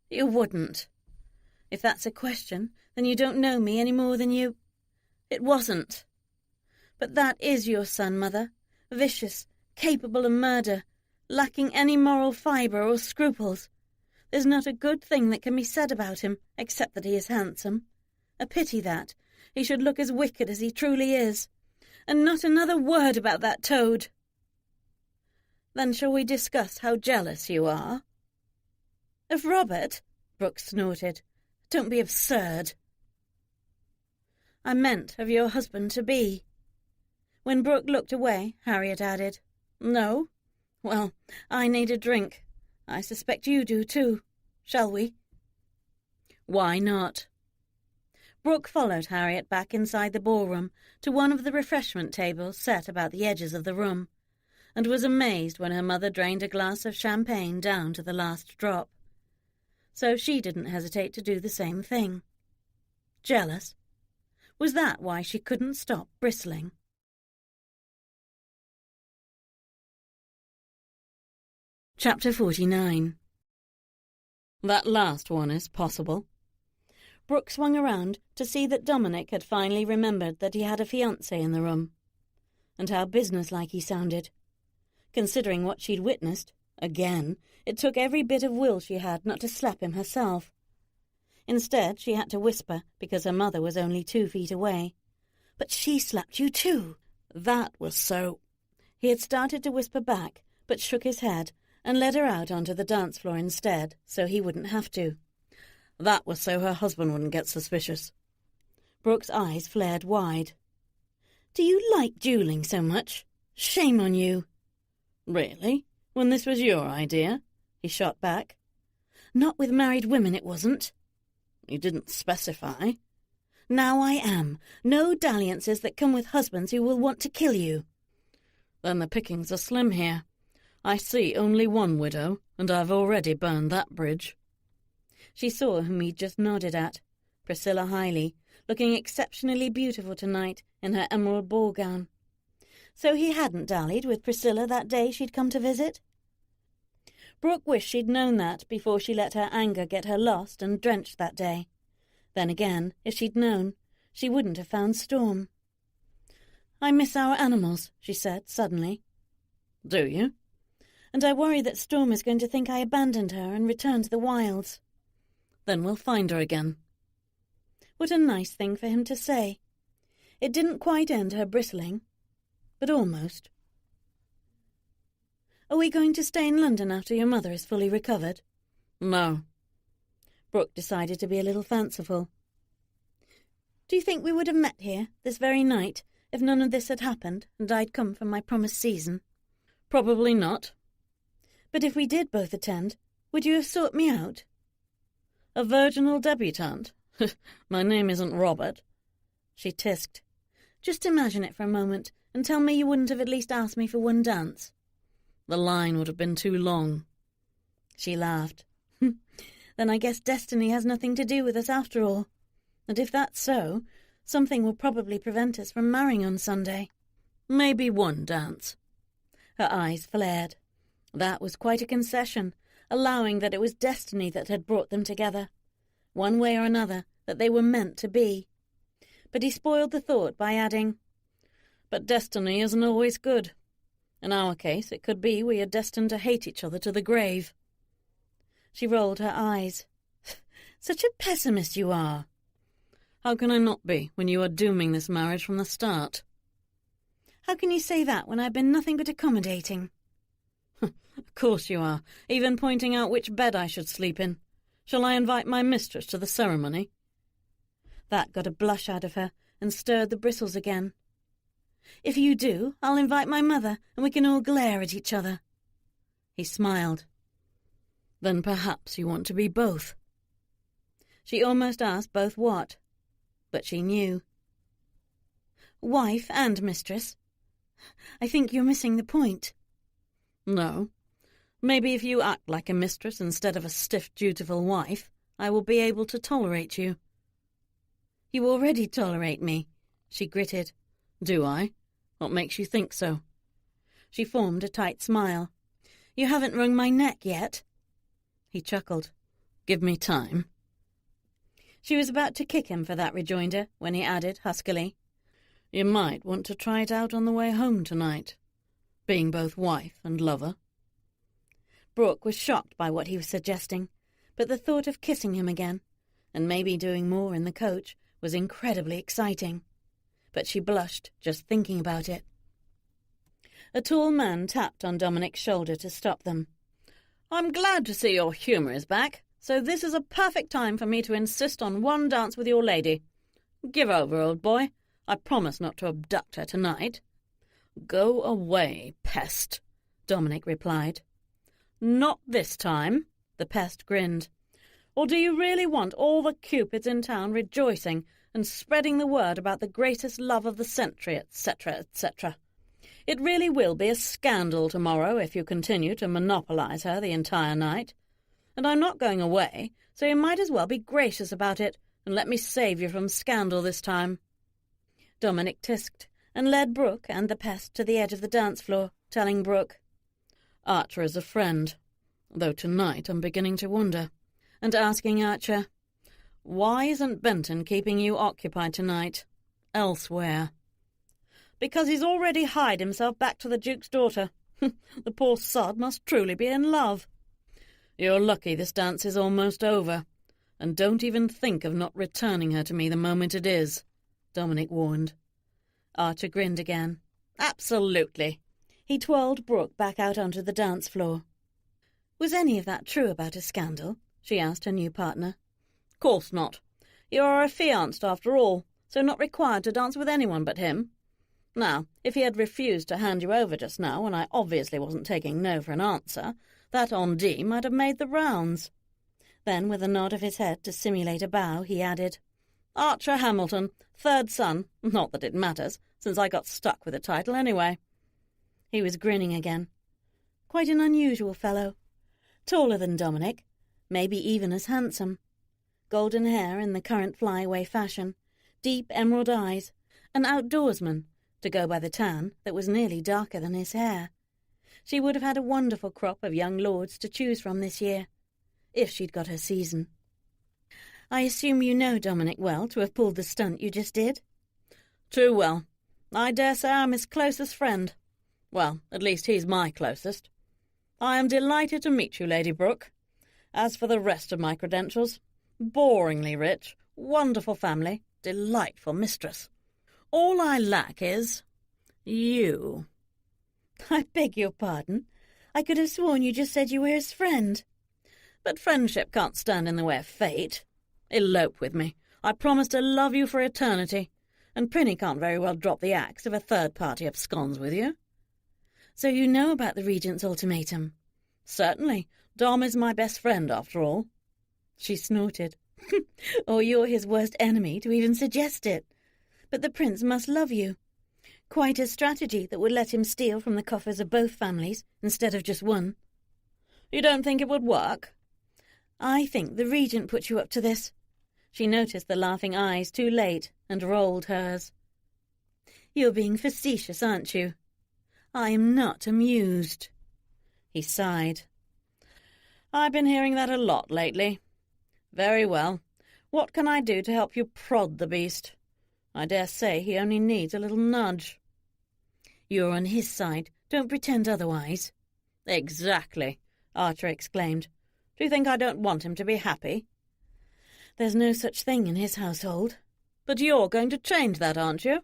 "You wouldn't. If that's a question, then you don't know me any more than you—" "It wasn't. But that is your son, Mother. Vicious, capable of murder, lacking any moral fibre or scruples. There's not a good thing that can be said about him, except that he is handsome. A pity that he should look as wicked as he truly is. And not another word about that toad." "Then shall we discuss how jealous you are?" "Of Robert?" Brooke snorted. "Don't be absurd." "I meant of your husband-to-be." When Brooke looked away, Harriet added, "No? Well, I need a drink. I suspect you do too. Shall we?" "Why not?" Brooke followed Harriet back inside the ballroom to one of the refreshment tables set about the edges of the room, and was amazed when her mother drained a glass of champagne down to the last drop. So she didn't hesitate to do the same thing. Jealous? Was that why she couldn't stop bristling? Chapter 49. That last one is possible. Brooke swung around to see that Dominic had finally remembered that he had a fiancé in the room. And how businesslike he sounded. Considering what she'd witnessed, again, it took every bit of will she had not to slap him herself. Instead, she had to whisper because her mother was only 2 feet away. "But she slapped you too." That was so. He had started to whisper back, but shook his head and led her out onto the dance floor instead, so he wouldn't have to. That was so her husband wouldn't get suspicious. Brooke's eyes flared wide. "Do you like duelling so much? Shame on you." "Really? When this was your idea?" he shot back. "Not with married women, it wasn't." "You didn't specify." "Now I am. No dalliances that come with husbands who will want to kill you." "Then the pickings are slim here. I see only one widow, and I've already burned that bridge." She saw whom he'd just nodded at, Priscilla Hiley, looking exceptionally beautiful tonight in her emerald ball gown. So he hadn't dallied with Priscilla that day she'd come to visit? Brooke wished she'd known that before she let her anger get her lost and drenched that day. Then again, if she'd known, she wouldn't have found Storm. "I miss our animals," she said suddenly. "Do you?" "And I worry that Storm is going to think I abandoned her and returned to the wilds." "Then we'll find her again." What a nice thing for him to say. It didn't quite end her bristling, but almost. "Are we going to stay in London after your mother is fully recovered?" "No." Brooke decided to be a little fanciful. "Do you think we would have met here, this very night, if none of this had happened and I'd come for my promised season?" "Probably not." "But if we did both attend, would you have sought me out?" "A virginal debutante? My name isn't Robert." She tisked. "Just imagine it for a moment, and tell me you wouldn't have at least asked me for one dance." "The line would have been too long." She laughed. "Then I guess destiny has nothing to do with us after all. And if that's so, something will probably prevent us from marrying on Sunday." "Maybe one dance." Her eyes flared. That was quite a concession, allowing that it was destiny that had brought them together. One way or another, that they were meant to be. But he spoiled the thought by adding, "But destiny isn't always good. In our case, it could be we are destined to hate each other to the grave." She rolled her eyes. "Such a pessimist you are." "How can I not be when you are dooming this marriage from the start?" "How can you say that when I've been nothing but accommodating?" "Of course you are, even pointing out which bed I should sleep in. Shall I invite my mistress to the ceremony?" That got a blush out of her and stirred the bristles again. "If you do, I'll invite my mother, and we can all glare at each other." He smiled. "Then perhaps you want to be both." She almost asked both what, but she knew. "Wife and mistress. I think you're missing the point." "No. Maybe if you act like a mistress instead of a stiff, dutiful wife, I will be able to tolerate you." "You already tolerate me," she gritted. "Do I? What makes you think so?" She formed a tight smile. "You haven't wrung my neck yet." He chuckled. "Give me time." She was about to kick him for that rejoinder when he added huskily, "You might want to try it out on the way home tonight, being both wife and lover." Brooke was shocked by what he was suggesting, but the thought of kissing him again, and maybe doing more in the coach, was incredibly exciting. But she blushed just thinking about it. A tall man tapped on Dominic's shoulder to stop them. "I'm glad to see your humour is back, so this is a perfect time for me to insist on one dance with your lady. Give over, old boy. I promise not to abduct her tonight." "Go away, pest," Dominic replied. "Not this time," the pest grinned. "Or do you really want all the cupids in town rejoicing and spreading the word about the greatest love of the century, etc., etc.? It really will be a scandal tomorrow if you continue to monopolize her the entire night. And I'm not going away, so you might as well be gracious about it and let me save you from scandal this time." Dominic tisked and led Brooke and the pest to the edge of the dance floor, telling Brooke, "Archer is a friend, though tonight I'm beginning to wonder," and asking Archer, "Why isn't Benton keeping you occupied tonight? Elsewhere?" "Because he's already hied himself back to the Duke's daughter. The poor sod must truly be in love." "You're lucky this dance is almost over, and don't even think of not returning her to me the moment it is," Dominic warned. Archer grinned again. "Absolutely." He twirled Brooke back out onto the dance floor. "Was any of that true about a scandal?" she asked her new partner. "Course not. You are affianced after all, so not required to dance with anyone but him. Now, if he had refused to hand you over just now when I obviously wasn't taking no for an answer, that on D might have made the rounds." Then, with a nod of his head to simulate a bow, he added, "Archer Hamilton, third son, not that it matters, since I got stuck with the title anyway." He was grinning again. Quite an unusual fellow. Taller than Dominic, maybe even as handsome. Golden hair in the current flyaway fashion, deep emerald eyes, an outdoorsman, to go by the tan that was nearly darker than his hair. She would have had a wonderful crop of young lords to choose from this year, if she'd got her season. "I assume you know Dominic well to have pulled the stunt you just did?" "Too well. I dare say I'm his closest friend. Well, at least he's my closest. I am delighted to meet you, Lady Brooke. As for the rest of my credentials, boringly rich, wonderful family, delightful mistress. All I lack is you." "I beg your pardon. I could have sworn you just said you were his friend." "But friendship can't stand in the way of fate. Elope with me. I promise to love you for eternity, and Prinny can't very well drop the axe if a third party absconds with you." "So you know about the Regent's ultimatum?" "Certainly. Dom is my best friend, after all." She snorted. "Or you're his worst enemy to even suggest it. But the prince must love you. Quite a strategy that would let him steal from the coffers of both families instead of just one." "You don't think it would work?" "I think the Regent put you up to this." She noticed the laughing eyes too late and rolled hers. "You're being facetious, aren't you?" "I am not amused." He sighed. "I've been hearing that a lot lately. Very well. What can I do to help you prod the beast? I dare say he only needs a little nudge." "You're on his side. Don't pretend otherwise." "Exactly," Archer exclaimed. "Do you think I don't want him to be happy?" "There's no such thing in his household." "But you're going to change that, aren't you?"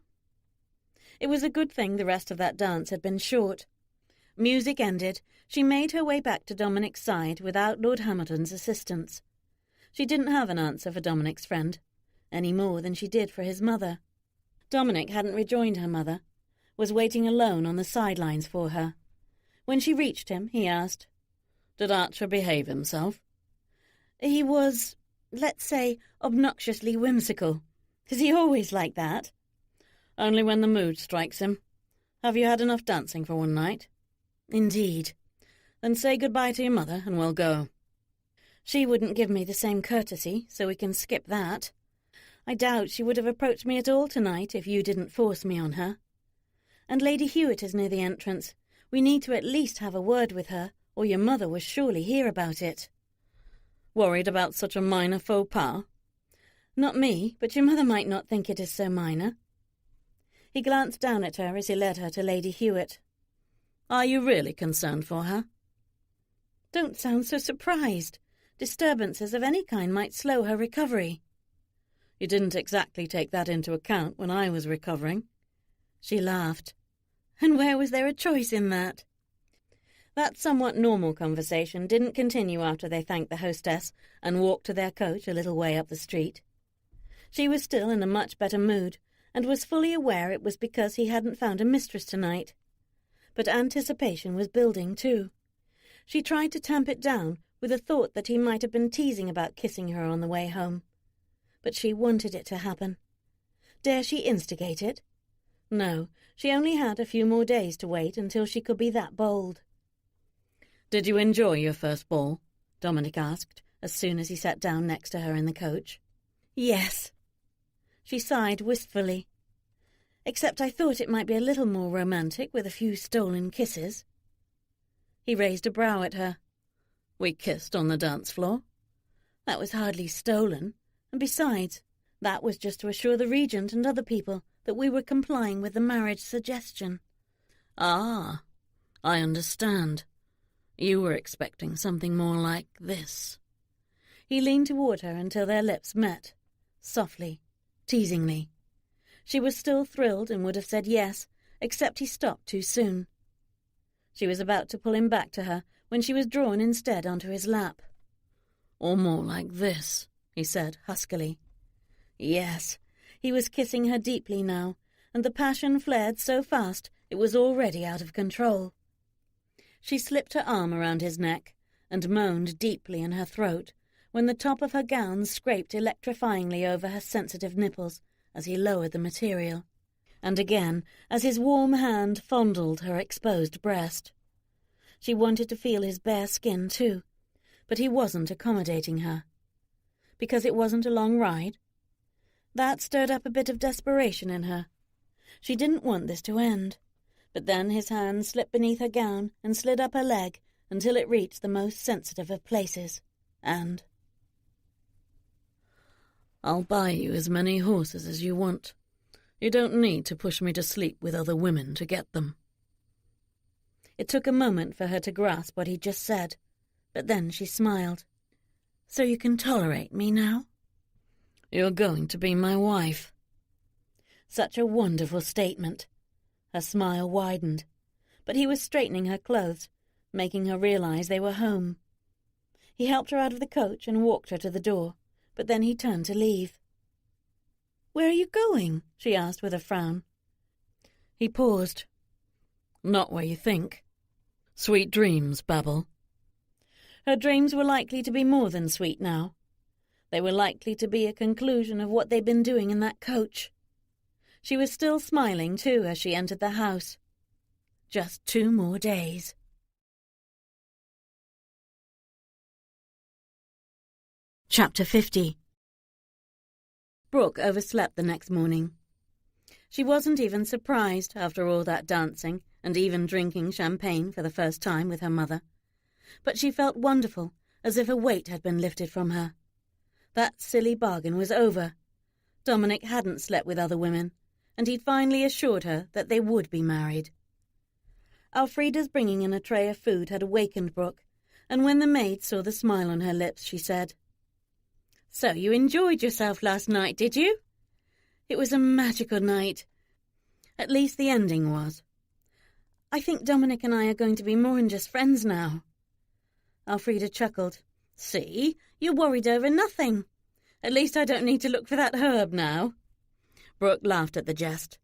It was a good thing the rest of that dance had been short. Music ended, she made her way back to Dominic's side without Lord Hamilton's assistance. She didn't have an answer for Dominic's friend, any more than she did for his mother. Dominic hadn't rejoined her mother, was waiting alone on the sidelines for her. When she reached him, he asked, "Did Archer behave himself?" "He was, let's say, obnoxiously whimsical. Is he always like that?" "Only when the mood strikes him. Have you had enough dancing for one night?" "Indeed." "Then say good-bye to your mother and we'll go." She wouldn't give me the same courtesy, so we can skip that. I doubt she would have approached me at all tonight if you didn't force me on her. And Lady Hewitt is near the entrance. We need to at least have a word with her, or your mother will surely hear about it." "Worried about such a minor faux pas?" "Not me, but your mother might not think it is so minor." He glanced down at her as he led her to Lady Hewitt. "Are you really concerned for her?" "Don't sound so surprised. Disturbances of any kind might slow her recovery." "You didn't exactly take that into account when I was recovering." She laughed. "And where was there a choice in that?" That somewhat normal conversation didn't continue after they thanked the hostess and walked to their coach a little way up the street. She was still in a much better mood, and was fully aware it was because he hadn't found a mistress tonight. But anticipation was building too. She tried to tamp it down with a thought that he might have been teasing about kissing her on the way home. But she wanted it to happen. Dare she instigate it? No, she only had a few more days to wait until she could be that bold. "Did you enjoy your first ball?" Dominic asked, as soon as he sat down next to her in the coach. "Yes." She sighed wistfully. "Except I thought it might be a little more romantic with a few stolen kisses." He raised a brow at her. "We kissed on the dance floor?" "That was hardly stolen. And besides, that was just to assure the Regent and other people that we were complying with the marriage suggestion." "Ah, I understand. You were expecting something more like this." He leaned toward her until their lips met, softly, teasingly. She was still thrilled and would have said yes, except he stopped too soon. She was about to pull him back to her when she was drawn instead onto his lap. "Or more like this," he said huskily. Yes, he was kissing her deeply now, and the passion flared so fast it was already out of control. She slipped her arm around his neck and moaned deeply in her throat when the top of her gown scraped electrifyingly over her sensitive nipples as he lowered the material, and again as his warm hand fondled her exposed breast. She wanted to feel his bare skin too, but he wasn't accommodating her. Because it wasn't a long ride? That stirred up a bit of desperation in her. She didn't want this to end, but then his hand slipped beneath her gown and slid up her leg until it reached the most sensitive of places, and... "I'll buy you as many horses as you want. You don't need to push me to sleep with other women to get them." It took a moment for her to grasp what he'd just said, but then she smiled. "So you can tolerate me now?" "You're going to be my wife." Such a wonderful statement. Her smile widened, but he was straightening her clothes, making her realize they were home. He helped her out of the coach and walked her to the door, but then he turned to leave. "Where are you going?" she asked with a frown. He paused. "Not where you think. Sweet dreams, Babel." Her dreams were likely to be more than sweet now. They were likely to be a conclusion of what they'd been doing in that coach. She was still smiling, too, as she entered the house. Just 2 more days. Chapter 50. Brooke overslept the next morning. She wasn't even surprised after all that dancing and even drinking champagne for the first time with her mother. But she felt wonderful, as if a weight had been lifted from her. That silly bargain was over. Dominic hadn't slept with other women, and he'd finally assured her that they would be married. Elfrida's bringing in a tray of food had awakened Brooke, and when the maid saw the smile on her lips, she said, "So you enjoyed yourself last night, did you?" "It was a magical night. At least the ending was. I think Dominic and I are going to be more than just friends now." Elfrida chuckled. "See, you're worried over nothing. At least I don't need to look for that herb now." Brooke laughed at the jest.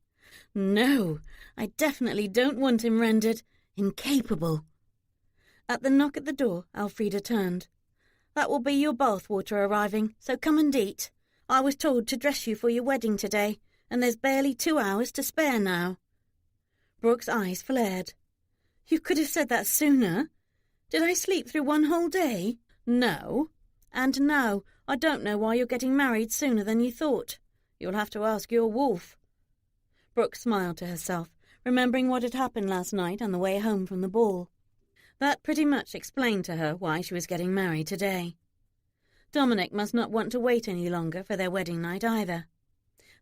"No, I definitely don't want him rendered incapable." At the knock at the door, Elfrida turned. "That will be your bathwater arriving, so come and eat. I was told to dress you for your wedding today, and there's barely 2 hours to spare now." Brooke's eyes flared. "You could have said that sooner. Did I sleep through 1 whole day?" "No, And now, I don't know why you're getting married sooner than you thought. You'll have to ask your wolf." Brooke smiled to herself, remembering what had happened last night on the way home from the ball. That pretty much explained to her why she was getting married today. Dominic must not want to wait any longer for their wedding night either.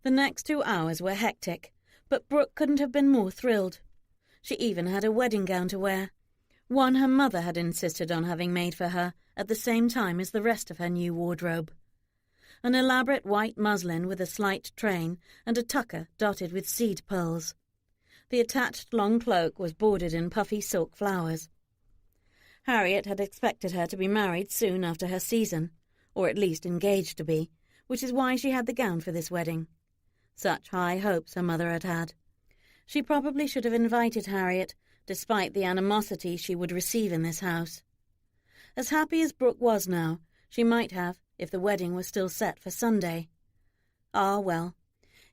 The next 2 hours were hectic, but Brooke couldn't have been more thrilled. She even had a wedding gown to wear, one her mother had insisted on having made for her at the same time as the rest of her new wardrobe. An elaborate white muslin with a slight train and a tucker dotted with seed pearls. The attached long cloak was bordered in puffy silk flowers. Harriet had expected her to be married soon after her season, or at least engaged to be, which is why she had the gown for this wedding. Such high hopes her mother had had. She probably should have invited Harriet, despite the animosity she would receive in this house. As happy as Brooke was now, she might have, if the wedding was still set for Sunday. Ah, well,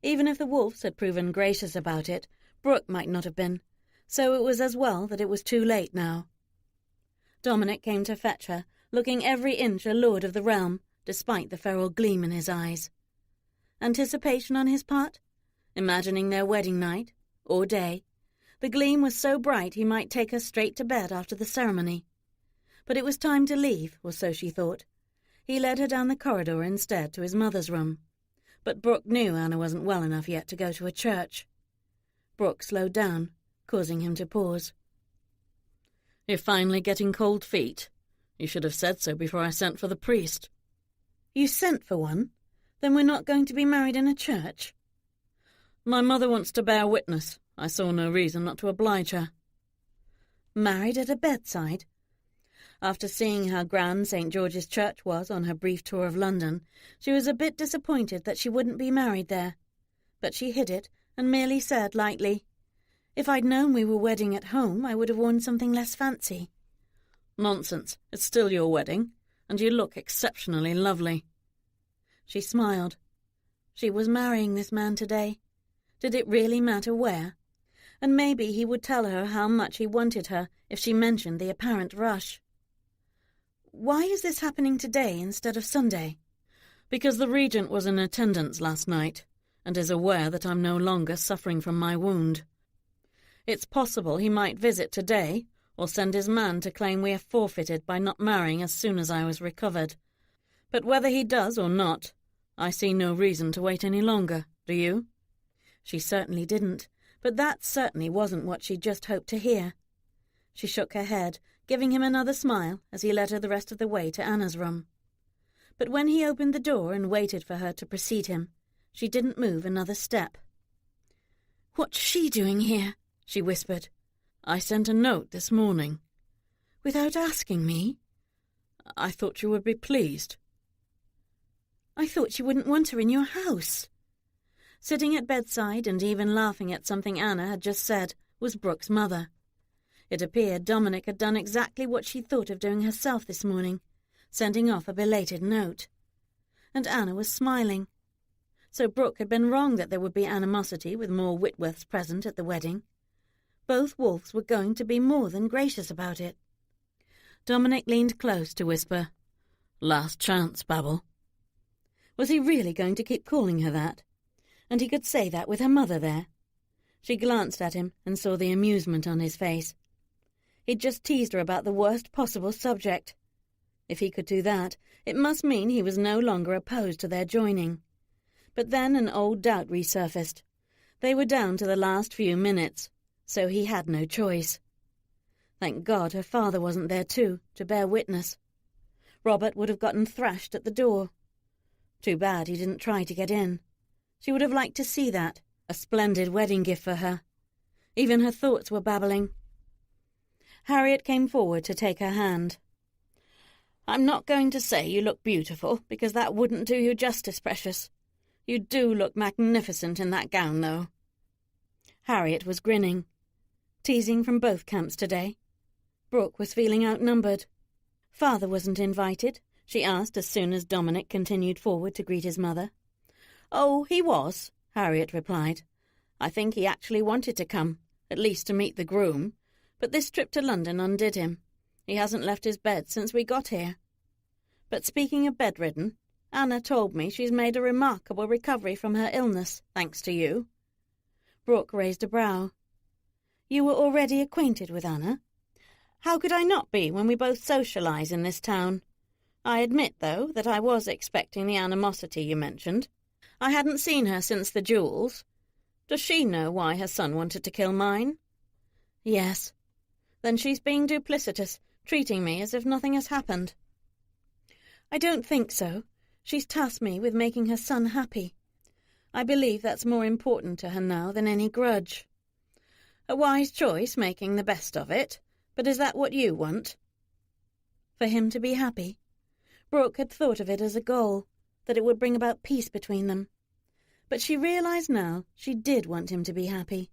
even if the Wolfes had proven gracious about it, Brooke might not have been, so it was as well that it was too late now. Dominic came to fetch her, looking every inch a lord of the realm, despite the feral gleam in his eyes. Anticipation on his part? Imagining their wedding night, or day. The gleam was so bright he might take her straight to bed after the ceremony. But it was time to leave, or so she thought. He led her down the corridor instead to his mother's room. But Brooke knew Anna wasn't well enough yet to go to a church. Brooke slowed down, causing him to pause. "You're finally getting cold feet. You should have said so before I sent for the priest." "You sent for one? Then we're not going to be married in a church?" "My mother wants to bear witness. I saw no reason not to oblige her." Married at a bedside? After seeing how grand St. George's Church was on her brief tour of London, she was a bit disappointed that she wouldn't be married there. But she hid it and merely said lightly, "If I'd known we were wedding at home, I would have worn something less fancy." "Nonsense. It's still your wedding, and you look exceptionally lovely." She smiled. She was marrying this man today. Did it really matter where? And maybe he would tell her how much he wanted her if she mentioned the apparent rush. "Why is this happening today instead of Sunday?" "Because the regent was in attendance last night, and is aware that I'm no longer suffering from my wound. It's possible he might visit today, or send his man to claim we are forfeited by not marrying as soon as I was recovered. But whether he does or not, I see no reason to wait any longer, do you?" She certainly didn't, but that certainly wasn't what she'd just hoped to hear. She shook her head, giving him another smile as he led her the rest of the way to Anna's room. But when he opened the door and waited for her to precede him, she didn't move another step. "What's she doing here?" she whispered. "I sent a note this morning." "Without asking me?" "I thought you would be pleased." "I thought you wouldn't want her in your house." Sitting at bedside and even laughing at something Anna had just said was Brooke's mother. It appeared Dominic had done exactly what she thought of doing herself this morning, sending off a belated note. And Anna was smiling. So Brooke had been wrong that there would be animosity with more Whitworths present at the wedding. Both Wolfes were going to be more than gracious about it. Dominic leaned close to whisper, "Last chance, Babel." Was he really going to keep calling her that? And he could say that with her mother there? She glanced at him and saw the amusement on his face. He'd just teased her about the worst possible subject. If he could do that, it must mean he was no longer opposed to their joining. But then an old doubt resurfaced. They were down to the last few minutes, so he had no choice. Thank God her father wasn't there too, to bear witness. Robert would have gotten thrashed at the door. Too bad he didn't try to get in. She would have liked to see that, a splendid wedding gift for her. Even her thoughts were babbling. Harriet came forward to take her hand. "I'm not going to say you look beautiful, because that wouldn't do you justice, precious. You do look magnificent in that gown, though." Harriet was grinning. Teasing from both camps today. Brooke was feeling outnumbered. "Father wasn't invited?" she asked as soon as Dominic continued forward to greet his mother. "Oh, he was," Harriet replied. "I think he actually wanted to come, at least to meet the groom, but this trip to London undid him. He hasn't left his bed since we got here." But speaking of bedridden, Anna told me she's made a remarkable recovery from her illness, thanks to you. Brooke raised a brow. You were already acquainted with Anna? How could I not be when we both socialise in this town? I admit, though, that I was expecting the animosity you mentioned. I hadn't seen her since the jewels. Does she know why her son wanted to kill mine? Yes. Then she's being duplicitous, treating me as if nothing has happened. I don't think so. She's tasked me with making her son happy. I believe that's more important to her now than any grudge. A wise choice, making the best of it, but is that what you want? For him to be happy? Brooke had thought of it as a goal, that it would bring about peace between them. But she realized now she did want him to be happy.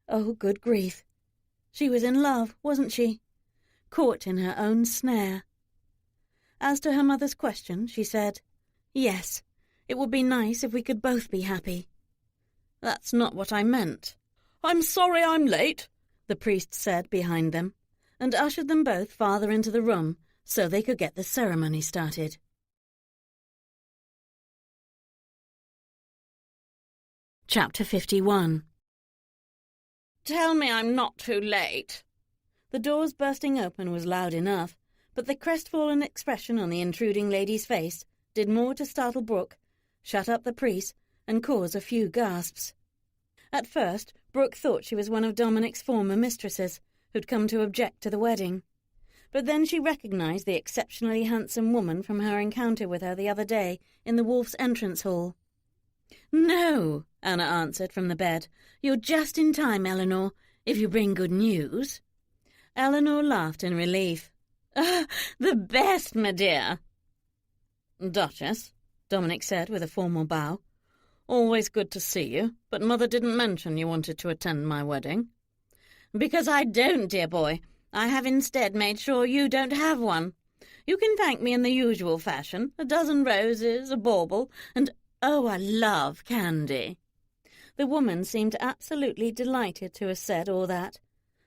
Oh, good grief. She was in love, wasn't she? Caught in her own snare. As to her mother's question, she said, Yes, it would be nice if we could both be happy. That's not what I meant. I'm sorry I'm late, the priest said behind them, and ushered them both farther into the room so they could get the ceremony started. Chapter 51. Tell me I'm not too late. The doors bursting open was loud enough, but the crestfallen expression on the intruding lady's face did more to startle Brooke, shut up the priest, and cause a few gasps. At first, Brooke thought she was one of Dominic's former mistresses, who'd come to object to the wedding. But then she recognized the exceptionally handsome woman from her encounter with her the other day in the Wolf's entrance hall. No, Anna answered from the bed. You're just in time, Eleanor, if you bring good news. Eleanor laughed in relief. The best, my dear. Duchess, Dominic said with a formal bow. Always good to see you, but Mother didn't mention you wanted to attend my wedding. Because I don't, dear boy. I have instead made sure you don't have one. You can thank me in the usual fashion, a dozen roses, a bauble, and, oh, I love candy. The woman seemed absolutely delighted to have said all that,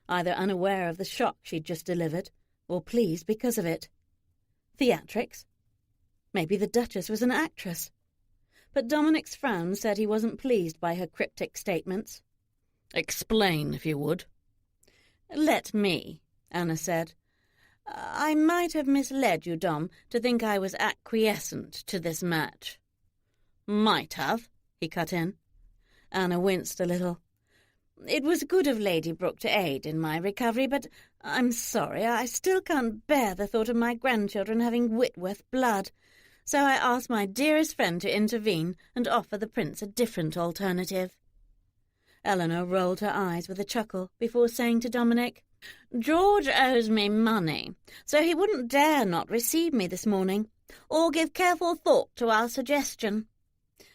either unaware of the shock she'd just delivered, or pleased because of it. Theatrics? Maybe the Duchess was an actress. But Dominic's frown said he wasn't pleased by her cryptic statements. Explain, if you would. Let me, Anna said. I might have misled you, Dom, to think I was acquiescent to this match. Might have, he cut in. Anna winced a little. It was good of Lady Brooke to aid in my recovery, but I'm sorry, I still can't bear the thought of my grandchildren having Whitworth blood, so I asked my dearest friend to intervene and offer the prince a different alternative. Eleanor rolled her eyes with a chuckle before saying to Dominic, George owes me money, so he wouldn't dare not receive me this morning, or give careful thought to our suggestion.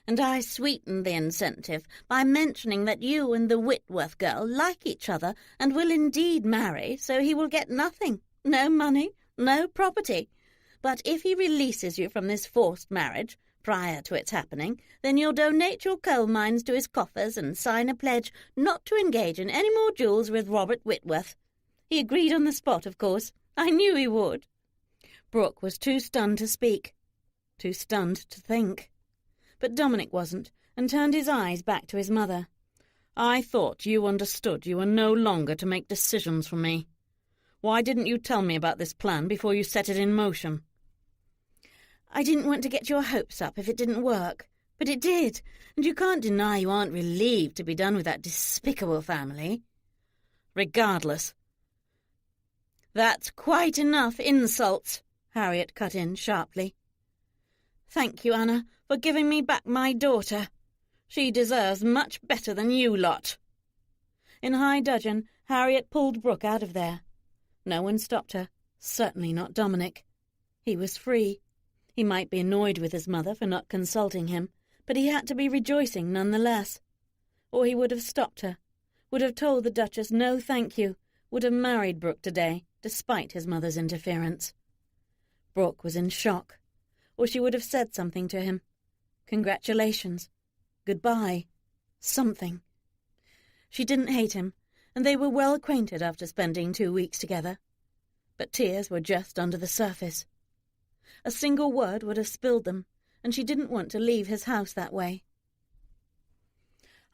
And I sweetened the incentive by mentioning that you and the Whitworth girl like each other and will indeed marry, so he will get nothing, no money, no property. But if he releases you from this forced marriage, prior to its happening, then you'll donate your coal mines to his coffers and sign a pledge not to engage in any more duels with Robert Whitworth. He agreed on the spot, of course. I knew he would. Brooke was too stunned to speak, too stunned to think. But Dominic wasn't, and turned his eyes back to his mother. I thought you understood you were no longer to make decisions for me. Why didn't you tell me about this plan before you set it in motion? I didn't want to get your hopes up if it didn't work, but it did, and you can't deny you aren't relieved to be done with that despicable family. Regardless. That's quite enough insults, Harriet cut in sharply. Thank you, Anna, for giving me back my daughter. She deserves much better than you lot. In high dudgeon, Harriet pulled Brooke out of there. No one stopped her, certainly not Dominic. He was free. He might be annoyed with his mother for not consulting him, but he had to be rejoicing none the less. Or he would have stopped her, would have told the Duchess no thank you, would have married Brooke today, despite his mother's interference. Brooke was in shock, or she would have said something to him. Congratulations. Goodbye. Something. She didn't hate him, and they were well acquainted after spending 2 weeks together. But tears were just under the surface. A single word would have spilled them, and she didn't want to leave his house that way.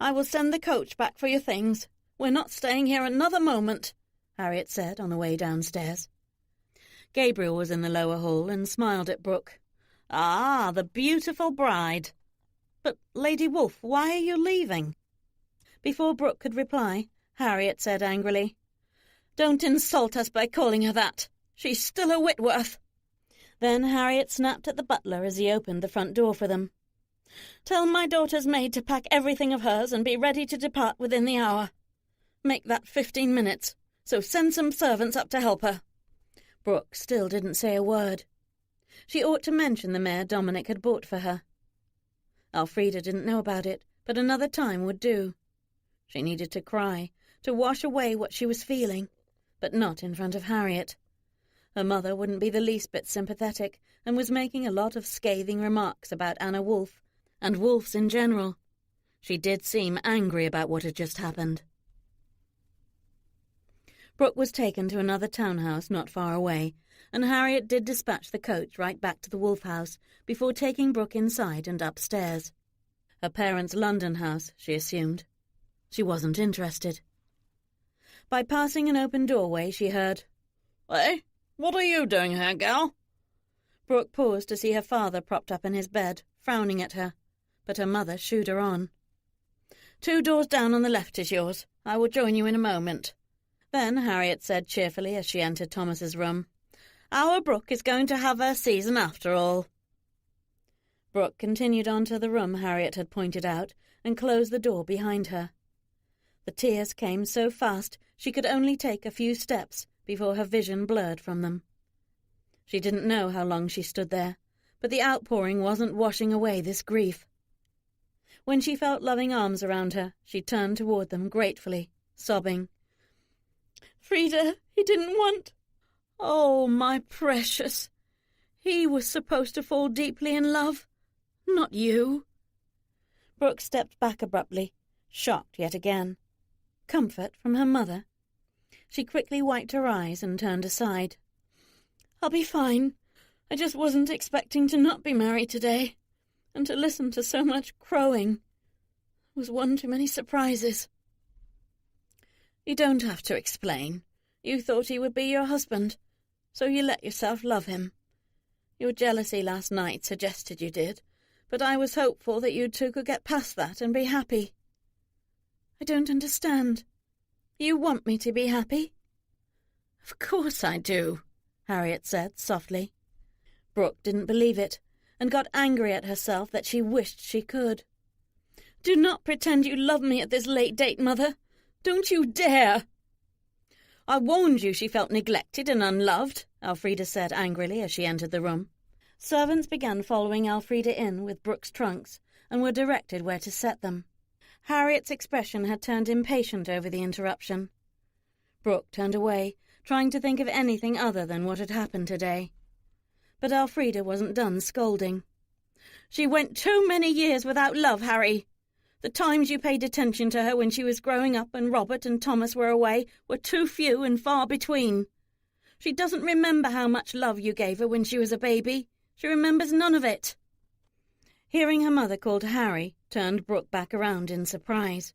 "I will send the coach back for your things. We're not staying here another moment," Harriet said on the way downstairs. Gabriel was in the lower hall and smiled at Brooke. "Ah, the beautiful bride. But, Lady Wolfe, why are you leaving?" Before Brooke could reply, Harriet said angrily, "Don't insult us by calling her that. She's still a Whitworth." Then Harriet snapped at the butler as he opened the front door for them. "Tell my daughter's maid to pack everything of hers and be ready to depart within the hour. Make that 15 minutes, so send some servants up to help her." Brooke still didn't say a word. She ought to mention the mare Dominic had bought for her. Elfrida didn't know about it, but another time would do. She needed to cry, to wash away what she was feeling, but not in front of Harriet. Her mother wouldn't be the least bit sympathetic, and was making a lot of scathing remarks about Anna Wolfe, and wolves in general. She did seem angry about what had just happened. Brooke was taken to another townhouse not far away, and Harriet did dispatch the coach right back to the Wolfe house before taking Brooke inside and upstairs. Her parents' London house, she assumed. She wasn't interested. By passing an open doorway, she heard, "Hey, what are you doing here, gal?" Brooke paused to see her father propped up in his bed, frowning at her, but her mother shooed her on. "2 doors down on the left is yours. I will join you in a moment." Then Harriet said cheerfully as she entered Thomas's room, "Our Brooke is going to have her season after all." Brooke continued on to the room Harriet had pointed out and closed the door behind her. The tears came so fast she could only take a few steps before her vision blurred from them. She didn't know how long she stood there, but the outpouring wasn't washing away this grief. When she felt loving arms around her, she turned toward them gratefully, sobbing, "Frida, he didn't want... Oh, my precious. He was supposed to fall deeply in love, not you." Brooke stepped back abruptly, shocked yet again. Comfort from her mother? She quickly wiped her eyes and turned aside. "I'll be fine. I just wasn't expecting to not be married today, and to listen to so much crowing. It was one too many surprises." "You don't have to explain. You thought he would be your husband, so you let yourself love him. Your jealousy last night suggested you did, but I was hopeful that you two could get past that and be happy." "I don't understand. You want me to be happy?" "Of course I do," Harriet said softly. Brooke didn't believe it, and got angry at herself that she wished she could. "Do not pretend you love me at this late date, Mother. Don't you dare!" "I warned you she felt neglected and unloved," Elfrida said angrily as she entered the room. Servants began following Elfrida in with Brooke's trunks and were directed where to set them. Harriet's expression had turned impatient over the interruption. Brooke turned away, trying to think of anything other than what had happened today. But Elfrida wasn't done scolding. "She went too many years without love, Harry. The times you paid attention to her when she was growing up and Robert and Thomas were away were too few and far between. She doesn't remember how much love you gave her when she was a baby. She remembers none of it." Hearing her mother called Harry turned Brooke back around in surprise.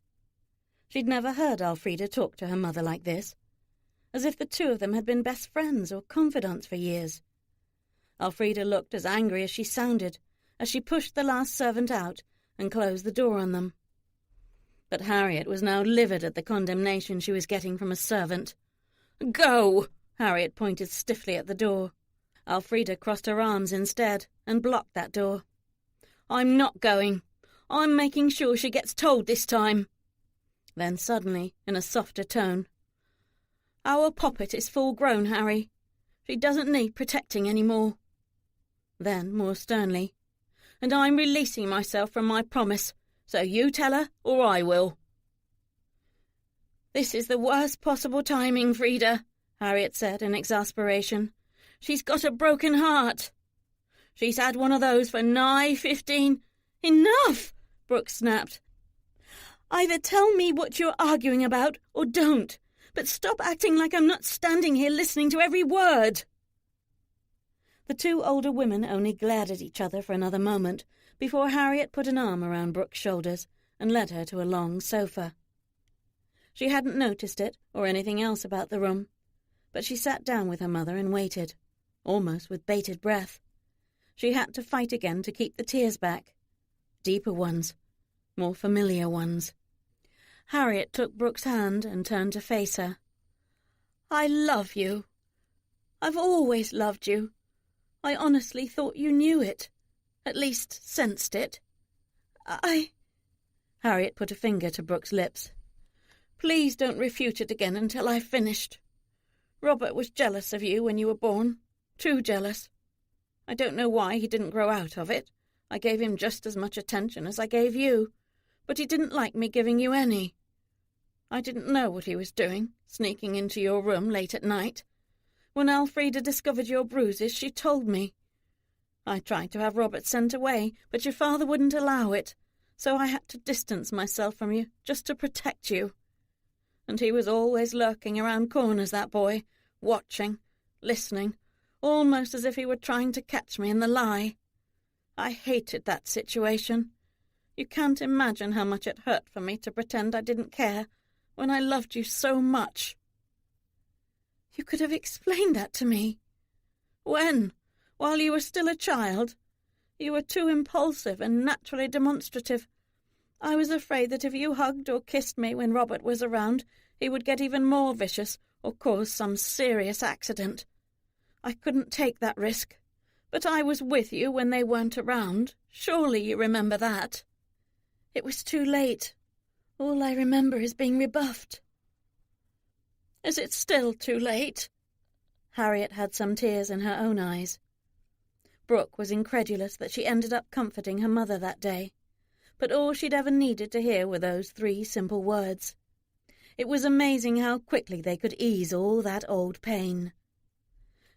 She'd never heard Elfrida talk to her mother like this, as if the two of them had been best friends or confidants for years. Elfrida looked as angry as she sounded as she pushed the last servant out and closed the door on them. But Harriet was now livid at the condemnation she was getting from a servant. "Go!" Harriet pointed stiffly at the door. Elfrida crossed her arms instead and blocked that door. "I'm not going. I'm making sure she gets told this time." Then suddenly, in a softer tone, "Our poppet is full grown, Harry. She doesn't need protecting any more." Then, more sternly, "And I'm releasing myself from my promise, so you tell her or I will." "This is the worst possible timing, Frida," Harriet said in exasperation. "She's got a broken heart. She's had one of those for nigh 15... "Enough!" Brooke snapped. "Either tell me what you're arguing about or don't, but stop acting like I'm not standing here listening to every word." The two older women only glared at each other for another moment before Harriet put an arm around Brooke's shoulders and led her to a long sofa. She hadn't noticed it or anything else about the room, but she sat down with her mother and waited, almost with bated breath. She had to fight again to keep the tears back. Deeper ones, more familiar ones. Harriet took Brooke's hand and turned to face her. "I love you. I've always loved you. I honestly thought you knew it, at least sensed it. Harriet put a finger to Brooke's lips. "Please don't refute it again until I've finished. Robert was jealous of you when you were born, too jealous. I don't know why he didn't grow out of it. I gave him just as much attention as I gave you, but he didn't like me giving you any. I didn't know what he was doing, sneaking into your room late at night. When Elfrida discovered your bruises, she told me. I tried to have Robert sent away, but your father wouldn't allow it, so I had to distance myself from you just to protect you. And he was always lurking around corners, that boy, watching, listening, almost as if he were trying to catch me in the lie. I hated that situation. You can't imagine how much it hurt for me to pretend I didn't care when I loved you so much." "You could have explained that to me." "When? While you were still a child? You were too impulsive and naturally demonstrative. I was afraid that if you hugged or kissed me when Robert was around, he would get even more vicious or cause some serious accident. I couldn't take that risk. But I was with you when they weren't around. Surely you remember that." "It was too late. All I remember is being rebuffed." "Is it still too late?" Harriet had some tears in her own eyes. Brooke was incredulous that she ended up comforting her mother that day, but all she'd ever needed to hear were those 3 simple words. It was amazing how quickly they could ease all that old pain.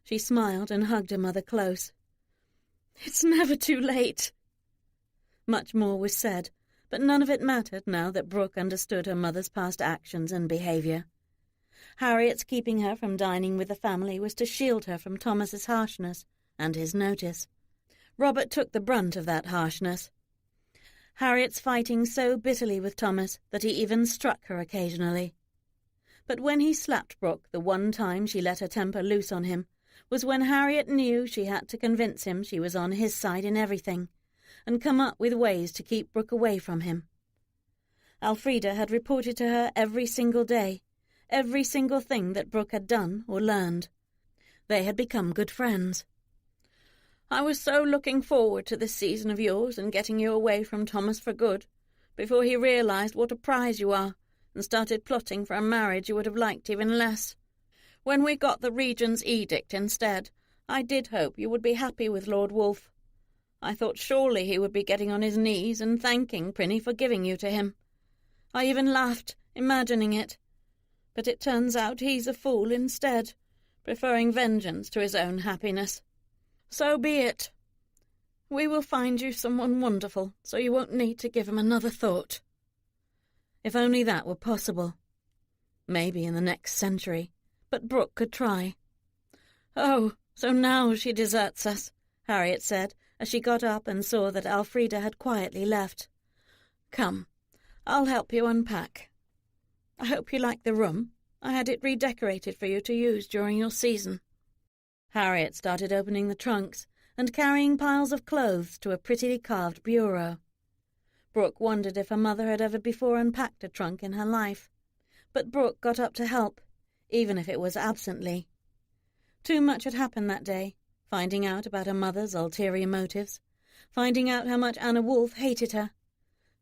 She smiled and hugged her mother close. "It's never too late." Much more was said, but none of it mattered now that Brooke understood her mother's past actions and behaviour. Harriet's keeping her from dining with the family was to shield her from Thomas's harshness and his notice. Robert took the brunt of that harshness. Harriet's fighting so bitterly with Thomas that he even struck her occasionally. But when he slapped Brooke the one time she let her temper loose on him was when Harriet knew she had to convince him she was on his side in everything, and come up with ways to keep Brooke away from him. Elfrida had reported to her every single day, every single thing that Brooke had done or learned. They had become good friends. "I was so looking forward to this season of yours and getting you away from Thomas for good, before he realized what a prize you are, and started plotting for a marriage you would have liked even less. When we got the Regent's edict instead, I did hope you would be happy with Lord Wolfe. I thought surely he would be getting on his knees and thanking Prinny for giving you to him. I even laughed, imagining it. But it turns out he's a fool instead, preferring vengeance to his own happiness. So be it. We will find you someone wonderful, so you won't need to give him another thought." If only that were possible. Maybe in the next century, but Brooke could try. "Oh, so now she deserts us," Harriet said, as she got up and saw that Elfrida had quietly left. "Come, I'll help you unpack. I hope you like the room. I had it redecorated for you to use during your season." Harriet started opening the trunks and carrying piles of clothes to a prettily carved bureau. Brooke wondered if her mother had ever before unpacked a trunk in her life, but Brooke got up to help, even if it was absently. Too much had happened that day, finding out about her mother's ulterior motives, finding out how much Anna Wolfe hated her,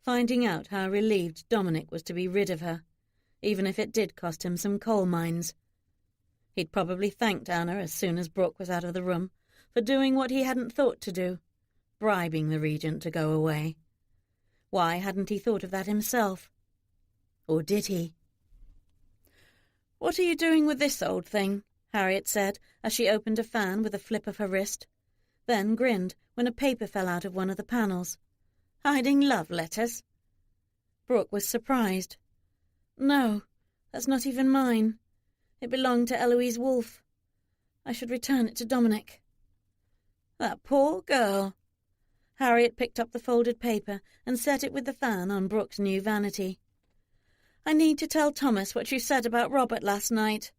finding out how relieved Dominic was to be rid of her, even if it did cost him some coal mines. He'd probably thanked Anna as soon as Brooke was out of the room for doing what he hadn't thought to do, bribing the Regent to go away. Why hadn't he thought of that himself? Or did he? "What are you doing with this old thing?" Harriet said, as she opened a fan with a flip of her wrist, then grinned when a paper fell out of one of the panels. "Hiding love letters?" Brooke was surprised. "No, that's not even mine. It belonged to Eloise Wolfe. I should return it to Dominic." That poor girl. Harriet picked up the folded paper and set it with the fan on Brooke's new vanity. I need to tell Thomas what you said about Robert last night.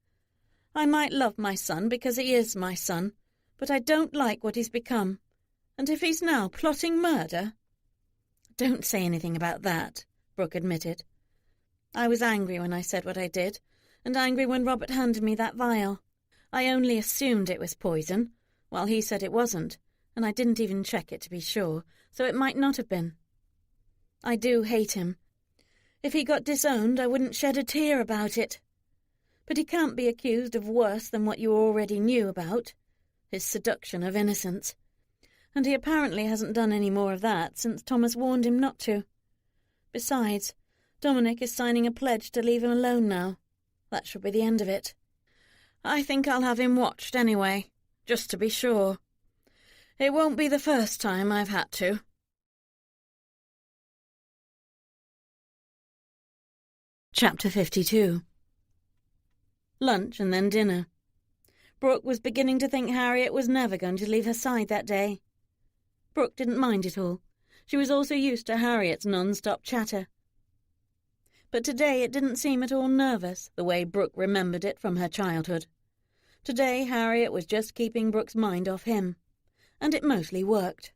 I might love my son because he is my son, but I don't like what he's become. And if he's now plotting murder— Don't say anything about that, Brooke admitted. I was angry when I said what I did, and angry when Robert handed me that vial. I only assumed it was poison, while he said it wasn't, and I didn't even check it to be sure, so it might not have been. I do hate him. If he got disowned, I wouldn't shed a tear about it. But he can't be accused of worse than what you already knew about, his seduction of innocence. And he apparently hasn't done any more of that since Thomas warned him not to. Besides, Dominic is signing a pledge to leave him alone now. That should be the end of it. I think I'll have him watched anyway, just to be sure. It won't be the first time I've had to. Chapter 52. Lunch and then dinner. Brooke was beginning to think Harriet was never going to leave her side that day. Brooke didn't mind it all. She was also used to Harriet's non-stop chatter. But today it didn't seem at all nervous, the way Brooke remembered it from her childhood. Today Harriet was just keeping Brooke's mind off him, and it mostly worked.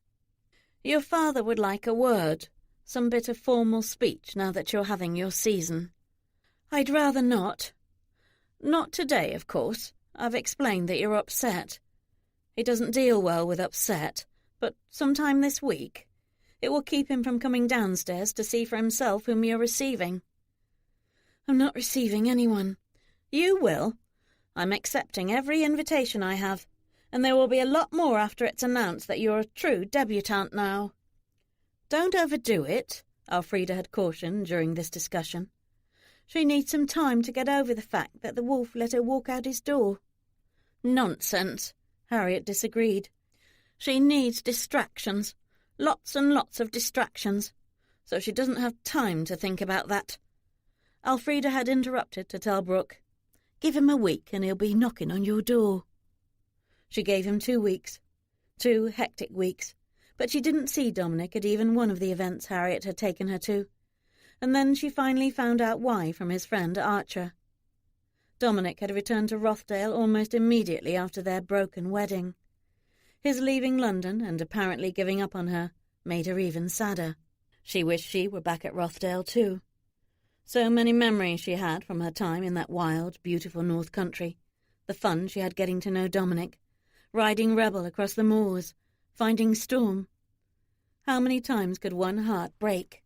Your father would like a word, some bit of formal speech now that you're having your season. I'd rather not. Not today, of course. I've explained that you're upset. He doesn't deal well with upset, but sometime this week. It will keep him from coming downstairs to see for himself whom you're receiving. I'm not receiving anyone. You will. I'm accepting every invitation I have, and there will be a lot more after it's announced that you're a true debutante now. Don't overdo it, Elfrida had cautioned during this discussion. She needs some time to get over the fact that the wolf let her walk out his door. Nonsense, Harriet disagreed. She needs distractions, lots and lots of distractions, so she doesn't have time to think about that. Elfrida had interrupted to tell Brooke, "Give him a week and he'll be knocking on your door." She gave him 2 weeks, 2 hectic weeks, but she didn't see Dominic at even one of the events Harriet had taken her to, and then she finally found out why from his friend Archer. Dominic had returned to Rothdale almost immediately after their broken wedding. His leaving London and apparently giving up on her made her even sadder. She wished she were back at Rothdale too. So many memories she had from her time in that wild, beautiful north country, the fun she had getting to know Dominic, riding Rebel across the moors, finding Storm. How many times could one heart break?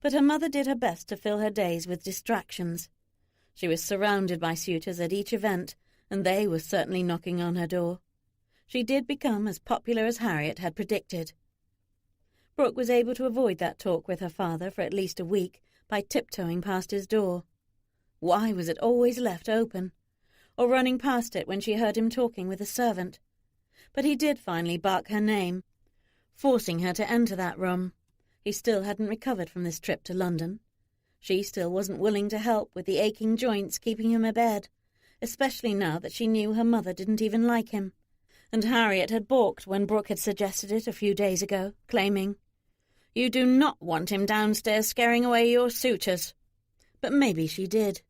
But her mother did her best to fill her days with distractions. She was surrounded by suitors at each event, and they were certainly knocking on her door. She did become as popular as Harriet had predicted. Brooke was able to avoid that talk with her father for at least a week by tiptoeing past his door. Why was it always left open? Or running past it when she heard him talking with a servant? But he did finally bark her name, forcing her to enter that room. He still hadn't recovered from this trip to London. She still wasn't willing to help with the aching joints keeping him abed, especially now that she knew her mother didn't even like him. And Harriet had balked when Brooke had suggested it a few days ago, claiming, "You do not want him downstairs scaring away your suitors." But maybe she did.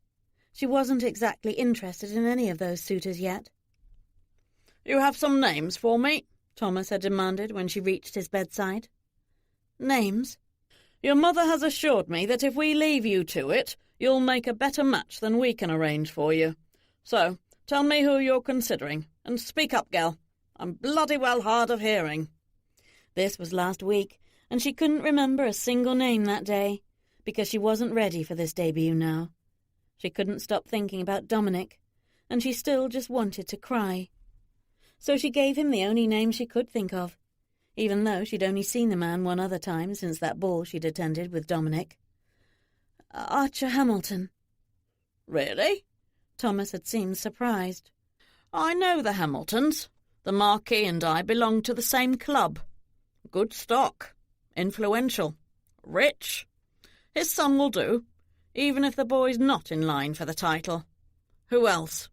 She wasn't exactly interested in any of those suitors yet. "You have some names for me?" Thomas had demanded when she reached his bedside. "Names?" "Your mother has assured me that if we leave you to it, you'll make a better match than we can arrange for you. So, tell me who you're considering, and speak up, gal. I'm bloody well hard of hearing." This was last week, and she couldn't remember a single name that day, because she wasn't ready for this debut now. She couldn't stop thinking about Dominic, and she still just wanted to cry. So she gave him the only name she could think of, even though she'd only seen the man one other time since that ball she'd attended with Dominic. Archer Hamilton. "Really?" Thomas had seemed surprised. "I know the Hamiltons. The Marquis and I belong to the same club. Good stock. Influential. Rich. His son will do, even if the boy's not in line for the title. Who else?"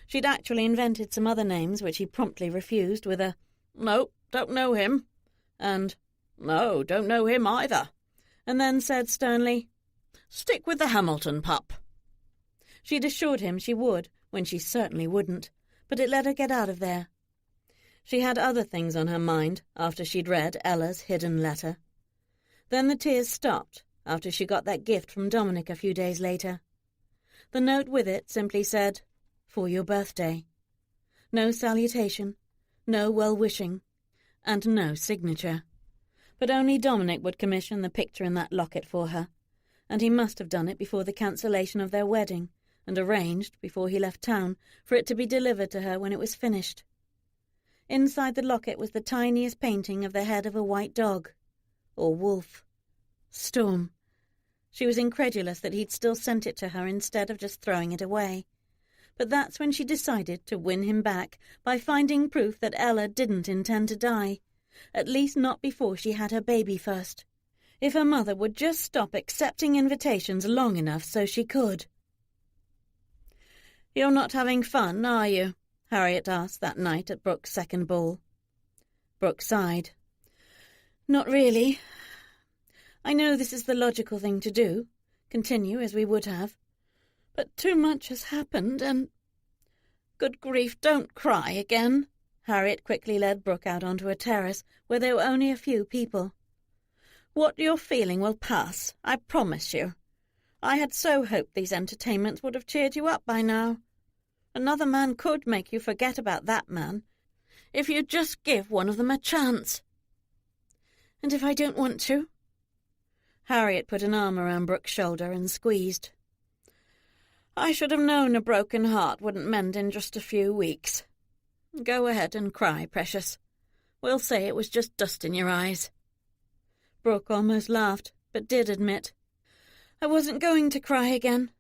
She'd actually invented some other names which he promptly refused with a "No, don't know him," and "No, don't know him either," and then said sternly, "Stick with the Hamilton pup." She'd assured him she would, when she certainly wouldn't, but it let her get out of there. She had other things on her mind after she'd read Ella's hidden letter. Then the tears stopped after she got that gift from Dominic a few days later. The note with it simply said, "For your birthday." No salutation, no well-wishing, and no signature. But only Dominic would commission the picture in that locket for her, and he must have done it before the cancellation of their wedding, and arranged, before he left town, for it to be delivered to her when it was finished. Inside the locket was the tiniest painting of the head of a white dog. Or wolf. Storm. She was incredulous that he'd still sent it to her instead of just throwing it away. But that's when she decided to win him back by finding proof that Ella didn't intend to die, at least not before she had her baby first. If her mother would just stop accepting invitations long enough so she could. "You're not having fun, are you?" Harriet asked that night at Brooke's second ball. Brooke sighed. "Not really. I know this is the logical thing to do, continue as we would have, but too much has happened and—" "Good grief, don't cry again." Harriet quickly led Brooke out onto a terrace where there were only a few people. "What you're feeling will pass, I promise you. I had so hoped these entertainments would have cheered you up by now. Another man could make you forget about that man, if you'd just give one of them a chance." "And if I don't want to?" Harriet put an arm around Brooke's shoulder and squeezed. "I should have known a broken heart wouldn't mend in just a few weeks. Go ahead and cry, precious. We'll say it was just dust in your eyes." Brooke almost laughed, but did admit, "I wasn't going to cry again.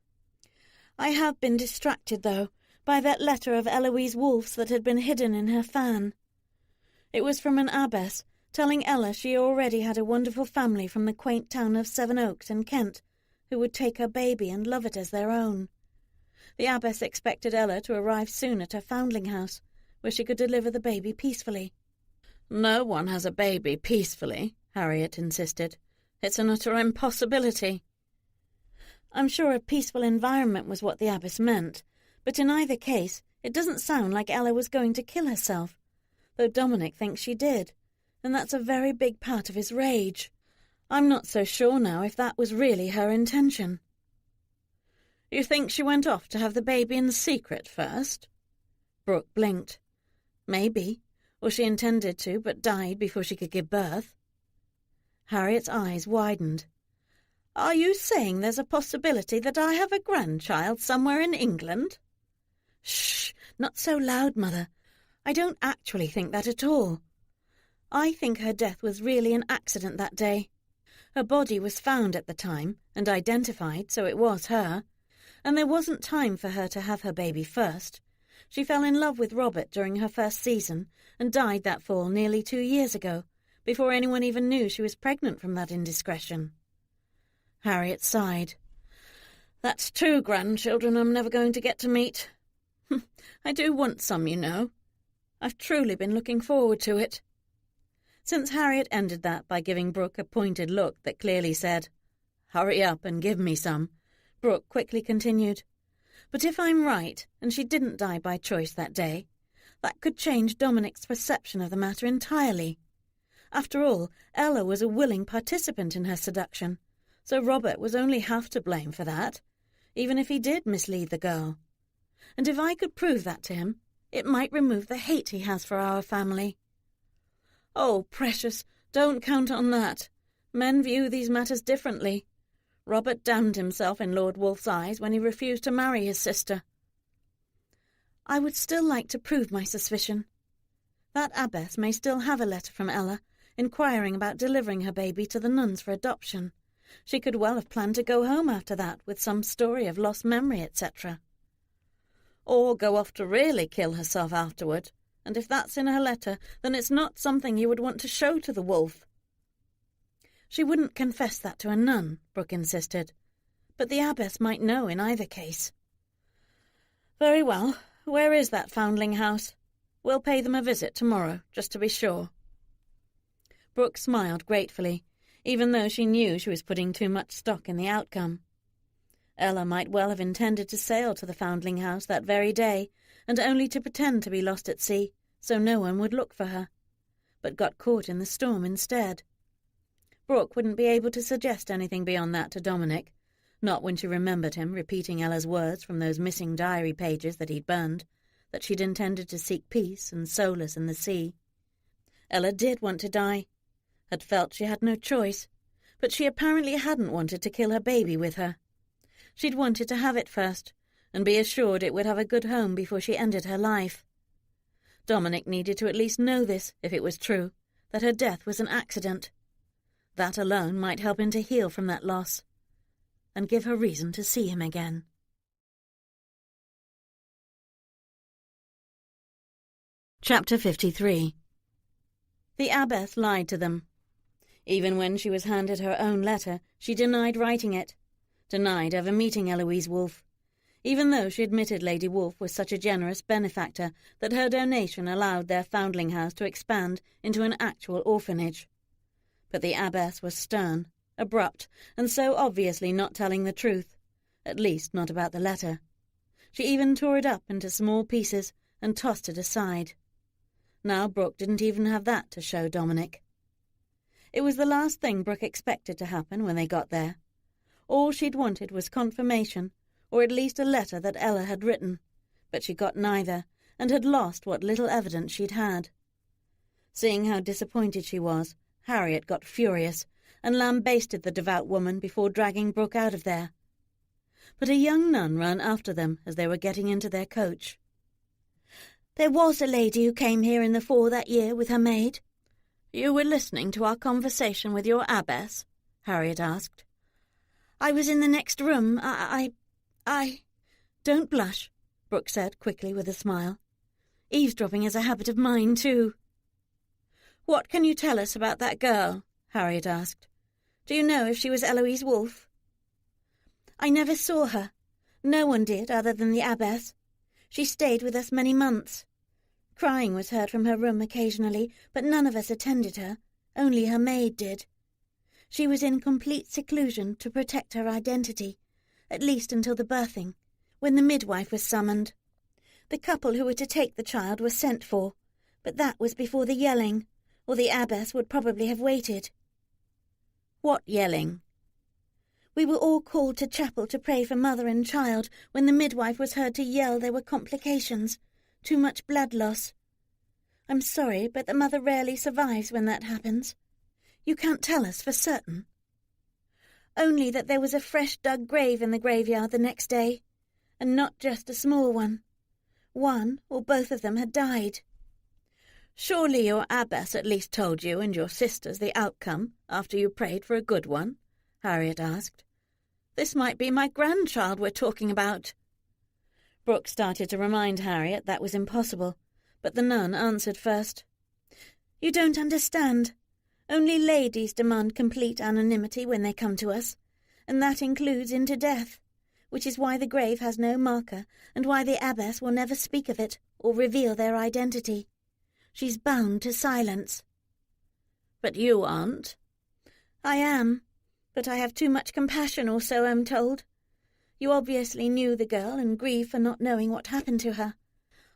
I have been distracted, though, by that letter of Eloise Wolfe's that had been hidden in her fan. It was from an abbess, telling Ella she already had a wonderful family from the quaint town of Sevenoaks in Kent, who would take her baby and love it as their own. The abbess expected Ella to arrive soon at her foundling house, where she could deliver the baby peacefully." "No one has a baby peacefully," Harriet insisted. "It's an utter impossibility." "I'm sure a peaceful environment was what the abbess meant, but in either case it doesn't sound like Ella was going to kill herself, though Dominic thinks she did, and that's a very big part of his rage. I'm not so sure now if that was really her intention." "You think she went off to have the baby in secret first?" Brooke blinked. "Maybe, or she intended to but died before she could give birth." Harriet's eyes widened. "Are you saying there's a possibility that I have a grandchild somewhere in England?" "Shh! Not so loud, Mother. I don't actually think that at all. I think her death was really an accident that day. Her body was found at the time and identified, so it was her. And there wasn't time for her to have her baby first. She fell in love with Robert during her first season and died that fall nearly 2 years ago, before anyone even knew she was pregnant from that indiscretion." Harriet sighed. "That's 2 grandchildren I'm never going to get to meet. I do want some, you know. I've truly been looking forward to it." Since Harriet ended that by giving Brooke a pointed look that clearly said, "Hurry up and give me some," Brooke quickly continued, "But if I'm right, and she didn't die by choice that day, that could change Dominic's perception of the matter entirely. After all, Ella was a willing participant in her seduction, so Robert was only half to blame for that, even if he did mislead the girl. And if I could prove that to him, it might remove the hate he has for our family." "Oh, precious, don't count on that. Men view these matters differently. Robert damned himself in Lord Wolfe's eyes when he refused to marry his sister." "I would still like to prove my suspicion. That abbess may still have a letter from Ella, inquiring about delivering her baby to the nuns for adoption. She could well have planned to go home after that with some story of lost memory, etc. Or go off to really kill herself afterward, and if that's in her letter, then it's not something you would want to show to the wolf." "She wouldn't confess that to a nun," Brooke insisted, "but the abbess might know in either case." "Very well. Where is that foundling house? We'll pay them a visit tomorrow, just to be sure." Brooke smiled gratefully, even though she knew she was putting too much stock in the outcome. Ella might well have intended to sail to the Foundling House that very day, and only to pretend to be lost at sea, so no one would look for her, but got caught in the storm instead. Brooke wouldn't be able to suggest anything beyond that to Dominic, not when she remembered him repeating Ella's words from those missing diary pages that he'd burned, that she'd intended to seek peace and solace in the sea. Ella did want to die, had felt she had no choice, but she apparently hadn't wanted to kill her baby with her. She'd wanted to have it first, and be assured it would have a good home before she ended her life. Dominic needed to at least know this, if it was true, that her death was an accident. That alone might help him to heal from that loss, and give her reason to see him again. Chapter 53. The abbess lied to them. Even when she was handed her own letter, she denied writing it, denied ever meeting Eloise Wolfe, even though she admitted Lady Wolfe was such a generous benefactor that her donation allowed their Foundling House to expand into an actual orphanage. But the abbess was stern, abrupt, and so obviously not telling the truth, at least not about the letter. She even tore it up into small pieces and tossed it aside. Now Brooke didn't even have that to show Dominic. It was the last thing Brooke expected to happen when they got there. All she'd wanted was confirmation, or at least a letter that Ella had written, but she got neither, and had lost what little evidence she'd had. Seeing how disappointed she was, Harriet got furious, and lambasted the devout woman before dragging Brooke out of there. But a young nun ran after them as they were getting into their coach. "There was a lady who came here in the fall that year with her maid." "You were listening to our conversation with your abbess?" Harriet asked. "I was in the next room. I... Don't blush," Brooke said quickly with a smile. "Eavesdropping is a habit of mine, too." "What can you tell us about that girl?" Harriet asked. "Do you know if she was Eloise Wolfe?" "I never saw her. No one did, other than the abbess. She stayed with us many months. Crying was heard from her room occasionally, but none of us attended her. Only her maid did. She was in complete seclusion to protect her identity, at least until the birthing, when the midwife was summoned. The couple who were to take the child were sent for, but that was before the yelling, or the abbess would probably have waited." "What yelling?" "We were all called to chapel to pray for mother and child when the midwife was heard to yell there were complications, too much blood loss. I'm sorry, but the mother rarely survives when that happens. You can't tell us for certain." "Only that there was a fresh dug grave in the graveyard the next day, and not just a small one. One or both of them had died." "Surely your abbess at least told you and your sisters the outcome after you prayed for a good one?" Harriet asked. "This might be my grandchild we're talking about." Brooke started to remind Harriet that was impossible, but the nun answered first. "You don't understand. Only ladies demand complete anonymity when they come to us, and that includes into death, which is why the grave has no marker and why the abbess will never speak of it or reveal their identity. She's bound to silence." "But you aren't." "I am, but I have too much compassion, or so I'm told. You obviously knew the girl and grieve for not knowing what happened to her.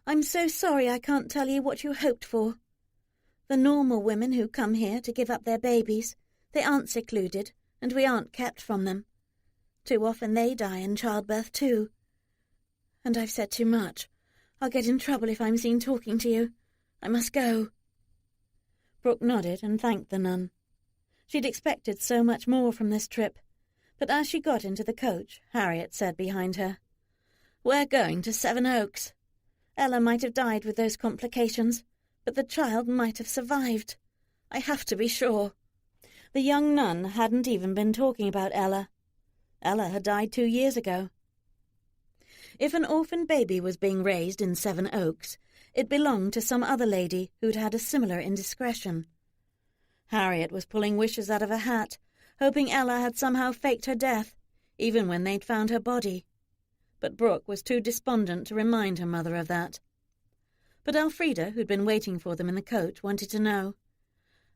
I'm so sorry I can't tell you what you hoped for. The normal women who come here to give up their babies, they aren't secluded, and we aren't kept from them. Too often they die in childbirth too. And I've said too much. I'll get in trouble if I'm seen talking to you. I must go." Brooke nodded and thanked the nun. She'd expected so much more from this trip, but as she got into the coach, Harriet said behind her, "We're going to Seven Oaks. Ella might have died with those complications, but the child might have survived. I have to be sure." The young nun hadn't even been talking about Ella. Ella had died 2 years ago. If an orphan baby was being raised in Seven Oaks, it belonged to some other lady who'd had a similar indiscretion. Harriet was pulling wishes out of her hat, hoping Ella had somehow faked her death, even when they'd found her body. But Brooke was too despondent to remind her mother of that. But Elfrida, who'd been waiting for them in the coach, wanted to know,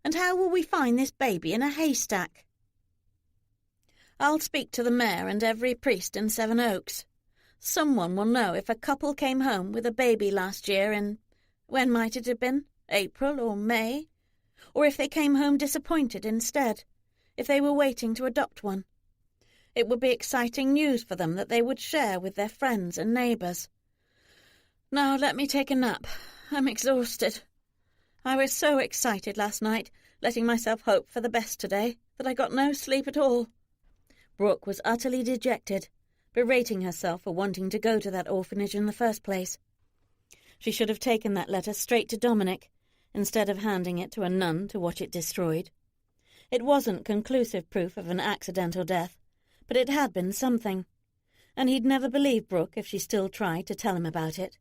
"And how will we find this baby in a haystack?" "I'll speak to the mayor and every priest in Sevenoaks. Someone will know if a couple came home with a baby last year in, when might it have been, April or May? Or if they came home disappointed instead, if they were waiting to adopt one. It would be exciting news for them that they would share with their friends and neighbours. Now let me take a nap. I'm exhausted. I was so excited last night, letting myself hope for the best today, that I got no sleep at all." Brooke was utterly dejected, berating herself for wanting to go to that orphanage in the first place. She should have taken that letter straight to Dominic, instead of handing it to a nun to watch it destroyed. It wasn't conclusive proof of an accidental death, but it had been something, and he'd never believe Brooke if she still tried to tell him about it.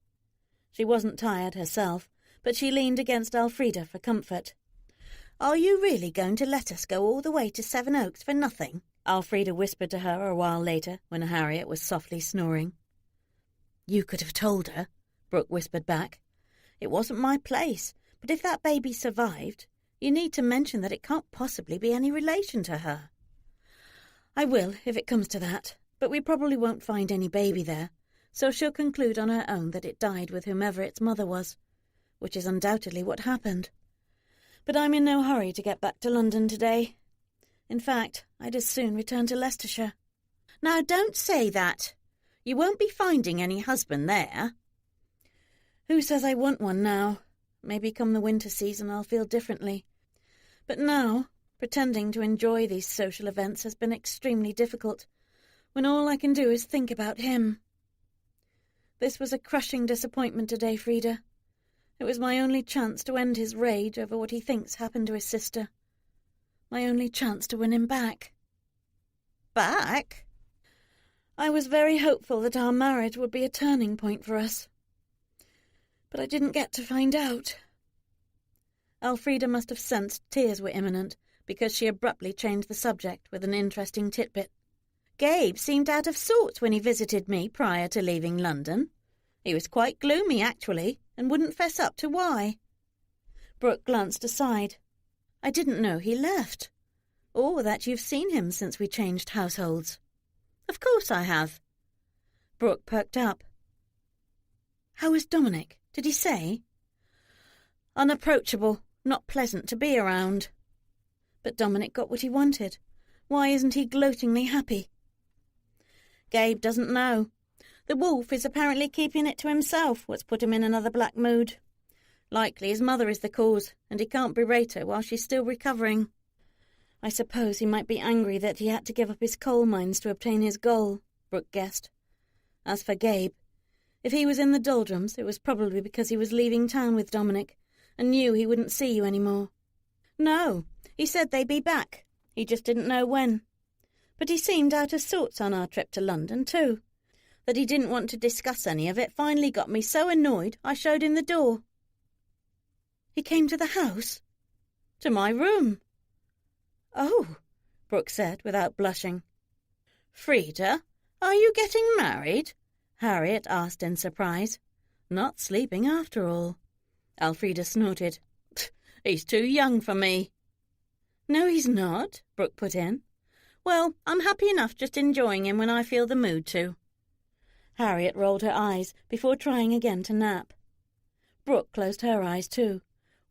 She wasn't tired herself, but she leaned against Elfrida for comfort. "Are you really going to let us go all the way to Sevenoaks for nothing?" Elfrida whispered to her a while later, when Harriet was softly snoring. "You could have told her," Brooke whispered back. "It wasn't my place, but if that baby survived, you need to mention that it can't possibly be any relation to her." "I will, if it comes to that, but we probably won't find any baby there, so she'll conclude on her own that it died with whomever its mother was, which is undoubtedly what happened. But I'm in no hurry to get back to London today. In fact, I'd as soon return to Leicestershire." "Now don't say that. You won't be finding any husband there." "Who says I want one now? Maybe come the winter season I'll feel differently. But now, pretending to enjoy these social events has been extremely difficult, when all I can do is think about him. This was a crushing disappointment today, Frida. It was my only chance to end his rage over what he thinks happened to his sister. My only chance to win him back." "Back?" "I was very hopeful that our marriage would be a turning point for us. But I didn't get to find out." Elfrida must have sensed tears were imminent, because she abruptly changed the subject with an interesting titbit. "Gabe seemed out of sorts when he visited me prior to leaving London. He was quite gloomy, actually, and wouldn't fess up to why." Brooke glanced aside. "I didn't know he left, or that you've seen him since we changed households." "Of course I have." Brooke perked up. "How was Dominic? Did he say?" "Unapproachable, not pleasant to be around." "But Dominic got what he wanted. Why isn't he gloatingly happy?" "Gabe doesn't know. The wolf is apparently keeping it to himself, what's put him in another black mood. Likely his mother is the cause, and he can't berate her while she's still recovering." "I suppose he might be angry that he had to give up his coal mines to obtain his goal," Brooke guessed. As for Gabe, if he was in the doldrums, it was probably because he was leaving town with Dominic, and knew he wouldn't see you any more. "No, he said they'd be back. He just didn't know when. But he seemed out of sorts on our trip to London, too. That he didn't want to discuss any of it finally got me so annoyed I showed him the door." "He came to the house?" "To my room." "Oh," Brooke said without blushing. "Frida, are you getting married?" Harriet asked in surprise. "Not sleeping after all." Elfrida snorted. "He's too young for me." "No, he's not," Brooke put in. "Well, I'm happy enough just enjoying him when I feel the mood to." Harriet rolled her eyes before trying again to nap. Brooke closed her eyes too,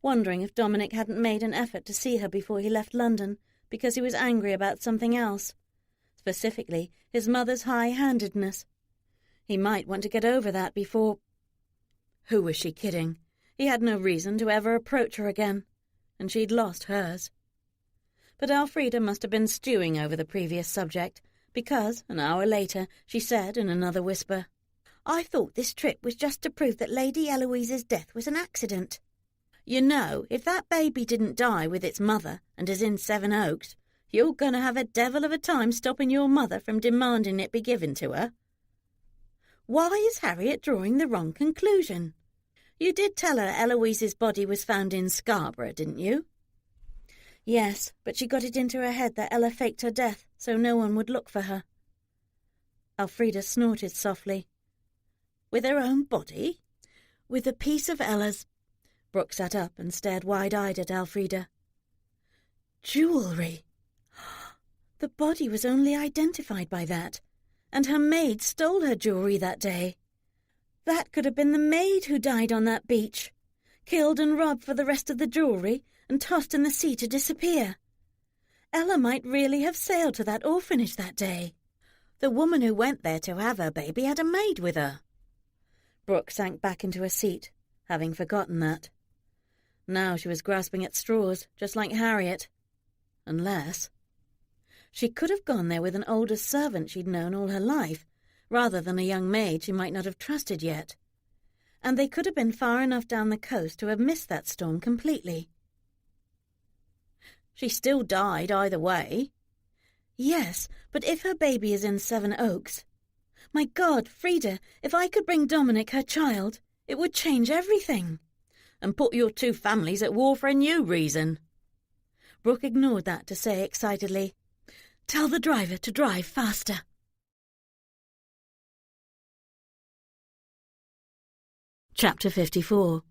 wondering if Dominic hadn't made an effort to see her before he left London because he was angry about something else, specifically his mother's high-handedness. He might want to get over that before... Who was she kidding? He had no reason to ever approach her again, and she'd lost hers. But Elfrida must have been stewing over the previous subject, because, an hour later, she said in another whisper, "I thought this trip was just to prove that Lady Eloise's death was an accident. You know, if that baby didn't die with its mother and is in Sevenoaks, you're going to have a devil of a time stopping your mother from demanding it be given to her. Why is Harriet drawing the wrong conclusion? You did tell her Eloise's body was found in Scarborough, didn't you?" "Yes, but she got it into her head that Ella faked her death so no one would look for her." Elfrida snorted softly. "With her own body?" with a piece of Ella's. Brooke sat up and stared wide-eyed at Elfrida. Jewellery! The body was only identified by that, and her maid stole her jewellery that day. That could have been the maid who died on that beach, killed and robbed for the rest of the jewellery and tossed in the sea to disappear. Ella might really have sailed to that orphanage that day. The woman who went there to have her baby had a maid with her. Brooke sank back into her seat, having forgotten that. Now she was grasping at straws, just like Harriet. Unless... She could have gone there with an older servant she'd known all her life, rather than a young maid she might not have trusted yet. And they could have been far enough down the coast to have missed that storm completely. She still died either way. Yes, but if her baby is in Seven Oaks... My God, Frida, if I could bring Dominic her child, it would change everything. And put your two families at war for a new reason. Brooke ignored that to say excitedly, Tell the driver to drive faster. Chapter 54.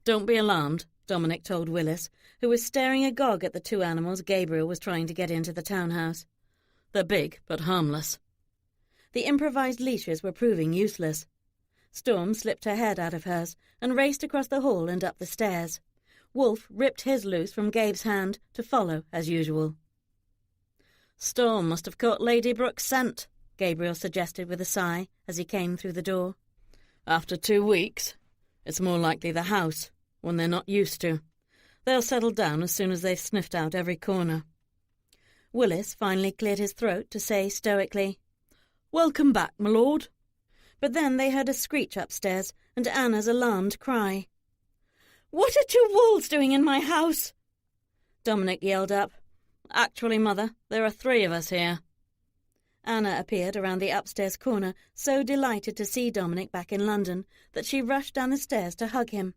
Don't be alarmed, Dominic told Willis, who was staring agog at the two animals Gabriel was trying to get into the townhouse. They're big, but harmless. The improvised leashes were proving useless. Storm slipped her head out of hers and raced across the hall and up the stairs. Wolf ripped his loose from Gabe's hand to follow, as usual. Storm must have caught Lady Brooke's scent, Gabriel suggested with a sigh as he came through the door. After 2 weeks, it's more likely the house, one they're not used to. They'll settle down as soon as they've sniffed out every corner. Willis finally cleared his throat to say stoically, Welcome back, my lord. But then they heard a screech upstairs and Anna's alarmed cry. What are two wolves doing in my house? Dominic yelled up. Actually, Mother, there are 3 of us here. Anna appeared around the upstairs corner, so delighted to see Dominic back in London that she rushed down the stairs to hug him.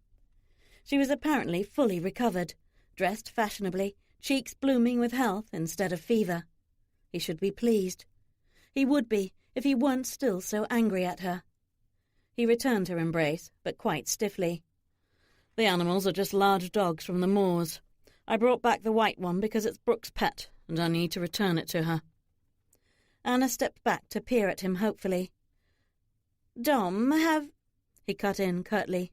She was apparently fully recovered, dressed fashionably, cheeks blooming with health instead of fever. He should be pleased. He would be, if he weren't still so angry at her. He returned her embrace, but quite stiffly. The animals are just large dogs from the moors. I brought back the white one because it's Brooke's pet, and I need to return it to her. Anna stepped back to peer at him hopefully. Dom, he cut in curtly.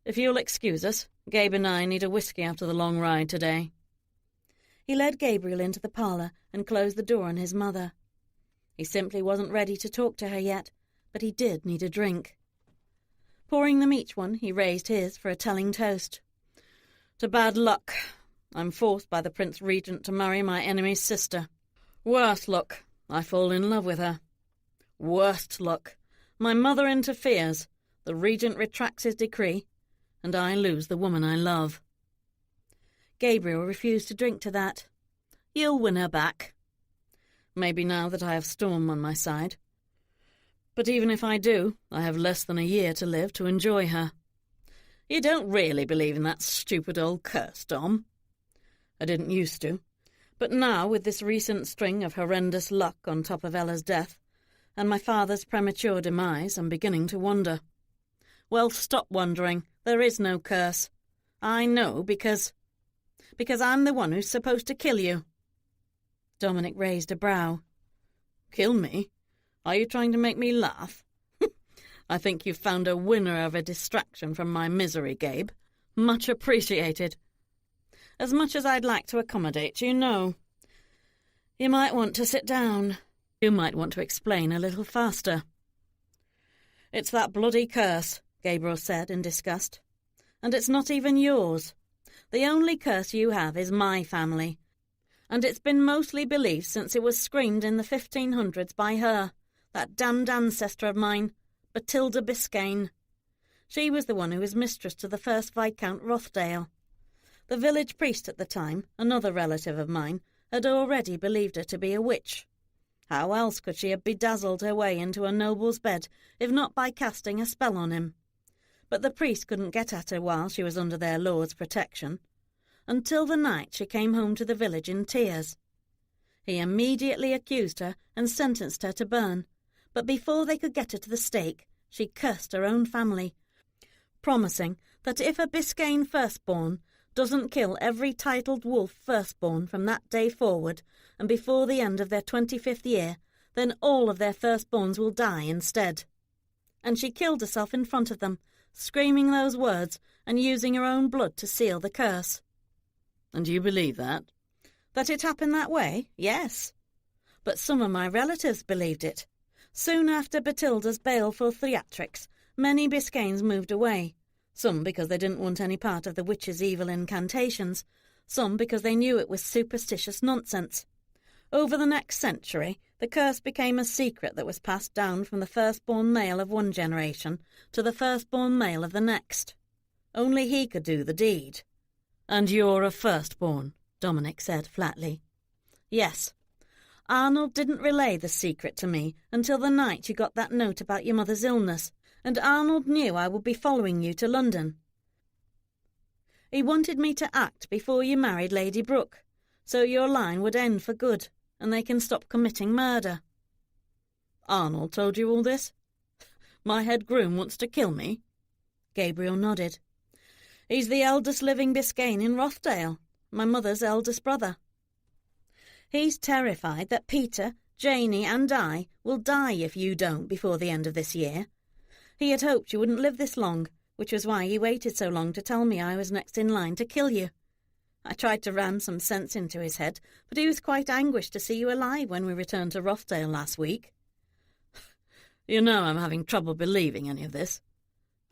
If you'll excuse us, Gabe and I need a whiskey after the long ride today. He led Gabriel into the parlour and closed the door on his mother. He simply wasn't ready to talk to her yet, but he did need a drink. Pouring them each one, he raised his for a telling toast. To bad luck. I'm forced by the Prince Regent to marry my enemy's sister. Worse luck. I fall in love with her. Worst luck. My mother interferes. The Regent retracts his decree, and I lose the woman I love. Gabriel refused to drink to that. You'll win her back. Maybe now that I have Storm on my side. But even if I do, I have less than a year to live to enjoy her. You don't really believe in that stupid old curse, Dom? I didn't used to. But now, with this recent string of horrendous luck on top of Ella's death, and my father's premature demise, I'm beginning to wonder. Well, stop wondering. There is no curse. I know because I'm the one who's supposed to kill you. Dominic raised a brow. Kill me? Are you trying to make me laugh? I think you've found a winner of a distraction from my misery, Gabe. Much appreciated. As much as I'd like to accommodate you, no. You might want to sit down. You might want to explain a little faster. It's that bloody curse, Gabriel said in disgust. And it's not even yours. The only curse you have is my family. And it's been mostly believed since it was screamed in the 1500s by her, that damned ancestor of mine, Bathilda Biscayne. She was the one who was mistress to the first Viscount Rothdale. The village priest at the time, another relative of mine, had already believed her to be a witch. How else could she have bedazzled her way into a noble's bed, if not by casting a spell on him? But the priest couldn't get at her while she was under their lord's protection, until the night she came home to the village in tears. He immediately accused her and sentenced her to burn, but before they could get her to the stake, she cursed her own family, promising that if a Biscayne firstborn doesn't kill every titled wolf firstborn from that day forward and before the end of their 25th year, then all of their firstborns will die instead. And she killed herself in front of them, screaming those words and using her own blood to seal the curse. And you believe that? That it happened that way? Yes. But some of my relatives believed it. Soon after Batilda's baleful theatrics, many Biscaynes moved away, some because they didn't want any part of the witch's evil incantations, some because they knew it was superstitious nonsense. Over the next century, the curse became a secret that was passed down from the firstborn male of one generation to the firstborn male of the next. Only he could do the deed. And you're a firstborn, Dominic said flatly. Yes. Arnold didn't relay the secret to me until the night you got that note about your mother's illness, and Arnold knew I would be following you to London. He wanted me to act before you married Lady Brooke, so your line would end for good, and they can stop committing murder. Arnold told you all this? My head groom wants to kill me? Gabriel nodded. He's the eldest living Biscayne in Rothdale, my mother's eldest brother. He's terrified that Peter, Janey and I will die if you don't before the end of this year. He had hoped you wouldn't live this long, which was why he waited so long to tell me I was next in line to kill you. I tried to ram some sense into his head, but he was quite anguished to see you alive when we returned to Rothdale last week. You know I'm having trouble believing any of this.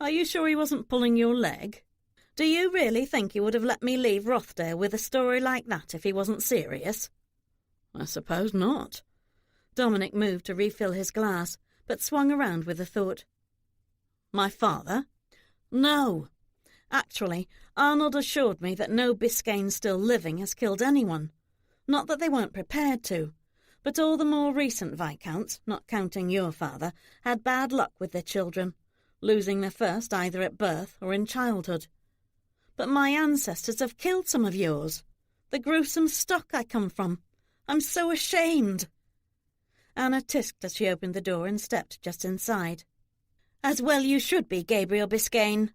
Are you sure he wasn't pulling your leg? Do you really think he would have let me leave Rothdale with a story like that if he wasn't serious? I suppose not. Dominic moved to refill his glass, but swung around with a thought. My father? No. Actually, Arnold assured me that no Biscayne still living has killed anyone. Not that they weren't prepared to, but all the more recent viscounts, not counting your father, had bad luck with their children, losing their first either at birth or in childhood. But my ancestors have killed some of yours, the gruesome stock I come from. I'm so ashamed. Anna tisked as she opened the door and stepped just inside. As well you should be, Gabriel Biscayne.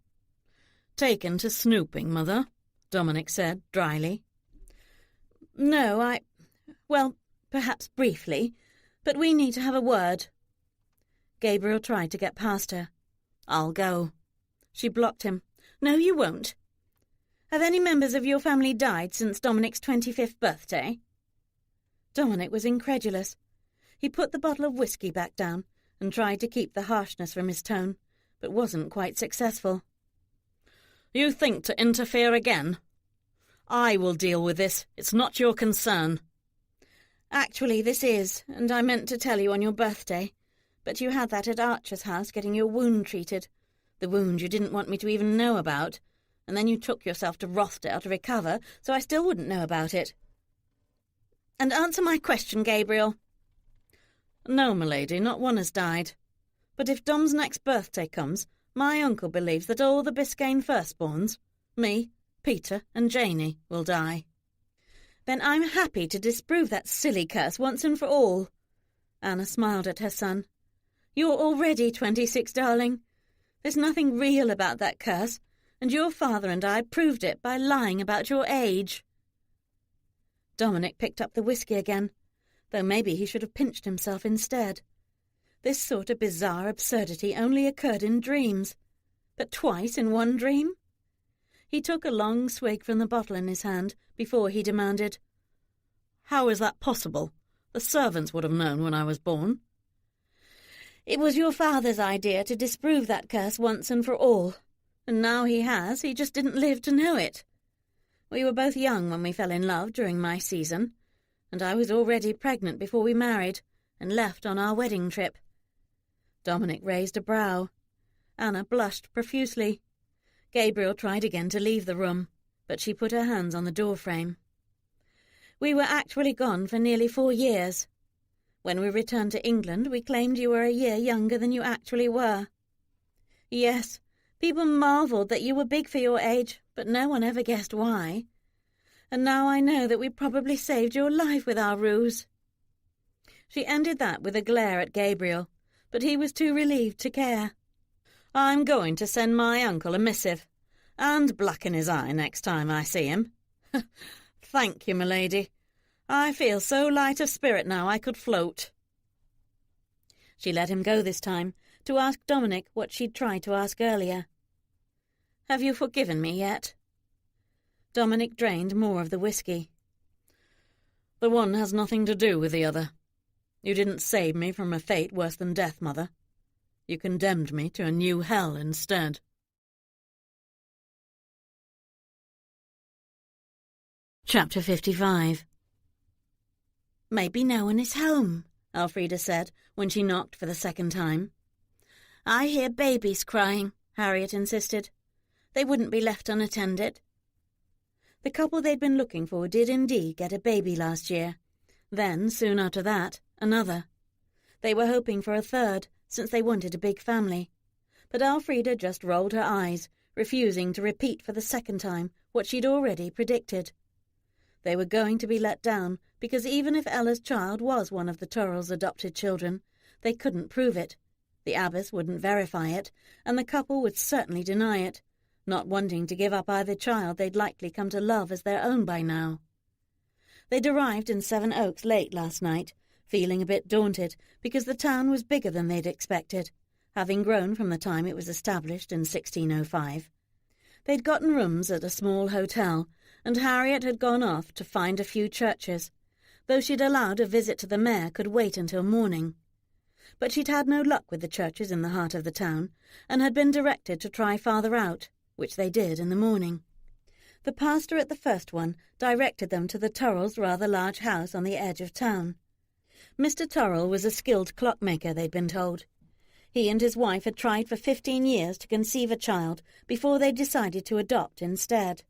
Taken to snooping, Mother, Dominic said dryly. No, well, perhaps briefly, but we need to have a word. Gabriel tried to get past her. I'll go. She blocked him. No, you won't. Have any members of your family died since Dominic's 25th birthday? Dominic was incredulous. He put the bottle of whiskey back down and tried to keep the harshness from his tone, but wasn't quite successful. You think to interfere again? I will deal with this. It's not your concern. Actually, this is, and I meant to tell you on your birthday, but you had that at Archer's house getting your wound treated, the wound you didn't want me to even know about, and then you took yourself to Rothdale to recover, so I still wouldn't know about it. And answer my question, Gabriel. No, milady, not one has died. But if Dom's next birthday comes, my uncle believes that all the Biscayne firstborns, me, Peter and Janey, will die. Then I'm happy to disprove that silly curse once and for all. Anna smiled at her son. You're already 26, darling. There's nothing real about that curse, and your father and I proved it by lying about your age. Dominic picked up the whiskey again, though maybe he should have pinched himself instead. This sort of bizarre absurdity only occurred in dreams, but twice in one dream? He took a long swig from the bottle in his hand before he demanded, How is that possible? The servants would have known when I was born. It was your father's idea to disprove that curse once and for all, and now he just didn't live to know it. We were both young when we fell in love during my season, and I was already pregnant before we married and left on our wedding trip. Dominic raised a brow. Anna blushed profusely. Gabriel tried again to leave the room, but she put her hands on the doorframe. We were actually gone for nearly 4 years. When we returned to England, we claimed you were a year younger than you actually were. Yes, people marvelled that you were big for your age, but no one ever guessed why. And now I know that we probably saved your life with our ruse. She ended that with a glare at Gabriel, but he was too relieved to care. I'm going to send my uncle a missive, and blacken his eye next time I see him. Thank you, milady. I feel so light of spirit now I could float. She let him go this time, to ask Dominic what she'd tried to ask earlier. Have you forgiven me yet? Dominic drained more of the whisky. The one has nothing to do with the other. You didn't save me from a fate worse than death, Mother. You condemned me to a new hell instead. Chapter 55. Maybe no one is home, Elfrida said when she knocked for the second time. I hear babies crying, Harriet insisted. They wouldn't be left unattended. The couple they'd been looking for did indeed get a baby last year. Then, soon after that, another. They were hoping for a third, since they wanted a big family. But Elfrida just rolled her eyes, refusing to repeat for the second time what she'd already predicted. They were going to be let down, because even if Ella's child was one of the Turrells' adopted children, they couldn't prove it. The abbess wouldn't verify it, and the couple would certainly deny it, not wanting to give up either child they'd likely come to love as their own by now. They'd arrived in Seven Oaks late last night, feeling a bit daunted because the town was bigger than they'd expected, having grown from the time it was established in 1605. They'd gotten rooms at a small hotel, and Harriet had gone off to find a few churches, though she'd allowed a visit to the mayor could wait until morning. But she'd had no luck with the churches in the heart of the town, and had been directed to try farther out, which they did in the morning. The pastor at the first one directed them to the Turrells' rather large house on the edge of town. Mr. Turrell was a skilled clockmaker, they'd been told. He and his wife had tried for 15 years to conceive a child before they decided to adopt instead.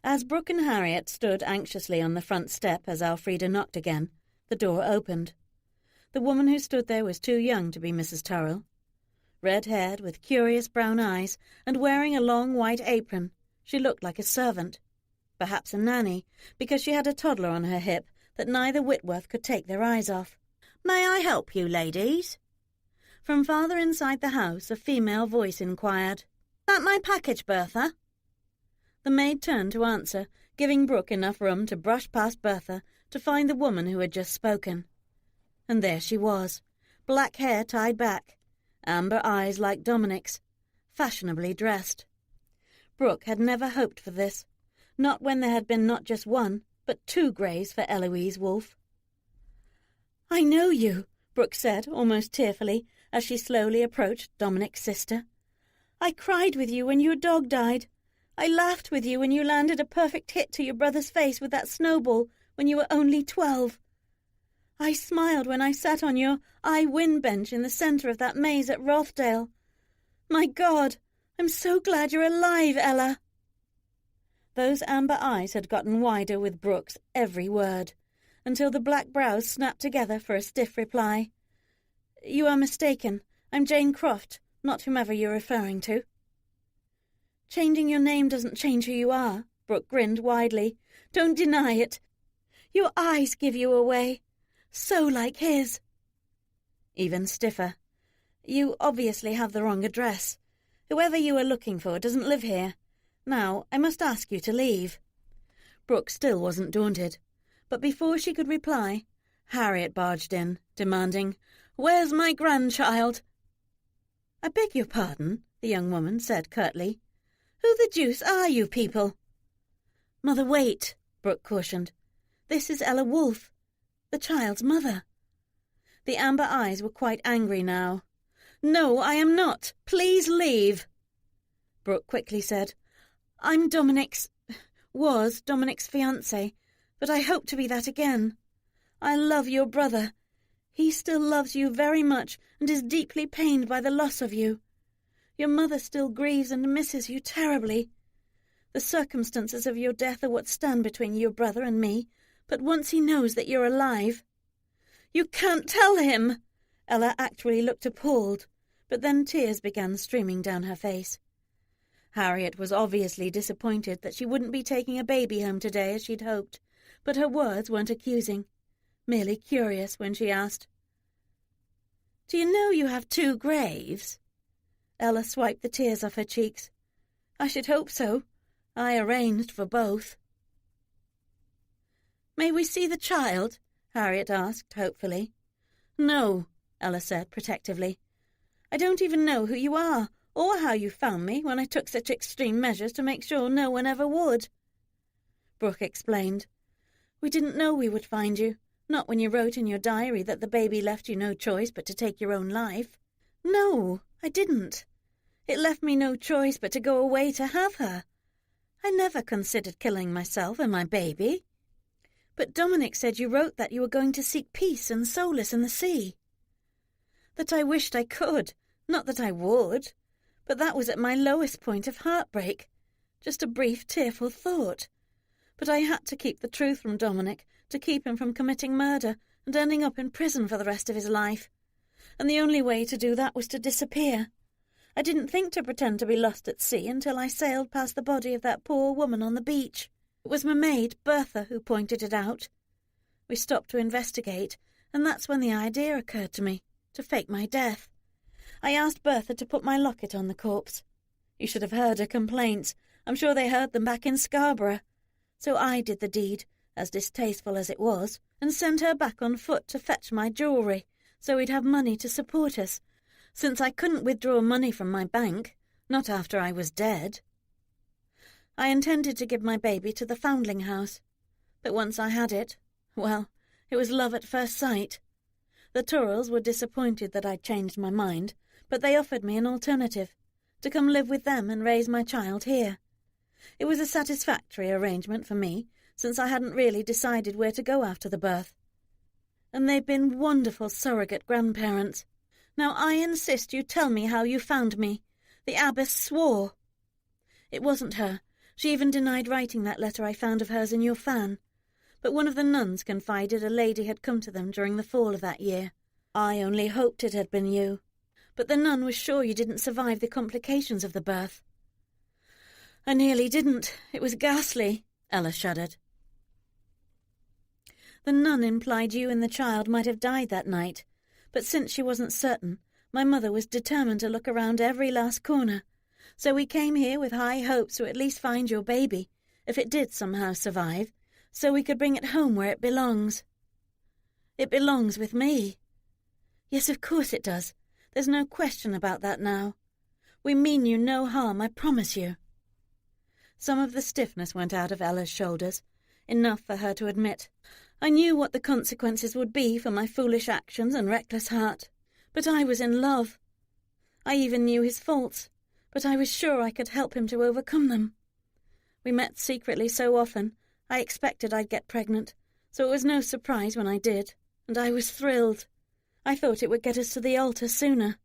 As Brooke and Harriet stood anxiously on the front step as Elfrida knocked again, the door opened. The woman who stood there was too young to be Mrs. Turrell. Red-haired, with curious brown eyes, and wearing a long white apron, she looked like a servant. Perhaps a nanny, because she had a toddler on her hip that neither Whitworth could take their eyes off. "May I help you, ladies?" From farther inside the house a female voice inquired. "That my package, Bertha?" The maid turned to answer, giving Brooke enough room to brush past Bertha to find the woman who had just spoken. And there she was, black hair tied back, amber eyes like Dominic's, fashionably dressed. Brooke had never hoped for this, not when there had been not just one, but two graves for Eloise Wolfe. "I know you," Brooke said, almost tearfully, as she slowly approached Dominic's sister. "I cried with you when your dog died. I laughed with you when you landed a perfect hit to your brother's face with that snowball when you were only 12. I smiled when I sat on your I-Win bench in the centre of that maze at Rothdale. My God, I'm so glad you're alive, Ella." Those amber eyes had gotten wider with Brooke's every word, until the black brows snapped together for a stiff reply. "You are mistaken. I'm Jane Croft, not whomever you're referring to." "Changing your name doesn't change who you are," Brooke grinned widely. "Don't deny it. Your eyes give you away. So like his." Even stiffer. "You obviously have the wrong address. Whoever you are looking for doesn't live here. Now, I must ask you to leave." Brooke still wasn't daunted, but before she could reply, Harriet barged in, demanding, "Where's my grandchild?" "I beg your pardon," the young woman said curtly. "Who the deuce are you people?" "Mother, wait," Brooke cautioned. "This is Ella Wolfe, the child's mother." The amber eyes were quite angry now. "No, I am not. Please leave." Brooke quickly said, "I'm was Dominic's fiancé, but I hope to be that again. I love your brother. He still loves you very much and is deeply pained by the loss of you. Your mother still grieves and misses you terribly. The circumstances of your death are what stand between your brother and me, but once he knows that you're alive—" "You can't tell him!" Ella actually looked appalled, but then tears began streaming down her face. Harriet was obviously disappointed that she wouldn't be taking a baby home today as she'd hoped, but her words weren't accusing, merely curious when she asked, "Do you know you have 2 graves?" Ella swiped the tears off her cheeks. "I should hope so. I arranged for both." "May we see the child?" Harriet asked, hopefully. "No," Ella said protectively. "I don't even know who you are, or how you found me when I took such extreme measures to make sure no one ever would." Brooke explained. "We didn't know we would find you, not when you wrote in your diary that the baby left you no choice but to take your own life. No, I didn't. It left me no choice but to go away to have her. I never considered killing myself and my baby. But Dominic said you wrote that you were going to seek peace and solace in the sea. That I wished I could, not that I would, but that was at my lowest point of heartbreak, just a brief tearful thought. But I had to keep the truth from Dominic, to keep him from committing murder and ending up in prison for the rest of his life. And the only way to do that was to disappear. I didn't think to pretend to be lost at sea until I sailed past the body of that poor woman on the beach. It was my maid, Bertha, who pointed it out. We stopped to investigate, and that's when the idea occurred to me, to fake my death. I asked Bertha to put my locket on the corpse. You should have heard her complaints. I'm sure they heard them back in Scarborough. So I did the deed, as distasteful as it was, and sent her back on foot to fetch my jewellery, so we'd have money to support us, since I couldn't withdraw money from my bank, not after I was dead. I intended to give my baby to the foundling house, but once I had it, well, it was love at first sight. The Turrells were disappointed that I'd changed my mind, but they offered me an alternative, to come live with them and raise my child here. It was a satisfactory arrangement for me, since I hadn't really decided where to go after the birth. And they've been wonderful surrogate grandparents. Now I insist you tell me how you found me. The abbess swore. It wasn't her. She even denied writing that letter I found of hers in your fan. But one of the nuns confided a lady had come to them during the fall of that year. I only hoped it had been you. But the nun was sure you didn't survive the complications of the birth. I nearly didn't. It was ghastly, Ella shuddered. The nun implied you and the child might have died that night, but since she wasn't certain, my mother was determined to look around every last corner. So we came here with high hopes to at least find your baby, if it did somehow survive, so we could bring it home where it belongs. It belongs with me. Yes, of course it does. There's no question about that now. We mean you no harm, I promise you. Some of the stiffness went out of Ella's shoulders, enough for her to admit. I knew what the consequences would be for my foolish actions and reckless heart, but I was in love. I even knew his faults, but I was sure I could help him to overcome them. We met secretly so often, I expected I'd get pregnant, so it was no surprise when I did, and I was thrilled. I thought it would get us to the altar sooner.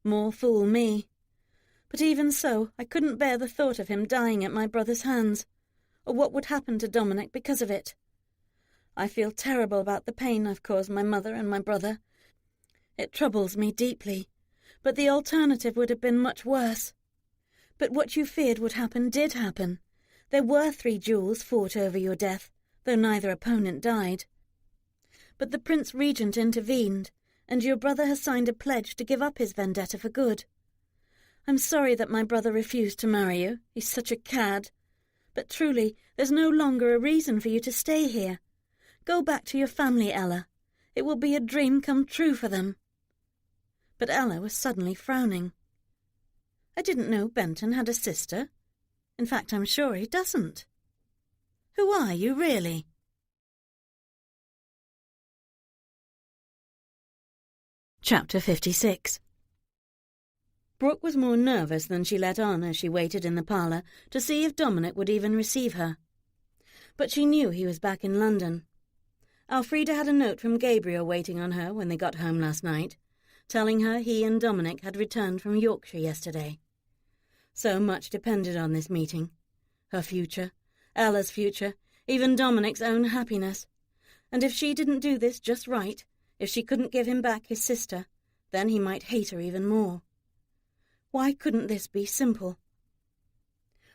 More fool me. But even so, I couldn't bear the thought of him dying at my brother's hands, or what would happen to Dominic because of it. I feel terrible about the pain I've caused my mother and my brother. It troubles me deeply, but the alternative would have been much worse. But what you feared would happen did happen. There were 3 duels fought over your death, though neither opponent died. But the Prince Regent intervened, and your brother has signed a pledge to give up his vendetta for good. I'm sorry that my brother refused to marry you. He's such a cad. But truly, there's no longer a reason for you to stay here. Go back to your family, Ella. It will be a dream come true for them. But Ella was suddenly frowning. I didn't know Benton had a sister. In fact, I'm sure he doesn't. Who are you, really? Chapter 56. Brooke was more nervous than she let on as she waited in the parlour to see if Dominic would even receive her. But she knew he was back in London. Elfrida had a note from Gabriel waiting on her when they got home last night, telling her he and Dominic had returned from Yorkshire yesterday. So much depended on this meeting. Her future, Ella's future, even Dominic's own happiness. And if she didn't do this just right, if she couldn't give him back his sister, then he might hate her even more. Why couldn't this be simple?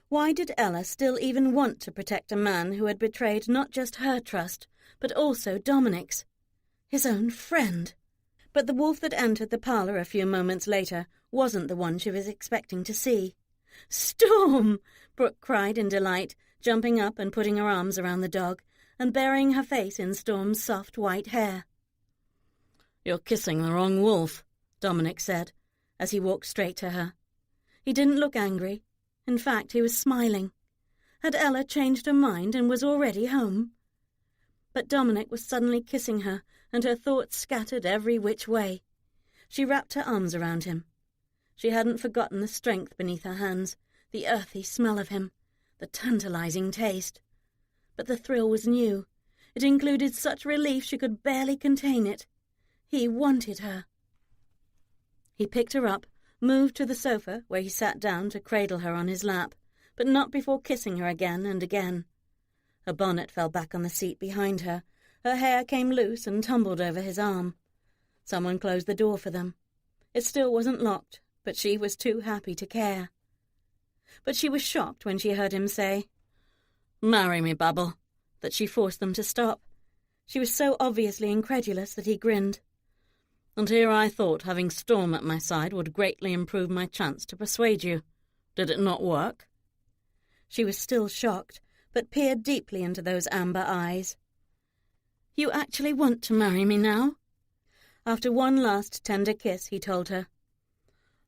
Why did Ella still even want to protect a man who had betrayed not just her trust, but also Dominic's? His own friend. But the wolf that entered the parlour a few moments later wasn't the one she was expecting to see. "Storm!" Brooke cried in delight, jumping up and putting her arms around the dog and burying her face in Storm's soft white hair. "You're kissing the wrong wolf," Dominic said, as he walked straight to her. He didn't look angry. In fact, he was smiling. Had Ella changed her mind and was already home? But Dominic was suddenly kissing her, and her thoughts scattered every which way. She wrapped her arms around him. She hadn't forgotten the strength beneath her hands, the earthy smell of him, the tantalizing taste. But the thrill was new. It included such relief she could barely contain it. He wanted her. He picked her up, moved to the sofa where he sat down to cradle her on his lap, but not before kissing her again and again. Her bonnet fell back on the seat behind her. Her hair came loose and tumbled over his arm. Someone closed the door for them. It still wasn't locked, but she was too happy to care. But she was shocked when she heard him say, "Marry me, Babble," that she forced them to stop. She was so obviously incredulous that he grinned. "And here I thought having Storm at my side would greatly improve my chance to persuade you. Did it not work?" She was still shocked, but peered deeply into those amber eyes. "You actually want to marry me now?" After one last tender kiss, he told her,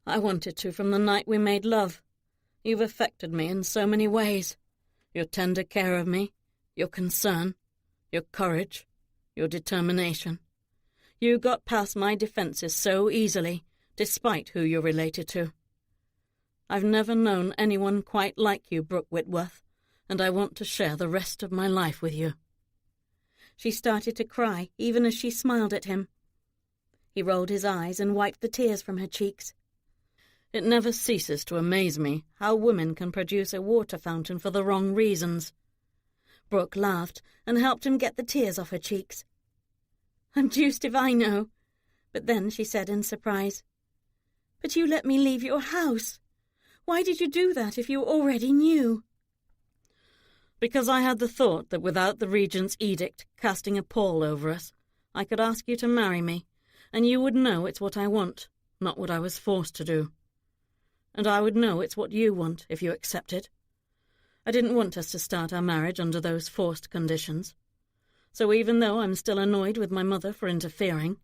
"I wanted to from the night we made love. You've affected me in so many ways. Your tender care of me, your concern, your courage, your determination. You got past my defences so easily, despite who you're related to. I've never known anyone quite like you, Brooke Whitworth, and I want to share the rest of my life with you." She started to cry, even as she smiled at him. He rolled his eyes and wiped the tears from her cheeks. "It never ceases to amaze me how women can produce a water fountain for the wrong reasons." Brooke laughed and helped him get the tears off her cheeks. "I'm deuced if I know." But then she said in surprise, "But you let me leave your house. Why did you do that if you already knew?" "Because I had the thought that without the Regent's edict casting a pall over us, I could ask you to marry me, and you would know it's what I want, not what I was forced to do. And I would know it's what you want if you accepted. I didn't want us to start our marriage under those forced conditions. So even though I'm still annoyed with my mother for interfering,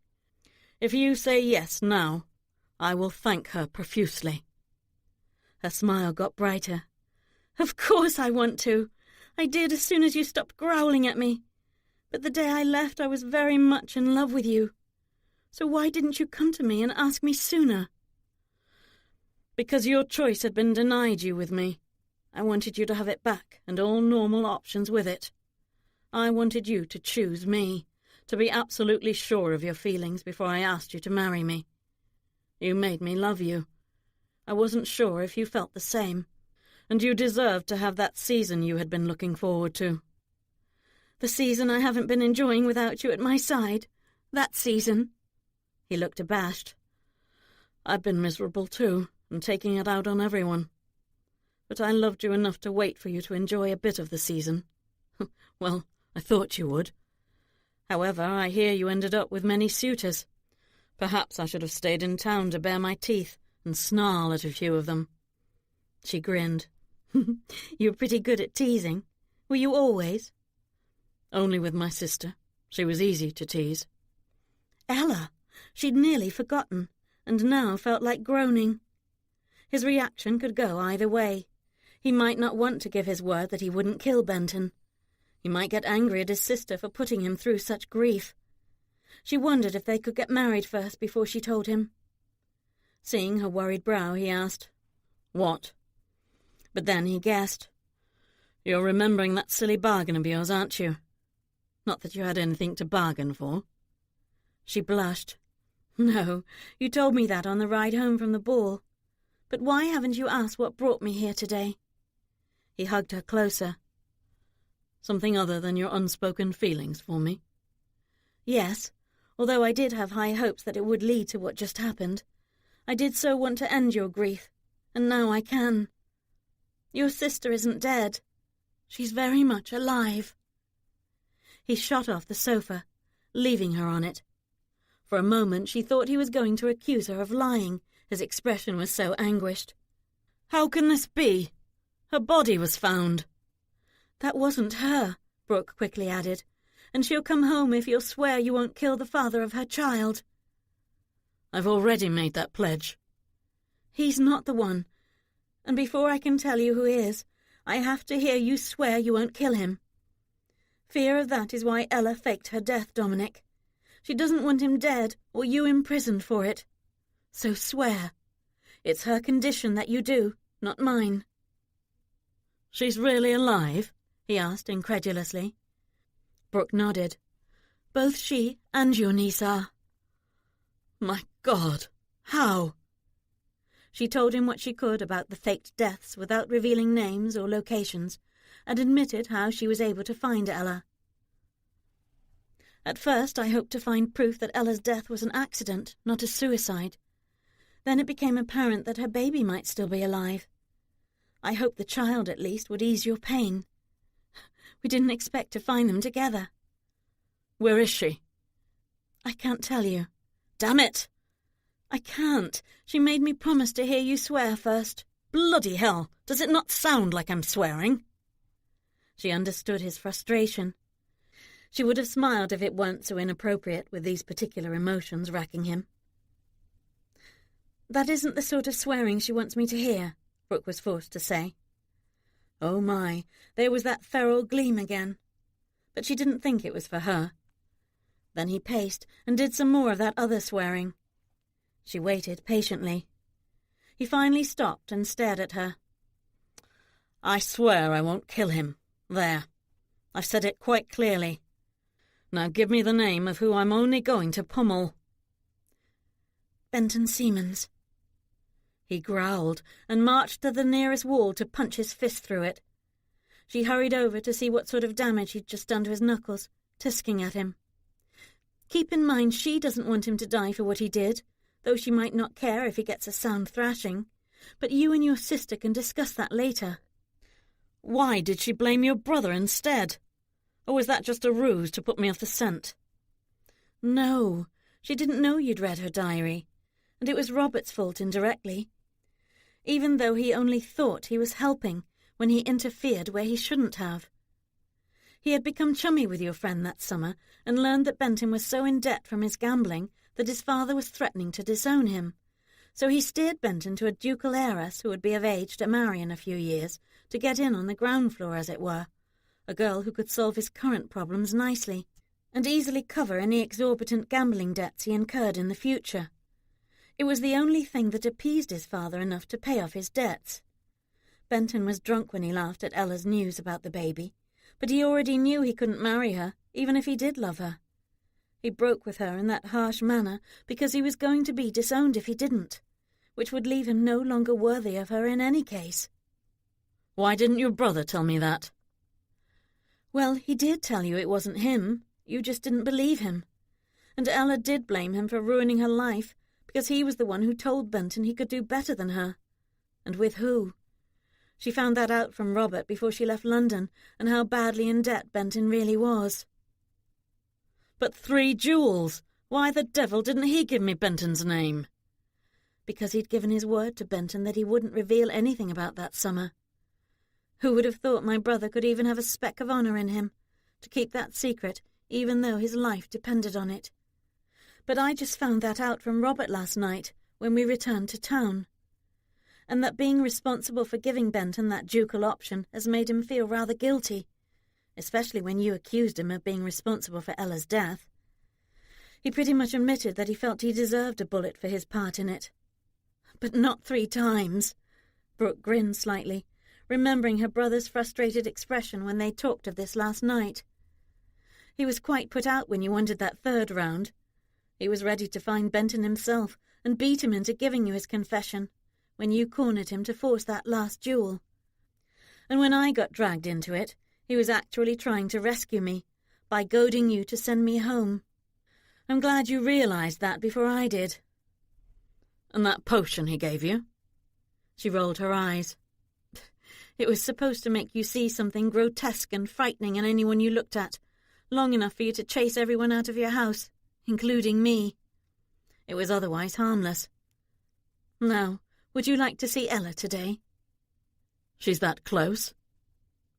if you say yes now, I will thank her profusely." Her smile got brighter. "Of course I want to. I did as soon as you stopped growling at me. But the day I left I was very much in love with you. So why didn't you come to me and ask me sooner?" "Because your choice had been denied you with me. I wanted you to have it back and all normal options with it. I wanted you to choose me, to be absolutely sure of your feelings before I asked you to marry me. You made me love you. I wasn't sure if you felt the same, and you deserved to have that season you had been looking forward to." "The season I haven't been enjoying without you at my side? That season?" He looked abashed. "I've been miserable too, and taking it out on everyone. But I loved you enough to wait for you to enjoy a bit of the season. Well, I thought you would. However, I hear you ended up with many suitors. Perhaps I should have stayed in town to bare my teeth and snarl at a few of them." She grinned. "You were pretty good at teasing. Were you always?" "Only with my sister. She was easy to tease." Ella! She'd nearly forgotten, and now felt like groaning. His reaction could go either way. He might not want to give his word that he wouldn't kill Benton. He might get angry at his sister for putting him through such grief. She wondered if they could get married first before she told him. Seeing her worried brow, he asked, "What?" But then he guessed. "You're remembering that silly bargain of yours, aren't you? Not that you had anything to bargain for." She blushed. "No, you told me that on the ride home from the ball. But why haven't you asked what brought me here today?" He hugged her closer. "Something other than your unspoken feelings for me?" "Yes, although I did have high hopes that it would lead to what just happened. I did so want to end your grief, and now I can. Your sister isn't dead. She's very much alive." He shot off the sofa, leaving her on it. For a moment she thought he was going to accuse her of lying. His expression was so anguished. "How can this be? Her body was found." "That wasn't her," Brooke quickly added, "and she'll come home if you'll swear you won't kill the father of her child." "I've already made that pledge." "He's not the one. And before I can tell you who is, I have to hear you swear you won't kill him. Fear of that is why Ella faked her death, Dominic. She doesn't want him dead or you imprisoned for it. So swear. It's her condition that you do, not mine." "She's really alive?" he asked incredulously. Brooke nodded. "Both she and your niece are." "My God! How?" She told him what she could about the faked deaths without revealing names or locations, and admitted how she was able to find Ella. "At first I hoped to find proof that Ella's death was an accident, not a suicide. Then it became apparent that her baby might still be alive. I hoped the child, at least, would ease your pain. We didn't expect to find them together." "Where is she?" "I can't tell you." "Damn it!" "I can't. She made me promise to hear you swear first." "Bloody hell! Does it not sound like I'm swearing?" She understood his frustration. She would have smiled if it weren't so inappropriate with these particular emotions racking him. "That isn't the sort of swearing she wants me to hear," Brooke was forced to say. Oh my, there was that feral gleam again. But she didn't think it was for her. Then he paced and did some more of that other swearing. She waited patiently. He finally stopped and stared at her. "I swear I won't kill him. There. I've said it quite clearly. Now give me the name of who I'm only going to pummel." "Benton Seamans." He growled and marched to the nearest wall to punch his fist through it. She hurried over to see what sort of damage he'd just done to his knuckles, tisking at him. Keep in mind she doesn't want him to die for what he did, though she might not care if he gets a sound thrashing. But you and your sister can discuss that later. "Why did she blame your brother instead? Or was that just a ruse to put me off the scent?" "No, she didn't know you'd read her diary, and it was Robert's fault indirectly. Even though he only thought he was helping when he interfered where he shouldn't have. He had become chummy with your friend that summer and learned that Benton was so in debt from his gambling that his father was threatening to disown him. So he steered Benton to a ducal heiress who would be of age to marry in a few years, to get in on the ground floor, as it were, a girl who could solve his current problems nicely, and easily cover any exorbitant gambling debts he incurred in the future. It was the only thing that appeased his father enough to pay off his debts. Benton was drunk when he laughed at Ella's news about the baby, but he already knew he couldn't marry her, even if he did love her. He broke with her in that harsh manner because he was going to be disowned if he didn't, which would leave him no longer worthy of her in any case. "Why didn't your brother tell me that?" "Well, he did tell you it wasn't him. You just didn't believe him. And Ella did blame him for ruining her life, because he was the one who told Benton he could do better than her. And with who? She found that out from Robert before she left London, and how badly in debt Benton really was." "But 3 jewels! Why the devil didn't he give me Benton's name?" "Because he'd given his word to Benton that he wouldn't reveal anything about that summer. Who would have thought my brother could even have a speck of honour in him, to keep that secret, even though his life depended on it? But I just found that out from Robert last night, when we returned to town. And that being responsible for giving Benton that ducal option has made him feel rather guilty, especially when you accused him of being responsible for Ella's death. He pretty much admitted that he felt he deserved a bullet for his part in it. But not 3 times. Brooke grinned slightly, remembering her brother's frustrated expression when they talked of this last night. He was quite put out when you wanted that 3rd round. He was ready to find Benton himself and beat him into giving you his confession, when you cornered him to force that last duel. And when I got dragged into it, he was actually trying to rescue me, by goading you to send me home. I'm glad you realised that before I did." "And that potion he gave you?" She rolled her eyes. "It was supposed to make you see something grotesque and frightening in anyone you looked at, long enough for you to chase everyone out of your house, including me. It was otherwise harmless. Now, would you like to see Ella today? She's that close?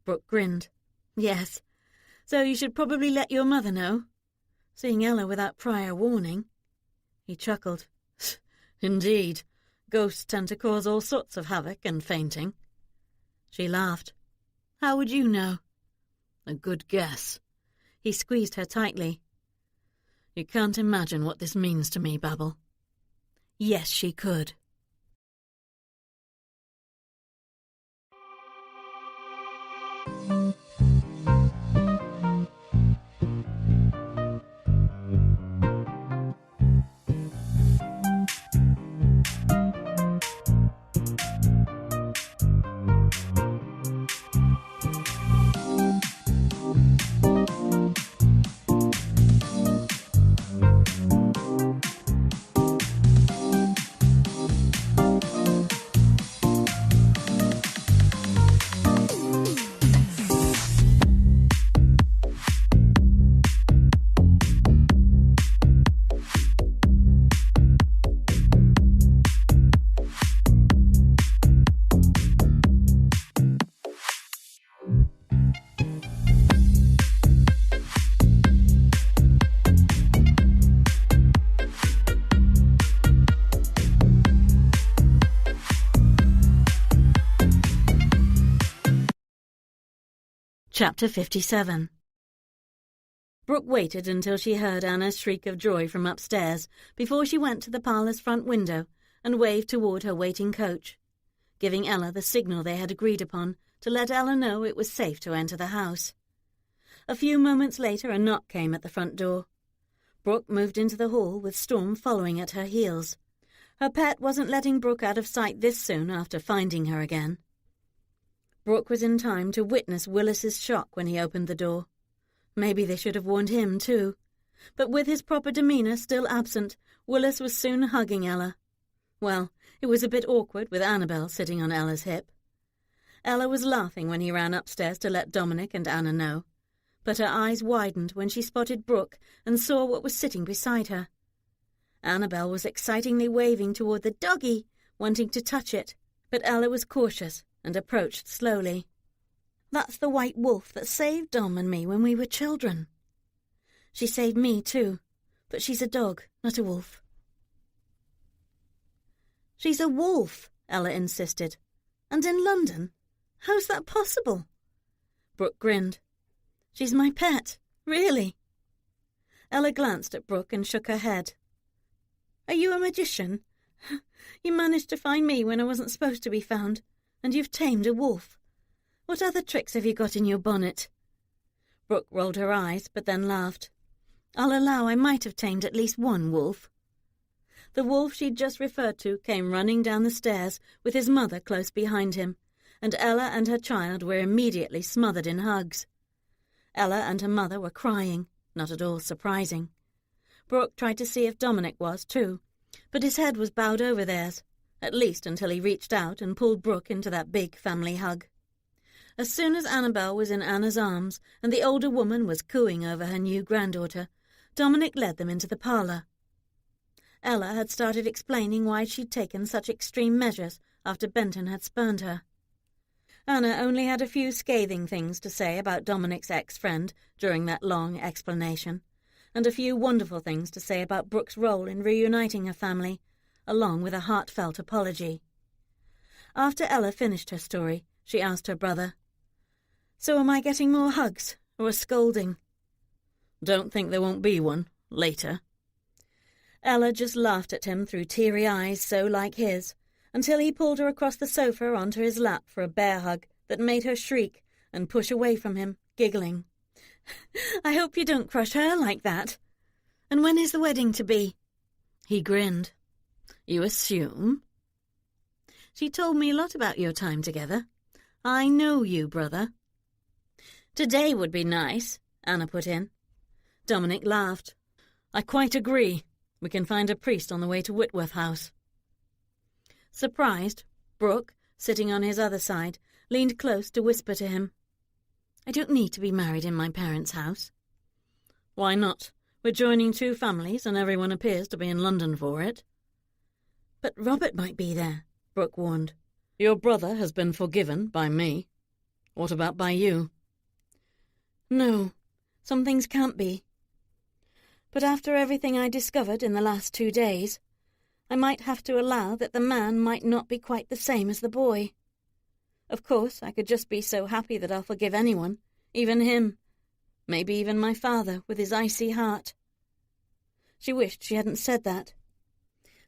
Brooke grinned. Yes. So you should probably let your mother know. Seeing Ella without prior warning. He chuckled. Indeed. Ghosts tend to cause all sorts of havoc and fainting. She laughed. How would you know? A good guess. He squeezed her tightly. You can't imagine what this means to me, Babel. Yes, she could. Chapter 57. Brooke waited until she heard Anna's shriek of joy from upstairs before she went to the parlour's front window and waved toward her waiting coach, giving Ella the signal they had agreed upon to let Ella know it was safe to enter the house. A few moments later a knock came at the front door. Brooke moved into the hall with Storm following at her heels. Her pet wasn't letting Brooke out of sight this soon after finding her again. Brooke was in time to witness Willis's shock when he opened the door. Maybe they should have warned him, too. But with his proper demeanour still absent, Willis was soon hugging Ella. Well, it was a bit awkward with Annabel sitting on Ella's hip. Ella was laughing when he ran upstairs to let Dominic and Anna know, but her eyes widened when she spotted Brooke and saw what was sitting beside her. Annabel was excitingly waving toward the doggy, wanting to touch it, but Ella was cautious and approached slowly. That's the white wolf that saved Dom and me when we were children. She saved me too, but she's a dog, not a wolf. She's a wolf, Ella insisted. And in London? How's that possible? Brooke grinned. She's my pet, really. Ella glanced at Brooke and shook her head. Are you a magician? You managed to find me when I wasn't supposed to be found, and you've tamed a wolf. What other tricks have you got in your bonnet? Brooke rolled her eyes, but then laughed. I'll allow I might have tamed at least one wolf. The wolf she'd just referred to came running down the stairs with his mother close behind him, and Ella and her child were immediately smothered in hugs. Ella and her mother were crying, not at all surprising. Brooke tried to see if Dominic was too, but his head was bowed over theirs, at least until he reached out and pulled Brooke into that big family hug. As soon as Annabel was in Anna's arms and the older woman was cooing over her new granddaughter, Dominic led them into the parlour. Ella had started explaining why she'd taken such extreme measures after Benton had spurned her. Anna only had a few scathing things to say about Dominic's ex-friend during that long explanation, and a few wonderful things to say about Brooke's role in reuniting her family, along with a heartfelt apology. After Ella finished her story, she asked her brother, So am I getting more hugs, or a scolding? Don't think there won't be one, later. Ella just laughed at him through teary eyes so like his, until he pulled her across the sofa onto his lap for a bear hug that made her shriek and push away from him, giggling. I hope you don't crush her like that. And when is the wedding to be? He grinned. You assume? She told me a lot about your time together. I know you, brother. Today would be nice, Anna put in. Dominic laughed. I quite agree. We can find a priest on the way to Whitworth House. Surprised, Brooke, sitting on his other side, leaned close to whisper to him. I don't need to be married in my parents' house. Why not? We're joining two families, and everyone appears to be in London for it. But Robert might be there, Brooke warned. Your brother has been forgiven by me. What about by you? No, some things can't be. But after everything I discovered in the last 2 days, I might have to allow that the man might not be quite the same as the boy. Of course, I could just be so happy that I'll forgive anyone, even him. Maybe even my father, with his icy heart. She wished she hadn't said that.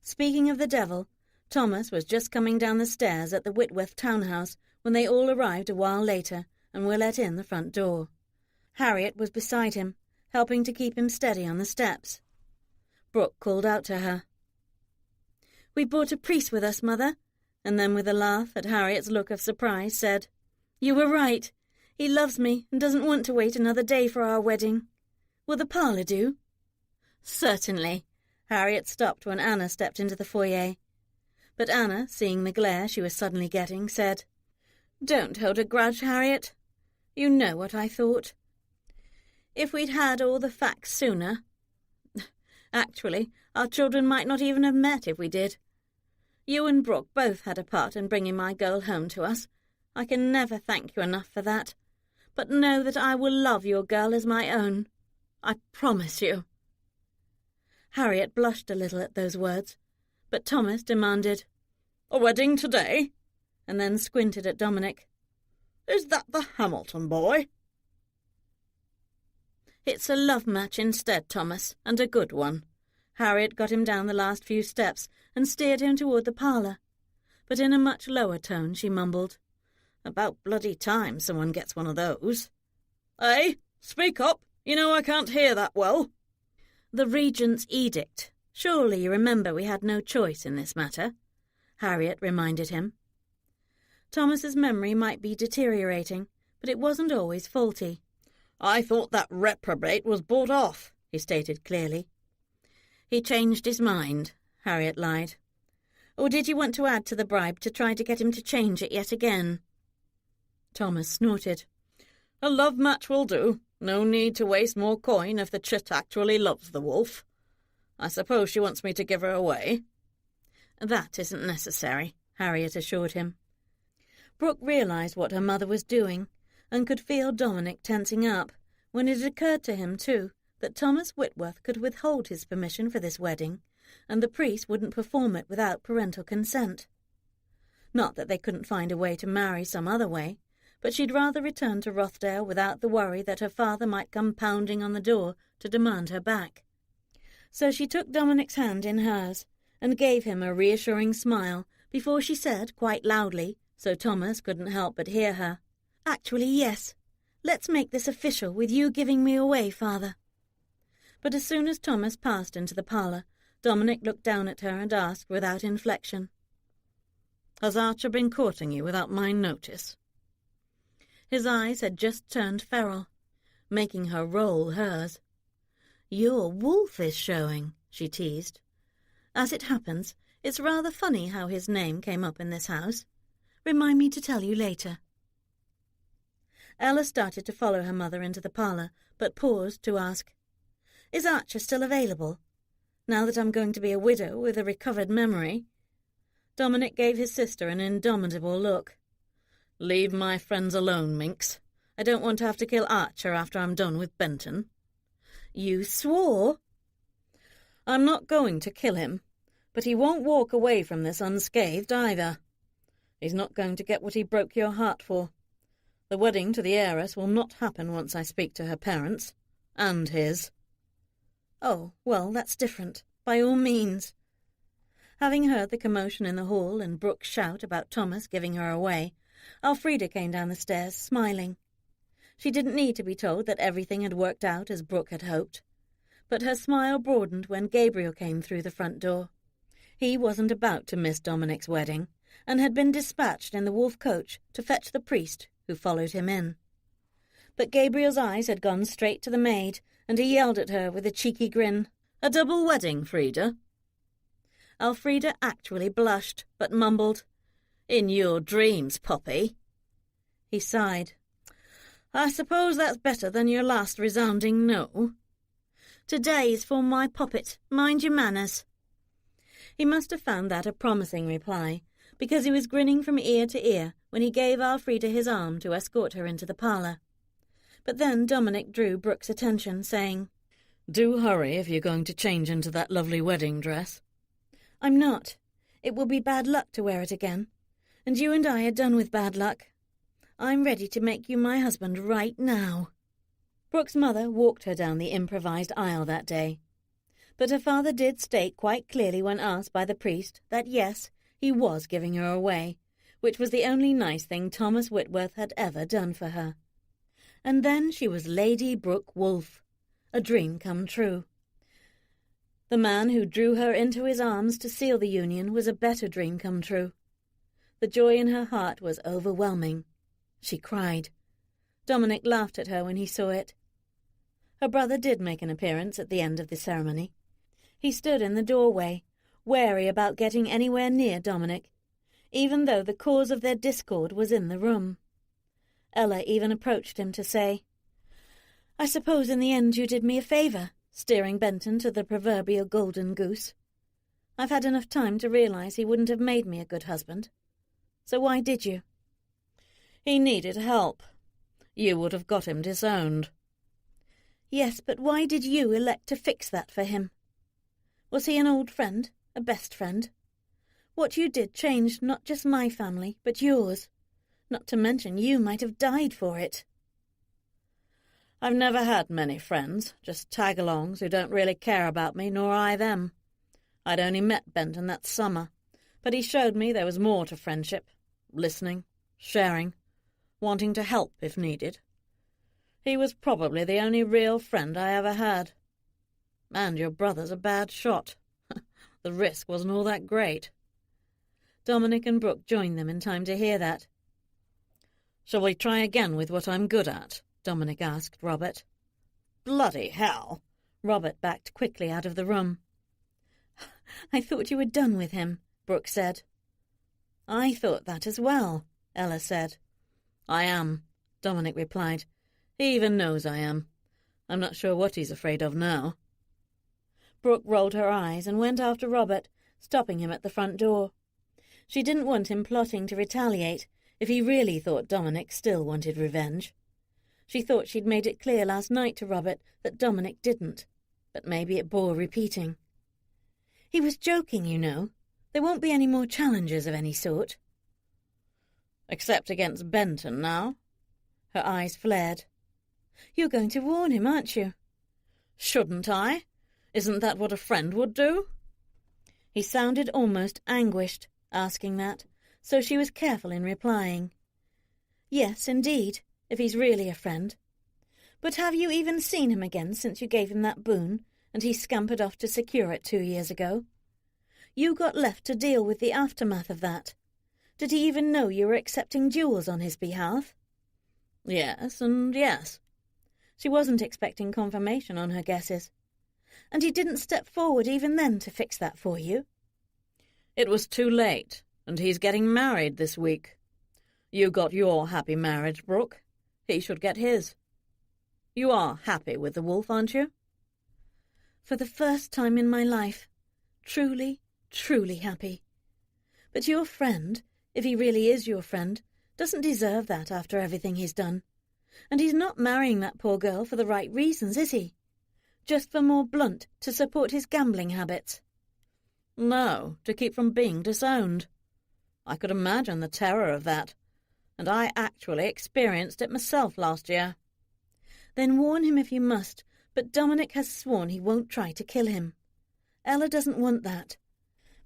Speaking of the devil, Thomas was just coming down the stairs at the Whitworth townhouse when they all arrived a while later and were let in the front door. Harriet was beside him, helping to keep him steady on the steps. Brooke called out to her. "We brought a priest with us, Mother," and then with a laugh at Harriet's look of surprise said, "You were right. He loves me and doesn't want to wait another day for our wedding. Will the parlour do?" "Certainly." Harriet stopped when Anna stepped into the foyer. But Anna, seeing the glare she was suddenly getting, said, "Don't hold a grudge, Harriet. You know what I thought. If we'd had all the facts sooner. Actually, our children might not even have met if we did. You and Brooke both had a part in bringing my girl home to us. I can never thank you enough for that. But know that I will love your girl as my own. I promise you." Harriet blushed a little at those words, but Thomas demanded, "A wedding today?" and then squinted at Dominic. "Is that the Hamilton boy?" "It's a love match instead, Thomas, and a good one." Harriet got him down the last few steps and steered him toward the parlour, but in a much lower tone she mumbled, "About bloody time someone gets one of those." "Eh? Speak up. You know I can't hear that well." "The Regent's edict. Surely you remember we had no choice in this matter," Harriet reminded him. Thomas's memory might be deteriorating, but it wasn't always faulty. "I thought that reprobate was bought off," he stated clearly. "He changed his mind," Harriet lied. "Or did you want to add to the bribe to try to get him to change it yet again?" Thomas snorted. "A love match will do. No need to waste more coin if the chit actually loves the wolf. I suppose she wants me to give her away." "That isn't necessary," Harriet assured him. Brooke realised what her mother was doing, and could feel Dominic tensing up, when it occurred to him, too, that Thomas Whitworth could withhold his permission for this wedding, and the priest wouldn't perform it without parental consent. Not that they couldn't find a way to marry some other way, but she'd rather return to Rothdale without the worry that her father might come pounding on the door to demand her back. So she took Dominic's hand in hers, and gave him a reassuring smile before she said quite loudly, so Thomas couldn't help but hear her, "Actually, yes. Let's make this official with you giving me away, Father." But as soon as Thomas passed into the parlour, Dominic looked down at her and asked without inflection, "Has Archer been courting you without my notice?" His eyes had just turned feral, making her roll hers. "Your wolf is showing," she teased. "As it happens, it's rather funny how his name came up in this house. Remind me to tell you later." Ella started to follow her mother into the parlour, but paused to ask, "Is Archer still available? Now that I'm going to be a widow with a recovered memory?" Dominic gave his sister an indomitable look. "Leave my friends alone, minx. I don't want to have to kill Archer after I'm done with Benton." "You swore?" "I'm not going to kill him, but he won't walk away from this unscathed either. He's not going to get what he broke your heart for. The wedding to the heiress will not happen once I speak to her parents, and his." "Oh, well, that's different. By all means." Having heard the commotion in the hall and Brooke's shout about Thomas giving her away, Elfrida came down the stairs, smiling. She didn't need to be told that everything had worked out as Brooke had hoped. But her smile broadened when Gabriel came through the front door. He wasn't about to miss Dominic's wedding, and had been dispatched in the wolf coach to fetch the priest, who followed him in. But Gabriel's eyes had gone straight to the maid, and he yelled at her with a cheeky grin, "A double wedding, Frida?" Elfrida actually blushed, but mumbled, "In your dreams, Poppy." He sighed. "I suppose that's better than your last resounding no." Today's for my poppet. Mind your manners." He must have found that a promising reply, because he was grinning from ear to ear when he gave Elfrida his arm to escort her into the parlour. But then Dominic drew Brooke's attention, saying, "Do hurry if you're going to change into that lovely wedding dress." "I'm not. It will be bad luck to wear it again. And you and I are done with bad luck. I'm ready to make you my husband right now." Brooke's mother walked her down the improvised aisle that day. But her father did state quite clearly when asked by the priest that yes, he was giving her away, which was the only nice thing Thomas Whitworth had ever done for her. And then she was Lady Brooke Wolfe, a dream come true. The man who drew her into his arms to seal the union was a better dream come true. The joy in her heart was overwhelming. She cried. Dominic laughed at her when he saw it. Her brother did make an appearance at the end of the ceremony. He stood in the doorway, wary about getting anywhere near Dominic, even though the cause of their discord was in the room. Ella even approached him to say, "I suppose in the end you did me a favour, steering Benton to the proverbial golden goose. I've had enough time to realise he wouldn't have made me a good husband. So why did you?" "He needed help. You would have got him disowned." "Yes, but why did you elect to fix that for him? Was he an old friend, a best friend? What you did changed not just my family, but yours. Not to mention you might have died for it." "I've never had many friends, just tag-alongs who don't really care about me, nor I them. I'd only met Benton that summer, but he showed me there was more to friendship, listening, sharing, wanting to help if needed. He was probably the only real friend I ever had. And your brother's a bad shot. The risk wasn't all that great." Dominic and Brooke joined them in time to hear that. "Shall we try again with what I'm good at?" Dominic asked Robert. "Bloody hell!" Robert backed quickly out of the room. "I thought you were done with him," Brooke said. "I thought that as well," Ella said. "I am," Dominic replied. "He even knows I am. I'm not sure what he's afraid of now." Brooke rolled her eyes and went after Robert, stopping him at the front door. She didn't want him plotting to retaliate if he really thought Dominic still wanted revenge. She thought she'd made it clear last night to Robert that Dominic didn't, but maybe it bore repeating. "He was joking, you know. There won't be any more challenges of any sort." "Except against Benton now?" Her eyes flared. "You're going to warn him, aren't you?" "Shouldn't I? Isn't that what a friend would do?" He sounded almost anguished, asking that, so she was careful in replying. "Yes, indeed, if he's really a friend. But have you even seen him again since you gave him that boon, and he scampered off to secure it 2 years ago? You got left to deal with the aftermath of that. Did he even know you were accepting jewels on his behalf?" "Yes, and yes." She wasn't expecting confirmation on her guesses. "And he didn't step forward even then to fix that for you?" "It was too late, and he's getting married this week. You got your happy marriage, Brooke. He should get his. You are happy with the wolf, aren't you?" "For the first time in my life. Truly, truly happy. But your friend, if he really is your friend, doesn't deserve that after everything he's done. And he's not marrying that poor girl for the right reasons, is he? Just for more blunt to support his gambling habits?" "No, to keep from being disowned. I could imagine the terror of that, and I actually experienced it myself last year." "Then warn him if you must, but Dominic has sworn he won't try to kill him. Ella doesn't want that.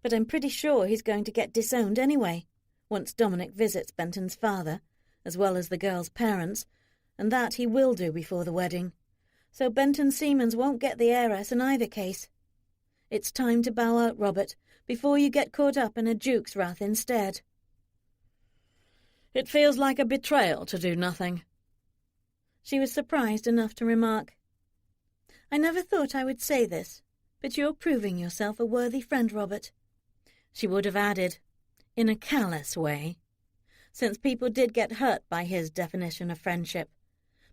But I'm pretty sure he's going to get disowned anyway, once Dominic visits Benton's father, as well as the girl's parents, and that he will do before the wedding. So Benton Seamans won't get the heiress in either case. It's time to bow out, Robert, before you get caught up in a duke's wrath instead." "It feels like a betrayal to do nothing." She was surprised enough to remark, "I never thought I would say this, but you're proving yourself a worthy friend, Robert." She would have added, "in a callous way," since people did get hurt by his definition of friendship.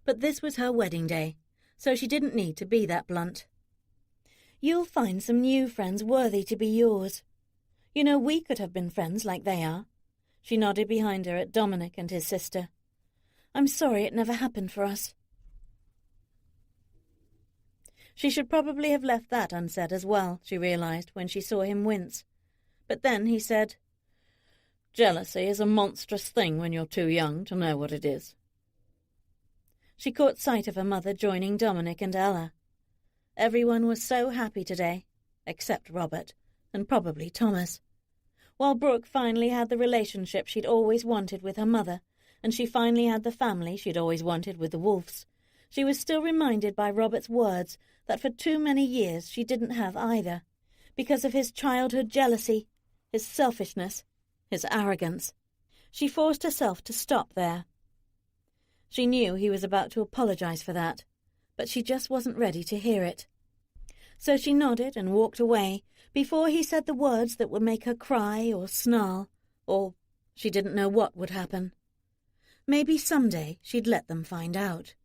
But this was her wedding day, so she didn't need to be that blunt. You'll find some new friends worthy to be yours. You know, we could have been friends like they are. She nodded behind her at Dominic and his sister. I'm sorry it never happened for us. She should probably have left that unsaid as well, she realized when she saw him wince. But then he said, Jealousy is a monstrous thing when you're too young to know what it is. She caught sight of her mother joining Dominic and Ella. Everyone was so happy today, except Robert, and probably Thomas. While Brooke finally had the relationship she'd always wanted with her mother, and she finally had the family she'd always wanted with the Wolfes, she was still reminded by Robert's words that for too many years she didn't have either, because of his childhood jealousy, his selfishness, his arrogance. She forced herself to stop there. She knew he was about to apologize for that, but she just wasn't ready to hear it. So she nodded and walked away before he said the words that would make her cry or snarl, or she didn't know what would happen. Maybe someday she'd let them find out.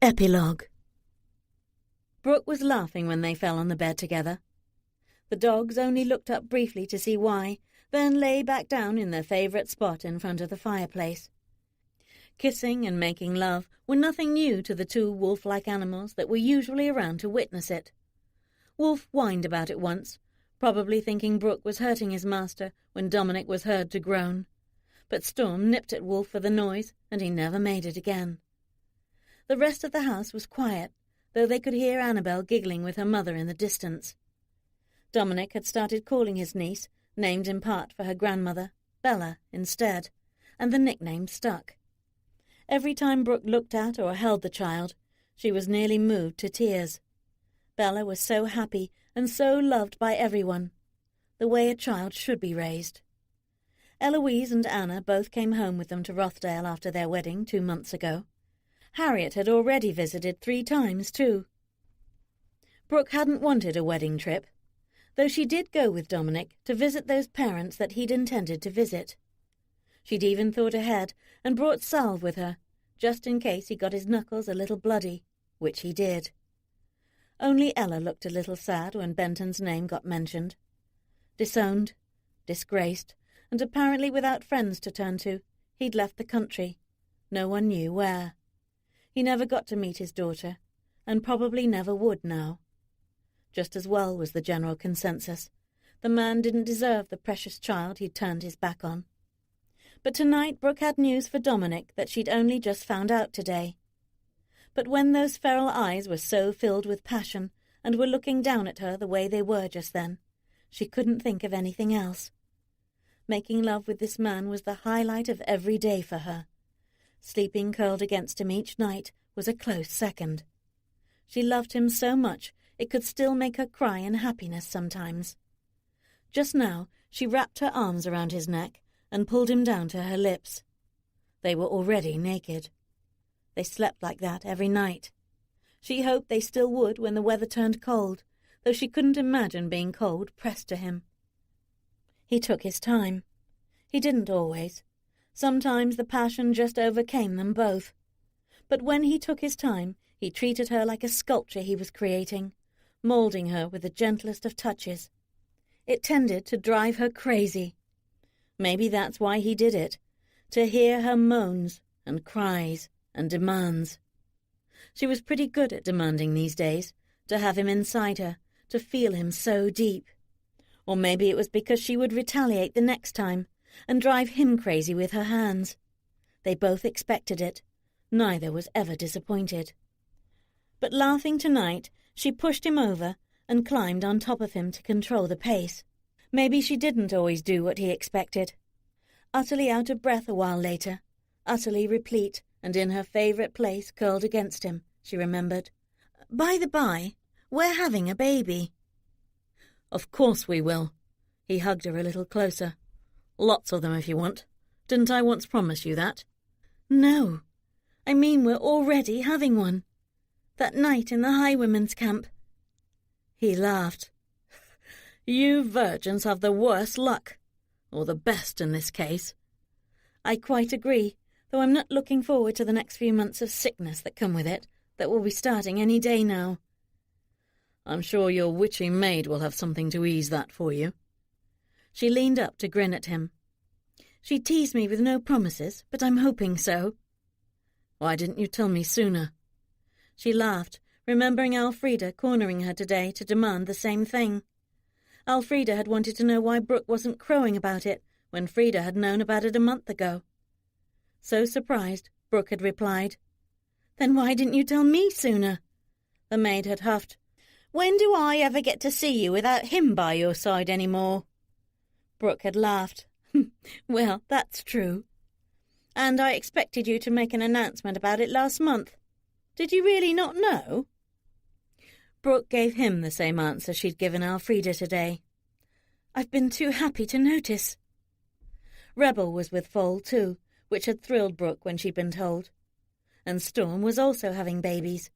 Epilogue. Brooke was laughing when they fell on the bed together. The dogs only looked up briefly to see why, then lay back down in their favourite spot in front of the fireplace. Kissing and making love were nothing new to the two wolf-like animals that were usually around to witness it. Wolf whined about it once, probably thinking Brooke was hurting his master when Dominic was heard to groan. But Storm nipped at Wolf for the noise, and he never made it again. The rest of the house was quiet, though they could hear Annabel giggling with her mother in the distance. Dominic had started calling his niece, named in part for her grandmother, Bella, instead, and the nickname stuck. Every time Brooke looked at or held the child, she was nearly moved to tears. Bella was so happy and so loved by everyone, the way a child should be raised. Eloise and Anna both came home with them to Rothdale after their wedding 2 months ago. Harriet had already visited 3 times, too. Brooke hadn't wanted a wedding trip, though she did go with Dominic to visit those parents that he'd intended to visit. She'd even thought ahead and brought salve with her, just in case he got his knuckles a little bloody, which he did. Only Ella looked a little sad when Benton's name got mentioned. Disowned, disgraced, and apparently without friends to turn to, he'd left the country. No one knew where. He never got to meet his daughter, and probably never would now. Just as well was the general consensus. The man didn't deserve the precious child he'd turned his back on. But tonight Brooke had news for Dominic that she'd only just found out today. But when those feral eyes were so filled with passion and were looking down at her the way they were just then, she couldn't think of anything else. Making love with this man was the highlight of every day for her. Sleeping curled against him each night was a close second. She loved him so much it could still make her cry in happiness sometimes. Just now she wrapped her arms around his neck and pulled him down to her lips. They were already naked. They slept like that every night. She hoped they still would when the weather turned cold, though she couldn't imagine being cold pressed to him. He took his time. He didn't always. Sometimes the passion just overcame them both. But when he took his time, he treated her like a sculpture he was creating, moulding her with the gentlest of touches. It tended to drive her crazy. Maybe that's why he did it, to hear her moans and cries and demands. She was pretty good at demanding these days, to have him inside her, to feel him so deep. Or maybe it was because she would retaliate the next time and drive him crazy with her hands. They both expected it. Neither was ever disappointed. But laughing tonight, she pushed him over and climbed on top of him to control the pace. Maybe she didn't always do what he expected. Utterly out of breath a while later, utterly replete and in her favourite place curled against him, she remembered. "By the by, we're having a baby." "Of course we will." He hugged her a little closer. "Lots of them if you want. Didn't I once promise you that?" "No. I mean we're already having one. That night in the highwomen's camp." He laughed. "You virgins have the worst luck. Or the best in this case." "I quite agree, though I'm not looking forward to the next few months of sickness that come with it, that will be starting any day now." "I'm sure your witchy maid will have something to ease that for you." She leaned up to grin at him. "She teased me with no promises, but I'm hoping so." "Why didn't you tell me sooner?" She laughed, remembering Elfrida cornering her today to demand the same thing. Elfrida had wanted to know why Brooke wasn't crowing about it when Frida had known about it a month ago. So surprised, Brooke had replied, "Then why didn't you tell me sooner?" The maid had huffed, "When do I ever get to see you without him by your side any more?" Brooke had laughed. "Well, that's true. And I expected you to make an announcement about it last month. Did you really not know?" Brooke gave him the same answer she'd given Elfrida today. "I've been too happy to notice." Rebel was with foal too, which had thrilled Brooke when she'd been told. And Storm was also having babies.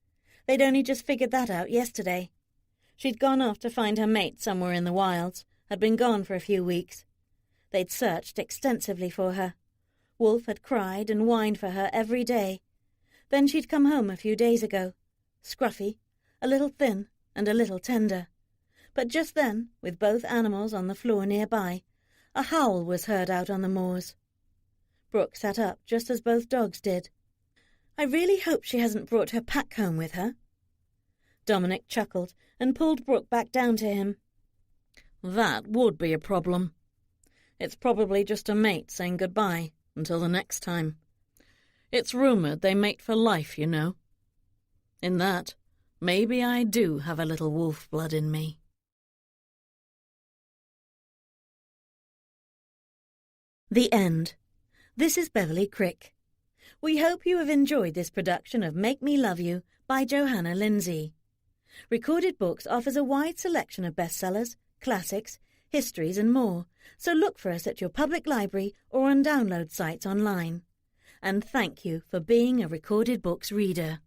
They'd only just figured that out yesterday. She'd gone off to find her mate somewhere in the wilds, had been gone for a few weeks. They'd searched extensively for her. Wolf had cried and whined for her every day. Then she'd come home a few days ago, scruffy, a little thin and a little tender. But just then, with both animals on the floor nearby, a howl was heard out on the moors. Brooke sat up just as both dogs did. "I really hope she hasn't brought her pack home with her." Dominic chuckled and pulled Brooke back down to him. "That would be a problem. It's probably just a mate saying goodbye until the next time. It's rumoured they mate for life, you know. In that, maybe I do have a little wolf blood in me." The end. This is Beverly Crick. We hope you have enjoyed this production of Make Me Love You by Johanna Lindsay. Recorded Books offers a wide selection of bestsellers, classics, histories and more, so look for us at your public library or on download sites online. And thank you for being a Recorded Books reader.